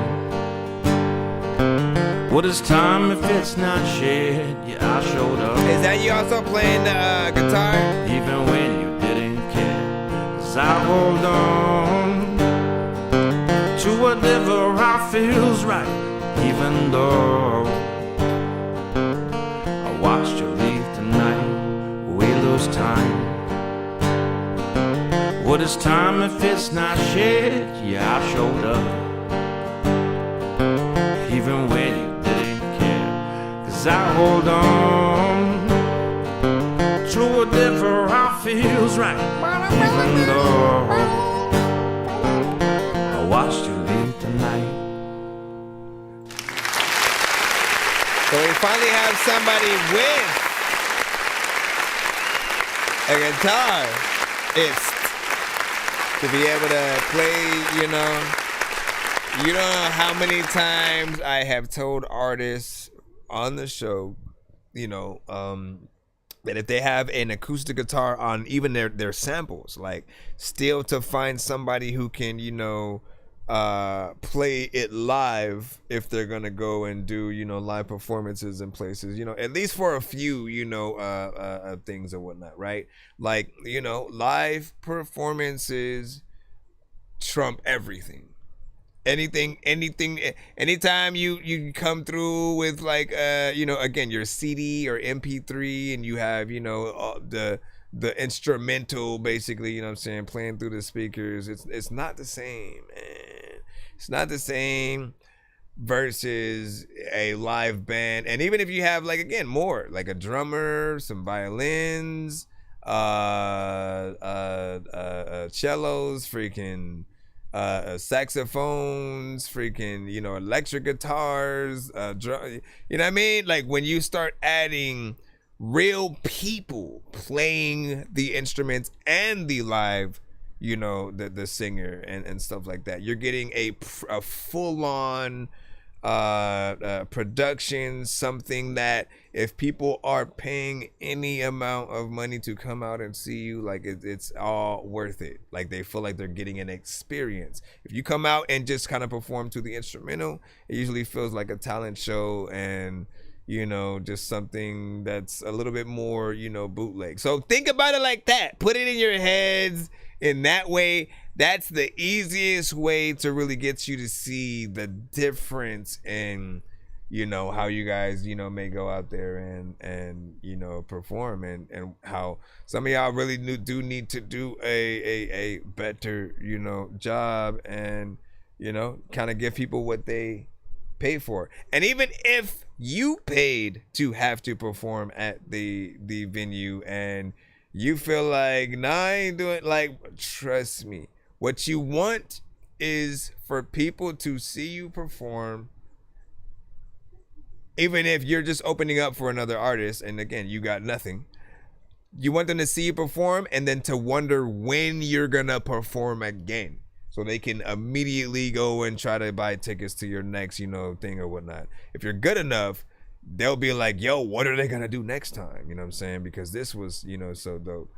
What is time if it's not shared? Yeah, I showed up. Is that you also playing the guitar? Even when you didn't care. 'Cause I hold on to whatever I feels right. Even though I watched you leave tonight. We lose time. What is time if it's not shared? Yeah, I showed up. Even when you didn't care. 'Cause I hold on to whatever I feels right. finally have somebody with a guitar to be able to play, you don't know how many times I have told artists on the show, that if they have an acoustic guitar on even their samples, like still to find somebody who can, play it live if they're gonna go and do, live performances in places, at least for a few, things or whatnot, right? Like, live performances trump everything. Anything, anytime you come through with like, again, your CD or MP3 and you have, the instrumental basically, playing through the speakers, it's not the same, man. It's not the same versus a live band. And even if you have like, again, more like a drummer, some violins, cellos, freaking saxophones, freaking, electric guitars, drum, you know what I mean? Like when you start adding real people playing the instruments and the live, the singer and stuff like that, you're getting a full-on production, something that if people are paying any amount of money to come out and see you, like it's all worth it. Like they feel like they're getting an experience. If you come out and just kind of perform to the instrumental, it usually feels like a talent show and just something that's a little bit more, bootleg. So think about it like that. Put it in your heads in that way. That's the easiest way to really get you to see the difference in, how you guys, may go out there and perform and how some of y'all really do need to do a better, job and, kind of give people what they pay for. And even if you paid to have to perform at the venue and you feel like, nah, I ain't doing, like, trust me, what you want is for people to see you perform, even if you're just opening up for another artist and again you got nothing. You want them to see you perform and then to wonder when you're gonna perform again, so they can immediately go and try to buy tickets to your next, thing or whatnot. If you're good enough, they'll be like, yo, what are they gonna do next time? You know what I'm saying? Because this was, so dope.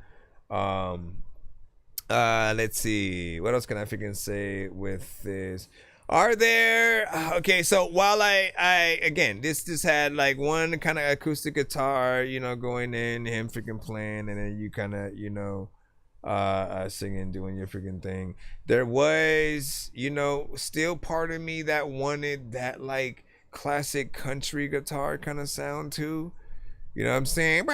Let's see, what else can I freaking say with this? Are there, okay, so while I again, this had like one kind of acoustic guitar, going in, him freaking playing, and then you kind of, singing, doing your freaking thing. There was, still part of me that wanted that like classic country guitar kind of sound too. You know what I'm saying?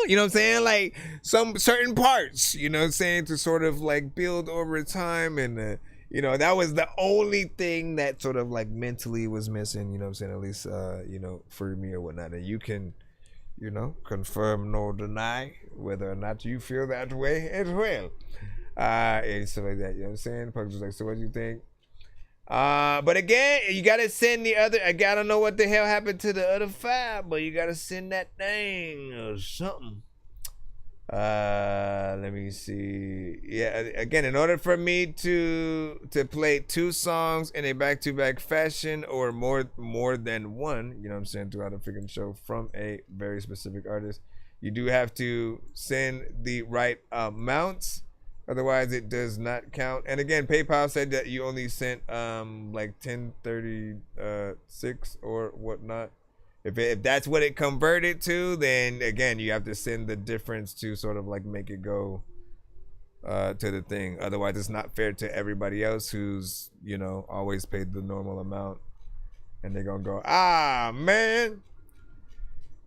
You know what I'm saying? Like some certain parts, you know what I'm saying, to sort of like build over time. And, that was the only thing that sort of like mentally was missing, you know what I'm saying? At least, for me or whatnot. And you can, confirm nor deny whether or not you feel that way as well. And stuff like that, you know what I'm saying? Pugs was like, so what do you think? But again, you gotta send the other. I gotta know what the hell happened to the other 5, but you gotta send that thing or something. Let me see. Yeah, again, in order for me to play 2 songs in a back-to-back fashion or more than one, you know what I'm saying, throughout a freaking show from a very specific artist, you do have to send the right amounts. Otherwise, it does not count. And again, PayPal said that you only sent like 1036 or whatnot. If that's what it converted to, then again, you have to send the difference to sort of like make it go to the thing. Otherwise, it's not fair to everybody else who's, always paid the normal amount. And they're going to go, ah, man.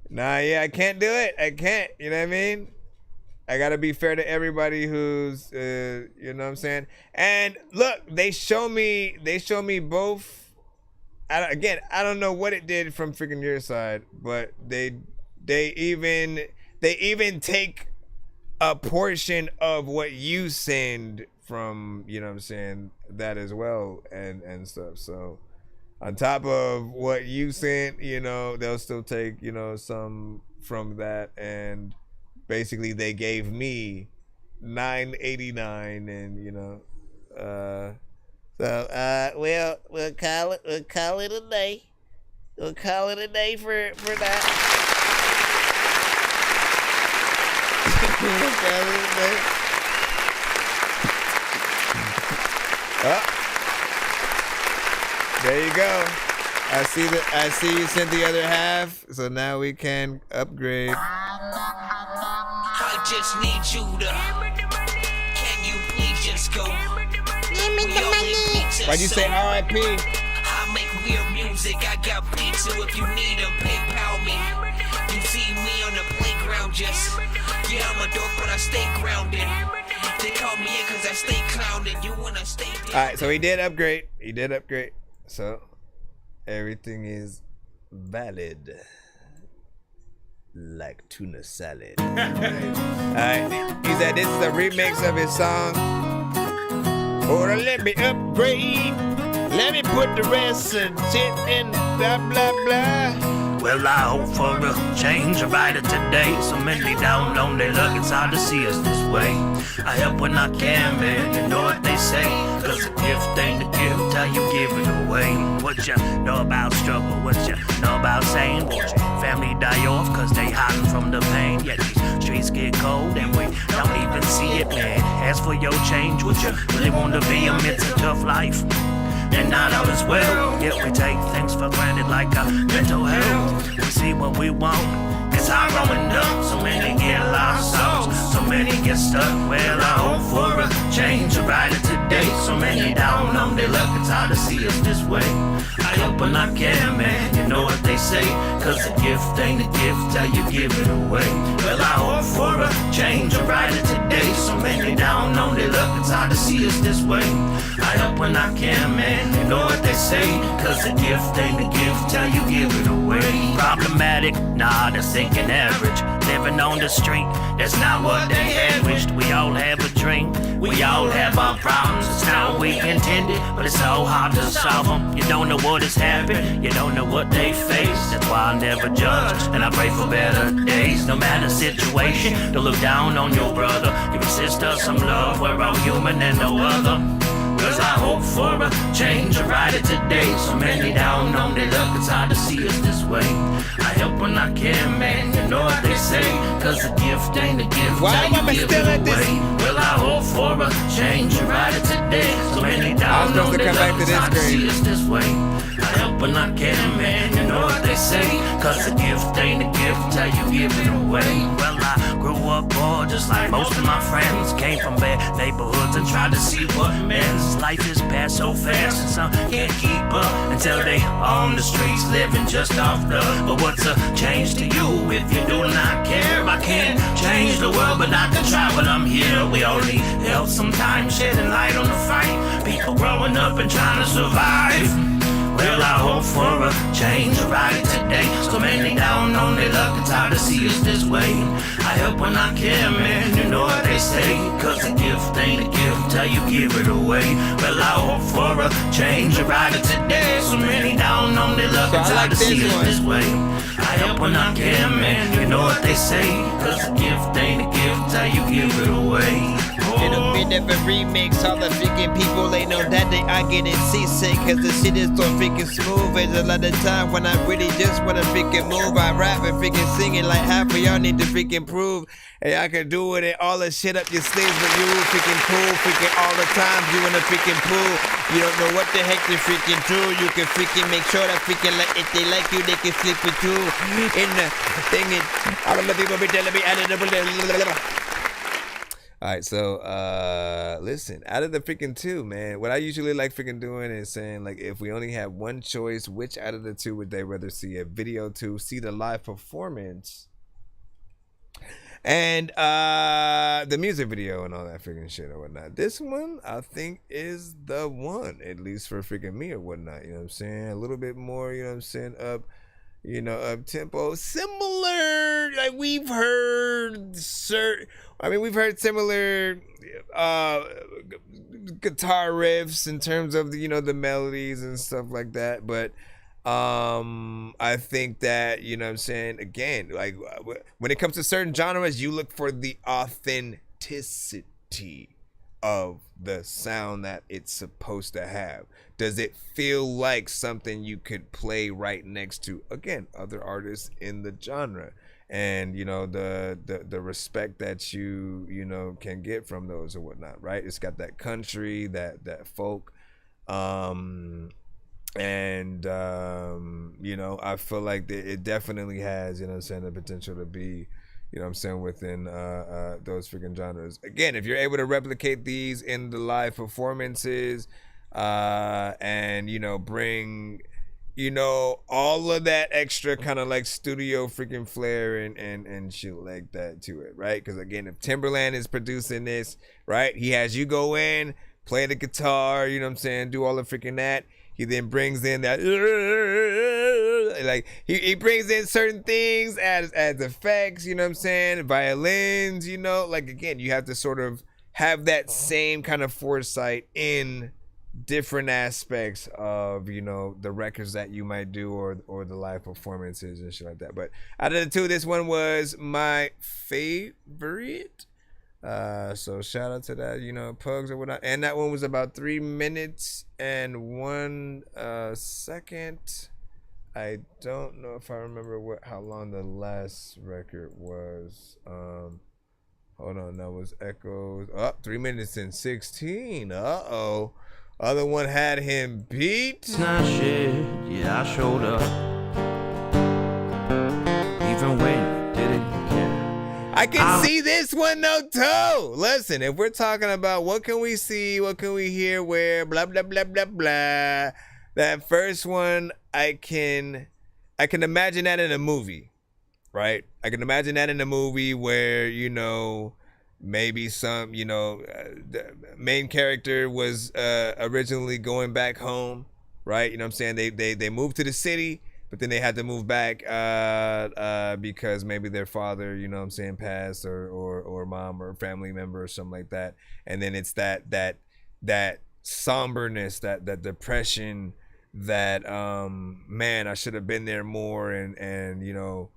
Nah, yeah, I can't do it. I can't. You know what I mean? I gotta be fair to everybody who's, you know what I'm saying? And look, they show me both. I don't know what it did from freaking your side, but they even take a portion of what you send from, you know what I'm saying, that as well and stuff. So on top of what you sent, you know, they'll still take, you know, some from that, and basically they gave me $9.89, and you know, we'll call it a day. We'll call it a day for that. We'll call it a day. Oh, there you go. I see you sent the other half, so now we can upgrade. I just need you to. Can you please just go? Give me the money. Why'd you say R.I.P.? I make weird music. I got beats, so if you need them, PayPal me. You see me on the playground, just yeah, I'm a dork, but I stay grounded. They call me in cause I stay clowned, and you wanna stay. Alright, so he did upgrade. So everything is valid. Like tuna salad. Alright, he said this is a remix of his song. Or let me upgrade. Let me put the rest of shit in blah blah blah. Well, I hope for a change about it today. So many down on their luck, it's hard to see us this way. I help when I can, man, you know what they say. Cause a gift ain't a gift till you give it away. What you know about struggle, what you know about saying? Won't your family die off cause they hiding from the pain? Yet these streets get cold and we don't even see it, man. As for your change, would you really want to be amidst a tough life? And not all is well, yet we take things for granted like our mental health. We see what we want, it's our growing up. So many get lost souls, so many get stuck. Well, I hope for a change about it today. So many down on their luck, it's hard to see us this way. I hope when I can, man, you know what they say. Cause a gift ain't a gift till you give it away. Well, I hope for a change about it today. So many down on their luck, it's hard to see us this way. I hope when I can, man, you know what they say. Cause a gift ain't a gift till you give it away. Problematic, nah, that's thinking average. Living on the street, that's not what they had wished. We all have a dream, we all have our problems. It's not we intended, but it's so hard to solve them. You don't know what has happened, you don't know what they face. That's why I never judge, and I pray for better days. No matter situation, don't look down on your brother. Give your sister some love, we're all human and no other. Cause I hope for a change right it today. So many down on their luck, it's hard to see us this way. I help when I can, man, you know what they say. Cause a gift ain't a gift, why am I give still it at this? away. Well, I hope for a change right it today. So many down on their luck, it's hard to see us this way. I help when I can, man, you know what they say. Cause a gift ain't a gift till you give it away. Well, I grew up poor just like most of my friends. Came from bad neighborhoods and tried to see what meant. Life is past so fast and some can't keep up until they on the streets living just off love. But what's a change to you if you do not care? I can't change the world, but I can try while I'm here. We all need help sometimes, shedding light on the fight. People growing up and trying to survive. Well, I hope for a change right today. So many down on their luck, it's hard to see us this way. I help when I can, man, you know what they say. Cause a gift ain't a gift till you give it away. Well, I hope for a change right today. So many down on their luck, it's hard to see us this way. I help when I can, man, you know what they say. Cause a gift ain't a gift till you give it away. Little bit of a remix, all the freaking people, they know that they are getting seasick. Cause the shit is so freaking smooth. There's a lot of time when I really just wanna freaking move. I rap and freaking sing it like half of y'all need to freaking prove. Hey, I can do it and all the shit up your sleeves, but you freaking cool. Freaking all the times you wanna freaking pull. You don't know what the heck to freaking do. You can freaking make sure that freaking like if they like you, they can slip it too. In the thing it, all of the people be telling me, alright, so listen, out of the freaking two, man, what I usually like freaking doing is saying, like, if we only have one choice, which out of the two would they rather see? A video to see the live performance and the music video and all that freaking shit or whatnot. This one I think is the one, at least for freaking me or whatnot, you know what I'm saying? A little bit more, you know what I'm saying, up you know, up tempo, similar. Like we've heard we've heard similar guitar riffs in terms of the, you know, the melodies and stuff like that, but I think that, you know what I'm saying, again, like when it comes to certain genres, you look for the authenticity of the sound that it's supposed to have. Does it feel like something you could play right next to, again, other artists in the genre? And, you know, the respect that you know, can get from those or whatnot, right? It's got that country, that folk, and you know, I feel like it definitely has, you know what I'm saying, the potential to be, you know what I'm saying, within those freaking genres. Again, if you're able to replicate these in the live performances, and, you know, bring, you know, all of that extra kind of like studio freaking flair and shit like that to it, right? Because again, if Timberland is producing this, right, he has you go in, play the guitar, you know what I'm saying, do all the freaking that. He then brings in that, like, he brings in certain things as effects, you know what I'm saying, violins, you know, like, again, you have to sort of have that same kind of foresight in different aspects of, you know, the records that you might do or the live performances and shit like that. But out of the two, this one was my favorite. So shout out to that, you know, Pugs or whatnot. And that one was about 3 minutes and 1 second. I don't know if I remember how long the last record was. Hold on, that was Echoes. 3 minutes and 16. Uh-oh. Other one had him beat. It's not shit, yeah, I showed up. Even when you didn't care. I can see this one though too. Listen, if we're talking about what can we see, what can we hear, where, blah blah blah blah blah. That first one, I can imagine that in a movie, right? I can imagine that in a movie where, you know, maybe some, you know, the main character was originally going back home, right? You know what I'm saying? They moved to the city, but then they had to move back because maybe their father, you know what I'm saying, passed or mom or family member or something like that. And then it's that somberness, that depression, that man, I should have been there more, and you know,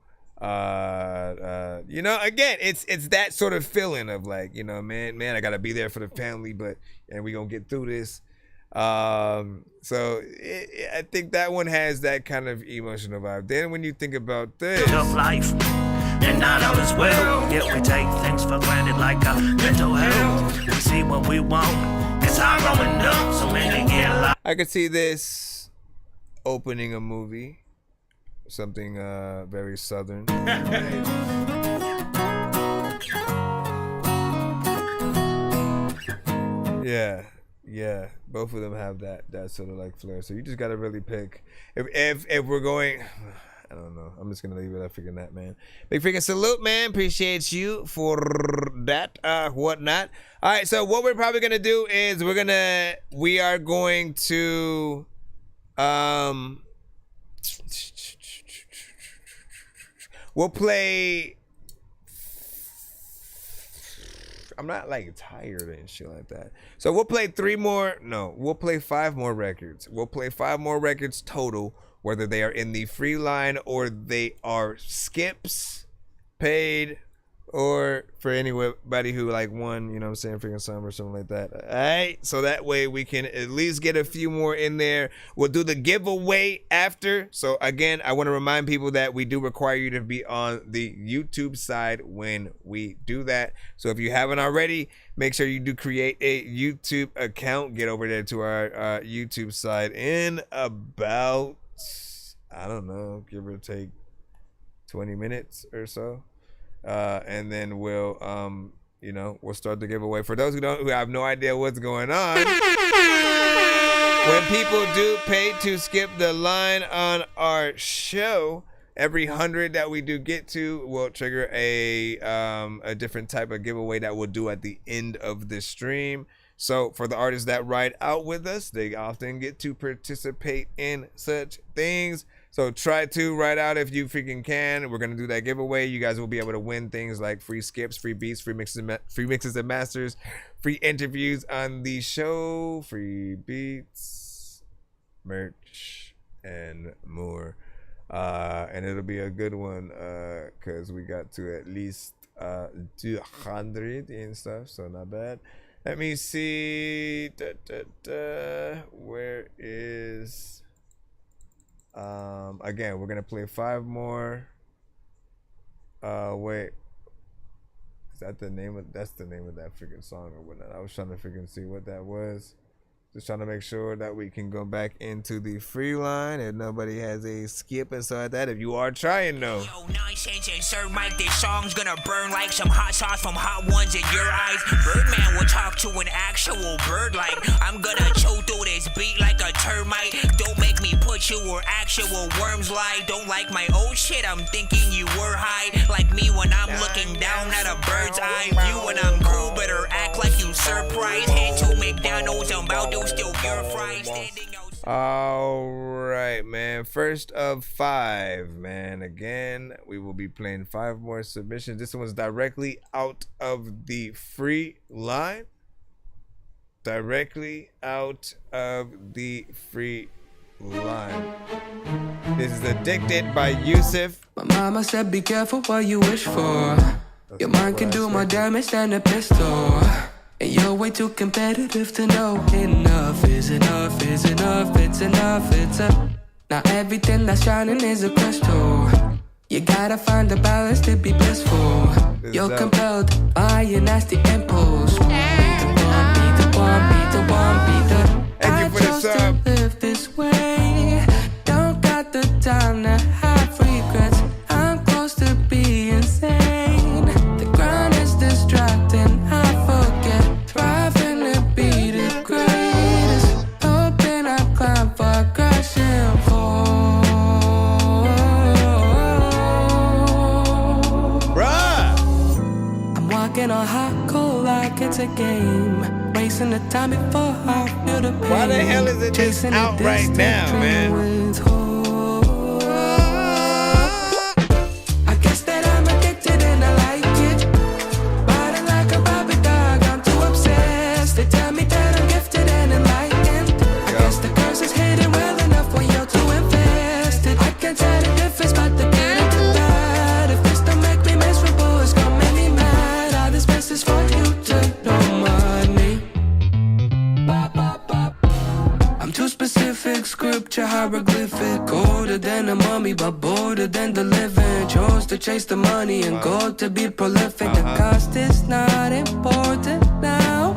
you know, again, it's that sort of feeling of like, you know, man, I gotta be there for the family, and we gonna get through this. So I think that one has that kind of emotional vibe. Then when you think about this, Tough life, and not all is well. Yet we take things for granted like our mental health. We see what we want, it's our growing up. So many get lost. I could see this opening a movie, something very southern. Yeah, both of them have that sort of like flair. So you just gotta really pick. If we're going, I don't know. I'm just gonna leave it at freaking that, man. Big freaking salute, man. Appreciate you for that, whatnot. All right, so what we're probably gonna do is we are going to we'll play. I'm not like tired and shit like that. So we'll play 5 more records. We'll play 5 more records total, whether they are in the free line or they are skips, paid, or for anybody who like won, you know what I'm saying, freaking summer or something like that. All right, so that way we can at least get a few more in there. We'll do the giveaway after. So again, I want to remind people that we do require you to be on the YouTube side when we do that. So if you haven't already, make sure you do create a YouTube account. Get over there to our YouTube side in about, I don't know, give or take 20 minutes or so. And then we'll start the giveaway. For those who have no idea what's going on, when people do pay to skip the line on our show, every 100 that we do get to will trigger a different type of giveaway that we'll do at the end of the stream. So for the artists that ride out with us, they often get to participate in such things. So try to write out if you freaking can. We're gonna do that giveaway. You guys will be able to win things like free skips, free beats, free mixes and masters, free interviews on the show, free beats, merch, and more. And it'll be a good one because we got to at least 200 and stuff, so not bad. Let me see. Where is... again, we're gonna play 5 more. Wait, is that the name of... that's the name of that freaking song or whatnot? I was trying to freaking see what that was. Just trying to make sure that we can go back into the free line and nobody has a skip inside that. If you are trying, though. Yo, Nonsenze and Sir Mike, this song's gonna burn like some hot sauce from hot ones in your eyes. Birdman will talk to an actual bird like I'm gonna chew through this beat like a termite. Don't make me put you where actual worms lie. Don't like my old shit, I'm thinking you were high. Like me when I'm looking down at a bird's eye view. When I'm cool, better act like you surprised. Head to McDonald's, I'm about to still your fries standing out. All right, man. First of 5, man. Again, we will be playing 5 more submissions. This one's directly out of the free line. Directly out of the free line. This is Addicted by Yusuf. My mama said be careful what you wish for. Your mind can do more damage than a pistol. And you're way too competitive to know enough is enough, is enough, it's enough, it's a... Now everything that's shining is a crystal. You gotta find a balance to be blissful. You're compelled by your nasty impulse. Be the one, be the one, be the one, be the... I chose to live this way. Don't got the time to have regrets. I'm close to being sane. The ground is distracting, I forget. Thriving to be the greatest. Hoping I climb for crashing fall. Bruh! I'm walking on hot coal like it's a game. Racing the time before I feel the pain. Why the hell is it just out right now, man? I guess that I'm addicted and I like it. Riding like a Bobby dog, I'm too obsessed. They tell me that I'm gifted and enlightened. I guess the curse is hidden well enough when you're too invested. I can't tell the difference, but the good and the bad. If this don't make me miserable, it's gonna make me mad. All this best is for you to know money. I'm too specific, scripture hieroglyphic. Older than a mummy, but bolder than the living. Chose to chase the money and go to be prolific. The cost is not important now.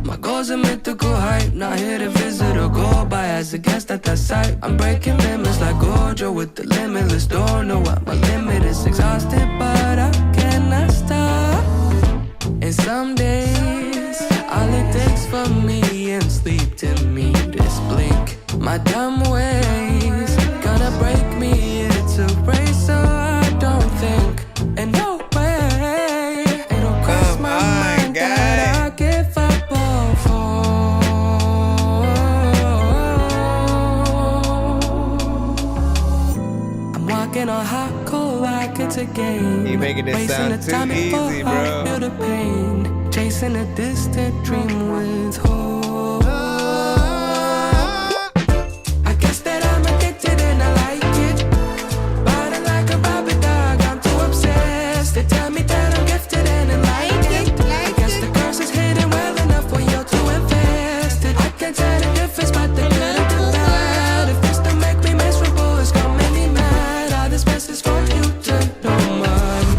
My goals are mythical hype, not here to visit or go by as a guest at that site. I'm breaking limits like Gojo with the limitless. Don't know what my limit is. Exhausted, but I cannot stop. And some days, all it takes for me and sleep to meet is blink. My dumb ways gonna break me. It's a race, so I don't think. And no way, it'll cross my mind that I give up all for. I'm walking on hot coal like it's a game. You making this sound too easy, bro. Feel the pain, chasing a distant dream with hope. I guess that I'm addicted and I like it. Riding like a Bobby dog, I'm too obsessed. They tell me that I'm gifted and enlightened. I guess the curse is hidden well enough when you're too invested. I can't tell the difference, but the good and the bad. If this don't make me miserable, it's gonna make me mad. All this best is for you to know money.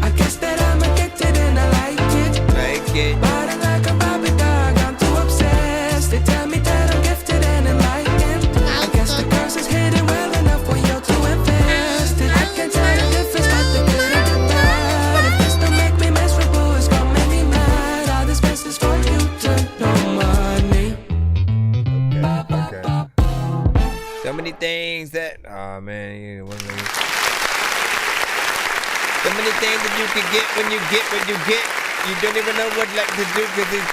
I guess that I'm addicted and I like it. Riding like a Bobby dog, I'm too obsessed. They tell me that I'm gifted and enlightened. I guess the curse is hidden well enough when you're too invested. I can't tell the difference, but the good and the bad. If this don't make me miserable, it's gonna make me mad. All this best is for you to know money. Okay. So many things that... oh, man. You know, so many things that you can get when you get what you get. You don't even know what like to do because it's...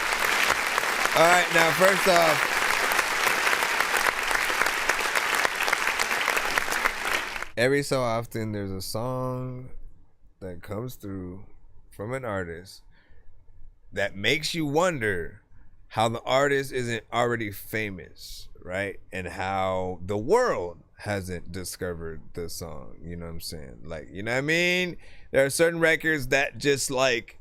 All right, now, first off, every so often there's a song that comes through from an artist that makes you wonder how the artist isn't already famous, right? And how the world hasn't discovered the song, you know what I'm saying? Like, you know what I mean? There are certain records that just like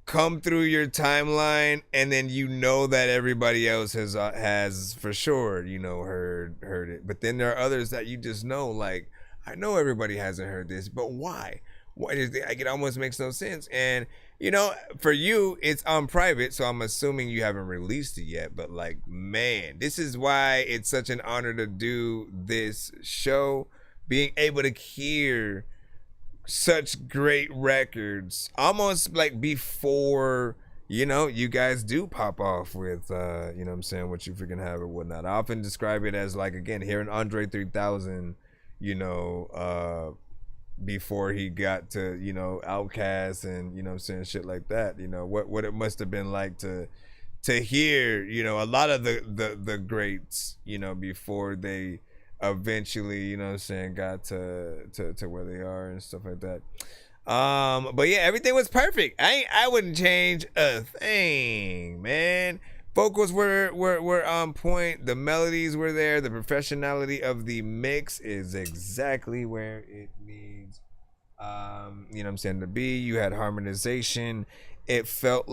come through your timeline, and then you know that everybody else has for sure, you know, heard it. But then there are others that you just know, like, I know everybody hasn't heard this, but why? What is it? Like, it almost makes no sense. And you know, for you, it's on private, so I'm assuming you haven't released it yet. But like, man, this is why it's such an honor to do this show, being able to hear such great records almost like before, you know, you guys do pop off with you know what I'm saying, what you freaking have or whatnot. I often describe it as like, again, hearing Andre 3000, you know, before he got to, you know, Outkast and, you know what I'm saying, shit like that. You know, what it must have been like to hear, you know, a lot of the greats, you know, before they eventually, you know what I'm saying, got to where they are and stuff like that. But yeah, everything was perfect. I wouldn't change a thing, man. Vocals were on point. The melodies were there. The professionality of the mix is exactly where it needs, you know what I'm saying, to be. You had harmonization. It felt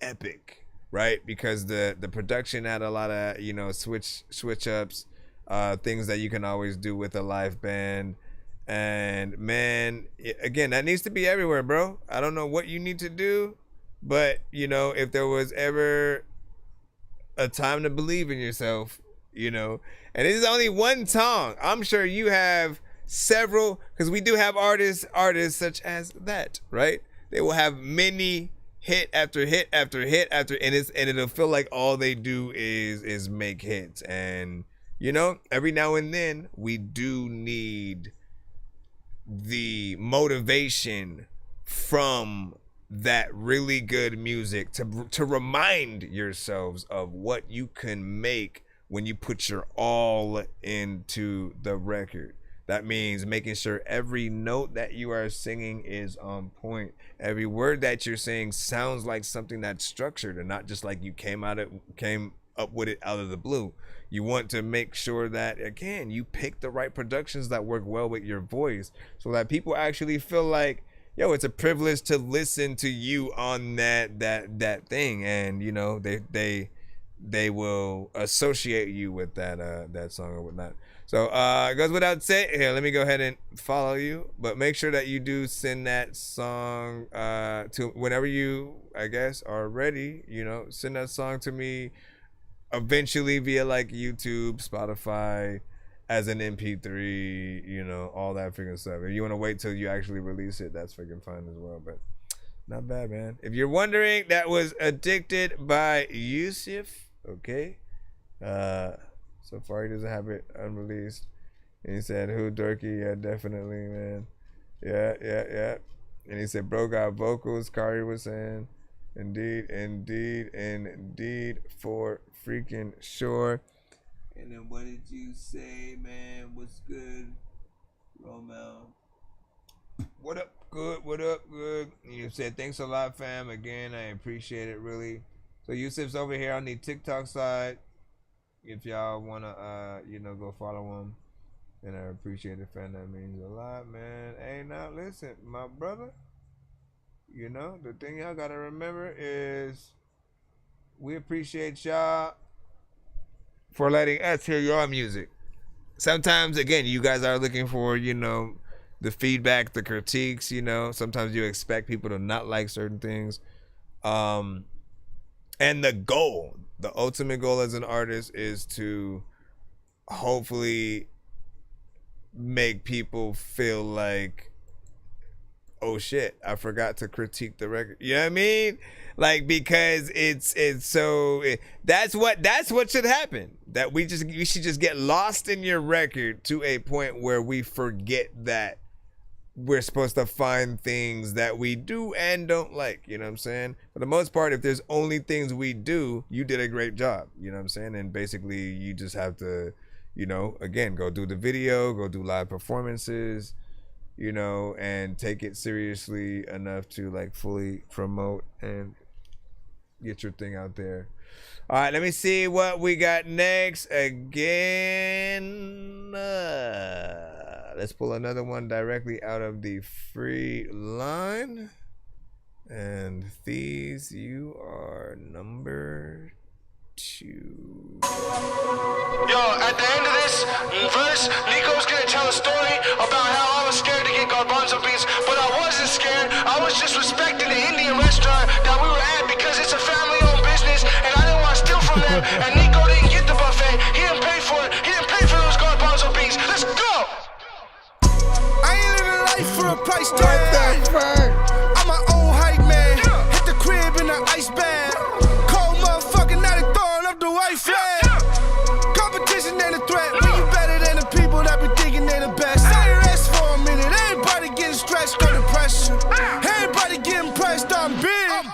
epic, right? Because the production had a lot of, you know, switch ups, things that you can always do with a live band. And man, again, that needs to be everywhere, bro. I don't know what you need to do, but you know, if there was ever a time to believe in yourself, you know, and it is only one song. I'm sure you have several, because we do have artists such as that, right? They will have many hit after hit after hit after, and it'll feel like all they do is make hits. And you know, every now and then we do need the motivation from that really good music to remind yourselves of what you can make when you put your all into the record. That means making sure every note that you are singing is on point. Every word that you're saying sounds like something that's structured and not just like you came up with it out of the blue. You want to make sure that, again, you pick the right productions that work well with your voice, so that people actually feel like, yo, it's a privilege to listen to you on that thing, and you know, they will associate you with that song or whatnot. So it goes without saying. Here, let me go ahead and follow you, but make sure that you do send that song to whenever you, I guess, are ready. You know, send that song to me eventually via like YouTube, Spotify, as an MP3, you know, all that freaking stuff. If you want to wait till you actually release it, that's freaking fine as well. But not bad, man. If you're wondering, that was Addicted by Yusuf. Okay. So far he doesn't have it unreleased. And he said, who Dorky? Yeah, definitely, man. Yeah. And he said, bro got vocals, Kari was saying. Indeed, for freaking sure. And then what did you say, man? What's good, Romel? What up, good? What up, good? You said, thanks a lot, fam. Again, I appreciate it, really. So Yusuf's over here on the TikTok side. If y'all wanna, you know, go follow him, then I appreciate it, fam. That means a lot, man. Hey, now listen, my brother. You know, the thing y'all gotta remember is we appreciate y'all for letting us hear your music. Sometimes, again, you guys are looking for, you know, the feedback, the critiques, you know. Sometimes you expect people to not like certain things. And the goal, the ultimate goal as an artist is to hopefully make people feel like, oh shit, I forgot to critique the record. You know what I mean? Like, because it's so that's what should happen. That we should just get lost in your record to a point where we forget that we're supposed to find things that we do and don't like. You know what I'm saying? For the most part, if there's only things we do, you did a great job. You know what I'm saying? And basically, you just have to, you know, again, go do the video, go do live performances, you know, and take it seriously enough to like fully promote and get your thing out there. All right, let me see what we got next. Again, let's pull another one directly out of the free line. And these, you are number 2. Yo, at the end of this verse, Nico's gonna tell a story about how I was scared to get garbanzo beans, but I wasn't scared. I was just respecting the Indian restaurant that we were at because it's a family-owned business, and I didn't want to steal from them. And Nico didn't get the buffet. He didn't pay for it. He didn't pay for those garbanzo beans. Let's go. I ain't living life for a price tag. I'm my old hype man. Hit the crib in the ice bag. Cold motherfucker, now they throwing up the white flag. Competition ain't a threat. When you better than the people that be thinking they the best. I ain't rest for a minute. Everybody getting stretched under pressure. Everybody getting pressed. I'm big. I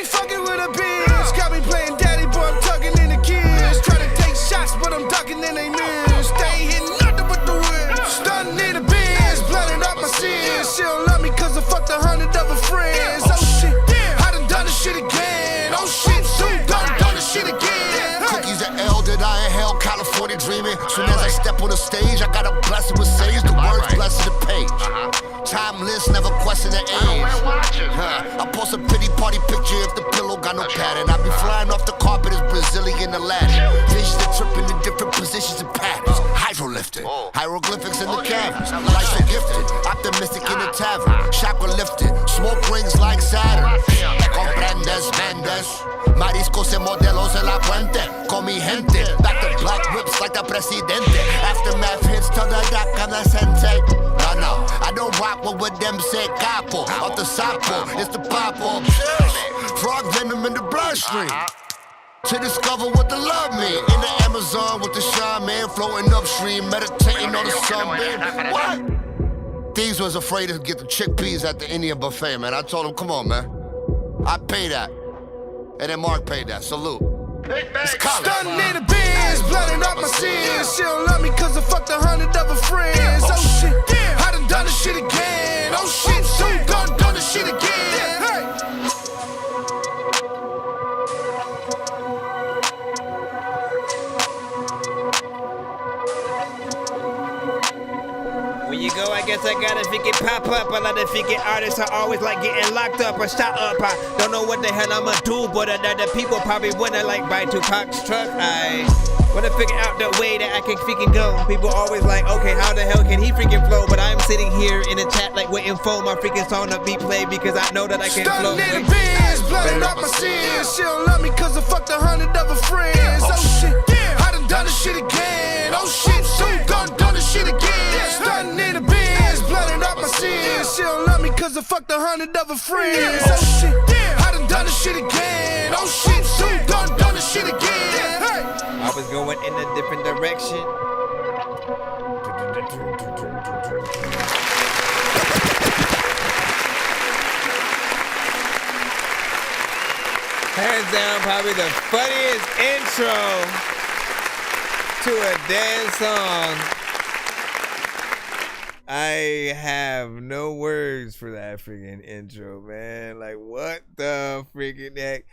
ain't fucking with a bitch. Got me playing daddy, boy. I'm tucking in the kids. Try to take shots, but I'm ducking in they mirrors. They ain't hitting nothing but the whip. Stunning in the biz, blending up my sins. She don't love me cause I fucked 100 other friends. Oh shit, I done done this shit again. Oh shit, done this shit again. Cookies are L that I inhale, California dreaming. Soon as I step on the stage, I got a blessing with sage. The words blessed the page. Timeless, never question the age. I post a pity party picture if the pillow got no pattern. I be flying off the carpet as Brazilian Aladdin. Visions that tripping in different positions and patterns. Hydrolifting, hieroglyphics in the canvas. Life so gifted, optimistic in the tavern. Chakra lifted, smoke rings like Saturn. Comprendes, Mendes. Mariscos y modelos en la puente. Con mi gente, back to black whips like the presidente. Aftermath hits, tell the doc I'm the sensei. No, I don't rock with them say capo. Off the sapo, it's the papo. Frog venom in the bloodstream. To discover what the love mean. In the Amazon with the shaman, floating upstream, meditating on the sunbeam. What? Thieves was afraid to get the chickpeas at the Indian buffet, man. I told him, come on, man. I pay that. And then Mark paid that. Salute. It's college. Stunning in the biz, blending up my sins. She don't love me cause I fucked 100 other friends. Oh shit, I done done this shit again. Oh shit, done this shit again. When you go, I guess I gotta freaking pop up. A lot of freaking artists are always like getting locked up or shot up. I don't know what the hell I'ma do, but the people probably wanna like buy Tupac's truck. I wanna figure out the way that I can freaking go. People always like, okay, how the hell can he freaking flow? But I'm sitting here in the chat like waiting for my freaking song to be played because I know that I can flow. Stunning in the biz, blending up my sins. She don't love me cause I fucked 100 other friends. Oh shit, I done done this shit again. Oh shit, done this shit again. Stunning in the biz, blending up my sins. She don't love me cause I fucked 100 other friends. Oh shit, I done done this shit again. Oh shit, done this shit again. I was going in a different direction. Hands down, probably the funniest intro to a dead song. I have no words for that freaking intro, man. Like, what the freaking heck?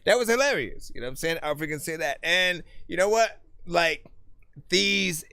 That was hilarious. You know what I'm saying? I'll freaking say that. And you know what? Like, Thieves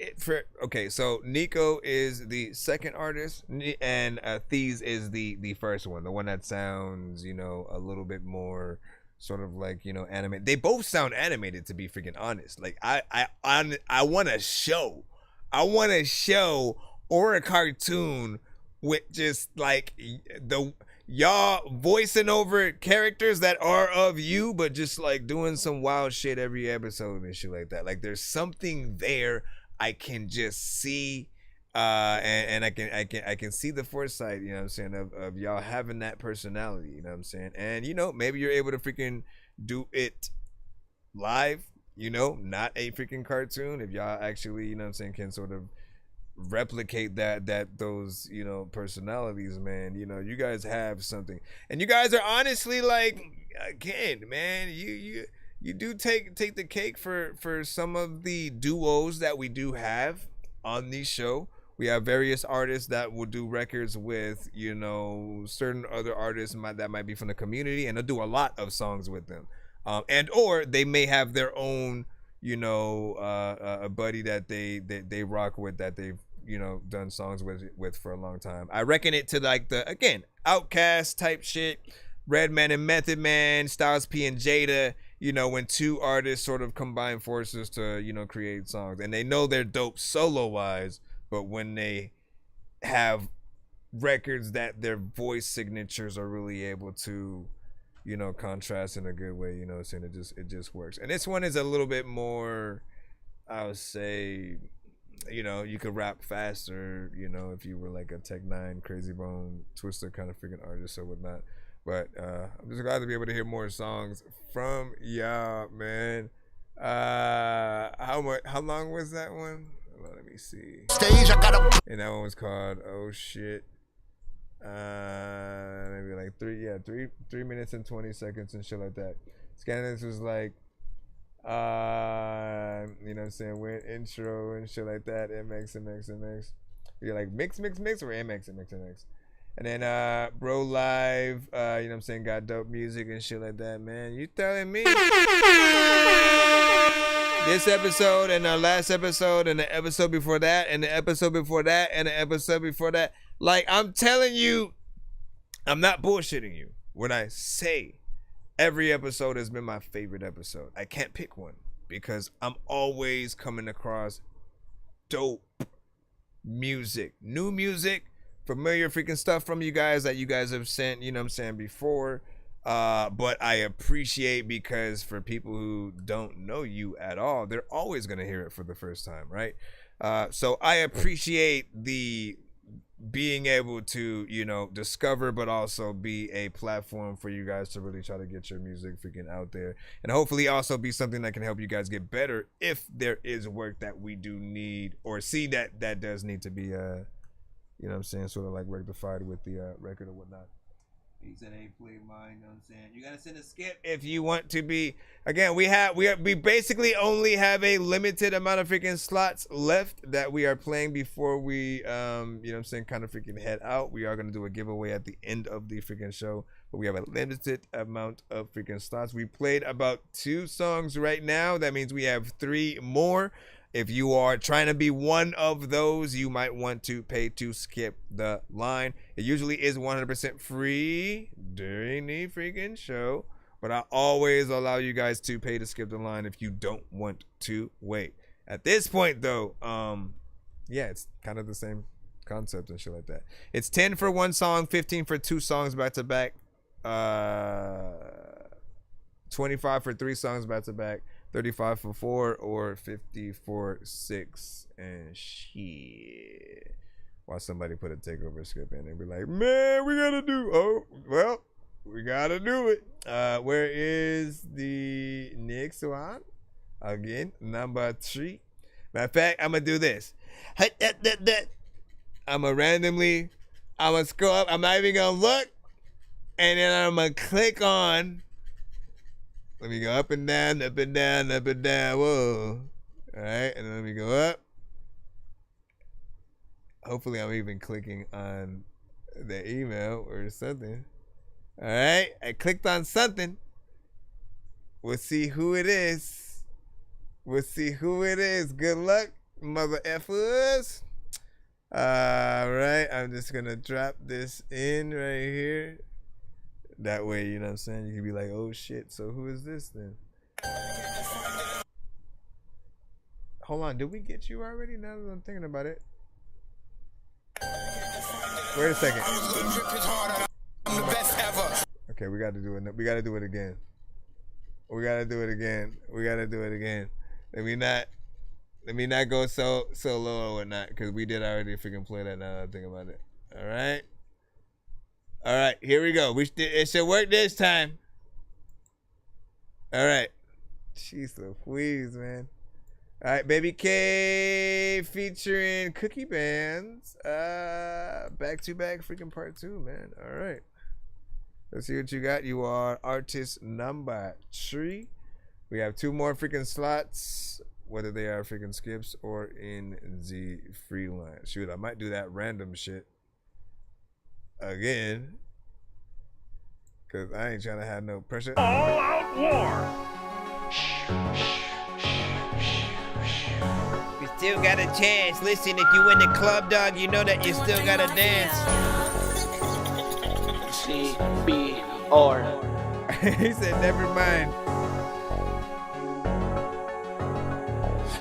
okay, so Nico is the second artist, and Thieves is the first one, the one that sounds, you know, a little bit more sort of like, you know, animated. They both sound animated, to be freaking honest. Like I want a show. I want a show or a cartoon with just like the y'all voicing over characters that are of you, but just like doing some wild shit every episode and shit like that. Like there's something there I can just see, and I can see the foresight, you know what I'm saying, of y'all having that personality, you know what I'm saying, and you know, maybe you're able to freaking do it live, you know, not a freaking cartoon, if y'all actually, you know what I'm saying, can sort of replicate those personalities, man. You guys have something, and you guys are honestly like, again, man, you do take the cake for some of the duos that we do have on the show. We have various artists that will do records with certain other artists that might be from the community, and they'll do a lot of songs with them, and or they may have their own a buddy that they rock with, that they've done songs with for a long time. I reckon it to like the, again, Outkast type shit, Redman and Method Man, Styles P and Jada, when two artists sort of combine forces to create songs, and they know they're dope solo wise, but when they have records that their voice signatures are really able to contrast in a good way, saying it just works. And this one is a little bit more, I would say, you could rap faster, if you were like a Tech Nine, Crazy Bone, Twister kind of freaking artist or whatnot. But I'm just glad to be able to hear more songs from y'all, man. How long was that one? Let me see. Stage, I got and that one was called Oh Shit. Maybe like 3 minutes and 20 seconds and shit like that. Scandalous was like with intro and shit like that, MX. You're like mix or MX. And then Bro Live, got dope music and shit like that, man. You telling me? This episode and the last episode and the episode before that and the episode before that and the episode before that. Like, I'm telling you, I'm not bullshitting you when I say every episode has been my favorite episode. I can't pick one because I'm always coming across dope music, new music, familiar freaking stuff from you guys that you guys have sent, before. But I appreciate, because for people who don't know you at all, they're always going to hear it for the first time, right? So I appreciate the being able to, discover, but also be a platform for you guys to really try to get your music freaking out there. And hopefully also be something that can help you guys get better if there is work that we do need or see that does need to be, sort of like rectified with the record or whatnot. He said, "Hey, play mine." You gotta send a skip if you want to be. Again, we basically only have a limited amount of freaking slots left that we are playing before we, kind of freaking head out. We are gonna do a giveaway at the end of the freaking show, but we have a limited amount of freaking slots. We played about 2 songs right now. That means we have 3 more. If you are trying to be one of those, you might want to pay to skip the line. It usually is 100% free during the freaking show, but I always allow you guys to pay to skip the line if you don't want to wait. At this point, though, it's kind of the same concept and shit like that. It's 10 for 1 song, 15 for 2 songs back to back, 25 for 3 songs back to back, 35 for 4, or 50 for 6, and shit. Watch somebody put a takeover script in and be like, man, we gotta do it. Where is the next one? Again, number 3. Matter of fact, I'm gonna do this. I'm gonna scroll up. I'm not even gonna look, and then I'm gonna click on. Let me go up and down, up and down, up and down. Whoa. All right, and then let me go up. Hopefully I'm even clicking on the email or something. All right, I clicked on something. We'll see who it is. Good luck, mother effers. All right, I'm just going to drop this in right here. That way, you can be like, oh shit, so who is this then? Hold on, did we get you already? Now that I'm thinking about it. Wait a second. Okay, we gotta do it. We gotta do it again. Let me not go so low or whatnot, because we did already freaking play that now that I think about it. All right, here we go. It should work this time. All right. Jeez Louise, man. All right, Baby K featuring Cookie Bands. Back to back freaking part 2, man. All right. Let's see what you got. You are artist number 3. We have 2 more freaking slots, whether they are freaking skips or in the free line. Shoot, I might do that random shit again, because I ain't trying to have no pressure. All out war. You still got a chance. Listen, if you in the club, dog, you know that you still gotta dance. C-B-R. He said, never mind.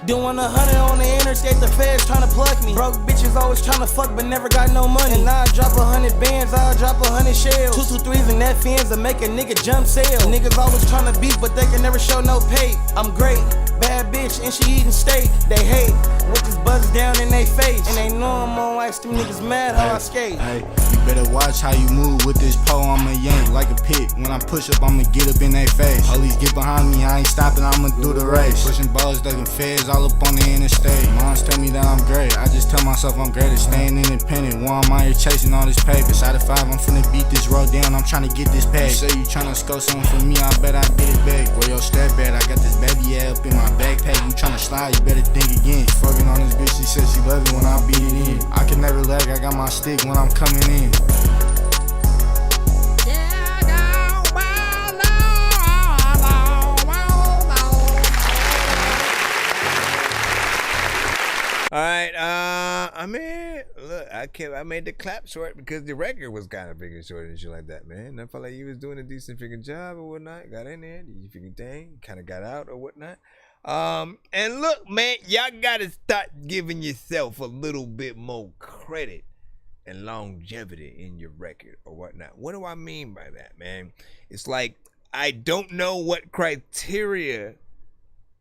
Doing 100 on the interstate, the feds tryna plug me. Broke bitches always tryna fuck, but never got no money. And I drop 100 bands, I'll drop 100 shells. 223s and that fins that make a nigga jump sale. Niggas always tryna beef, but they can never show no pay. I'm great, bad bitch, and she eating steak. They hate, with this buzz down in they face. And they know I'm on wax, them niggas mad how I skate. Hey, you better watch how you move with this pole, I'ma yank like a pit. When I push up, I'ma get up in they face. Police get behind me, I ain't stopping, I'ma do the race. Pushing balls, ducking feds all up on the interstate. Moms tell me that I'm great, I just tell myself I'm great at staying independent. While I'm out here chasing all this paper. Side of 5, I'm finna beat this road down, I'm tryna get this paid. You say you tryna score something from me, I bet I get it back. Where your step at? I got this baby up in my backpack. You tryna slide, you better think again. Fucking on this bitch, she said she love it when I beat it in. I can never lag, I got my stick when I'm coming in. All right, I mean, look, I made the clap short because the record was kind of freaking short and shit like that, man. And I felt like you was doing a decent freaking job or whatnot. Got in there, you freaking dang, kind of got out or whatnot. And look, man, y'all gotta start giving yourself a little bit more credit and longevity in your record or whatnot. What do I mean by that, man? It's like, I don't know what criteria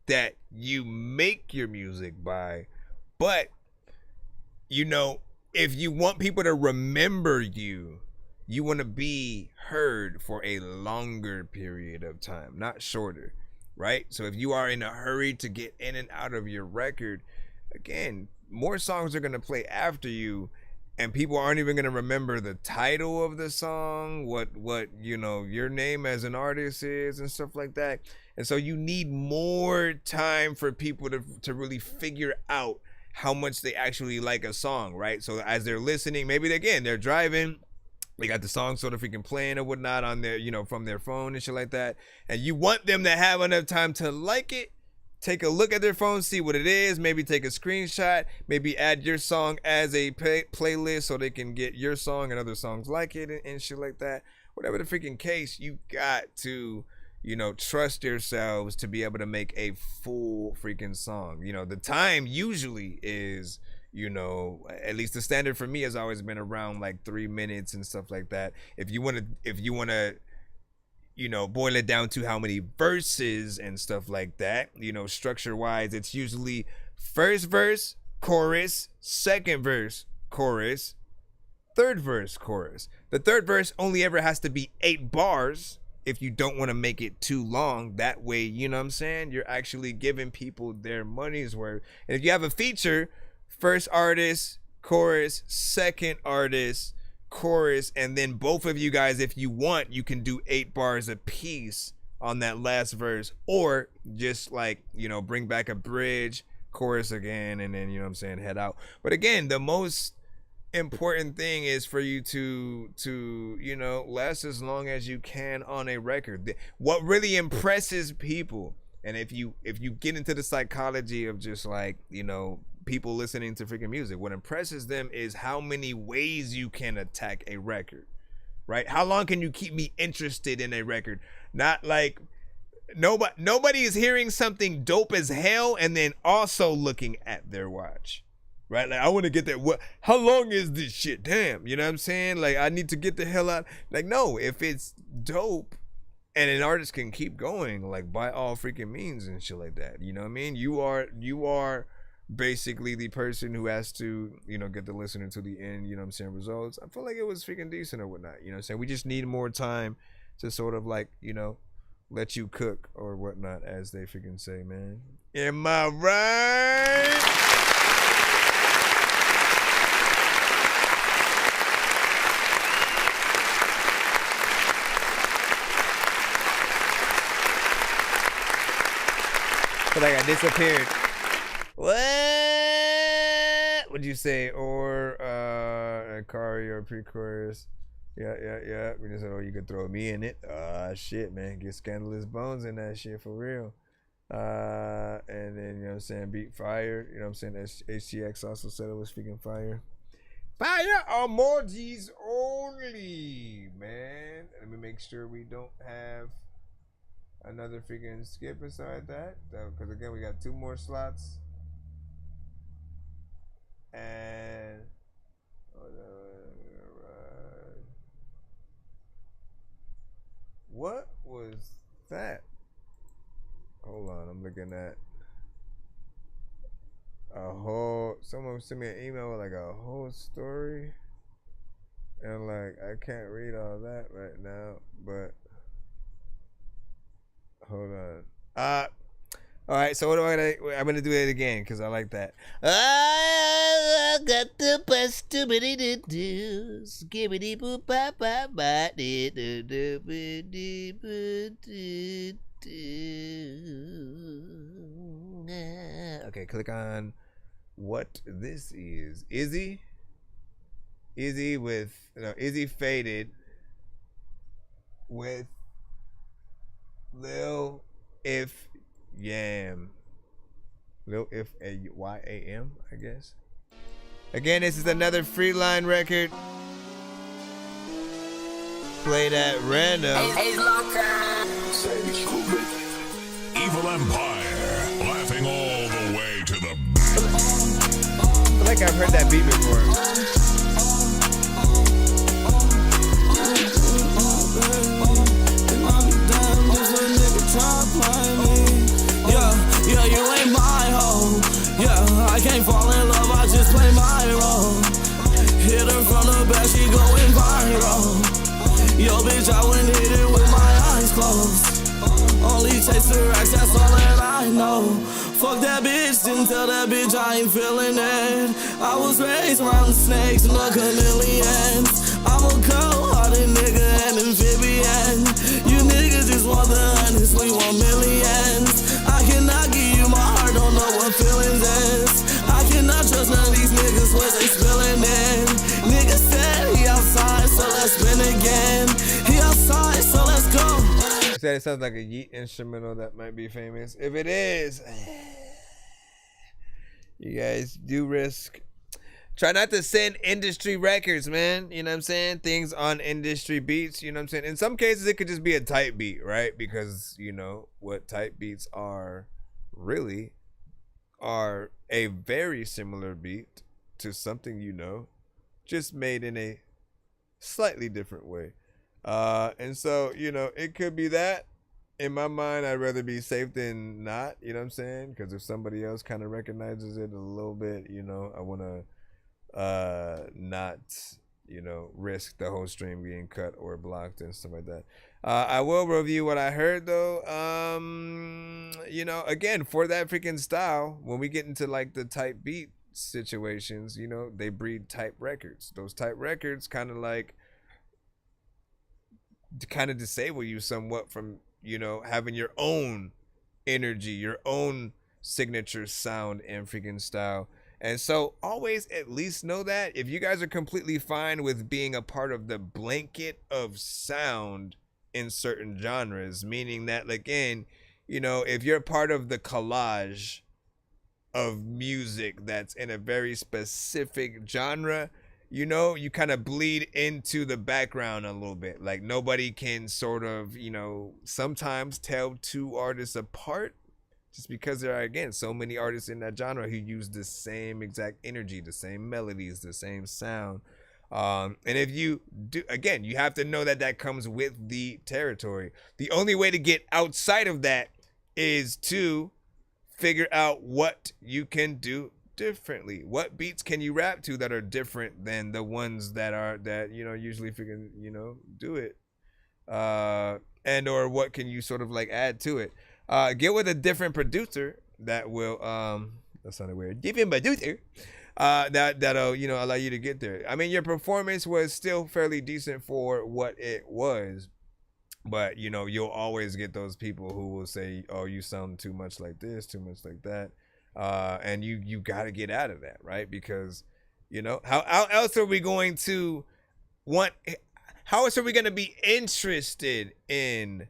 that you make your music by, but, you know, if you want people to remember you, you want to be heard for a longer period of time, not shorter, right? So if you are in a hurry to get in and out of your record, again, more songs are going to play after you, and people aren't even going to remember the title of the song, what you know, your name as an artist is and stuff like that. And so you need more time for people to really figure out how much they actually like a song, right? So as they're listening, maybe they're driving, they got the song sort of freaking playing or whatnot on their, you know, from their phone and shit like that. And you want them to have enough time to like it, take a look at their phone, see what it is, maybe take a screenshot, maybe add your song as a playlist so they can get your song and other songs like it and shit like that. Whatever the freaking case, you got to, you know, trust yourselves to be able to make a full freaking song. You know, the time usually is, you know, at least the standard for me has always been around like 3 minutes and stuff like that. If you want to, you know, boil it down to how many verses and stuff like that, you know, structure wise, it's usually first verse, chorus, second verse, chorus, third verse, chorus. The third verse only ever has to be 8 bars. If you don't want to make it too long, that way, you know what I'm saying, you're actually giving people their money's worth. And if you have a feature, first artist, chorus, second artist, chorus, and then both of you guys, if you want, you can do 8 bars a piece on that last verse, or just like, you know, bring back a bridge, chorus again, and then, you know what I'm saying, head out. But again, the most important thing is for you to you know, last as long as you can on a record. What really impresses people, and if you get into the psychology of just like, you know, people listening to freaking music, what impresses them is how many ways you can attack a record, right? How long can you keep me interested in a record? Not like nobody is hearing something dope as hell and then also looking at their watch, right? Like, I want to get that. What? How long is this shit? Damn, you know what I'm saying? Like, I need to get the hell out. Like, no, if it's dope and an artist can keep going, like, by all freaking means and shit like that, you know what I mean? You are basically the person who has to, you know, get the listener to the end, you know what I'm saying, results. I feel like it was freaking decent or whatnot, you know what I'm saying? We just need more time to sort of like, you know, let you cook or whatnot, as they freaking say, man. Am I right? But like I disappeared. What would you say? Or a Kari or pre-chorus? Yeah. We just said, oh, you could throw me in it. Shit, man. Get Scandalous Bones in that shit for real. And then, you know what I'm saying, beat fire. You know what I'm saying? HTX also said it was freaking fire. Fire emojis only, man. Let me make sure we don't have another freaking skip inside that. Because again, we got 2 more slots. And what was that? Hold on, I'm looking at a whole, someone sent me an email with like a whole story, and like I can't read all that right now, but hold on. All right, so what I'm gonna do it again because I like that. I got the best too many to do. Skibbity boop ba ba ba dee doo doo boo dee boo doo doo. Okay, click on what this is. Izzy Faded with Lil If Yam. Lil If YAM, I guess. Again, this is another Freeline record. Played at random. Evil Empire, laughing all the way to the. I feel like I've heard that beat before. Yeah, you ain't my hoe. Yeah, I can't fall in love, I just play my role. Hit her from the back, she going viral. Yo, bitch, I wouldn't hit it with my eyes closed. Only chase the racks, that's all that I know. Fuck that bitch, didn't tell that bitch I ain't feeling it. I was raised around the snakes and the chameleons. I'm a cold-hearted nigga and amphibian. You niggas just want the hundreds, we want millions. I cannot give you my heart, don't know what feelings is. I cannot trust none of these niggas, what they spilling in. Niggas said he outside, so let's spin again. He outside, so let's go. Said it sounds like a Yeet instrumental that might be famous. If it is, you guys do risk. Try not to send industry records, man. You know what I'm saying? Things on industry beats, you know what I'm saying? In some cases, it could just be a type beat, right? Because, you know, what type beats are really are a very similar beat to something you know, just made in a slightly different way. And so, you know, it could be that. In my mind, I'd rather be safe than not, you know what I'm saying? Because if somebody else kind of recognizes it a little bit, you know, I want to not, you know, risk the whole stream being cut or blocked and stuff like that. I will review what I heard though. You know, again, for that freaking style, when we get into like the type beat situations, you know, they breed type records. Those type records kind of like disable you somewhat from, you know, having your own energy, your own signature sound and freaking style. And so always at least know that if you guys are completely fine with being a part of the blanket of sound in certain genres, meaning that, again, you know, if you're part of the collage of music that's in a very specific genre, you know, you kind of bleed into the background a little bit. Like nobody can sort of, you know, sometimes tell two artists apart just because there are, again, so many artists in that genre who use the same exact energy, the same melodies, the same sound. And if you do, again, you have to know that that comes with the territory. The only way to get outside of that is to figure out what you can do differently. What beats can you rap to that are different than the ones that are, that, you know, usually freaking, you know, do it. and or what can you sort of like add to it. Get with a different producer that will that sounded weird. Different producer that'll allow you to get there. I mean, your performance was still fairly decent for what it was, but you'll always get those people who will say, oh, you sound too much like this, too much like that, and you got to get out of that, right? Because how else are we going to how else are we going to be interested in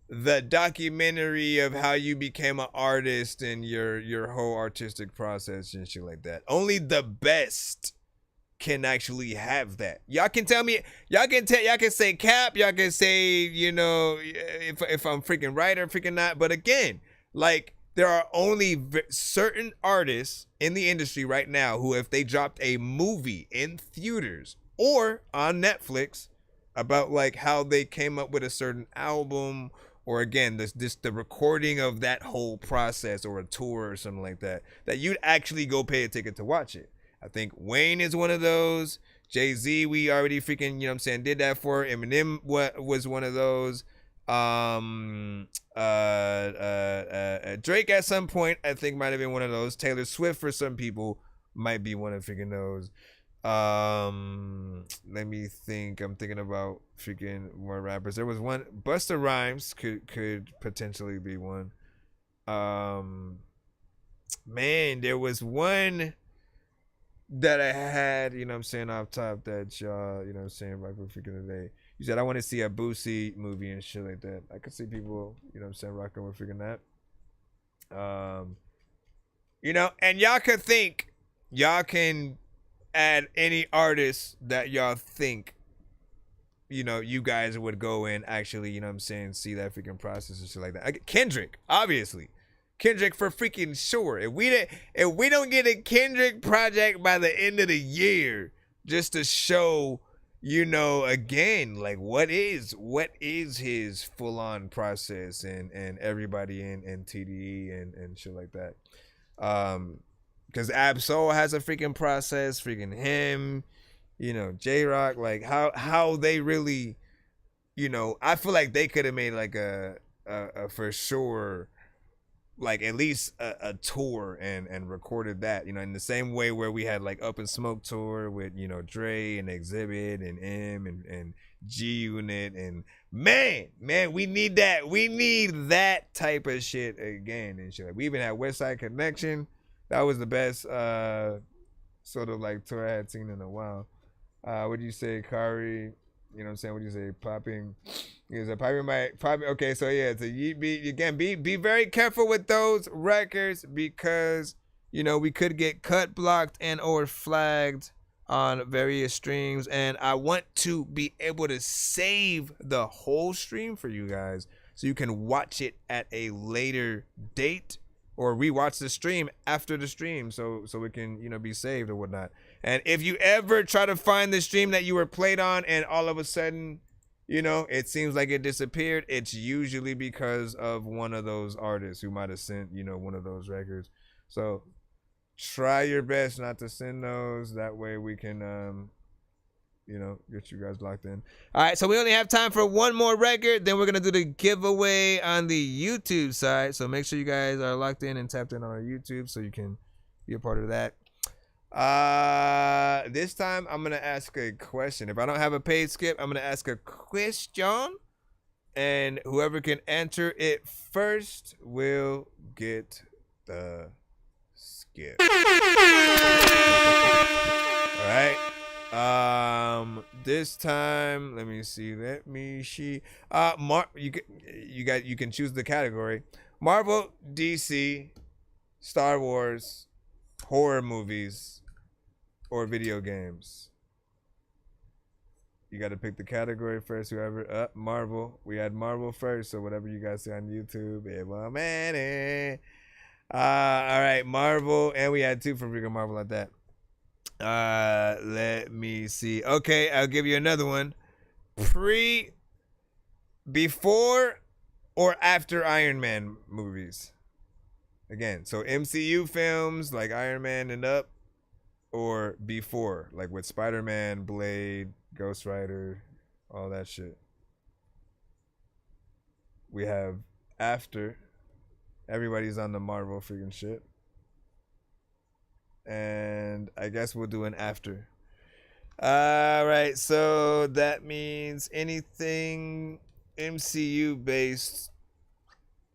the documentary of how you became an artist and your whole artistic process and shit like that? Only the best can actually have that. Y'all can tell me, y'all can say cap, y'all can say, if I'm freaking right or freaking not. But again, like, there are only certain artists in the industry right now who, if they dropped a movie in theaters or on Netflix about like how they came up with a certain album, or again, the recording of that whole process, or a tour or something like that, that you'd actually go pay a ticket to watch it. I think Wayne is one of those. Jay-Z, we already freaking, did that for. Eminem was one of those. Drake at some point, I think, might have been one of those. Taylor Swift for some people might be one of freaking those. Let me think. I'm thinking about freaking more rappers. There was one. Busta Rhymes could potentially be one. Man, there was one that I had, off top that y'all, right for freaking today. You said I want to see a Boosie movie and shit like that. I could see people, rocking with freaking that. And y'all could think, y'all can add any artist that y'all think, you guys would go and actually, see that freaking process and shit like that. Kendrick, obviously. Kendrick for freaking sure. If we don't get a Kendrick project by the end of the year, just to show, again, like what is his full on process and everybody in TDE and shit like that. Because Ab-Soul has a freaking process, freaking him, J-Rock, like how they really, I feel like they could have made like a for sure, like at least a tour and recorded that, in the same way where we had like Up in Smoke tour with, Dre and Exhibit and M and G Unit, and man, we need that type of shit again and shit. Like, we even had West Side Connection. That was the best sort of like tour I had seen in a while. What'd you say, Kari? What'd you say, popping? Is a popping? Okay, so yeah, so you be very careful with those records, because we could get cut, blocked, and or flagged on various streams, and I want to be able to save the whole stream for you guys so you can watch it at a later date, or rewatch the stream after the stream, so it can be saved or whatnot. And if you ever try to find the stream that you were played on and all of a sudden it seems like it disappeared, it's usually because of one of those artists who might have sent one of those records. So try your best not to send those, that way we can get you guys locked in. All right, so we only have time for one more record, then we're gonna do the giveaway on the YouTube side, so make sure you guys are locked in and tapped in on our YouTube so you can be a part of that. This time I'm gonna ask a question. If I don't have a paid skip, I'm gonna ask a question, and whoever can answer it first will get the skip. All right. This time, let me see. You can choose the category: Marvel, DC, Star Wars, horror movies, or video games. You got to pick the category first. Whoever, Marvel. We had Marvel first, so whatever you guys see on YouTube, it will matter. All right, Marvel, and we had two from freaking Marvel at that. Let me see. Okay, I'll give you another one. Before or after Iron Man movies? Again, so MCU films like Iron Man and up, or before, like with Spider-Man, Blade, Ghost Rider, all that shit. we have after. Everybody's on the Marvel freaking shit. And I guess we'll do an after. Alright, so that means anything MCU based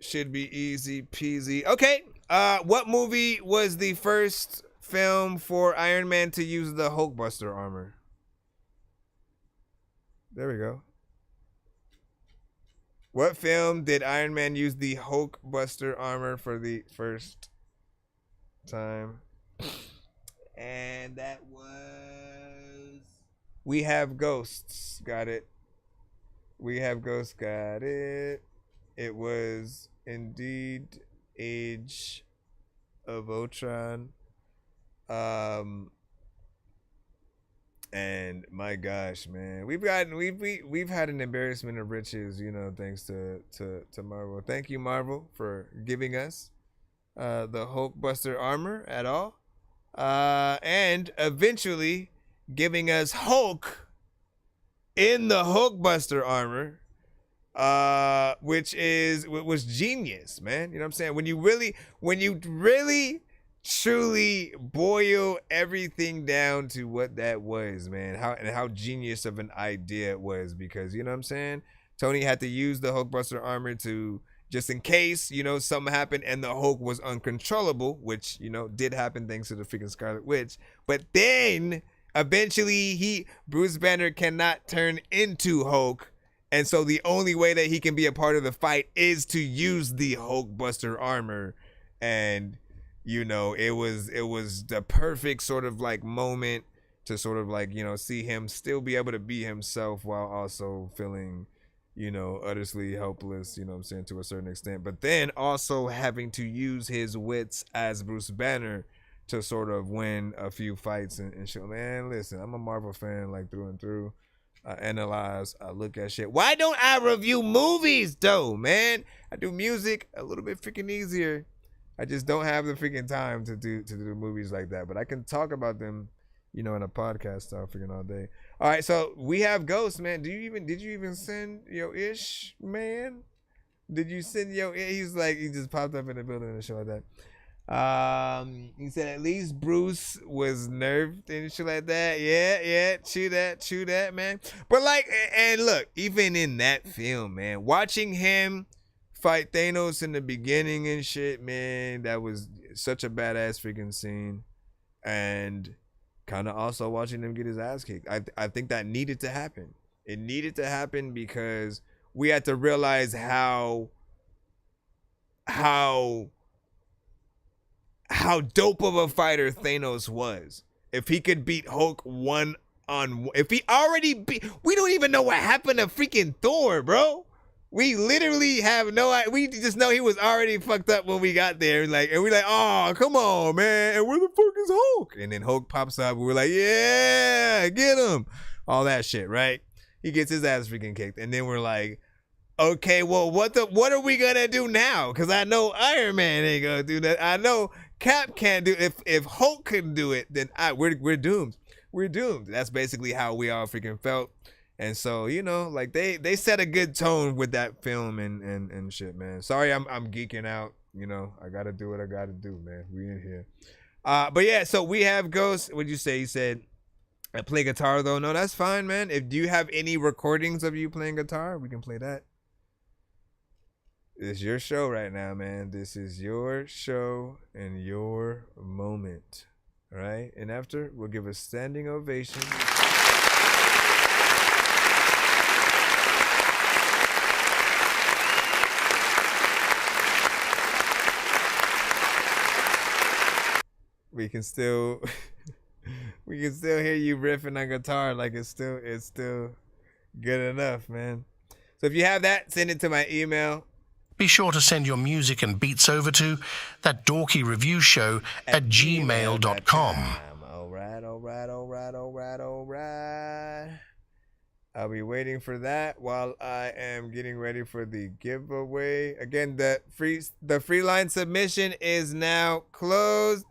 should be easy peasy. Okay, what movie was the first film for Iron Man to use the Hulkbuster armor? There we go. What film did Iron Man use the Hulkbuster armor for the first time? And that was... We Have Ghosts. Got it. We Have Ghosts. Got it. It was indeed Age of Ultron. And my gosh, man, we've had an embarrassment of riches, you know, thanks to Marvel. Thank you, Marvel, for giving us the Hulkbuster armor at all, and eventually giving us Hulk in the Hulkbuster armor, which was genius, man. You know what I'm saying? When you really truly boil everything down to what that was, man, how genius of an idea it was, because you know what I'm saying, Tony had to use the Hulkbuster armor to, just in case, you know, something happened and the Hulk was uncontrollable, which, you know, did happen thanks to the freaking Scarlet Witch. But then eventually Bruce Banner cannot turn into Hulk, and so the only way that he can be a part of the fight is to use the Hulkbuster armor. And you know, it was the perfect sort of like moment to sort of like, you know, see him still be able to be himself while also feeling, you know, utterly helpless, you know what I'm saying, to a certain extent. But then also having to use his wits as Bruce Banner to sort of win a few fights and shit. Man, listen, I'm a Marvel fan like through and through. I analyze, I look at shit. Why don't I review movies though, man? I do music a little bit freaking easier. I just don't have the freaking time to do movies like that. But I can talk about them, you know, in a podcast style freaking all day. All right, so We Have Ghosts, man. Did you even send your ish, man? Did you send your he's like, he just popped up in the building and shit like that. He said at least Bruce was nerfed and shit like that. Yeah, true that, man. But like, and look, even in that film, man, watching him fight Thanos in the beginning and shit, man, that was such a badass freaking scene. And kind of also watching him get his ass kicked. I think that needed to happen. It needed to happen because we had to realize how dope of a fighter Thanos was. If he could beat Hulk if he already beat, we don't even know what happened to freaking Thor, bro. We literally have no idea. We just know he was already fucked up when we got there. And we're like, oh, come on, man. And where the fuck is Hulk? And then Hulk pops up. We're like, yeah, get him. All that shit, right? He gets his ass freaking kicked. And then we're like, okay, well, what are we gonna do now? Because I know Iron Man ain't gonna do that. I know Cap can't do it. If Hulk couldn't do it, then we're doomed. We're doomed. That's basically how we all freaking felt. And so, you know, like they set a good tone with that film and shit, man. Sorry, I'm geeking out. You know, I gotta do what I gotta do, man. We in here. But yeah, so We Have Ghosts. What'd you say? You said I play guitar though. No, that's fine, man. Do you have any recordings of you playing guitar, we can play that. It's your show right now, man. This is your show and your moment. All right? And after, we'll give a standing ovation. We can still hear you riffing on guitar like it's still good enough, man. So if you have that, send it to my email. Be sure to send your music and beats over to ThatDorkyReviewShow at gmail.com. All right. I'll be waiting for that while I am getting ready for the giveaway. Again, the free line submission is now closed.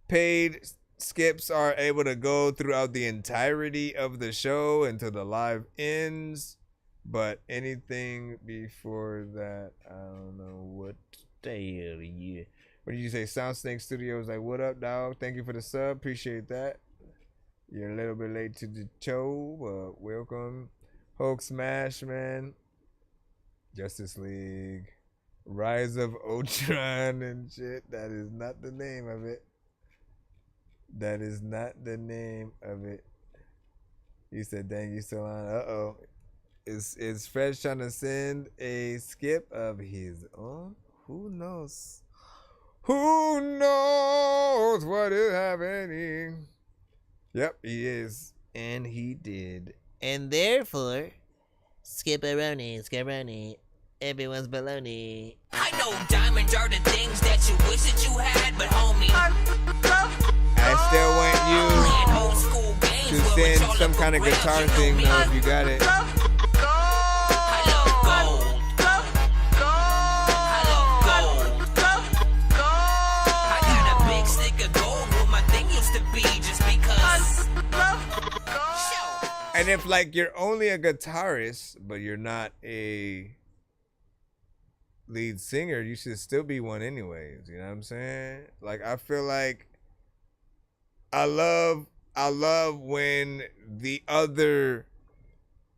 Paid skips are able to go throughout the entirety of the show until the live ends. But anything before that, I don't know what the hell. Yeah. What did you say? Sound Snake Studios, like, what up, dog? Thank you for the sub. Appreciate that. You're a little bit late to the show, but welcome. Hulk Smash, man. Justice League. Rise of Ultron and shit. That is not the name of it. That is not the name of it. You said, dang, you still on? Uh-oh. Is Fresh trying to send a skip of his own? Who knows? Who knows what is happening? Yep, he is. And he did. And therefore, skip-a-roni, everyone's baloney. I know diamonds are the things that you wish that you had, but homie, I still want you to send some kind of guitar thing, though, if you got it. And if, like, you're only a guitarist, but you're not a lead singer, you should still be one anyways. You know what I'm saying? Like, I feel like I love when the other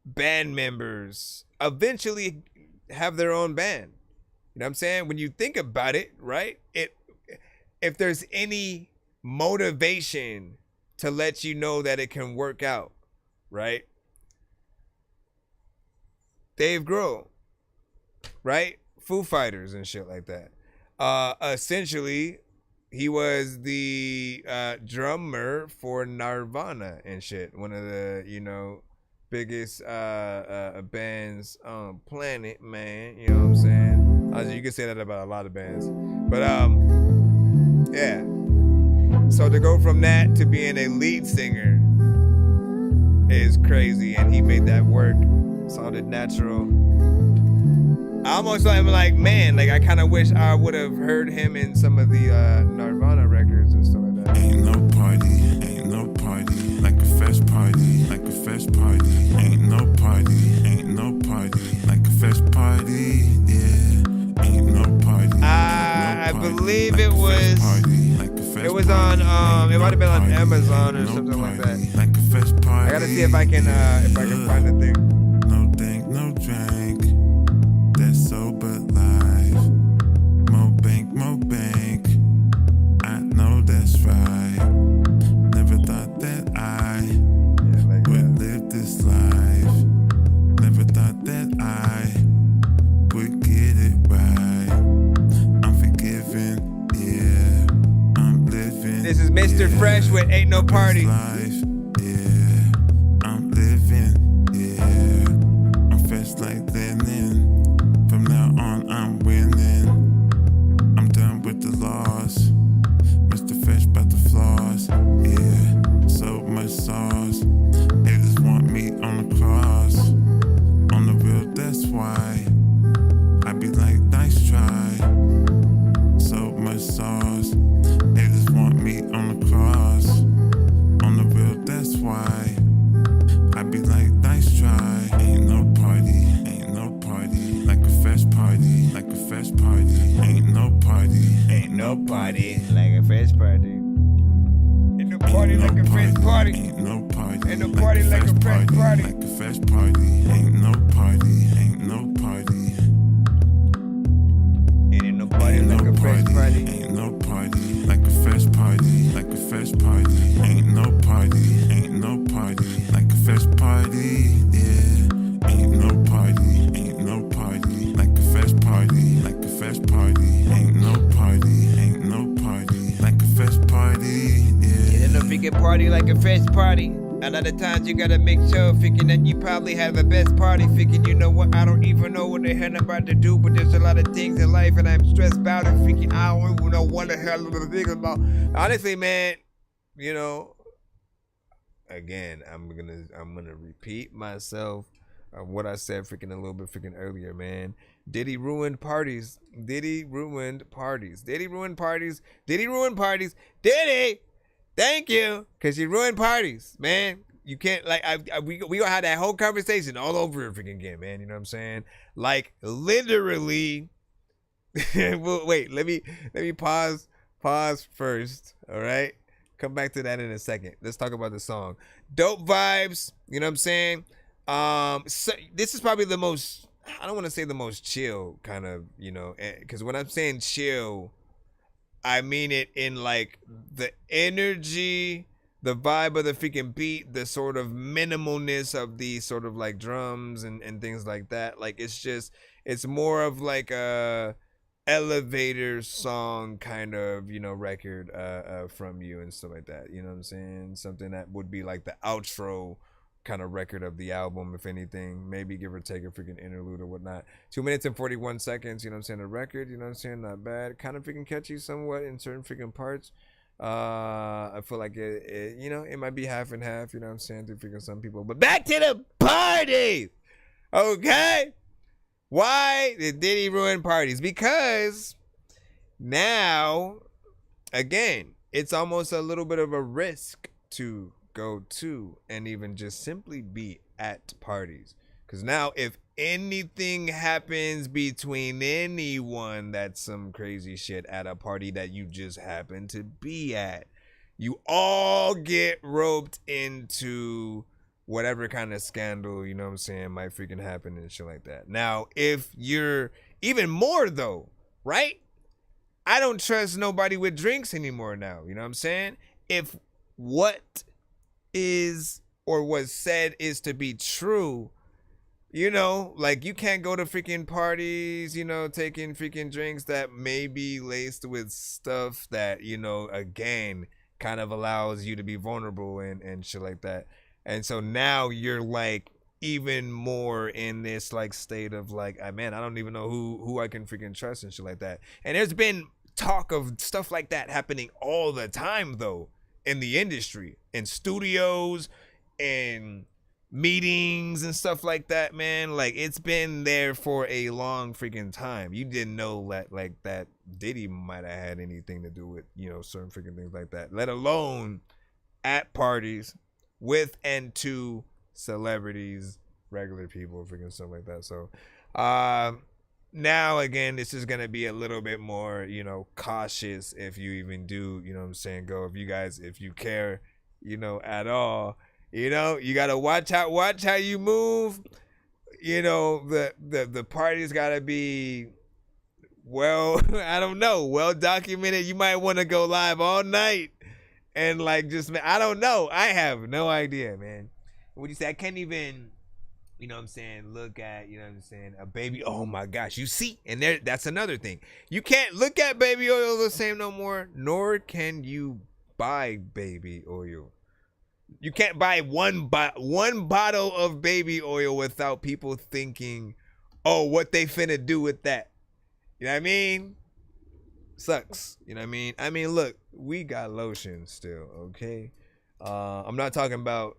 band members eventually have their own band. You know what I'm saying? When you think about it, right? If there's any motivation to let you know that it can work out, right? Dave Grohl, right? Foo Fighters and shit like that. Essentially, he was the drummer for Nirvana and shit. One of the, biggest bands on planet, man. You know what I'm saying? You can say that about a lot of bands. But, yeah. So to go from that to being a lead singer is crazy, and he made that work. Sounded natural. I almost like, man, like I kind of wish I would have heard him in some of the Nirvana records and stuff like that. Ain't no party like a fest party, like a fest party. Ain't no party like a fest party, yeah. Ain't no party. I believe it was. It was on. It might have been on Amazon or something like that. Like a fest party. I gotta see if I can find the thing. No drink, no drink. That's sober life. Mo bank. I know that's right. Never thought that I would live this life. Never thought that I would get it right. I'm forgiven, yeah. I'm living. This is Mr. Fresh with Ain't No Party. Life, yeah. I'm living, yeah. I'm fresh like linen. From now on, I'm winning. I'm done with the loss. Mr. Fresh about the flaws. Yeah, so much sauce. They just want me on the cross. On the real, that's why. I be like, nice try. So much sauce. They just want me on the cross. On the real, that's why. I be like, nice try. Ain't no party. Like a fest party, like a fest party. Ain't no party like a fest party. Ain't no party like a fest party. Ain't no party. Ain't no party like a fest party. Like a fest party. Ain't no party. Ain't no party. Ain't no party like a fest party. Ain't no party like a fest party. Like a fest party. Ain't no party. Ain't no party like a fest party. Yeah. Ain't no party. Ain't no party like a fest party. Like a fest party. Ain't no party. Ain't no party like a fest party. Yeah. Ain't no freaking party like a fest party. A lot of times you gotta make sure, thinking that you probably have the best party, thinking, you know what, I don't even know what the hell I'm about to do, but there's a lot of things in life and I'm stressed about it, thinking I don't even know what the hell I'm thinking about. Honestly, man, again, I'm gonna repeat myself of what I said freaking a little bit freaking earlier, man. Diddy ruined parties. Diddy ruined parties. Diddy ruined parties. Diddy ruined parties. Diddy! Thank you, because you ruined parties, man. You can't like we gonna have that whole conversation all over freaking again, man. You know what I'm saying? Like literally. Well, wait, let me pause first. All right, come back to that in a second. Let's talk about the song. Dope vibes. You know what I'm saying? So this is probably the most. I don't want to say the most chill kind of, you know, because when I'm saying chill, I mean it in like the energy, the vibe of the freaking beat, the sort of minimalness of the sort of like drums and things like that. Like it's more of like a elevator song kind of, you know, record from you and stuff like that. You know what I'm saying? Something that would be like the outro kind of record of the album, if anything, maybe give or take a freaking interlude or whatnot. 2 minutes and 41 seconds, you know what I'm saying? A record, you know what I'm saying? Not bad. Kind of freaking catchy somewhat in certain freaking parts. I feel like it, you know, it might be half and half, you know what I'm saying, to freaking some people. But back to the party, okay? Why did Diddy ruin parties? Because now, again, it's almost a little bit of a risk to go to and even just simply be at parties. Because now if anything happens between anyone, that's some crazy shit at a party that you just happen to be at, you all get roped into whatever kind of scandal, you know what I'm saying, might freaking happen and shit like that. Now, if you're even more though, right? I don't trust nobody with drinks anymore now, you know what I'm saying? If what is or was said is to be true, you know, like you can't go to freaking parties, you know, taking freaking drinks that may be laced with stuff that, you know, again, kind of allows you to be vulnerable and shit like that. And so now you're like even more in this like state of like, man, I don't even know who I can freaking trust and shit like that. And there's been talk of stuff like that happening all the time though in the industry, in studios, in meetings and stuff like that, man. Like it's been there for a long freaking time. You didn't know that like that Diddy might have had anything to do with, you know, certain freaking things like that, let alone at parties with and to celebrities, regular people, freaking stuff like that. So now again, this is gonna be a little bit more, you know, cautious if you even do, you know what I'm saying, go. If you care, you know, at all, you know, you gotta watch how you move. You know, the party's gotta be, well, I don't know, well documented. You might want to go live all night and like just, I don't know. I have no idea, man. What do you say? I can't even, you know what I'm saying, look at, you know what I'm saying, a baby. Oh my gosh, you see, and there, that's another thing. You can't look at baby oil the same no more, nor can you buy baby oil. You can't buy one bottle of baby oil without people thinking, oh, what they finna do with that. You know what I mean? Sucks. You know what I mean? I mean, look, we got lotion still, okay? I'm not talking about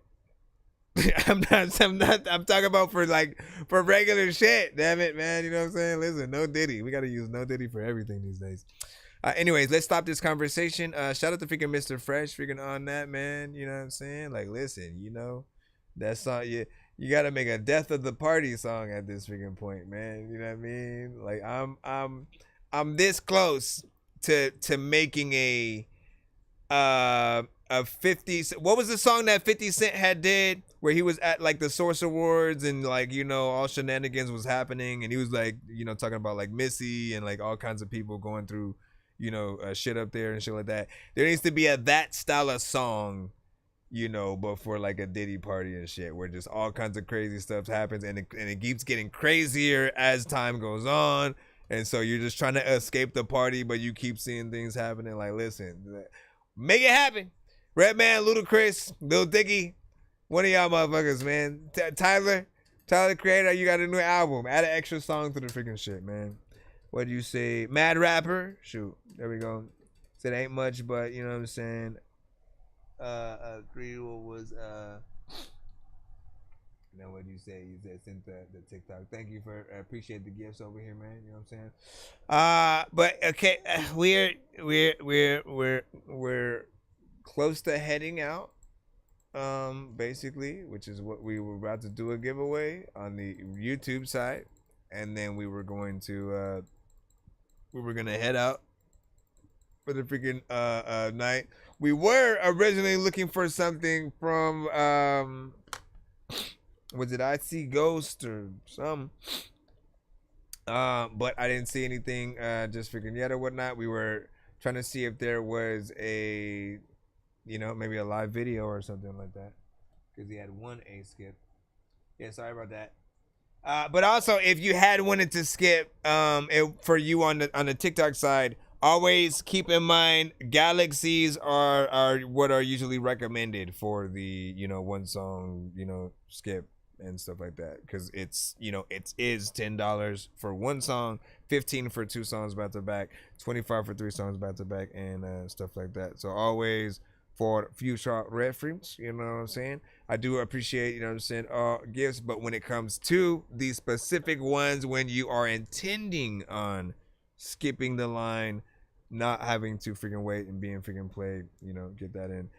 I'm talking about for regular shit. Damn it, man. You know what I'm saying? Listen, no Diddy. We gotta use no Diddy for everything these days. Anyways, let's stop this conversation. Shout out to freaking Mr. Fresh freaking on that, man. You know what I'm saying? Like, listen, you know, that song, you gotta make a death of the party song at this freaking point, man. You know what I mean? Like, I'm this close to making a 50. What was the song that 50 Cent had did where he was at like the Source Awards and like, you know, all shenanigans was happening and he was like, you know, talking about like Missy and like all kinds of people going through, you know, shit up there and shit like that. There needs to be that style of song, you know, but for like a Diddy party and shit where just all kinds of crazy stuff happens and it keeps getting crazier as time goes on. And so you're just trying to escape the party, but you keep seeing things happening. Like, listen, make it happen. Redman, Ludacris, Lil Dicky, one of y'all motherfuckers, man. Tyler, the Creator, you got a new album. Add an extra song to the freaking shit, man. What do you say? Mad Rapper? Shoot, there we go. Said ain't much, but you know what I'm saying. Creole was you know what you say? You said sent the TikTok. Thank you for appreciate the gifts over here, man. You know what I'm saying? But okay, we're close to heading out. basically, which is what we were about to do a giveaway on the YouTube side, and then we were going to head out for the freaking night. We were originally looking for something from was it I See Ghost or some, but I didn't see anything just freaking yet or whatnot. We were trying to see if there was a, you know, maybe a live video or something like that, because he had one A skip. Yeah, sorry about that. But also, if you had wanted to skip, for you on the TikTok side, always keep in mind galaxies are what are usually recommended for the, you know, one song, you know, skip and stuff like that, because it's, you know, it is $10 for one song, $15 for two songs back to back, $25 for three songs back to back, and stuff like that. So always for future reference, you know what I'm saying? I do appreciate, you know what I'm saying, gifts, but when it comes to these specific ones, when you are intending on skipping the line, not having to freaking wait and being freaking played, you know, get that in.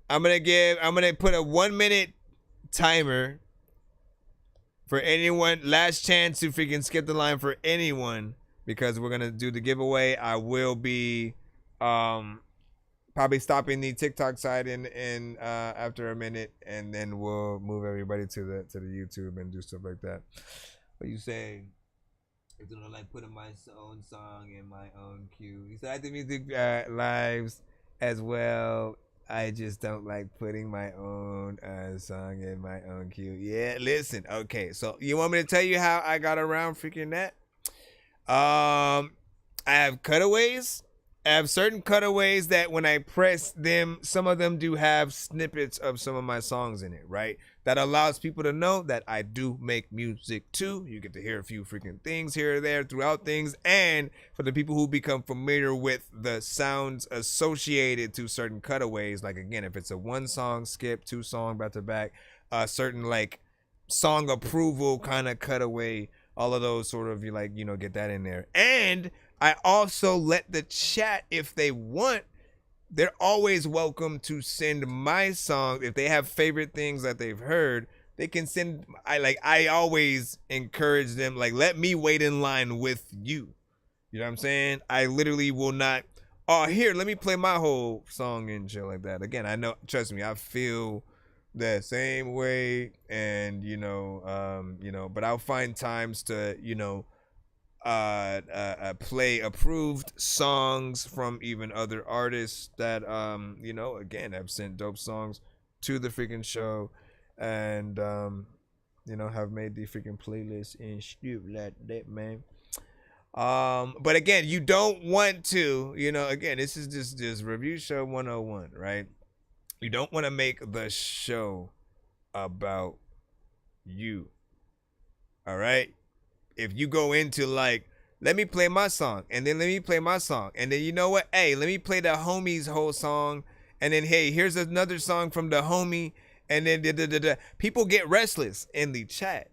I'm gonna put a 1 minute timer for anyone, last chance to freaking skip the line for anyone, because we're gonna do the giveaway. I will be probably stopping the TikTok side in after a minute, and then we'll move everybody to the YouTube and do stuff like that. What you say? It's gonna like putting my own song in my own queue. He said I do music lives as well. I just don't like putting my own song in my own queue. Yeah, listen. Okay, so you want me to tell you how I got around freaking that? I have cutaways. I have certain cutaways that when I press them, some of them do have snippets of some of my songs in it, right? That allows people to know that I do make music too. You get to hear a few freaking things here or there throughout things. And for the people who become familiar with the sounds associated to certain cutaways, like again, if it's a one song skip, two song back to back, certain like song approval kind of cutaway, all of those sort of, you like, you know, get that in there. And I also let the chat, if they want, they're always welcome to send my song. If they have favorite things that they've heard, they can send. I always encourage them, like, let me wait in line with you. You know what I'm saying? I literally will not, oh, here, let me play my whole song and shit like that. Again, I know, trust me, I feel the same way, and but I'll find times to, play approved songs from even other artists that again have sent dope songs to the freaking show, and have made the freaking playlist and shit like that, man. But again, you don't want to, again, this is just review show 101, right? You don't want to make the show about you. All right? If you go into like, let me play my song, and then let me play my song, and then you know what? Hey, let me play the homie's whole song, and then hey, here's another song from the homie, and then people get restless in the chat.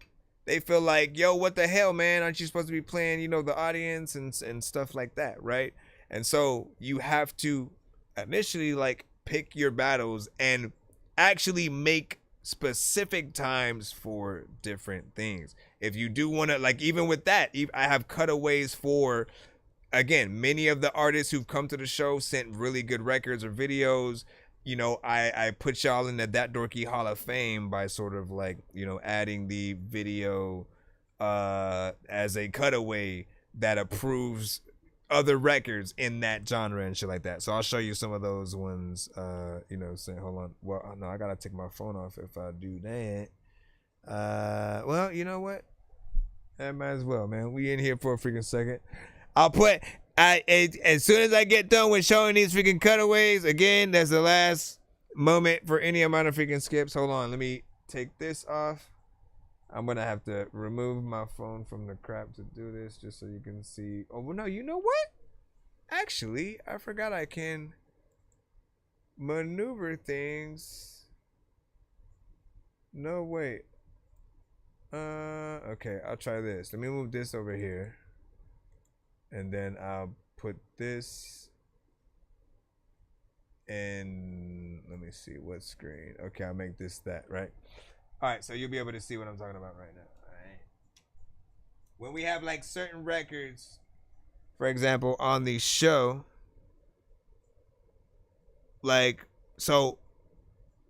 They feel like, yo, what the hell, man? Aren't you supposed to be playing, the audience and stuff like that, right? And so you have to initially like pick your battles and actually make specific times for different things. If you do want to, like, even with that, I have cutaways for, again, many of the artists who've come to the show sent really good records or videos. I put y'all in the That Dorky Hall of Fame by sort of like, adding the video as a cutaway that approves other records in that genre and shit like that. So I'll show you some of those ones, saying, hold on. Well, no, I gotta take my phone off if I do that. Well, you know what? I might as well, man. We in here for a freaking second. As soon as I get done with showing these freaking cutaways, again, that's the last moment for any amount of freaking skips. Hold on, let me take this off. I'm gonna have to remove my phone from the crap to do this, just so you can see. Oh no, you know what? Actually, I forgot I can maneuver things. No, wait. Okay, I'll try this. Let me move this over here, and then I'll put this and let me see what screen. Okay, I'll make this that, right? All right, so you'll be able to see what I'm talking about right now. All right. When we have like certain records, for example, on the show, like, so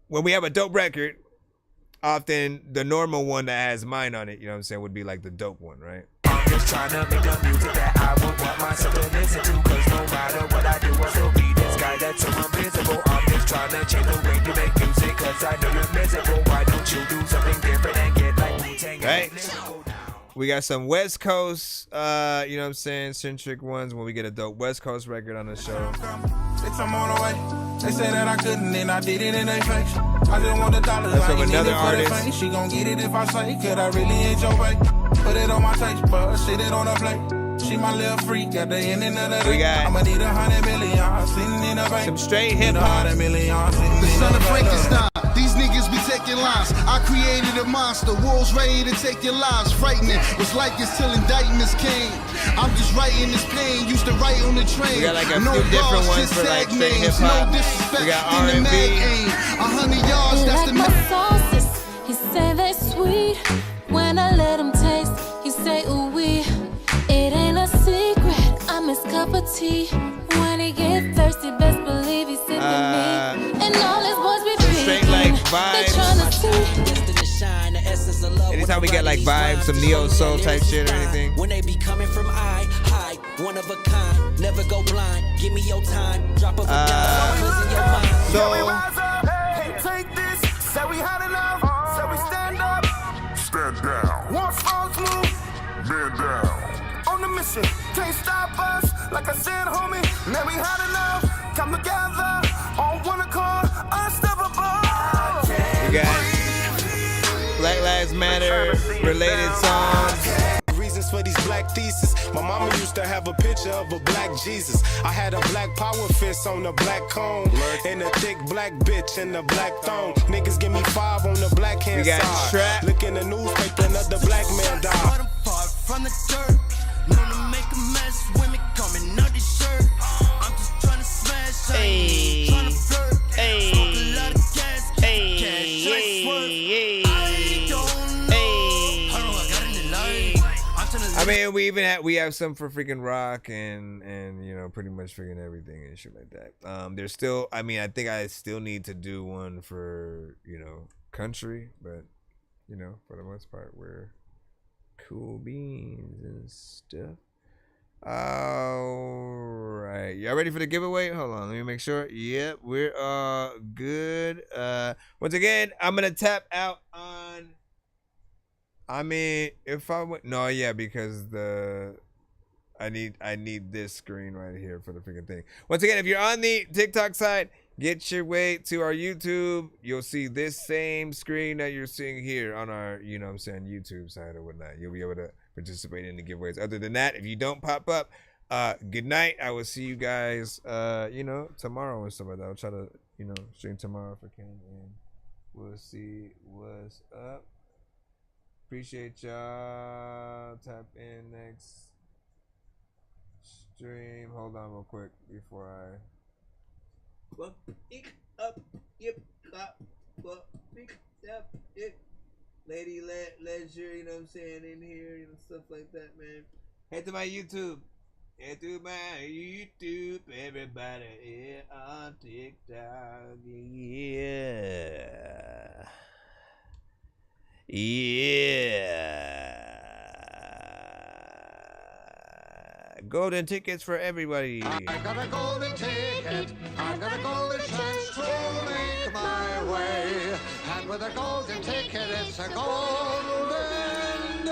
when we have a dope record, often the normal one that has mine on it, you know what I'm saying, would be like the dope one, right? I'm just trying to make the music that I would want myself to listen to. Cause no matter what I do, I'll still be this guy that's so invisible. I'm just trying to change the way you make music. Cause I know you're miserable. Why don't you do something different and get like Wu-Tang? Right? We got some West Coast, you know what I'm saying, centric ones when we get a dope West Coast record on the show. Since I'm on the way, they say that I couldn't and I did it in their face. I just want the dollars. That's I from ain't another need it for the artist. fame. She gon' get it if I say, could I really ain't your way? Put it on my taste, but sit it on a plate. She my little freak at the end of the day. We got I'ma need 100 million sitting in a bank. some straight hip hop. The son of Frankenstein. These niggas be taking lives. I created a monster. World's ready to take your lives. Frightening. Was like this till indictments came. I'm just writing this pain. Used to write on the train. We got like a no few different bars, ones just for like tag straight hip names. hop. No disrespect. We got in the R&B. mag aim. 100 yards. He That's the like my sauces. He say they sweet. When I let him taste, he say ooh wee. It ain't a secret. I'm his cup of tea. When he get thirsty, best believe he's sipping me. And all his boys be straight like they tryna see. Anytime we get like vibes, some neo soul type shit or anything. When they be coming from high, one of a kind, never go blind. Give me your time, drop of a dime, cause in your mind. So Take this, say we had enough, say we stand up. Stand down. Want songs move, Man down. on the mission, can't stop us. Like I said, homie, man, we had enough. Come together, on one accord, unstoppable. we got Black Lives Matter related songs. Reasons for these black theses. My mama used to have a picture of a black Jesus. I had a black power fist on a black cone and a thick black bitch in a black thong. Niggas give me 5 on the black hand We got side. Trap. Look in the newspaper, another black man died. Apart from the dirt, known to make a mess. Women coming out the shirt. I'm just trying to smash. Hey. Trying to flirt. Hey. Smoke a lot of gas. Hey. Cash, straight swerve. Hey. I don't know. How do I got in the line? I'm trying to I mean, we have some for freaking rock and you know, pretty much freaking everything and shit like that. There's still, I mean, I think I still need to do one for, you know, country, but you know, for the most part, we're cool beans and stuff. All right, y'all ready for the giveaway? Hold on, let me make sure. Yep, we're good. Once again, I'm gonna tap out on. I mean, if I went, no, yeah, because I need this screen right here for the freaking thing. Once again, if you're on the TikTok side, get your way to our YouTube. You'll see this same screen that you're seeing here on our, you know what I'm saying, YouTube side or whatnot. You'll be able to participate in the giveaways. Other than that, if you don't pop up, good night. I will see you guys, you know, tomorrow and stuff like that. I'll try to, you know, stream tomorrow if I can, and we'll see what's up. Appreciate y'all. Tap in next stream. Hold on real quick before I. Lady Leisure, you know what I'm saying, in here, you know, stuff like that, man. Head to my YouTube. Head to my YouTube, everybody here on TikTok. Yeah. Yeah. Golden tickets for everybody. I got a golden ticket. I got a golden chance to make my way. And with a golden ticket, it's a golden day.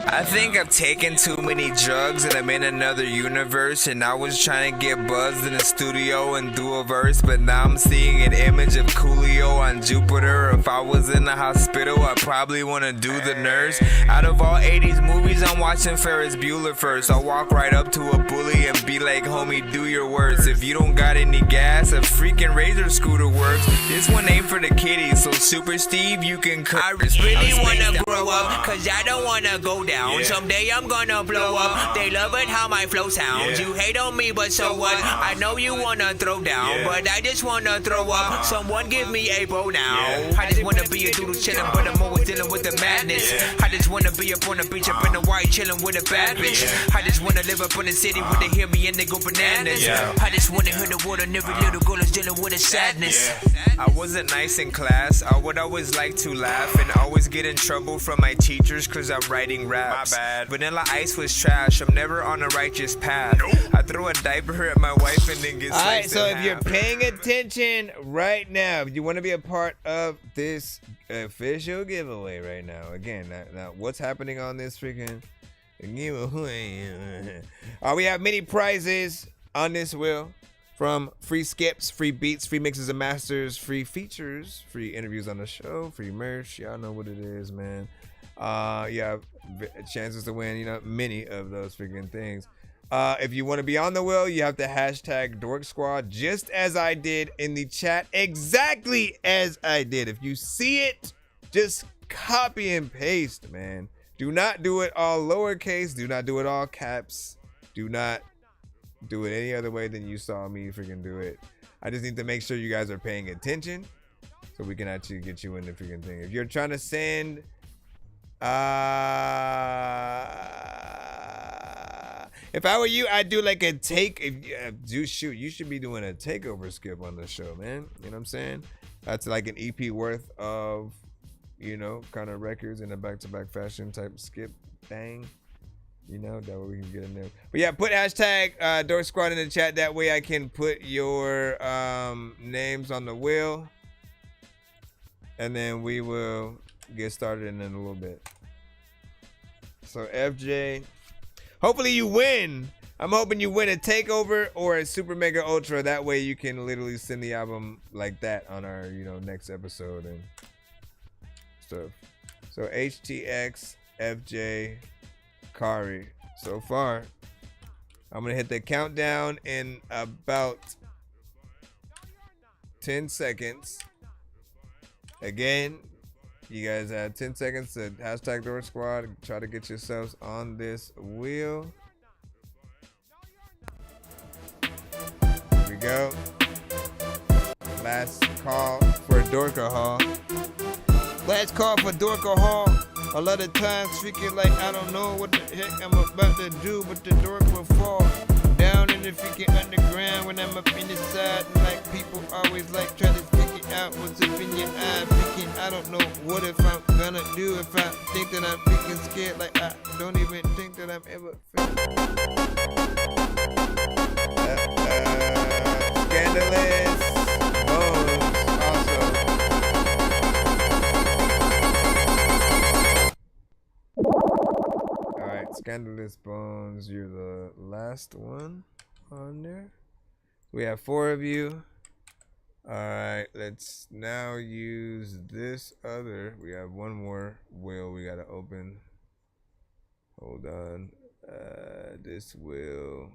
I think I've taken too many drugs and I'm in another universe. And I was trying to get buzzed in the studio and do a verse, but now I'm seeing an image of Coolio on Jupiter. If I was in the hospital, I'd probably want to do the nurse. Out of all 80s movies, I'm watching Ferris Bueller first. I'll walk right up to a bully and be like, homie, do your worst. If you don't got any gas, a freaking razor scooter works. This one ain't for the kiddies, so Super Steve, you can I really wanna grow up, cause I don't wanna go down. down. Someday I'm gonna blow up. They love it how my flow sounds. You hate on me, but so what? I know you wanna throw down, but I just wanna throw up. Someone give me a bow now. I just wanna be a doodle chillin', but I'm always dealing with the madness. I just wanna be up on the beach, up in the white, chillin' with a bad bitch. I just wanna live up in the city where they hear me and they go bananas. I just wanna hear the word, and every little girl is dealing with a sadness. I wasn't nice in class. I would always like to laugh and always get in trouble from my teachers cause I'm writing raps. My bad. Vanilla Ice was trash. I'm never on a righteous path. I throw a diaper at my wife and then get sliced. Alright, so in if you're half. paying attention right now, if you want to be a part of this official giveaway right now, again, now what's happening on this freaking giveaway? We have many prizes on this wheel. From free skips, free beats, free mixes and masters, free features, free interviews on the show, free merch. Y'all know what it is, man. Yeah, chances to win, you know, many of those freaking things. If you want to be on the wheel, you have to hashtag Dork Squad, just as I did in the chat, exactly as I did. If you see it, just copy and paste, man. Do not do it all lowercase. Do not do it all caps. Do not do it any other way than you saw me freaking do it. I just need to make sure you guys are paying attention so we can actually get you in the freaking thing. If you're trying to send if I were you, I'd do like a take. You should be doing a takeover skip on the show, man. You know what I'm saying? That's like an EP worth of, you know, kind of records in a back-to-back fashion type skip thing. You know, that way we can get in there. But yeah, put hashtag Dork Squad in the chat. That way I can put your names on the wheel. And then we will get started in a little bit. So FJ, hopefully you win. I'm hoping you win a takeover or a super mega ultra. That way you can literally send the album like that on our, you know, next episode and stuff. So HTX, FJ, Kari. So far, I'm gonna hit the countdown in about 10 seconds. Again, you guys have 10 seconds to hashtag Dork Squad. Try to get yourselves on this wheel. Here we go. Last call for Dorkahol. Last call for Dorkahol. A lot of times freaking like I don't know what the heck I'm about to do, but the dork will fall down in the freaking underground when I'm up in the side. And like people always like try to figure out what's up in your eye. Freaking I don't know what if I'm gonna do if I think that I'm freaking scared. Like I don't even think that I'm ever Scandalous Bones also. Alright, Scandalous Bones, you're the last one on there. We have 4 of you. Alright, let's now use this other. We have one more wheel we gotta open. Hold on. This wheel.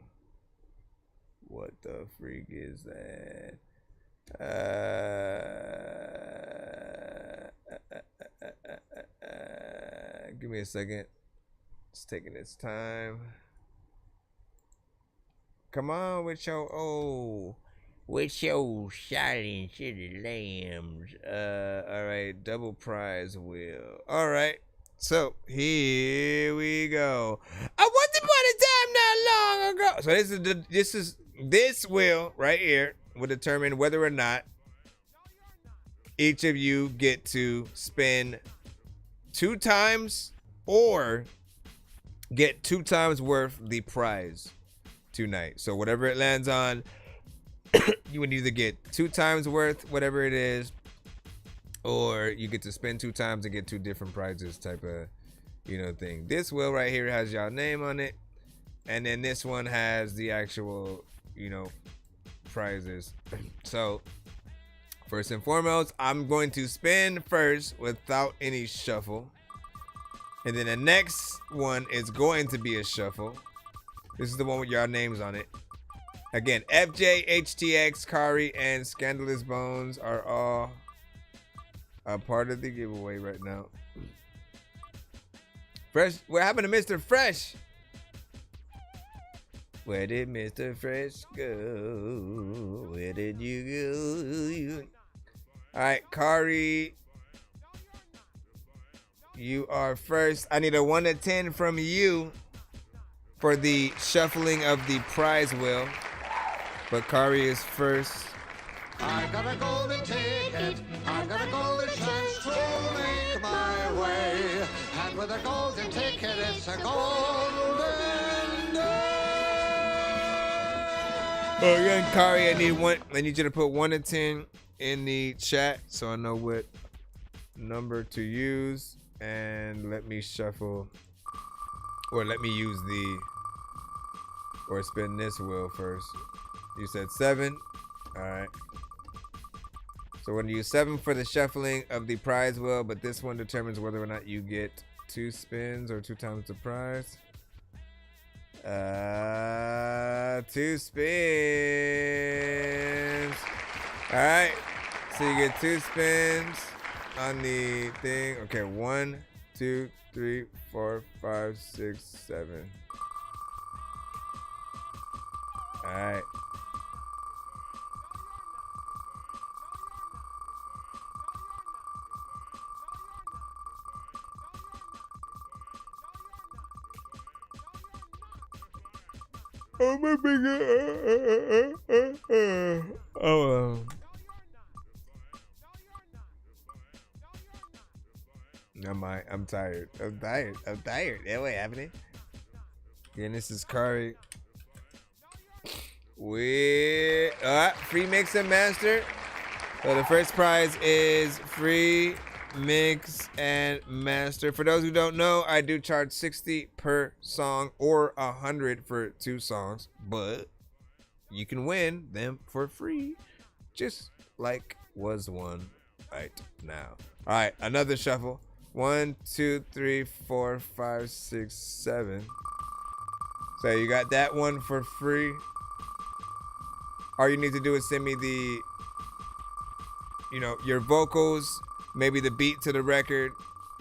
What the freak is that? Give me a second. It's taking its time. Come on with your with your shining city lambs. Alright, double prize wheel. Alright, so here we go. Once upon a time not long ago. So this wheel right here will determine whether or not each of you get to spin 2 times or get 2 times worth the prize tonight. So whatever it lands on, you would either get 2 times worth, whatever it is, or you get to spin 2 times and get 2 different prizes type of, you know, thing. This wheel right here has y'all name on it. And then this one has the actual, you know, prizes. So first and foremost, I'm going to spin first without any shuffle. And then the next one is going to be a shuffle. This is the one with y'all names on it. Again, FJ, HTX, Kari, and Scandalous Bones are all a part of the giveaway right now. Fresh, what happened to Mr. Fresh? Where did Mr. Fresh go? Where did you go? All right, Kari, you are first. I need a 1 to 10 from you for the shuffling of the prize wheel. But Kari is first. I got a golden ticket, I got a golden chance to make my way. And with a golden ticket, it's a golden day. Oh, again, Kari, I need you to put 1 to 10 in the chat so I know what number to use. And let me shuffle, or let me use or spin this wheel first. You said 7. All right. So we're gonna use 7 for the shuffling of the prize wheel, but this one determines whether or not you get 2 spins or 2 times the prize. 2 spins. All right. So you get 2 spins on the thing. Okay, 1, 2, 3, 4, 5, 6, 7. All right. Oh my big. Oh. I'm tired. Yeah, what happening? Again, this is Kari. With free mix and master. So the first prize is free mix and master. For those who don't know, I do charge 60 per song or 100 for 2 songs, but you can win them for free, just like was one right now. All right, another shuffle. 1, 2, 3, 4, 5, 6, 7. So you got that one for free. All you need to do is send me your vocals, maybe the beat to the record,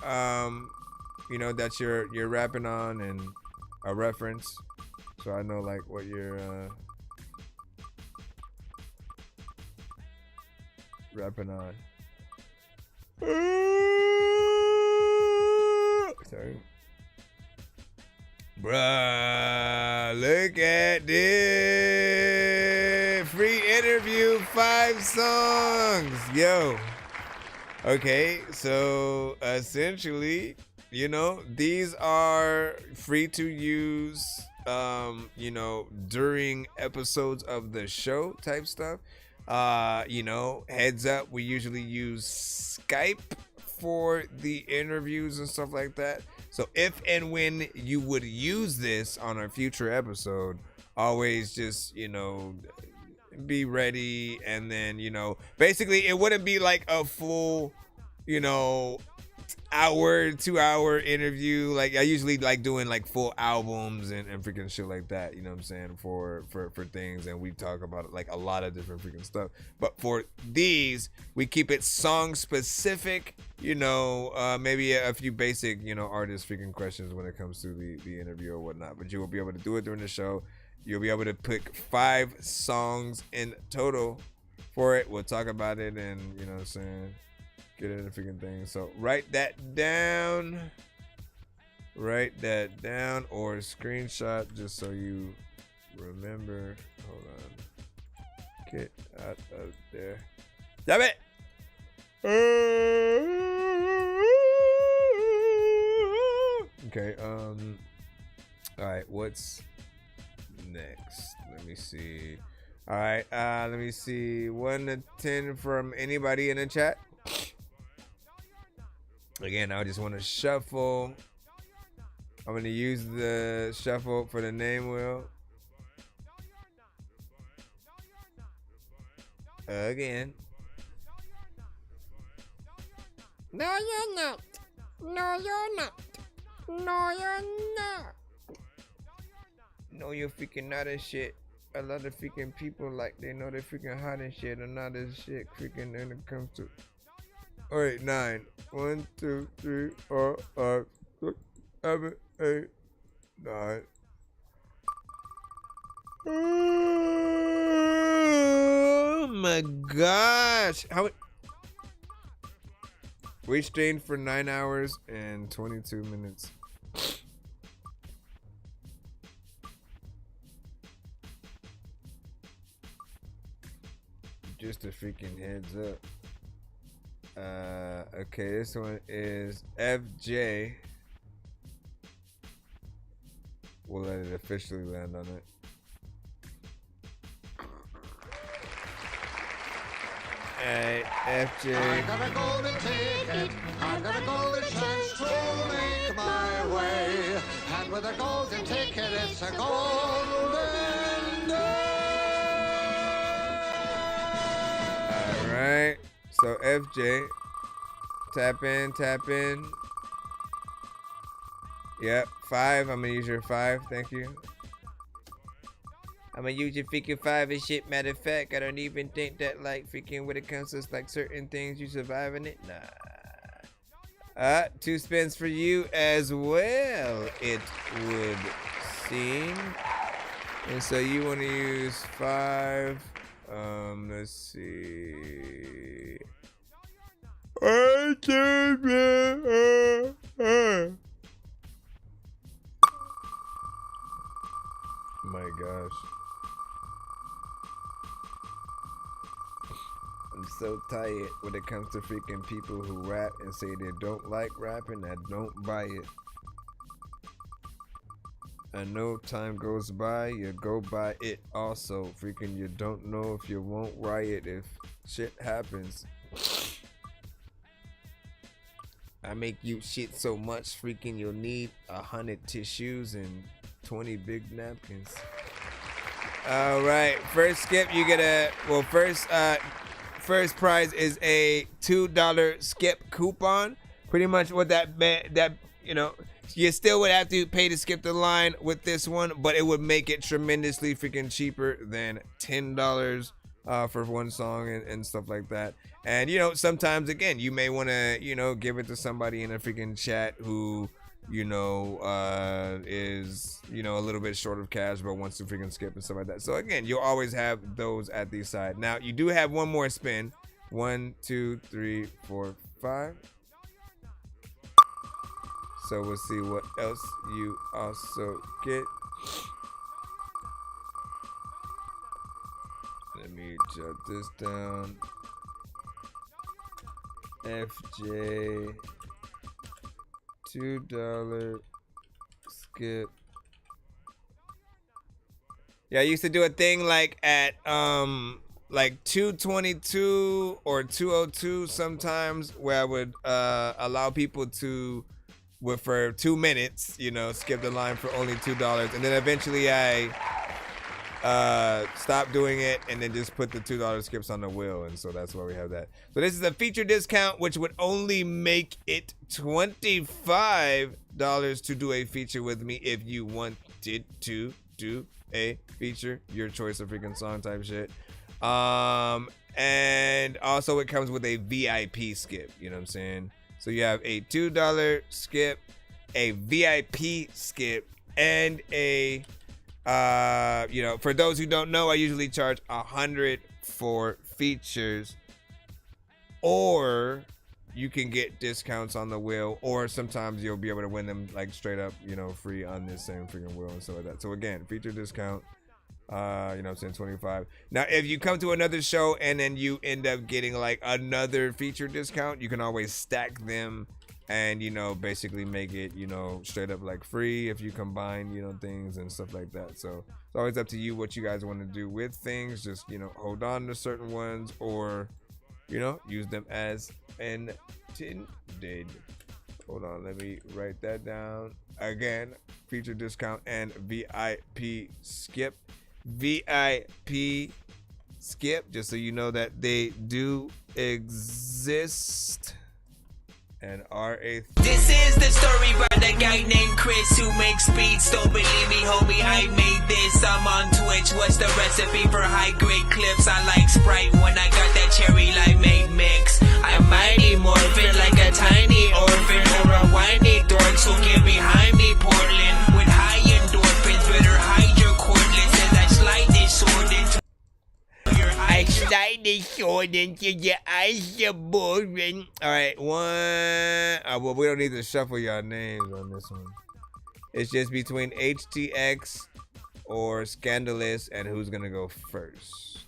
that you're rapping on, and a reference, so I know like what you're rapping on. Sorry. Bruh, look at this. Free interview, 5 songs. Yo. Okay, so essentially, these are free to use, during episodes of the show type stuff. Heads up, we usually use Skype for the interviews and stuff like that. So if and when you would use this on a future episode, always just, be ready. And then, basically it wouldn't be like a full, hour, 2-hour interview. Like I usually like doing like full albums and freaking shit like that, you know what I'm saying, for things, and we talk about like a lot of different freaking stuff. But for these, we keep it song specific, maybe a few basic, artist freaking questions when it comes to the interview or whatnot. But you will be able to do it during the show. You'll be able to pick 5 songs in total for it. We'll talk about it and, you know what I'm saying, get it in the freaking thing. So write that down. Write that down or screenshot just so you remember. Hold on. Get out of there. Damn it! Okay, alright, what's next? Let me see. Alright, let me see. 1 to 10 from anybody in the chat. Again, I just want to shuffle. I'm going to use the shuffle for the name wheel. Again. No, you're not. No, you're not. No, you're not. No, you're freaking not and shit. A lot of freaking people, like, they know they're freaking hot and shit, and not as shit freaking when it comes to. Alright, 9. 1, 2, 3, 4, 5, 6, 7, 8, 9. Oh my gosh. We strained for 9 hours and 22 minutes. Just a freaking heads up. Okay, this one is FJ. We'll let it officially land on it. Hey, FJ. I got a golden ticket, I've got a golden chance to make my way. And with a golden ticket, it's a golden day. Alright, so FJ. Tap in, tap in. Yep, 5. I'm gonna use your 5, thank you. I'm gonna use your freaking 5 and shit. Matter of fact, I don't even think that, like, freaking when it comes to like certain things, you surviving it. Nah. 2 spins for you as well, it would seem. And so you want to use 5. Let's see. My gosh. I'm so tired when it comes to freaking people who rap and say they don't like rapping. I don't buy it. I know time goes by, you go by it also. Freaking you don't know if you won't riot if shit happens. I make you shit so much, freaking you'll need 100 tissues and 20 big napkins. All right, first skip, you get a, well, first prize is a $2 skip coupon. Pretty much what that you know, you still would have to pay to skip the line with this one, but it would make it tremendously freaking cheaper than $10 for one song and stuff like that. And you know, sometimes again, you may want to, you know, give it to somebody in a freaking chat who, you know, is, you know, a little bit short of cash but wants to freaking skip and stuff like that. So again, you'll always have those at the side. Now you do have one more spin. 1, 2, 3, 4, 5. So we'll see what else you also get. Let me jot this down. FJ $2 skip. Yeah, I used to do a thing like at like 2:22 or 2:02 sometimes, where I would allow people to, for 2 minutes, you know, skip the line for only $2, and then eventually I stopped doing it and then just put the $2 skips on the wheel, and so that's why we have that. So this is a feature discount, which would only make it $25 to do a feature with me if you wanted to do a feature, your choice of freaking song type shit. And also it comes with a VIP skip, you know what I'm saying? So you have a $2 skip, a VIP skip, and a you know, for those who don't know, I usually charge $100 for features, or you can get discounts on the wheel, or sometimes you'll be able to win them like straight up, you know, free on this same freaking wheel and stuff like that. So again, feature discount, you know what I'm saying, 25. Now if you come to another show and then you end up getting like another feature discount, you can always stack them and, you know, basically make it, you know, straight up like free if you combine, you know, things and stuff like that. So it's always up to you what you guys want to do with things. Just, you know, hold on to certain ones, or, you know, use them as intended. Hold on, let me write that down again. Feature discount and VIP skip. VIP skip, just so you know that they do exist and are a This is the story about a guy named Chris who makes beats. Don't believe me, homie, I made this. I'm on Twitch. What's the recipe for high grade clips? I like Sprite when I got that cherry limeade mix. I'm mighty morphin' like a tiny orphan or a whiny dork, so get behind me. then your eyes are boring. All right, one. Well, we don't need to shuffle y'all names on this one. It's just between HTX or Scandalous, and who's gonna go first?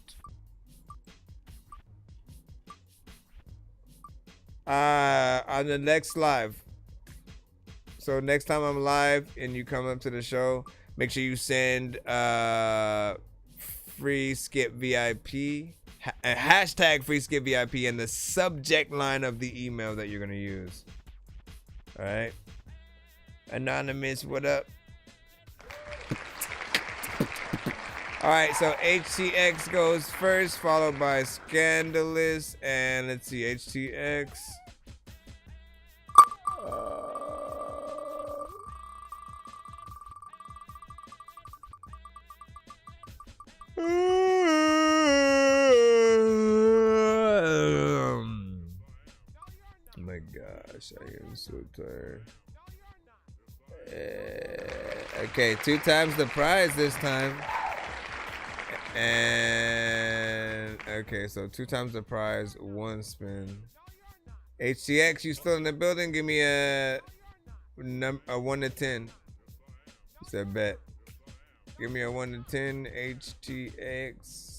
On the next live. So next time I'm live and you come up to the show, make sure you send free skip VIP, hashtag free skip VIP in the subject line of the email that you're gonna use. All right. Anonymous, what up? All right, so HTX goes first, followed by Scandalous, and let's see, HTX. Oh my gosh, I am so tired. Okay, 2 times the prize this time. And okay, so 2 times the prize, 1 spin. HTX, you still in the building? Give me a 1 to 10. It's a bet. Give me a 1 to 10, HTX.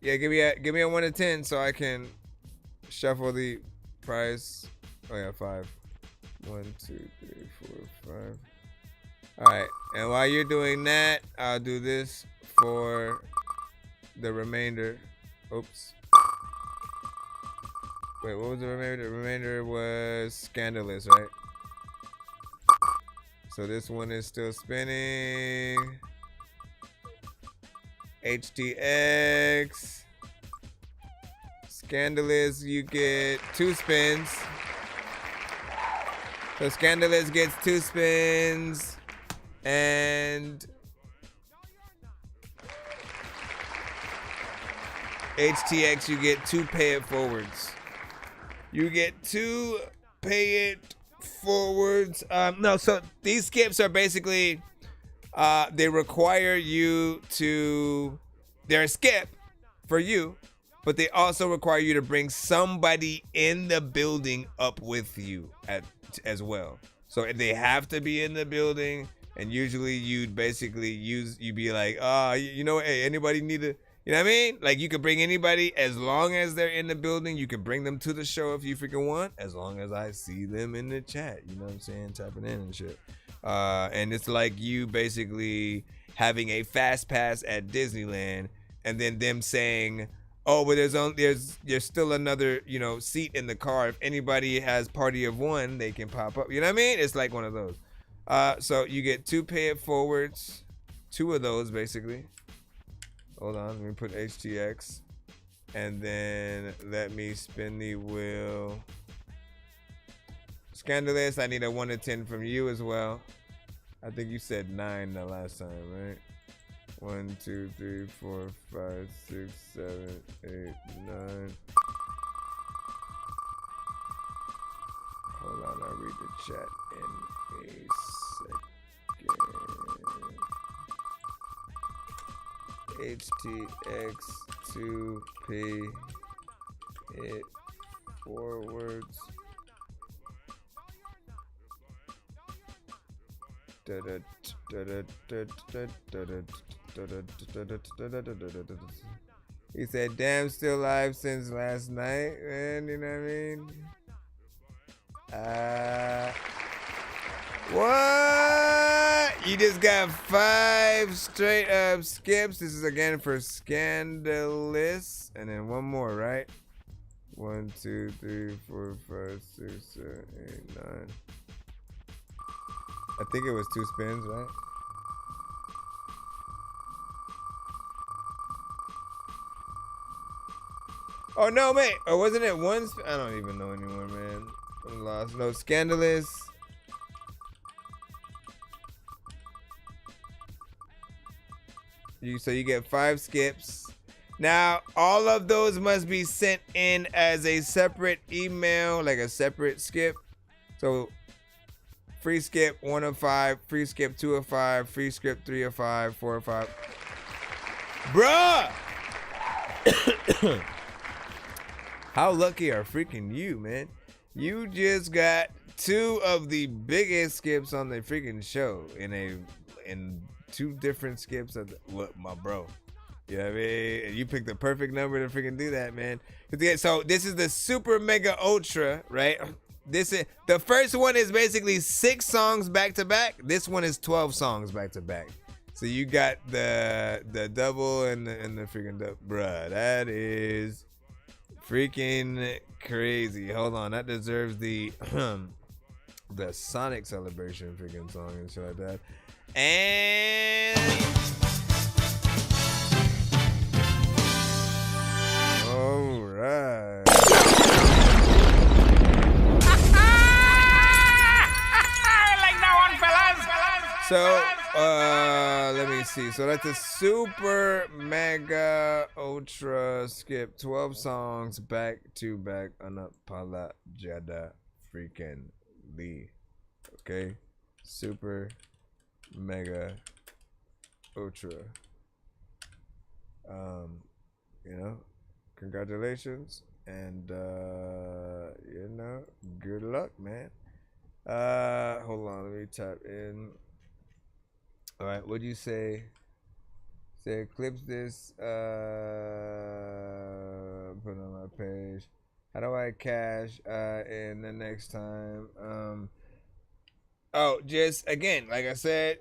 Yeah, give me a 1 to 10 so I can shuffle the prize. Oh yeah, 5. 1, 2, 3, 4, 5. All right, and while you're doing that, I'll do this for the remainder. Oops. Wait, what was the remainder? The remainder was Scandalous, right? So this one is still spinning. HTX. Scandalous, you get 2 spins. So Scandalous gets 2 spins. And HTX, you get 2 pay it forwards. You get 2 pay it forwards. No, so these skips are basically they require you to, they're a skip for you, but they also require you to bring somebody in the building up with you as well. So they have to be in the building. And usually you'd basically you'd be like, you know, hey, anybody need to, you know what I mean? Like you could bring anybody as long as they're in the building. You can bring them to the show if you freaking want, as long as I see them in the chat. You know what I'm saying? Tapping in and shit. And it's like you basically having a fast pass at Disneyland and then them saying, oh, but there's still another, you know, seat in the car. If anybody has party of 1, they can pop up. You know what I mean? It's like one of those. So you get 2 pay it forwards, 2 of those basically. Hold on, let me put HTX, and then let me spin the wheel. Scandalous, I need a 1 to 10 from you as well. I think you said 9 the last time, right? 1, 2, 3, 4, 5, 6, 7, 8, 9. Hold on, I'll read the chat in a second. HTX 2 pay it forwards. He said, damn, still live since last night, man, you know what I mean? What? You just got 5 straight up skips. This is again for Scandalous. And then 1 more, right? 1, 2, 3, 4, 5, 6, 7, 8, 9. I think it was 2 spins, right? Oh no, mate. Or wasn't it 1 spin? I don't even know anymore, man. I'm lost. No, Scandalous. So you get 5 skips, Now, all of those must be sent in as a separate email, like a separate skip. So, free skip 1 of 5, free skip 2 of 5, free skip 3 of 5, 4 of 5. Bruh! How lucky are freaking you, man? You just got 2 of the biggest skips on the freaking show in 2 different skips of what, my bro. You know what I mean? And you picked the perfect number to freaking do that, man. So this is the super mega ultra, right? This is the first one is basically 6 songs back to back. This one is 12 songs back to back. So you got the double and the freaking double. Bruh, that is freaking crazy. Hold on, that deserves the the Sonic Celebration freaking song and shit like that. And all right. Like that one, fellas. So, let me see. So that's a super mega ultra skip. 12 songs back to back. Unapologada freaking Lee. Okay? Super mega ultra. You know, congratulations. And, you know, good luck, man. Hold on. Let me tap in. All right, what'd you say? Say clips this, put it on my page. How do I cash in the next time? Oh, just again, like I said,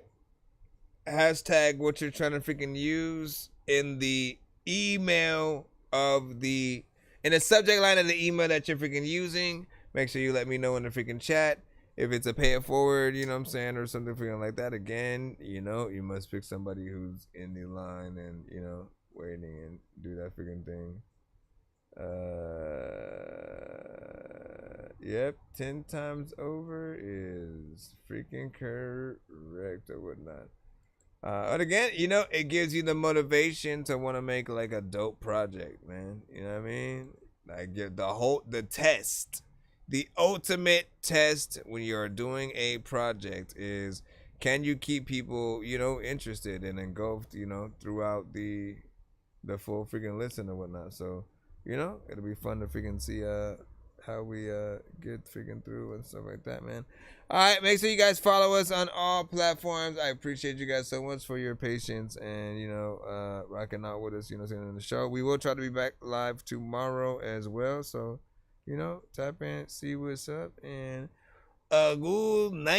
hashtag what you're trying to freaking use in the email of the, in the subject line of the email that you're freaking using. Make sure you let me know in the freaking chat. If it's a pay it forward, you know what I'm saying, or something freaking like that, again, you know, you must pick somebody who's in the line and, you know, waiting and do that freaking thing. Yep, 10 times over is freaking correct or whatnot. But again, you know, it gives you the motivation to want to make like a dope project, man. You know what I mean? Like the test. The ultimate test when you're doing a project is, can you keep people, you know, interested and engulfed, you know, throughout the full freaking listen or whatnot. So, you know, it'll be fun to freaking see how we get freaking through and stuff like that, man. All right, make sure you guys follow us on all platforms. I appreciate you guys so much for your patience and, you know, rocking out with us, you know, in the show. We will try to be back live tomorrow as well. So, you know, tap in, see what's up, and a good night.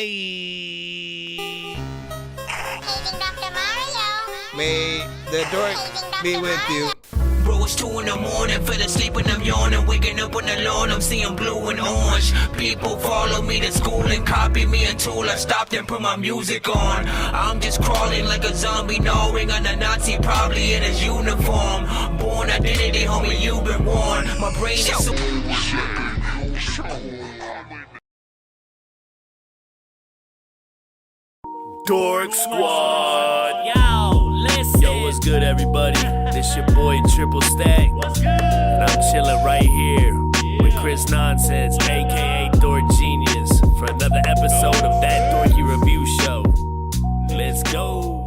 May the dork be with you. Bro, it's 2 in the morning, fell asleep and I'm yawning. Waking up on the lawn, I'm seeing blue and orange. People follow me to school and copy me until I stopped and put my music on. I'm just crawling like a zombie, gnawing on a Nazi, probably in his uniform. Born identity, homie, you've been warned. My brain is so... Dork Squad. Yo, listen. Yo, what's good, everybody? This your boy Triple Stack. And I'm chilling right here with Chris Nonsenze, aka Dork Genius, for another episode of That Dorky Review Show. Let's go.